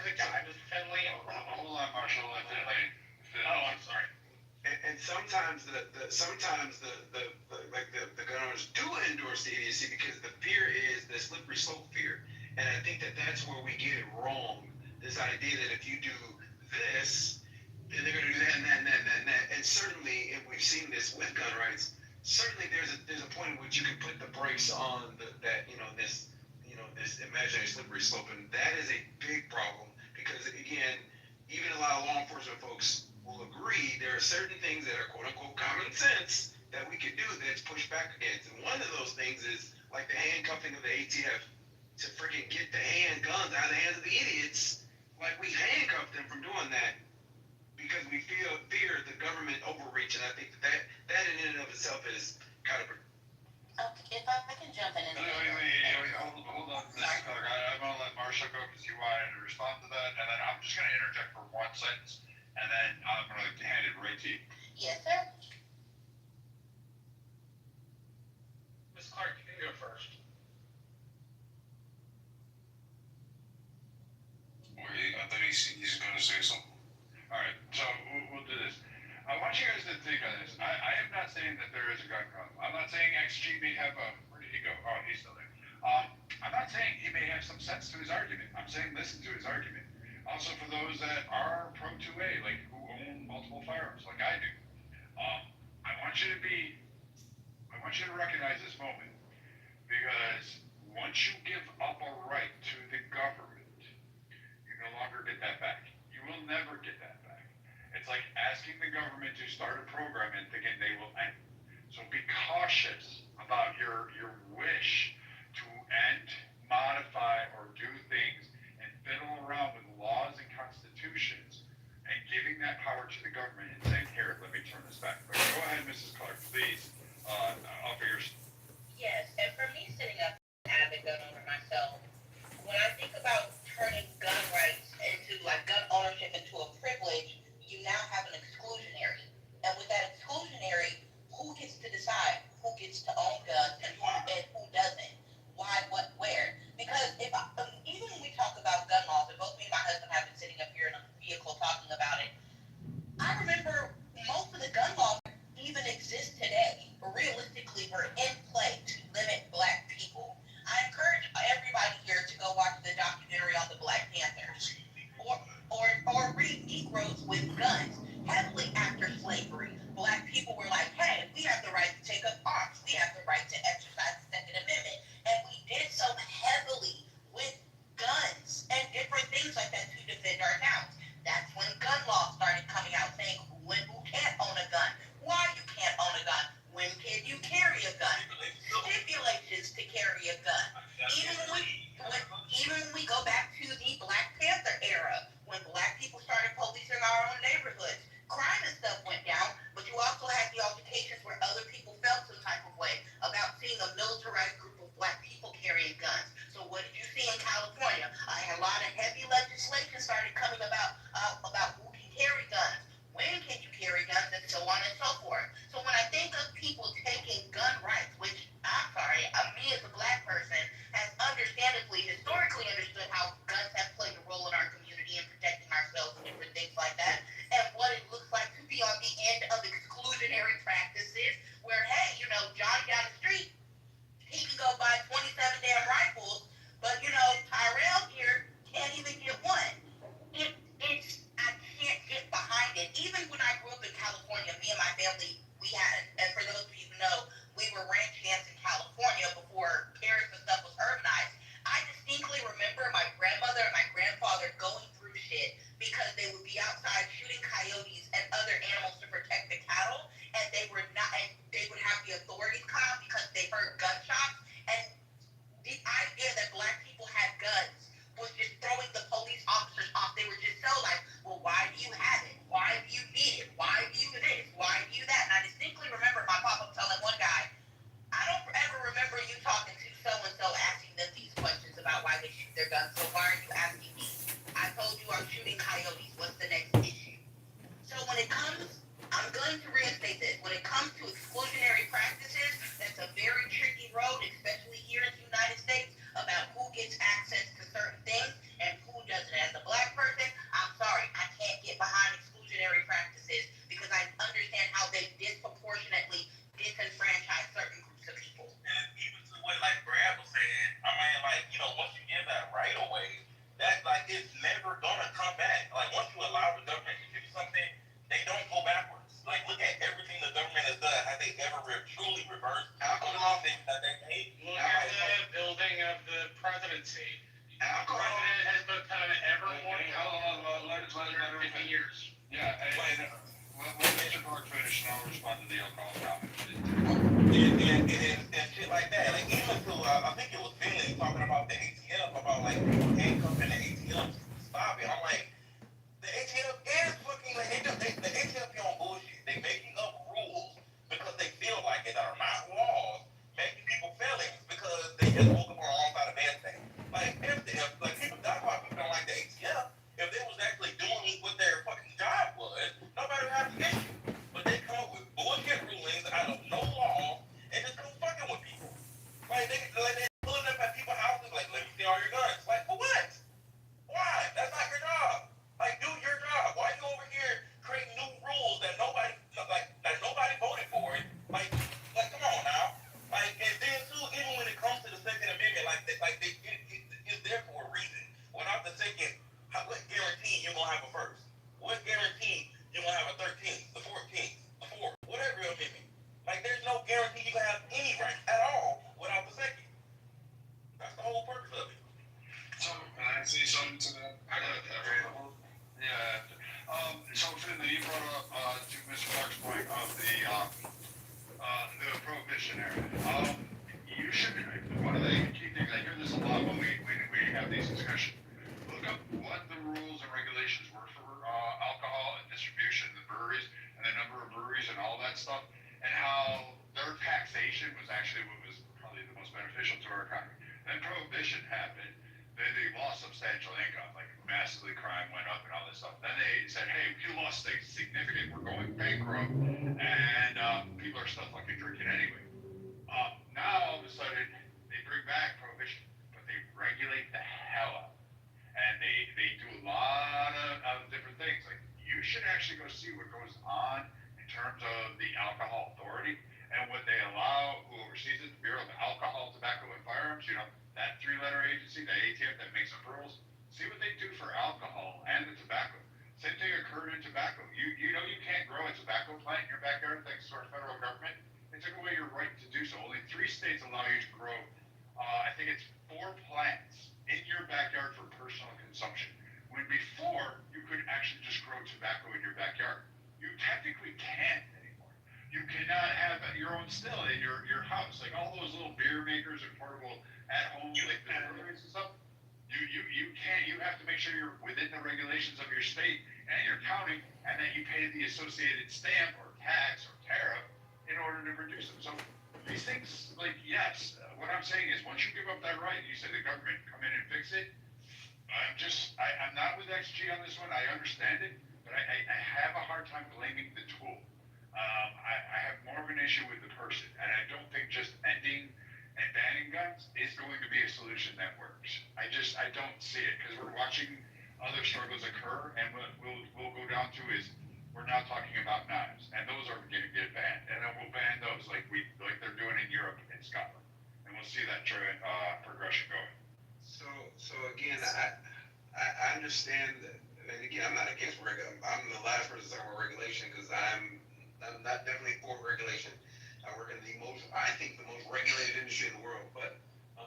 a guy who's friendly. Hold on, Marshall. I'm sorry. And sometimes the gun owners do endorse the idiocy because the fear is the slippery slope fear, and I think that's where we get it wrong. This idea that if you do this, then they're going to do that and that and that and that and that. And certainly, if we've seen this with gun rights, certainly there's a point at which you can put the brakes on this imaginary slippery slope, and that is a big problem because again, even a lot of law enforcement folks will agree there are certain things that are quote unquote common sense that we can do that's pushed back against. And one of those things is like the handcuffing of the ATF to freaking get the handguns out of the hands of the idiots. Like we handcuffed them from doing that because we fear the government overreach, and I think that in and of itself is kind of. If I can jump in. Hold on. I'm going to let Marshall go because you wanted to respond to that, and then I'm just going to interject for one sentence, and then I'm going to hand it right to you. Yes, sir. Ms. Clark, you can go first. I thought he's going to say something. All right, so we'll do this. I want you guys to think on this. I am not saying that there is a gun problem. I'm not saying XG may have a sense to his argument. I'm saying listen to his argument. Also, for those that are pro 2A, like who own multiple firearms, like I do, I want you to recognize this moment, because once you give up a right to the government, you no longer get that back. You will never get that back. It's like asking the government to start a program and thinking they will end. So be cautious about your wish to end, modify, or do things and fiddle around with laws and constitutions and giving that power to the government and saying, here, let me turn this back. But go ahead, Mrs. Clark, please. Offer your... Yes, and for me sitting up as an avid gun owner myself, when I think about turning gun rights into, like, gun ownership into a privilege, you now have an exclusionary. And with that exclusionary, who gets to decide who gets to own guns and who doesn't? Why, what, where? Because even when we talk about gun laws, and both me and my husband have been sitting up here in a vehicle talking about it, I remember most of the gun laws even exist today, realistically, were in play to limit Black people. I encourage everybody here to go watch the documentary on the Black Panthers, or read Negroes with Guns. Heavily after slavery, Black people were like, hey, we have the right to take up arms. We have the right to exercise the Second Amendment. And we did so heavily with guns and different things like that to defend our towns. That's when gun laws started coming out saying who and who can't own a gun, why you can't own a gun, when can you carry a gun, stipulations to carry a gun. Even when we go back to the Black Panther era, when Black people started policing our own neighborhoods, crime and stuff went down, but you also had the altercations where other people felt some type of way about seeing a militarized group of Black people carrying guns. So what did you see in California? A lot of heavy legislation started coming about who can carry guns, when can you carry guns, and so on and so forth. So when I think of people taking gun rights, which I'm sorry, me as a Black person has understandably, historically understood how guns have played a role in our community and protecting ourselves and different things like that, and what it looks like to be on the end of exclusionary practices where, hey, Johnny down the street, he can go buy 27 damn rifles, but, Tyrell here can't even get one. I can't get behind it. Even when I grew up in California, me and my family, and for those of you who know, we were ranch hands in California before Paris and stuff was urbanized. I distinctly remember my grandmother and my grandfather going through shit because they would be outside shooting coyotes and other animals to protect the cattle, and they would have the authorities come out because they heard gunshots. And the idea that Black people had guns was just throwing the police officers off. They were just so like, well, why do you have it? Why do you need it? Why do you this? Why do you that? And I distinctly remember my papa telling one guy, I don't ever remember you talking to so-and-so asking them these questions about why they shoot their guns, so why are you asking me? I told you I'm shooting coyotes. What's the next issue? So when it comes, I'm going to reinstate this, when it comes to exclusionary practices, that's a very tricky road, especially here in the United States, about who gets access to certain things and who doesn't. As a Black person, I'm sorry, I can't get behind exclusionary practices because I understand how they disproportionately disenfranchise certain groups of people. And even to what like Brad was saying, I mean, like, once you give that right away, that like it's never gonna come back. Like once you allow the government to do something, they don't go backwards. Like look at everything the government has done. Have they ever truly reversed alcohol things that they made? Look at the building of the presidency. The president has become ever more powerful in 50 years. Yeah, and let Mr. Clark finish, and I'll respond to the alcohol comment. And shit like that. Like even to I think it was Finley talking about the ATF, about like people handcuffing the ATF to stop it. I'm like, the ATF is fucking like the ATF be on bullshit. They making up rules because they feel like it that are not laws, making people felons because they just woke up on the wrong side of bed thing. Like if people die why people don't like the ATF, if they was actually doing what their fucking job was, nobody would have an issue. But they come up with bullshit rulings out of no law and just come fucking with people. Like they pulling up at people's houses like, let me see all your guns. Like for what? Why? That's not your job. Like do your job. Why are you over here creating new rules that nobody voted for it? Like come on now. Like and then too, even when it comes to the Second Amendment, it's there for a there. You should, one of the key things, I hear this a lot when we have these discussions. Look up what the rules and regulations were for alcohol and distribution, the breweries, and the number of breweries and all that stuff, and how their taxation was actually what was probably the most beneficial to our economy. Then prohibition happened. Then they lost substantial income, like massively crime went up and all this stuff. Then they said, hey, you lost things significant, we're going bankrupt, and people are still fucking drinking anyway. Now all of a sudden they bring back prohibition, but they regulate the hell out. And they do a lot of different things. Like you should actually go see what goes on in terms of the alcohol authority and what they allow, who oversees it, the Bureau of Alcohol, Tobacco, and Firearms, you know, that three-letter agency, the ATF that makes up rules. See what they do for alcohol and the tobacco. Same thing occurred in tobacco. You know you can't grow a tobacco plant in your backyard thanks to our federal government. They took away your right to do so. Only 3 states allow you to grow, I think it's 4 plants in your backyard for personal consumption. When before, you could actually just grow tobacco in your backyard. You technically can't anymore. You cannot have your own still in your house. Like all those little beer makers and portable at-home like the breweries and stuff. You can't. You have to make sure you're within the regulations of your state and your county, and that you pay the associated stamp or tax or tariff in order to produce them. So these things, like, yes, what I'm saying is once you give up that right, you say the government come in and fix it. I'm not with XG on this one. I understand it, but I have a hard time blaming the tool. I have more of an issue with the person, and I don't think just ending and banning guns is going to be a solution that works. I don't see it, because we're watching other struggles occur, and what we'll go down to is we're now talking about knives, and those are going to get banned, and then we'll ban those like they're doing in Europe and Scotland, and we'll see that progression going. So again, I understand that, and again, I'm not against regulation. I'm the last person to talk about regulation because I'm not definitely for regulation. I work in I think the most regulated industry in the world, but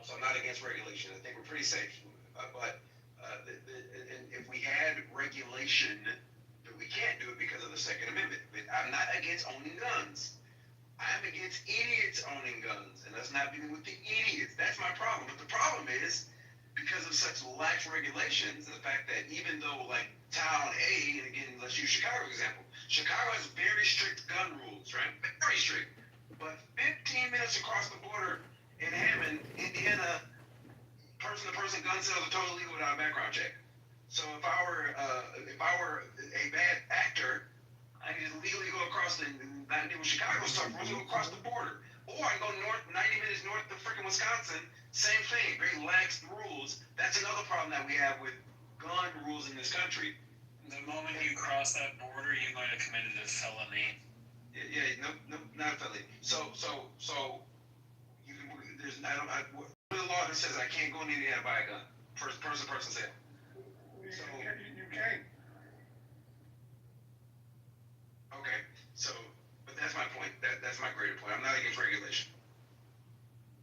so I'm not against regulation. I think we're pretty safe. And if we had regulation, but we can't do it because of the Second Amendment. But I'm not against owning guns. I'm against idiots owning guns, and that's not dealing with the idiots. That's my problem. But the problem is because of such lax regulations, and the fact that even though like town A, and again, let's use Chicago example. Chicago has very strict gun rules, right? Very strict. But 15 minutes across the border in Hammond, Indiana, person-to-person gun sales are totally legal without a background check. So if I were a bad actor, I can just legally go across not deal with Chicago stuff, we'll go across the border. Or I go 90 minutes north of freaking Wisconsin, same thing, very lax rules. That's another problem that we have with gun rules in this country. The moment you cross that border, you might have committed a felony. Yeah, no, not a felony. So you can. There's the law that says I can't go in Indiana and buy a gun. Person sale. So You can't. Okay, but that's my point. That's my greater point. I'm not against regulation.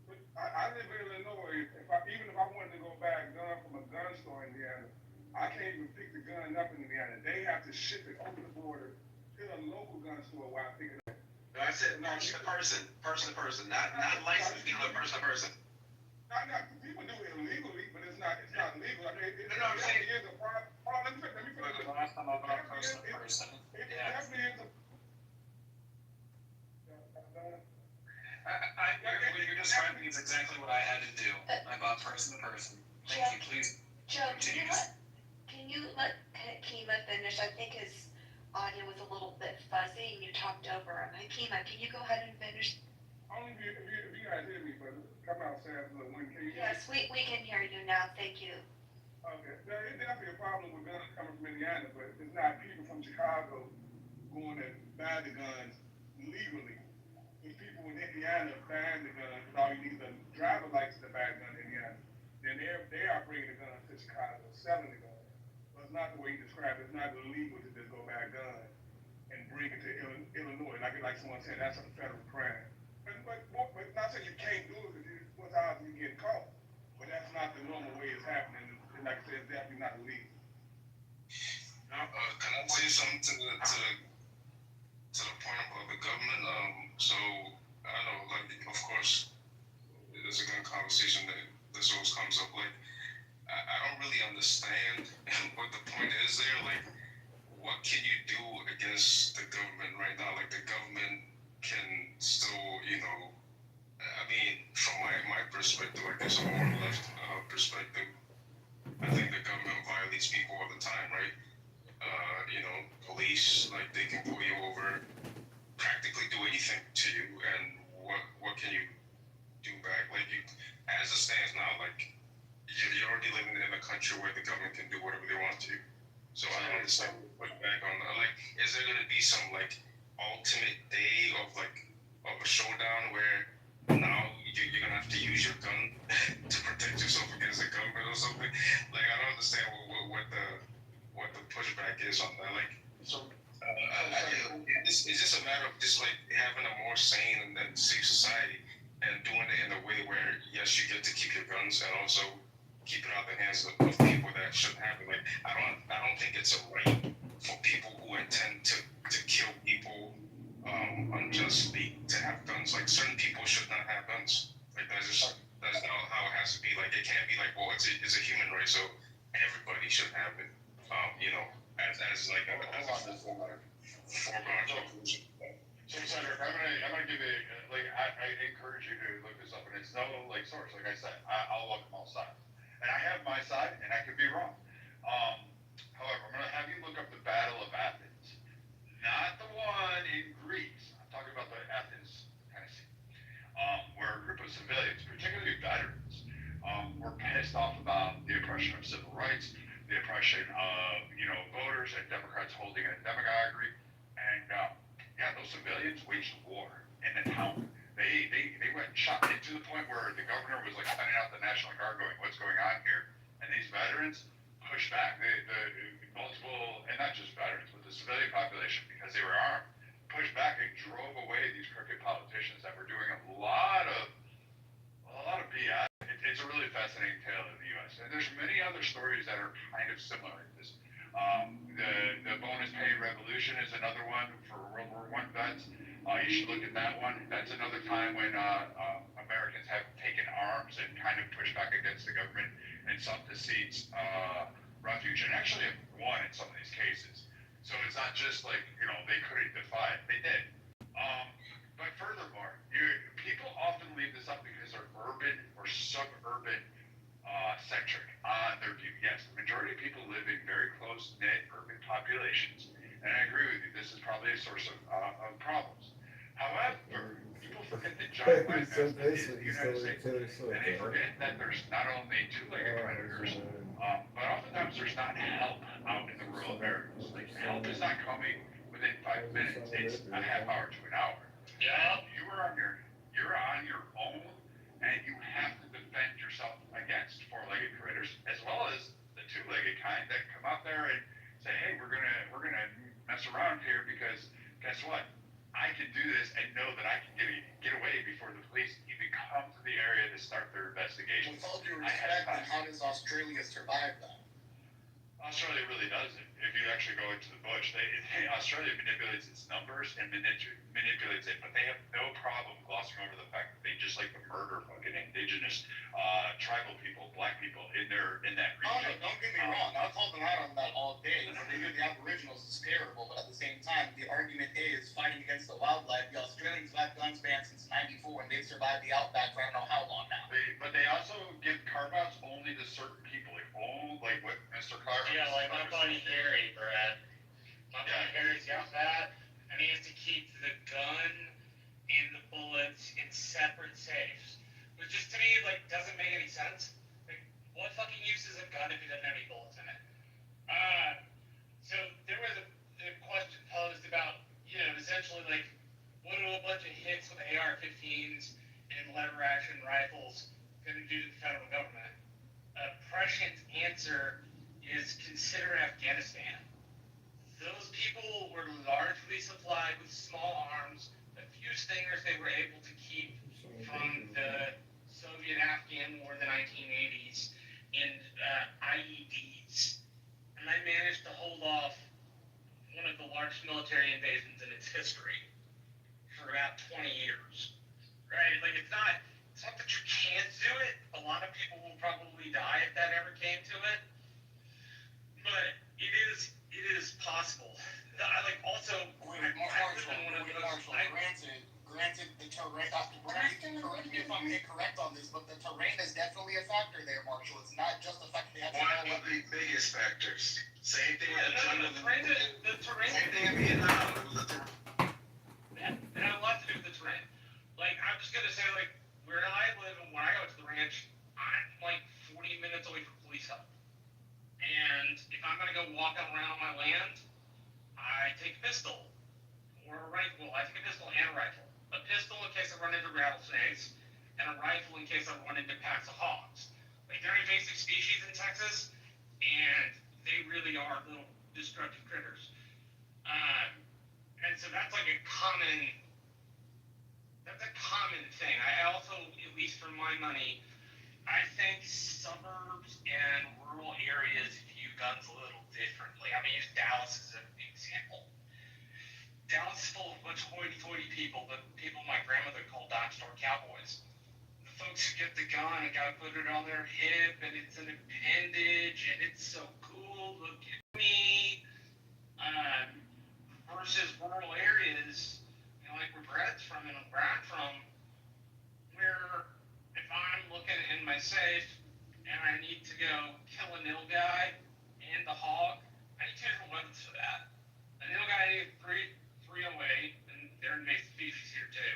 But I live in Illinois. Even if I wanted to go buy a gun from a gun store in Indiana, I can't even pick the gun up in Indiana. They have to ship it over the border to a local gun store while I pick it up. No, I said person to person, not licensed dealer, person to person. People do it illegally, but it's not legal. I mean, it No, I'm saying. definitely is a problem. Let me finish. Last time about person to person. It definitely is a. What you're describing is exactly what I had to do. I bought person to person. Thank you, please. Joe, can you let Kima finish? I think his audio was a little bit fuzzy and you talked over him. Hey, Kima, can you go ahead and finish? Only if you guys hear me, but come outside for the wind. Can you hear me? Yes, we can hear you now. Thank you. Okay. Now, it's definitely a problem with guns coming from Indiana, but it's not people from Chicago going to buy the guns legally. It's people in Indiana buying the guns with all you need is a driver's license to buy a gun in Indiana. Then they are bringing the guns to Chicago, selling the guns. But it's not the way you describe it. It's not illegal to just go buy a gun and bring it to Illinois. Like someone said, that's a federal crime. But not saying you can't do it because what's odds you get caught. But that's not the normal way it's happening. And like I said, it's definitely not illegal. Can I say something to the point of the government? So I don't know, like, of course, there's a good conversation that this always comes up. Like, I don't really understand what the point is there. Like, what can you do against the government right now? Like, the government can still, you know, I mean, from my perspective, like, there's a more left perspective. I think the government violates people all the time, right? You know, police, like, they can pull you over, practically do anything to you, and what can you do back? Like, you, as it stands now, like, you're already living in a country where the government can do whatever they want to. So I don't understand what back on that. Like, is there gonna be some like ultimate day of a showdown where now you're gonna have to use your gun to protect yourself against the government or something? Like, I don't understand what the pushback is on that. Like, so it's just a matter of just like having a more sane and safe society and doing it in a way where yes, you get to keep your guns and also keep it out the hands of people that shouldn't have it. Like, I don't think it's a right for people who intend to kill people unjustly to have guns. Like, certain people should not have guns. Like, that's not how it has to be. Like, it can't be like, well, it's a human right, so everybody should have it. You know, as like a foregone conclusion. So, Senator, I'm gonna give it, like, I encourage you to look this up, and it's no, like, source, like I said, I'll look them all sides. And I have my side, and I could be wrong. However, I'm gonna have you look up the Battle of Athens. Not the one in Greece. I'm talking about the Athens, Tennessee, where a group of civilians, particularly veterans, were pissed off about the oppression of civil rights, the oppression of, you know, voters and Democrats holding a demagoguery. And yeah, those civilians waged war in the town. They went and shot it to the point where the governor was like sending out the National Guard going, what's going on here? And these veterans pushed back. The multiple, and not just veterans, but the civilian population, because they were armed, pushed back and drove away these crooked politicians that were doing a lot of BS. It's a really fascinating tale of the U.S. And there's many other stories that are kind of similar to this. The bonus pay revolution is another one for World War I vets. You should look at that one. That's another time when Americans have taken arms and kind of pushed back against the government, and some to seek refuge, and actually have won in some of these cases. So it's not just like, you know, they couldn't defy it. They did. But furthermore, people often leave this up because they're urban or suburban centric on their view. Yes, the majority of people live in very close-knit urban populations, and I agree with you. This is probably a source of problems. However, people forget the giant landmass that is the United States, and they forget that there's not only two-legged predators, but oftentimes there's not help out in the rural areas. Like, help is not coming within 5 minutes. It's a half hour to an hour. Yeah, you're on your own, and you have to defend yourself against four-legged critters, as well as the two-legged kind that come out there and say, hey, we're gonna mess around here because guess what? I can do this and know that I can get away before the police even come to the area to start their investigation. With all due respect, then how does Australia survive that? Australia really doesn't. If you actually go into the bush, Australia manipulates its numbers and manipulates it, but they have no problem glossing over the fact that they just like to murder fucking indigenous tribal people, black people in that region. Oh, no, don't get me wrong. I'll call them out on that all day. What they do to the Aboriginals is terrible, but at the same time, the argument is fighting against the wildlife. The Australians have guns banned since '94, and they've survived the outback for I don't know how long now. But they also give carve-outs only to certain people, like what Mr. Clark. Yeah, like my buddy Harry, Brad. My buddy Harry's got that, and he has to keep the gun and the bullets in separate safes, which just to me like doesn't make any sense. Like, what fucking use is a gun if it doesn't have any bullets in it? So there was a question posed about, you know, essentially like, what do a bunch of hits with AR-15s and lever-action rifles going to do to the federal government? Prescient's answer is consider Afghanistan. Those people were largely supplied with small arms, a few stingers they were able to keep from the Soviet-Afghan War in the 1980s, and IEDs. And they managed to hold off one of the largest military invasions in its history for about 20 years. right? Like it's not that you can't do it. A lot of people will probably die if that ever came to it, but it is possible. I like also. Granted, the terrain. Correct me if I'm incorrect on this, but the terrain is definitely a factor there, Marshall. It's not just the fact that they have to. One of the biggest factors. Same thing Yeah, with the terrain. Same thing in Vietnam. It was the terrain. It had a lot to do with the terrain. Like I'm just gonna say, like where I live and when I go to the ranch, I'm like 40 minutes away from police help. And if I'm gonna go walk around my land, I take a pistol or a rifle. I take a pistol and a rifle. A pistol in case I run into rattlesnakes, and a rifle in case I run into packs of hogs. Like they're invasive species in Texas, and they really are little destructive critters. And so that's like a common thing. I also, at least for my money, I think suburbs and rural areas view guns a little differently. I'm gonna use Dallas as an example. Dallas is full of a bunch of hoity-toity people, the people my grandmother called dime store cowboys. The folks who get the gun and gotta put it on their hip, and it's an appendage, and it's so cool, look at me. Versus rural areas, you know, like where Brad's from and where I'm from, where if I'm looking in my safe and I need to go kill a nilgai and the hog, I need two different weapons for that. A nilgai 308, and they're invasive species here too.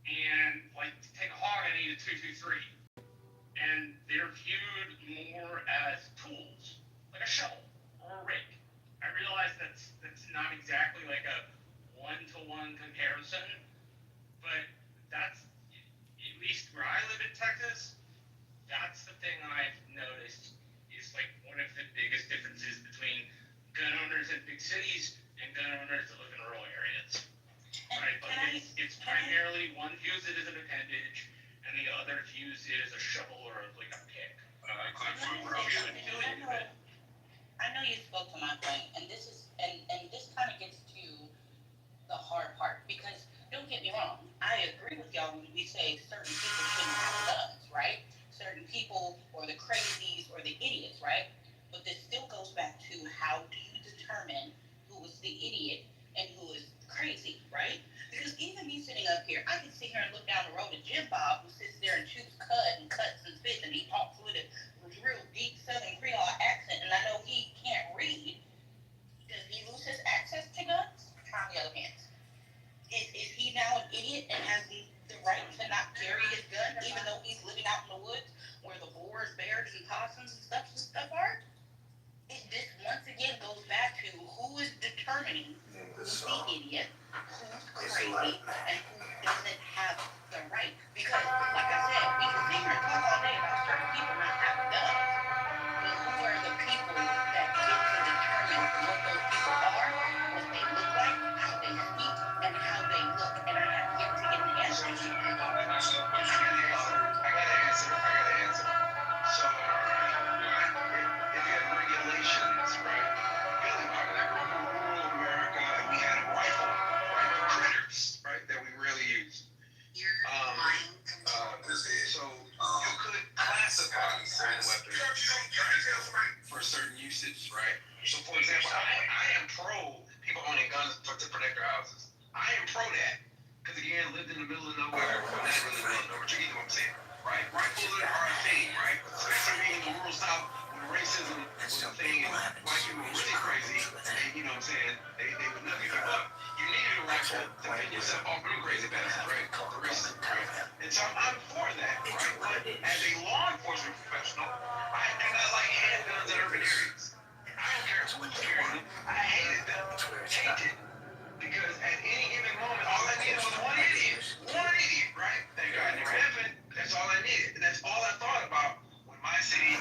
And like to take a hog, I need a 223. And they're viewed more as tools, like a shovel or a rake. I realize that's not exactly like a one-to-one comparison, but that's, at least where I live in Texas, that's the thing I've noticed is like one of the biggest differences between gun owners in big cities and gun owners that live in rural areas. Right? Like it's primarily one views it as an appendage, and the other views it as a shovel or like a pick. I know you spoke to my point, and this is and this kind of gets to the hard part because don't get me wrong, I agree with y'all when we say certain people shouldn't have guns, right? Certain people or the crazies or the idiots, right? But this still goes back to how do you determine who is the idiot and who is crazy, right? Because even me sitting up here, I can sit here and look down the road at Jim Bob who sits there and chews cud and cuts and spits and he talks with a real deep Southern Creole accent, and I know he can't read. Does he lose his access to guns? On the other hand, is he now an idiot and has the right to not carry his gun, even though he's living out in the woods where the boars, bears, and possums and stuff are? This once again goes back to who is determining who's the idiot, who's crazy, and who doesn't have the right. Because, like I said, we can sit here and talk all day about certain people not having guns. But who are the people that get to determine what those people are, what they look like, how they speak, and how they look? And I have yet to get the answer. I gotta answer. So, if you have regulations, right? Billy Bob, I grew up in rural America, and we had a rifle critters, right, that we rarely use. So you could classify certain weapons for certain usage, right? So, for example, I am pro people owning guns to protect their houses. I am pro that. Because, again, lived in the middle of nowhere, well, not really middle of nowhere, but you get what I'm saying, right? Rifles are a thing, right? Especially in the rural South, when racism was a thing and white people were really crazy, and, you know what I'm saying, they would not give up. You needed a rifle to defend yourself off from crazy bastards, right? The racism, right? And so I'm for that, right? But as a law enforcement professional, I do not like handguns in urban areas. I don't care who's carrying them. I hated them. Hated. Because at any given moment, all I needed was one idiot, right? Thank God it never happened. That's all I needed. And that's all I thought about when my city,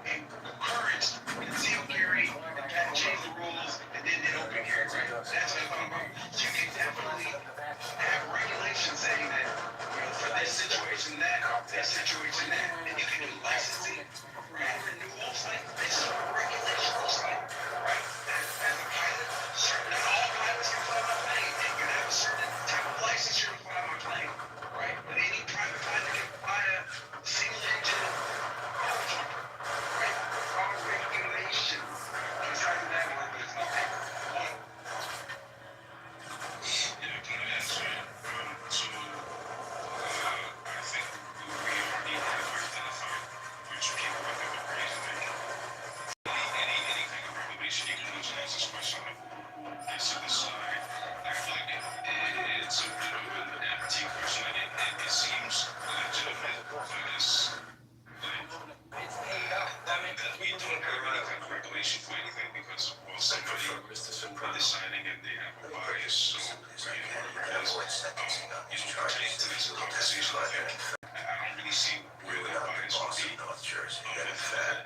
encouraged concealed carry, and kind of changed the rules, and then did open carry, right? That's what I thought about. So you can definitely have regulations saying that, for this situation, that, and you can do licensing, right? Renewals, like, this is what regulation looks like, right? As a pilot, not all pilots can fly my plane, and you have a certain type of license you're flying. motivation for anything because, well, somebody will be deciding and they have a bias, so, whatever it is, pertaining to this conversation, I think, I don't really see where that bias would be,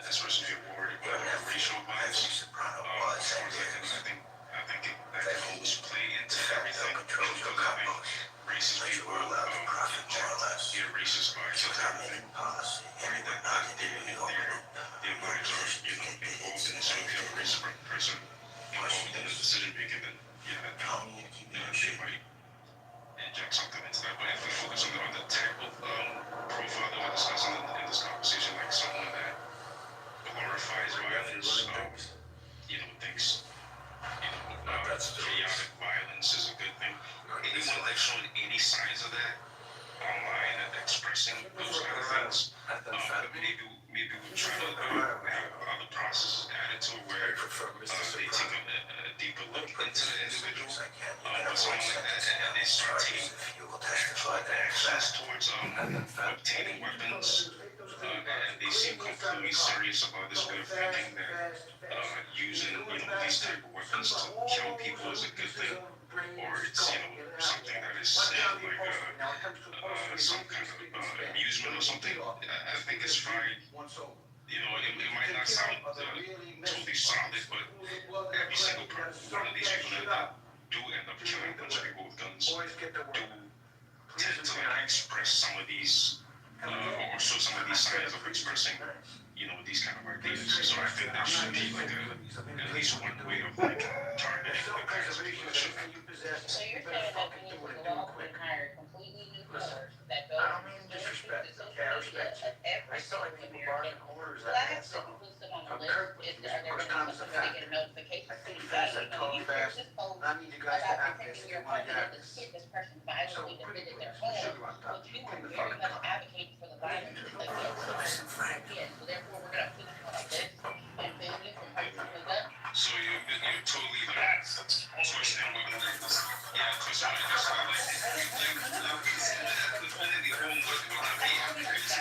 especially if you're worried about racial bias. As far as I think that can always play into everything, because I think racist people get racist bias into everything. Right, that their minds are, involved in. So if you have a racist person involved in the decision making, then they might inject something into that. But if we focus on the type of profile that we're discussing in this conversation, like someone that glorifies violence, thinks chaotic violence is a good thing. Anyone that's showing any signs of that online and expressing those kind of things, maybe we'll try to have other processes added to where they take a deeper look into the individual, but someone like that, and they start taking actual actions towards obtaining weapons, and they seem completely serious about this way of thinking that using these type of weapons to kill people is a good thing, or it's something that is seen like some kind of amusement or something. I think it's fine. It might not sound totally solid, but every single one of these people that do end up killing a bunch of people with guns do tend to express some of these or show some of these signs of expressing these kind of ideas. So I think there should be at least one way of targeting the kinds of people that should happen. So you're saying that we need to go out and hire completely new force that goes and disrespect the social media of every single American. So that has to be listed on the list. Are they going to somebody get a notification? Hey, you shared this post about protecting your home and this person violently defended their home, but you were very much advocating for the violence against kids. So therefore, we're going to put it like this and ban you from purchasing guns. So you're totally twisting women like this. Yeah, twisting like this. Defending the home would not be advocacy.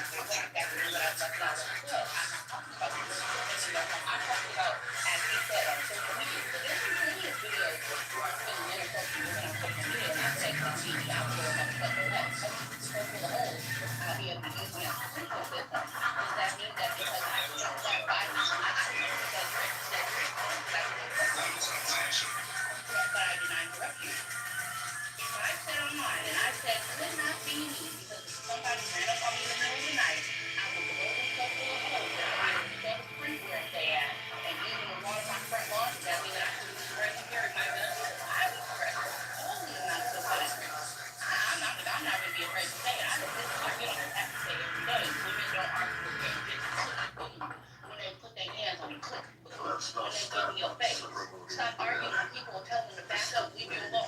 I'm talking about, as he said, on social media. So there's plenty of videos where I'm putting intercepting women on social media, and I said, on TV, I'm going to cut their head. So for the whole, I'll be able to use my political system. Does that mean that because I feel that violence, I should use that but I did not interrupt you. So I said online, and I said, could not be me, because if somebody ran up on me in the middle of the night, I would go and so full of holes that I would shove a sprinkler and stay at, and even in water my front lawn, does that mean that I couldn't be afraid to carry my gun? I was afraid. Totally not so bad. I'm not going to be afraid to say it. I get on this app to say every day, women don't argue with their kids. When they put their hands on you, click. When they get in your face. Stop arguing when people will tell them to back up, leave you alone.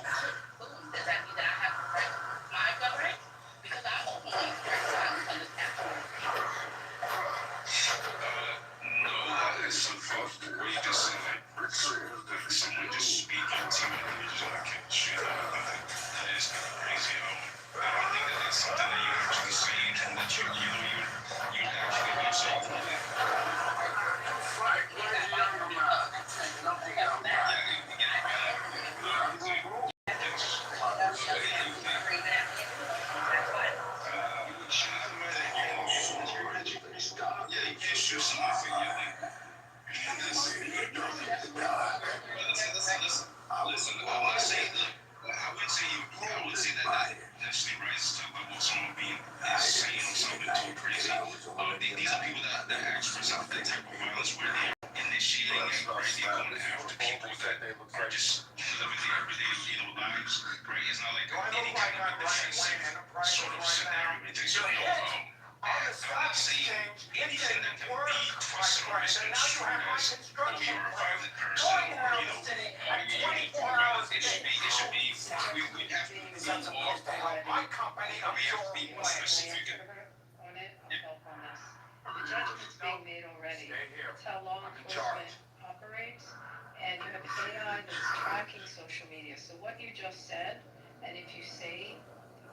Boom. Does that mean that I have to break my gun rights? Because I openly express violence on this app. No, that is outrageous. Someone just speaking to me and just can't shoot that is kind of crazy. I don't think that that's something that you actually say and that you actually yourself. Listen, I wouldn't say that necessarily rises to the level of someone being insane or something too crazy. These are people that express that type of violence where they're initiating it, right? They're going after people that are just living their everyday, lives, right? It's not like any kind of a defensive sort of scenario. It takes I'm not saying anything that can be twisted or misconstrued as, you're a violent person, or, it should be, we have to be more specific. The judgment's being made already. It's how law enforcement operates, and you have AI that's tracking social media. So what you just said, and if you say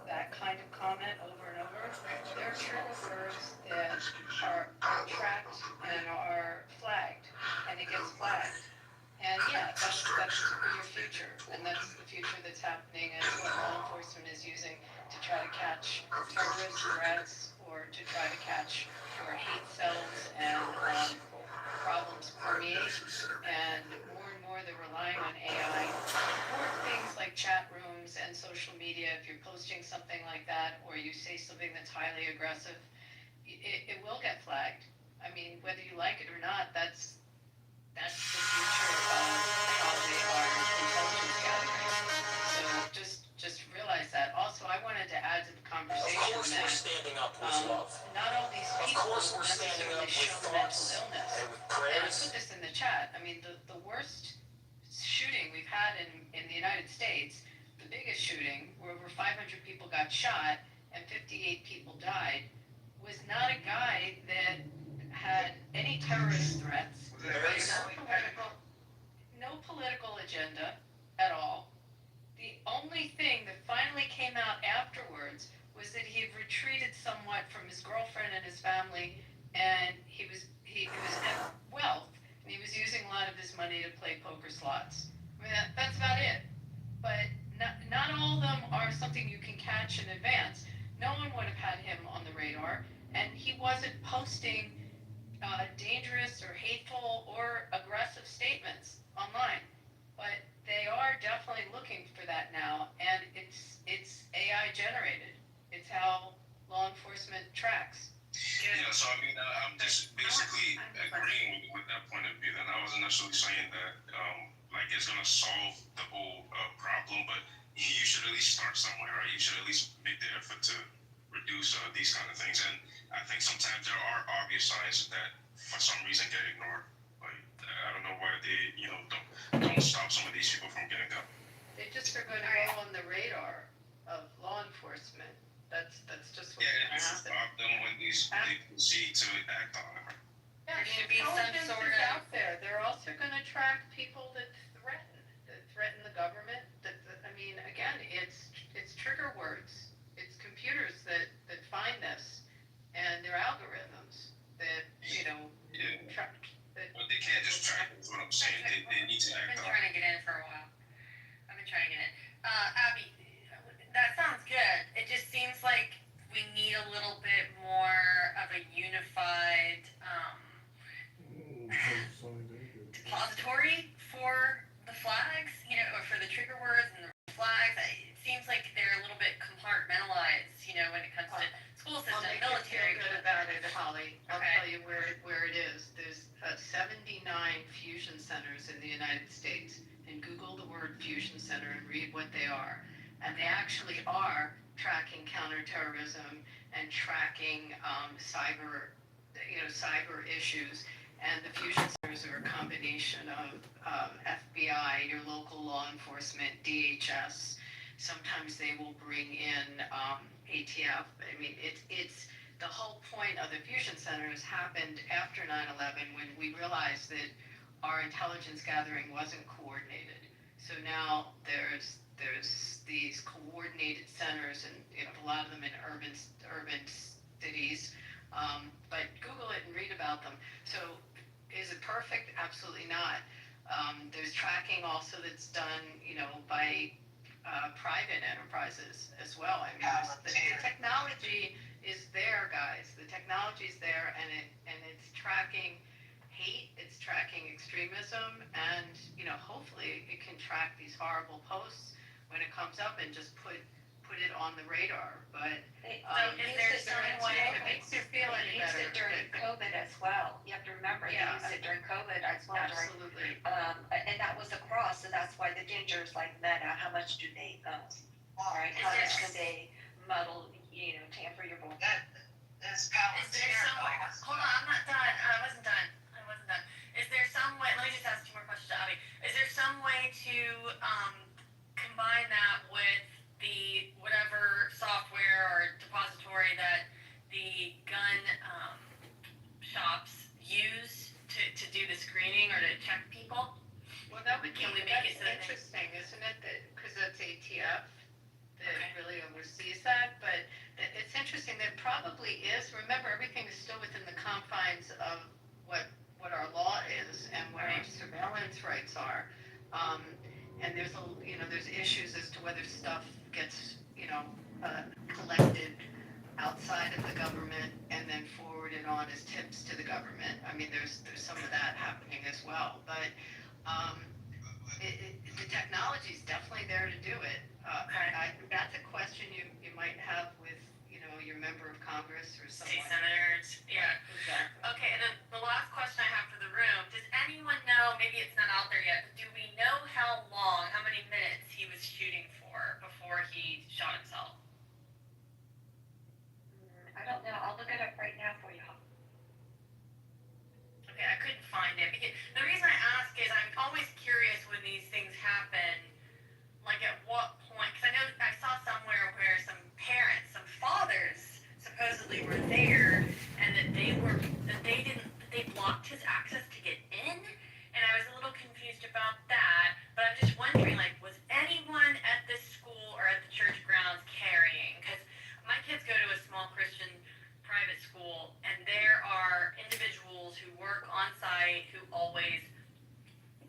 that kind of comment over and over, there are trigger words that are tracked and are flagged, and it gets flagged threats or to try to catch where hate cells and problems permeate. And more they're relying on AI for things like chat rooms and social media. If you're posting something like that or you say something that's highly aggressive, it will get flagged. I mean, whether you like it or not, that's the future of how they are intelligence gathering. So just realize that. Also, I wanted to add to the conversation Of course that we're standing up with love. not all these people Of course we're standing necessarily up with show thoughts mental illness. and with And I prayers. put this in the chat. I mean, the worst shooting we've had in the United States, the biggest shooting, where over 500 people got shot and 58 people died, was not a guy that had any terrorist threats, no political agenda at all. The only thing that finally came out afterwards was that he had retreated somewhat from his girlfriend and his family, and he was at wealth, and he was using a lot of his money to play poker slots. I mean, that's about it. But not all of them are something you can catch in advance. No one would have had him on the radar, and he wasn't posting dangerous or hateful or aggressive statements online. But they are definitely looking for that now, and it's AI generated. It's how law enforcement tracks. Yeah, so I mean, I'm just basically agreeing with that point of view. And I wasn't necessarily saying that like it's gonna solve the whole problem, but you should at least start somewhere, right? You should at least make the effort to reduce these kind of things. And I think sometimes there are obvious signs that for some reason get ignored. Like I don't know why they, don't stop some of these people from getting up. They just are going to go on the radar of law enforcement. That's just what's going to happen. Stop them when they proceed to act on it. Yeah, There should be some intelligence sort is of- out there. They're also going to track people that threaten the government. I mean, again, it's trigger words. It's computers that find this, and their algorithms that track. But they can't just track it, is what I'm saying. They need to I've act been on trying to get in for a while. Abby, that sounds good. It just seems like we need a little bit more of a unified depository for the flags, or for the trigger words and the flags. It seems like they're a little bit compartmentalized, when it comes to school system, I'll make military. you feel good about it, Holly. I'll Okay. tell you where it is. There's 79 fusion centers in the United States. And Google the word fusion center and read what they are. And they actually are tracking counterterrorism and tracking cyber issues. And the fusion centers are a combination of FBI, your local law enforcement, DHS. Sometimes they will bring in ATF. I mean, it's the whole point of the fusion centers happened after 9/11 when we realized that our intelligence gathering wasn't coordinated. So now there's these coordinated centers, and a lot of them in urban cities. But Google it and read about them. So is it perfect? Absolutely not. There's tracking also that's done, by private enterprises as well. I mean, the technology is there, guys. The technology is there, and it's tracking hate, it's tracking extremism, and hopefully it can track these horrible posts when it comes up and just put it on the radar. But Is there some way it makes you feel any They used better? it during COVID as well. You have to remember, they Yeah, used it during COVID as well. Absolutely. And that was across, so that's why the dangers like Meta, how much do they own? All right, how much can they muddle, tamper your vote? Is there some way? Hold on, I'm not done. I wasn't done. Is there some way? Let me just ask two more questions to Abby. Is there some way to combine that with the whatever software or depository that the gun shops use to do the screening or to check people? Well, that would Can we make it so that- interesting, isn't it? Because that's ATF that really oversees that. But it's interesting. There probably is. Remember, everything is still within the confines of what well. But the technology is definitely there to do it. That's a question you might have with, your member of Congress or someone. State senators, yeah. Exactly. Okay, and then the last question I have for the room, does anyone know, maybe it's not out there yet, but do we know how many minutes he was shooting for before he shot himself? I don't know. I'll look it up right now for you. Okay, I couldn't find it. Because the reason I ask is I'm always curious when these things happen, like at what point, because I know I saw somewhere where some parents, some fathers supposedly were there and that they blocked his access to get in, and I was a little confused about that, but I'm just wondering, like, was anyone at this school or at the church grounds carrying? Because my kids go to a small Christian private school, and there are individuals who work on site who always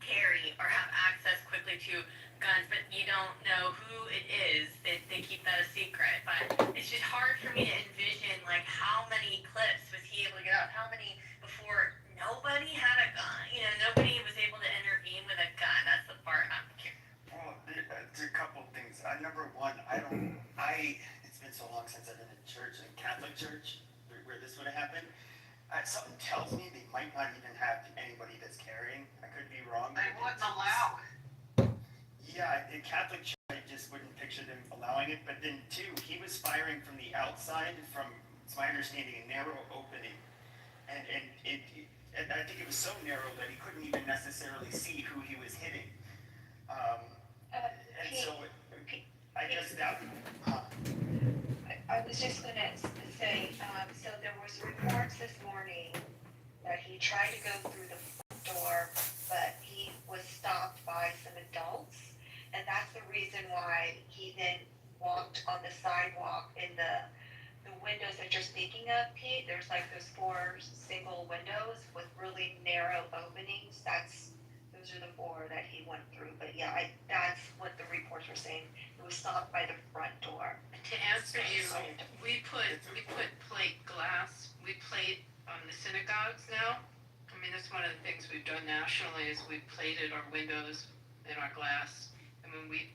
carry or have access quickly to guns, but you don't know who it is. They keep that a secret. But it's just hard for me to envision, like, how many clips was he able to get out? How many before nobody had a gun? Nobody was able to intervene with a gun. That's the part I'm curious. Well, there's a couple of things. Number one, it's been so long since I've been in church, a Catholic church, where this would have happened. Something tells me they might not even have anybody that's carrying. I could be wrong. They wouldn't allow it. Yeah, in Catholic church, I just wouldn't picture them allowing it. But then, two, he was firing from the outside, from, it's my understanding, a narrow opening. And I think it was so narrow that he couldn't even necessarily see who he was hitting. I guess that. I was just gonna say, so there was reports this morning that he tried to go through the front door, but he was stopped by some adults, and that's the reason why he then walked on the sidewalk in the windows that you're speaking of, Pete. There's like those 4 single windows with really narrow openings. Those are the 4 that he went through. But yeah, that's what the reports were saying. It was stopped by the front door. To answer you, we put plate glass. We plate on the synagogues now. I mean, that's one of the things we've done nationally is we've plated our windows and our glass. I mean, we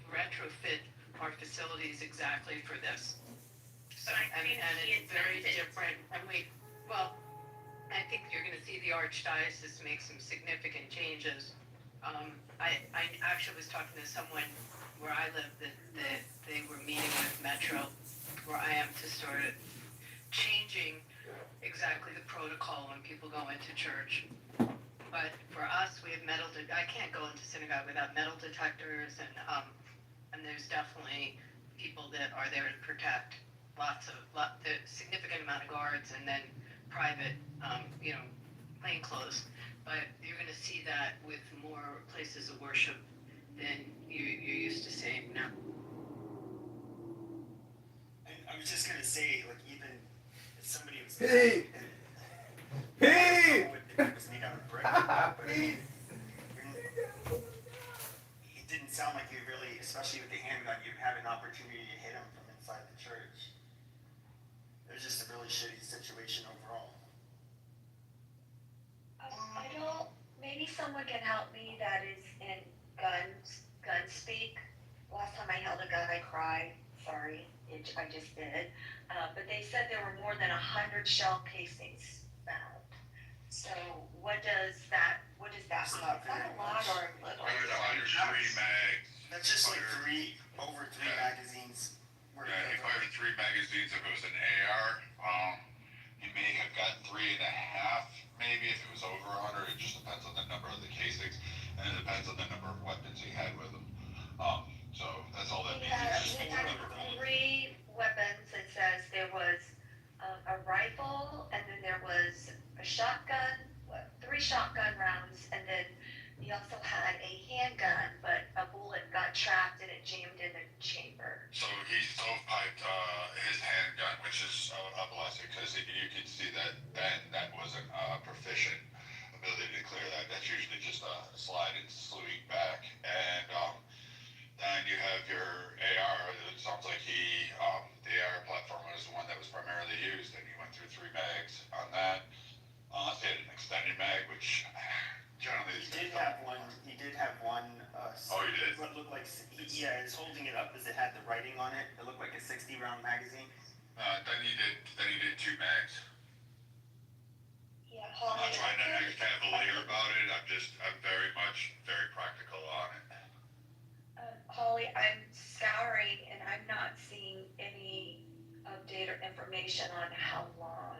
retrofit our facilities exactly for this. So and it's very different. And I think you're going to see the Archdiocese make some significant changes. I actually was talking to someone where I live that they were meeting with Metro, where I am, to start changing exactly the protocol when people go into church. But for us, we have I can't go into synagogue without metal detectors, and there's definitely people that are there to protect. The significant amount of guards, and then private, plain clothes. But you're going to see that with more places of worship than you're used to seeing now. And I was just going to say, like, even if somebody was... Hey! It was made out of brick, but it didn't sound like you really, especially with the handgun, you'd have an opportunity to hit him from inside the church. It was just a really shitty situation overall. Maybe someone can help me that is in gun speak. Last time I held a gun, I cried. Sorry, I just did. But they said there were more than 100 shell casings found. So what does that mean? Is that a lot or a little? 103 mags. That's just like over three magazines. Yeah, he fired 3 magazines if it was an AR. He may have gotten 3.5, maybe if it was over 100. It just depends on the number of the casings, and it depends on the number of weapons he had with him. So that's all that means. He had 3 weapons. It says there was a rifle, and then there was a shotgun, 3 shotgun rounds, and then he also had a handgun, but a bullet got trapped and it jammed in the chamber. So he stovepiped his handgun, which is a blessing, because you can see that wasn't proficient ability to clear that. That's usually just a slide and swing back. And then you have your AR. It sounds like the AR platform was the one that was primarily used, and he went through 3 mags on that. He had an extended mag, which generally writing on it. It looked like a 60-round magazine. Then he did 2 mags. Yeah, I'm Holly, not trying to act cavalier about it. I'm very practical on it. Holly, I'm scouring and I'm not seeing any update or information on how long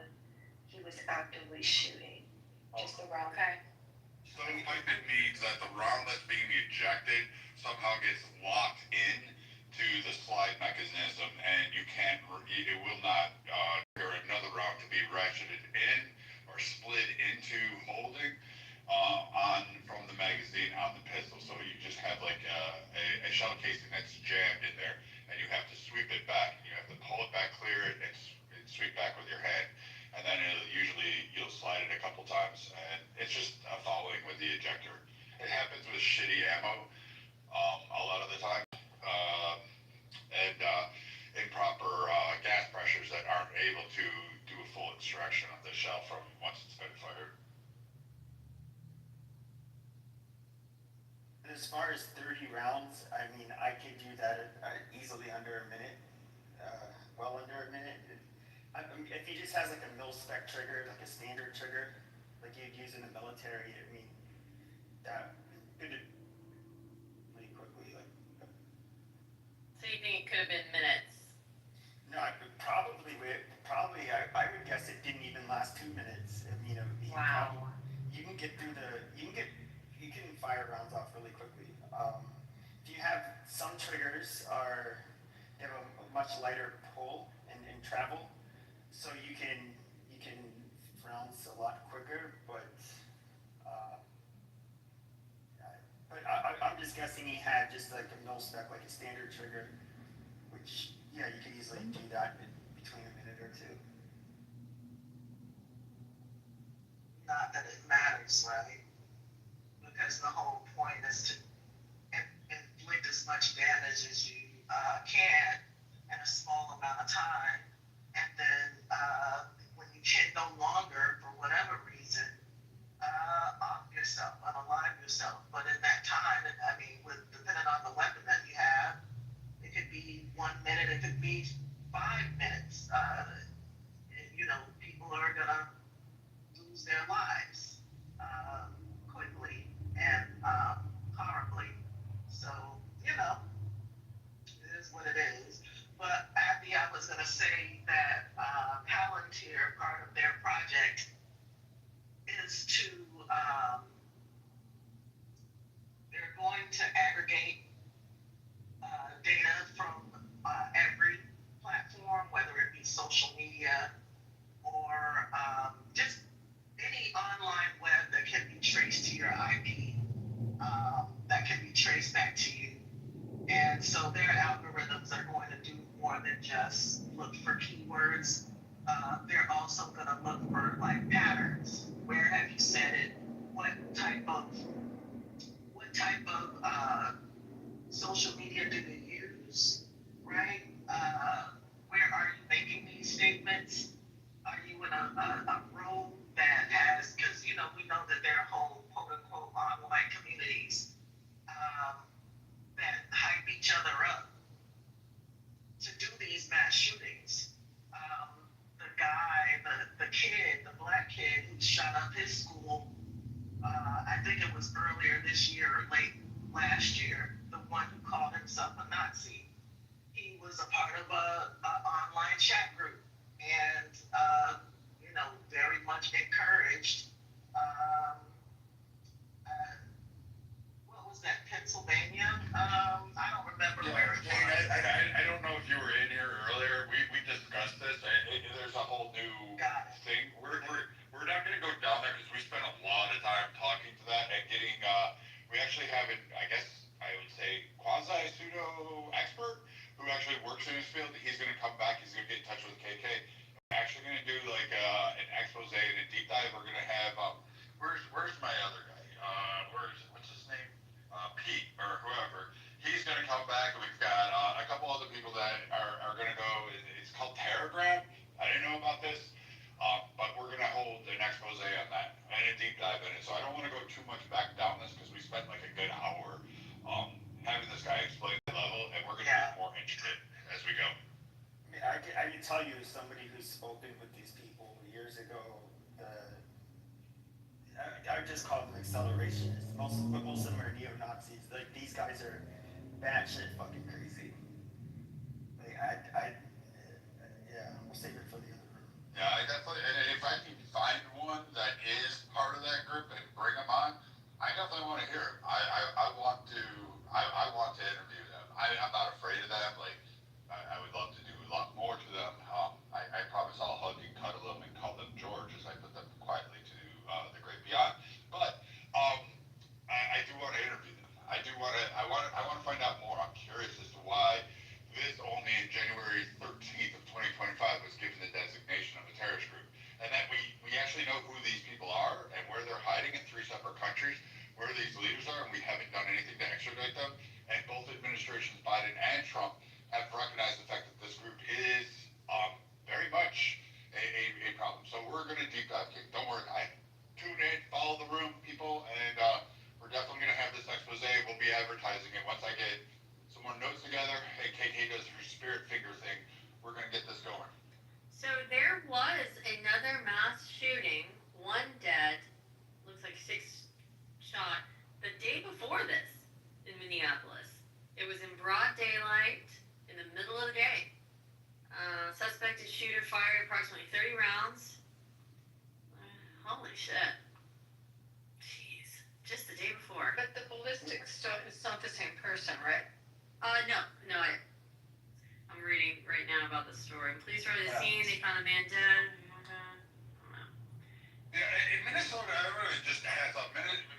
he was actively shooting. Just around. Okay. So it means that the round that's being ejected somehow gets locked in to the slide mechanism, and it will not trigger another round to be ratcheted in or split into holding from the magazine on the pistol. So you just have like a shell casing that's jammed in there, and you have to sweep it back. You have to pull it back, clear it, and sweep back with your hand. And then you'll slide it a couple times, and it's just following with the ejector. It happens with shitty ammo a lot of the time, and improper gas pressures that aren't able to do a full extraction of the shell from once it's been fired. And as far as 30 rounds, I mean, I could do that easily under a minute, well under a minute. If he just has like a mil-spec trigger, like a standard trigger, like you'd use in the military, I mean, that could have pretty quickly, like. So you think it could have been minutes? No, I would guess it didn't even last 2 minutes. I mean, Wow. You can fire rounds off really quickly. If you have some triggers they have a much lighter pull and travel. So you can rounds a lot quicker, but I'm just guessing he had just like a mil-spec, like a standard trigger, which you could easily do that in between a minute or two. Not that it matters, right? Because the whole point is to inflict as much damage as you can in a small amount of time. And then when you can no longer, for whatever reason, off yourself, unalive yourself. But in that time, depending on the weapon that you have, it could be 1 minute, it could be 5 minutes. People are gonna lose their lives quickly and horribly. So, it is what it is. But Abby, I was going to say that Palantir, part of their project, is to, they're going to aggregate data from every platform, whether it be social media or just any online web that can be traced to your IP, that can be traced back to you. And so their algorithms are going to do more than just look for keywords. They're also going to look for like patterns. Where have you said it? What type of social media do you use, right? Where are you making these statements? Are you in a room that has, because we know that there are whole quote unquote online communities that hype each other up to do these mass shootings. The black kid who shot up his school, I think it was earlier this year or late last year, the one who called himself a Nazi. He was a part of a online chat group and very much encouraged. What was that, Pennsylvania? I don't remember where it was. I don't know if you were in here earlier. We discussed this, and there's a whole new thing. We're not going to go down there because we spent a lot of time talking to that and getting. We actually have I guess I would say quasi pseudo expert who actually works in this field. He's going to come back. He's going to get in touch with KK. We're actually going to do like an expose and a deep dive. We're going to have where's my other guy? What's his name? Pete or whoever. He's going to come back. We've got a couple other people that are going to go. It's called Telegram. I didn't know about this, but we're going to hold an expose on that and a deep dive in it. So I don't want to go too much back down this because we spent like a good hour having this guy explain the level, and we're going to get more intricate. can tell you, as somebody who's spoken with these people years ago, I would just call them accelerationists. Most of them are neo-Nazis. Like, these guys are batshit fucking crazy. Like, yeah, we'll save it for the other room. Yeah, I definitely, and if I can find one that is part of that group and bring them on, I definitely want to hear them. I want to interview them. I'm not afraid of them. Like, I would love to do a lot more to them. I promise I'll hug and cuddle them and call them George as I put them quietly to the great beyond. But I do want to interview them. I want to find out more. I'm curious as to why this only in January 13th of 2025 was given the designation of a terrorist group, and that we actually know who these people are and where they're hiding in 3 separate countries, where these leaders are, and we haven't done anything to extradite them. And both administrations, Biden and Trump, have recognized the fact that this group is very much a problem. So we're going to deep dive, King. Don't worry. Tune in, follow the room, people, and we're definitely going to have this expose. We'll be advertising it once I get some more notes together. Hey, KK does her spirit finger thing. We're going to get this going. So there was another mass shooting, 1 dead, looks like 6 shot, the day before this in Minneapolis. It was in broad daylight, in the middle of the day. Suspected shooter fired approximately 30 rounds. Holy shit. Jeez. Just the day before. But the ballistic stuff is not the same person, right? No, I'm reading right now about the story. Police were at the scene, they found a man dead. Yeah, in Minnesota, I really just had thought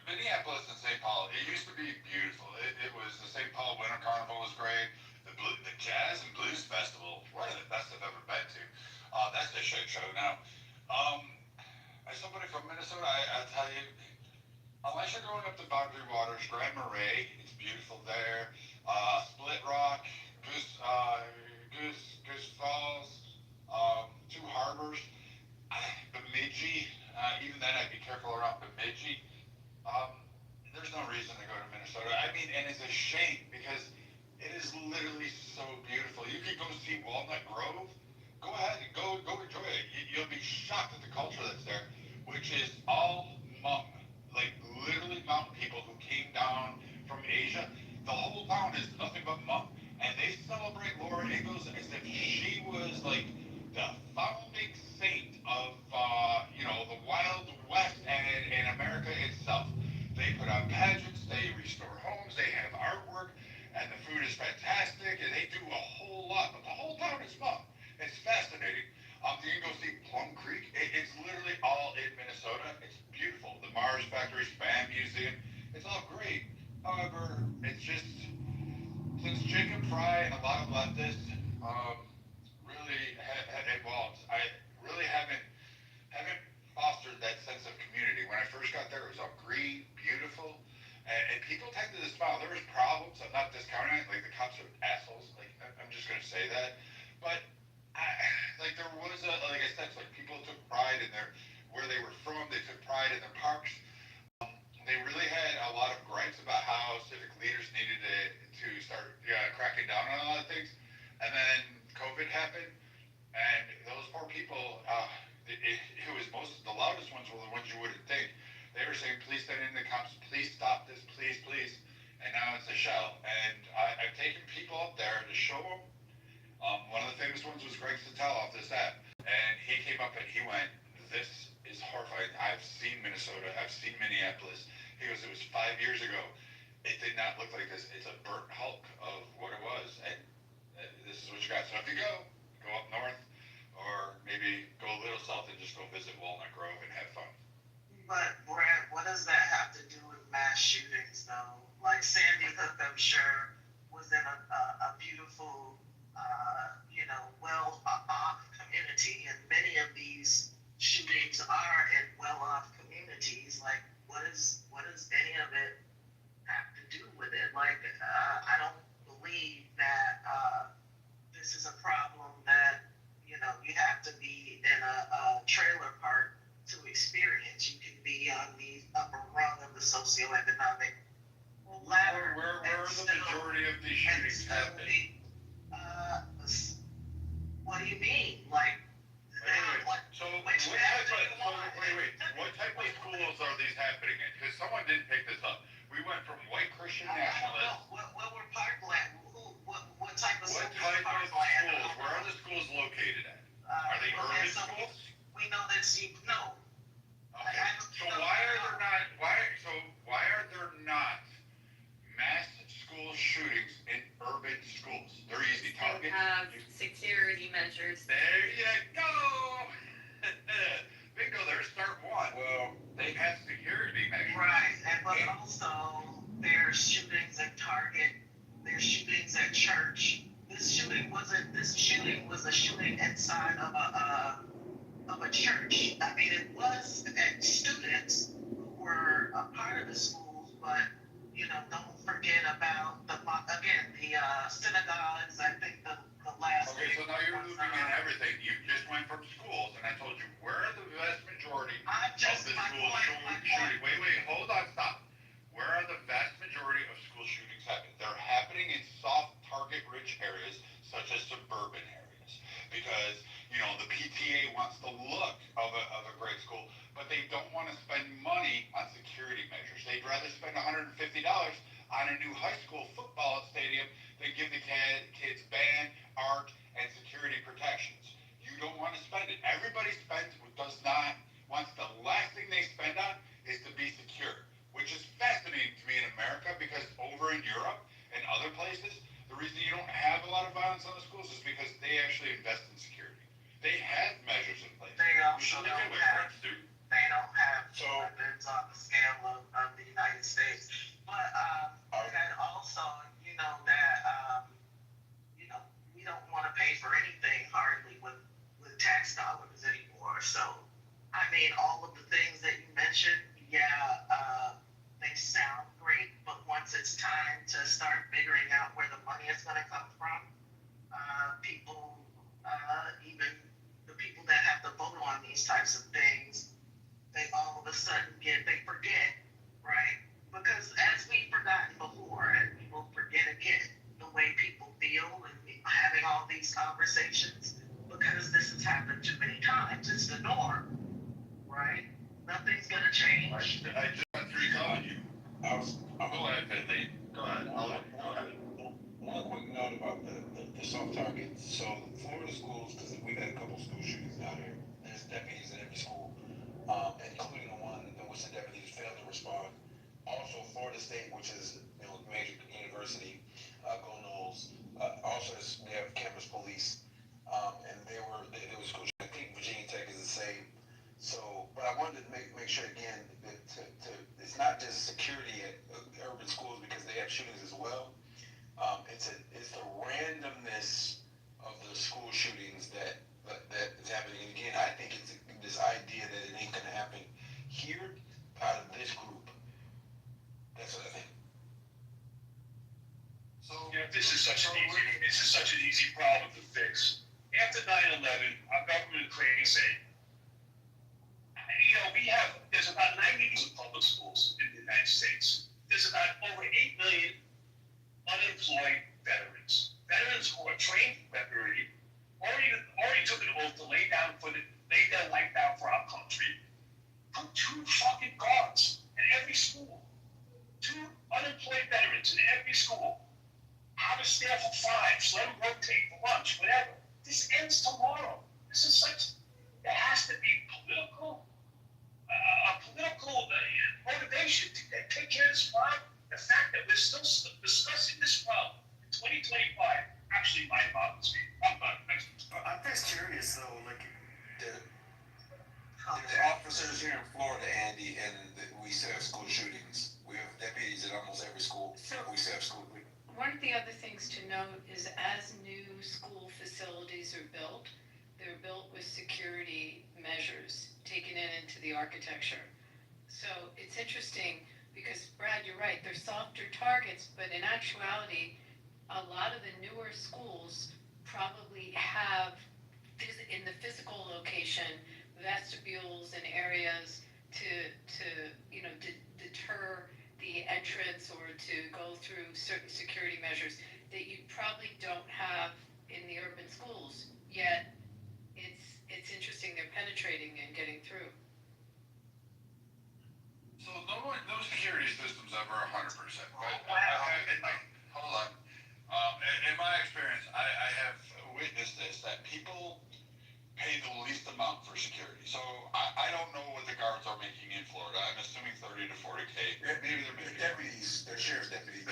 Minneapolis and St. Paul, it used to be beautiful. It was the St. Paul Winter Carnival was great. The Jazz and Blues Festival, one of the best I've ever been to. That's a shit show now. As somebody from Minnesota, I'll tell you, unless you're going up the Boundary Waters, Grand Marais, it's beautiful there. Split Rock, Goose Falls, 2 harbors. Bemidji, even then I'd be careful around Bemidji. There's no reason to go to Minnesota. I mean, and it's a shame because it is literally so beautiful. You could go see Walnut Grove. Go ahead and go enjoy it. You'll be shocked at the culture that's there, which is all Hmong, like literally mountain people who came down from Asia. The whole town is nothing but Hmong, and they celebrate Laura Ingalls as if she was like the founding saint of the Wild West and America itself. They put on pageants, they restore homes, they have artwork, and the food is fantastic, and they do a whole lot. But the whole town is Hmong. It's fascinating. You can go see Plum Creek. It's literally all in Minnesota. It's beautiful. The Mars Factory Spam Museum. It's all great. However, it's just since Jacob Fry and a lot of leftists really have evolved, I really haven't fostered that sense of community. When I first got there, it was all green, beautiful, and people tended to smile. There was problems. I'm not discounting it. Like, the cops are assholes. Like, I'm just going to say that. But there was like I said, like people took pride in where they were from. They took pride in their parks. They really had a lot of gripes about how civic leaders needed to start cracking down on a lot of things. And then COVID happened, and those poor people, it was the loudest ones were the ones you wouldn't think. They were saying, please send in the cops, please stop this, please. And now it's a shell. And I've taken people up there to show them. One of the famous ones was Greg Sittel off this app. And he came up and he went, this is horrifying. I've seen Minnesota. I've seen Minneapolis. He goes, it was 5 years ago. It did not look like this. It's a burnt hulk of what it was. And this is what you got. So if you go up north, or maybe go a little south and just go visit Walnut Grove and have fun. But Brad, what does that have to do with mass shootings, though? Like Sandy Hook, I'm sure, was in a beautiful, well-off community, and many of these shootings are in well-off communities. Like, what does any of it have to do with it? Like, I don't believe that this is a problem that you have to be in a trailer park to experience. You can be on the upper rung of the socioeconomic ladder. Where are the majority of these shootings happening? what do you mean? Like, what type of schools are these happening in? Because someone didn't pick this up. We went from white Christian nationalists. What were Parkland? What type of schools? Where are the schools located at? Are they urban schools? We know that no. Okay. So why are there not mass school shootings in urban schools? They're easy targets. They have security measures. There you go. Bingo there, start one. Well, they have security measures. Right, but also there's shootings at Target, there's shootings at church. This shooting was a shooting inside of a church. I mean, it was at students who were a part of the schools, but don't forget about the synagogues. I think the last. Okay, so now you're looping in everything. You just went from schools, and I told you where are the vast majority of the schools shooting. Wait, hold on, stop. Where are the vast majority of school shootings happening? They're happening in soft target-rich areas, such as suburban areas, because the PTA wants the look of a great school, but they don't want to spend money on security measures. They'd rather spend $150 on a new high school football stadium than give the kids band, art, and security protections. You don't want to spend it. Everybody wants the last thing they spend on is to be secure, which is fascinating to me in America, because over in Europe and other places, the reason you don't have a lot of violence on the schools is because they actually invest in security. They have measures in place. They also don't have weapons on the scale of the United States. But and also, that we don't want to pay for anything hardly with tax dollars anymore. So, I mean, all of the things that you mentioned, they sound great, but once it's time to start figuring out where the money is going to come from, people, even the people that have to vote on these types of things, they all of a sudden forget, right? Because as we've forgotten before, and people forget again, the way people feel and having all these conversations, because this has happened too many times. It's the norm, right? Nothing's going to change. I just got through telling you. Go ahead, Finley. Go ahead. One quick note about the soft targets. So Florida schools, because we've had a couple school shootings down here, there's deputies in every school, including the one in which the deputies failed to respond. Also, Florida State, which is a major university, Go Noles, also we have campus police, and there was school shooting. I think Virginia Tech is the same. So, but I wanted to make sure again that it's not just security at urban schools, because they have shootings as well. It's the randomness of the school shootings that is happening. And again, I think it's this idea that it ain't gonna happen here out of this group. That's what I think. So this is such an easy problem to fix. After 9/11, our government crazy. There's about 90 public schools in the United States. There's about over 8 million unemployed veterans. Veterans who are trained weaponry already took an oath to lay their life down for our country. Put 2 fucking guards in every school. 2 unemployed veterans in every school. Have a staff of 5, let them rotate for lunch, whatever. This ends tomorrow. There has to be a political motivation to take care of this problem. The fact that we're still discussing this problem in 2025 actually mind-boggles me. I'm just curious though, there's officers here in Florida, Andy, and we still have school shootings. We have deputies at almost every school. We still have school. One of the other things to note is as new school facilities are built, they're built with security measures taken into the architecture. So it's interesting because, Brad, you're right, they're softer targets, but in actuality, a lot of the newer schools probably have, in the physical location, vestibules and areas to deter the entrance or to go through certain security measures that you probably don't have in the urban schools. yet it's interesting they're penetrating and getting through. So no security system's ever 100%. But hold on. In my experience, I have witnessed this, that people pay the least amount for security. So I don't know what the guards are making in Florida. I'm assuming 30 to 40K. Maybe they're making deputies, they're sheriff's deputies.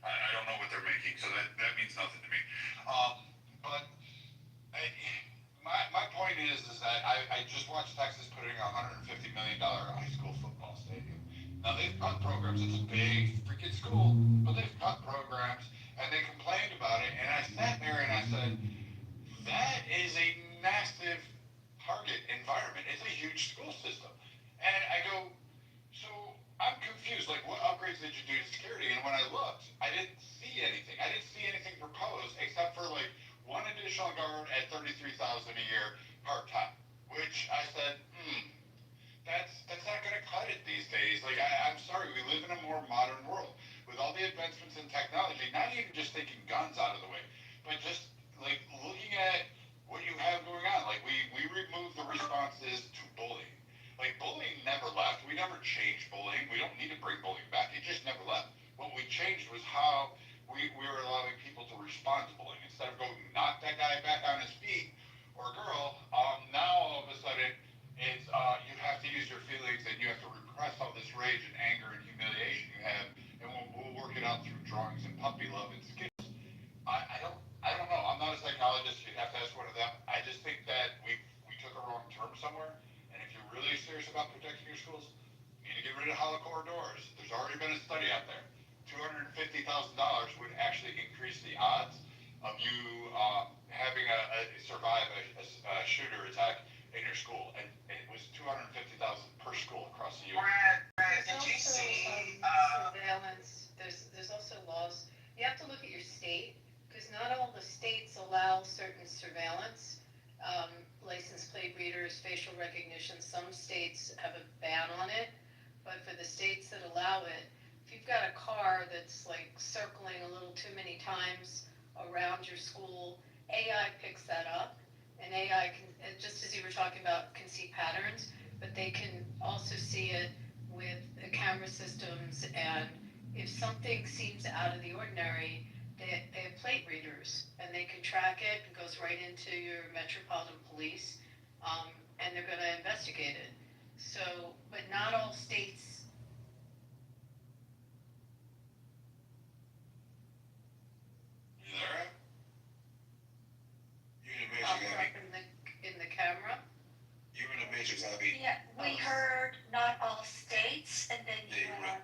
I don't know what they're making, so that means nothing to me. But my point is that I just watched Texas putting a $150 million high school football stadium. Now they've cut programs. It's a big freaking school, but they've cut programs, and they complained about it. And I sat there and I said, that is a massive target environment. It's a huge school system. And I go, so I'm confused. Like, what upgrades did you do to security? And when I looked, I didn't see anything. I didn't see anything proposed except for like one additional guard at $33,000 a year part-time, which I said, that's not going to cut it these days. Like, I'm sorry, we live in a more modern world with all the advancements in technology, not even just taking guns out of the way, but just like looking at what you have going on. Like, we removed the responses to bullying. Like, bullying never left. We never changed bullying. We don't need to bring bullying back. It just never left. What we changed was how we were allowing people to respond to bullying. Instead of going knock that guy back on his feet or girl, now all of a sudden it's you have to use your feelings and you have to repress all this rage and anger and humiliation you have, and we'll work it out through drawings and puppy love and skills. I don't know. I'm not a psychologist. You'd have to ask one of them. I just think that we took a wrong term somewhere. And if you're really serious about protecting your schools, you need to get rid of hollow core doors. There's already been a study out there. $250,000 would actually increase the odds of you having survive a shooter attack in your school, and it was $250,000 per school across the U.S. There's also surveillance. There's also laws. You have to look at your state, because not all the states allow certain surveillance, license plate readers, facial recognition. Some states have a ban on it, but for the states that allow it, if you've got a car that's like circling a little too many times around your school, AI picks that up, and AI can, just as you were talking about, can see patterns, but they can also see it with the camera systems, and if something seems out of the ordinary, they have plate readers, and they can track it. It goes right into your Metropolitan Police, and they're going to investigate it. So, but not all states. You there? You're in the Pops matrix, up Abby. in the camera. You're in the matrix, Abby. Yeah, we heard not all states, and then you went on.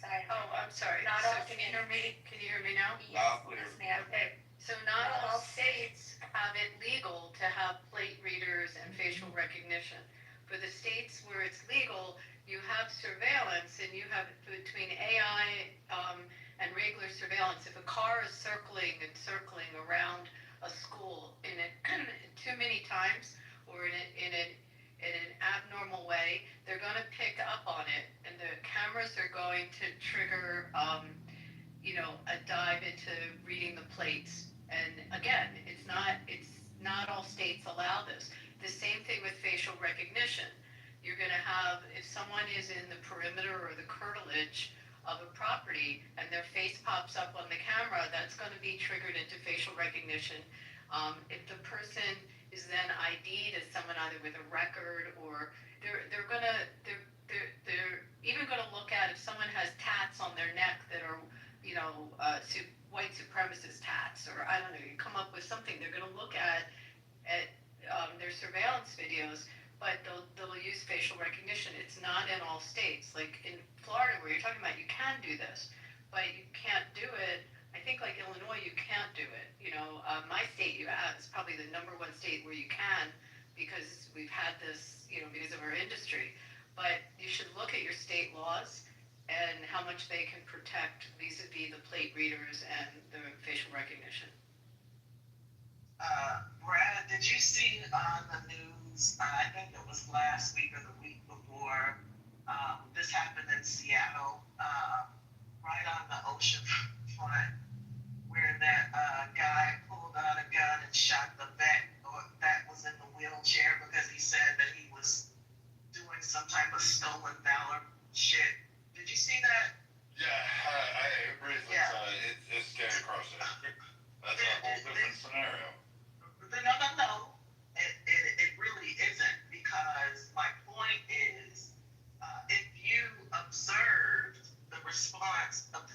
Sorry. Oh, I'm sorry. Not So all can you hear me? Can you hear me now? Loud, clear. Yes, ma'am. Okay. So not all states have it legal to have plate readers and facial recognition. For the states where it's legal, you have surveillance, and you have between AI and regular surveillance. If a car is circling around a school in it too many times, or in an abnormal way, they're going to pick up on it, and the cameras are going to trigger, a dive into reading the plates. And again, it's not all states allow this. The same thing with facial recognition. You're going to have, if someone is in the perimeter or the curtilage of a property and their face pops up on the camera, that's going to be triggered into facial recognition. If the person is then ID'd as someone either with a record, or they're even going to look at if someone has tats on their neck that are, white supremacist tats, or I don't know, you come up with something. They're going to look at their surveillance videos, but they'll use facial recognition. It's not in all states. Like in Florida, where you're talking about, you can do this, but you can't do it. I think like Illinois, you can't do it. My state, is probably the number one state where you can, because we've had this, because of our industry. But you should look at your state laws and how much they can protect vis-a-vis the plate readers and the facial recognition. Brad, did you see on the news, I think it was last week or the week before, this happened in Seattle, right on the ocean front, where that guy pulled out a gun and shot the vet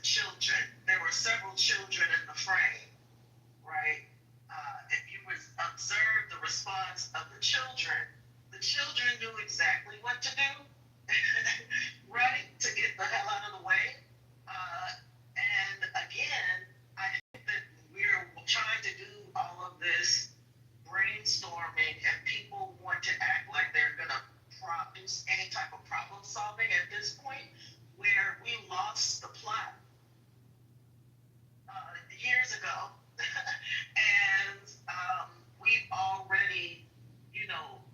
children. There were several children in the frame, right? If you would observe the response of the children knew exactly what to do, right? To get the hell out of the way. And again, I think that we're trying to do all of this brainstorming and people want to act like they're going to produce any type of problem solving at this point where we lost the plot years ago. And we've already,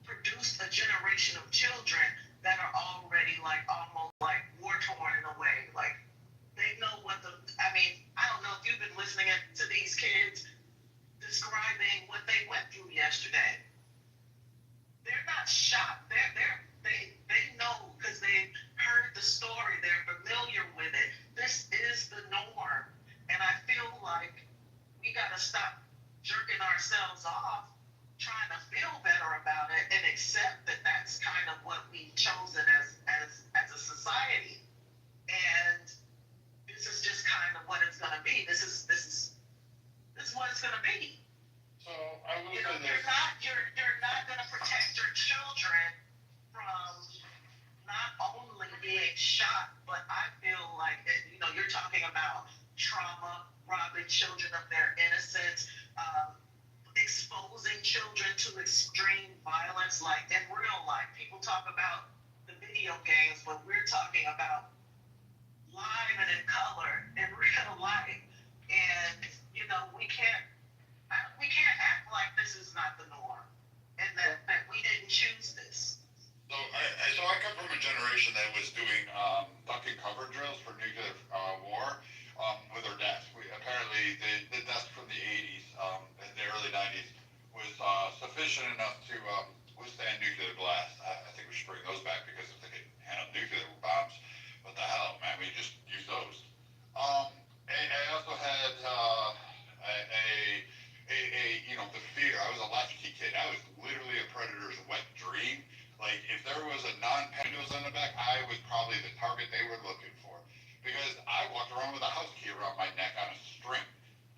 produced a generation of children that are already like almost like war torn in a way. Like they know I don't know if you've been listening to these kids describing what they went through yesterday. They're not shocked. They know because they've heard the story. They're familiar with it. This is the norm. And I feel like we got to stop jerking ourselves off, trying to feel better about it and accept that that's kind of what we've chosen as a society. And this is just kind of what it's going to be. This is what it's going to be. So I will You're not going to protect your children from not only being shot, but I feel like you're talking about trauma, robbing children of their innocence, exposing children to extreme violence, like in real life. People talk about the video games, but we're talking about live and in color in real life. And we can't act like this is not the norm and that we didn't choose this. So I come from a generation that was doing duck and cover drills for nuclear war with our desk. Apparently, the desk from the 80s and the early 90s was sufficient enough to withstand nuclear blast. I think we should bring those back because if they could handle nuclear bombs, what the hell, man? We just use those. I also had the fear. I was a latchkey kid. I was literally a predator's wet dream. Like, if there was a non-Windows on the back, I was probably the target they were looking for. Because I walked around with a house key around my neck on a string.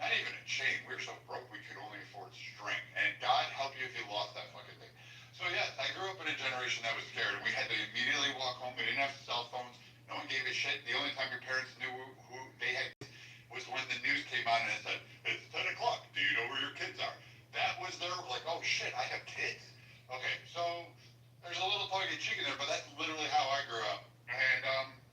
Not even a chain. We were so broke we could only afford string. And God help you if you lost that fucking thing. So yes, I grew up in a generation that was scared. And we had to immediately walk home. We didn't have cell phones. No one gave a shit. The only time your parents knew who they had was when the news came on and it said, it's 10 o'clock. Do you know where your kids are? That was their, like, oh shit, I have kids? Okay, so there's a little tongue-in-cheek in there, but that's literally how I grew up. And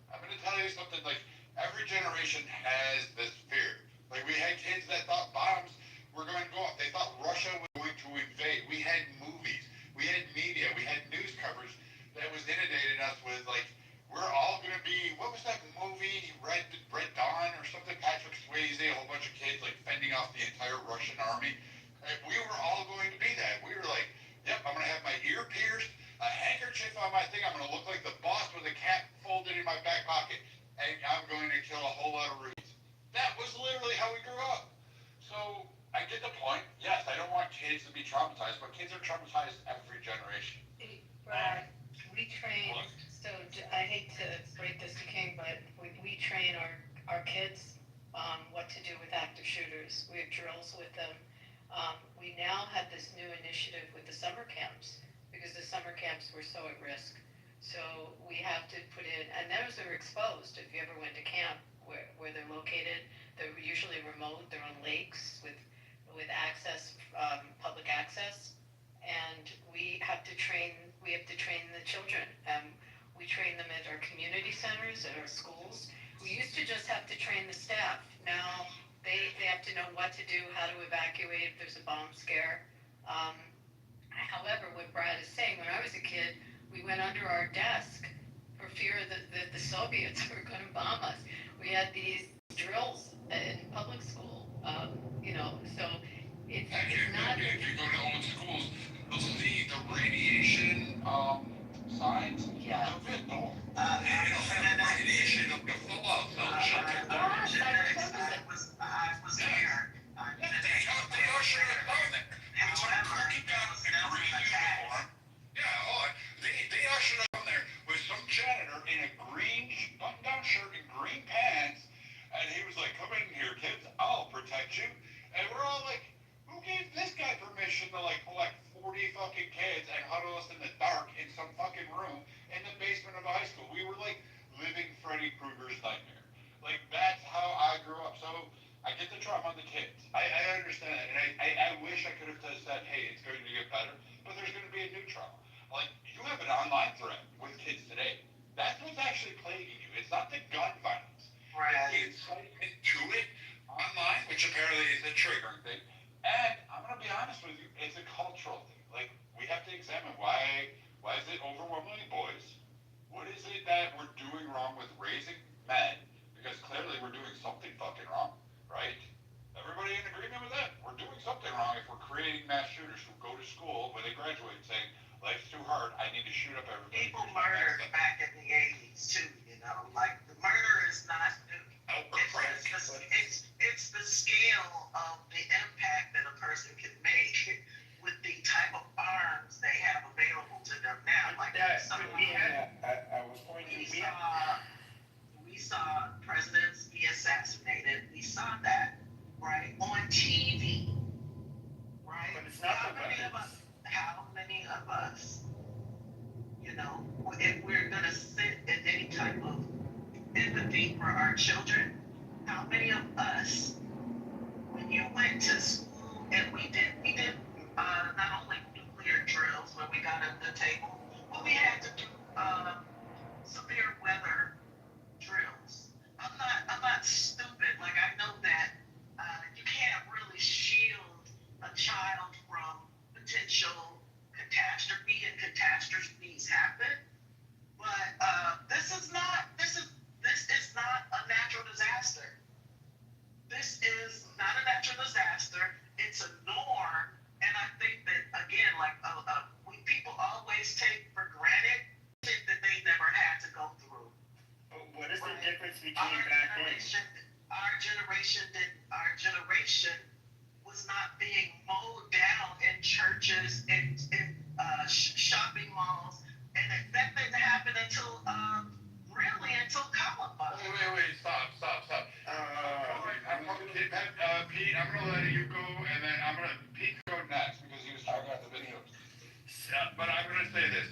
I'm going to tell you something, like, every generation has this fear. Like, we had kids that thought bombs were going to go off. They thought Russia was going to invade. We had movies. We had media. We had news coverage that was inundating us with, like, we're all going to be, what was that movie, Red Dawn or something? Patrick Swayze, a whole bunch of kids, like, fending off the entire Russian army. And we were all going to be that. We were like, yep, I'm going to have my ear pierced, a handkerchief on my thing. I'm going to look like the boss with a cap folded in my back pocket. And I'm going to kill a whole lot of Rudies. That was literally how we grew up. So I get the point. Yes, I don't want kids to be traumatized, but kids are traumatized every generation. Brad, we train, so I hate to break this to King, but we train our kids what to do with active shooters. We have drills with them. We now have this new initiative with the summer camps because the summer camps were so at risk. So we have to put in, and those are exposed. If you ever went to camp where they're located, they're usually remote. They're on lakes with access, public access, and we have to train the children. We train them at our community centers, at our schools. We used to just have to train the staff. Now they have to know what to do, how to evacuate if there's a bomb scare. However, what Brad is saying, when I was a kid, we went under our desk for fear that the Soviets were going to bomb us. We had these drills in public school, so it's not... If you go to old schools, you'll see the radiation signs. Yeah. The Vittel. It'll have radiation of the fallout zone. I was here. They ushered it down there. It's like walking down in a green uniform. Yeah, they ushered it down there with some janitor in a green button-down shirt and green pants, and he Like, that's how I grew up. So I get the trauma on the kids. I understand that. And I wish I could have just said, hey, it's going to get better, but there's going to be a new trauma. Like, you have an online threat with kids today. That's what's actually plaguing you. It's not the gun violence. Right. It's to it online, which apparently is a triggering thing. And I'm going to be honest with you, it's a cultural thing. Like, we have to examine why is it overwhelmingly boys? What is it that we're doing wrong with raising men? Because clearly we're doing something fucking wrong, right? Everybody in agreement with that? We're doing something wrong if we're creating mass shooters who go to school when they graduate saying, life's too hard, I need to shoot up everybody. People murdered back in the 80s too, you know, like the murder is not new. It's the scale of the impact that a person can make with the type of arms they have available to them now. Like we saw presidents be assassinated. We saw that, right, on TV, right? But it's not How many of us, you know, if we're gonna sit in any type of empathy for our children, how many of us, when you went to school and we did not only nuclear drills where we got at the table, but we had to do severe weather drills. I'm not stupid. Like, I know that you can't really shield a child from potential catastrophe, and catastrophes happen. But this is not a natural disaster. This is not a natural disaster. It's a norm, and I think that again, like people always take for granted shit that they never had to go through. What is the difference between back then? Our generation was not being mowed down in churches, in shopping malls, and that didn't happen until Columbine. Wait, stop. Pete, I'm gonna let you go, and then Pete go next because he was talking about the video. But I'm gonna say this.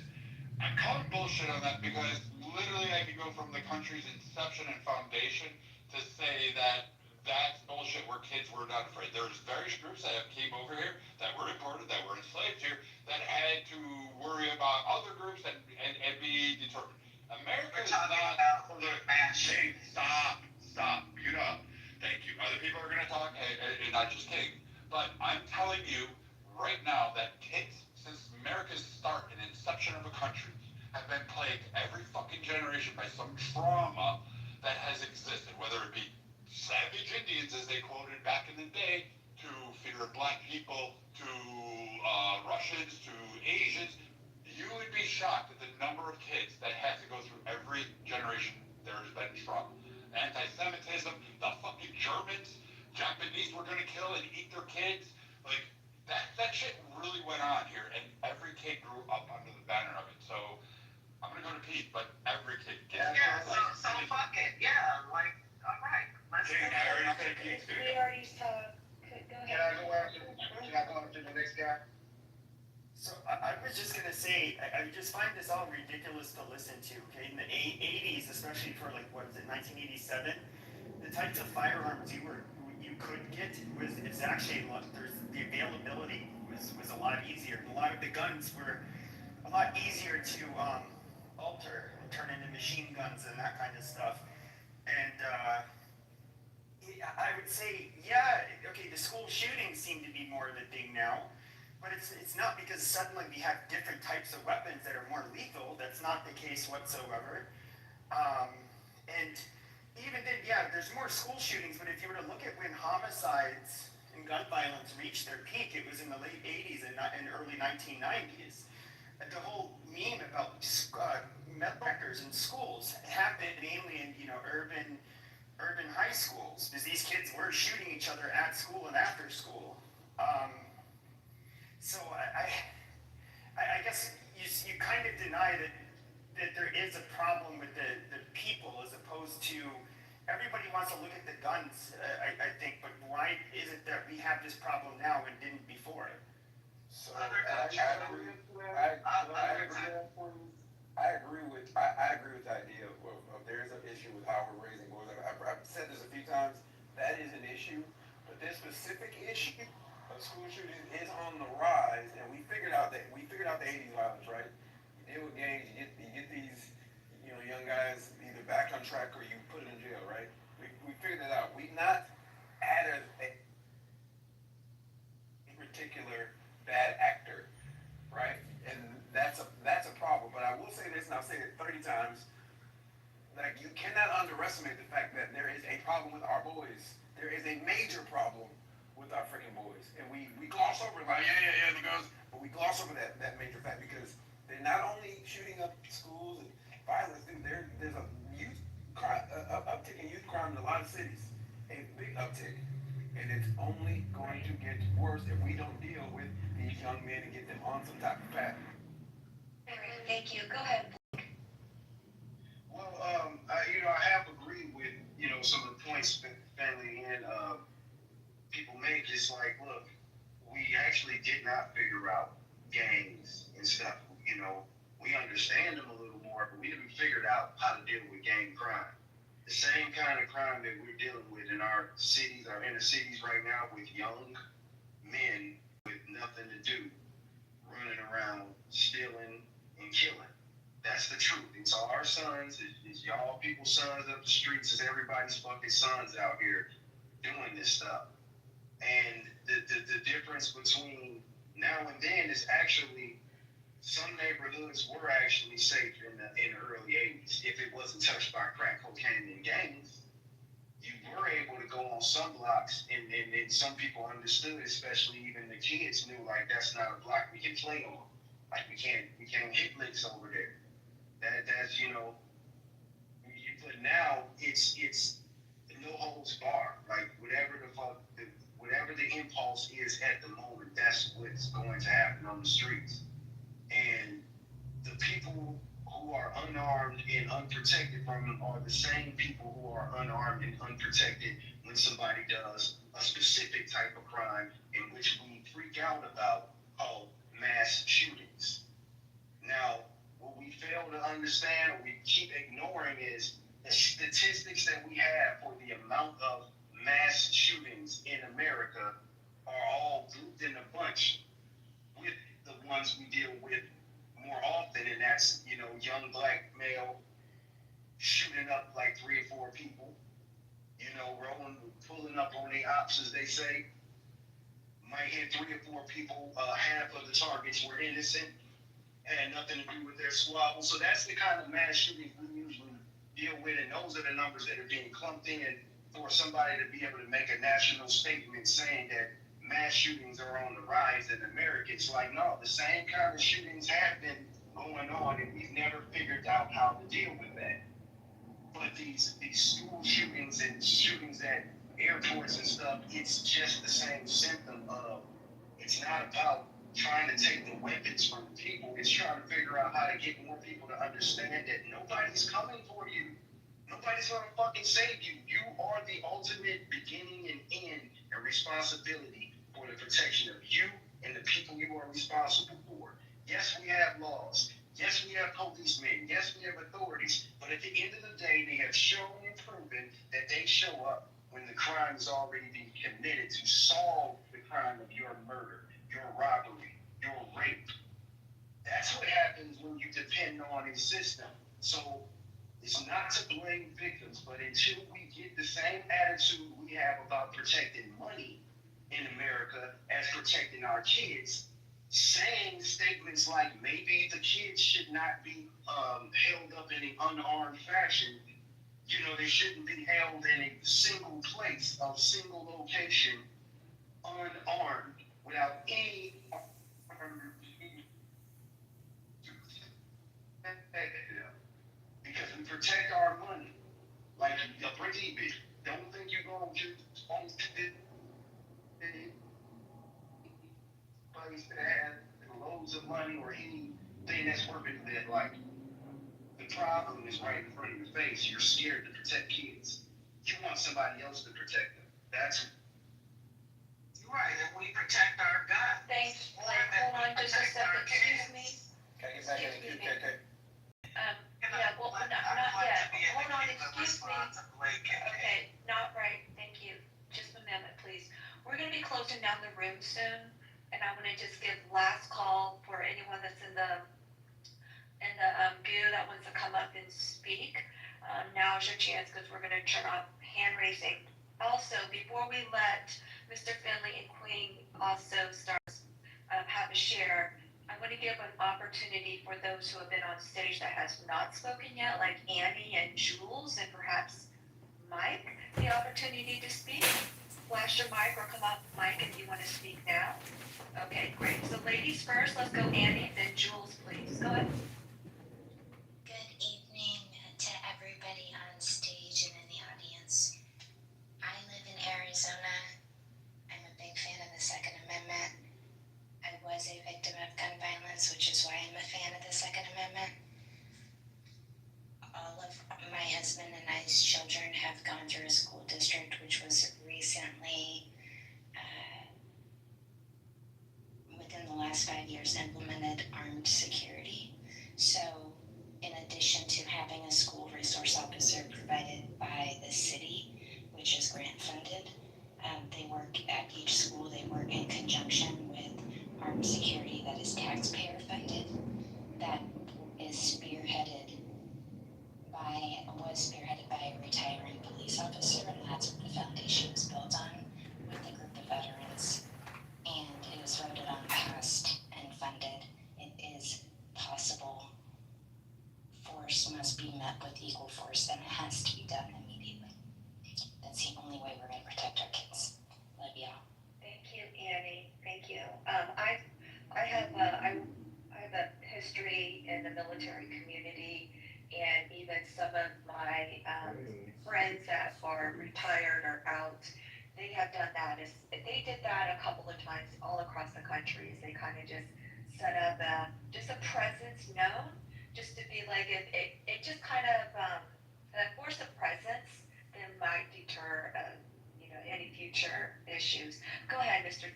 I'm calling bullshit on that because literally I could go from the country's inception and foundation to say that that's bullshit where kids were not afraid. There's various groups that came over here, that were imported, that were enslaved here, that had to worry about other groups and be determined. America is not for the shame. Stop. Mute up. Thank you. Other people are going to talk, and not just kidding. But I'm telling you right now that kids, since America's start and inception of a country, have been plagued every fucking generation by some trauma that has existed, whether it be savage Indians, as they quoted back in the day, to fear of black people, to Russians, to Asians. You would be shocked at the number of kids that had to go through every generation there has been trauma. Anti-Semitism, the fucking Germans, Japanese were gonna kill and eat their kids. Like, that shit really went on here, and every kid grew up under the banner of it. So, I'm gonna go to Pete, but every kid gets it. Yeah, so fuck it. Yeah, like, all right. I already said Pete, too. We already saw, go ahead. Can I go after the next guy? So I was just gonna say, I just find this all ridiculous to listen to. Okay, in the 80s, especially for like 1987, the types of firearms you could get it's actually the availability was a lot easier. A lot of the guns were a lot easier to alter and turn into machine guns and that kind of stuff. And I would say, okay, the school shootings seem to be more of a thing now. But it's not because suddenly we have different types of weapons that are more lethal. That's not the case whatsoever. And even then, there's more school shootings, but if you were to look at when homicides and gun violence reached their peak, it was in the late 80s and early 1990s. And the whole meme about metal detectors in schools happened mainly in urban high schools, because these kids were shooting each other at school and after school. So I guess you kind of deny that there is a problem with the people as opposed to everybody wants to look at the guns, I think, but why is it that we have this problem now and didn't before? So I agree with the idea of there is an issue with how we're raising boys. issue, but this specific issue of school shootings is on the rise, and we figured out the 80s violence, right? You deal with gangs, you get these, young guys either back on track or you put them in jail, right? We figured that out. We not added a particular bad actor, right? And that's a problem. But I will say this, and I'll say it 30 times. Like, you cannot underestimate the fact that there is a problem with our boys. There is a major problem with our freaking boys. And we gloss over it, like, yeah, the girls, but we gloss over that major fact because they're not only shooting up schools and violence, dude, there's a youth crime, uptick in youth crime in a lot of cities. A big uptick. And it's only going to get worse if we don't deal with these young men and get them on some type of path. Thank you. Go ahead. Well, I have agreed with, some of the points that family and people make. It's like, look, we actually did not figure out gangs and stuff. We understand them a little more, but we didn't figure out how to deal with gang crime. The same kind of crime that we're dealing with in our cities, our inner cities right now, with young men with nothing to do, running around, stealing and killing. That's the truth. It's our sons, it's y'all people's sons up the streets, it's everybody's fucking sons out here doing this stuff. And the difference between now and then is actually some neighborhoods were actually safe in the early 80s. If it wasn't touched by crack cocaine and gangs, you were able to go on some blocks and some people understood, especially even the kids knew, like, that's not a block we can play on. Like, we can't hit licks over there. That's but now it's no holds bar. Like, whatever the impulse is at the moment, that's what's going to happen on the streets. And the people who are unarmed and unprotected from them are the same people who are unarmed and unprotected when somebody does a specific type of crime in which we freak out about, called mass shootings. Now, what we fail to understand or we keep ignoring is the statistics that we have for the amount of mass shootings in America are all grouped in a bunch with the ones we deal with more often, and that's, young black male shooting up like 3 or 4 people, pulling up on the ops, as they say, might hit 3 or 4 people, half of the targets were innocent, had nothing to do with their squabble. So that's the kind of mass shootings we usually deal with, and those are the numbers that are being clumped in. And for somebody to be able to make a national statement saying that mass shootings are on the rise in America, it's like, no, the same kind of shootings have been going on, and we've never figured out how to deal with that. But these school shootings and shootings at airports and stuff, it's just the same symptom of, it's not about trying to take the weapons from people, it's trying to figure out how to get more people to understand that nobody's coming for you. Nobody's gonna fucking save you. You are the ultimate beginning and end and responsibility for the protection of you and the people you are responsible for. Yes, we have laws. Yes, we have policemen. Yes, we have authorities. But at the end of the day, they have shown and proven that they show up when the crime is already being committed to solve the crime of your murder, your robbery, your rape. That's what happens when you depend on a system. So it's not to blame victims, but until we get the same attitude we have about protecting money in America as protecting our kids, saying statements like maybe the kids should not be held up in an unarmed fashion, they shouldn't be held in a single place, a single location, unarmed, without any because we protect our money. Like a pretty bitch. Don't think you're going to place that has loads of money or anything that's worth it that, like, the problem is right in front of your face. You're scared to protect kids. You want somebody else to protect them. That's right, and we protect our guns. Thanks. Hold on just a second. Excuse me. Can I get back in the queue, KK? Yeah, well, not yet. Hold on, excuse me. Okay, not right. Thank you. Just a minute. room soon, and I wanna just give last call for anyone that's in the goo that wants to come up and speak. Now's your chance, because we're gonna turn off hand raising. Also, before we let Mr. Finley and Queen also start, have a share, I want to give an opportunity for those who have been on stage that has not spoken yet, like Annie and Jules, and perhaps Mike, the opportunity to speak. Flash your mic or come off mic if you want to speak now. Okay, great. So ladies first, let's go Annie, then Jules, please. Go ahead. Good evening to everybody on stage and in the audience. I live in Arizona. I'm a big fan of the Second Amendment. I was a victim of gun violence, which is why I'm a fan of the Second Amendment. All of my husband and I's children have gone through a school district which was recently, within the last 5 years, implemented armed security. So in addition to having a school resource officer provided by the city, which is grant funded, they work at each school, they work in conjunction with armed security that is taxpayer funded, that was spearheaded by a retiring police officer, and that's what the foundation was built on, with a group of veterans. And it was voted on, passed, and funded. It is possible. Force must be met with equal force, and it has to be done immediately. That's the only way we're going to protect our kids. Love y'all. Thank you, Annie. Thank you. I have a history in the military community, and even some of my friends that are retired or out, they have done that. They did that a couple of times all across the country. They kind of just set up just a presence known, just to be like, it just kind of, a force of presence that might deter, any future issues. Go ahead, Mr.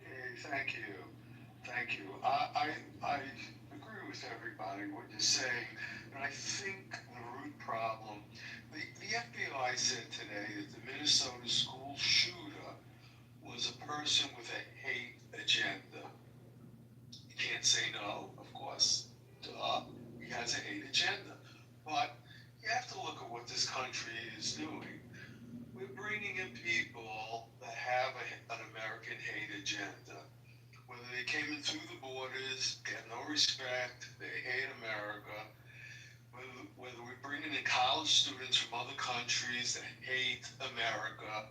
Hey, thank you. Thank you. I agree with everybody, what you're saying, but I think the root problem, the FBI said today that the Minnesota school shooter was a person with a hate agenda. You can't say no, of course. Duh. He has a hate agenda. But you have to look at what this country is doing. We're bringing in people that have an American hate agenda. Whether they came in through the borders, get no respect, they hate America. Whether we're bringing in college students from other countries that hate America,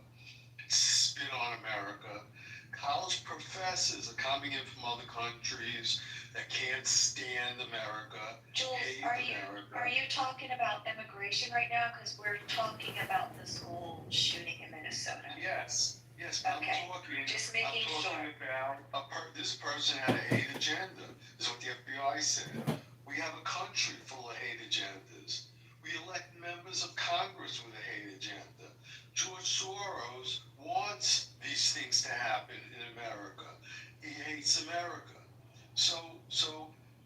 spit on America. College professors are coming in from other countries that can't stand America, Jules, hate America. are you talking about immigration right now? Because we're talking about the school shooting in Minnesota. Yes, Okay, I'm talking, just making sure. about this person had a hate agenda, is what the FBI said. We have a country full of hate agendas. We elect members of Congress with a hate agenda. George Soros wants these things to happen in America. He hates America. So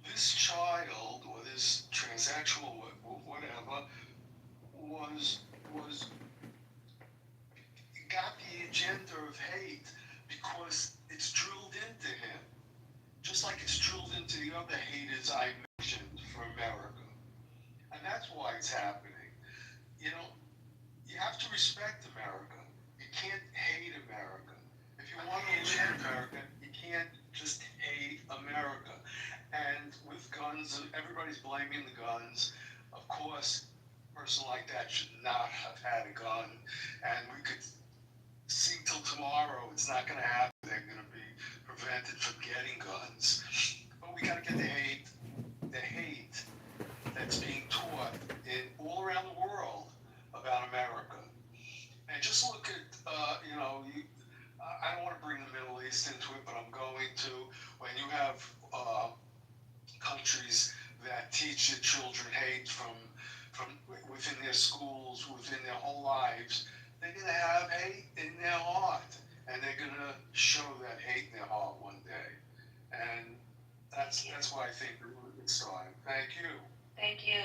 this child, or this transsexual, whatever, got the agenda of hate because it's drilled into him. Just like it's drilled into the other haters I mentioned for America. And that's why it's happening. You have to respect America. You can't hate America. If you want to live in America, you can't just hate America. And with guns, everybody's blaming the guns. Of course, a person like that should not have had a gun. And we could see till tomorrow it's not going to happen. They're going to be prevented from getting guns. But we got to get the hate that's being taught all around the world about America. And just look at, I don't want to bring the Middle East into it, but I'm going to. When you have countries that teach their children hate from within their schools, within their whole lives, they're going to have hate in their heart. And they're going to show that hate in their heart one day. And that's why I think it's starting. Thank you. Thank you.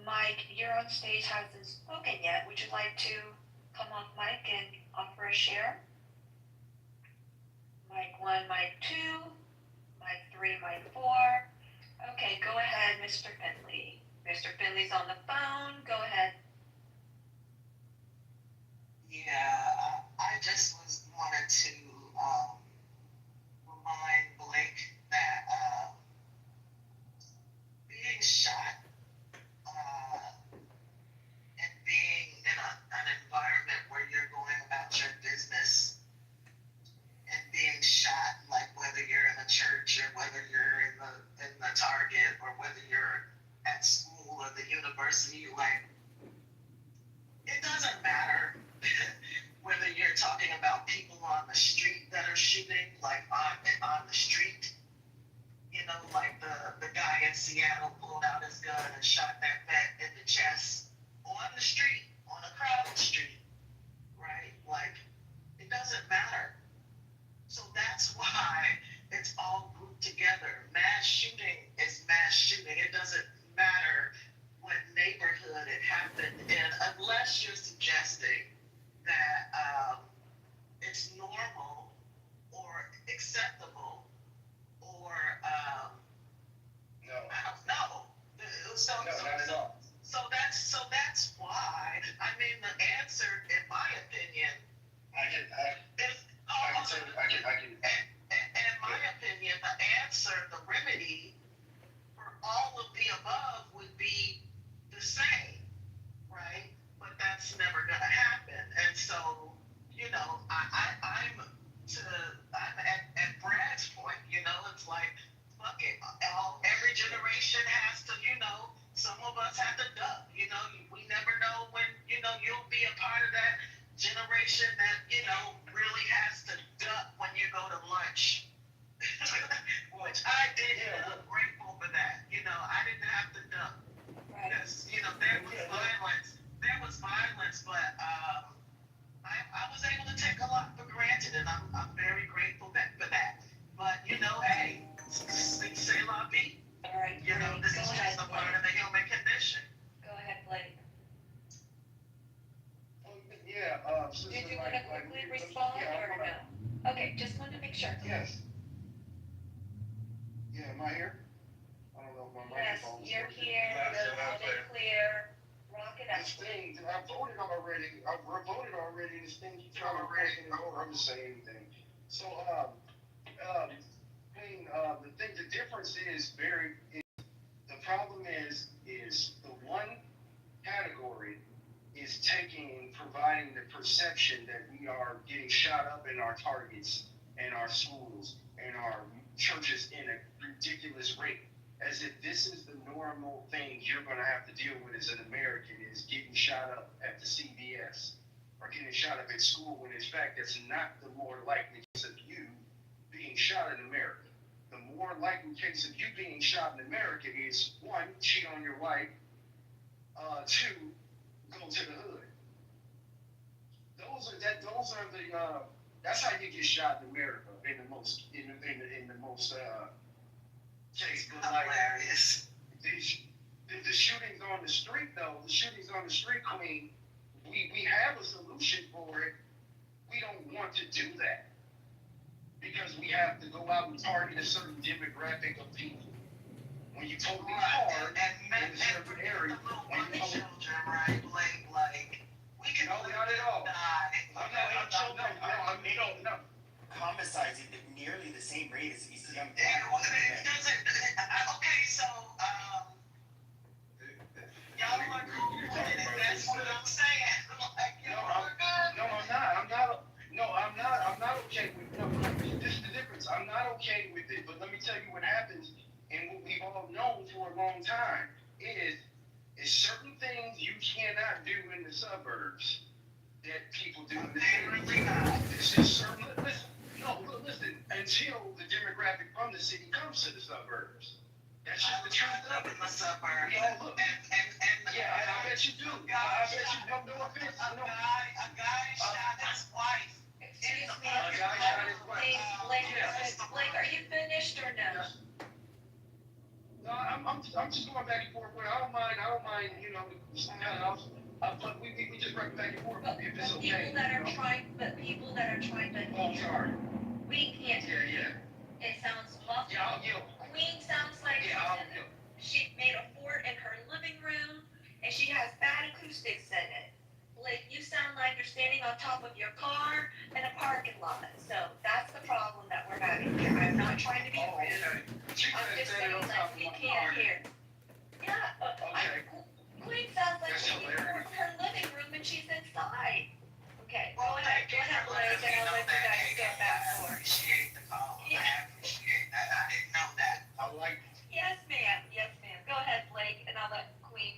Mike, you're on stage, hasn't spoken yet. Would you like to come off mic and offer a share? Mic 1, mic 2, mic 3, mic 4. Okay, go ahead, Mr. Finley. Mr. Finley's on the phone. Go ahead. Yeah, I just wanted to remind Blake that being shot and being in an environment where you're going about your business and being shot, like whether you're in a church or whether you're in the Target or whether you're at school or the university, like it doesn't matter whether you're talking about people on the street that are shooting, like on the street, you know, like the guy in Seattle pulled out his gun and shot that vet in the chest, or on the street, on a crowded street, right? Like, it doesn't matter. So that's why it's all grouped together. Mass shooting is mass shooting. It doesn't matter what neighborhood it happened in, unless you're suggesting that it's normal or acceptable or No. I don't know. So, No, so, not at so, all. so that's why. I mean, the answer, in my opinion, in my opinion, the answer, the remedy for all of the above would be the same, right? But that's never gonna happen. And so, you know, I'm at Brad's point, you know, it's like, fuck it. Every generation has to, you know, some of us have to duck, you know, we never know when, you know, you'll be a part of that generation that, you know, really has to duck when you go to lunch. Which I did, and I'm grateful for that. You know, I didn't have to duck. Right. Because, you know, there was violence, but I was able to take a lot for granted, and I'm very grateful for that. But, you know, hey, c'est la vie. All right, You know, this is just a part of the human condition. Go ahead, Blake. Yeah, Did you want to quickly respond or no? Okay, just wanted to make sure. Yes. Yeah, am I here? I don't know if my Yes, microphone is you're working. here, you're loud and clear. Rock it out. This thing, I voted already, this thing keeps on breaking over, I'm just saying anything. So, the difference is the problem is the one category is taking and providing the perception that we are getting shot up in our targets and our schools and our churches in a ridiculous rate, as if this is the normal thing you're going to have to deal with as an American, is getting shot up at the CVS or getting shot up at school, when in fact that's not the more likely case of you being shot in America. The more likely case of you being shot in America is, one, cheat on your wife, two, go to the hood. That's how you get shot in America in the most case. But like the shootings on the street, though, Queen, we have a solution for it. We don't want to do that because we have to go out and target a certain demographic of people. When you told me hard in a certain area, when you told me children, right? Like we can no, not at all. No. Homicides at nearly the same rate as these young it doesn't. Okay, so y'all are cool with it, and that's what I'm saying. Like, you know, I'm not okay with it. No, this is the difference. I'm not okay with it, but let me tell you what happens, and what we've all known for a long time is certain things you cannot do in the suburbs that people do in the city. It's just certain. Listen, until the demographic from the city comes to the suburbs. That's just the truth of it. In the suburbs. Yeah, and I bet you do. I bet you do. No offense. A guy shot his wife. Excuse me, Blake, are you finished or no? No, I'm just going back and forth. I don't mind, you know, but we just run back and forth if it's okay. People that are trying to. Oh, sorry. We can't hear you. It sounds muffled. Yeah, I'll yield. Queen sounds like Yeah, I'll yield. she made a fort in her living room and she has bad acoustics in it. Blake, you sound like you're standing on top of your car in a parking lot. So that's the problem that we're having here. I'm not trying to be Oh, rude. okay. She I'm said just that saying on that top of we my can't car. hear. Yeah, Okay. Queen sounds like That's she's in hilarious. her living room and she's inside. Okay, Well, go ahead, thank you for Blake, letting and me I'll know let you that, guys Kate. get back I forward. appreciate the call. Yeah. I appreciate that. I didn't know that. I like Yes, ma'am. Yes, ma'am. Go ahead, Blake, and I'll let Queen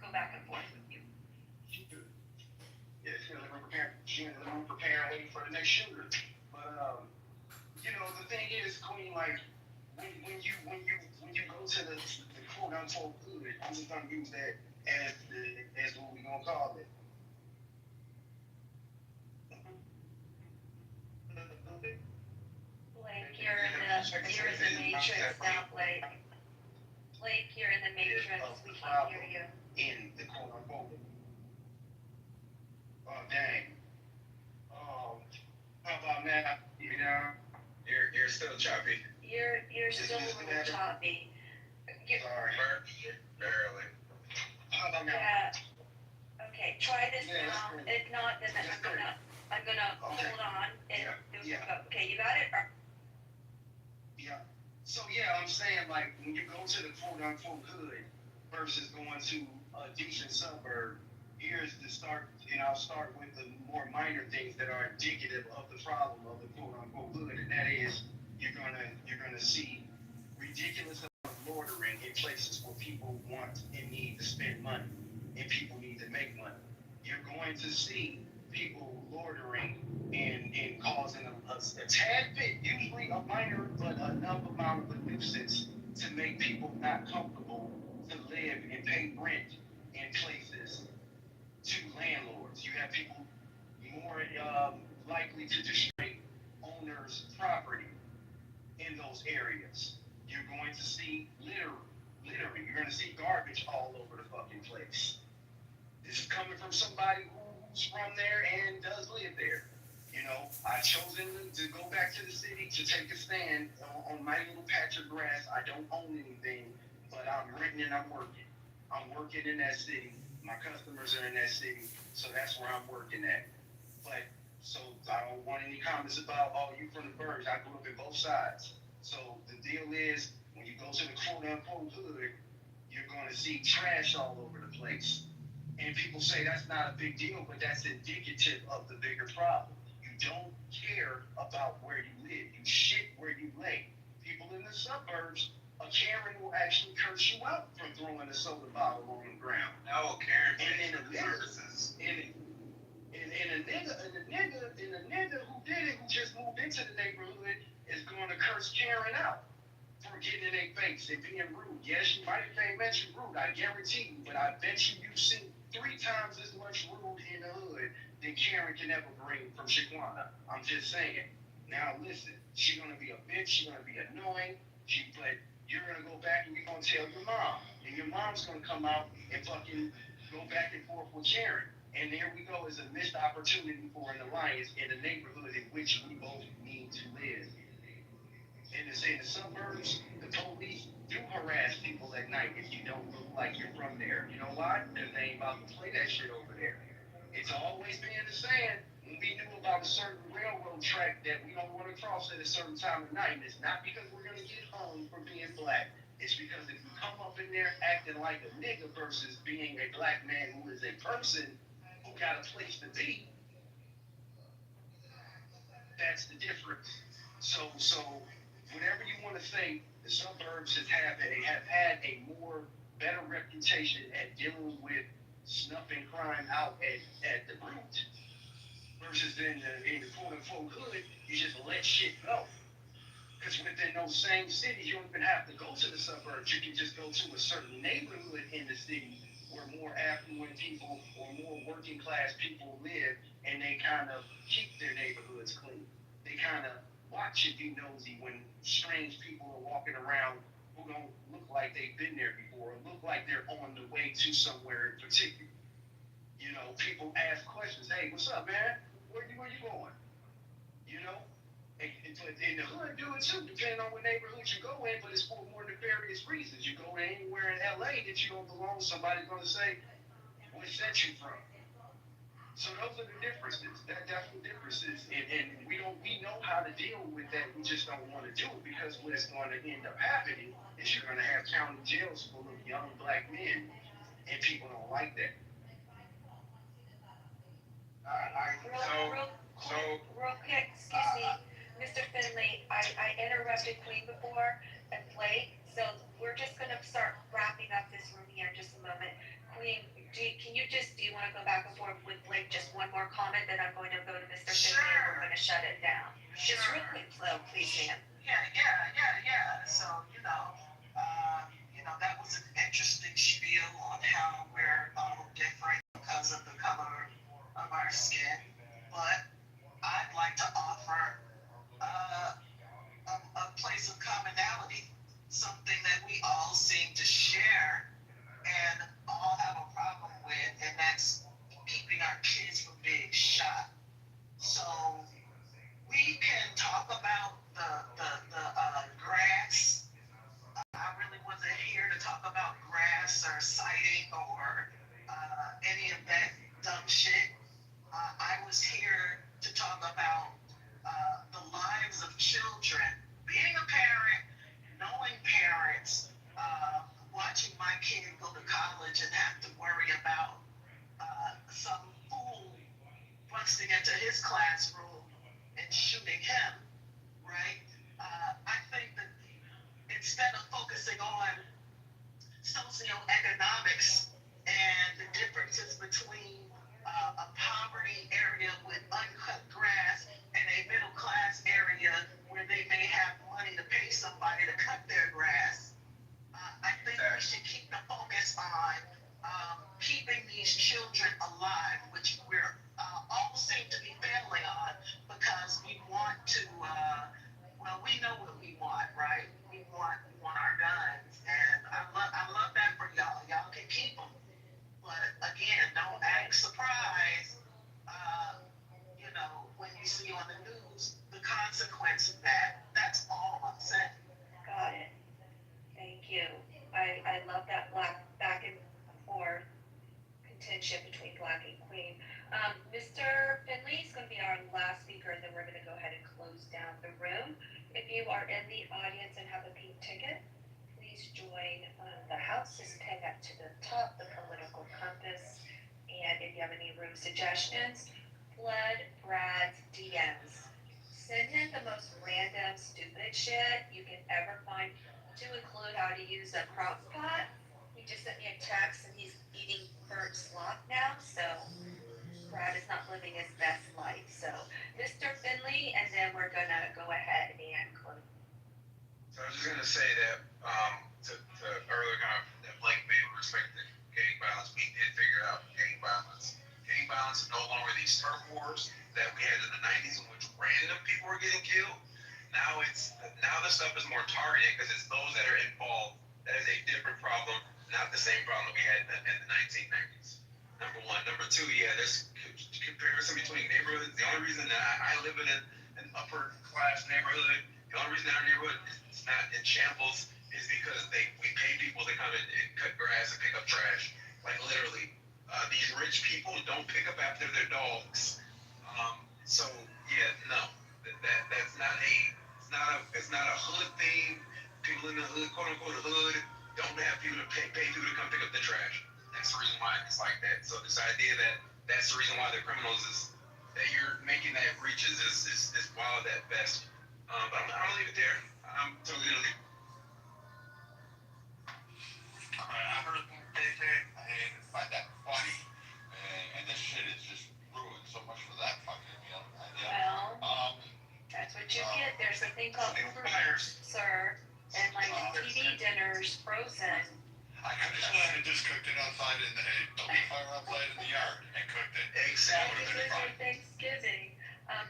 go back and forth with you. yeah, she in the living room preparing, waiting for the next shooter. But you know, the thing is, Queen, like when you go to the quote unquote hood, I'm just gonna use that as what we gonna call it. Blake, you're in the matrix now, Blake. Blake, you're in the matrix. We can't hear you. In the quote unquote. Oh dang. Oh, how about now? You know, You're still choppy. You're still a little choppy. sorry. Barely. How about now? Yeah. Okay, try this Yeah, now. that's If not, then I'm gonna Okay. hold on and Yeah. go. Okay, you got it? Yeah. So yeah, I'm saying like when you go to the quote unquote hood versus going to a decent suburb, here's the start, and I'll start with the more minor things that are indicative of the problem of the quote unquote hood, and that is you're gonna see ridiculous loitering in places where people want and need to spend money and people need to make money. You're going to see people loitering and causing a tad bit, usually a minor but enough amount of a nuisance to make people not comfortable to live and pay rent in places to landlords. You have people more likely to destroy owners' property in those areas. You're going to see littering. You're going to see garbage all over the fucking place. This is coming from somebody who's from there and does live there. You know, I've chosen to go back to the city to take a stand on my little patch of grass. I don't own anything, but I'm renting and I'm working. I'm working in that city. My customers are in that city, so that's where I'm working at. But, so I don't want any comments about, oh, you from the burbs. I grew up in both sides. So the deal is, when you go to the quote-unquote hood, you're going to see trash all over the place. And people say that's not a big deal, but that's indicative of the bigger problem. You don't care about where you live. You shit where you lay. People in the suburbs, a Karen will actually curse you out for throwing a soda bottle on the ground. No, Karen. And then a nigga who did it, who just moved into the neighborhood, is going to curse Karen out for getting in their face and being rude. Yes, you might have can't mention rude, I guarantee you, but I bet you've seen 3 times as much rude in the hood than Karen can ever bring from Shaquana. I'm just saying. Now listen, she's gonna be a bitch, she's gonna be annoying, but you're gonna go back and you're gonna tell your mom. And your mom's gonna come out and fucking go back and forth with Karen. And there we go, is a missed opportunity for an alliance in a neighborhood in which we both need to live. In the suburbs, the police do harass people at night if you don't look like you're from there. You know why? Because they ain't about to play that shit over there. It's always been the saying, when we knew about a certain railroad track that we don't want to cross at a certain time of night, and it's not because we're going to get hung for being black. It's because if you come up in there acting like a nigga versus being a black man who is a person who got a place to be, that's the difference. So whatever you want to say, the suburbs have had a more better reputation at dealing with snuffing crime out at the root versus in the quote unquote hood, you just let shit go. Because within those same cities, you don't even have to go to the suburbs. You can just go to a certain neighborhood in the city where more affluent people or more working class people live, and they kind of keep their neighborhoods clean. They kind of watch and be nosy when strange people are walking around who don't look like they've been there before, or look like they're on the way to somewhere in particular. You know, people ask questions. Hey, what's up, man? Where you going? You know, But in the hood, do it too, depending on what neighborhood you go in, but it's for more nefarious reasons. You go anywhere in LA that you don't belong, somebody's gonna say, where's that you from? So those are the differences. That's the differences. And we know how to deal with that. We just don't want to do it because what is going to end up happening is you're going to have county jails full of young black men, and people don't like that. Real quick, excuse me, Mr. Finley, I interrupted Queen before and Blake, so we're just gonna start wrapping up this room here in just a moment. Queen, do you wanna go back and forth with Blake, just one more comment, then I'm going to go to Mr. Finley and we're gonna shut it down. Just real quick, please, ma'am. Yeah. So, that was an interesting spiel on how we're all different because of the color of our skin. But I'd like to offer a place of commonality, something that we all seem to share and all have a problem with, and that's keeping our kids from being shot. So we can talk about the grass. I really wasn't here to talk about grass or sighting or any of that dumb shit. I was here to talk about the lives of children. Being a parent, knowing parents, watching my kid go to college and have to worry about some fool busting into his classroom and shooting him, right? I think that instead of focusing on socioeconomics and the differences between a poverty area with uncut grass and a middle class area where they may have money to pay somebody to cut their grass, I think we should keep the focus on keeping these children alive, which we're all seem to be failing on because we want to, we know what we want, right? We want our guns, and I love that for y'all. Y'all can keep them, but again, don't act surprised. When you see on the news the consequence of that. That's all I'm saying. Got it. Thank you. I love that back and forth contention between Black and Queen. Mr. Finley is going to be our last speaker, and then we're going to go ahead and close down the room. If you are in the audience and have a pink ticket, please join the house. Just pin up to the top, the political compass. And if you have any room suggestions, flood Brad's DMs. Send him the most random, stupid shit you can ever find, to include how to use a crock pot. He just sent me a text and he's eating burnt slop now, so Brad is not living his best life. So, Mr. Finley, and then we're gonna go ahead and close. So I was just gonna say that to earlier kind of that Blake made with respect to gang violence, we did figure out gang violence. Gang violence is no longer these turf wars that we had in the 90s in which random people were getting killed. Now the stuff is more targeted because it's those that are involved. That is a different problem, not the same problem we had in the 1990s. Number one. Number two, there's comparison between neighborhoods. The only reason that I live in an upper class neighborhood, the only reason our neighborhood is not in shambles is because we pay people to come in and cut grass and pick up trash. Like literally, these rich people don't pick up after their dogs. It's not a hood thing. People in the hood, quote unquote hood, don't have people to pay people to come pick up the trash. That's the reason why it's like that. So this idea that's the reason why they're criminals is that you're making that breaches is wild at best. But I'll leave it there. I'm totally gonna leave. I heard KK and find that funny, and this shit is just ruined so much for that fucking idea. Well, that's what you get. There's a thing called Uber Eats, sir, and like TV dinners frozen. I could have just cooked it outside in the fire outside in the yard and cooked it. Exactly. Happy Thanksgiving.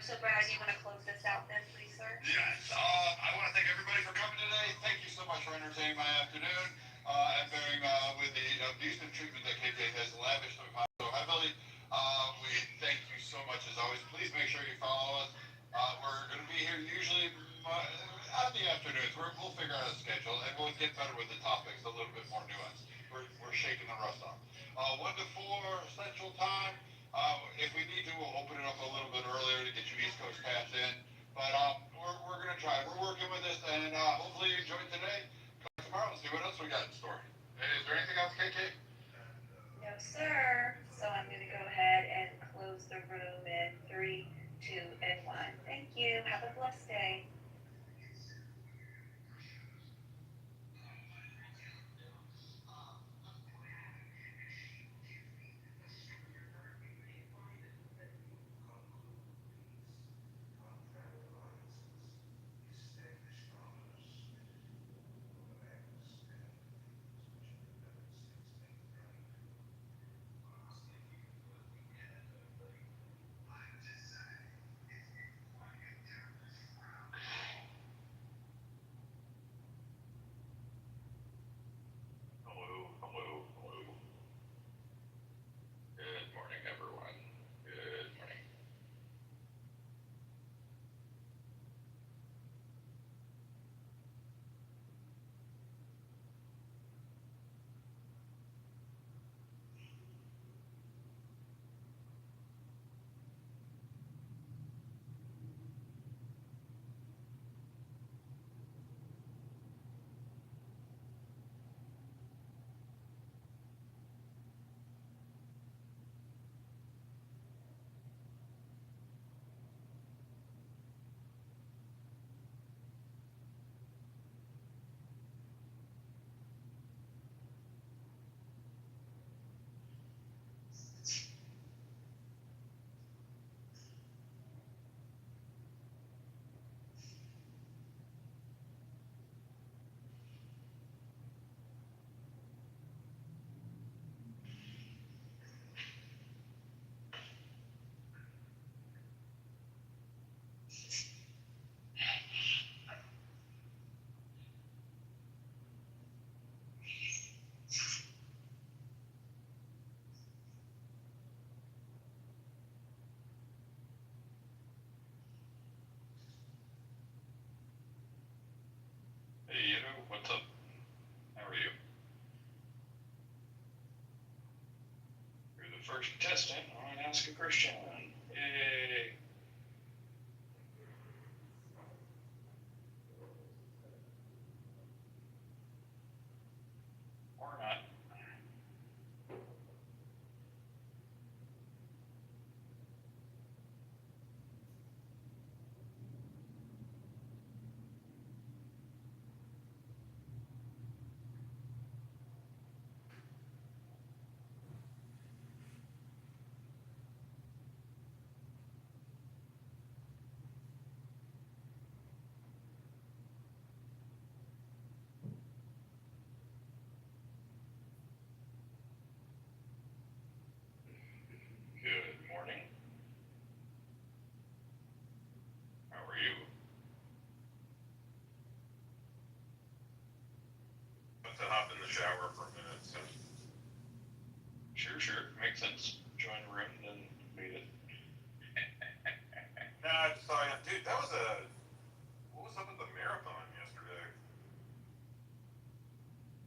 So Brad, you want to close this out then, please, sir? Yes. I want to thank everybody for coming today. Thank you so much for entertaining my afternoon and bearing with the abusive treatment that KK has lavished upon so heavily. We thank you so much as always. Please make sure you follow us. We're going to be here usually figure out a schedule, and we'll get better with the topics, a little bit more nuanced. We're shaking the rust off. 1 to 4 Central Time. If we need to, we'll open it up a little bit earlier to get you East Coast pass in. But we're gonna try. We're working with this, and hopefully you enjoyed today. Come tomorrow and see what else we got in store. Is there anything else, KK? No, sir. So I'm gonna go ahead and close the room in 3, 2, and 1. Thank you. Have a blessed day. Hello. Good morning, everyone. Good morning. Hey, what's up? How are you? You're the first contestant on Ask a Christian. Yay! Or not. Good morning. How are you? Have to hop in the shower for a minute, so. Sure. Makes sense. Join the room, then leave it. No, I just saw you. Dude, what was up with the marathon yesterday?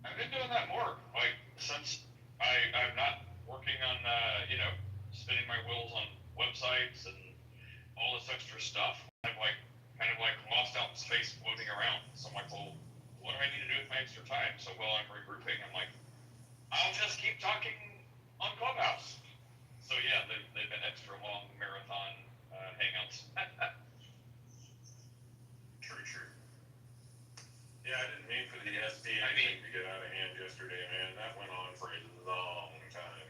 I've been doing that more, like, since I'm not working on, spinning my wheels on websites and all this extra stuff. I'm kind of lost out in space floating around. So I'm like, well, what do I need to do with my extra time? So while I'm regrouping, I'm like, I'll just keep talking on Clubhouse. So yeah, they've been extra long marathon hangouts. True. Yeah, I didn't mean for the SDA thing to get out of hand yesterday, man. That went on for a long time.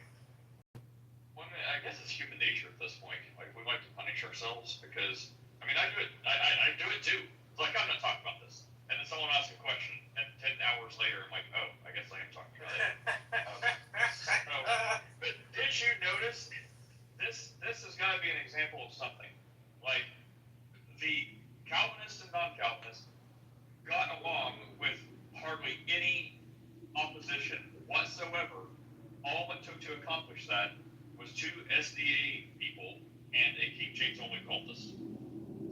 Well, I guess it's human nature at this point. Like, we like to punish ourselves because, I do it. I do it too. It's like, I'm not talking about this. And then someone asks a question, and 10 hours later, I'm like, oh, I guess I am talking about it. But did you notice this has got to be an example of something. Like, the Calvinists and non-Calvinists got along with hardly any opposition whatsoever. All it took to accomplish that was 2 SDA people and a King James only cultist.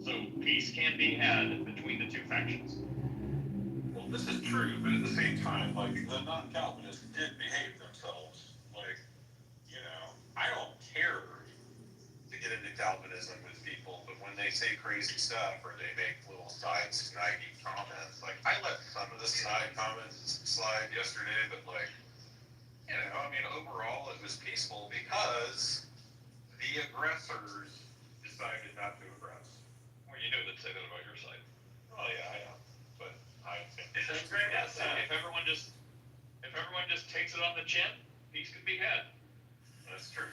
So peace can be had between the 2 factions. Well, this is true, but at the same time, like, the non-Calvinists did behave themselves. Like, you know, I don't care to get into Calvinism with people, but when they say crazy stuff or they make little side snidey comments, like, I let some of the snide comments slide yesterday, but, like, you know, I mean, overall it was peaceful because the aggressors decided not to aggress. Well, you know they'd say that about your side. Oh yeah, I know, but That's great. Yes, if everyone just takes it on the chin, peace could be had. That's true.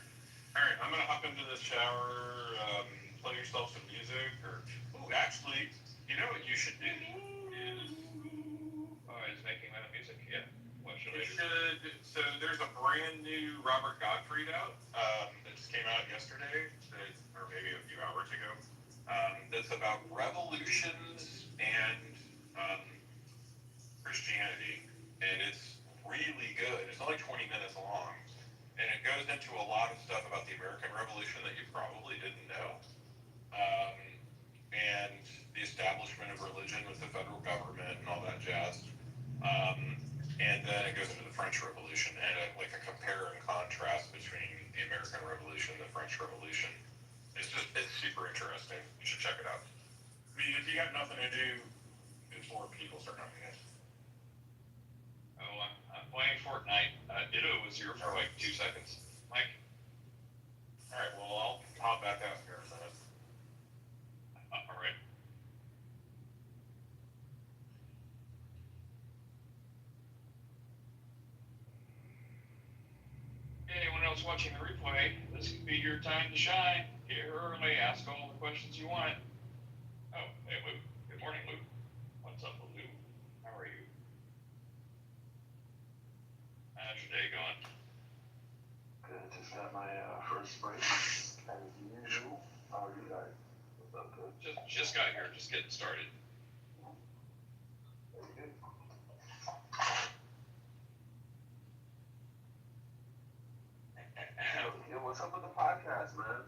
All right, I'm gonna hop into the shower, play yourself some music, or actually, you know what you should do? Is making that music? Yeah. What should I do? So there's a brand new Robert Gottfried out that just came out yesterday, or maybe a few hours ago. That's about revolutions and Christianity, and it's really good. It's only 20 minutes long, and it goes into a lot of stuff about the American Revolution that you probably didn't know, and the establishment of religion with the federal government and all that jazz. And then it goes into the French Revolution and like a compare and contrast between the American Revolution and the French Revolution. It's super interesting. You should check it out. I mean, if you got nothing to do before people start coming in. Oh, I'm playing Fortnite. Ditto was here for like 2 seconds. Mike? All right, well, I'll hop back out here in a minute. All right. Anyone else watching the replay, this could be your time to shine. Get here early, ask all the questions you want. Oh, hey, Luke. Good morning, Luke. What's up, Luke? How are you? How's your day going? Good. Just got my first break, as usual. How are you guys? What's up, good? Just got here. Just getting started. Very good. Yo, what's up with the podcast, man?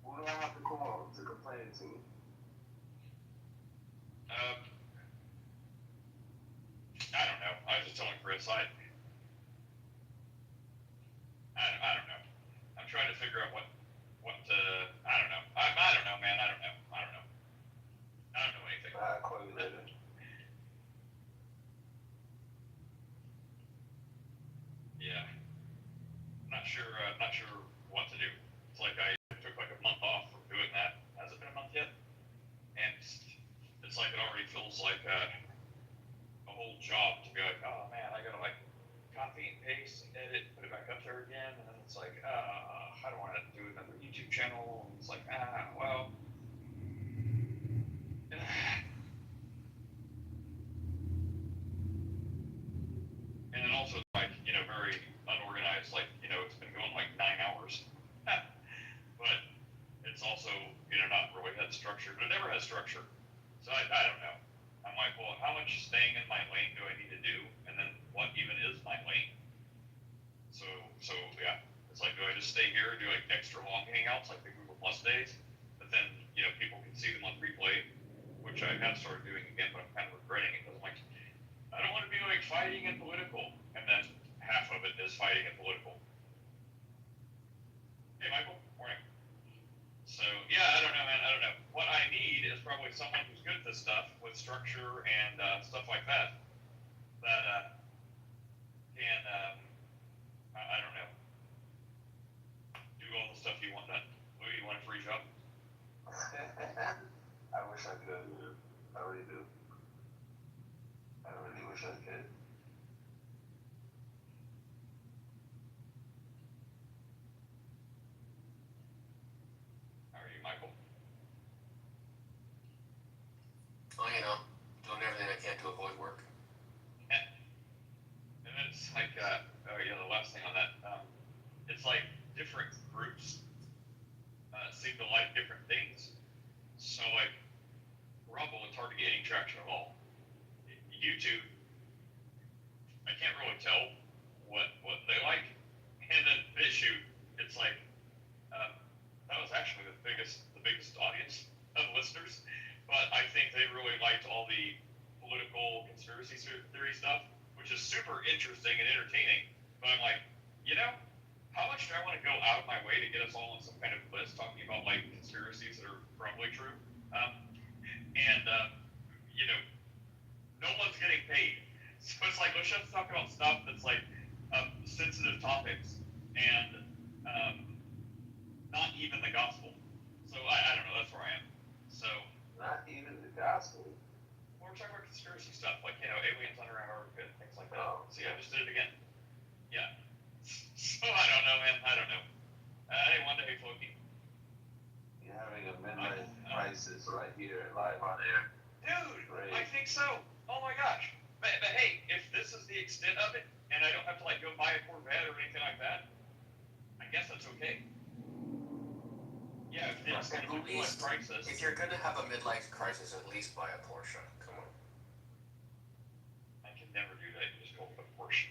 Who do I have to call to complain to? I don't know. I was just telling Chris, I don't know. I'm trying to figure out what I don't know. I don't know, man. I don't know. I don't know anything. Call you later. Yeah. Not sure what to do. It's like I took like a month off from doing that. Has it been a month yet? And it's like it already feels like a whole job to be like, oh man, I gotta like copy and paste and edit, put it back up there again, and then it's like, I don't want to do another YouTube channel, and it's like, well. And then also like, you know, very unorganized, like, you know, it's been going like 9 hours. But it's also, you know, not really had structure, but it never has structure. So I don't know. I'm like, well, how much staying in my lane do I need to do? And then what even is my lane? So yeah, it's like, do I just stay here and do like extra long hangouts like the Google Plus days? But then, you know, people can see them on replay, which I have started doing again, but I'm kind of regretting it because I'm like, I don't want to be like fighting and political. And then half of it is fighting and political. Hey, Michael. Morning. So, yeah, I don't know, man. I don't know. What I need is probably someone who's good at this stuff with structure and stuff like that. That can, I don't know, do all the stuff you want done. What do you want a free job? I wish I could, man. I really do. I really wish I could. How are you, Michael? Well, you know, doing everything I can to avoid work. And it's like, you know, how much do I want to go out of my way to get us all on some kind of list talking about like conspiracies that are probably true? And you know, no one's getting paid, so it's like let's just talk about stuff that's like sensitive topics and not even the gospel. So I don't know. That's where I am. So Not even the gospel. we're talking about conspiracy stuff, like you know, aliens under our orbit, things like that. Oh. See, I just did it again. Yeah. So I don't know, man. I don't know. Hey, one day, Floki. You're having a midlife crisis right here, live on air. Dude, Great. I think so. Oh my gosh. But hey, if this is the extent of it, and I don't have to like go buy a Corvette or anything like that, I guess that's okay. Yeah, if it's At a midlife least, crisis. if you're gonna have a midlife crisis, at least buy a Porsche. Come on. I can never do that. You just go with a Porsche.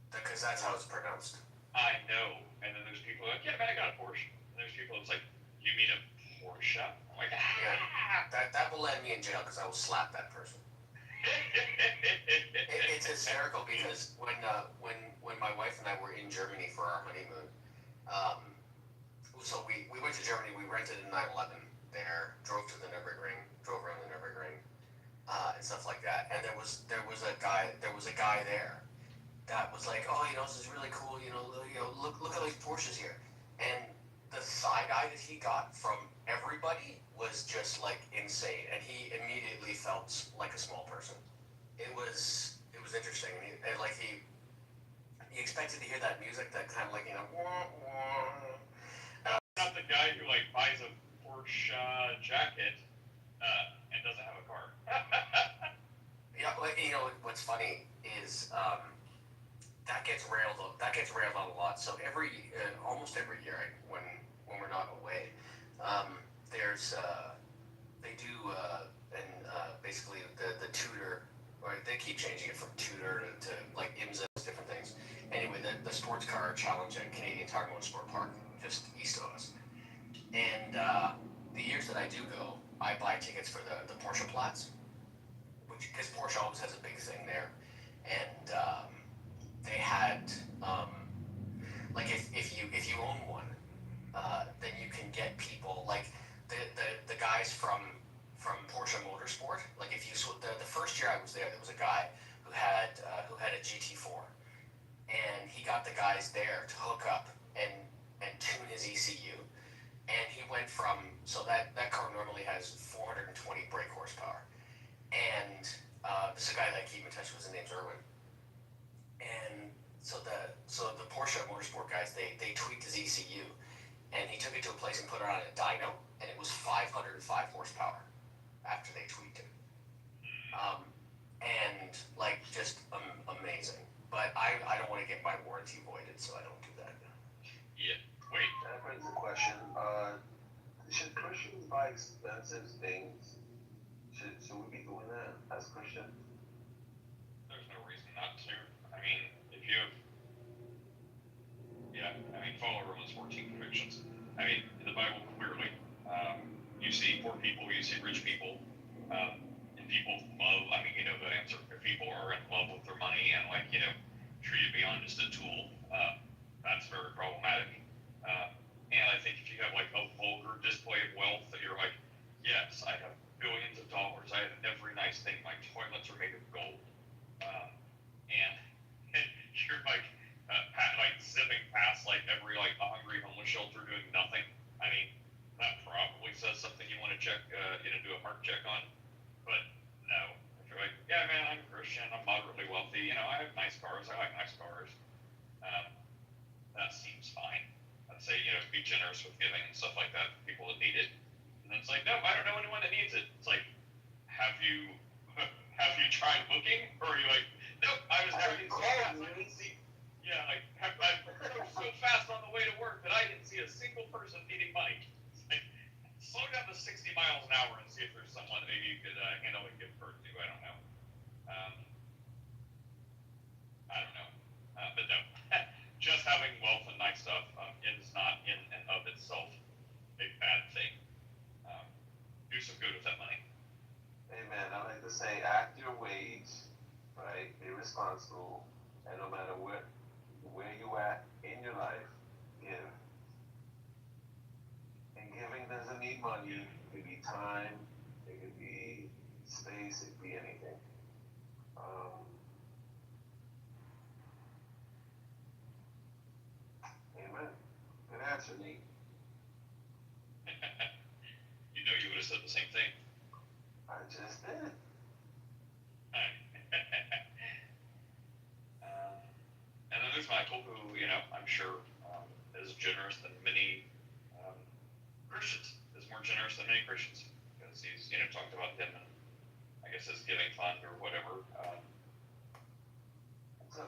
Because that's how it's pronounced. I know. And then there's people like, yeah, man, I got a Porsche. And there's people that's like, you mean a Porsche? I'm like, Yeah, that will land me in jail because I will slap that person. It's hysterical because when my wife and I were in Germany for our honeymoon, so we went to Germany, we rented a 911 there, drove to the Nürburgring, drove around the Nürburgring, and stuff like that. And there was a guy there that was like, oh, you know, this is really cool, look at all these Porsches here. And the side eye that he got from everybody was just like insane, and he immediately felt like a small person. It was interesting, and like he expected to hear that music, that kind of like wah, wah. Not the guy who like buys a Porsche jacket and doesn't have a car. Yeah, what's funny is that gets railed on a lot. So almost every year when we're not away, they do basically the tutor, or they keep changing it from tutor to like IMSA, different things. Anyway, the sports car challenge at Canadian Tire Motorsport Park, just east of us. And the years that I do go, I buy tickets for the Porsche Platz, because Porsche always has a big thing there. And they had like if you own one, then you can get people like the guys from Porsche Motorsport. Like if you the first year I was there was a guy who had a GT4, and he got the guys there to hook up and tune his ECU, and he went from, so that car normally has 420 brake horsepower, and this is a guy that I keep in touch with. His name's Erwin. And so the Porsche Motorsport guys, they tweaked his ECU, and he took it to a place and put it on a dyno, and it was 505 horsepower after they tweaked it. And like just amazing. But I don't want to get my warranty voided, so I don't do that. Yeah. Wait. That brings the question, should Christians buy expensive things? Should we be doing that as Christians? There's no reason not to. I mean, if you have, follow Romans 14 convictions. I mean, in the Bible, clearly, you see poor people, you see rich people, and people love, the answer. If people are in love with their money and, treat it beyond just a tool, that's very problematic. And I think if you have, a vulgar display of wealth that you're like, yes, I have billions of dollars, I have every nice thing, my toilets are made of gold, and you're zipping past every hungry homeless shelter doing nothing. I mean, that probably says something you want to check, do a heart check on. But no, if you're like, yeah, man, I'm a Christian, I'm moderately wealthy, I have nice cars, I like nice cars. That seems fine. I'd say, be generous with giving and stuff like that for people that need it. And then it's like, no, I don't know anyone that needs it. It's like, have you tried looking? Or are you like, nope, I was driving so fast, I didn't see. Yeah, I was so fast on the way to work that I didn't see a single person needing money. It's like, slow down to 60 miles an hour and see if there's someone that maybe you could handle a gift card to. I don't know. But no, just having wealth and nice stuff is not in and of itself a bad thing. Do some good with that money. Amen. I like to say, act your ways, right? Be responsible, and no matter where you at time, it could be space, it could be anything. Amen. Good answer, Nate. You know, you would have said the same thing. I just did. And then there's Michael, who, you know, I'm sure is generous than many Christians, is more generous than many Christians, because he's, you know, talked about him and I guess his giving fund or whatever. So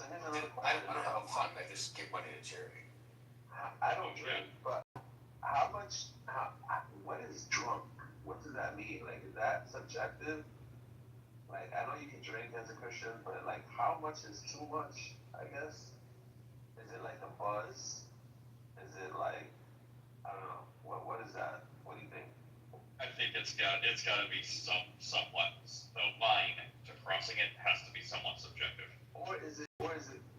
here's another I question. don't have a fund, I just give money to charity. I don't drink, but what is drunk? What does that mean? Like, is that subjective? Like, I know you can drink as a Christian, but like, how much is too much, I guess? Is it like a buzz? Is it like, I don't know, what is that? What do you think? I think it's got to be somewhat, the line to crossing it has to be somewhat subjective. Or is it,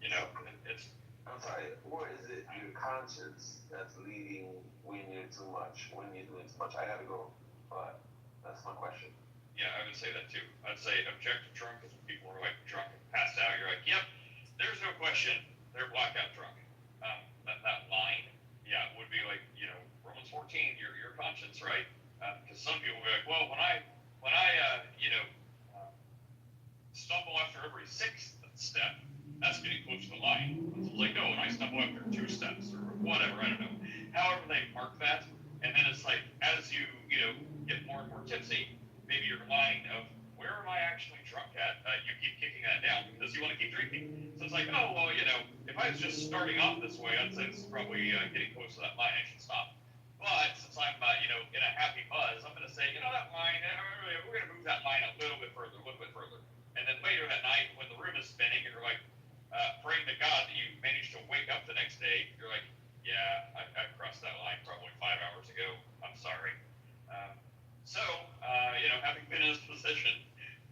you know, it's, I'm sorry, or is it your conscience that's leading when you're too much, when you're doing too much? I gotta go, but that's my question. yeah, I would say that too. I'd say objective drunk is when people are like drunk and passed out. You're like, yep, there's no question, they're blackout drunk. That line, yeah, would be like, you know, Romans 14, your conscience, right? Because some people will be like, well, when I you know, stumble after every sixth step, that's getting close to the line. It's like, no, when I stumble after 2 steps or whatever, I don't know. However they mark that, and then it's like, as you know, get more and more tipsy, maybe your line of where am I actually drunk at? You keep kicking that down because you want to keep drinking. So it's like, oh, well, you know, if I was just starting off this way, I'd say this is probably getting close to that line. I should stop. But since I'm, you know, in a happy buzz, I'm going to say, you know, that line, we're going to move that line a little bit further. And then later that night, when the room is spinning, and you're like praying to God that you managed to wake up the next day, you're like, yeah, I crossed that line probably 5 hours ago. I'm sorry. So, you know, having been in this position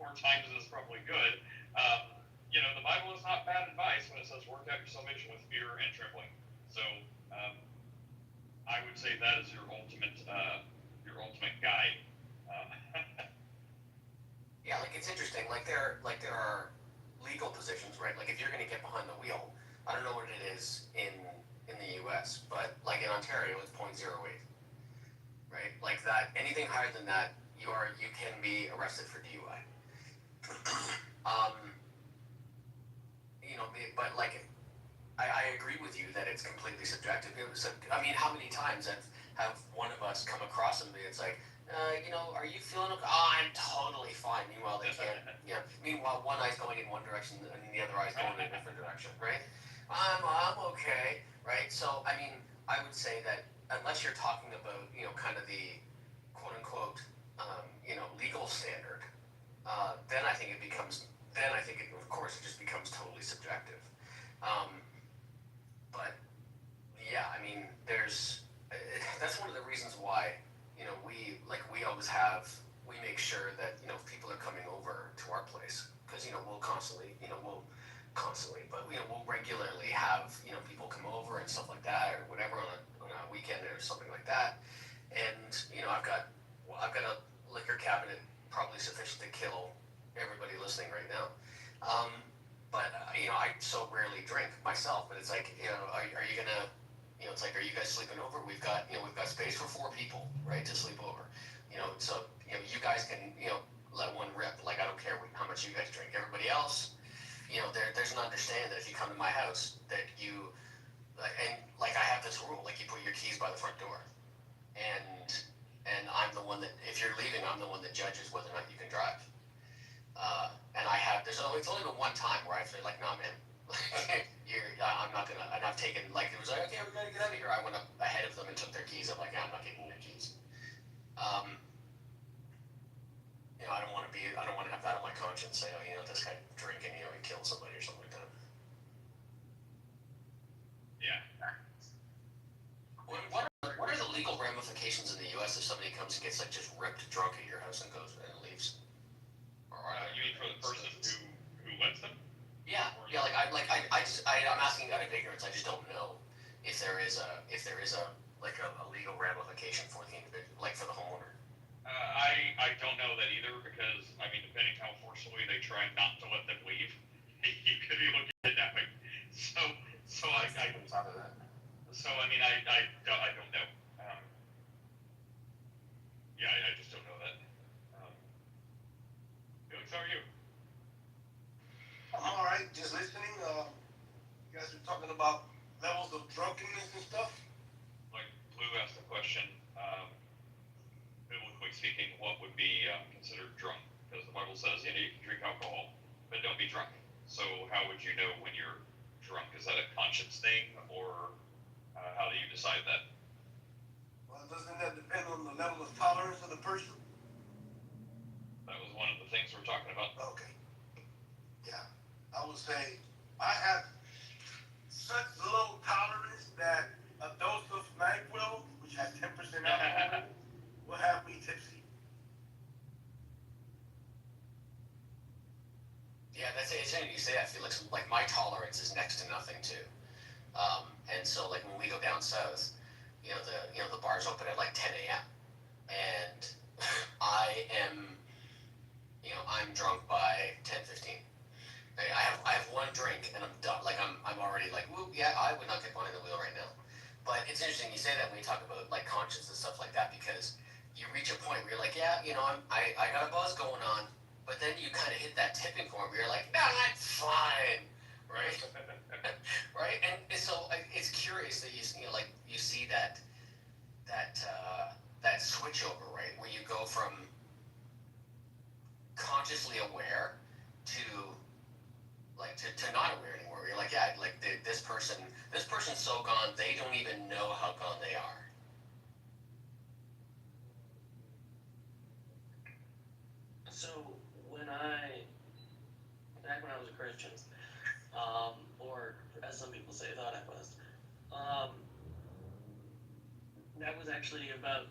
more times than is probably good, you know, the Bible is not bad advice when it says work out your salvation with fear and trembling. So, I would say that is your ultimate guide. Yeah, like it's interesting. Like there are legal positions, right? Like if you're going to get behind the wheel, I don't know what it is in the U.S., but like in Ontario, it's 0.08, right? Like that, anything higher than that, you can be arrested for DUI. You know, but like I agree with you that it's completely subjective. I mean, how many times have one of us come across somebody? It's like, you know, are you feeling okay? Oh, I'm totally fine. Meanwhile, they can't. Yeah. Meanwhile, one eye's going in one direction and the other eye's going in a different direction, right? I'm okay, right? So, I mean, I would say that unless you're talking about, you know, kind of the quote unquote, you know, legal standard, then I think it becomes. Then I think it, of course, it just becomes totally subjective. But yeah, I mean, that's one of the reasons why, you know, we make sure that, you know, if people are coming over to our place, because, you know, we'll regularly have, you know, people come over and stuff like that, or whatever on a weekend or something like that. And, you know, I've got a liquor cabinet probably sufficient to kill everybody listening right now. But you know, I so rarely drink myself, but it's like, you know, are you gonna, you know, it's like, are you guys sleeping over? We've got space for 4 people, right, to sleep over. You know, so, you know, you guys can, you know, let one rip. Like, I don't care how much you guys drink. Everybody else, you know, there's an understanding that if you come to my house, that you, and like I have this rule, like you put your keys by the front door, and I'm the one that, if you're leaving, I'm the one that judges whether or not you can drive. And it's only been one time where I feel like, nah, man, I'm not gonna, and I've taken, like, it was like, okay, we gotta get out of here. I went up ahead of them and took their keys. I'm like, yeah, I'm not getting their keys. You know, I don't want to have that on my conscience, say, oh, you know, this guy drinking, you know, he killed somebody or something like that. Yeah. What are the legal ramifications in the U.S. if somebody comes and gets like just ripped drunk at your house and goes and leaves? You mean for the person who lets them? Yeah. Like I'm asking out of ignorance. I just don't know if there is a legal ramification for the individual, like for the homeowner. I don't know that either because, I mean, depending how forcefully they try not to let them leave, you could be looking at kidnapping. So I mean, I don't know. Yeah, I just don't know that. Felix, how are you? I'm all right, just listening. You guys were talking about levels of drunkenness and stuff. Like Blue asked the question, biblically speaking, what would be considered drunk? Because the Bible says, you know, you can drink alcohol, but don't be drunk. So how would you know when you're drunk? Is that a conscience thing, or how do you decide that? Well, doesn't that depend on the level of tolerance of the person? That was one of the things we're talking about. Okay. Yeah, I would say I have such low tolerance that a dose of NyQuil, which has 10% alcohol, will have me tipsy. Yeah, that's it's interesting you say that, Felix. Like my tolerance is next to nothing too. And so like when we go down south, the bars open at like 10 a.m. and I'm drunk by 10:15. I have one drink and I'm done. Like I'm already like, whoop, yeah, I would not get behind the wheel right now. But it's interesting you say that when you talk about like conscience and stuff like that, because you reach a point where you're like, yeah, I got a buzz going on, but then you kind of hit that tipping point where you're like, no, that's fine, right? Right? And so it's curious that you see that switch over, right, where you go from consciously aware to not aware anymore. You're like, yeah, like this person's so gone, they don't even know how gone they are. So back when I was a Christian, or as some people say, thought I was, that was actually about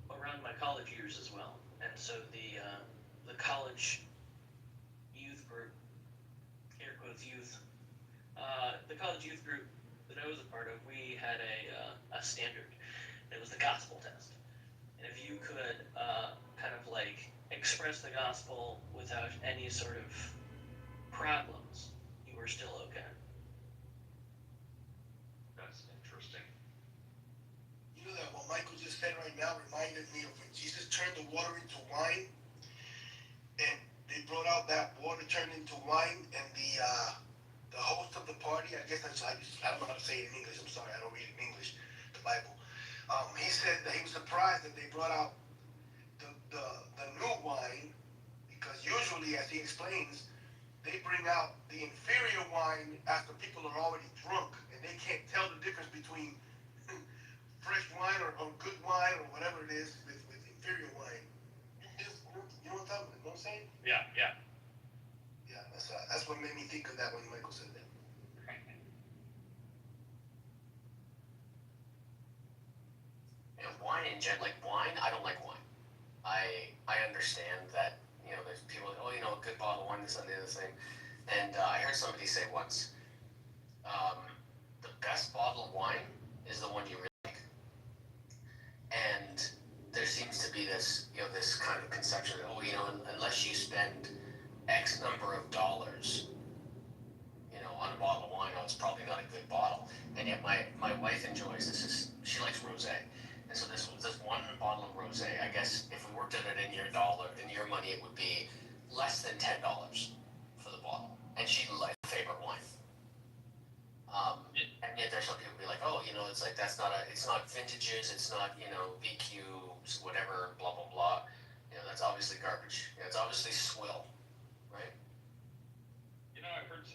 around my college years as well. And so the college youth group, air quotes youth, the college youth group that I was a part of, we had a standard. It was the gospel test. And if you could kind of like express the gospel without any sort of problems, you were still okay. That's interesting. You know that what Michael just said right now reminded me of when Jesus turned the water into wine, and they brought out that water turned into wine, and the host of the party, I guess I don't know how to say it in English. I'm sorry, I don't read in English, the Bible. He said that he was surprised that they brought out the new wine, because usually, as he explains, they bring out the inferior wine after people are already drunk, and they can't tell the difference between fresh wine or good wine or whatever it is with inferior wine. You know what I'm saying? Yeah. Yeah, that's what made me think of that when Michael said that. And wine in general, like wine, I don't like wine. I understand that, there's people like, oh, a good bottle of wine, this and the other thing. And I heard somebody say once, the best bottle of wine is the one you really like. And there seems to be this, this kind of conception that, unless you spend X number of dollars, on a bottle of wine, it's probably not a good bottle. And yet my wife enjoys this. She likes rosé. And so this one bottle of rosé, I guess if we worked at it in your money, it would be less than $10 for the bottle. And she likes favorite wine. And yet there's some people who be like, oh, it's like it's not vintages, it's not, BQs, whatever, blah, blah, blah. That's obviously garbage. It's obviously swill, right? I've heard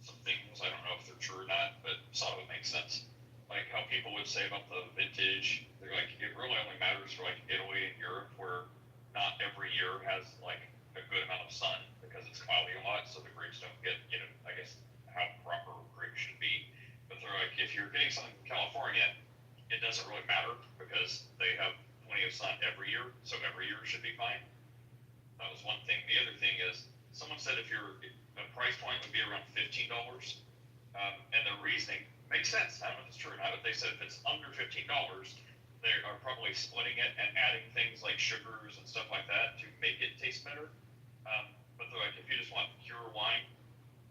some things, I don't know if they're true or not, but some of it makes sense. Like how people would say about the vintage, they're like, it really only matters for like Italy and Europe, where not every year has like a good amount of sun because it's cloudy a lot, so the grapes don't get, I guess how proper grapes should be. But they're like, if you're getting something from California, it doesn't really matter because they have plenty of sun every year, so every year should be fine. That was one thing. The other thing is, someone said the price point would be around $15, and the reasoning makes sense. I don't know if it's true or not, but they said if it's under $15, they are probably splitting it and adding things like sugars and stuff like that to make it taste better. But they're like, if you just want pure wine,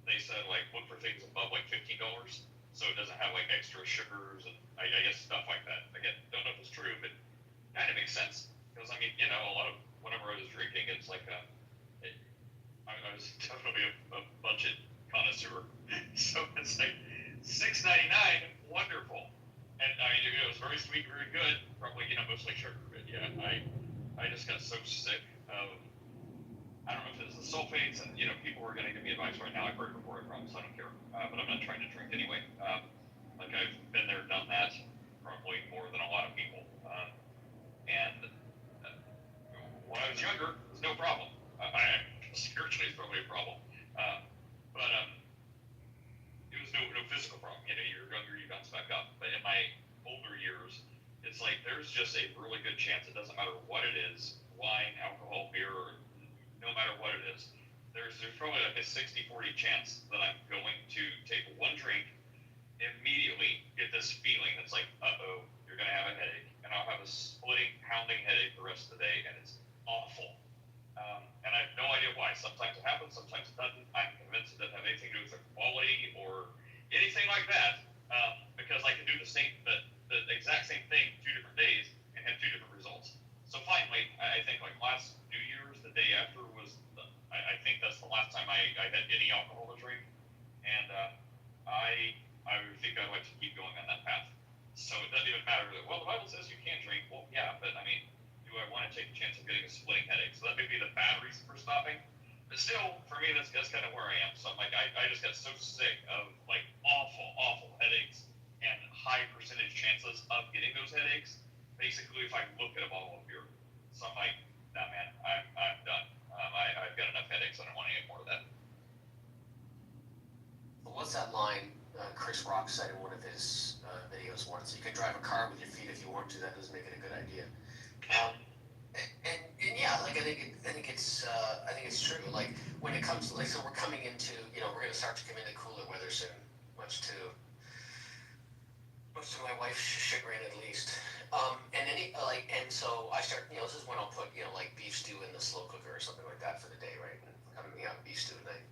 they said like look for things above like $15, so it doesn't have like extra sugars and I guess stuff like that. Again, don't know if it's true, but kind of makes sense because I mean, you know, a lot of whenever I was drinking, it's like I was definitely a budget connoisseur, so it's like $6.99, wonderful. And I mean, it was very sweet, very good. Probably, you know, mostly sugar, but yeah, I just got so sick of. I don't know if it's the sulfates, and you know, people are going to give me advice right now. I've heard it before, I promise. I don't care, but I'm not trying to drink anyway. Like I've been there, done that, probably more than a lot of people. And when I was younger, it was no problem. Spiritually, it's probably a problem, but it was no physical problem. You know, you're younger, you bounce back up. But in my older years, it's like there's just a really good chance. It doesn't matter what it is, wine, alcohol, beer, or no matter what it is, there's probably like a 60-40 chance that I'm going to take one drink, immediately get this feeling that's like, uh-oh, you're going to have a headache. And I'll have a splitting, pounding headache the rest of the day, and it's awful. And I have no idea why. Sometimes it happens, sometimes it doesn't. I'm convinced it doesn't have anything to do with the quality or anything like that, because I can do the exact same thing 2 different days and have 2 different results. So finally, I think like last New Year's, the day after was, I think that's the last time I had any alcohol to drink, and I think I'd like to keep going on that path. So it doesn't even matter that, well, the Bible says you can't drink. Well, yeah, but I mean, do I want to take a chance of getting a splitting headache? So that may be the bad reason for stopping. But still, for me, that's kind of where I am. So I'm like, I just got so sick of like awful headaches and high percentage chances of getting those headaches. Basically, if I look at a bottle of beer. So I'm like, nah, man, I'm done. I've got enough headaches. I don't want any more of that. Well, what's that line Chris Rock said in one of his videos once? You can drive a car with your feet if you want to. That doesn't make it a good idea. And yeah, like I think it's true. Like when it comes to like, so we're coming into, you know, we're gonna start to come into cooler weather soon, much to my wife's chagrin at least. And so I start, you know, this is when I'll put, you know, like beef stew in the slow cooker or something like that for the day, right? And I'm gonna have beef stew tonight.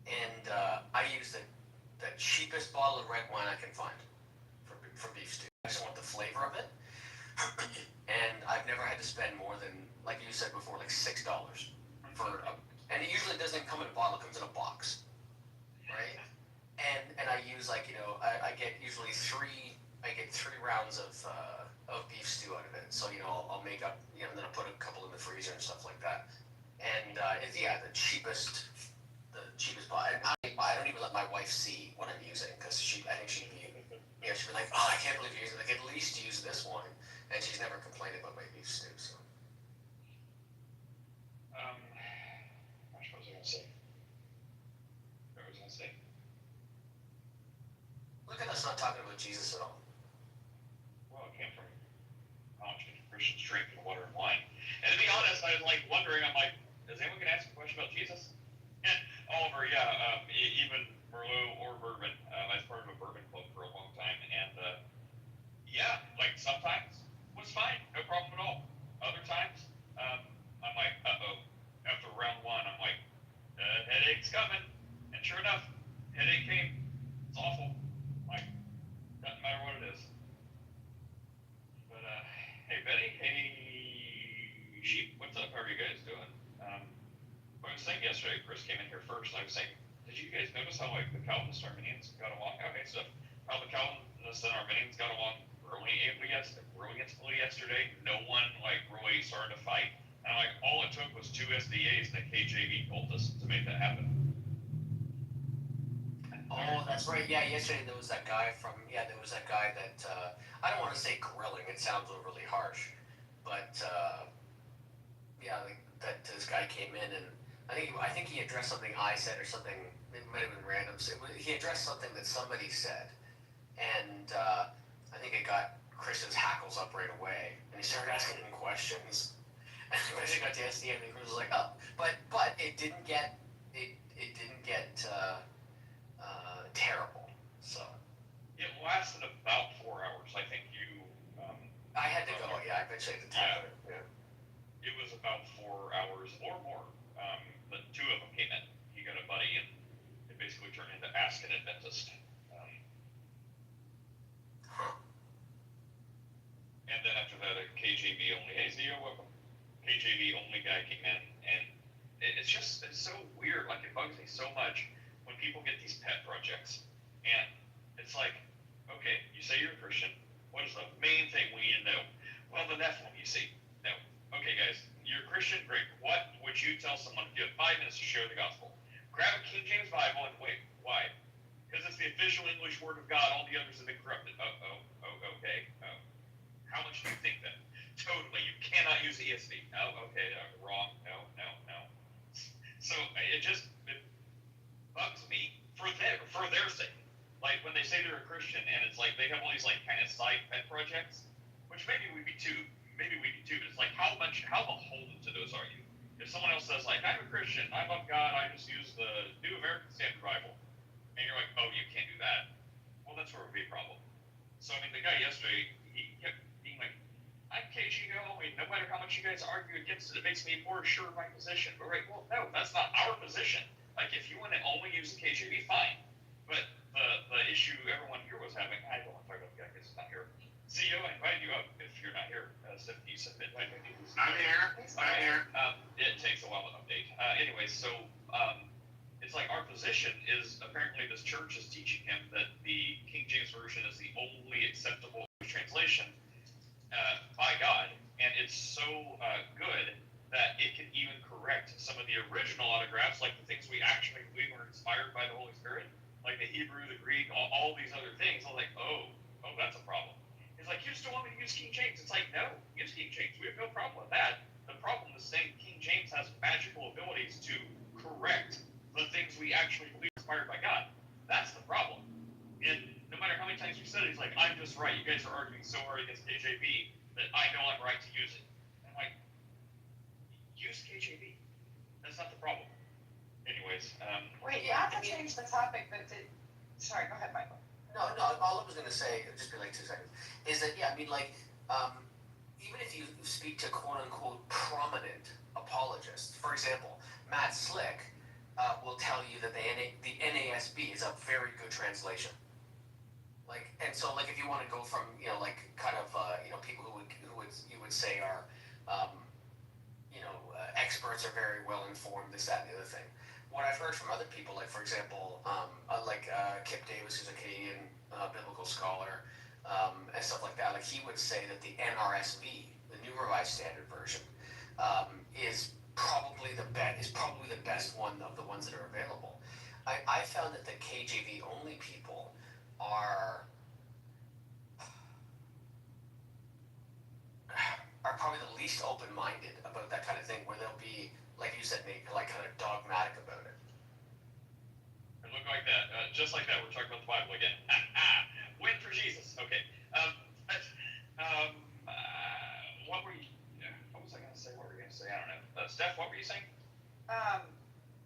And I use the cheapest bottle of red wine I can find for beef stew. I just want the flavor of it. And I've never had to spend more than, like you said before, like $6 and it usually doesn't come in a bottle, it comes in a box, right? And I use like, you know, I get usually 3 rounds of beef stew out of it. So, you know, I'll make up, you know, and then I'll put a couple in the freezer and stuff like that. And it's, yeah, the cheapest bottle. And I don't even let my wife see what I'm using, because I think she'd be like, oh, I can't believe you're using, like, at least use this one. And she's never complained about my beef stew, so. Gosh, what was I gonna say? Look at us not talking about Jesus at all. Well, it came from how much Christians drink and water and wine. And to be honest, I was like wondering, I'm like, is anyone gonna ask a question about Jesus? And Oliver, yeah, even Merlot or bourbon. I was part of a bourbon club for a long time, and yeah, like sometimes was fine, no problem at all. Other times, I'm like, uh-oh. After round 1, I'm like, headache's coming. And sure enough, headache came. It's awful. Like, doesn't matter what it is. But, hey, Betty, hey, Sheep, what's up? How are you guys doing? I was saying yesterday, Chris came in here first, and I was saying, did you guys notice how, like, the Calvinist Arminians got along? Okay, so how the Calvinists and Arminians got along brilliantly yesterday. No one, like, really started to fight. And I'm like, all it took was 2 SDAs and a KJV cultist to make that happen. Oh, that's right. Yeah, yesterday there was that guy that, I don't want to say grilling, it sounds overly harsh, but, yeah, that this guy came in and I think he addressed something I said or something, it might have been random, he addressed something that somebody said, and, I think it got Chris's hackles up right away, and he started asking him questions, and when he got to SDA, and Chris was like, oh, but it didn't get terrible, so. It lasted about 4 hours. I think you, I I'd say the time. Yeah. It was about 4 hours or more. The two of them came in. He got a buddy, and it basically turned into Ask an Adventist. And then after that, a KJV only. Hey, Zio, welcome. KJV only guy came in, and it's so weird. Like, it bugs me so much when people get these pet projects, and it's like, okay, you say you're a Christian. What is the main thing we need to know? Well, the Nephilim, you see. No. Okay, guys, you're a Christian, great. What would you tell someone if you have 5 minutes to share the gospel? Grab a King James Bible and wait. Why? Because it's the official English word of God. All the others have been corrupted. Okay. How much do you think then? Totally. You cannot use ESV. Oh, okay. Wrong. No. So it bugs me for their sake. Like when they say they're a Christian and it's like they have all these like kind of side pet projects, which maybe we do too. But it's like how beholden to those are you? If someone else says like I'm a Christian, I love God, I just use the New American Standard Bible, and you're like, oh, you can't do that. Well, that's where it would be a problem. So I mean, the guy yesterday, he kept being like, I'm KGV only. No matter how much you guys argue against it, it makes me more sure of my position. But right, well, no, that's not our position. Like if you want to only use the KGV, fine. But the issue everyone here was having, I don't want to talk about the guy because he's not here. CEO, I invited you up if you're not here. Stephanie said midnight. I'm here. It takes a while to update. Anyways, so it's like our position is apparently this church is teaching him that the King James Version is the only acceptable translation by God, and it's so good that it can even correct some of the original autographs, like the things we actually believe were inspired by the Holy Spirit, like the Hebrew, the Greek, all these other things. I'm like, oh, that's a problem. He's like, you just don't want me to use King James. It's like, no, use King James. We have no problem with that. The problem is saying King James has magical abilities to correct the things we actually believe are inspired by God. That's the problem. And no matter how many times we said it, he's like, I'm just right. You guys are arguing so hard against KJV that I know I'm right to use it. And I'm like, use KJV. That's not the problem. Anyways. Wait, not to change the topic, but sorry, go ahead, Michael. No, all I was going to say, just be like 2 seconds, is that, yeah, I mean, like, even if you speak to quote-unquote prominent apologists, for example, Matt Slick will tell you that the NASB is a very good translation. Like, and so, like, if you want to go from, like, kind of, people who you would say are, experts are very well informed, this, that, and the other thing. What I've heard from other people, like for example, Kip Davis, who's a Canadian biblical scholar, and stuff like that, like he would say that the NRSV, the New Revised Standard Version, is probably the best one of the ones that are available. I found that the KJV only people are probably the least open-minded about that kind of thing, where they'll be, like you said, Nate, like kind of dogmatic about it. And look like that, just like that, we're talking about the Bible again. Win for Jesus. Okay. What was I going to say? What were you going to say? I don't know. Steph, what were you saying?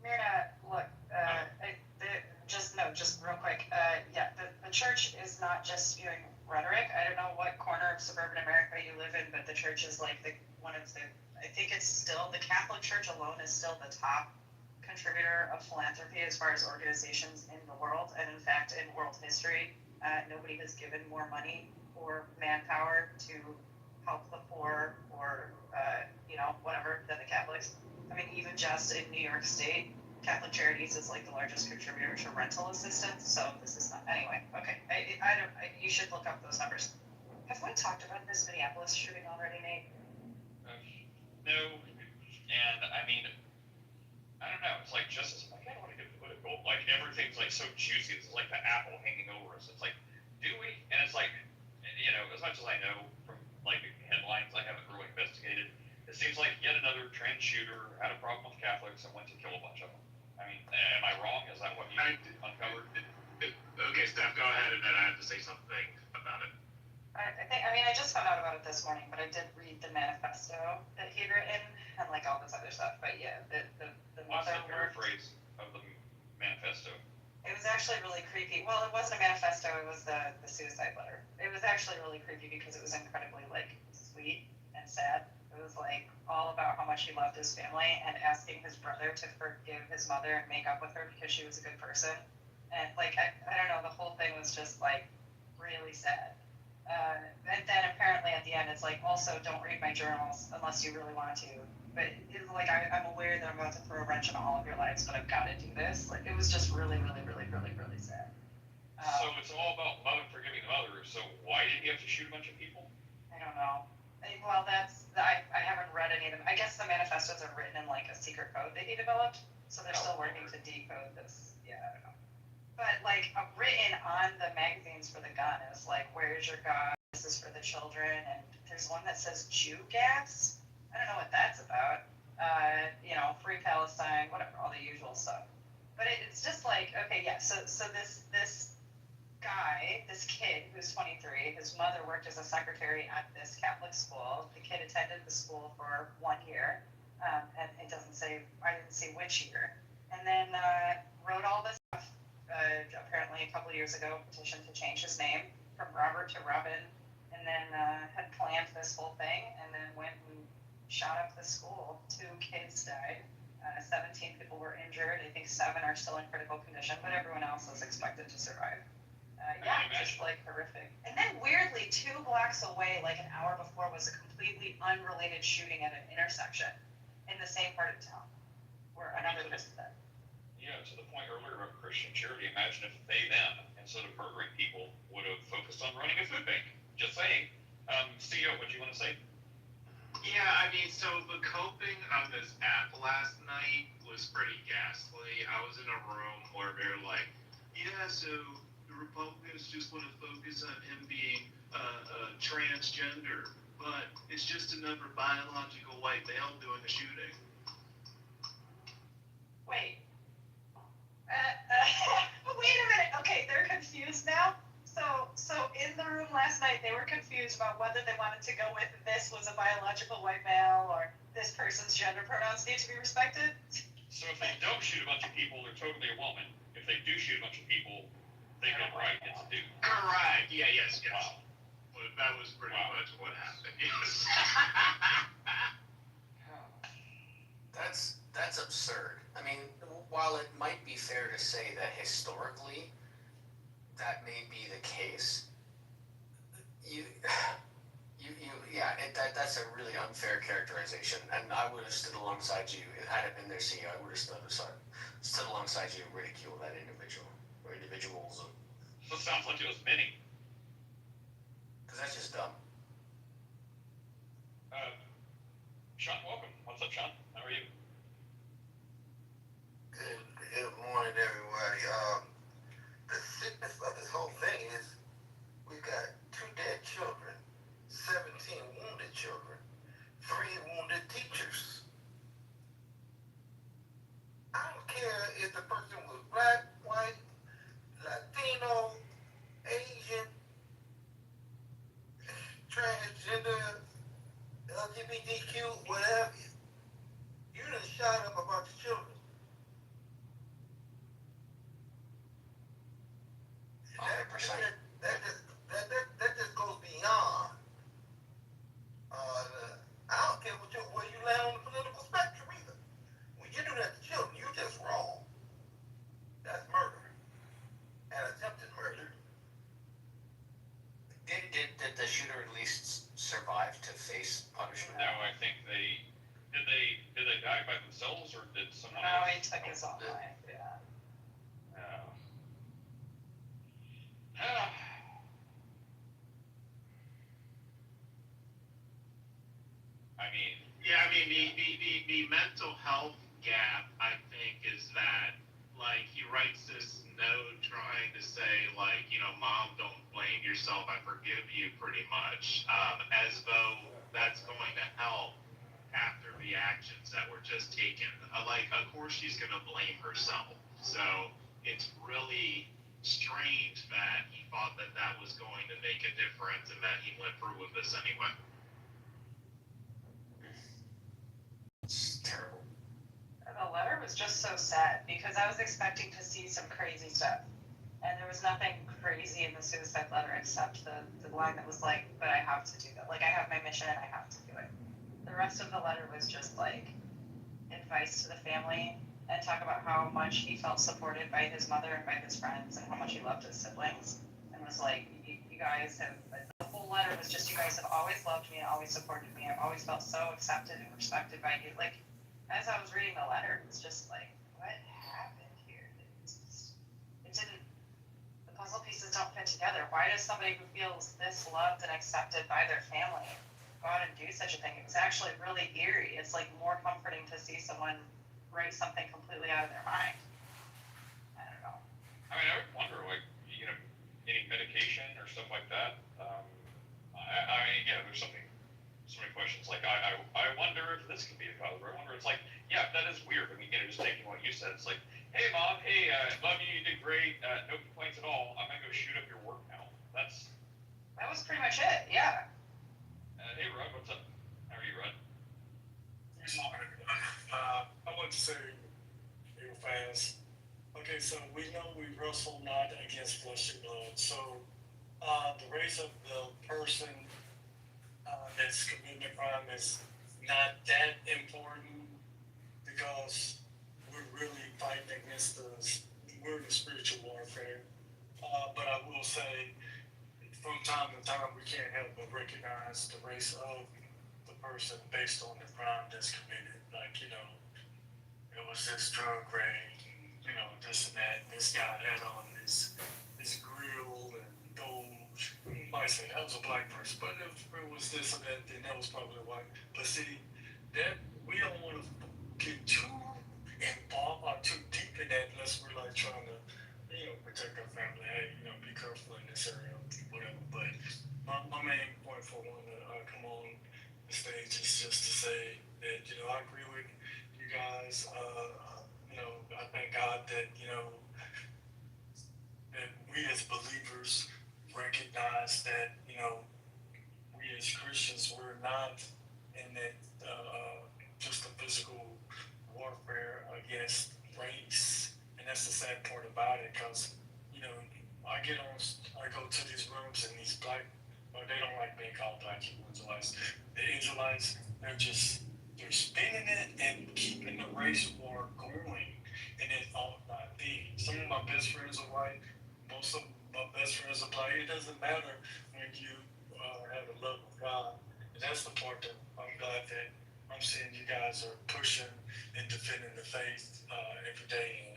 Myrna, look, just real quick. The church is not just spewing rhetoric. I don't know what corner of suburban America you live in, but the church is like I think it's still, the Catholic Church alone is still the top contributor of philanthropy as far as organizations in the world. And in fact, in world history, nobody has given more money or manpower to help the poor or, whatever than the Catholics. I mean, even just in New York State, Catholic Charities is like the largest contributor to rental assistance. So this is not, anyway, okay. You should look up those numbers. Have we talked about this Minneapolis shooting already, Nate? No, and I mean, I don't know. It's like justice. Like I don't want to get political. Like everything's like so juicy. It's like the apple hanging over us. It's like, do we? And it's like, as much as I know from like headlines, I haven't really investigated. It seems like yet another trans shooter had a problem with Catholics and went to kill a bunch of them. I mean, am I wrong? Is that what you uncovered? Okay, Steph, go ahead, and then I have to say something about it. I just found out about it this morning, but I did read the manifesto that he'd written and like all this other stuff. But yeah, the What's mother the paraphrase of the manifesto? It was actually really creepy. Well, it wasn't a manifesto, it was the suicide letter. It was actually really creepy because it was incredibly like sweet. and sad. It was like all about how much he loved his family and asking his brother to forgive his mother and make up with her because she was a good person. And like, I don't know, the whole thing was just like really sad. And then apparently at the end, it's like, also don't read my journals unless you really want to. But it's like, I'm aware that I'm about to throw a wrench in all of your lives, but I've got to do this. Like, it was just really, really, really, really, really sad. So it's all about mother forgiving the mother. So why did he have to shoot a bunch of people? I don't know. Well, I haven't read any of them. I guess the manifestos are written in like a secret code that he developed, so they're still working to decode this. Yeah, I don't know. But like written on the magazines for the gun is like, "Where's your God? This is for the children." And there's one that says "Jew gas." I don't know what that's about. Free Palestine, whatever, all the usual stuff. But it's just like, okay, yeah. So this guy, this kid who's 23, his mother worked as a secretary at this Catholic school. The kid attended the school for 1 year, and it doesn't say, I didn't see which year. And then wrote all this stuff, apparently a couple years ago, petitioned to change his name from Robert to Robin, and then had planned this whole thing, and then went and shot up the school. 2 kids died. 17 people were injured. I think 7 are still in critical condition, but everyone else is expected to survive. Just like horrific. And then weirdly, 2 blocks away, like an hour before, was a completely unrelated shooting at an intersection in the same part of town where another person died. Yeah, to the point earlier about Christian charity, imagine if they, them, instead of murdering people, would have focused on running a food bank. Just saying. CEO, what do you want to say? Yeah, I mean, so the coping on this app last night was pretty ghastly. I was in a room where they're like, yeah, so the Republicans just want to focus on him being transgender, but it's just another biological white male doing the shooting. Wait. Wait a minute. Okay, they're confused now. So in the room last night, they were confused about whether they wanted to go with this was a biological white male or this person's gender pronouns need to be respected. So if they don't shoot a bunch of people, they're totally a woman. If they do shoot a bunch of people, they get right, it's a dude. Correct. Yeah, yes. Wow. Well, that was pretty much what happened, yes. That's absurd. I mean, while it might be fair to say that historically that may be the case, that's a really unfair characterization. And I would have stood alongside you, had it been their CEO, I would have stood alongside you and ridiculed that individual or individuals. So it sounds like it was many. Because that's just dumb. Sean, welcome. What's up, Sean? How are you? Good morning, everybody. The sickness of this whole thing is we've got 2 dead children, 17 wounded children, 3 wounded teachers. I don't care if the person was black, white, Latino, Asian, transgender, LGBTQ, whatever. You done shot up a bunch of children. 100%. That just goes beyond. I don't care where you land on the political spectrum either. When you do that to children, you're just wrong. That's murder. And attempted murder. Did the shooter at least survive to face punishment? No, I think did they die by themselves or did someone No, else? he took his own life, yeah. The mental health gap, I think, is that, like, he writes this note trying to say, like, Mom, don't blame yourself, I forgive you, pretty much, as though that's going to help after the actions that were just taken. Of course she's going to blame herself. So it's really strange that he thought that that was going to make a difference and that he went through with this anyway. It's terrible. The letter was just so sad because I was expecting to see some crazy stuff. And there was nothing crazy in the suicide letter except the line that was like, but I have to do that. Like, I have my mission and I have to do it. The rest of the letter was just like advice to the family and talk about how much he felt supported by his mother and by his friends and how much he loved his siblings. And was like, you guys have, the whole letter was just, you guys have always loved me and always supported me. I've always felt so accepted and respected by you. Like, as I was reading the letter, it was just like, what happened here? It didn't, the puzzle pieces don't fit together. Why does somebody who feels this loved and accepted by their family go out and do such a thing? It was actually really eerie. It's like more comforting to see someone write something completely out of their mind. I don't know. I mean, I would wonder, like, you know, any medication or stuff like that. I mean, yeah, there's so many questions. Like, I wonder if this could be a cause. I wonder, it's like, yeah, that is weird. I mean, you know, just taking what you said, it's like, hey, mom, hey, love you, you did great, no complaints at all. I'm gonna go shoot up your work now. That was pretty much it, yeah. Hey, Rod, what's up? How are you, Rod? I want to say real fast. Okay, so we know we wrestle not against flesh and blood. So the race of the person that's committing the crime is not that important because we're really fighting against we're in the spiritual warfare. But I will say, from time to time, we can't help but recognize the race of the person based on the crime that's committed. Like, you know, it was this drug raid, you know, this and that. This guy had on this grill and gold. You might say that was a black person, but if it was this or that, then that was probably white. But see, that we don't want to get too involved or too deep in that unless we're like trying to, you know, protect our family. Hey, you know, be careful in this area, whatever. But my main point for wanting to come on the stage is just to say that, you know, I agree with you guys. You know, I thank God that, you know, that we as believers recognize that, you know, we as Christians, we're not in that just a physical warfare against race. And that's the sad part about it, because, you know, I go to these rooms and these black, or they don't like being called black Israelites. The Israelites, they're spinning it and keeping the race war going, and it ought not be. Some of my best friends are white, most of my best friends are black. It doesn't matter when you have the love of God. And that's the part that I'm glad that I'm seeing you guys are pushing and defending the faith every day.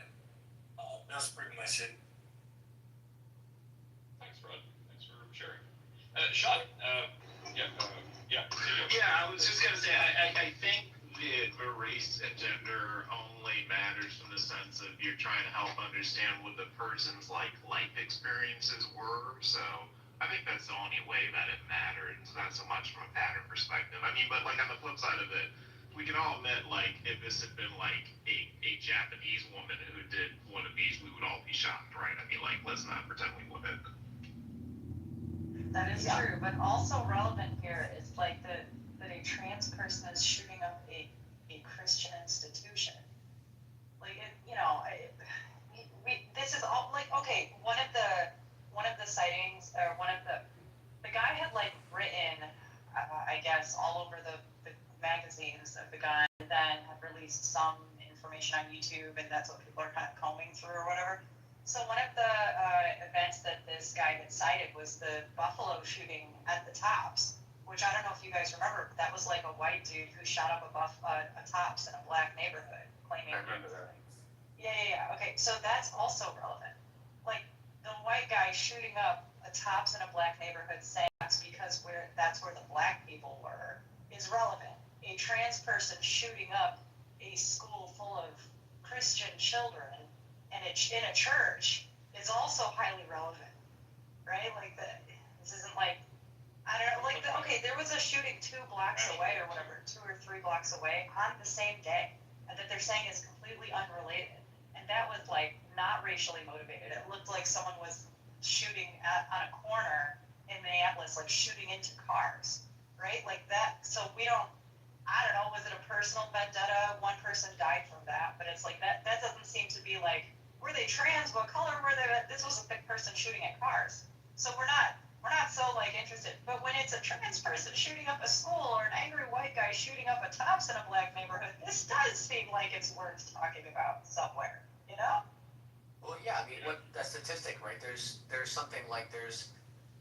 And that's pretty much it. Thanks, Rod. Thanks for sharing. Sean, yeah. Yeah, I was just gonna say, I think the race and gender only matters from the sense of you're trying to help understand what the person's life experiences were. So I think that's the only way that it matters, not so much from a pattern perspective. I mean, but like on the flip side of it, we can all admit, like, if this had been like a Japanese woman who did one of these, we would all be shocked, right? I mean, like, let's not pretend we wouldn't. That is true, but also relevant here is like that a trans person is shooting up a Christian institution. Like, you know, this is all like, okay, one of the sightings, or one of the guy had like written, I guess, all over the magazines of the gun, and then had released some information on YouTube, and that's what people are kind of combing through or whatever. So one of the events that this guy had cited was the Buffalo shooting at the Tops, which I don't know if you guys remember, but that was like a white dude who shot up a Tops in a black neighborhood, claiming. I remember that. Yeah. Okay, so that's also relevant. Like, the white guy shooting up a Tops in a black neighborhood, saying that's because that's where the black people were, is relevant. A trans person shooting up a school full of Christian children and in a church is also highly relevant, right? Like, this isn't like, I don't know, like, okay, there was a shooting 2 blocks away or whatever, 2 or 3 blocks away on the same day, and that they're saying is completely unrelated. And that was, like, not racially motivated. It looked like someone was shooting on a corner in Minneapolis, like shooting into cars, right? Like that. So I don't know, was it a personal vendetta? One person died from that, but it's like that doesn't seem to be like were they trans? What color were they? This was a big person shooting at cars. So we're not so like interested. But when it's a trans person shooting up a school or an angry white guy shooting up a Tops in a black neighborhood, this does seem like it's worth talking about somewhere, you know? Well, yeah, I mean, what that statistic, right? There's something like there's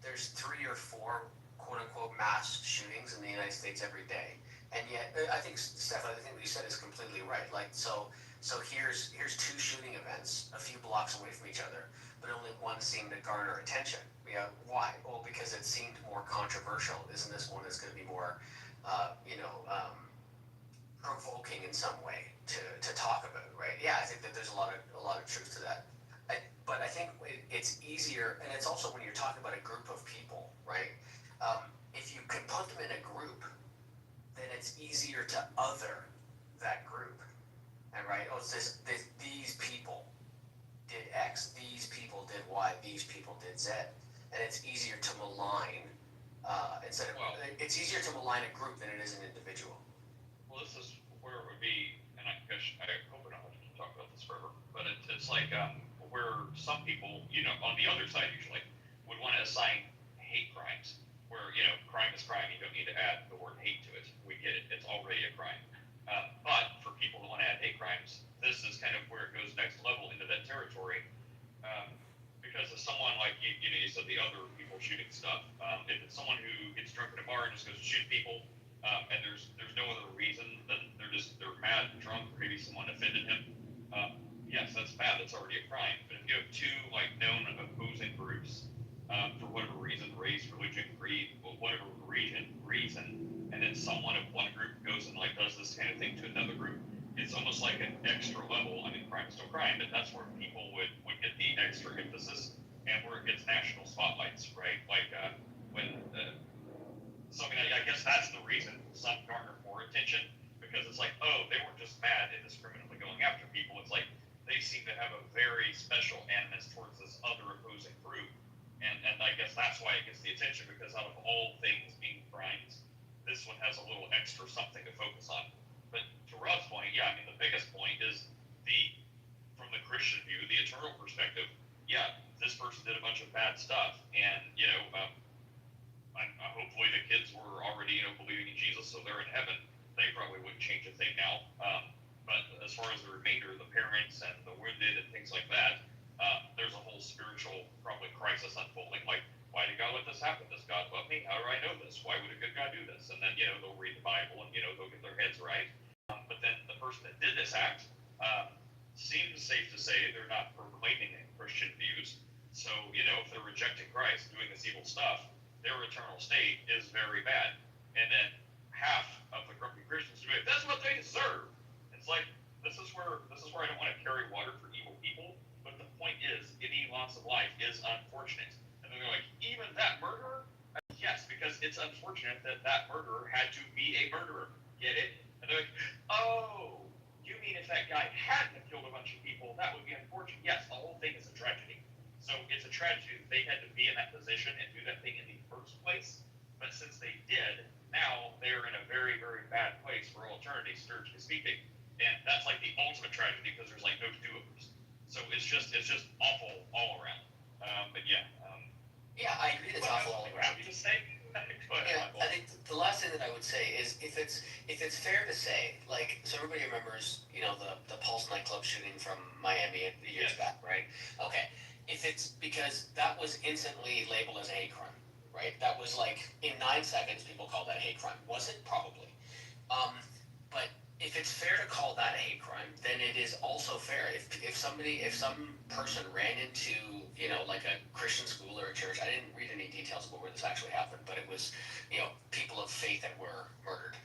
3 or 4 quote unquote mass shootings in the United States every day, and yet I think Steph, I think what you said is completely right. Like so here's 2 shooting events a few blocks away from each other, but only one seemed to garner attention. Yeah, why? Well, because it seemed more controversial. Isn't this one is going to be more, provoking in some way to talk about, right? Yeah, I think that there's a lot of truth to that. But I think it's easier, and it's also when you're talking about a group of people, right? If you can put them in a group, then it's easier to other that group. And right, these people did X, these people did Y, these people did Z, and it's easier to malign it's easier to malign a group than it is an individual. Well, this is where it would be, and I hope I don't have to talk about this forever, but it's like where some people, on the other side usually, would want to assign hate crimes, where, crime is crime, you don't need to add the word hate to it. We get it, it's already a crime. But for people who want to add hate crimes, this is kind of where it goes next level into that territory. Because if someone like, you said the other people shooting stuff, if it's someone who gets drunk in a bar and just goes to shoot people, and there's no other reason than they're mad, drunk, or maybe someone offended him, yes, that's bad, that's already a crime. But if you have 2 like known opposing groups, for whatever reason, race, religion, creed, whatever reason, and then someone of one group goes and like does this kind of thing to another group, it's almost like an extra level. I mean, crime is still crime, but that's where people would get the extra emphasis and where it gets national spotlights, right? Like when something, I guess that's the reason some garner more attention, because it's like, oh, they weren't just mad and indiscriminately going after people. It's like they seem to have a very special animus towards this other opposing group. And I guess that's why it gets the attention, because out of all things being crimes, this one has a little extra something to focus on. But to Rod's point, yeah, I mean, the biggest point is from the Christian view, the eternal perspective, yeah, this person did a bunch of bad stuff, and, hopefully the kids were already, believing in Jesus, so they're in heaven. They probably wouldn't change a thing now. But as far as the remainder, the parents and the wounded and things like that, there's a whole spiritual, probably, crisis unfolding. Like, why did God let this happen? Does God love me? How do I know this? Why would a good God do this? And then, they'll read the Bible and, they'll get their heads right. But then the person that did this act seems safe to say they're not proclaiming Christian views. So, if they're rejecting Christ, doing this evil stuff, their eternal state is very bad. And then half of the grumpy Christians do it. That's what they deserve. It's like, this is where I don't want to carry water for evil people. But the point is, any loss of life is unfortunate. And then they're like, even that murderer? Yes, because it's unfortunate that murderer had to be a murderer. Get it? And they're like, oh, you mean if that guy hadn't killed a bunch of people, that would be unfortunate? Yes, the whole thing is a tragedy. So it's a tragedy that they had to be in that position and do that thing in the first place. But since they did, now they're in a very, very bad place for all eternity, spiritually speaking. And that's like the ultimate tragedy, because there's like no do-overs. So it's just awful all around. But yeah. Yeah, I agree. It's awful all around. To say? Yeah, I think the last thing that I would say is if it's fair to say, like, so everybody remembers, the Pulse nightclub shooting from Miami years back, right? Okay, if it's because that was instantly labeled as a hate crime, right? That was like in 9 seconds people called that a hate crime. Was it? Probably. But if it's fair to call that a hate crime, then it is also fair if some person ran into, like a Christian school or a church. I didn't read any details about where this actually happened, but it was, people of faith that were murdered.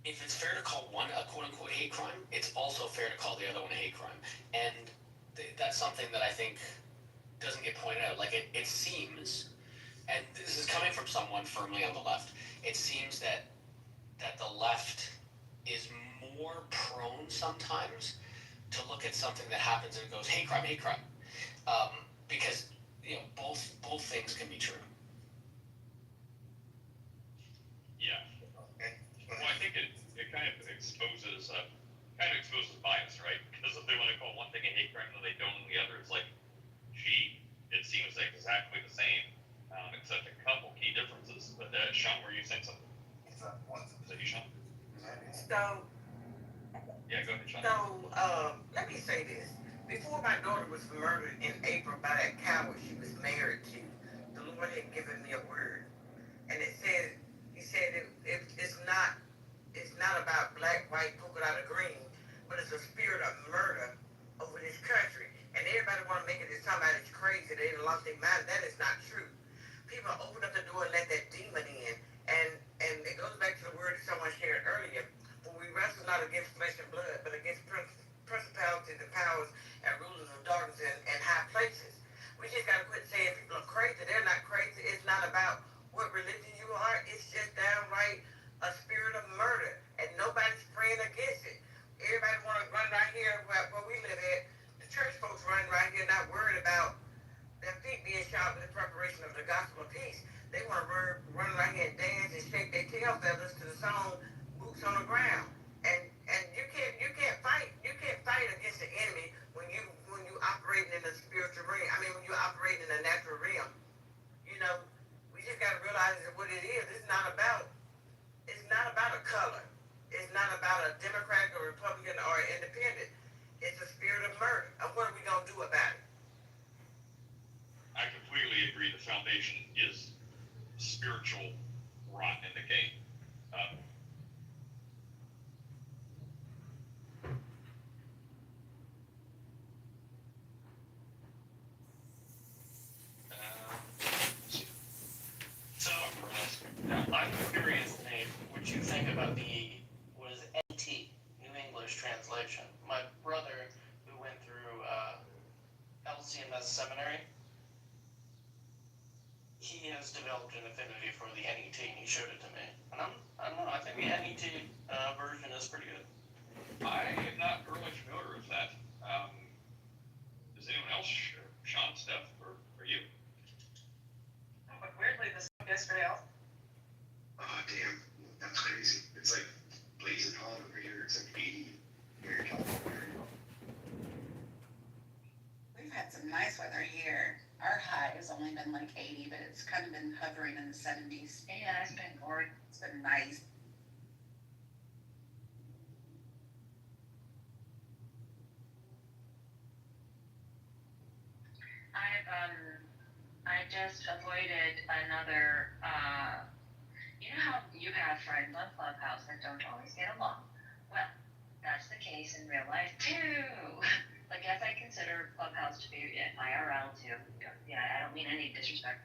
If it's fair to call one a quote unquote hate crime, it's also fair to call the other one a hate crime. And that's something that I think doesn't get pointed out. Like it seems, and this is coming from someone firmly on the left, it seems that the left is more prone sometimes to look at something that happens and it goes, hate crime, because both things can be true. Yeah. Well, I think it kind of exposes bias, right? Because because if they want to call one thing a hate crime and they don't on the other, it's like, gee, it seems exactly the same, except a couple key differences. But Sean, were you saying something? Is that you, Sean? So, Yeah, go ahead, Sean. let me say this. Before my daughter was murdered in April by that coward she was married to, the Lord had given me a word. And it said, he said it's not about black, white, polka dot, or green, but it's a spirit of murder over this country. And everybody want to make it as somebody's crazy, they done lost their mind. That is not true. People open up the door and let that demon in. And it goes back to the word that someone shared earlier. For we wrestle not against flesh and blood, but against principalities and powers and rulers of darkness and high places. We just got to quit saying people are crazy. They're not crazy. It's not about what religion you are. It's just downright a spirit of murder. And nobody's praying against it. Everybody want to run right here where we live at. The church folks run right here, not worried about their feet being shod with the preparation of the gospel of peace. They want to run right here and dance and shake their tail feathers to the song "Boots on the Ground." And you can't fight against the enemy when you operating in the spiritual realm. I mean, when you operating in the natural realm. You know, we just got to realize that what it is. It's not about a color. It's not about a Democrat or Republican or independent. It's a spirit of murder. And what are we gonna do about it? I completely agree. The foundation is spiritual rot in the game. So, I'm curious, Nate, what you think about was NT, New English Translation. My brother, who went through LCMS seminary, he has developed an affinity for the NET, and he showed it to me. And I don't know, I think the NET version is pretty good. I am not really familiar with that. Does anyone else share Sean, Steph, or you? Oh, but weirdly, this yesterday also. Oh, damn. That's crazy. It's like blazing hot over here. It's like 80 here in California. We've had some nice weather here. Our high has only been like 80, but it's kind of been hovering in the 70s. Yeah, it's been gorgeous. It's been nice. I just avoided another, you know how you have friends on Clubhouse that don't always get along? Well, that's the case in real life too. Like, yes, I consider Clubhouse to be IRL too. Yeah, I don't mean any disrespect.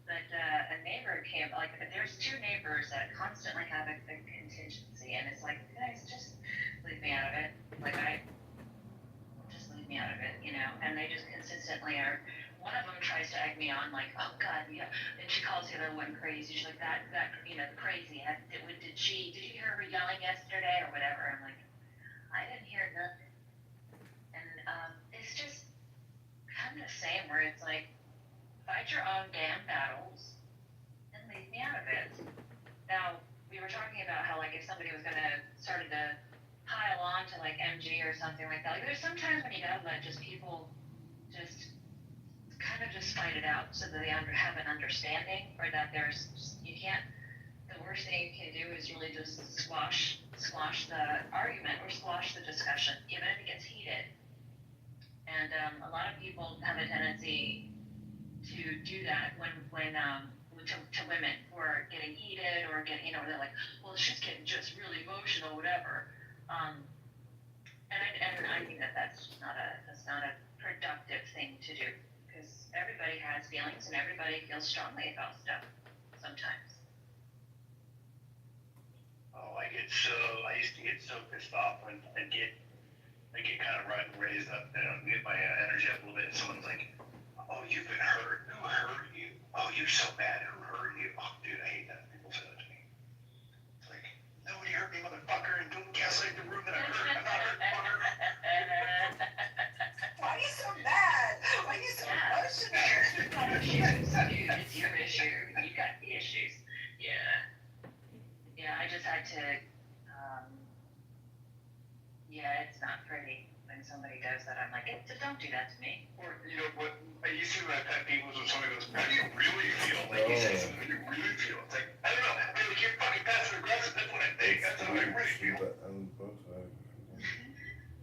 But a neighbor came, like, there's two neighbors that constantly have a contingency, and it's like, guys, just leave me out of it. Like, just leave me out of it, you know? And they just consistently are. One of them tries to egg me on, like, oh God, yeah. And she calls the other one crazy. She's like, that, you know, the crazy. Did you hear her yelling yesterday or whatever? I'm like, I didn't hear nothing. And it's just kind of the same where it's like, fight your own damn battles and leave me out of it. Now, we were talking about how, like, if somebody was started to pile on to, like, MG or something like that, like, there's sometimes when you gotta let just people just kind of just fight it out so that they have an understanding, or that the worst thing you can do is really just squash the argument or squash the discussion, even if it gets heated. And a lot of people have a tendency to do that when to women who are getting heated or getting, you know, they're like, well, she's getting just really emotional, whatever. And I think that's not a productive thing to do, because everybody has feelings and everybody feels strongly about stuff sometimes. Oh, I used to get so pissed off when I get kind of raised up, get my energy up a little bit, and someone's like, oh, you've been hurt. Who hurt you? Oh, you're so bad. Who hurt you? Oh, dude, I hate that. People say that to me. It's like, nobody hurt me, motherfucker, and don't gaslight the room that I'm hurt. I'm not hurt, fucker. Why are you so mad? Why are you so emotional? You've got issues, dude. It's your issue. You got the issues. Yeah. Yeah, I just had to, yeah, it's not pretty, but somebody does that, I'm like, don't do that to me. Or, you know, what I used to my pet peeve was when somebody goes, how do you really feel? Like, you say something, how do you really feel? It's like, I don't know. I mean, like, you're fucking passive aggressive. That's what I think. That's how I really feel.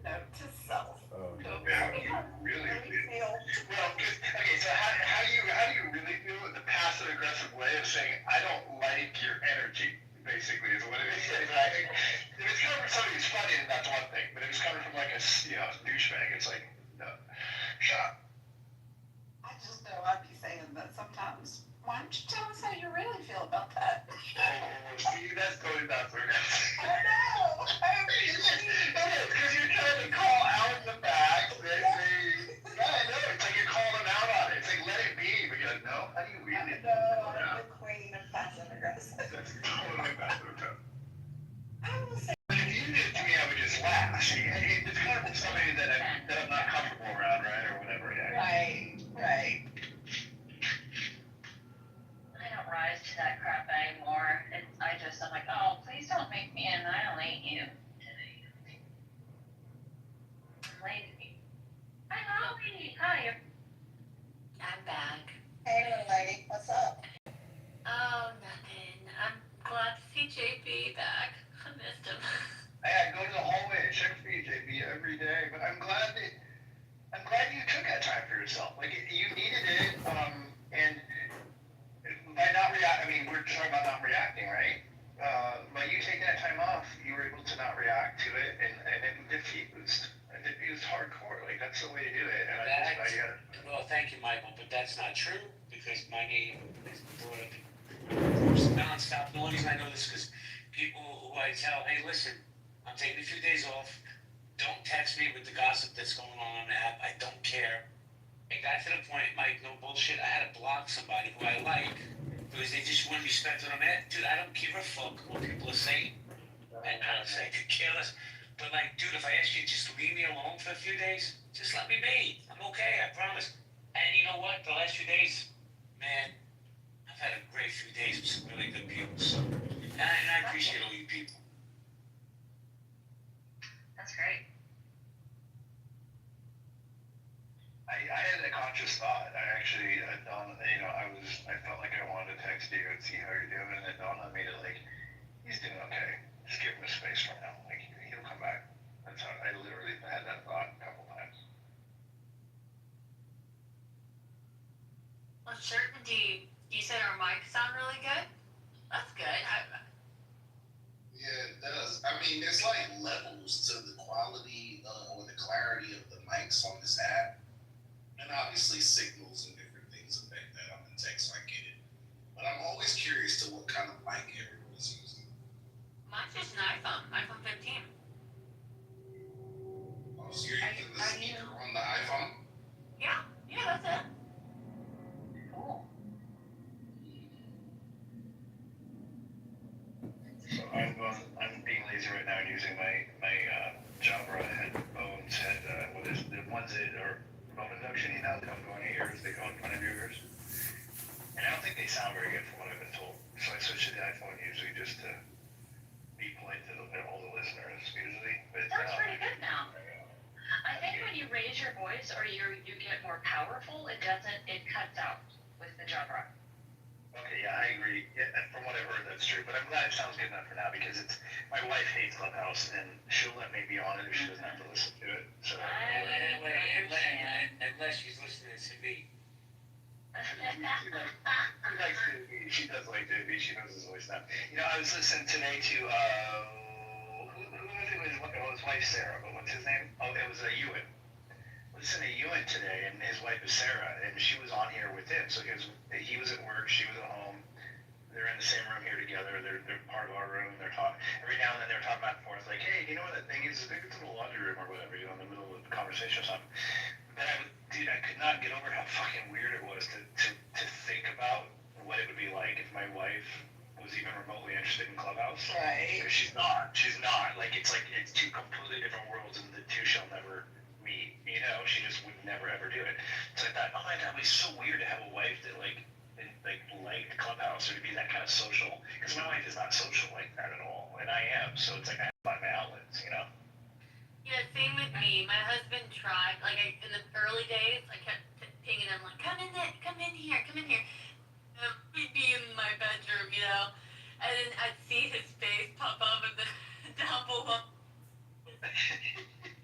Note to self. How do you really feel? Well, okay, so how do you really feel in the passive aggressive way of saying, I don't like your energy, basically, is what it is. Like, if it's coming from somebody who's funny, then that's one thing. But if it's coming from like a, douchebag, it's like, no. Shut up. I just know I'd be saying that sometimes. Why don't you tell us how you really feel about that? Oh, see, that's going back there. I know. It is, because you're trying to call out the fact that yeah, I know, it's like you're calling them out on it. It's like, let it be, but you're like, no, how do you really feel? No, I'm the queen of passive aggressive. That's totally passive aggressive. I will say. But if you did it to me, I would just laugh. See, it's kind of somebody that I'm not comfortable around, right, or whatever. Yeah. Right. I don't rise to that crap anymore. I'm like, oh, please don't make me annihilate you today. Lady. Hi, Holly. Hi. I'm back. Hey, little lady. What's up? Oh, nothing. I'm glad to see JB back. I missed him. I go to the hallway and check for you, JB, every day. But I'm glad you took that time for yourself. Like, you needed it, and by not react, I mean, we're talking about not reacting, right? By you taking that time off, you were able to not react to it, and it diffused. It diffused hardcore. Like, that's the way to do it. And Well, thank you, Michael, but that's not true, because my name is brought up nonstop noise. I know this because people who I tell, hey, listen, I'm taking a few days off. Don't text me with the gossip that's going on the app. I don't care. It got to the point, Mike, no bullshit. I had to block somebody who I like because they just wouldn't respect what I'm at. Dude, I don't give a fuck what people are saying. And I could care less. But like, dude, if I ask you just to leave me alone for a few days, just let me be. I'm okay, I promise. And you know what? The last few days, man, I've had a great few days with some really good people. So, and I appreciate all you people. That's great. I had a conscious thought. I actually, I felt like I wanted to text you and see how you're doing, and it dawned on me that, like, he's doing okay. Just give him a space from now. Like, he'll come back. That's how I literally had that thought a couple times. Well, certainty. You said our mics sound really good? That's good. Yeah, it does. I mean, there's like levels to the quality or the clarity of the mics on this app. And obviously signals and different things affect that. I'm in tech, so I get it. But I'm always curious to what kind of mic everyone's using. Mine's just an iPhone 15. Oh, so you're using the speaker on the iPhone? Yeah, that's it. Cool. So I'm being lazy right now and using my Jabra headphones, the ones that are bone induction, don't go in your ears, they go in front of your ears. And I don't think they sound very good from what I've been told. So I switched to the iPhone usually just to be polite to all the listeners usually. But That's pretty good now. I think when you raise your voice or you get more powerful, it cuts out with the Jabra. Okay, yeah, I agree. Yeah, from what I've heard, that's true. But I'm glad it sounds good enough for now because my wife hates Clubhouse and she'll let me be on it if she doesn't have to listen to it. So Unless she's listening to me. She does like to be. She knows his voice now. I was listening today to who was it? It was his wife Sarah, but what's his name? Oh, it was Ewan. Listen to Ewan today, and his wife is Sarah, and she was on here with him. So he was at work, she was at home. They're in the same room here together. They're part of our room. They're talking every now and then. They're talking back and forth, like, "Hey, you know what that thing is? Maybe it's in the laundry room or whatever." In the middle of the conversation or something. But I could not get over how fucking weird it was to think about what it would be like if my wife was even remotely interested in Clubhouse. Right. Because she's not. Like it's two completely different worlds, and the two shall never meet. She just would never ever do it. So I thought, oh my god, it'd be so weird to have a wife that liked Clubhouse or to be that kind of social. Because my wife is not social like that at all, and I am. So it's like I have to find my outlets. Yeah, same with me. My husband tried, like, in the early days, I kept pinging him, like, come in here, come in here. He'd be in my bedroom, you know, and then I'd see his face pop up in the down below.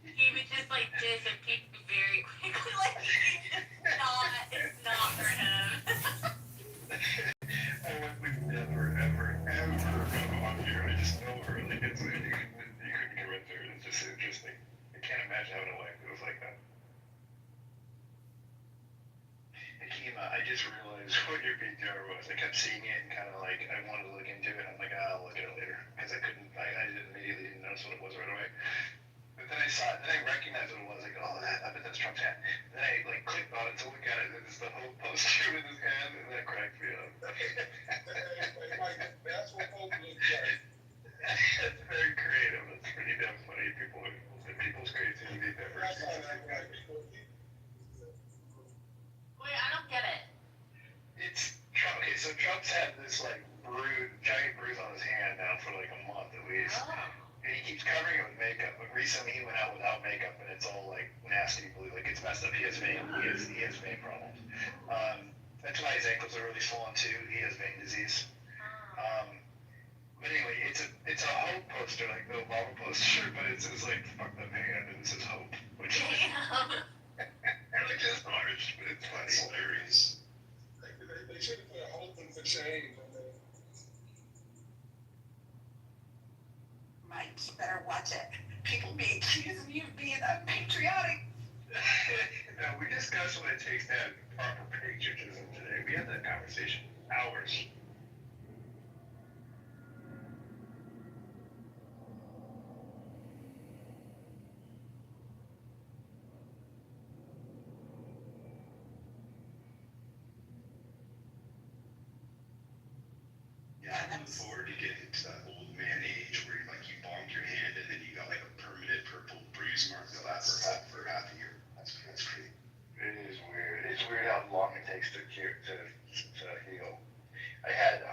He would just, like, disappear very quickly, like, it's not for him. I would never, ever, ever go on here. I just know her. Like, you couldn't get right there. It's just interesting. I can't imagine having a wife that was like that. Akima, I just realized what your PTR was. I kept seeing it and kind of like, I wanted to look into it. I'm like, I'll look at it later. Because I immediately didn't notice what it was right away. But then I saw it, then I recognized what it was. Like, oh, I bet that's Trump's hand. Then I like clicked on it to look at it, and it's the whole poster with his hand, and that cracked me up. That's what folks look like. That's very creative. That's pretty damn funny. People's creativity never. Wait, I don't get it. It's Trump. Okay, so Trump's had this like giant bruise on his hand now for like a month at least. Oh. And he keeps covering it with makeup, but recently he went out without makeup, and it's all like nasty blue, like it's messed up. He has vein problems. That's why his ankles are really swollen too. He has vein disease. But anyway, it's a hope poster, like the Obama poster, but it says like fuck that hand, and it says hope, which is like just harsh, but it's funny. It's hilarious. They should have put a hope and for change on there. Mike, you better watch it. People be accusing you of being unpatriotic. No, we discussed what it takes to have proper patriotism today. We had that conversation hours. Yeah, I'm looking forward to getting to that old man age where like you bonked your hand and then you got like a permanent purple bruise mark for half a year. That's crazy. It is weird. It's weird how long it takes to heal. I had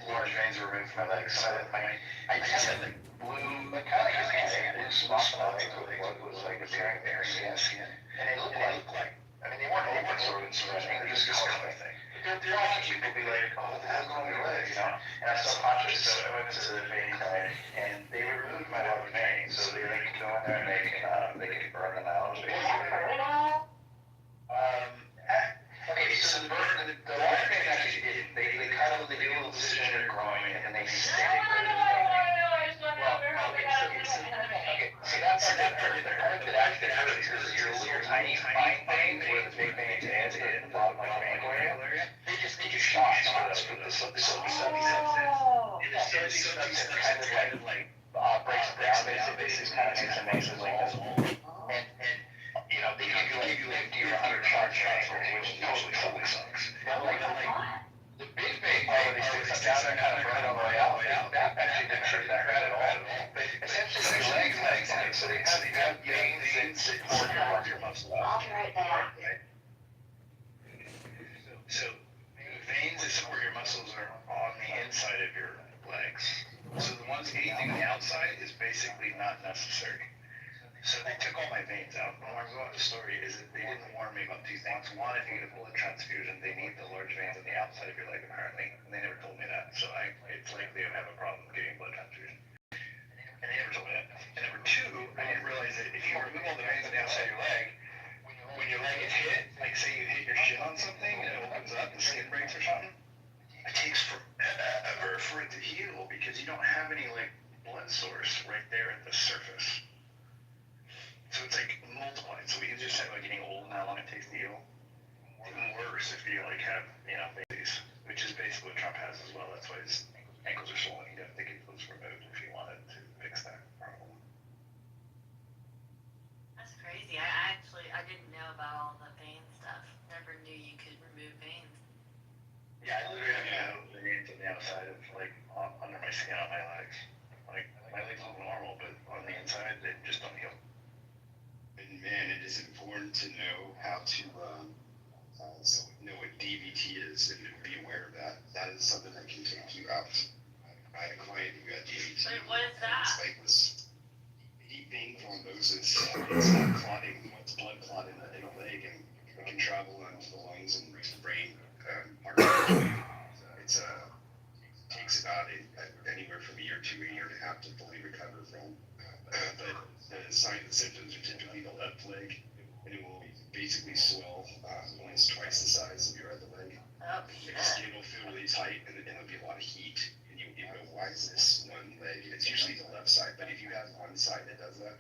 large veins removed from my legs. I just had like blue, like kind of like blue spots on my legs where the blood was like appearing there, skin. And they looked like, I mean, they weren't sort of threatening. They're just color thing. There are people be like, oh, what the hell's going on with your legs, you know? And I was self-conscious, so I went to the vein clinic, and they removed my large veins, so they can go in there and they can burn them out. Okay, so the large veins actually didn't. They cut a little incision in your groin, and they stick it right in so that's that part there. That actually hurts because your little tiny fine veins where the big veins end in the bottom of the ankle area. They just need shots for the silky substance. It is silky substance that kind of like breaks it down basically kind of makes it like this whole. And you know, they give you like 50 or 100 shots, which totally sucks. But like the big vein part where they stick stuff down there and kind of burn all the way out, that actually didn't hurt that bad at all. But essentially their legs in it, so they have veins that support your muscle. I'll be right back. So veins that support your muscles are on the inside of your legs. So anything on the outside is basically not necessary. So they took all my veins out. And what I'm going to the story is that they didn't warn me about two things. One, if you get a blood transfusion, they need the large veins on the outside of your leg apparently. And they never told me that. So it's likely I have a problem getting a blood transfusion. And they never told me that. And number two, I didn't realize that if you remove all the veins on the outside of your leg, when your leg gets hit, like say you hit your shin on something and it opens up, the skin breaks or something, it takes forever for it to heal because you don't have any like blood source right there at the surface. So it's like multiplied. So we can just have like getting old and how long it takes to heal. Even worse if you like have, babies, which is basically what Trump has as well. That's why his ankles are swollen. He'd have to get those removed if he wanted to fix that problem. That's crazy. I didn't know about all the vein stuff. Never knew you could remove veins. Yeah, I literally have the veins on the outside of like under my skin on my legs. Like my legs look normal, but on the inside they just don't heal. And man, it is important to know how to know what DVT is and be aware of that. That is something that can take you out. I had a client who got DVT. Wait, what is that? It's like this. It's takes about anywhere from a year to a year and a half to fully recover from. But the symptoms are typically the left leg, and it will basically swell almost twice the size of your other leg. Oh, Your skin will feel really tight, and there'll be a lot of heat. And you go, why is this one leg? It's usually the left side, but if you have one side that does that,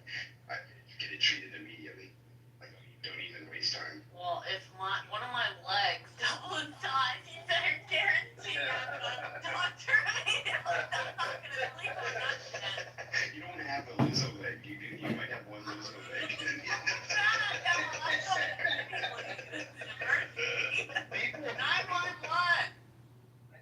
get it treated immediately. Like, don't even waste time. Well, if one of my legs double in size, you better guarantee I'm a doctor immediately. I'm not gonna sleep on that shit. You don't have a Lizzo leg. You might have one Lizzo leg.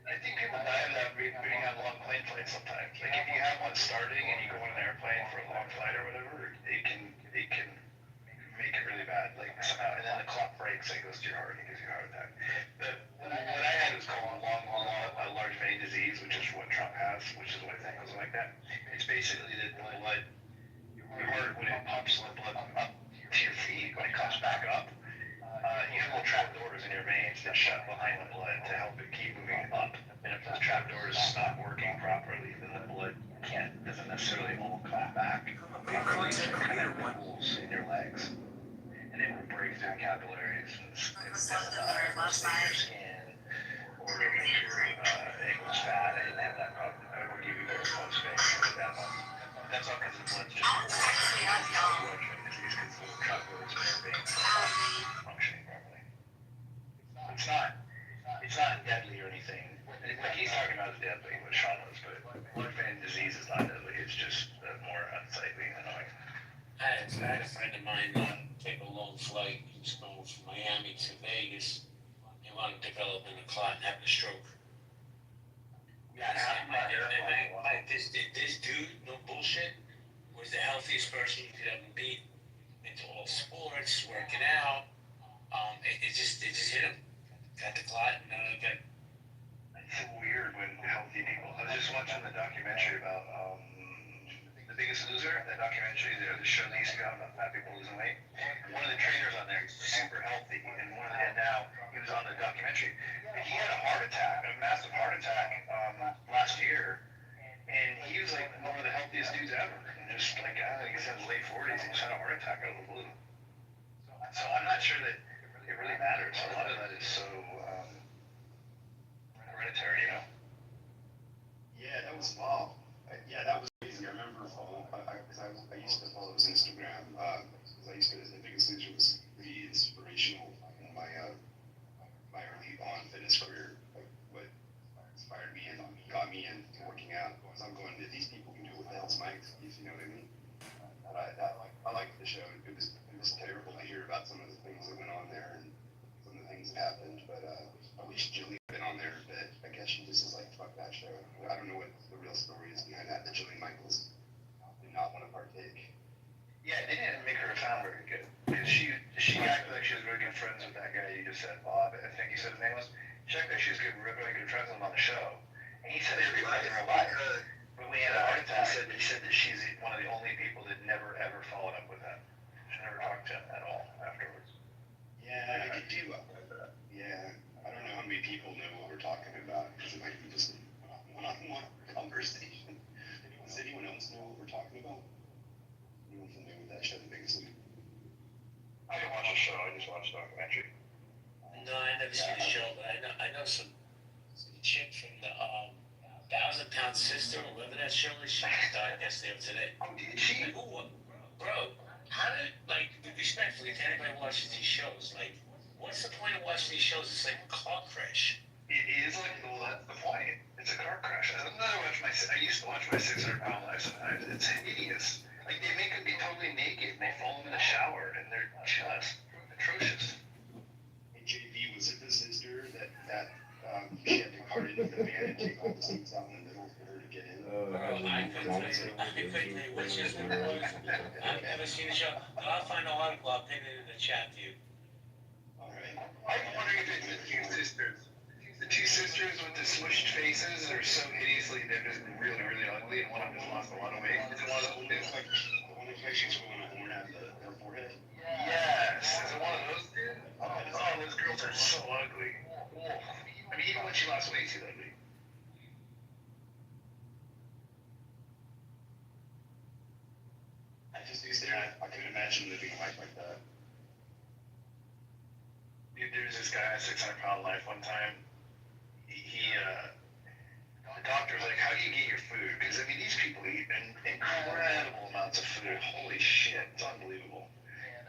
I think people die of that being on long plane flights sometimes. Like if you have one starting and you go on an airplane for a long flight or whatever, it can make it really bad. Like somehow, and then the clock breaks and it goes to your heart and it gives you a heart attack. What I had was called large vein disease, which is what Trump has, which is why his ankles are like that. It's basically the blood, your heart, when it pumps the blood up to your feet, when it comes back up, you have little trap doors in your veins that shut behind the blood to help it keep moving up. And if those trap doors stop working properly, then the blood doesn't necessarily all come back. So it kind of pools in your legs, and it will break through capillaries and your skin, or it'll make your ankles fat and have that problem. It will give you varicose veins really bad ones. That's all because the blood's just blood disease because the little trap doors in your veins are not functioning properly. It's not deadly or anything. Like he's talking about is deadly, what Sean was, but blood vein disease is not deadly. It's just more unsightly and annoying. I had a friend of mine take a long flight. He was going from Miami to Vegas. He wound up developing a clot and having a stroke. This dude, no bullshit, was the healthiest person you could ever meet. Into all sports, working out. It just hit him. Got the clot and got. It's so weird when healthy people. I was just watching the documentary about The Biggest Loser. That documentary, the show they used to go on about fat people losing weight. One of the trainers on there is super healthy, and now he was on the documentary. He had a heart attack, a massive heart attack last year, and he was like one of the healthiest dudes ever. And just like I think he's in his late 40s, he just had a heart attack out of the blue. So I'm not sure that it really matters. A lot of that is so hereditary, you know? Yeah, that was wow. That was crazy. I remember following, because I used to follow his Instagram, because I used to, The Biggest Loser was pretty inspirational in my early on fitness career. Like, what inspired me and got me into working out. Because I'm going, if these people can do it, what the hell's my excuse, you know what I mean? I liked the show. It was terrible to hear about some of the things that went on there and some of the things that happened, but at least Jillian had been on there, but I guess she just is like, fuck that show. I don't know what the real story is behind that, but Jillian Michaels did not want to partake. Yeah, they didn't make her sound very good. Because she acted like she was really good friends with that guy you just said, Bob, I think you said his name was. She acted like she was really good friends with him on the show. And he said they realized in her life. But when he had a heart attack, he said that she's one of the only people that never ever followed up with him. She never talked to him at all afterwards. Yeah, I do. Yeah, I don't know how many people know what we're talking about because it might be just a one-on-one conversation. Does anyone else know what we're talking about? Anyone familiar with that show, The Biggest Loser? I didn't watch the show. I just watched the documentary. No, I never seen the show, but I know some chick from the 1,000-Pound Sister, or whatever that show is. She died yesterday or today. Oh, did she? Bro, how did, like, respectfully, to anybody watches these shows, like, what's the point of watching these shows? It's like a car crash. It is like, well, that's the point. It's a car crash. I used to watch my 600-pound life sometimes. It's hideous. Like, they make them be totally naked, and they fall in the shower, and they're just atrocious. Hey, JV, was it the sister that she had to cart into the van and take all the seats out in the middle for her to get in? I couldn't tell you which is what it was. I've never seen the show. But I'll find the article. I'll pin it in the chat to you. All right. I was wondering if it's the two sisters. The two sisters with the smushed faces are so hideously, they're just really, really ugly, and one of them just lost a lot of weight. Is it one of those dudes? Like, the one that she's going to horn out her forehead? Yes. Is it one of those dudes? Oh, those girls are so ugly. Oh. I mean, even when she lost weight, she's ugly. I just used to, I couldn't imagine living a life like that. Dude, there was this guy at 600-pound life one time. The doctor was like, how do you get your food? Because, I mean, these people eat incredible amounts of food. Holy shit, it's unbelievable.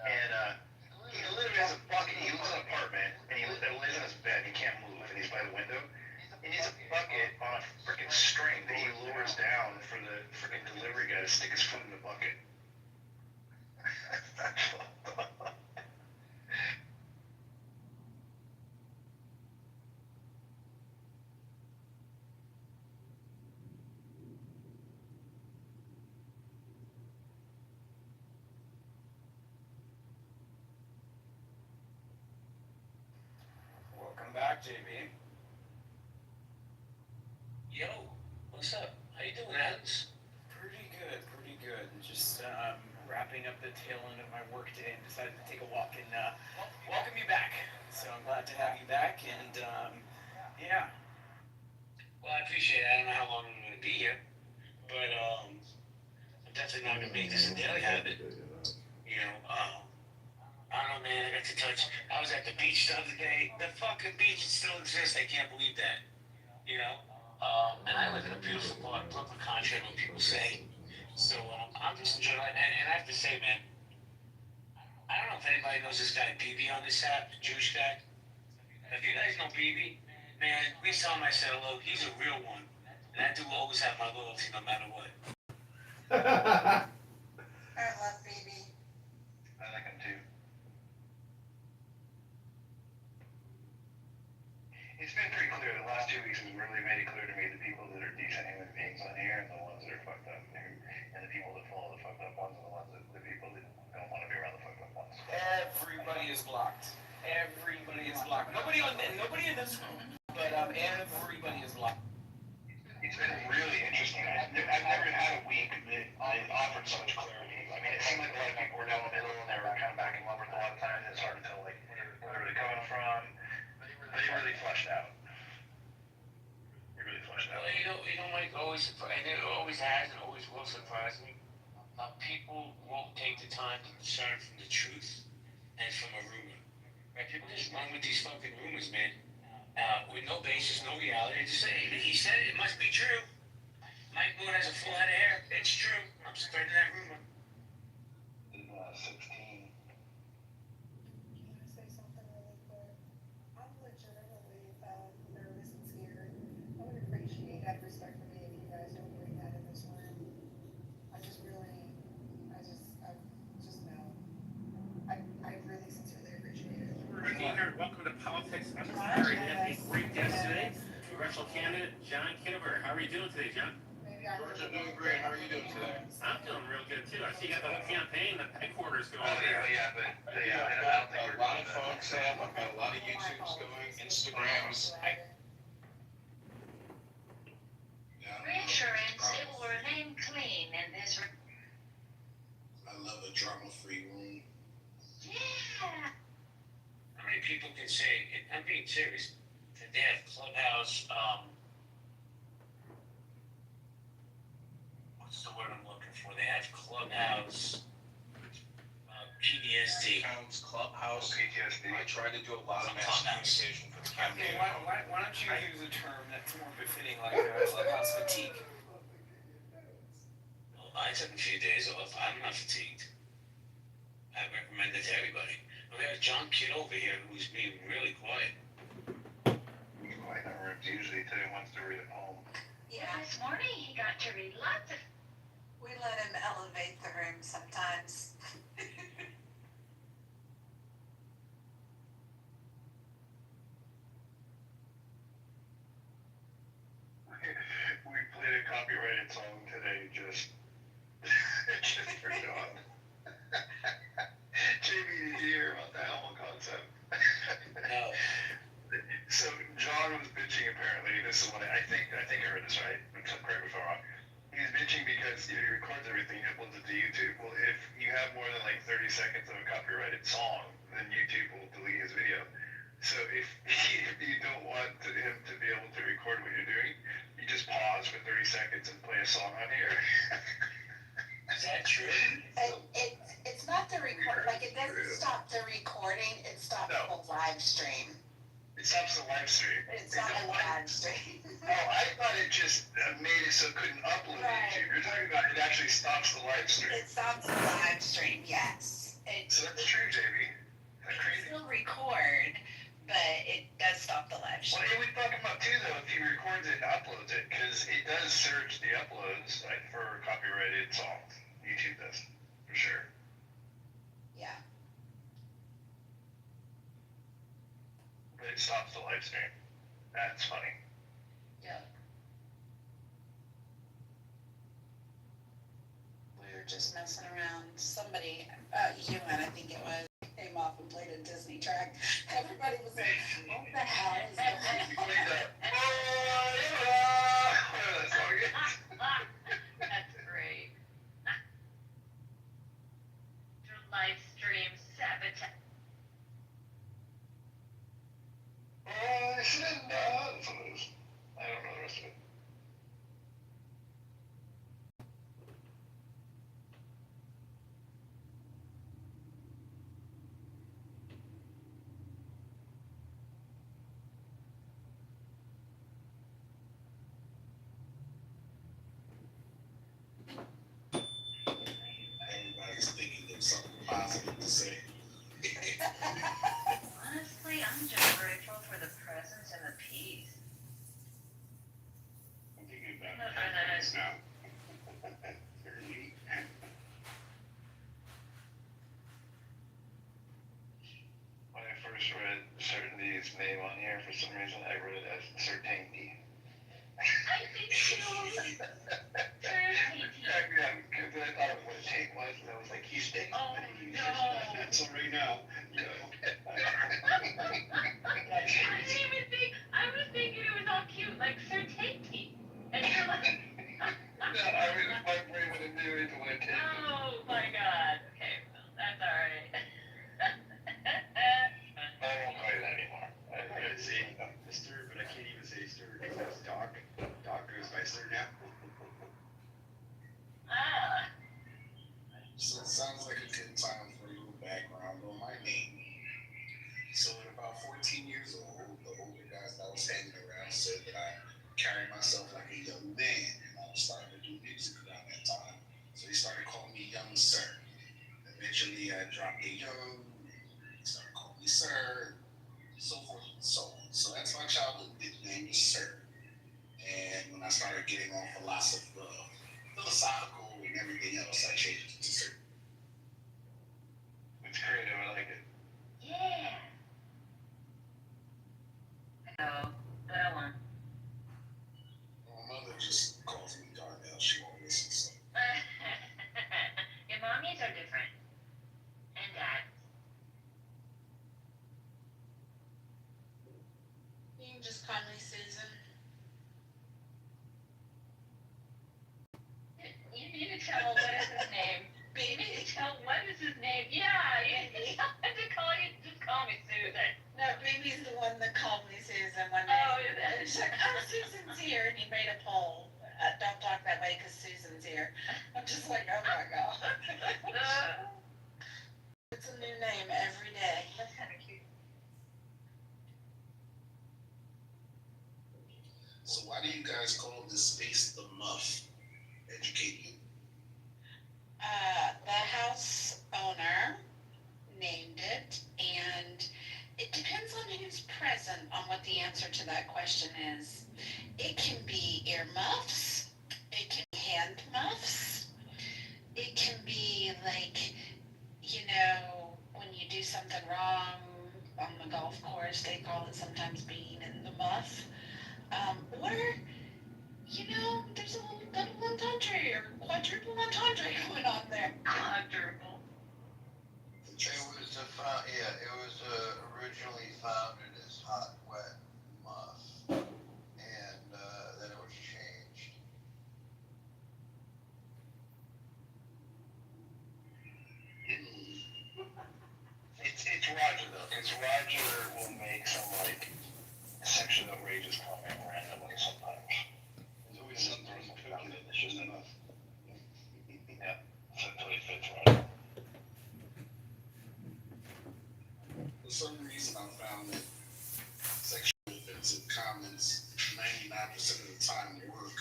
And he literally has a bucket. He lives in an apartment, and he lays on his bed. He can't move, and he's by the window. And he has a bucket on a freaking string that he lowers down for the freaking delivery guy to stick his food in the bucket. Welcome back, JB. Yo, what's up? How you doing, Adams? Pretty good, pretty good. Just wrapping up the tail end of my work day and decided to take a walk and welcome you back. So I'm glad to have you back, and yeah. Well, I appreciate it. I don't know how long I'm going to be here, but I'm definitely not going to make this a daily habit. You know, I don't know, man. I got to touch. I was at the beach the other day. The fucking beach still exists. I can't believe that. You know, and I live in a beautiful part, Brooklyn, contrary to what people say. So I'm just enjoying it. And I have to say, man, I don't know if anybody knows this guy BB on this app, the Jewish guy. If you guys know BB, man, please tell him I said hello. He's a real one. And that dude will always have my loyalty no matter what. I love baby. I like him too. It's been pretty clear. The last 2 weeks has really made it clear to me the people that are decent human beings on here and the ones that are fucked up, and the people that follow the fucked up ones and the people that don't want to be around the fucked up ones. Everybody is blocked. Everybody is blocked. Nobody in this room, but everybody is blocked. It's been really interesting. I've never had a week that offered so much clarity. I mean, it seemed like a lot of people were down the middle and they were kind of back and forth a lot of times. It's hard to tell like where they're coming from. They really fleshed out. They really fleshed out. Well, you know, Mike, always, and it always has and always will surprise me. People won't take the time to discern from the truth and from a rumor. Right? People just run with these fucking rumors, man. With no basis, no reality. Just say, he said it, it must be true. Mike Moon has a full head of hair. It's true. I'm spreading that rumor. 16. Can I say something really quick? I'm legitimately nervous and scared. I would appreciate that respect for me if you guys don't bring that in this room. I just know. I really sincerely appreciate it. Welcome to Politics. I'm very happy. Great guest today. Congressional candidate John Kitover. How are you doing today, John? George, I'm doing great. How are you doing today? I'm doing real good too. I see you got the whole campaign, the headquarters going Oh, there. yeah, but I've got a lot of folks, I've got a lot of YouTubes going, Instagrams. Reassurance, it will remain clean in this room. I love a drama-free room. Yeah. How many people can say, I'm being serious, that they have Clubhouse, what's the word I'm looking for? They have Clubhouse, PTSD. Clubhouse. PTSD. I try to do a lot of mass communication for the campaign. Okay, why don't you use a term that's more befitting, like Clubhouse fatigue? Well, I took a few days off. I'm not fatigued. I recommend it to everybody. We have John Kitover here who's being really quiet. He's quiet in the rooms usually too. He wants to read a poem. Yeah, this morning he got to read lots of. We let him elevate the room sometimes. We played a copyrighted song today, just turned on. JB, did you hear about the album concept? No. So John was bitching apparently, this is what I think I heard this right, correct me if I'm wrong. He was bitching because he records everything, he uploads it to YouTube. Well, if you have more than like 30 seconds of a copyrighted song, then YouTube will delete his video. So if you don't want him to be able to record what you're doing, you just pause for 30 seconds and play a song on here. Is that true? It's not the record, like it doesn't stop the recording, it stops the live stream. It stops the live stream. It's not a live stream. Oh, I thought it just made it so it couldn't upload to YouTube. You're talking about it actually stops the live stream. It stops the live stream, yes. So that's true, JB. It can still record, but it does stop the live stream. Well, it would fuck him up too, though, if he records it and uploads it, because it does search the uploads like for copyrighted songs. YouTube does, for sure. Yeah. But it stops the live stream. That's funny. Yeah. We were just messing around. Somebody, you and I think it was, came off and played a Disney track. Everybody was like, what the hell is going on? That's great. Your live stream sabotage. I shouldn't, that's what it is. I don't know the rest of it. Everybody's thinking of something positive to say. Honestly, I'm just grateful for the presence and the peace. I'm thinking about No, this now. Very neat. When I first read Certainty's name on here, for some reason I read it as Certainty. I think so. Yeah, because I thought of what a tank was, and I was like, he's taking Oh, money. no. So right now, go. I didn't even think, I was thinking it was all cute, like certainty. And you're like, No, my brain would have knew it to what it takes. oh my god. Okay, well, that's alright. I won't call you that anymore. I'm gonna say Mr., but I can't even say Stir because Doc goes by Stir now. Ah. So it sounds like a good time for a little background on my name. So at about 14 years old, the older guys that I was hanging around said that I carried myself like a young man, and I was starting to do music around that time. So they started calling me Young Sir. Eventually I dropped a young, they started calling me Sir, so forth and so on. So that's my childhood nickname is Sir. And when I started getting on philosophical and everything else, I changed it to Sir. It's creative, I like it. Yeah. No, that one. My mother just calls me Darnell. She won't listen, so. Your mommies are different. And dad. You can just call me Susan. You need to tell what is his name. You need to tell what is his name. Yeah, you need to tell him to call you. Just call me Susan. No, baby's the one that called me Susan one day. Oh, is it? She's like, oh, Susan's here, and he made a poll. Don't talk that way because Susan's here. I'm just like, oh my god. It's a new name every day. That's kind of cute. So why do you guys call this space the Muff? Educate me. The house owner named it, and it depends on who's present on what the answer to that question is. It can be earmuffs, it can be hand muffs, it can be like, you know, when you do something wrong on the golf course, they call it sometimes being in the muff. Or, you know, there's a little double entendre or quadruple entendre going on there. Quadruple. It was originally founded as Hot Wet Muff, and then it was changed. It's Roger though. It's Roger will make some reason I found that sexually offensive comments 99% of the time work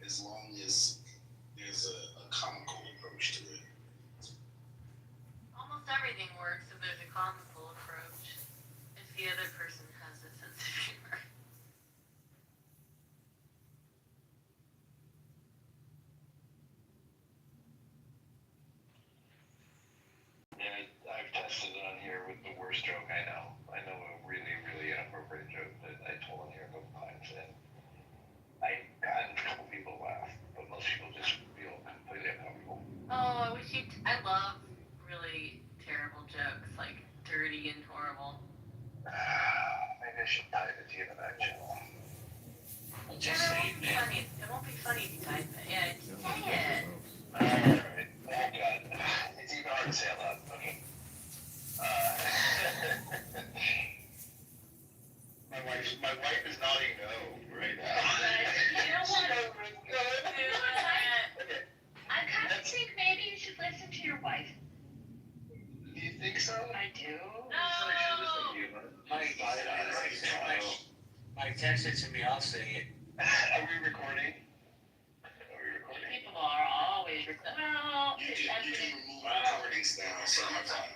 as long as there's a comical approach to it. Almost everything works if there's a comical approach. If the other person has a sense of humor. Yeah, I've tested it on here with the worst joke I know. I know a really, really inappropriate joke that I told on here a couple times, and I got a couple people laugh, but most people just feel completely uncomfortable. Oh, I wish I love really terrible jokes, like dirty and horrible. Maybe I should type it to you in the back channel. Just say it, man. Funny. It won't be funny if you type it. Yeah, just say it. Alright. Oh god. It's even hard to say out loud. Okay. My wife is nodding no right now. You know what? Okay. I kind of think maybe you should listen to your wife. Do you think so? I do. Mike texted to me, I'll say it. Are we recording? People are always well. You can remove recordings now, so I'm fine.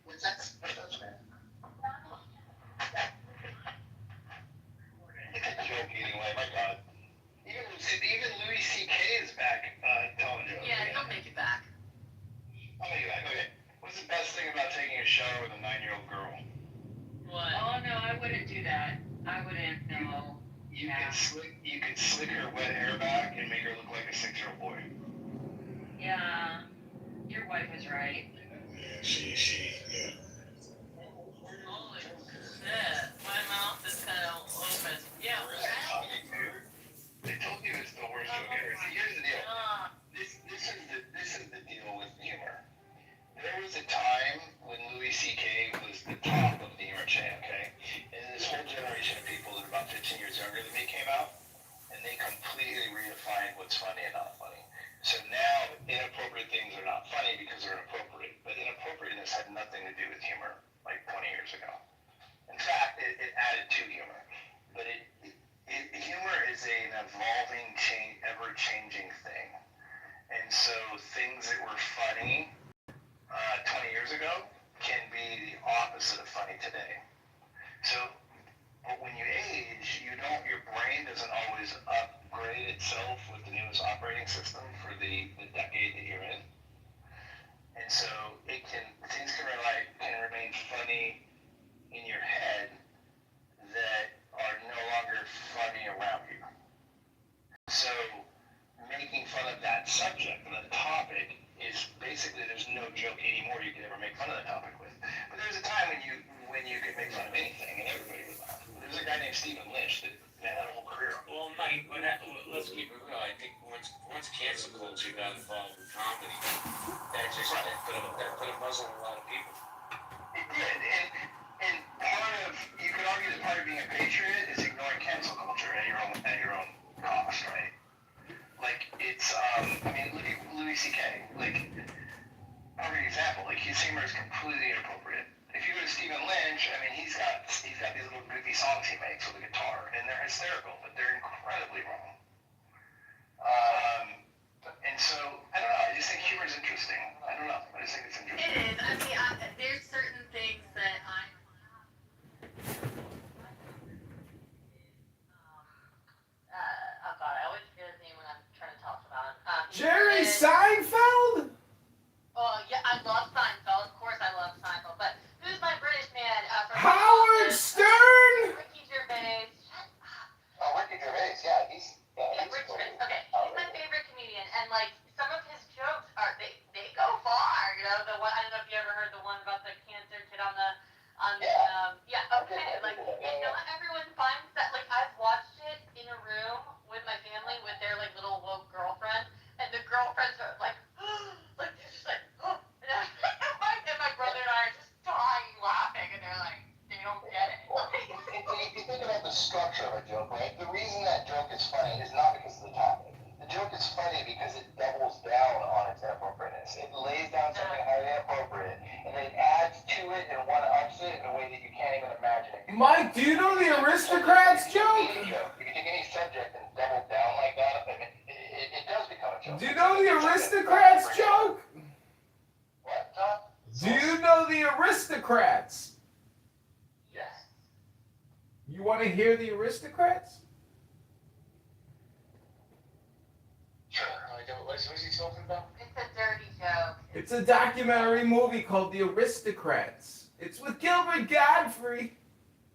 What's that? It's a joke anyway, my god. Even Louis C.K. is back telling jokes. Yeah, he'll make it back. I'll make it back. Okay. What's the best thing about taking a shower with a 9-year-old girl? What? Oh no, I wouldn't do that. I wouldn't. No. You can slick her wet hair back and make her look like a 6-year-old boy. Yeah, your wife is right. Yeah, yeah. Holy shit. My mouth is kind of open. Yeah. They told you it's the worst joke ever. See, here's the deal. This is the deal with humor. There was a time when Louis C.K. was the top of the humor chain, okay? And this whole generation of people that are about 15 years younger than me came out, and they completely redefined what's funny and not funny. So now, inappropriate things are not funny because they're inappropriate, but inappropriateness had nothing to do with humor, like 20 years ago. In fact, it added to humor. But humor is an evolving, ever-changing thing. And so things that were funny 20 years ago can be the opposite of funny today. So, but when you age, your brain doesn't always upgrade itself with the newest operating system for the decade that you're in. And so things can remain funny in your head that are no longer funny around you. So making fun of that subject, the topic, is basically there's no joke anymore you could ever make fun of that topic with. But there was a time when you could make fun of anything and everybody would laugh. There's a guy named Stephen Lynch that had a whole career. Well, Mike, let's keep it real. I think once cancel culture got involved with comedy, that put a muzzle on a lot of people. It did, and you could argue that part of being a patriot is ignoring cancel culture at your own cost, right? Like it's, look at Louis C.K. Like, perfect example. Like his humor is completely inappropriate. If you go to Stephen Lynch, he's got these little goofy songs he makes with a guitar, and they're hysterical, but they're incredibly wrong. And so I don't know. I just think humor is interesting. I don't know. I just think it's interesting. It is. There's certain things that I. Oh god, I always forget his name when I'm trying to talk about him. Jerry Seinfeld? Oh yeah, I love Seinfeld. Of course, I love Seinfeld. But who's my British man? Howard Stern? Ricky Gervais. Oh, Ricky Gervais. Yeah, he's Okay, he's my favorite comedian, and like some of his jokes they go far. You know, the one I don't know if you ever heard the one about the cancer kid on the okay, like and not everyone finds that. Like I've watched it in a room with my family with their like little woke girlfriend, and the girlfriends are like like they're just like and my brother and I are just dying laughing, and they're like they don't get it. If you think about the structure of a joke, right? The reason that joke is funny is not because of the topic. The joke is funny because it doubles down on its inappropriateness. It lays down something highly inappropriate, and then it adds to it and one ups it in a way that you can't even imagine it. Mike, do you know the Aristocrats joke? You can take any subject and double down like that, and it does become a joke. Do you know the Aristocrats joke? What, Tom? Do you know the Aristocrats? Yes. You want to hear the Aristocrats? Sure. What's he talking about? It's a dirty joke. It's a documentary movie called The Aristocrats. It's with Gilbert Godfrey.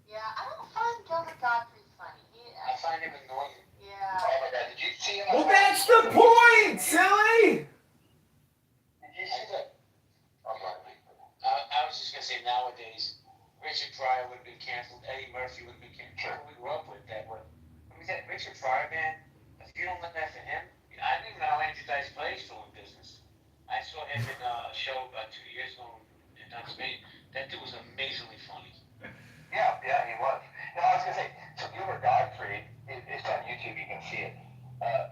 Yeah, I don't find Gilbert Godfrey funny. I find him annoying. Yeah. Oh my god, did you see him? Well, that's the point, silly! Did you see that? I was just gonna say nowadays, Richard Pryor would have been canceled, Eddie Murphy would have been canceled. We grew up with that one. I mean, that Richard Pryor, man, if you don't look after him, I didn't even know how Andrew Dice Clay is still in business. I saw him in a show about 2 years ago in Pennsylvania. That dude was amazingly funny. Yeah, he was. No, I was gonna say, so Gilbert Godfrey, it's on YouTube, you can see it.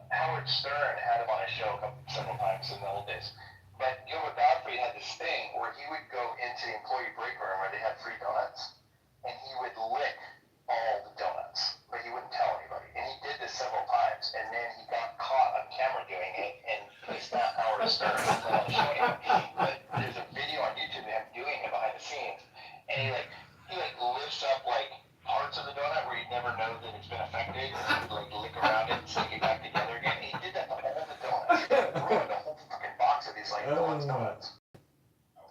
Howard Stern had him on his show several times in the old days. But Gilbert Godfrey had this thing where he would go into the employee break room where they had free donuts, and he would lick all the donuts, but he wouldn't tell anybody. And he did this several times, and then he got caught on camera doing it, and pissed off Howard Stern on the show anymore. But there's a video on YouTube of him doing it behind the scenes, and he lifts up parts of the donut where you'd never know that it's been affected, and he would lick around it and stick it back together again. And he did that to all the donuts. He ruined the whole fucking box of these donuts.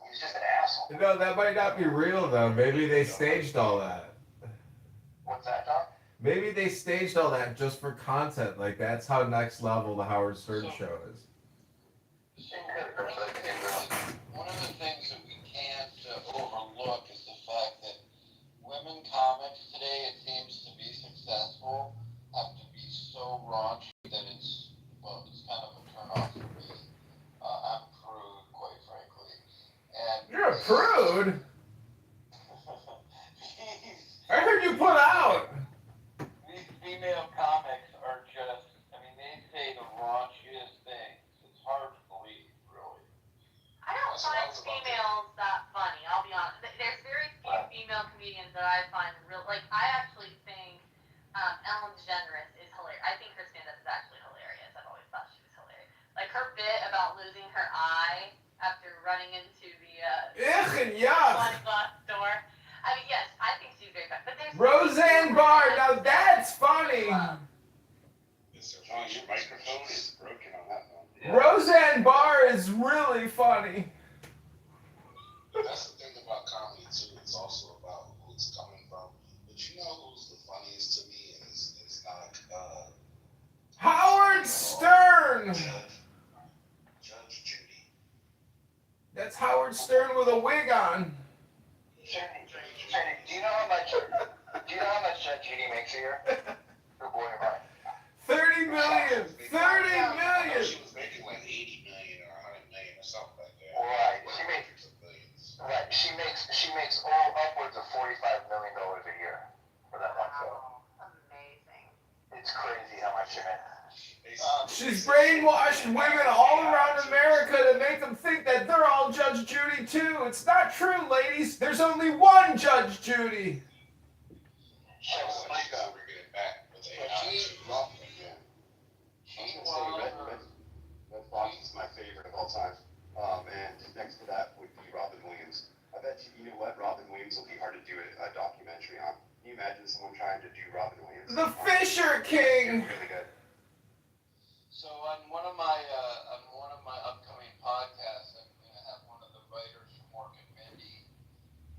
He's just an asshole. No, that might not be real, though. Maybe they staged all that. What's that, Tom? Maybe they staged all that just for content. Like, that's how next level the Howard Stern show is. One of the things that we can't overlook is the fact that women comics today, it seems to be successful, have to be so raunchy that it's kind of a turnoff for me. I'm prude, quite frankly. And You're a prude? I heard you put out. These female comics are just, they say the raunchiest things. It's hard to believe, really. I don't find females that funny, I'll be honest. There's very few female comedians that I find real, I actually think Ellen DeGeneres is hilarious. I think her stand-up is actually hilarious. I've always thought she was hilarious. Her bit about losing her eye after running into the yuck. glass door. Yes, I think she's very funny. But there's Roseanne Barr, now that's funny. Your microphone is broken on that one. Roseanne Barr is really funny. That's the thing about comedy too. It's also about who it's coming from. But you know who's the funniest to me is not Howard Stern. Judge Judy. That's Howard Stern with a wig on. Do you know how much Judge Judy makes a year? Her boy and mine. 30 million. 30 million. She was making like 80 million or 100 million or something like that. Right. She makes upwards of $45 million a year for that one show. amazing. It's crazy how much she makes. She's brainwashed women all around America to make them think that they're all Judge Judy too. It's not true, ladies. There's only one Judge Judy. She's gonna bring it back with Red Fox is my favorite of all time. And next to that would be Robin Williams. I bet you know what? Robin Williams will be hard to do a documentary on. Can you imagine someone trying to do Robin Williams? The Fisher King. Really good. So on one of my upcoming podcasts, I'm going to have one of the writers from Mork and Mindy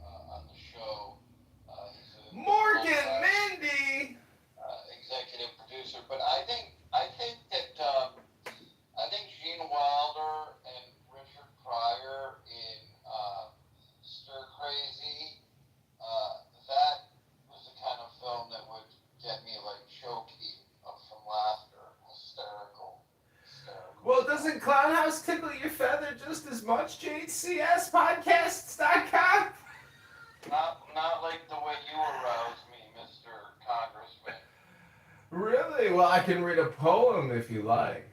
on the show. He's a Mork and Mindy. Executive producer, but I think Gene Wilder and Richard Pryor in Stir Crazy, that was the kind of film that would get me choking from laughter, hysterical. Well, doesn't Clownhouse tickle your feather just as much, JCSpodcasts.com? Not like the way you arouse me, Mr. Congressman. Really? Well, I can read a poem if you like.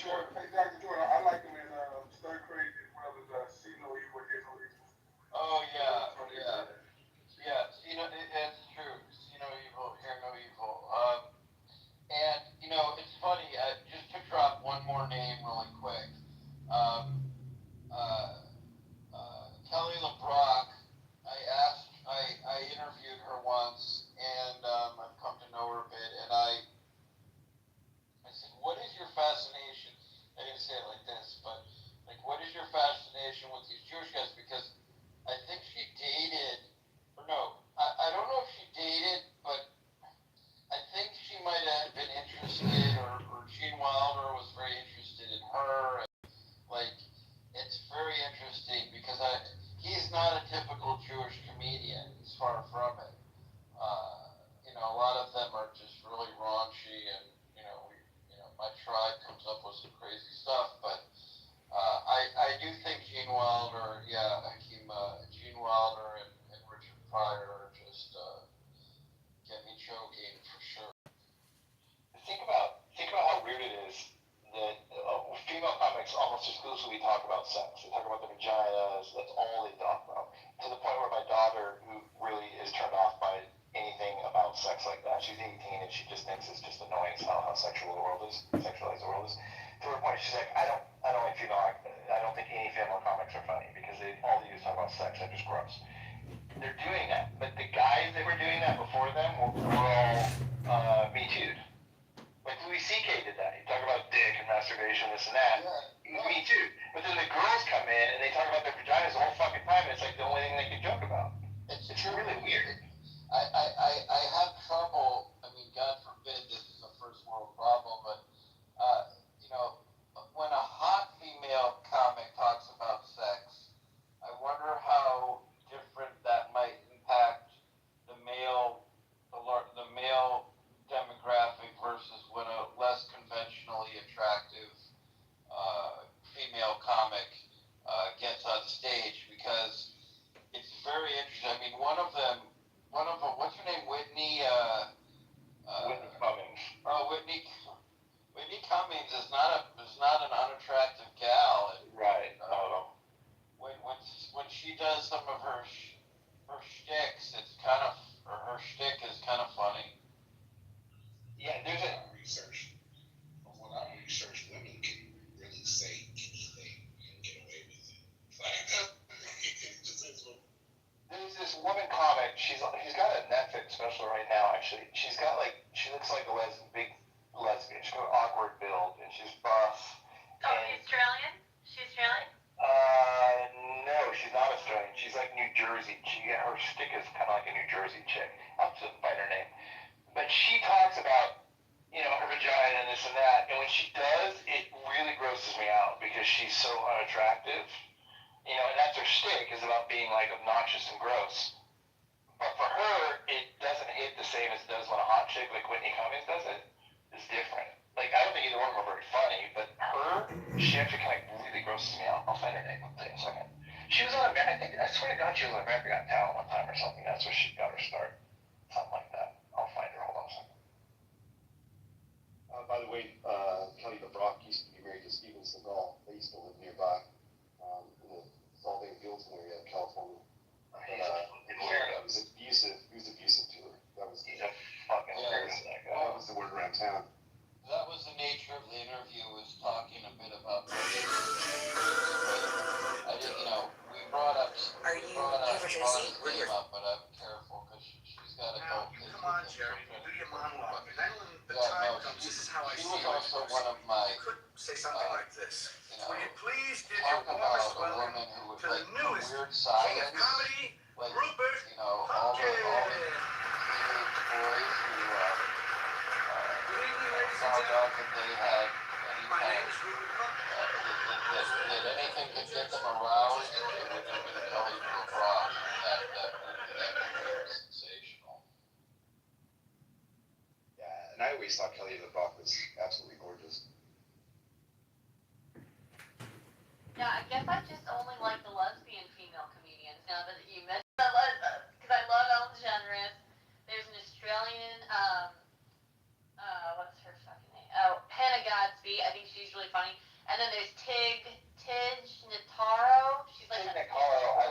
Jordan. Hey, Dr. Jordan, I like him in Stir Crazy as well as See No Evil, Hear No Evil. Oh yeah, yeah, yeah. It's true. See no evil, hear no evil. And it's funny. Just to drop one more name really quick. Um, uh, Kelly LeBrock. I interviewed her once, and I've come to know her a bit. And I said, "What is your fascination?" I didn't say it like this, but like, what is your fascination with these Jewish guys? Because I think she dated, or no, I don't know if she dated, but I think she might have been interested, or Gene Wilder was very interested in her. Like, it's very interesting because he's not a typical Jewish comedian. He's far from it. A lot of them are just really raunchy, and my tribe comes up with some crazy stuff. But I do think Gene Wilder, Gene Wilder and Richard Pryor just get me choking for sure. Think about how weird it is that female comics almost exclusively talk about sex. They talk about their vaginas. That's all they talk about. To the point where my daughter, who really is turned off by anything about sex like that, she's 18 and she just thinks it's just annoying how sexualized the world is. To her point, she's like, I don't like female. I don't think any female comics are funny because all they do is talk about sex. They're just gross. They're doing that, but the guys that were doing that before them were all Me Too'd. Like Louis C.K. did that. He talked about dick and masturbation, this and that. Yeah. Me too. But then the girls come in and they talk about their vaginas the whole fucking time, and it's like the only thing they can joke about. It's really weird. I have trouble. I mean, God forbid this is a first world problem, but when a hot female comic talks about sex, I wonder how different that might impact the male demographic versus when a less conventionally attractive female comic gets on stage, because it's very interesting. I mean, one of them, what's her name? Whitney Cummings. Oh, Whitney Cummings is not an unattractive gal. Right. When she does some of her shticks, her shtick is kind of funny. Yeah, there's a research. From what I researched, women can really say anything and get away with it. There's this woman comic. She's got a Netflix special right now. Actually, she looks like a big lesbian. She's got an awkward build, and she's buff. Oh, Australian? She's Australian? No, she's not Australian. She's like New Jersey. Her shtick is kind of like a New Jersey chick. I'll have to find her name. But she talks about, her vagina and this and that. And when she does, it really grosses me out because she's so unattractive. And that's her shtick, is about being like obnoxious and gross. But for her, it doesn't hit the same as it does when a hot chick like Whitney Cummings does it. It's different. Like, I don't think either one of them are very funny, but she actually kind of really grosses me out. I'll find her name. I'll tell you in a second. She was on I swear to God, she was on America Got Talent one time or something. That's where she got her start. Something like that. I'll find her. Hold on a second. By the way, Kelly LeBrock used to be married to Steven Seagal. They used to live nearby in the Salt Lake Fields area of California. It was abusive. He was abusive to her. He's a fucking weirdo, that guy. That was the word around town. That was the nature of the interview, was talking a bit about we brought up came up, but I'm careful because she's got adult kids. Come on, Jerry, do your monologue. Then when the time comes, this is how I see it. She was also one of my. You could say something like this. Will you please give talk your about warmest a welcome woman who would to the newest weird king silence, of comedy, like, Rupert all the Pumpkin. teenage boys who Good evening, ladies and found gentlemen. out that they had any My kind name is Rupert Pumpkin. that anything could get them aroused, it would have been Kelly LeBrock. That was sensational. Yeah, and I always thought Kelly LeBrock was absolutely gorgeous. Yeah, I guess I just only like the lesbian female comedians now that you mentioned that, because I love Ellen DeGeneres. There's an Australian, what's her fucking name? Oh, Hannah Gadsby. I think she's really funny. And then there's Tidge Notaro. She's like I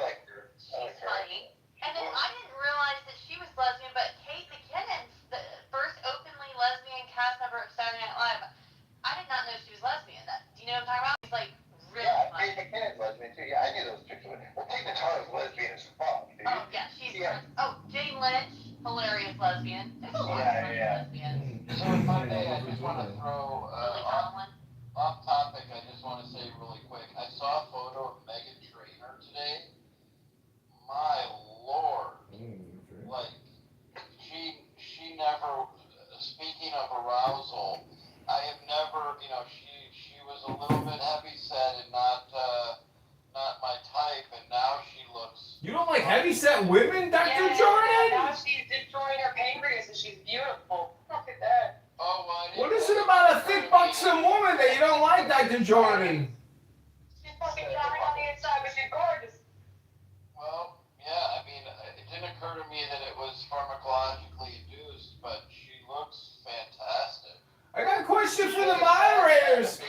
like her. She's funny. And then I didn't realize that she was lesbian, but Kate McKinnon, the first openly lesbian cast member of Saturday Night Live, I did not know she was lesbian. Do you know what I'm talking about? She's like really funny. Kate McKinnon's lesbian too. Yeah, I knew those chicks. Well, Tate Notaro's lesbian as fuck, dude. Oh yeah, she's Jane Lynch, hilarious lesbian. There's a lot of funny lesbians. So if I may, I just want to throw Lily Tomlin. off topic. I just want to say really quick. I saw a photo of Megan Trainor today. My lord, like she never. Speaking of arousal, I have never, she was a little bit heavy set and not my type, and now she looks. You don't like heavy-set women, Dr. Jordan? Now she's destroying her pancreas and she's beautiful. Look at that. Oh, What is it about a thick, buxom woman that you don't like, Dr. Jordan? She's fucking dying on the inside, but she's gorgeous. Well, yeah, I mean, it didn't occur to me that it was pharmacologically induced, but she looks fantastic. I got a question for the moderators.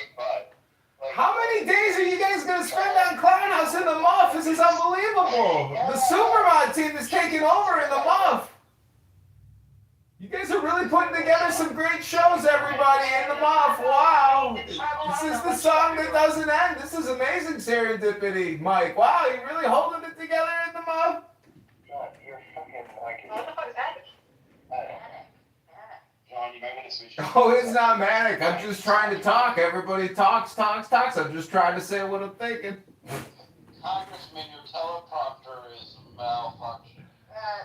How many days are you guys going to spend on Clown House in the Muff? This is unbelievable. The Supermod team is taking over in the Muff. You guys are really putting together some great shows, everybody, in the Muff. Wow. This is the song that doesn't end. This is amazing serendipity, Mike. Wow, you're really holding it together in the Muff? God, you're fucking like it. What the fuck is that? John, you might want to switch. Oh, it's not manic. I'm just trying to talk. Everybody talks. I'm just trying to say what I'm thinking. Congressman, your teleprompter is malfunctioning.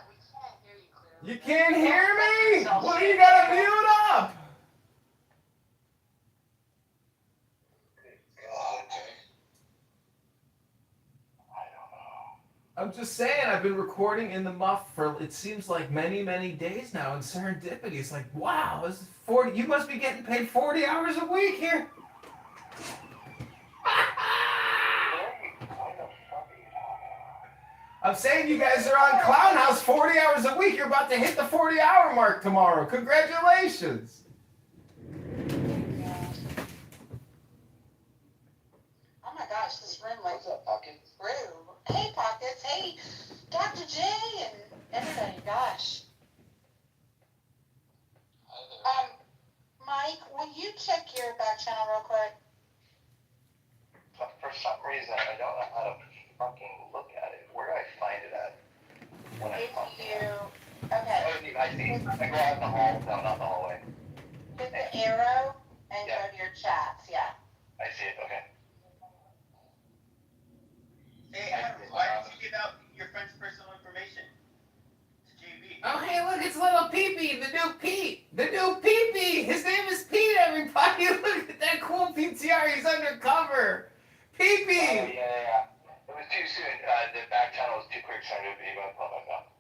We can't hear you clearly. You can't hear me? Well, you gotta mute up. I'm just saying, I've been recording in the Muff for, it seems like many, many days now, and serendipity is like, wow, this is 40, you must be getting paid 40 hours a week here. I'm saying you guys are on Clown House 40 hours a week. You're about to hit the 40-hour mark tomorrow. Congratulations. Oh my gosh, this room like grew. Hey, Pockets. Hey, Dr. J and everybody. Gosh. Mike, will you check your back channel real quick? For some reason, I don't know how to fucking look at it. Where do I find it at? When Okay. I see. I go out in the hall, no, not the hallway. Hit the arrow and go to your chats. Yeah. I see it. Okay. Hey, Adam, why did you give out your friend's personal information to JB? Oh, hey, look, it's little Pee-Pee, the new Pete. The new Pee-Pee. His name is Pete, everybody. Look at that cool PTR. He's undercover. Pee-Pee. Yeah. It was too soon. The back channel was too quick, so I didn't even pull back up.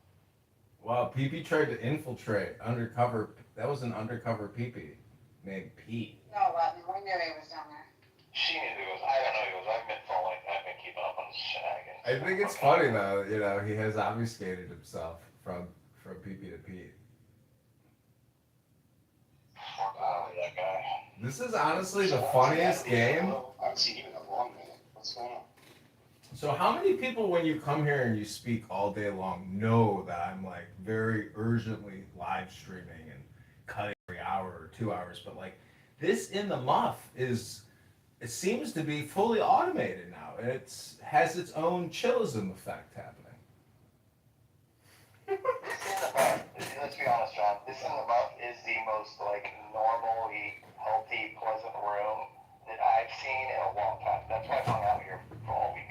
Wow, Pee-Pee tried to infiltrate undercover. That was an undercover Pee-Pee named Pete. No, Rodney, we knew he was down there. She knew who it was. I don't know who it was. I've been keeping up on his shenanigans. I think it's funny though, you know, he has obfuscated himself from Pee-Pee to Pete. That guy. This is honestly the funniest game. I haven't seen him in a long minute. What's going on? So how many people, when you come here and you speak all day long, know that I'm like very urgently live streaming and cutting every hour or 2 hours? But like this in the Muff is, it seems to be fully automated now. It has its own chillism effect happening. Let's be honest, John. This in the Muff is the most like normally healthy, pleasant room that I've seen in a long time. That's why I've hung out here for all week.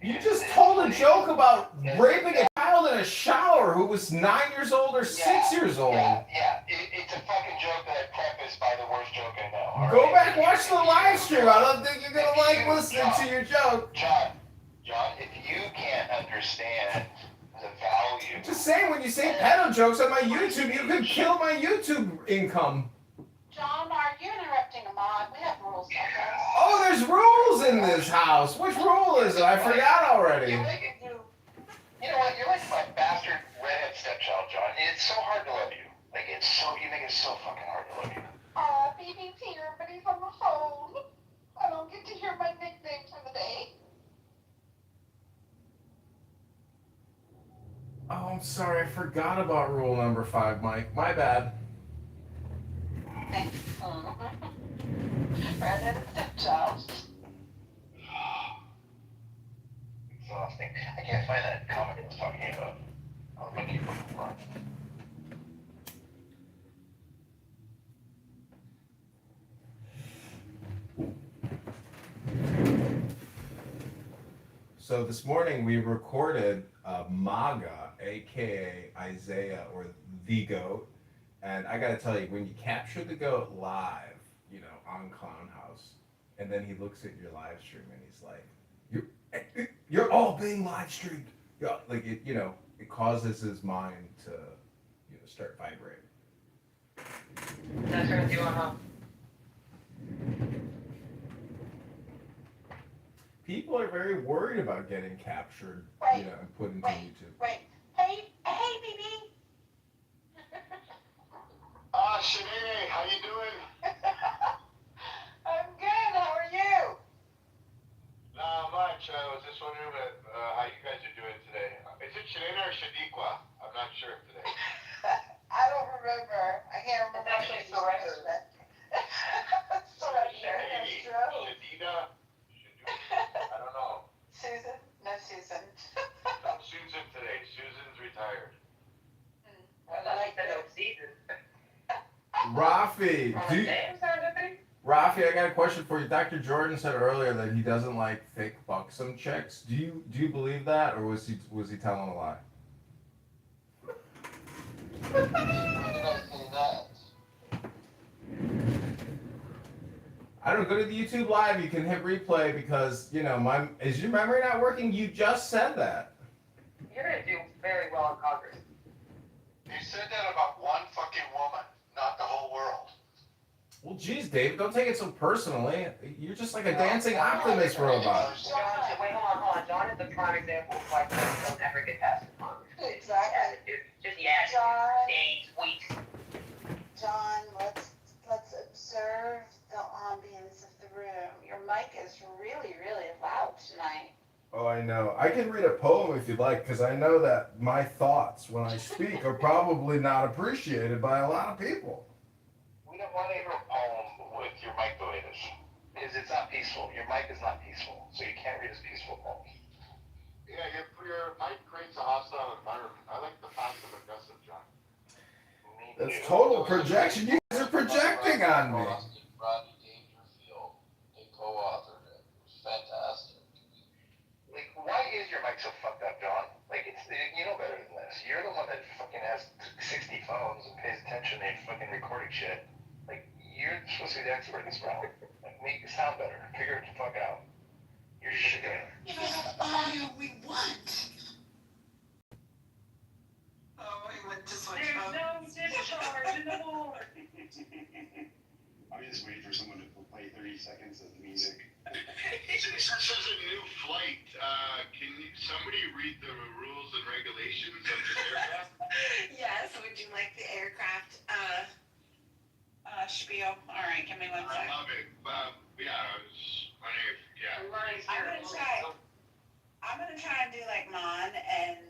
You just told a joke about raping a child in a shower who was 9 years old or 6 years old. Yeah. It's a fucking joke that I prefaced by the worst joke I know. Go back, watch the live stream. I don't think you're gonna like listening to your joke. John, if you can't understand the value. Just saying, when you say pedo jokes on my YouTube, you could kill my YouTube income. John, are you interrupting a mod? We have rules sometimes. Oh, there's rules in this house. Which rule is it? I forgot already. You know what? You're like my bastard redhead stepchild, John. It's so hard to love you. Like you make it so fucking hard to love you. BB's here, but he's on the phone. I don't sorry, I forgot about rule number 5, Mike. My bad. Redheaded stepchild. Exhausting. I can't find that comic I was talking about. I'll make you run. So this morning we recorded MAGA, aka Isaiah or the GOAT, and I gotta tell you, when you capture the GOAT live, you know, on Clown House, and then he looks at your live stream and he's like, "You're all being live streamed." Yeah, like it, you know, it causes his mind to, you know, start vibrating. That turns you on, huh? People are very worried about getting captured, you know, and put into YouTube. Wait. Hey, BB. Shanae, how you doing? I'm good. How are you? Not much. I was just wondering how you guys are doing today. Is it Shanae or Shadiqua? I'm not sure today. I don't remember. I can't remember. It's actually Surrender. Shadida. I don't know. Susan? No Susan. No Susan today. Susan's retired. I like that. Season. Rafi, Rafi, I got a question for you. Dr. Jordan said earlier that he doesn't like fake buxom chicks. Do you believe that, or was he telling a lie? When did I say that? I don't know, go to the YouTube live. You can hit replay because, you know, is your memory not working? You just said that. You're gonna do very well in Congress. You said that about one fucking woman, not the whole world. Well, geez, David, don't take it so personally. You're just like a dancing optimist robot. Wait, hold on. John is the prime example of why people don't ever get past the Congress. Exactly. Just John. days, weeks. John, let's observe the ambience of the room. Your mic is really, really loud tonight. Oh, I know. I can read a poem if you'd like, because I know that my thoughts when I speak are probably not appreciated by a lot of people. We don't want to hear a poem with your mic the way it is. Because it's not peaceful. Your mic is not peaceful, so you can't read as peaceful poems. Yeah, your mic creates a hostile environment. I like the passive aggressive, John. That's total projection. You guys are projecting on me. Rodney Dangerfield, they co-authored it. It was fantastic. Like, why is your mic so fucked up, John? Like, you know better than this. You're the one that fucking has 60 phones and pays attention to fucking recording shit. Like, you're supposed to be the expert in this realm. Like, make it sound better. Figure it the fuck out. You're shit. Give us the audio we want. Oh, he went to switch There's phone. no discharge in the board. I'm just waiting for someone to play 30 seconds of music. This is a new flight. Can somebody read the rules and regulations of this aircraft? Yes, would you like the aircraft spiel? All right, give me one I second. love it. Yeah, I was wondering if, yeah. I'm gonna try and do like Mon and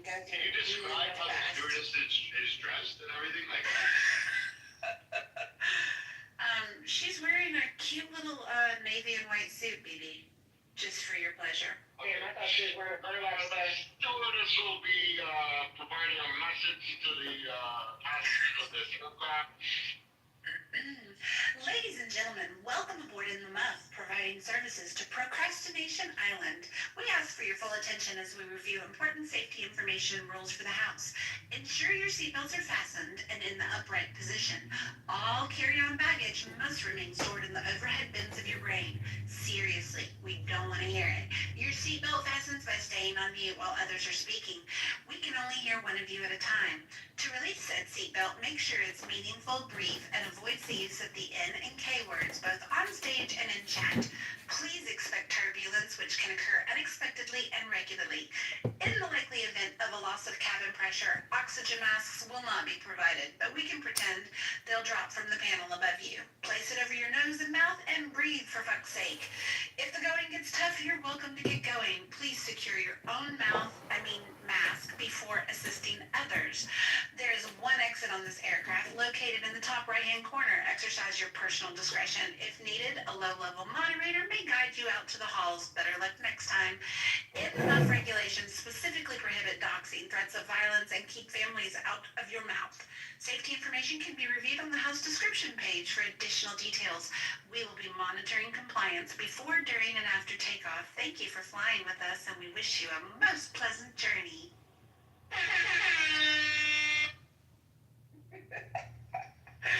go through. Can you describe how the stewardess is dressed and everything? Like, She's wearing a cute little navy and white suit, BB, just for your pleasure. okay. I thought she was wearing the stewardess will be providing a message to the passengers of this aircraft. Ladies and gentlemen, welcome aboard in the Muff, providing services to Procrastination Island. We ask for your full attention as we review important safety information and rules for the house. Ensure your seatbelts are fastened and in the upright position. All carry-on baggage must remain stored in the overhead bins of your brain. Seriously, we don't want to hear it. Your seatbelt fastens by staying on mute while others are speaking. We can only hear one of you at a time. To release said seatbelt, make sure it's meaningful, brief, and avoids the use of the N and K words, both on stage and in chat. Please expect turbulence, which can occur unexpectedly and regularly. In the likely event of a loss of cabin pressure, oxygen masks will not be provided, but we can pretend they'll drop from the panel above you. Place it over your nose and mouth and breathe, for fuck's sake. If the going gets tough, you're welcome to get going. Please secure your own mask before assisting others. There is one exit on this aircraft located in the top right-hand corner. Exercise your personal discretion. If needed, a low-level moderator may guide you out to the halls. Better luck next time. Enough regulations specifically prohibit doxing, threats of violence, and keep families out of your mouth. Safety information can be reviewed on the house description page for additional details. We will be monitoring compliance before, during, and after takeoff. Thank you for flying with us, and we wish you a most pleasant journey.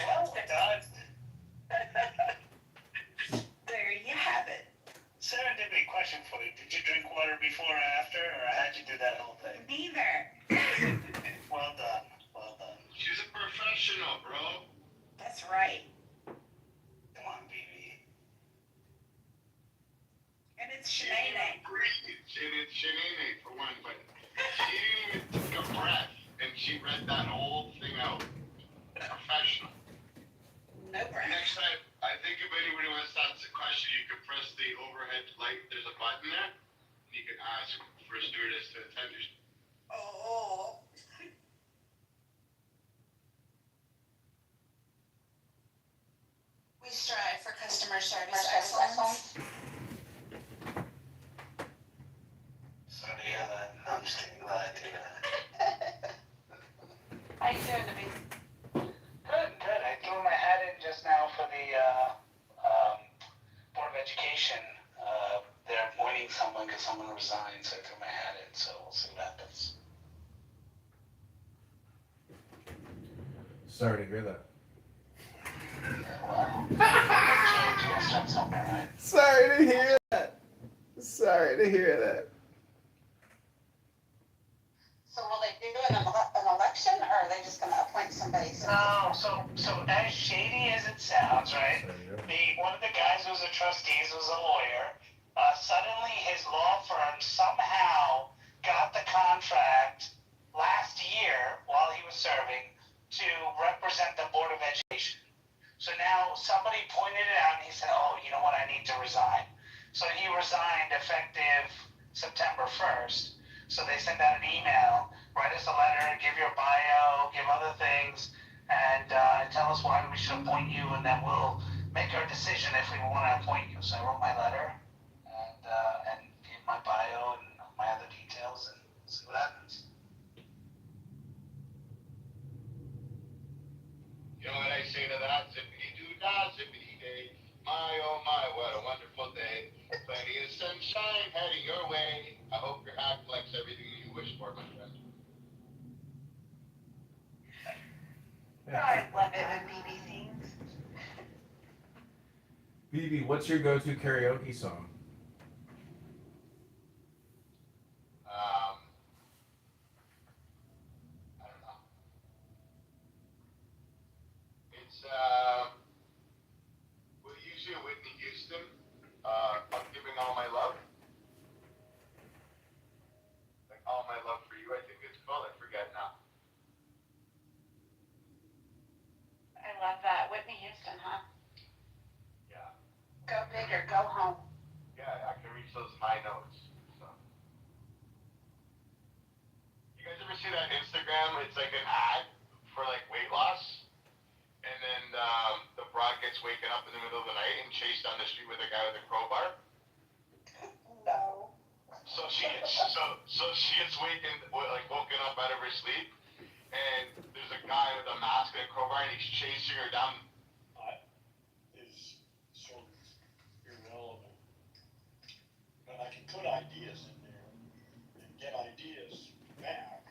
Well done. There you have it. Serendipity question for you. Did you drink water before or after, or how'd you do that whole thing? Neither. Well done. Well done. She's a professional, bro. That's right. Come on, BB. And it's Shanae. Shanae for one, but she took a breath and she read that whole thing out. Professional. No breath. Next time, I think if anybody wants to ask a question, you can press the overhead light. There's a button there. And you can ask for a stewardess to attend you. Oh. We strive for customer service excellence. Sorry to hear that. No, I'm just kidding. Glad to hear that. How you doing, Nabi? Good, good. I threw my hat in just now for the Board of Education. They're appointing someone because someone resigned, so I threw my hat in, so we'll see what happens. Sorry to hear that. Sorry to hear that. Sorry to hear that. So will they do an election, or are they just going to appoint somebody? No, so as shady as it sounds, right? One of the guys who was a trustee was a lawyer. Suddenly his law firm somehow got the contract last year while he was serving to represent the Board of Education. So now somebody pointed it out and he said, oh, you know what, I need to resign. So he resigned effective September 1st. So they send out an email, write us a letter, give your bio, give other things, and tell us why we should appoint you, and then we'll make our decision if we want to appoint you. So I wrote my letter and gave my bio and my other details, and see what happens. You know what I say to that? Zippity-doo-dah, zippity-day. My, oh my, what a wonderful day. Plenty of sunshine heading your way. I hope your hat collects everything you wish for, my friend. I love it when BB sings. BB, what's your go-to karaoke song? I don't know. It's, well, usually Whitney Houston, I'm giving all my love. Like, all my love for you, I think it's called. I forget now. I love that. Whitney Houston, huh? Yeah. Go big or go home. Yeah, I can reach those high notes. So. You guys ever see that Instagram? It's like an ad for like weight loss, and then the broad gets waken up in the middle of the night and chased down the street with a guy with a crowbar. No. So she gets woken up out of her sleep, and there's a guy with a mask and a crowbar, and he's chasing her down. Is sort of irrelevant. But I can put ideas in there and get ideas back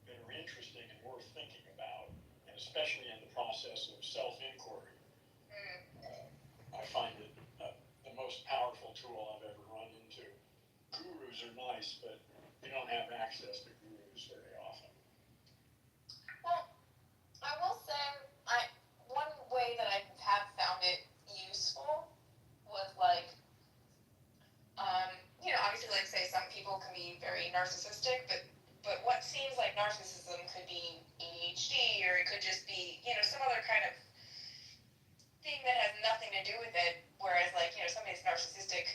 that are interesting and worth thinking about, and especially in the process of self-inquiry. I find it the most powerful tool I've ever run into. Gurus are nice, but you don't have access to gurus very often. Well, I will say, one way that I have found it useful was like, obviously, like say some people can be very narcissistic, but what seems like narcissism could be ADHD, or it could just be, some other kind of thing that has nothing to do with it. Whereas like, somebody's narcissistic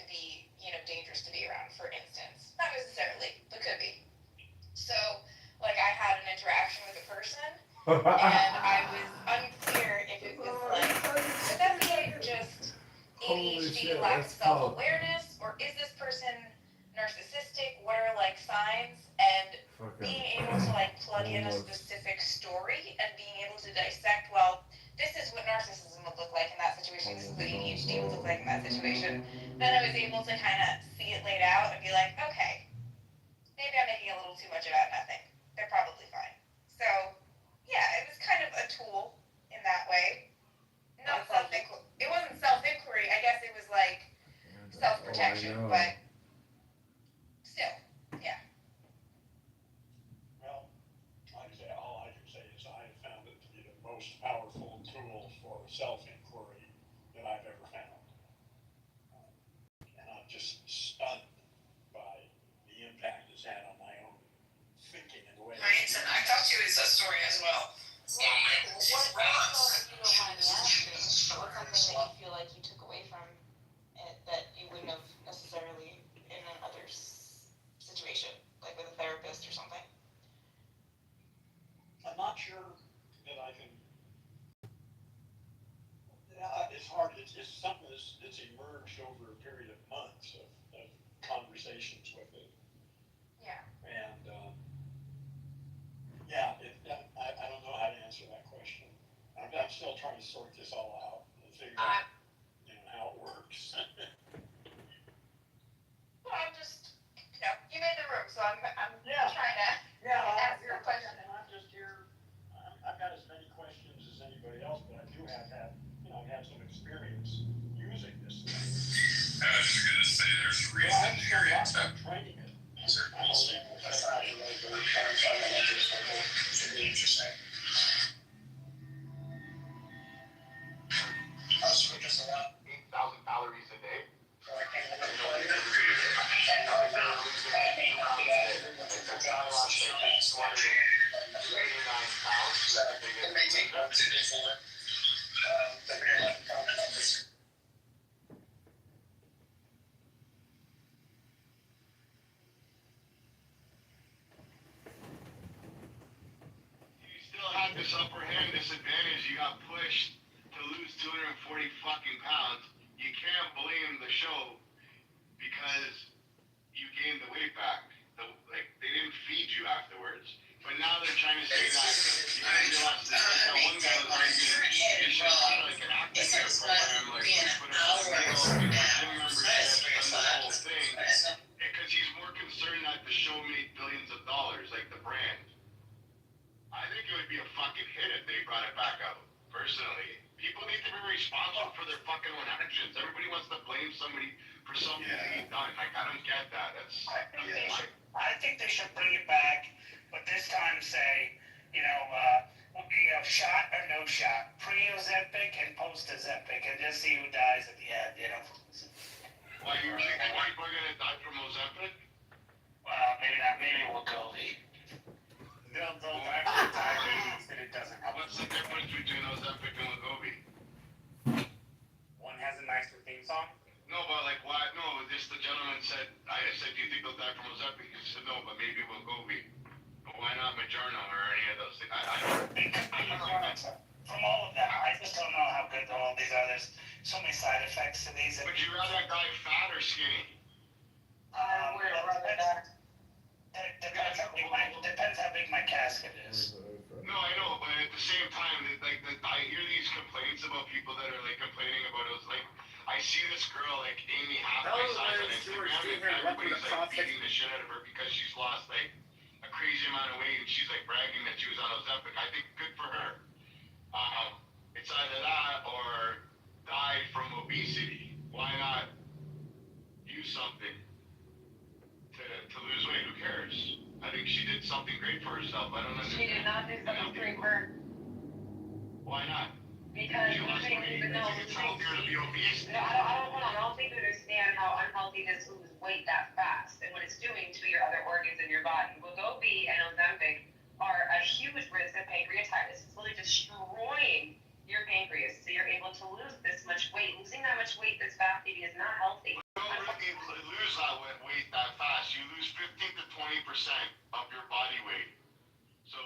And I was unclear if it was like, could that be just Holy ADHD, shit, lack of that's tough. self-awareness, or is this person narcissistic? What are like signs? And being able to like plug in a specific story and being able to dissect, well, this is what narcissism would look like in that situation, this is what ADHD would look like in that situation, then I was able to kind of see it laid out and be like, okay, maybe I'm making a little too much about nothing. They're probably fine. So, yeah, it was kind of a tool in that way. Not self-inquiry. It wasn't self-inquiry. I guess it was like self-protection, but still, yeah. Well, like I say, all I can say is I have found it to be the most powerful tool for self-inquiry that I've ever found. And I'm just stunned by the impact it's had on my own thinking and the way I thought you was a story as well. What's something that you don't mind me asking? What's something that you feel like you took away from it that you wouldn't have necessarily in another situation, like with a therapist or something? I'm not sure that I can. It's hard. It's something that's emerged over a period of months of conversations with it. Yeah. And yeah, I don't know how to answer that question. I'm still trying to sort this all out and figure out, how it works. Well, I'm just, you made the room, so I'm trying to ask your question. And I'm just here. I've got as many questions as anybody else, but I do have had, I've had some experience using this thing. I was just gonna say there's a reason you're into training it. certain people. That's not really interesting. I was just around 8,000 calories a day. You still had this upper hand disadvantage. You got pushed to lose 240 fucking pounds. You can't blame the show because you gained the weight back. They didn't feed you afterwards. But now they're trying to say that because you lost this. Like that one guy was arguing, you should have had like an active care program, like put a gym membership and the whole thing. Because he's more concerned that the show made billions of dollars, like the brand. I think it would be a fucking hit if they brought it back out. Personally, people need to be responsible for their fucking own actions. Everybody wants to blame somebody for something they've done. Like I don't get that. I think they should bring it back, but this time say, shot or no shot, pre-Ozempic and post-Ozempic, and just see who dies at the end. Why you think people are gonna die from Ozempic? Well, maybe not. Maybe Wegovy. They'll die from diabetes, and it doesn't help. What's the difference between Ozempic and Wegovy? One has a nicer theme song. No, but like why? No, just the gentleman said. I said, do you think they'll die from Ozempic? He said no, but maybe Wegovy. But why not Moderna or any of those things? From all of them, I just don't know how good all these are. There's so many side effects to these. Would you rather die fat or skinny? Depends how big my casket is. No, I know, but at the same time, I hear these complaints about people that are like complaining about it. Like, I see this girl like Amy half my size on Instagram, and everybody's like beating the shit out of her because she's lost like a crazy amount of weight, and she's like bragging that she was on Ozempic. I think good for her. It's either that or die from obesity. Why not use something to lose weight? Who cares? I think she did something great for herself. I don't understand. She did not do something great for her. Why not? Because she lost weight. It's healthier to be obese. No, I don't think you understand how unhealthy it is to lose weight that fast and what it's doing to your other organs in your body. Wegovy and Ozempic are a huge risk of pancreatitis. It's literally destroying your pancreas, so you're able to lose this much weight. Losing that much weight this fast, baby, is not healthy. You don't really lose that weight that fast. You lose 15 to 20% of your body weight. So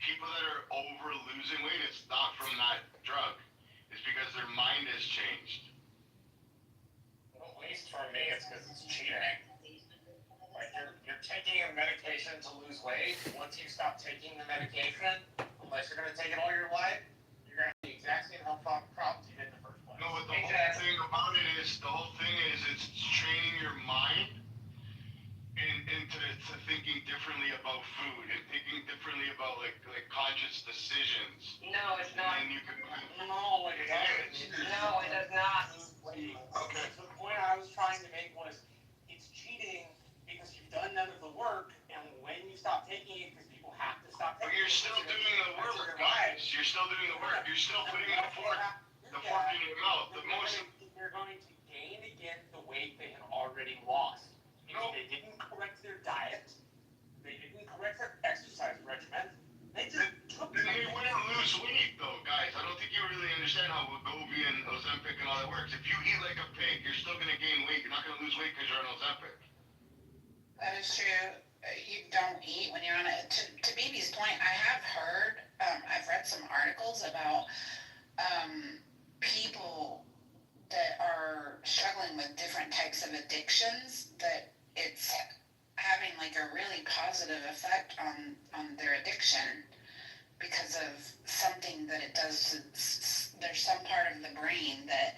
people that are over losing weight, it's not from that drug. It's because their mind has changed. Well, at least for me, it's because it's cheating. Like you're taking a medication to lose weight. Once you stop taking the medication, unless you're gonna take it all your life, you're gonna have the exact same health problems you did in the first place. No, but the whole thing about it is, it's training your mind into thinking differently about food and thinking differently about like conscious decisions. No, it's not. And you can. No, it doesn't. No, it does not. Okay. So the point I was trying to make was, it's cheating because you've done none of the work, and when you stop taking it, because people have to stop taking it. But you're still doing the work, guys. You're still doing the work. You're still putting the fork in your mouth. They're going to gain again the weight they had already lost. Because they didn't correct their diet. They didn't correct their exercise regimen. They just took it. They wouldn't lose weight, though, guys. I don't think you really understand how Wegovy and Ozempic and all that works. If you eat like a pig, you're still going to gain weight. You're not going to lose weight because you're on Ozempic. That is true. You don't eat when you're on it. To BB's point, I have heard, I've read some articles about people that are struggling with different types of addictions, that it's having like a really positive effect on their addiction because of something that it does to, there's some part of the brain that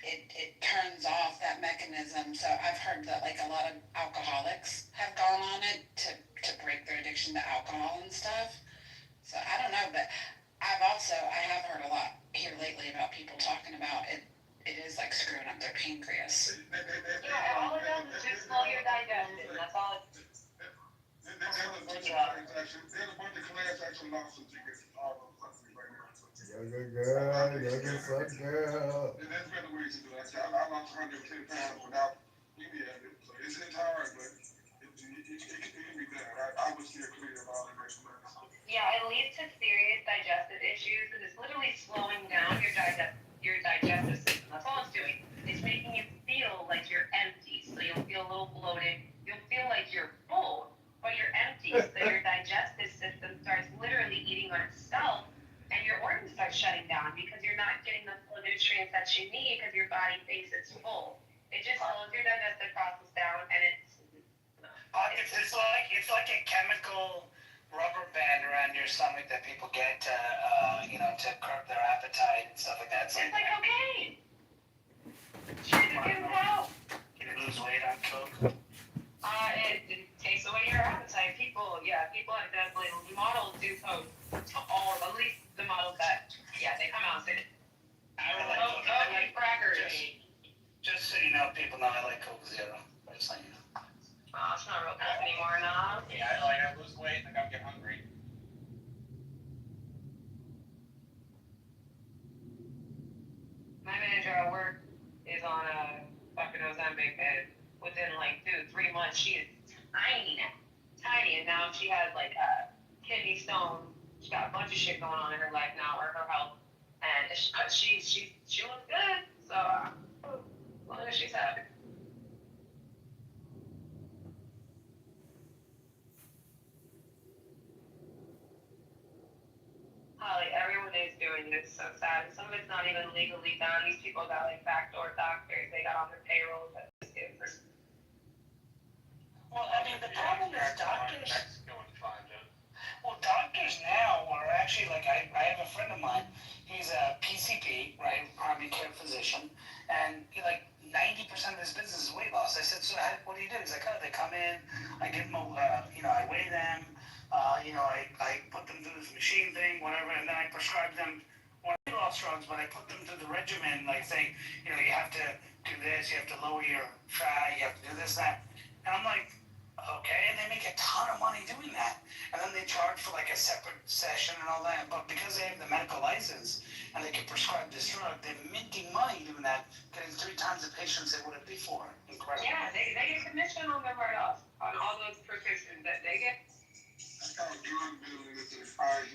it turns off that mechanism. So I've heard that like a lot of alcoholics have gone on it to break their addiction to alcohol and stuff. So I don't know, but I have heard a lot here lately about people talking about it. It is like screwing up their pancreas. Yeah, all it does is just slow your digestion. That's all it does. There's a bunch of class action lawsuits against all those companies right now. You're a good girl. You're a good fuck girl. There's better ways to do it. I lost 110 pounds without any of it. So it's hard, but it can be done. I was still clear of all the rest of it. Yeah, it leads to serious digestive issues because it's literally slowing down your digestive system. That's all it's doing. It's making you feel like you're empty, so you'll feel a little bloated. You'll feel like you're full, but you're empty. So your digestive system starts literally eating on itself, and your organs start shutting down because you're not getting the full nutrients that you need because your body thinks it's full. It just slows your digestive process down, and it's like a chemical rubber band around your stomach that people get to curb their appetite and stuff like that. It's like cocaine. It can help. Can you lose weight on coke? It takes away your appetite. People are definitely, models do coke. At least the models that, they come out and say, I like crackers. Just so you know, people know I like Coke Zero. Just like you know. It's not real coke anymore, no. Yeah, I lose weight and I gotta get hungry. My manager at work is on a fucking Ozempic, and within 3 months she is tiny, and now she has like a kidney stone. She got a bunch of shit going on in her life now, or her health, and she looks good. So as long as she's happy. Holly, everyone is doing this. So sad. Some of it's not even legally done. These people got like backdoor doctors. They got on their payroll. Well, I mean, the problem is doctors. Well, doctors now are actually like I have a friend of mine. He's a PCP, right, primary care physician, and 90% of his business is weight loss. I said, so what do you do? He's like, they come in, I give them, I weigh them, I put them through this machine thing, whatever, and then I prescribe them weight loss drugs, but I put them through the regimen, like saying, you have to do this, you have to lower your fat, you have to do this, that. And I'm like, okay, and they make a ton of money doing that. And then they charge for like a separate session and all that. But because they have the medical license and they can prescribe this drug, they're minting money doing that, getting 3 times the patients they would have before. Incredible. Yeah, they get commission on their write-offs, on all those prescriptions that they get. That's how drug dealing is inspired.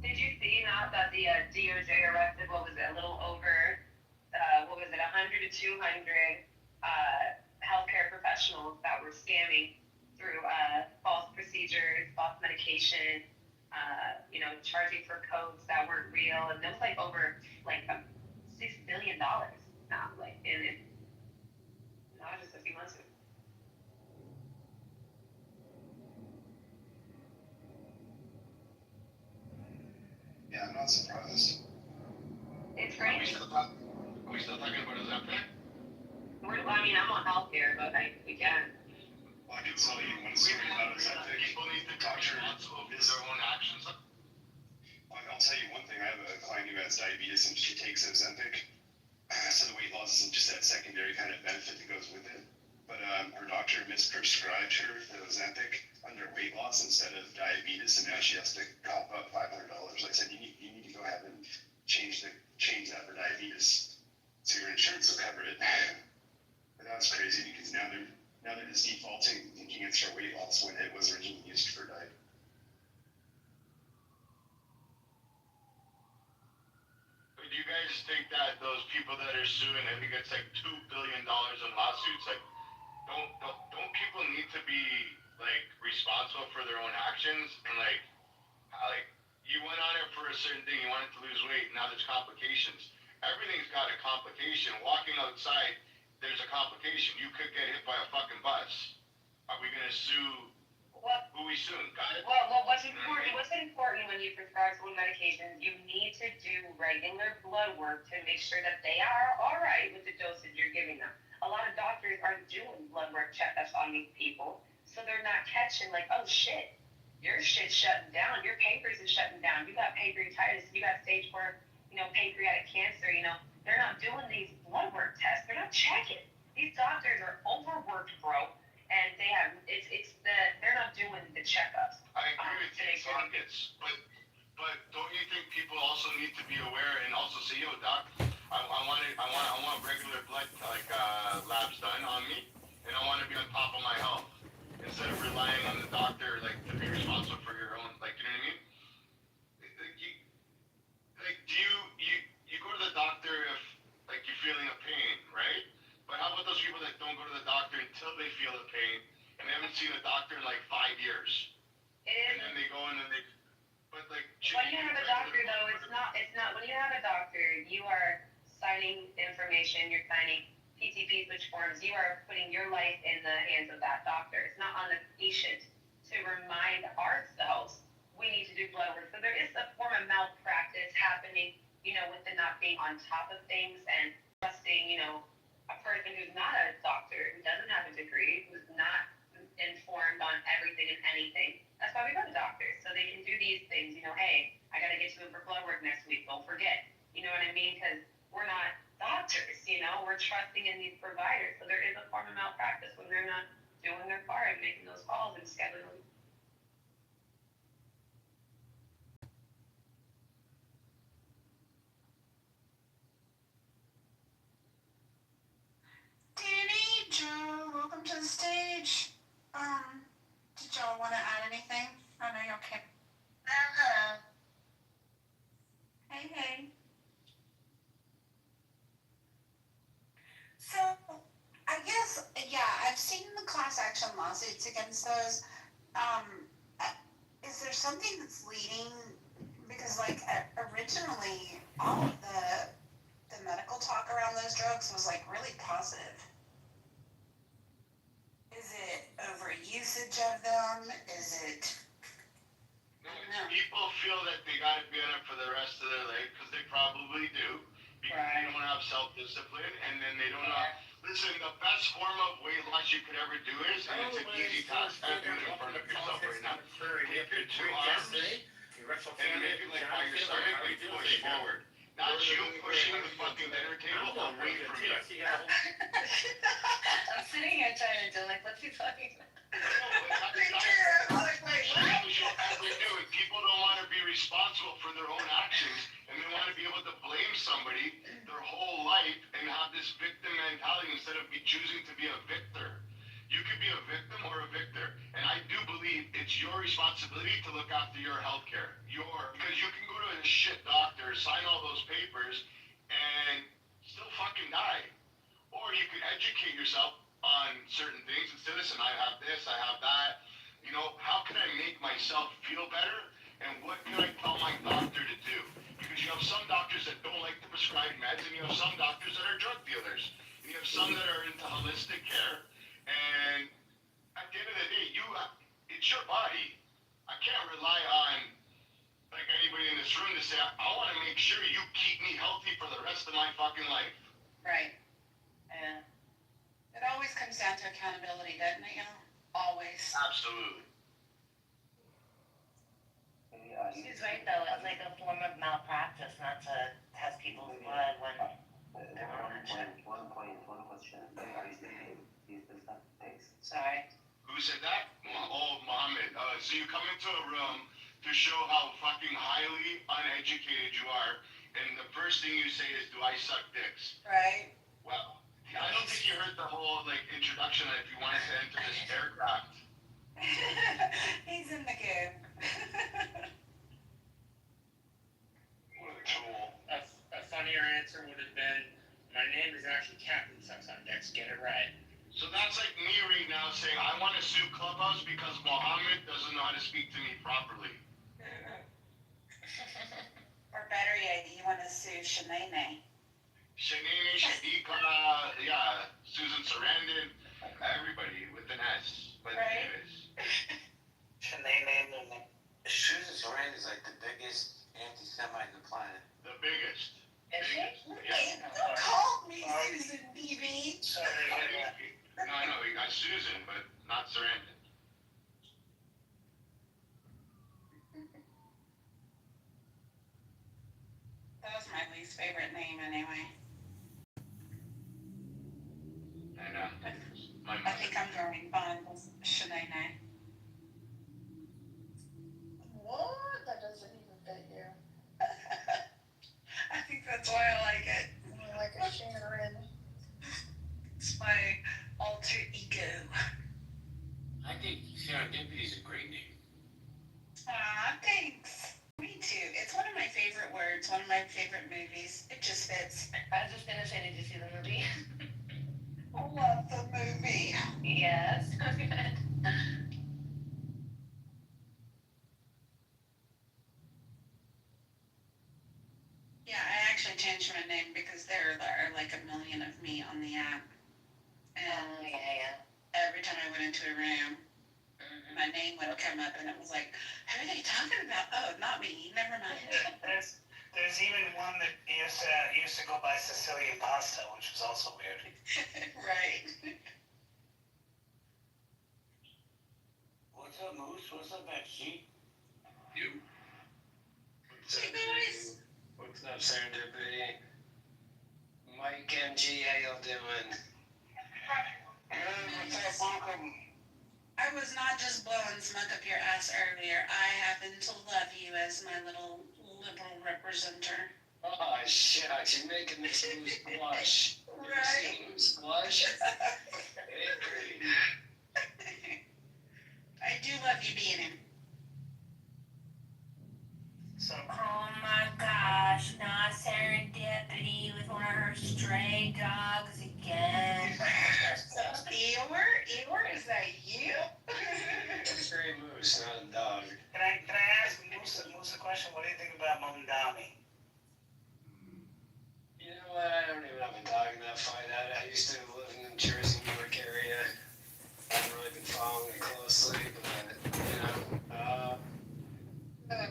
Did you see now that the DOJ arrested, a little over, 100 to 200 healthcare professionals that were scamming through false procedures, false medication, charging for codes that weren't real, and there was like over like $6 billion now, like in it, not just a few months ago. Yeah, I'm not surprised. It's crazy. Are we still talking about Ozempic? I'm on healthcare, but we can. Well, I can tell you one story about Ozempic. People need to be responsible for their own actions. I'll tell you one thing. I have a client who has diabetes and she takes Ozempic. So the weight loss isn't just that secondary kind of benefit that goes with it. But her doctor misprescribed her the Ozempic under weight loss instead of diabetes, and now she has to cop up $500. I said, you need to go ahead and change that for diabetes, so your insurance will cover it. But that was crazy because now they're just defaulting, thinking it's for weight loss when it was originally used for diabetes. Do you guys think that those people that are suing, I think it's like $2 billion in lawsuits, like don't people need to be like responsible for their own actions? And like you went on it for a certain thing, you wanted to lose weight, now there's complications. Everything's got a complication. Walking outside, there's a complication. You could get hit by a fucking bus. Are we gonna sue? Who we suing? Well, what's important when you prescribe someone medications, you need to do regular blood work to make sure that they are all right with the dosage you're giving them. A lot of doctors aren't doing blood work checkups on these people, so they're not catching like, oh shit, your shit's shutting down, your pancreas is shutting down, you got pancreatitis, you got stage 4, pancreatic cancer, they're not doing these blood work tests, they're not checking. These doctors are overworked, bro. And they're not doing the checkups. I agree with you, pockets, but don't you think people also need to be aware and also say, yo, doc, I want regular blood labs done on me, and I want to be on top of my health instead of relying on the doctor to be responsible for your own, you know what I mean? Do you go to the doctor if you're feeling a pain, right? But how about those people that don't go to the doctor until they feel the pain and they haven't seen a doctor in 5 years? And then they go in and they, but when you have a doctor though, it's not, when you have a doctor, you are signing information, you're signing PTP switch forms, you are putting your life in the hands of that doctor. It's not on the patient to remind ourselves we need to do blood work. So there is a form of malpractice happening, with the not being on top of things and trusting, a person who's not a doctor, who doesn't have a degree, who's not informed on everything and anything. That's why we go to doctors, so they can do these things, hey, I gotta get you in for blood work next week, don't forget. You know what I mean? Because we're not doctors, we're trusting in these providers. So there is a form of malpractice when they're not doing their part and making those calls and scheduling. Danny, Joe, welcome to the stage. Did y'all want to add anything? I know y'all can't. Hello. Hey. So, I guess, I've seen the class action lawsuits against those. Is there something that's leading? Because, originally, all of the medical talk around those drugs was, really positive. Is it overusage of them? Is it... People feel that they gotta be on it for the rest of their life, because they probably do, because they don't have self-discipline, and then they don't know. Listen, the best form of weight loss you could ever do is, and it's an easy task, I'm doing it in front of yourself right now. Take your 2 arms, and maybe while you're starting, push forward. Not you pushing the fucking dinner table away from you. I'm sitting here trying to do what's he talking about? People don't want to be responsible for their own actions, and they want to be able to blame somebody their whole life and have this victim mentality instead of choosing to be a victor. You could be a victim or a victor, and I do believe it's your responsibility to look after your health care. Because you can go to a shit doctor, sign all those papers, and still fucking die. Or you can educate yourself on certain things and say, listen, I have this, I have that. You know, how can I make myself feel better? And what can I tell my doctor to do? Because you have some doctors that don't like to prescribe meds, and you have some doctors that are drug dealers. And you have some that are into holistic care. And at the end of the day, it's your body. I can't rely on like anybody in this room to say, I want to make sure you keep me healthy for the rest of my fucking life. Right. Yeah. It always comes down to accountability, doesn't it, y'all? Always. Absolutely. She's right though, it's like a form of malpractice not to test people's blood when they're on it. One question. Sorry. Who said that? Oh, Mohammed. So you come into a room to show how fucking highly uneducated you are, and the first thing you say is, do I suck dicks? Right. Well, I don't think you heard the whole like introduction that if you wanted to enter this aircraft. He's in the game. What a tool. A funnier answer would have been, my name is actually Captain Sucks on Dicks, get it right. So that's like me right now saying, I want to sue Clubhouse because Mohammed doesn't know how to speak to me properly. Or better yet, you want to sue Shanae. Shanini, Shadika, yeah, Susan Sarandon, everybody with an S. But Right. anyways. Susan Sarandon is like the biggest anti-Semite on the planet. The biggest. Is she? Hey, don't call me Susan BB. Sorry. No, I know, you got Susan, but not Sarandon. That was my least favorite name anyway. I know. I think I'm going fun with Shanae. What? That doesn't even fit you. I think that's why I like it. More like a Sharon. It's my alter ego. I think serendipity is a great name. Aw, thanks. Me too. It's one of my favorite words, one of my favorite movies. It just fits. I was just gonna say, did you see the movie? I love the movie. Yes. Good. Yeah, I actually changed my name because there are like a million of me on the app. And Yeah. every time I went into a room, my name would come up and it was like, who are they talking about? Oh, not me. Never mind. There's even one that used to go by Sicilian Pasta, which was also weird. Right. What's up, Moose? What's up, XG? You. Hey, guys. What's up, Serendipity? Mike MG, how y'all doing? What's up, welcome. I was not just blowing smoke up your ass earlier. I happen to love you as my little liberal representative. Oh, shucks, you're making this Moose blush. Right. Moose blush? I do love you being him. So Oh my gosh, not serendipity with one of her stray dogs again. Eeyore, is that you? Stray Moose, not a dog. can I ask Moose a question? What do you think about Mondami? You know what? I don't even have a dog in that fight. I used to live in the Jersey, New York area. I haven't really been following it closely, but, you know, I'm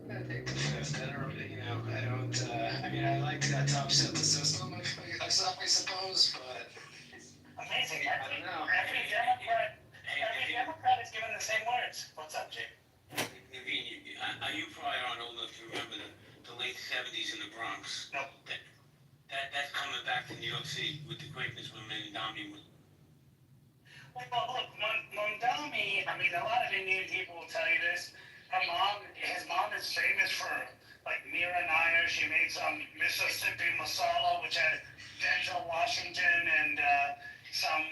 gonna take the fifth. I don't, you know, I don't, I mean, I like that top set the system, I suppose, but Amazing. I don't know. Every Democrat is given the same words. What's up, Jake? Naveen, you probably aren't old enough to remember the late 70s in the Bronx. No. That's coming back to New York City with the greatness when Mondami was. Well, look, Mondami, I mean, a lot of Indian people will tell you this. His mom is famous for, like, Mira Nair. She made some Mississippi masala, which had Denzel Washington and some,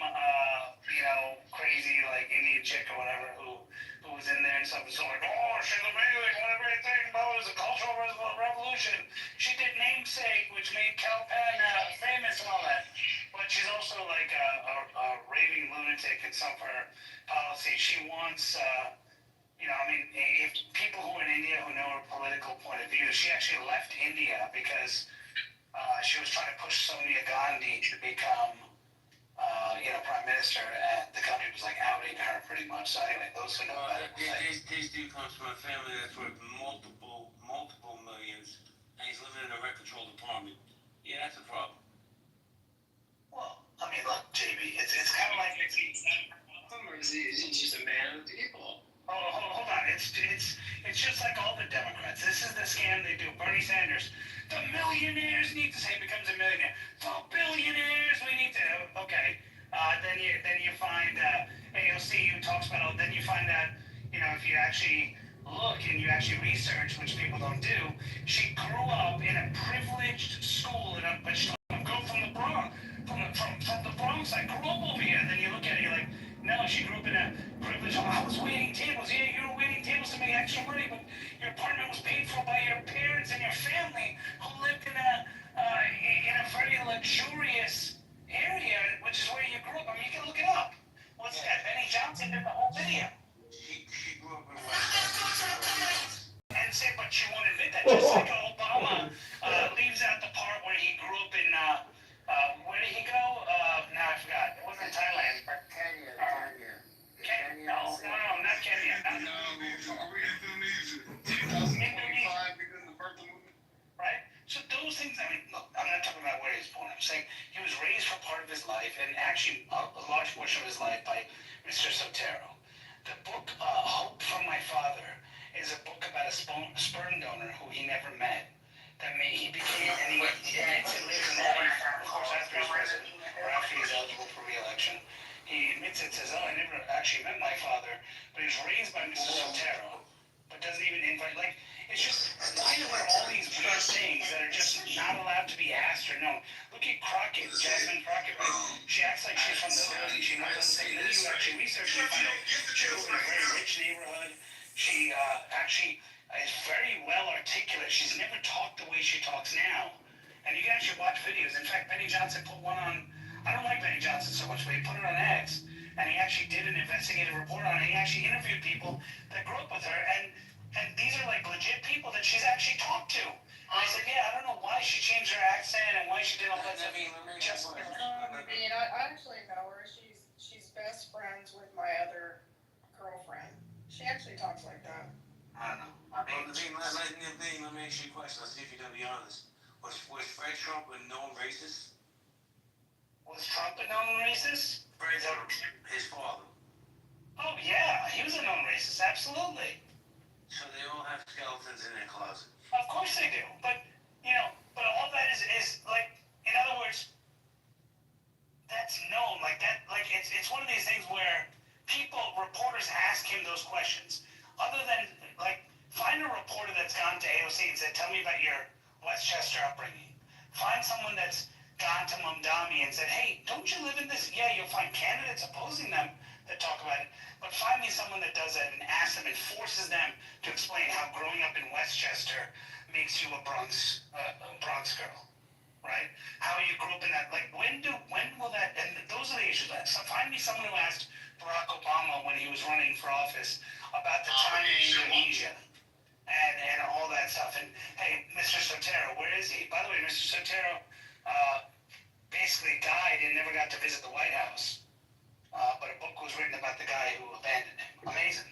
crazy, like, Indian chick or whatever who was in there and stuff. So, like, oh, she's amazing, whatever you think about it was a cultural revolution. She did Namesake, which made Calpen famous and all that. But but she's also like a raving lunatic in some of her policy. She wants, I mean, if people who are in India who know her political point of view, she actually left India because she was trying to push Sonia Gandhi to become, prime minister, and the country was like outing her pretty much. So anyway, those who know about it. This dude comes from a family that's worth multiple millions, and he's living in a rent-controlled apartment. Yeah, that's a problem. Well, I mean, look, JB, it's kind of like Or is he just a man of the people? Hold on. It's just like all the Democrats. This is the scam they do. Bernie Sanders, the millionaires need to say becomes a millionaire. The billionaires we need to. Okay. Then you find AOC who talks about. Then you find that if you actually look and you actually research, which people don't do, she grew up in a privileged school but she's a girl from the Bronx, from the Bronx. I grew up over here. And then you look at it, you're like, no, she grew up in a privileged. Oh, I was waiting tables. Yeah, you were waiting tables to make extra money, but your apartment was paid for by your parents and your family who lived in a very luxurious area, which is where you grew up. I mean, you can look it up. What's that? Benny Johnson did the whole video. She grew up in West. And say, but you won't admit that. Just like Obama leaves out the part where he grew up in, where did he go? Now I forgot. It wasn't Thailand. Kenya. No, not Kenya. No, we're in Indonesia. 2025 because of the birth movement. Right? So those things, I mean, look, I'm not talking about where he was born. I'm saying he was raised for part of his life, and actually a large portion of his life, by Mr. Sotero. The book, Hope from My Father, is a book about a sperm donor who he never met. He became, and he admits it later in life, of course, after he's president, or after he's eligible for re-election. He admits it, says, I never actually met my father, but he was raised by Mr. Sotero, but doesn't even invite, it's just, why are there all these weird things that are just not allowed to be asked or known? Look at Crockett, Jasmine Crockett, right? She acts like she's from the hood, she knows everything, and then you actually research and find out she grew up in a very rich neighborhood. She actually is very well articulate. She's never talked the way she talks now. And you can actually watch videos. In fact, Benny Johnson put one on, I don't like Benny Johnson so much, but he put it on X, and he actually did an investigative report on it. He actually interviewed people that grew up with her, and these are like legit people that she's actually talked to. And I said, yeah, I don't know why she changed her accent and why she did all that stuff. I actually know her. She's best friends with my other girlfriend. She actually talks like that. I don't know. Naveen, let me ask you a question. Let's see if you're going to be honest. Was Fred Trump a known racist? Was Trump a known racist? Fred Trump, his father. Oh, yeah. He was a known racist. Absolutely. So they all have skeletons in their closet. Of course they do. But, but all that is like, in other words, that's known. It's one of these things where reporters ask him those questions. Other than, find a reporter that's gone to AOC and said, tell me about your Westchester upbringing. Find someone that's gone to Mamdani and said, hey, don't you live in this? Yeah, you'll find candidates opposing them that talk about it. But find me someone that does that and ask them and forces them to explain how growing up in Westchester makes you a Bronx girl. Right? How you grew up in that, when will that, and those are the issues. So find me someone who asked Barack Obama when he was running for office about the time in Indonesia and all that stuff. And hey, Mr. Sotero, where is he? By the way, Mr. Sotero basically died and never got to visit the White House. But a book was written about the guy who abandoned him. Amazing.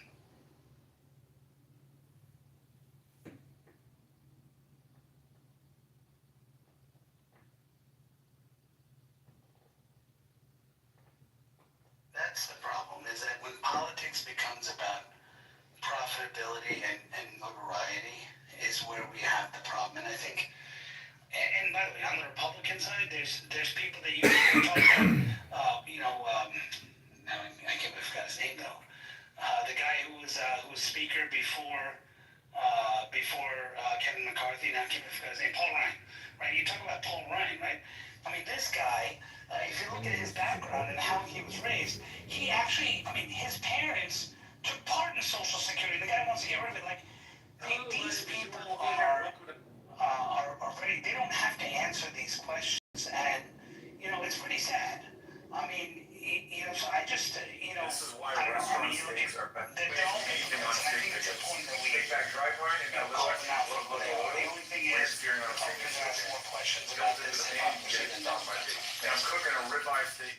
That's the problem, is that when politics becomes about profitability and notoriety is where we have the problem. And I think, and by the way, on the Republican side, there's people that you can talk about, now I can't believe I forgot his name though. The guy who was speaker before Kevin McCarthy, now I can't believe I forgot his name, Paul Ryan, right? You talk about Paul Ryan, right? I mean, this guy, if you look at his background and how he was raised, he actually, his parents took part in Social Security. The guy wants to get rid of it. These people are ready. They don't have to answer these questions, and it's pretty sad. questions about this and opportunity. And I'm cooking a ribeye steak.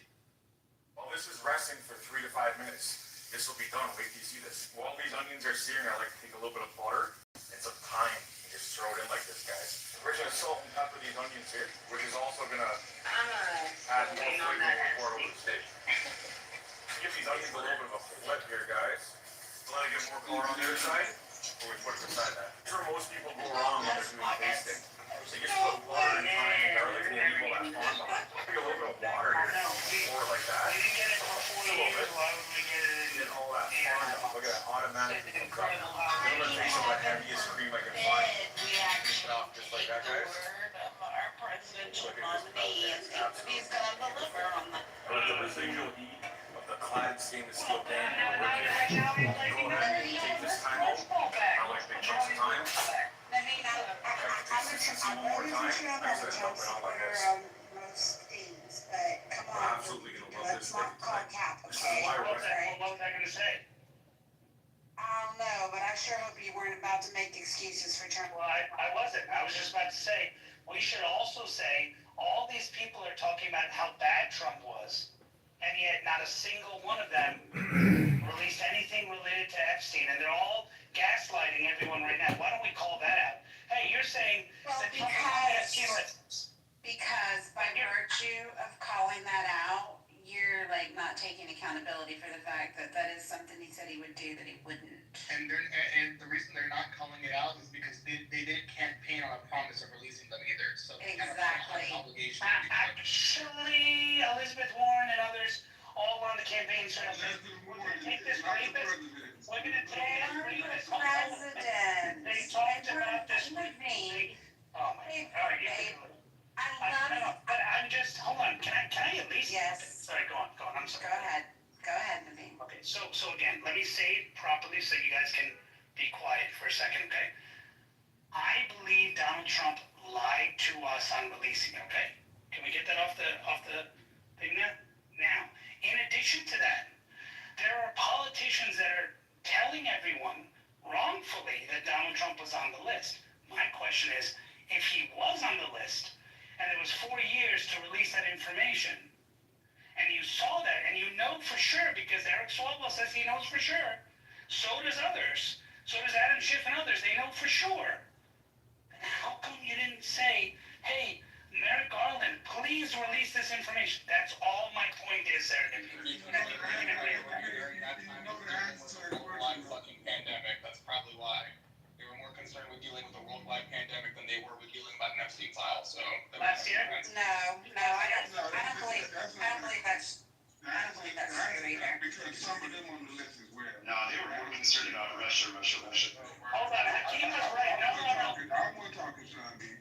Well, this is resting for 3 to 5 minutes. This will be done. Wait till you see this. While these onions are searing, I like to take a little bit of butter and some thyme and just throw it in like this, guys. We're going to salt and pepper these onions here, which is also going to add more flavor when we pour it over the steak. Give these onions a little bit of a flip here, guys. Let it get more color on the other side, or we put it beside that. That's where most people go wrong when they're doing tasting. They just put butter and thyme and garlic and then leave all that fond on. Maybe a little bit of water here, pour it like that. We didn't get it for 40 years, why would we get it Get all that fond on. Look at that, automatically comes up. I'm going to take some of the heaviest cream I can find. Push it off just like that, guys. Our presidential nominee, and he's gonna deliver on the. Let the residual heat of the clad stainless steel pan go ahead and take this time out. I like big chunks of time. I'm more time. I said help it out like this. Most things, but come on. We're absolutely gonna love this steak tonight. This is why we're What was I gonna say? I don't know, but I sure hope you weren't about to make excuses for Trump. Well, I wasn't. I was just about to say, we should also say, all these people are talking about how bad Trump was, and yet not a single one of them released anything related to Epstein, and they're all gaslighting everyone right now. Why don't we call that out? Hey, you're saying that Trump Because by virtue of calling that out, you're like not taking accountability for the fact that that is something he said he would do that he wouldn't. And the reason they're not calling it out is because they didn't campaign on a promise of releasing them either. So exactly. Obligation. Actually, Elizabeth Warren and others all on the campaign trail said, we're going to take this rapist. We're going to take this rapist. President. They talked about this. Oh my God. I know, but I'm just, hold on, can I at least? Yes. Sorry, go on, I'm sorry. Go ahead, Naveen. Okay, so again, let me say it properly so you guys can be quiet for a second, okay? I believe Donald Trump lied to us on releasing it, okay? Can we get that off the thing now? Now, in addition to that, there are politicians that are telling everyone wrongfully that Donald Trump was on the list. My question is, if he was on the list, and it was 4 years to release that information, and you saw that, and you know for sure, because Eric Swalwell says he knows for sure, so does others, so does Adam Schiff and others, they know for sure. And how come you didn't say, hey, Merrick Garland, please release this information? That's all my point is, Sarah. During that time, worldwide fucking pandemic. That's probably why. They were more concerned with dealing with a worldwide pandemic than they were with dealing about an Epstein file. So last year? No, I don't believe that's true either. Because some of them on the list as well. No, they were more concerned about Russia. Hold on, Hakeem was right. No. I want to talk to Sean B.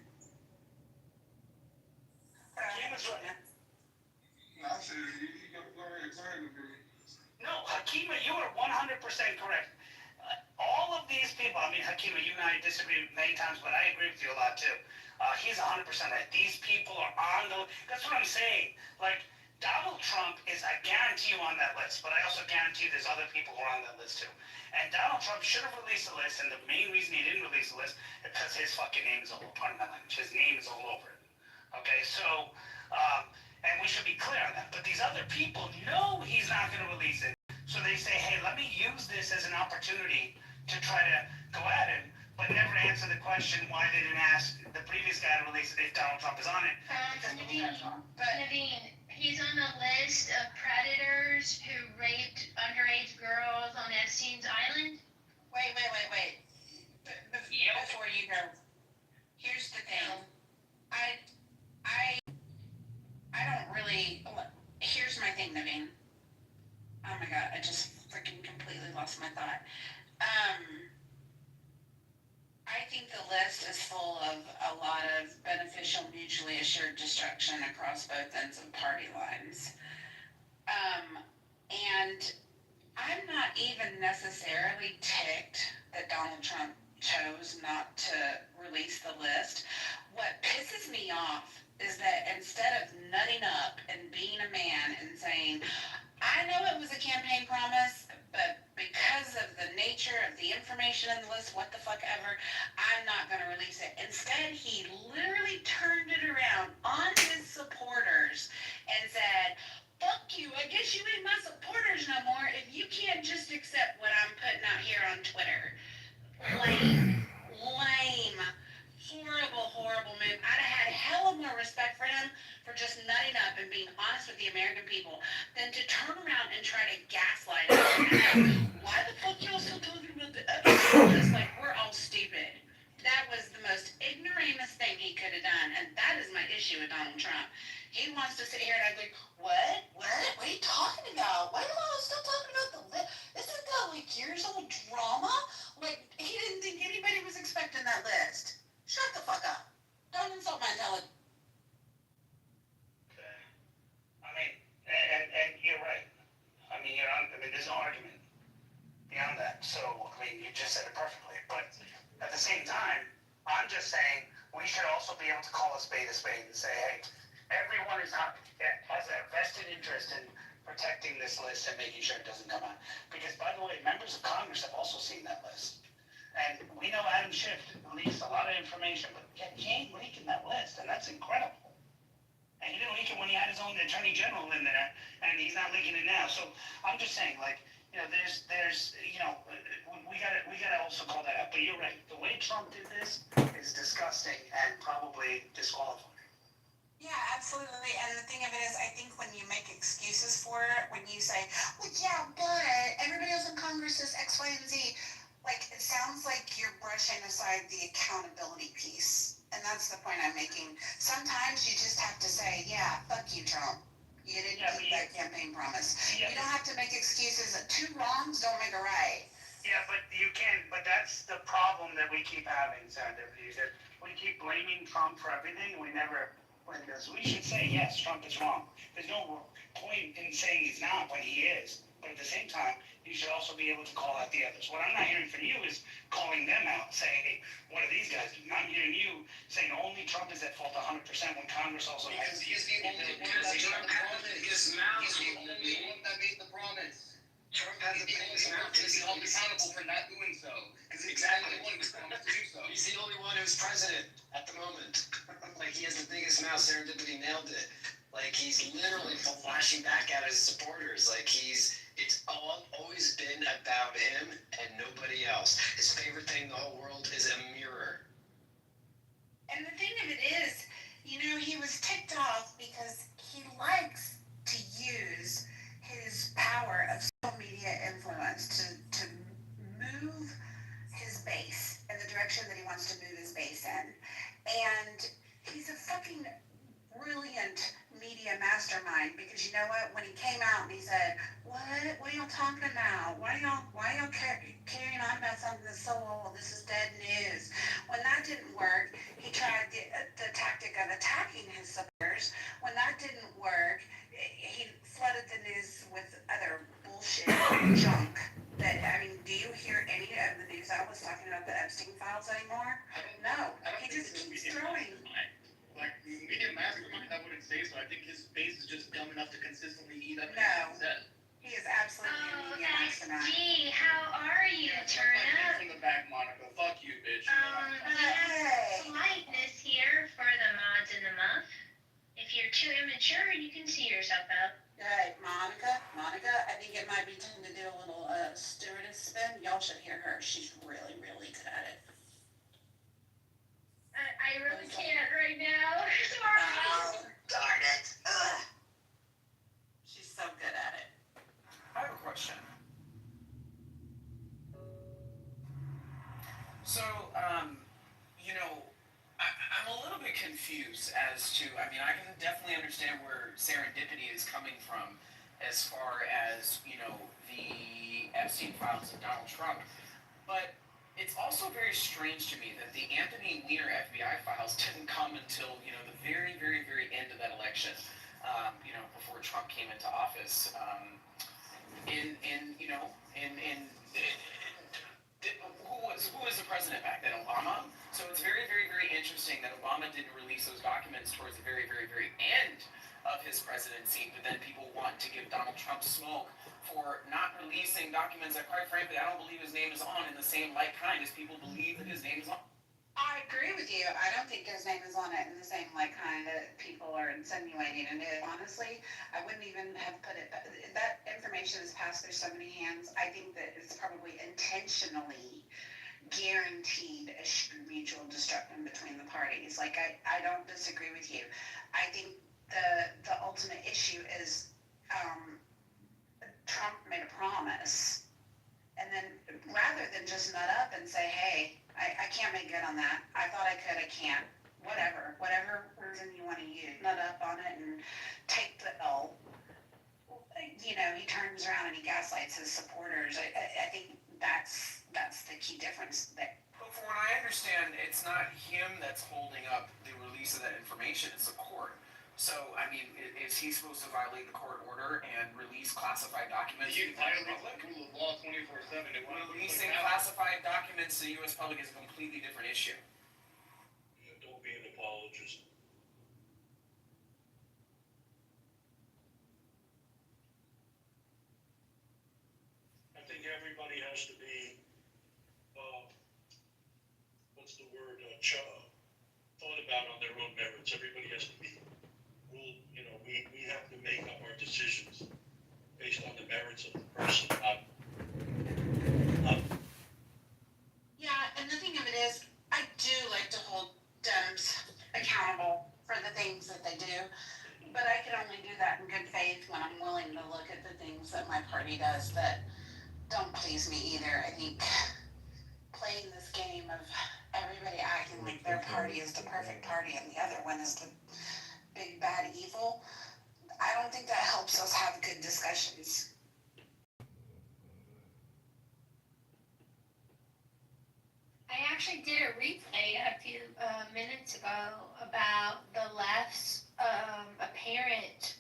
Hakeem was right. I said, you go ahead with me. No, Hakima, you are 100% correct. All of these people, I mean, Hakima, you and I disagree many times, but I agree with you a lot too. He's 100% right. These people are on the, that's what I'm saying. Like, Donald Trump is, I guarantee you, on that list, but I also guarantee there's other people who are on that list too. And Donald Trump should have released the list, and the main reason he didn't release the list is because his fucking name is all, pardon my language, his name is all over it. Okay, so, and we should be clear on that. But these other people know he's not going to release it. So they say, hey, let me use this as an opportunity to try to go at him, but never answer the question why they didn't ask the previous guy to release it if Donald Trump is on it. Naveen, he's on the list of predators who raped underage girls on Epstein's Island. Wait. Before you go, here's the thing. I don't really. Here's my thing, Naveen. Oh my God, I just freaking completely lost my thought. I think the list is full of a lot of beneficial, mutually assured destruction across both ends of party lines. And I'm not even necessarily ticked that Donald Trump chose not to release the list. What pisses me off is that instead of nutting up and being a man and saying, I know it was a campaign promise, but because of the nature of the information in the list, what the fuck ever, I'm not going to release it. Instead, he literally turned it around guess you ain't my supporters no more if you can't just accept what I'm putting out here on Twitter. Lame. Horrible move. I'd have had a hell of more respect for him for just nutting up and being honest with the American people than to turn around and try to gaslight us. Why the fuck y'all still talking about the episode? Just like we're all stupid. That was the most ignoramus thing he could have done, and that is my issue with Donald Trump. He wants to sit here and act like, what? What are you talking about? Why are you still talking about the list? Isn't that like years old drama? Like, he didn't think anybody was expecting that list. Shut the fuck up. Don't insult my intelligence. I mean, and you're right. I mean, there's no argument beyond that. So, I mean, you just said it perfectly. But at the same time, I'm just saying we should also be able to call a spade and say, hey, everyone has a vested interest in protecting this list and making sure it doesn't come out. Because, by the way, members of Congress have also seen that list. And we know Adam Schiff leaks a lot of information, but yet he ain't leaking that list, and that's incredible. And he didn't leak it when he had his own attorney general in there, and he's not leaking it now. So I'm just saying, like, you know, there's you know, we gotta also call that out. But you're right. The way Trump did this is disgusting and probably disqualifying. Yeah, absolutely. And the thing of it is, I think when you make excuses for it, when you say, well, yeah, but everybody else in Congress is X, Y, and Z, like, it sounds like you're brushing aside the accountability piece. And that's the point I'm making. Sometimes you just have to say, yeah, fuck you, Trump. You didn't keep that campaign promise. You don't have to make excuses. Two wrongs don't make a right. Yeah, but you can. But that's the problem that we keep having, Senator. We keep blaming Trump for everything. We never win this. We should say, yes, Trump is wrong. There's no point in saying he's not when he is. But at the same time, you should also be able to call out the others. What I'm not hearing from you is calling them out, saying, hey, what are these guys doing? I'm hearing you saying only Trump is at fault 100% when Congress also has. Because he's the only one that made the promise. He's the only one that made the promise. Trump has the biggest mouth. He's held accountable for not doing so. Because he's the only one who's promised to do so. He's the only one who's president at the moment. Like, he has the biggest mouth. Serendipity nailed it. Like, he's literally flashing back at his supporters. Like, it's always been about him and nobody else. His favorite thing in the whole world is a mirror. And the thing of it is, you know, he was ticked off because he likes to use his power of social media influence to move his base in the direction that he wants to move his base in. And he's a fucking brilliant media mastermind, because you know what, when he came out and he said, what are y'all talking about, why y'all carrying on about something that's so old, this is dead news. When that didn't work, he tried the tactic of attacking his supporters. When that didn't work, he flooded the news with other bullshit junk. That, I mean, do you hear any of the news outlets talking about the Epstein files anymore? No, he just keeps throwing. Like, media mastermind, I wouldn't say so. I think his base is just dumb enough to consistently eat up. No, he is absolutely a media mastermind. XG, how are you? Turn up. From the back, Monica. Fuck you, bitch. Politeness here for the mods in the muff. If you're too immature, you can see yourself out. Hey, Monica, I think it might be time to do a little stewardess spin. Y'all should hear her. She's really, really good at it. I really can't right now. Oh, darn it. Ugh. She's so good at it. I have a question. So, you know, I'm a little bit confused as to, I mean, I can definitely understand where serendipity is coming from as far as, you know, the Epstein files of Donald Trump. But it's also very strange to me that the Anthony Weiner FBI files didn't come until, you know, the very, very, very end of that election, you know, before Trump came into office. Who was the president back then? Obama? So it's very, very, very interesting that Obama didn't release those documents towards the very, very, very end of his presidency, but then people want to give Donald Trump smoke for not releasing documents that, quite frankly, I don't believe his name is on in the same like kind as people believe that his name is on. I agree with you. I don't think his name is on it in the same like kind that people are are insinuating, and honestly, I wouldn't even have put it, that information has passed through so many hands. I think that it's probably intentionally guaranteed a mutual destruction between the parties. Like, I don't disagree with you. I think the ultimate issue is Trump made a promise, and then rather than just nut up and say, hey, I can't make good on that. I thought I could, I can't. Whatever reason you want to use, nut up on it and take the L. You know, he turns around and he gaslights his supporters. I think that's the key difference there. But from what I understand, it's not him that's holding up the release of that information, it's the court. So, I mean, is he supposed to violate the court order and release classified documents to the public? Rule of law 24/7. Releasing classified documents to the U.S. public is a completely different issue. Don't be an apologist. I think everybody has to be, what's the word, thought about on their own merits. Everybody has to be ruled, you know, we have to make up our decisions based on the merits of the person, Yeah, and the thing of it is, I do like to hold Dems accountable for the things that they do, but I can only do that in good faith when I'm willing to look at the things that my party does that don't please me either. I think playing this game of everybody acting like their party is the perfect party and the other one is the big bad evil, I don't think that helps us have good discussions. I actually did a replay a few minutes ago about the left's apparent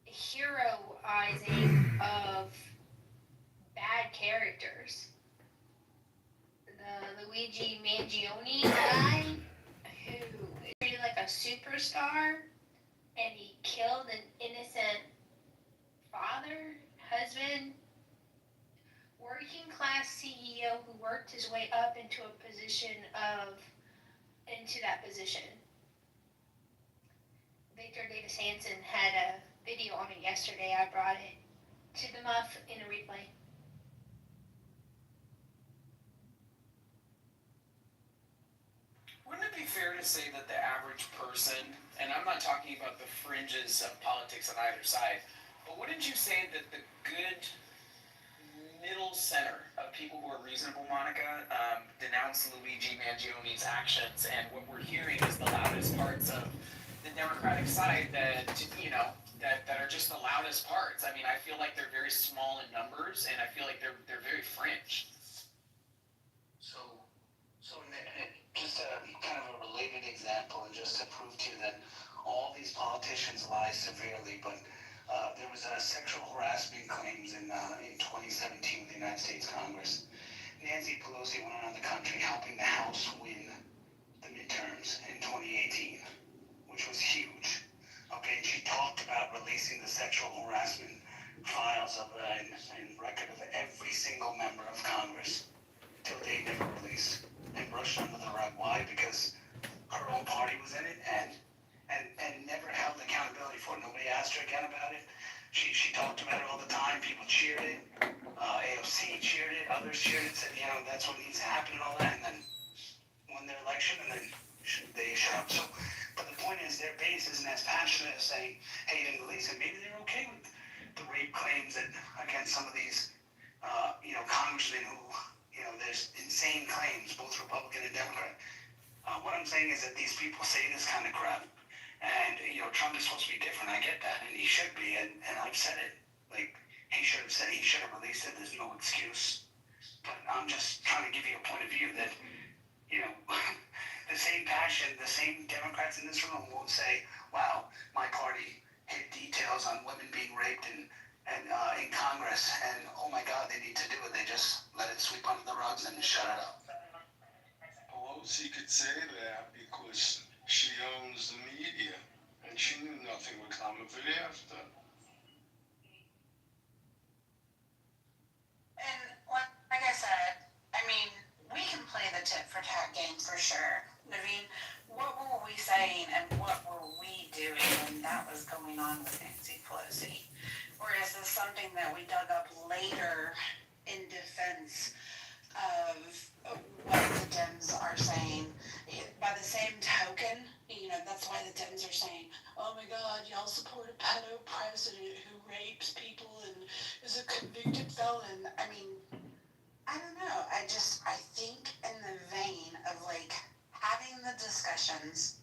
heroizing of bad characters. The Luigi Mangione guy, who is treated like a superstar, and he killed an innocent father, husband, working class CEO who worked his way up into that position. Victor Davis Hanson had a video on it yesterday. I brought it to the muff in a replay. Wouldn't it be fair to say that the average person, and I'm not talking about the fringes of politics on either side, but wouldn't you say that the good middle center of people who are reasonable, Monica, denounce Luigi Mangione's actions, and what we're hearing is the loudest parts of the Democratic side that, you know, that are just the loudest parts. I mean, I feel like they're very small in numbers, and I feel like they're very fringe. So just a kind of a related example, and just to prove to you that all these politicians lie severely, but there was sexual harassment claims in 2017 with the United States Congress. Nancy Pelosi went around the country helping the House win the midterms in 2018, which was huge. Okay, and she talked about releasing the sexual harassment files of and record of every single member of Congress till they never released and brushed under the rug. Why? Because her own party was in it and never held accountability for it. Nobody asked her again about it. She talked about it all the time. People cheered it. AOC cheered it. Others cheered it. Said, you know, that's what needs to happen and all that. And then won their election, and then they shut up. So, but the point is, their base isn't as passionate as saying, "Hey, you didn't release it." Maybe they're okay with the rape claims that against some of these, congressmen who, there's insane claims, both Republican and Democrat. What I'm saying is that these people say this kind of crap. And, Trump is supposed to be different. I get that. And he should be. And I've said it. Like, he should have said it. He should have released it. There's no excuse. But I'm just trying to give you a point of view that, the same passion, the same Democrats in this room won't say, wow, my party hid details on women being raped in Congress. And, oh, my God, they need to do it. They just let it sweep under the rugs and shut it up. Pelosi could say that because she owns the media, and she knew nothing would come of it after. And like I said, I mean, we can play the tit for tat game for sure. I mean, what were we saying something that we dug up later in defense of what the Dems are saying. By the same token, that's why the Dems are saying, oh my God, y'all support a pedo president who rapes people and is a convicted felon. I mean, I don't know. I think in the vein of like having the discussions,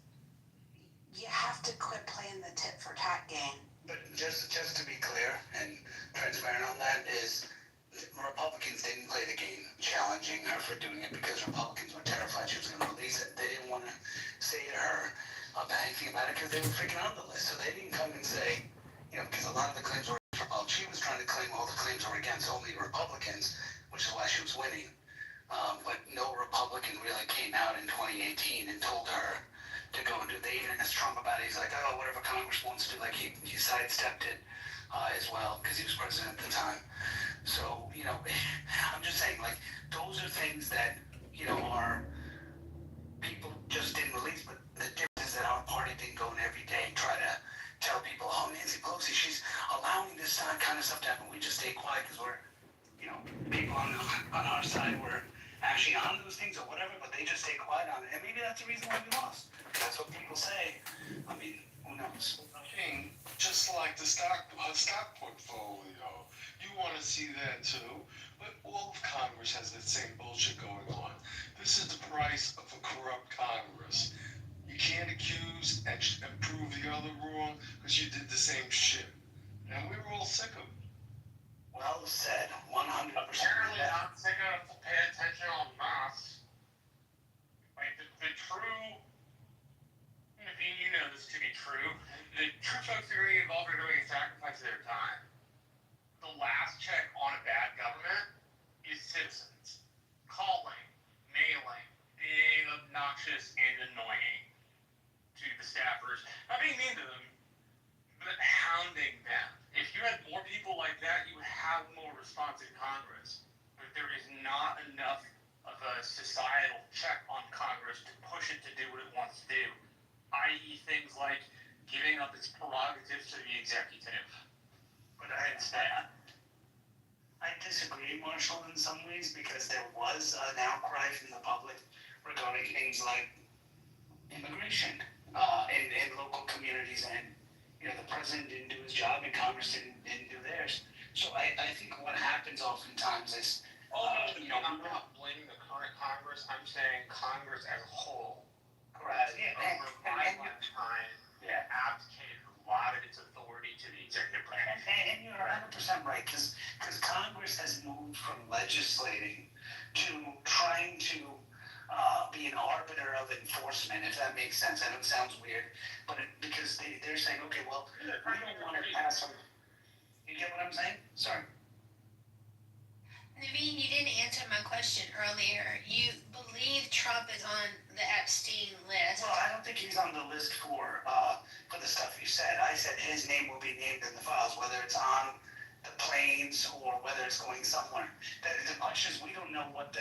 you have to quit playing the tit for tat game. But just to be clear and transparent on that is, Republicans didn't play the game challenging her for doing it because Republicans were terrified she was going to release it. They didn't want to say to her anything about it because they were freaking out the list. So they didn't come and say, because a lot of the claims were against Republicans. She was trying to claim all the claims were against only Republicans, which is why she was winning. But no Republican really came out in 2018 and told her to go and do. They even asked Trump about it. He's like, oh, whatever Congress wants to do. Like he sidestepped it as well because he was president at the time. So, I'm just saying, like, those are things that, are people just didn't release, but the difference is that our party didn't go in every day and try to tell people, oh, Nancy Pelosi, she's allowing this kind of stuff to happen. We just stay quiet because we're, people on our side were actually on those things or whatever, but they just stay quiet on it. And maybe that's the reason why we lost. That's what people say. I mean, who knows? King, just like the stock portfolio, you want to see that too. But all of Congress has that same bullshit going on. This is the price of a corrupt Congress. You can't accuse and prove the other wrong because you did the same shit. And we were all sick of it. Well said, 100%. Apparently not sick enough to pay attention en masse. Like, the true, you know this to be true, the true folks that are going to get involved are doing a sacrifice of their time. The last check on a bad government is citizens calling, mailing, being obnoxious and annoying to the staffers. Not being mean to them, but hounding them. If you had more people like that, you would have more response in Congress. But there is not enough of a societal check on Congress to push it to do what it wants to do, i.e. things like giving up its prerogatives to the executive. But I disagree, Marshall, in some ways, because there was an outcry from the public regarding things like immigration in local communities, and the president didn't do his job and Congress didn't do theirs. So I think what happens oftentimes is, I'm not blaming the current Congress. I'm saying Congress as a whole. Correct. Over my lifetime, abdicated a lot of its authority to the executive branch. And you're 100% right, because Congress has moved from legislating to trying to be an arbiter of enforcement, if that makes sense. I know it sounds weird, but because they're saying, okay, well, we don't want to pass them. You get what I'm saying? Sorry. Naveen, you didn't answer my question earlier. You believe Trump is on the Epstein list? Well, I don't think he's on the list for the stuff you said. I said his name will be named in the files, whether it's on the planes or whether it's going somewhere. The question is, we don't know what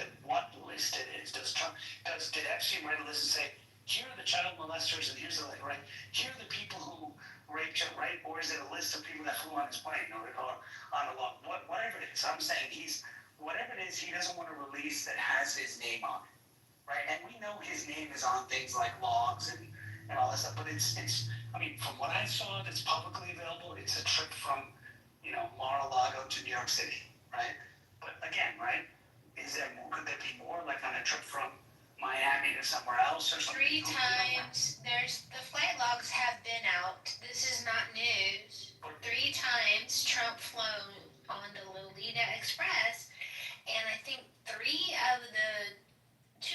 list it is. Did Epstein write a list and say, here are the child molesters and here's the right? Here are the people who raped you, right? Or is it a list of people that flew on his plane or on a log? Whatever it is, I'm saying whatever it is, he doesn't want to release that has his name on it, right? And we know his name is on things like logs and all that stuff, but it's I mean, from what I saw that's publicly available, it's a trip from, Mar-a-Lago to New York City, right? But again, right, could there be more, like on a trip from Miami to somewhere else or something? 3 times, the flight logs have been out. This is not news. 3 times Trump flown on the Lolita Express, and I think 2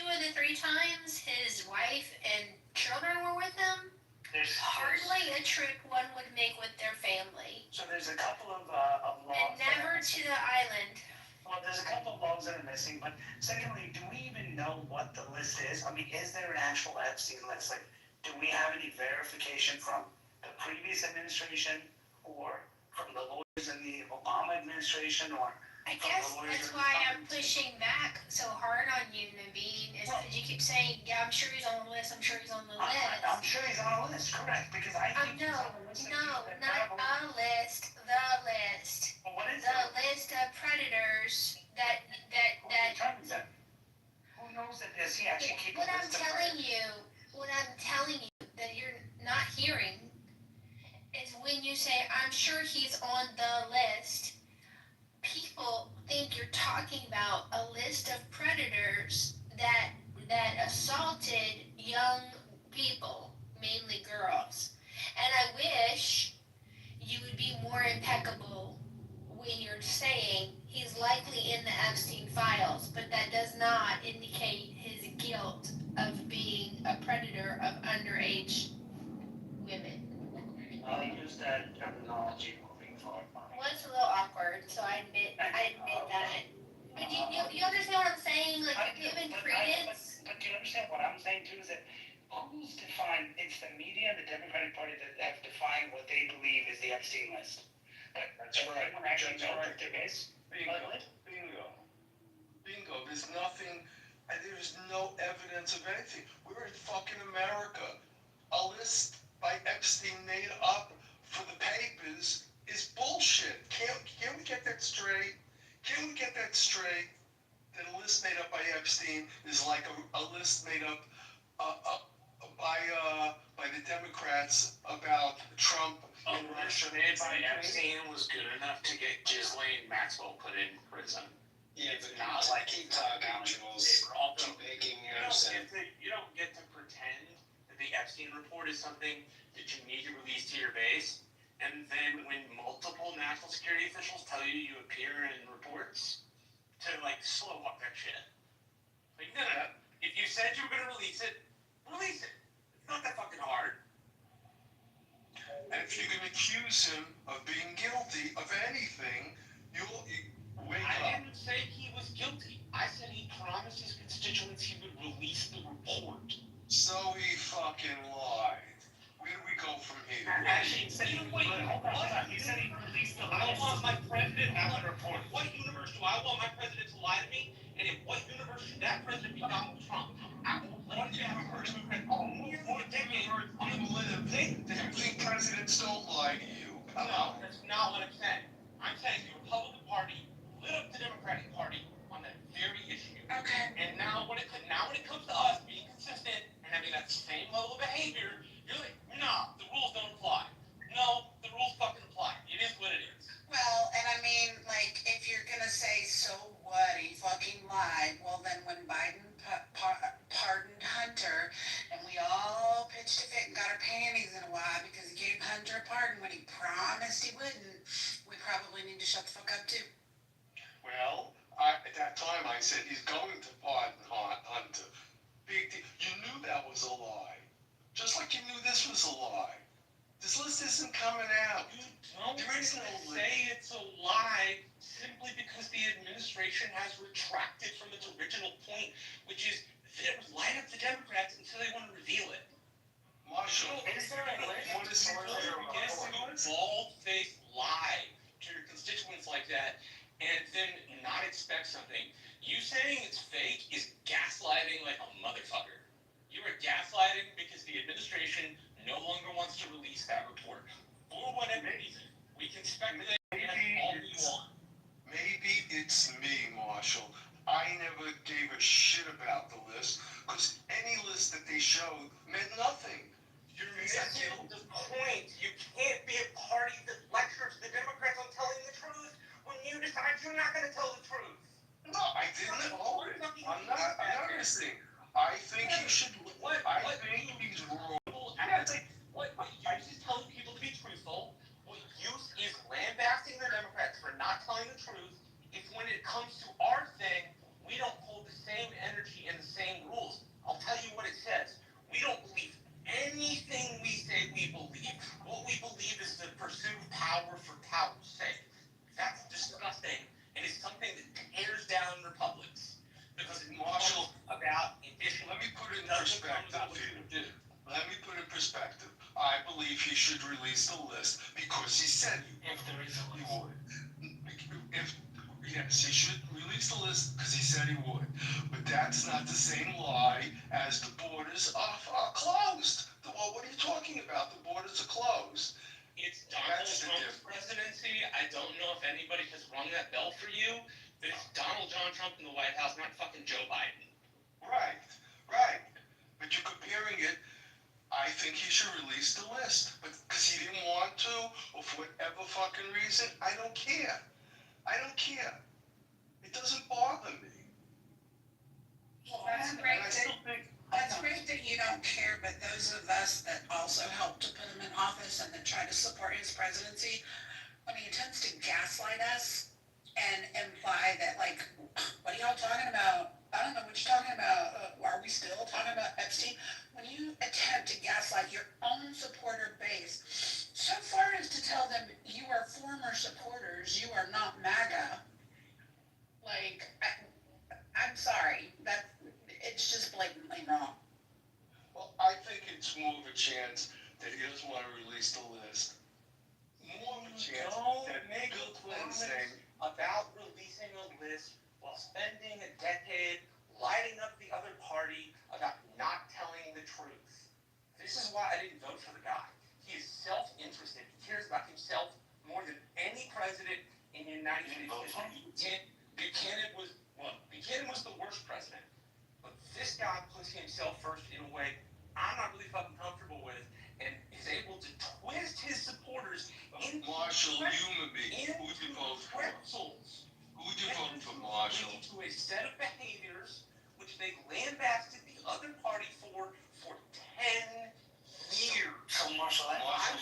of the 3 times his wife and children were with him. There's hardly a trip one would make with their family. So there's a couple of logs. And never to the island. Well, there's a couple of logs that are missing, but secondly, do we even know what the list is? I mean, is there an actual Epstein list? Like, do we have any verification from the previous administration or from the lawyers in the Obama administration or I guess that's why I'm pushing back so hard on you, Naveen, is because you keep saying, yeah, I'm sure he's on the list, I'm sure he's on the list. I'm sure he's on the list, correct, because I think he's on the list. No, not a list, the list. Well, what the list of predators that determines that? Who knows that this? He actually keeps what a I'm list of telling predators. you that you're not hearing is when you say, I'm sure he's on the list, people think you're talking about a list of predators that assaulted young people, mainly girls. And I wish you would be more impeccable when you're saying he's likely in the Epstein files, but that does not indicate his guilt of being a predator of underage women. I'll use that terminology moving forward. Well, it's a little awkward, so I admit that. But you understand what I'm saying? Like, you're giving credence. But do you understand what I'm saying too? Is that who's defined? It's the media and the Democratic Party that have defined what they believe is the Epstein list. That's right. Everyone actually knows what there is. Bingo. There's nothing, and there's no evidence of anything. We're in fucking America. A list by Epstein made up for the papers is bullshit. Can't we get that straight? Can we get that straight? That a list made up by Epstein is like a list made up by the Democrats about Trump and Russia. Made by Epstein was good enough to get Ghislaine Maxwell put in prison. Yeah, but not like keep talking, Jules. Keep making sense. You don't get to pretend that the Epstein report is something that you need to release to your base, and then when multiple national security officials tell you appear in reports, to slow up that shit. No. If you said you were gonna release it, release it. It's not that fucking hard. And if you can accuse him of being guilty of anything, you'll wake up. I didn't say he was guilty. I said he promised his constituents he would release the report. So he fucking lied. Where do we go from here? Actually, he said he released the report. I want my president to report. What universe do I want my president to lie to me? And in what universe should that president be Donald Trump? What universe? Do you think presidents don't lie to you? No, that's not what I'm saying. I'm saying the Republican Party lit up the Democratic Party on that very issue. Okay. And now when it comes to us being consistent and having that same level of behavior, you're like, no, the rules don't apply. No, the rules fucking apply. It is what it is. Well, and I mean, if you're gonna say, so what, he fucking lied, well then when Biden pardoned Hunter, and we all pitched a fit and got our panties in a wad because he gave Hunter a pardon when he promised he wouldn't, we probably need to shut the fuck up too. Well, at that time I said he's going to pardon Hunter. Big deal. You knew that was a lie. Just like you knew this was a lie. This list isn't coming out. You don't There is no say it's a lie simply because the administration has retracted from its original point, which is that it was lying up to Democrats until they want to reveal it. Marshall, Is there a list? what is he doing? Bald-faced lie to your constituents like that, and then not expect something. You saying it's fake is gaslighting like a motherfucker. You are gaslighting because the administration no longer wants to release that report. For whatever reason, we can speculate all we want. Maybe it's me, Marshall. I never gave a shit about the list, because any list that they showed meant nothing. You're missing the point. You can't be a party that lectures the Democrats on telling the truth when you decide you're not going to tell the truth. No, I didn't hold it. I'm not listening. I think he should. I think he's wrong. What use is telling people to be truthful. What use is lambasting the Democrats for not telling the truth. If when it comes to our thing, we don't hold the same energy and the same rules. I'll tell you what it says. We don't believe anything we say we believe. What we believe is the pursuit of power for power's sake. That's disgusting, and it's something that tears down republics. Because it's Marshall, about addition. let me put it in perspective here. Let me put it in perspective. I believe he should release the list because he said If there is a he list. would. Yes, he should release the list because he said he would. But that's not the same lie as the borders are closed. Well, what are you talking about? The borders are closed. It's Donald Trump's presidency. I don't know if anybody has rung that bell for you, but it's Donald John Trump in the White House, not fucking Joe Biden. Right, right. But you're comparing it. I think he should release the list, but because he didn't want to, or for whatever fucking reason, I don't care. I don't care. It doesn't bother me. Well, that's great that you don't care, but those of us that also helped to put him in office and that try to support his presidency, when he attempts to gaslight us and imply that, like, what are y'all talking about? I don't know what you're talking about. Are we still talking about Epstein? When you attempt to gaslight your own supporter base, so far as to tell them you are former supporters, you are not MAGA, like, I'm sorry, it's just blatantly wrong. Well, I think it's more of a chance that he doesn't want to release the list. More of a chance that Bill Clinton's saying about releasing a list while spending a decade lighting up the other party about not telling the truth. This is why I didn't vote for the guy. He is self-interested. He cares about himself more than any president in the United States. Buchanan was the worst president. But this guy puts himself first in a way I'm not really fucking comfortable with, and is able to twist his supporters into Marshall, humor me. Who would you vote for? pretzels. Who would you vote for, Marshall? To a set of behaviors which they lambasted the other party for 10 years. So Marshall,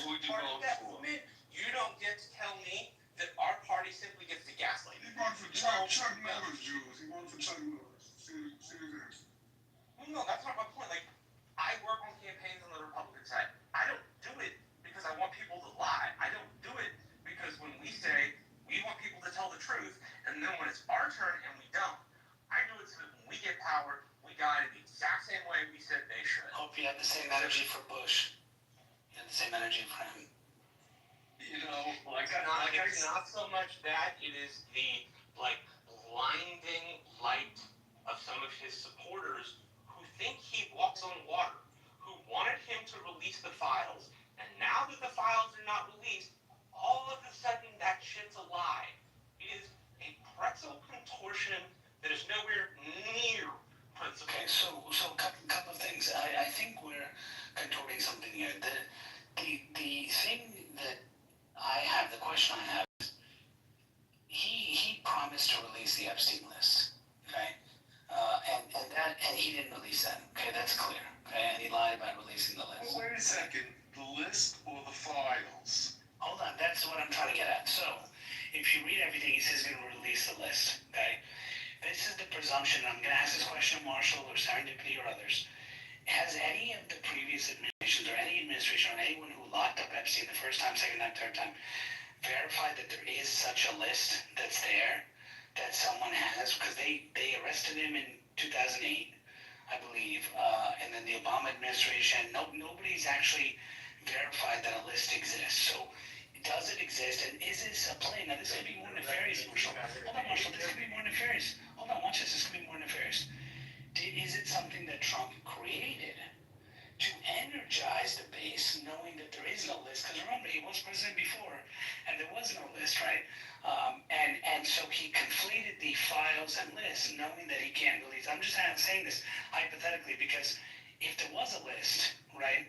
Who would you vote for? You don't get to tell me that our party simply gets to gaslight. He voted for Chuck Norris, Jules. He voted for Chuck Norris. No, that's not my point. Like, I work on campaigns on the Republican side. I don't do it because I want people to lie. I don't do it because when we say we want people to tell the truth, and then when it's our turn and we don't, I do it so that when we get power, we guide it the exact same way we said they should. Hope you have the same energy for Bush. You have the same energy for him. You know, it's not so much that, it is the, like, blinding light of some of his supporters who think he walks on water, who wanted him to release the files, and now that the files are not released, all of a sudden that shit's a lie. It is a pretzel contortion that is nowhere near principle. Okay, so a couple of things. I think we're contorting something here. The thing that I have, the question I have is, he promised to release the Epstein list, okay? And he didn't release that, okay? That's clear, okay? And he lied about releasing the list. Well, wait a second. The list or the files? Hold on, that's what I'm trying to get at. So, if you read everything, he says he's going to release the list, okay? This is the presumption. I'm going to ask this question to Marshall or Serendipity or others. Has any of the previous administrations or any administration or anyone who locked up Epstein the first time, second time, third time, verified that there is such a list that's there, that someone has? Because they arrested him in 2008, I believe, and then the Obama administration, nobody's actually verified that a list exists. So does it exist, and is this a play? Now, this could be more nefarious, Marshall. Hold on, Marshall, this could be more nefarious. Hold on, watch this could be more nefarious. Is it something that Trump created to energize the base, knowing that there is no list? Because remember, he was president before, and there was no list, right? And so he conflated the files and lists, knowing that he can't release. I'm just saying this hypothetically, because if there was a list, right,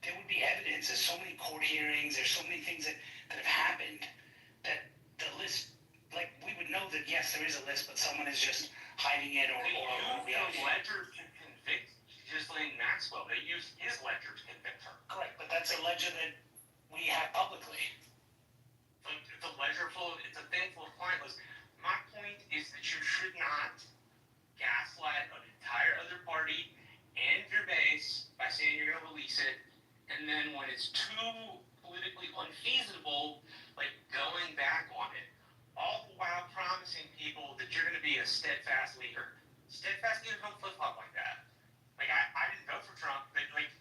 there would be evidence. There's so many court hearings, there's so many things that have happened, that the list, like, we would know that, yes, there is a list, but someone is just hiding it or reality. Ledger to convict Ghislaine Maxwell. They used his ledger to convict her. Correct, but that's a ledger that we have publicly. It's a ledger full of, it's a thing full of client lists. My point is that you should not gaslight an entire other party and your base by saying you're going to release it, and then when it's too politically unfeasible, like going back on it, all the while promising people that you're going to be a steadfast leader. Steadfast leaders don't flip-flop like that. Like, I didn't vote for Trump, but, like,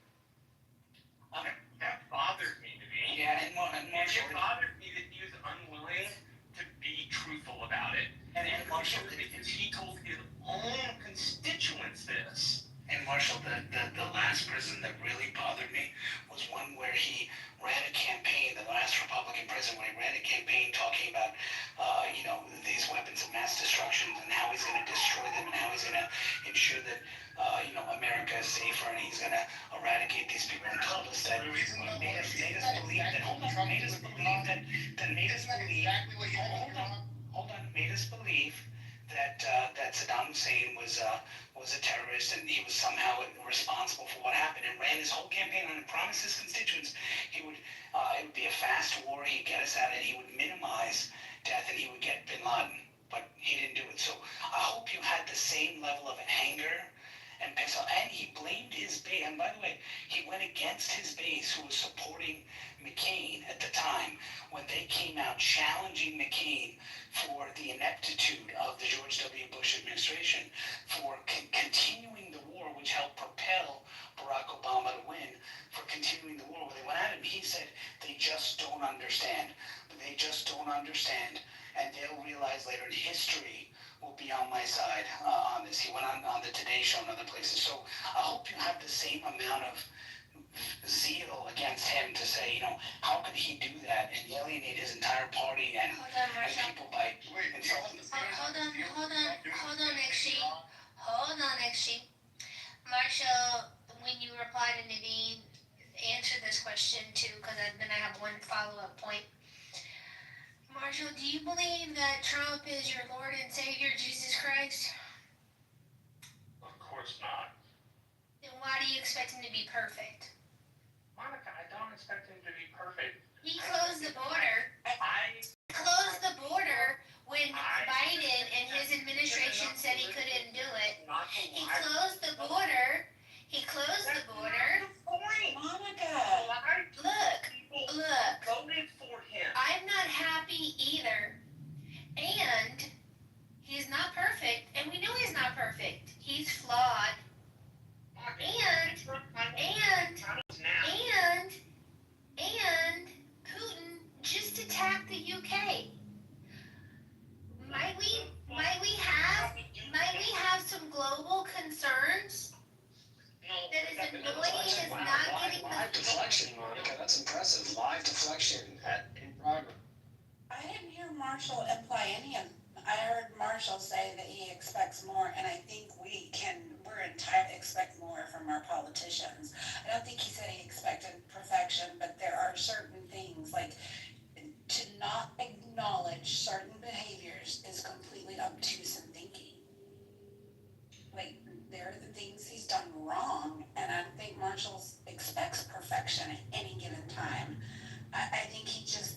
that bothers me to be. Yeah, and Marshall, was gonna eradicate these people and told us that, made us believe that, made us believe that Saddam Hussein was a terrorist and he was somehow responsible for what happened, and ran his whole campaign on it, promised his constituents it would be a fast war, he'd get us out, and he would minimize death, and he would get Bin Laden, but he didn't do it. So I hope you had the same level of anger and piss off, and he blamed his base, and by the way, he went against his base who was supporting McCain at the time when they came out challenging McCain for the ineptitude of the George W. Bush administration for continuing the war, which helped propel Barack Obama to win, for continuing the war. When they went at him, he said, they just don't understand. They just don't understand, and they'll realize later in history will be on my side on this. He went on the Today Show and other places. So I hope you have the same amount of zeal against him to say, how could he do that and alienate his entire party and people by insulting. Hold on, actually. Marshall, when you reply to Nadine, answer this question too, because then I have one follow-up point. Marshall, do you believe that Trump is your Lord and Savior, Jesus Christ? Of course not. Then why do you expect him to be perfect? Monica, I don't expect him to be perfect. He closed the border. When Biden and his administration said he couldn't do it. He closed the border. Monica. Look. Voted for him. I'm not happy either. And he's not perfect. And we know he's not perfect. He's flawed. And Putin just attacked the UK. Might we have some global concerns? That is annoying is not getting Live deflection, Monica. That's impressive. Live deflection in progress. I didn't hear Marshall imply any of. I heard Marshall say that he expects more, and I think we're entitled to expect more from our politicians. I don't think he said he expected perfection, but there are certain things, like to not acknowledge certain behaviors is completely obtuse and thinking. Like, there are the things he's done wrong, and I don't think Marshall expects perfection at any given time. I think he's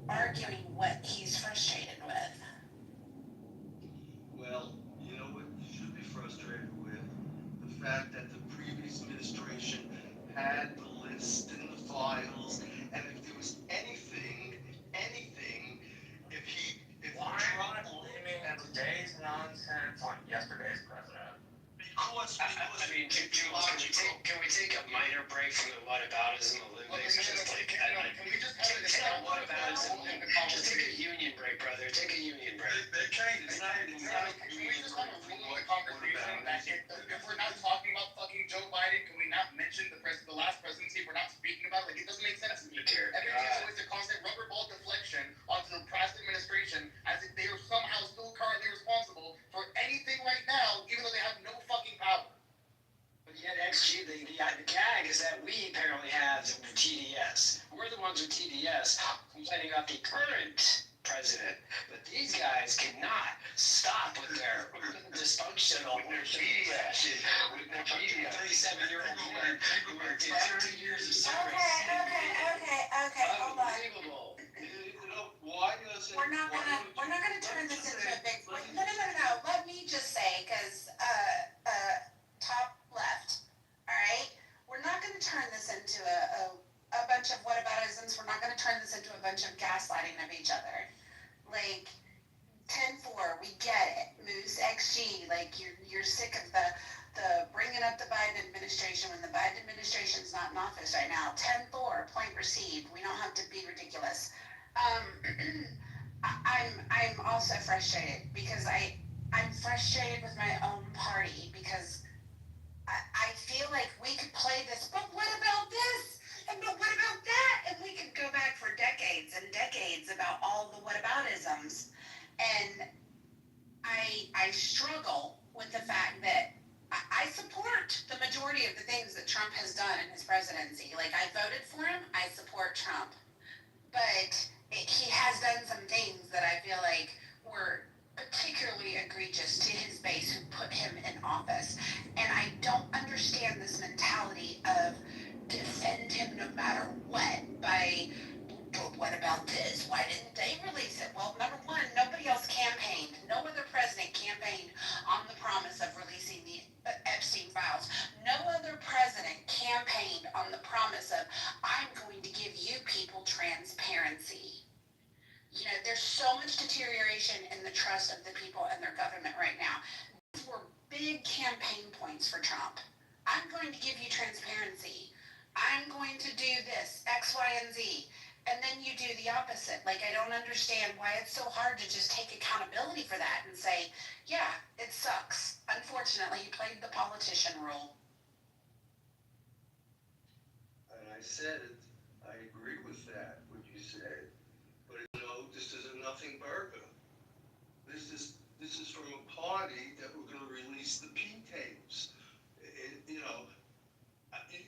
arguing what he's frustrated with. Well, you know what you should be frustrated with? The fact that the previous administration had the list and the files, and if there was anything, Why am I blaming today's nonsense on yesterday's president? Because can we take a minor break from the whataboutism Olympics? Just take a whataboutism. Just take a union break, brother. Take a union break. Can we just have a full conversation that if we're not talking about fucking Joe Biden, can we not mention the last presidency we're not speaking about? Like, it doesn't make sense to me. Everything is always a constant rubber ball deflection onto the past administration as if they are somehow still currently responsible for anything right now, even though they have no fucking power. But yet, XG, the gag is that we apparently have TDS. We're the ones with TDS complaining about the current president. But these guys cannot stop with their dysfunctional TDS. With their 37-year-old men who are 2 years of service. Okay, hold on. Unbelievable. We're not gonna turn this into a big. No. Let me just say, because top left. All right, we're not gonna turn this into a bunch of whataboutisms. We're not gonna turn this into a bunch of gaslighting of each other. Like 10-4, we get it. Moose XG, like you're sick of the bringing up the Biden administration when the Biden administration's not in office right now. 10-4, point received. We don't have to be ridiculous. I'm also frustrated because I'm frustrated with my own party because I feel like we could play this, but what about this? And but what about that? And we could go back for decades and decades about all the whataboutisms. And I struggle with the fact that I support the majority majority of the things that Trump has done in his presidency. Like, I voted for him, I support Trump. But he has done some things that I feel like were particularly egregious to his base who put him in office. And I don't understand this mentality of defend him no matter what by, but what about this? Why didn't they release it? Well, number one, nobody else campaigned. No other president campaigned on the promise of releasing the Epstein files. No other president campaigned on the promise of, I'm going to give you people transparency. You know, there's so much deterioration in the trust of the people and their government right now. These were big campaign points for Trump. I'm going to give you transparency. I'm going to do this, X, Y, and Z. And then you do the opposite. Like, I don't understand why it's so hard to just take accountability for that and say, yeah, it sucks. Unfortunately, you played the politician role. And I said it, I agree with that, what you said. But no, this is a nothing burger. This is from a party that we're going to release the P tapes. You know,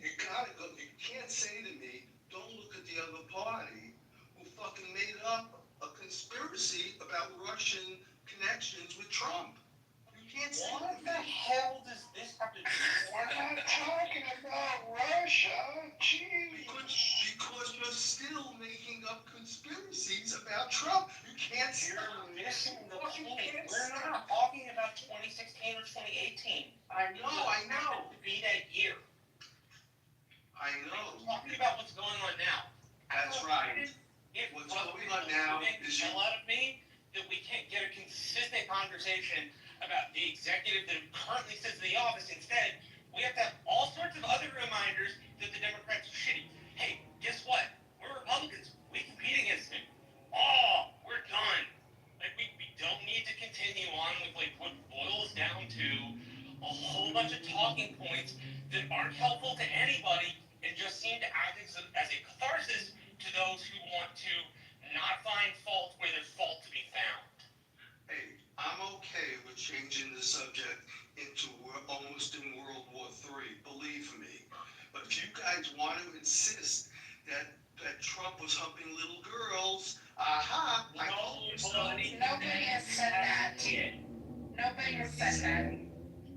you gotta go. You can't say to me, don't look at the other party who fucking made up a conspiracy about Russian connections with Trump. You can't say What to the me. hell does this have to do with We're not talking about Russia. Gee. Because you're still making up conspiracies about Trump. You can't You're stop. missing the Fucking point. can't We're stop. not talking about 2016 or 2018. I know. It happened to be that year. I know. We're talking about what's going on now. That's right. It What's going on now is a lot of me that we can't get a consistent conversation about the executive that currently sits in the office. Instead, we have to have all sorts of other reminders that the Democrats are shitty. Hey, guess what? We're Republicans. We compete against them. Oh, we're done. Like, we don't need to continue on with, like, what boils down to a whole bunch of talking points that aren't helpful to anybody and just seem to act as a catharsis to those who want to not find fault where there's fault to be found. Hey, I'm okay with changing the subject into we're almost in World War III, believe me. But if you guys want to insist that Trump was humping little girls, aha, I told you so. Nobody has said that. Nobody has said that.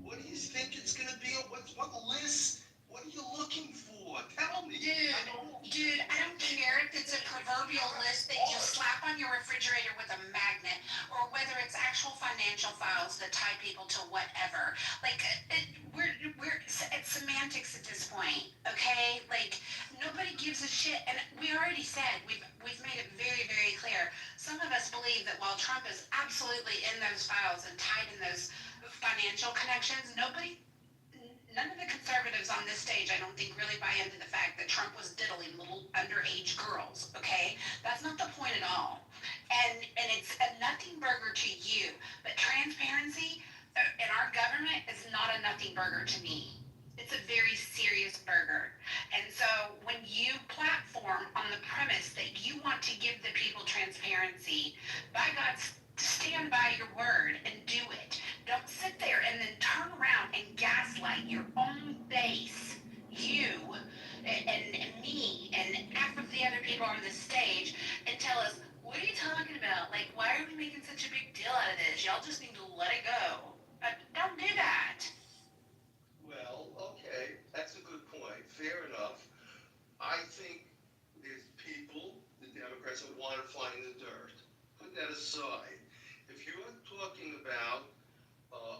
What do you think it's going to be? What list? What are you looking for? Tell me. Dude, I don't care if it's a proverbial list that you slap on your refrigerator with a magnet, or whether it's actual financial files that tie people to whatever. Like, it's semantics at this point, okay? Like, nobody gives a shit, and we already said, we've made it very, very clear. Some of us believe that while Trump is absolutely in those files and tied in those financial connections, none of the conservatives on this stage, I don't think, really buy into the fact that Trump was diddling little underage girls, okay? That's not the point at all. And it's a nothing burger to you, but transparency in our government is not a nothing burger to me. It's a very serious burger. And so when you platform on the premise that you want to give the people transparency, by God, stand by your word and do it. Don't sit there and then turn around and gaslight your own base, you and me and half of the other people on this stage, and tell us, what are you talking about? Like, why are we making such a big deal out of this? Y'all just need to let it go. Don't do that. Well, okay, that's a good point. Fair enough. I think there's people, the Democrats, that want to find the dirt. Put that aside. If you're talking about,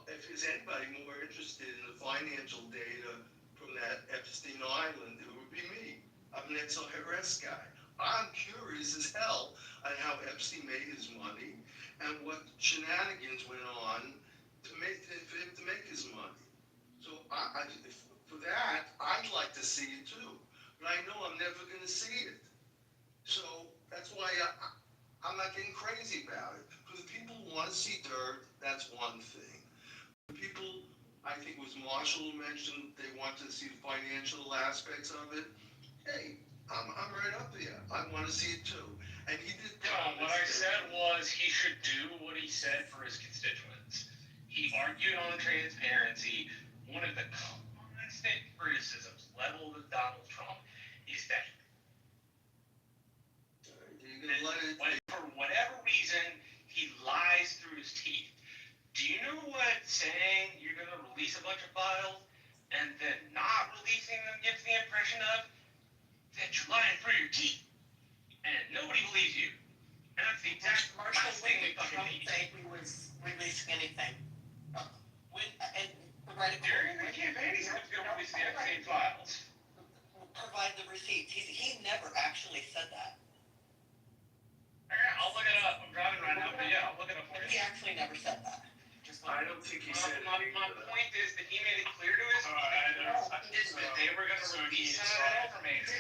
if there's anybody more interested in the financial data from that Epstein Island, it would be me. I'm an ex-IRS guy. I'm curious as hell on how Epstein made his money and what shenanigans went on for him to make his money. So for that, I'd like to see it too. But I know I'm never going to see it. So that's why I'm not getting crazy about it. For the people who want to see dirt, that's one thing. The people, I think it was Marshall who mentioned they want to see the financial aspects of it. Hey, I'm right up there. I want to see it too. And he did. What I said was he should do what he said for his constituents. He argued on transparency. One of the constant gives the impression of that you're lying through your teeth, and nobody believes you. And that's the exact last thing we fucking need. Say we was releasing anything. And provide During the campaign, he's going to release the Epstein files. provide the receipts. He never actually said that. I'll look it up. I'm driving right now, but yeah, I'll look it up for you. He actually never said that. I don't think he said My point is that he made it clear to his is that they were going to release some of that information.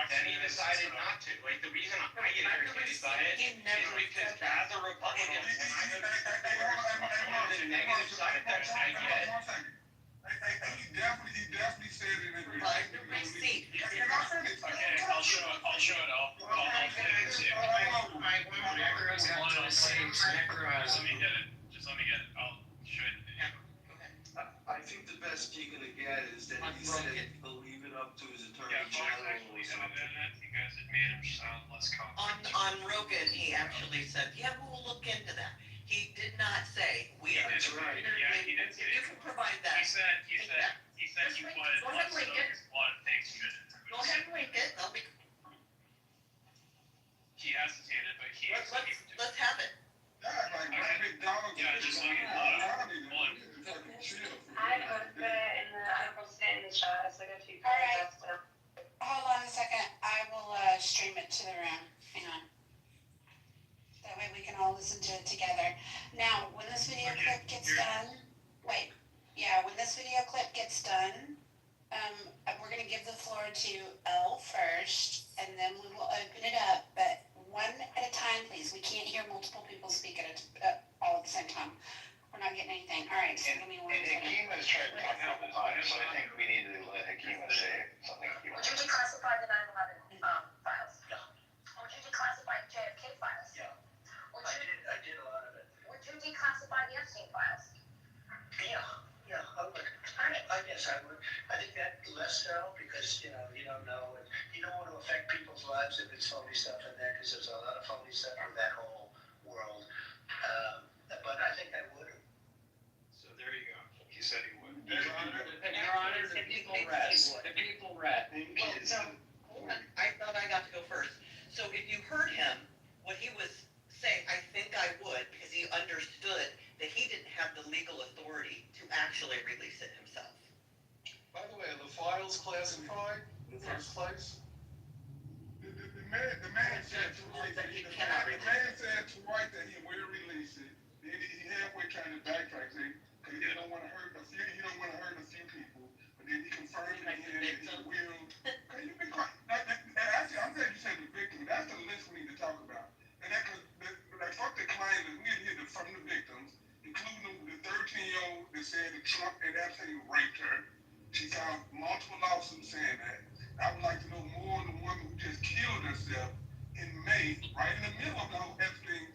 Then he decided not to. Like, the reason I get irritated by it is because as a Republican, when I'm the negative side effects I get. He definitely said it in the Provide the receipt. Okay, I'll show it. I'll put it in too. Necro's got one of the same. Let me get it. Just let me get it. I'll show it. I think the best you're gonna get is that he said he'll leave it up to his attorney general or something. You guys had made him sound less confident. On Rogan, he actually said, yeah, we'll look into that. He did not say, we are. That's right. Yeah, he did say. If you can provide that. He said you put Go ahead and link it. a lot of things shit into it. Go ahead and link it. I'll be. He hesitated, but he Let's have it. Yeah, just like one. I put it in the, I posted it in the chat, it's like a few. All right. Hold on a second. I will stream it to the room. Hang on. That way we can all listen to it together. Now, when this video clip gets done, wait. Yeah, when this video clip gets done, we're gonna give the floor to Elle first, and then we will open it up. But one at a time, please. We can't hear multiple people speak all at the same time. We're not getting anything. All right, so give me 1 second. Hakeem has tried to talk all the time, so I think we need to let Hakeem say something. Would you declassify the 9/11 files? Yeah. Would you declassify the JFK files? Yeah. I did a lot of it. Would you declassify the Epstein files? Yeah, I would. I guess I would. I think that less so because, you don't know, and you don't want to affect people's lives if it's phony stuff in there, because there's a lot of phony stuff in that whole world. But I think I would. So there you go. He said he would. Your Honor, the people read. I thought I got to go first. So if you heard him, what he was saying, I think I would, because he understood that he didn't have the legal authority to actually release it himself. By the way, are the files classified in the first place? The man said twice that he will release it. Then he halfway trying to backtrack, because he don't want to hurt a few people. But then he confirmed again that he will. Can you be quiet? Actually, I'm glad you said the victim. That's the list we need to talk about. And that, like, fuck the claim that we hear from the victims, including the 13-year-old that said that Trump and Epstein raped her. She filed multiple lawsuits saying that. I would like to know more on the woman who just killed herself in May, right in the middle of the whole Epstein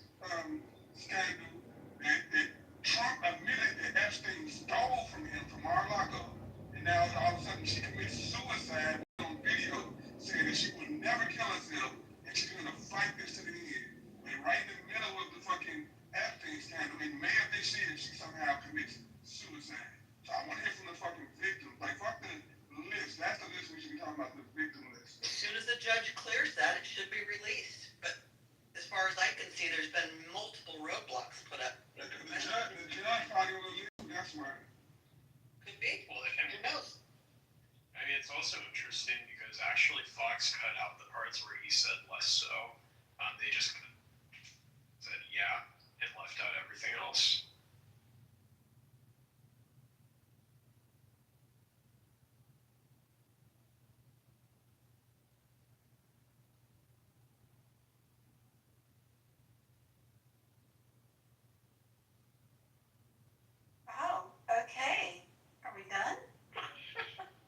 scandal. That Trump admitted that Epstein stole from him from Mar-a-Lago, and now all of a sudden she commits suicide on video, saying that she would never kill herself and she's gonna fight this to the end. And right in the middle of the fucking Epstein scandal, in May of this year, she somehow commits suicide. So I want to hear from the fucking victims. Like, fuck the list. That's the list we should be talking about, the victim list. As soon as the judge clears that, it should be released. But as far as I can see, there's been multiple roadblocks put up. The judge probably will leave. That's right. Could be. Well, Who knows? I mean, it's also interesting because actually Fox cut out the parts where he said less so. They just said yeah and left out everything else. Oh, okay. Are we done?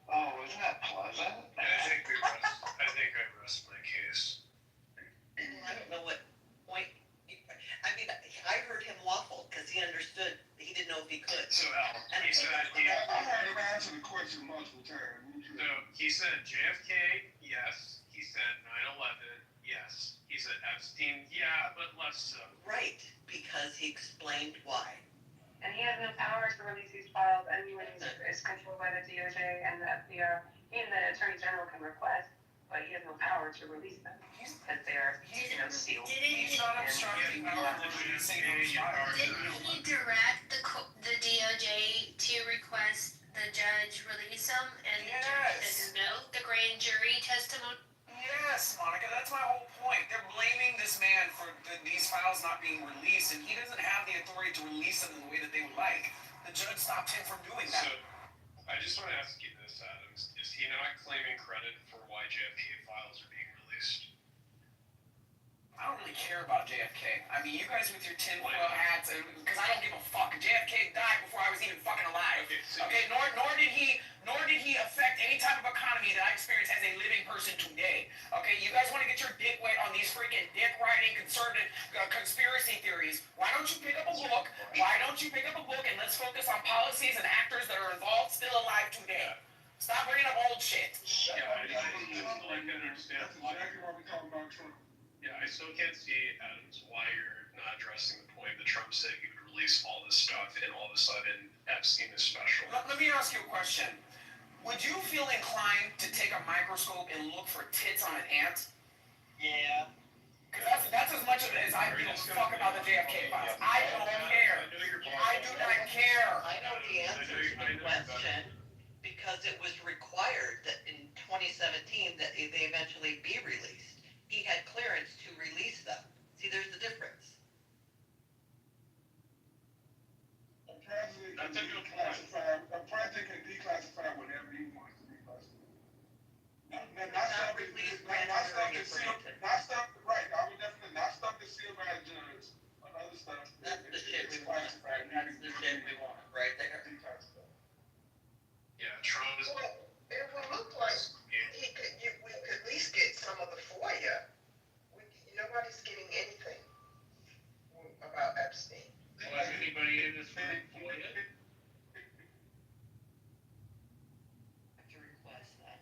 Oh, isn't that pleasant? I think I rest my case. I don't know what point. I mean, I heard him waffle because he understood. He didn't know if he could. So Al, he said I heard him answer the question multiple times. So he said JFK, yes. He said 9/11, yes. He said Epstein, yeah, but less so. Right, because he explained why. And he has no power to release these files. Anyone is controlled by the DOJ and the FBI. He the Attorney General can request, but he has no power to release them because they're, sealed. He's not obstructing power. Didn't he direct the DOJ to request the judge release them and note the grand jury testimony? Yes, Monica, that's my whole point. They're blaming this man for these files not being released, and he doesn't have the authority to release them in the way that they would like. The judge stopped him from doing that. So, I just want to ask you this, Adams. Is he not claiming credit for why JFK files are being released? I don't really care about JFK. I mean, you guys with your tinfoil hats, because I don't give a fuck. JFK died before I was even fucking alive. Okay, nor did he affect any type of economy that I experience as a living person today. Okay, you guys want to get your dick wet on these freaking dick-riding conservative conspiracy theories? Why don't you pick up a book? Why don't you pick up a book and let's focus on policies and actors that are involved, still alive today? Stop bringing up old shit. Yeah, I can understand. That's exactly why we talk about Trump. Yeah, I still can't see, Adams, why you're not addressing the point that Trump said he would release all this stuff, and all of a sudden Epstein is special. Let me ask you a question. Would you feel inclined to take a microscope and look for tits on an ant? Yeah. Because that's as much of it as I give a fuck about the JFK files. I don't care. I do not care. I know the answer to the question because it was required that in 2017 that they eventually be released. He had clearance to release them. See, there's the difference. A president can declassify whatever he wants to declassify. Not stuff right. I would definitely not stuff that's sealed by a judge, but other stuff. That's the shit we want, right? That's the shit we want, right there. Yeah, Trump is. Well, it would look like we could at least get some of the FOIA. Nobody's getting anything about Epstein. Was anybody in this room for you? Have to request that.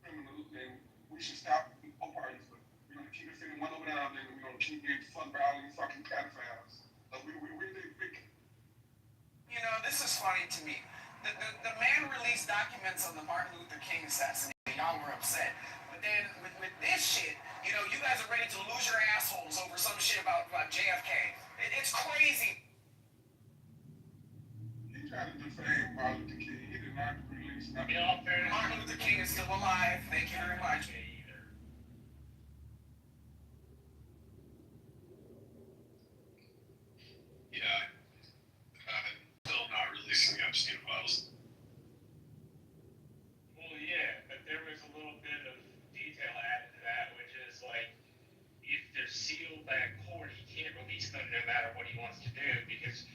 Criminal, and we should stop all parties, but we're gonna keep it sitting one over there, and then we're gonna keep getting fun by all these fucking pedophiles. We You know, this is funny to me. The man released documents on the Martin Luther King assassination. Y'all were upset. But then with this shit, you know, you guys are ready to lose your assholes over some shit about JFK. It's crazy. He tried to defame Martin Luther King. He did not release nothing. Martin Luther King is still alive. Thank you very much. Yeah, still not releasing the Epstein files. Well, yeah, but there was a little bit of detail added to that, which is like, if they're sealed by a court, he can't release them no matter what he wants to do, because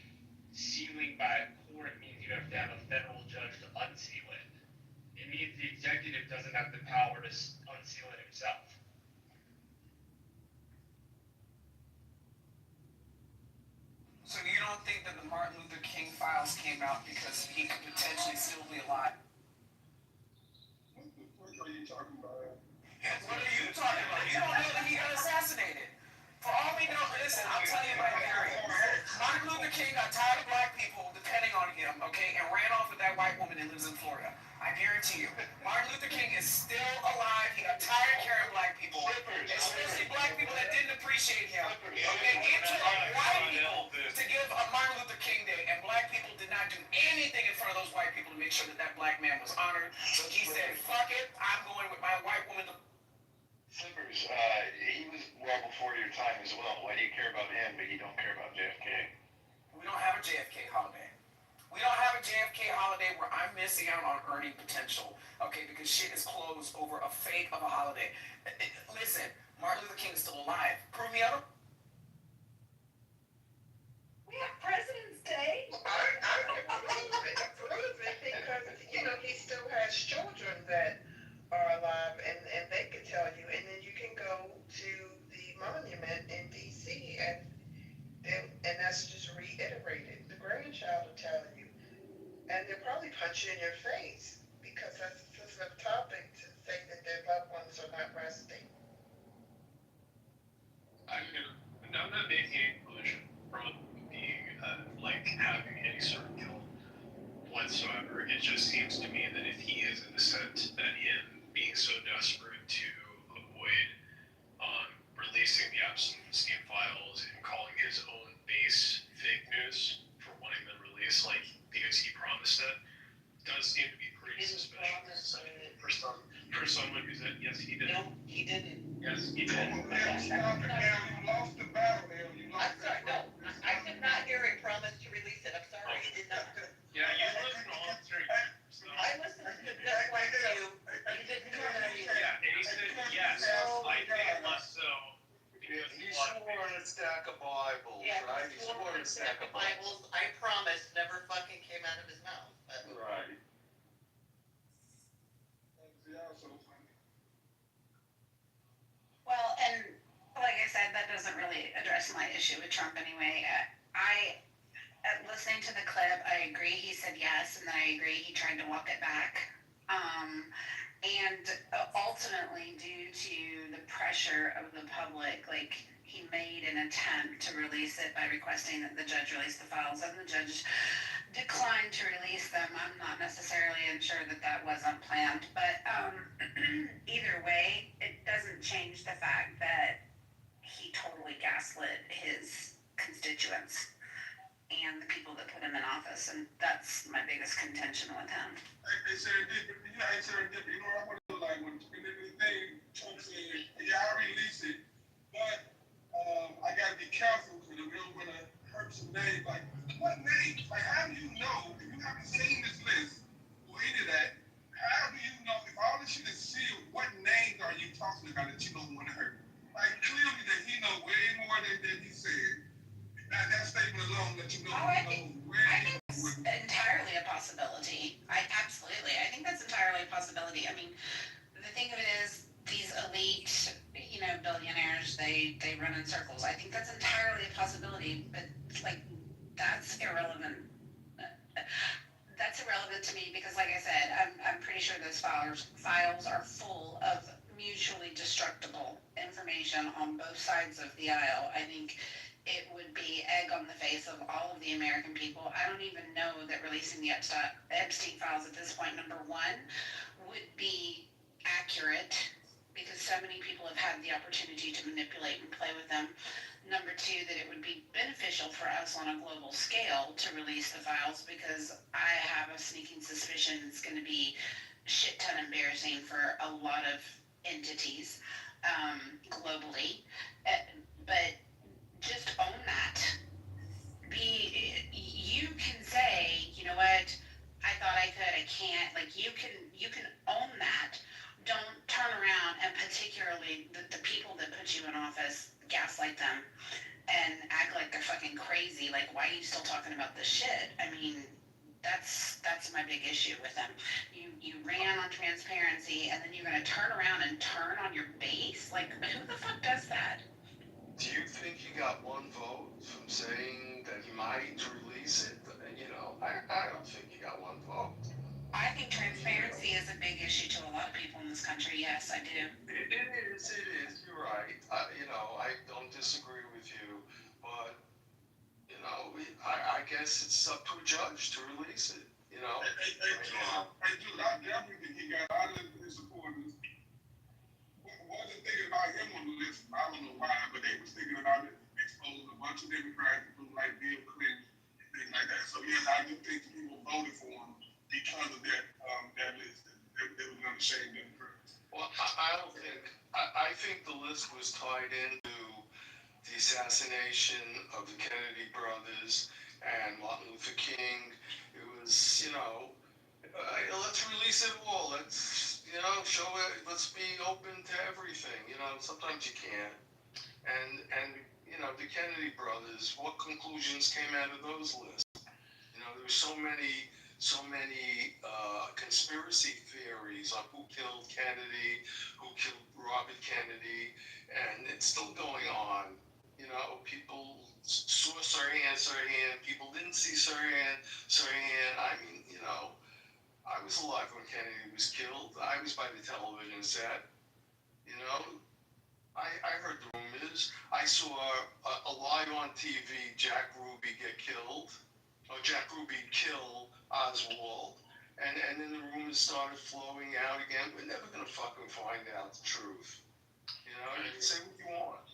sealing by a court means you have to have a federal judge to unseal it. It means the executive doesn't have the power to unseal it himself. So you don't think that the Martin Luther King files came out because he could potentially still be alive? What are you talking about? What are you talking about? You don't know that he got assassinated. For all we know, listen, I'll tell you my theory. Martin Luther King got tired of black people depending on him, okay, and ran off with that white woman that lives in Florida. I guarantee you. Martin Luther King is still alive. He got tired of carrying black people, especially black people that didn't appreciate him. Okay, it took white people to give a Martin Luther King Day, and black people did not do anything in front of those white people to make sure that that black man was honored. So he said, fuck it, I'm going with my white woman. Slippers, he was well before your time as well. Why do you care about him, but you don't care about JFK? We don't have a JFK holiday. We don't have a JFK holiday where I'm missing out on earning potential, okay, because shit is closed over a fake of a holiday. Listen, Martin Luther King is still alive. Prove me other. We have President's Day. I approve it because, he still has children that are alive and they could tell you, and then you can go to the monument in DC and that's just reiterated. The grandchild will tell you, and they'll probably punch you in your face because that's a sensitive topic to say that their loved ones are not resting. I'm not making a conclusion from being having any sort of guilt whatsoever. It just seems to me that if he is innocent, someone who said, yes, he did. No, he didn't. Yes, he did. You lost the battle, Al. I'm sorry, no, I did not hear a promise to release it, I'm sorry, I did not. Yeah, you listened all through. I listened to just like you, you didn't hear that either. Yeah, and he said, yes, I think less so. He swore on a stack of Bibles, Yeah, right? he swore on a stack of Bibles, I promise, never fucking came out of his mouth, but. Right. Well, and like I said, that doesn't really address my issue with Trump anyway. Listening to the clip, I agree he said yes, and then I agree he tried to walk it back. And ultimately, due to the pressure of the public, like he made an attempt to release it by requesting that the judge release the files, and the judge declined to release them. I'm not necessarily sure that that wasn't planned, but either way, it doesn't change the fact that he totally gaslit his constituents and the people that put him in office, and that's my biggest contention with him. Hey, serendipity, you know what I want to like when anything Trump said, yeah, I release it, but I gotta be careful because we don't want to hurt some names. Like, what names? Like, how do you know if you haven't seen this list or any of that? How do you know if all this shit is sealed? What names are you talking about that you don't want to hurt? Like, clearly that he knows way more than he said. That statement alone that you know. I think it's entirely a possibility. I think that's entirely a possibility. I mean, the thing of it is, these elite, billionaires, they run in circles. I think that's entirely a possibility, but like, that's irrelevant. That's irrelevant to me because, like I said, I'm pretty sure those files are full of mutually destructible information on both sides of the aisle. I think it would be egg on the face of all of the American people. I don't even know that releasing the Epstein files at this point, number one, would be accurate because so many people have had the opportunity to manipulate and play with them. Number two, that it would be beneficial for us on a global scale to release the files because I have a sneaking suspicion it's going to be shit ton embarrassing for a lot of entities globally. But just own that. You can say, you know what, I thought I could, I can't. Like, you can own that. Don't turn around and particularly the people that put you in office, gaslight them and act like they're fucking crazy. Like, why are you still talking about this shit? I mean, that's my big issue with them. You ran on transparency and then you're gonna turn around and turn on your base? Like, who the fuck does that? Do you think he got one vote from saying that he might release it? I don't think he got one vote. I think transparency is a big issue to a lot of people in this country. Yes, I do. It is. You're right. I don't disagree with you, but I guess it's up to a judge to release it. Hey, dude, I definitely think he got out of his supporters. Wasn't thinking about him on the list. I don't know why, but they was thinking about it, exposing a bunch of Democrats like Bill Clinton and things like that. So yes, I do think people voted for him because of that list. They was going to shame Democrats. Well, I think the list was tied into the assassination of the Kennedy brothers and Martin Luther King. It was, let's release it all. Let's, show it. Let's be open to everything. Sometimes you can't. And the Kennedy brothers, what conclusions came out of those lists? There were so many conspiracy theories on who killed Kennedy, who killed Robert Kennedy, and it's still going on. People saw Sirhan, people didn't see Sirhan. I mean, I was alive when Kennedy was killed. I was by the television set. I heard the rumors. I saw a live on TV Jack Ruby get killed. Or Jack Ruby kill Oswald. And then the rumors started flowing out again. We're never going to fucking find out the truth. You can say what you want.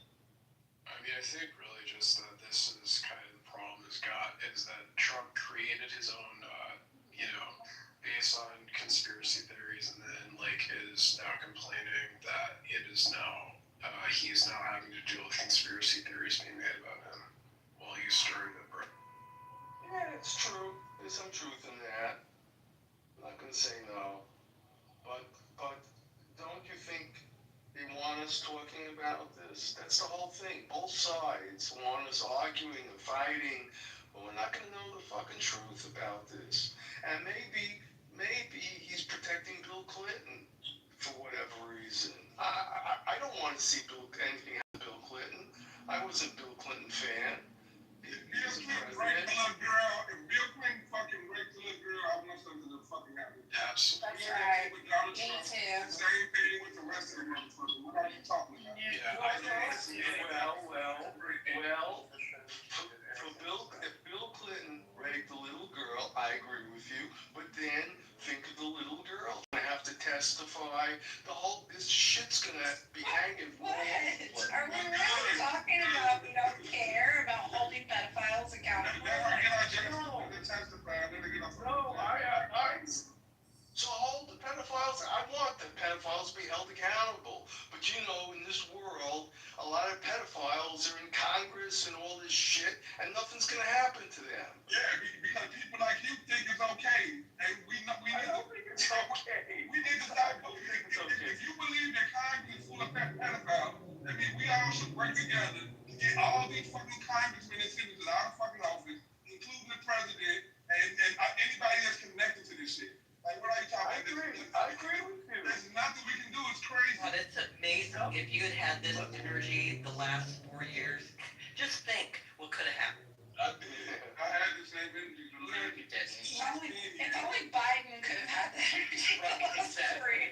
I mean, I think really just that this is kind of the problem he's got is that Trump created his own, based on conspiracy theories, and then like is now us. That's the whole thing. Both sides want us arguing and fighting, but we're not gonna know the fucking truth about this. And maybe he's protecting Bill Clinton for whatever reason. I don't want to see anything happen to Bill Clinton. I was a Bill Clinton fan. If Bill Clinton raped the little girl, if Bill Clinton fucking raped the little girl, I want something to fucking happen. Absolutely. That's right. With Donald Me Trump, too. the same thing with the rest of the motherfuckers. What are you talking about? Yeah, if Bill Clinton raped the little girl, I agree with you. But then think of the little girl. Gonna have to testify. This shit's gonna be hanging. What? Are we really talking about we don't care about holding pedophiles accountable? So hold the pedophiles. I want the pedophiles to be held accountable. But you know, in this world, a lot of pedophiles are in Congress and all this shit, and nothing's gonna happen to them. Yeah, because people like you think it's okay. And we need to stop. We need to stop. If you believe that Congress is full of pedophiles, I mean, we all should work together to get all these fucking congressmen and senators out of fucking office, including the president and anybody that's connected to this shit. Like, what are you talking about? I agree with you. There's nothing we can do. It's crazy. God, it's amazing. If you had this energy the last 4 years, just think what could have happened. I did. I had the same energy. If only Biden could have had that energy the last 4 years.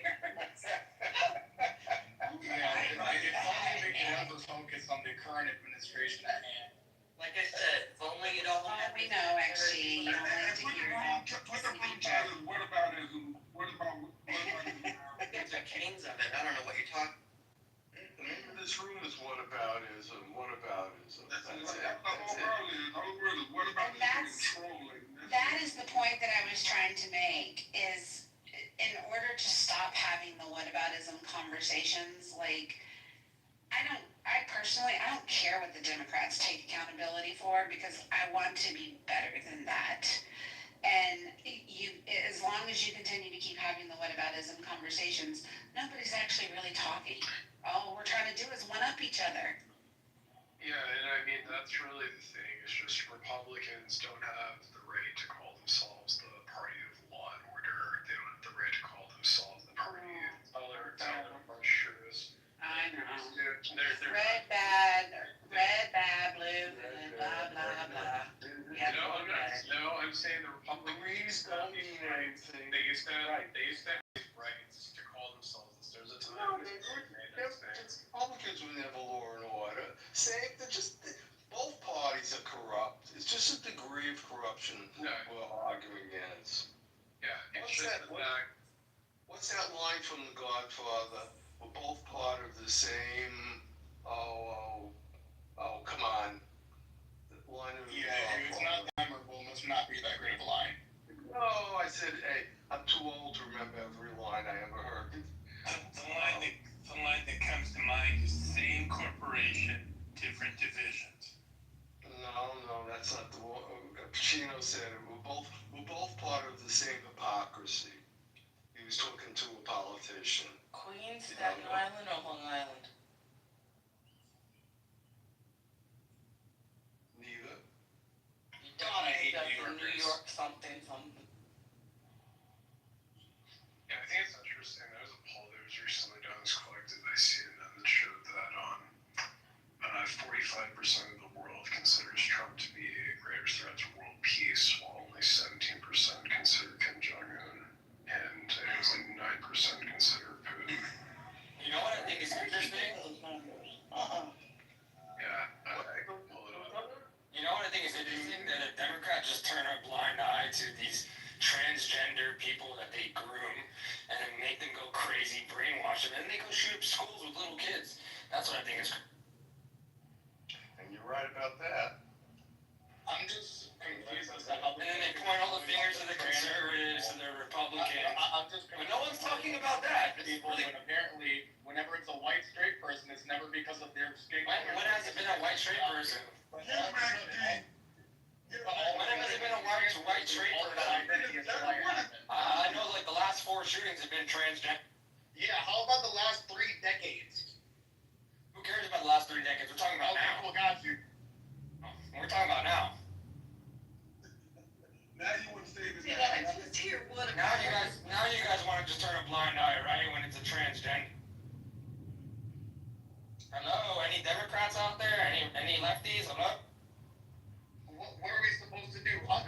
Yeah, if only they could have us focus on the current administration at hand. Like I said, if only you don't have We know, actually, you don't like to hear that. Put the blue chart as whataboutism. What about There's a canes of it. I don't know what you're talking. The name of this room is whataboutism. Whataboutism. That's it. the whole world is? The whole world is what about controlling? That is the point that I was trying to make, is in order to stop having the whataboutism conversations, like, I personally don't care what the Democrats take accountability for, because I want to be better than that. And as long as you continue to keep having the whataboutism conversations, nobody's actually really talking. All we're trying to do is one-up each other. Yeah, and I mean, that's really the thing. It's just Republicans don't have the right to call themselves the party of law and order. They don't have the right to call themselves the party of color, shoes. I know. They're Red bad, blue, and blah, blah, blah. Yeah. I'm saying the Republicans don't mean anything. They used to have rights to call themselves this. There's a time. Republicans would have law and order. Both parties are corrupt. It's just a degree of corruption we're arguing against. Yeah, What's that line from The Godfather? We're both part of the same. Come on. The line of It's not memorable. Must not be that great of a line. No, I said, hey, I'm too old to remember every line I ever heard. The line that comes to mind is same corporation, different divisions. No, that's not the one. Pacino said it. We're both part of the same hypocrisy. He was talking to a politician. Queens, Staten Island, or Long Island? Neither. God, I hate New York something. Yeah, I think it's interesting. There was a poll that was recently done, was collected by CNN that showed that 45% of the world considers Trump to be a greater threat to world peace, while only 17% consider Kim Jong-un, and it was like 9% consider Putin. You know what I think is interesting? Yeah, I can pull it up. You know what I think is interesting? That a Democrat just turn a blind eye to these transgender people that they groom and then make them go crazy, brainwash them, and then they go shoot up schools with little kids. That's what I think is. And you're right about that. I'm just confused as to how. And then they point all the fingers to the conservatives and the Republicans. I'm just But no one's talking about that. People, when apparently, whenever it's a white straight person, it's never because of their skin color. When has it been a white straight person? When has it been a white straight person? I know like the last 4 shootings have been transgender. Yeah, how about the last 3 decades? Who cares about the last 3 decades? We're talking about now. Cool, got you. We're talking about now. Now you want to say this. Yeah, I just hear one. Now you guys want to just turn a blind eye, right? When it's a transgender. Hello, any Democrats out there? Any lefties? Hello? What are we supposed to do? Not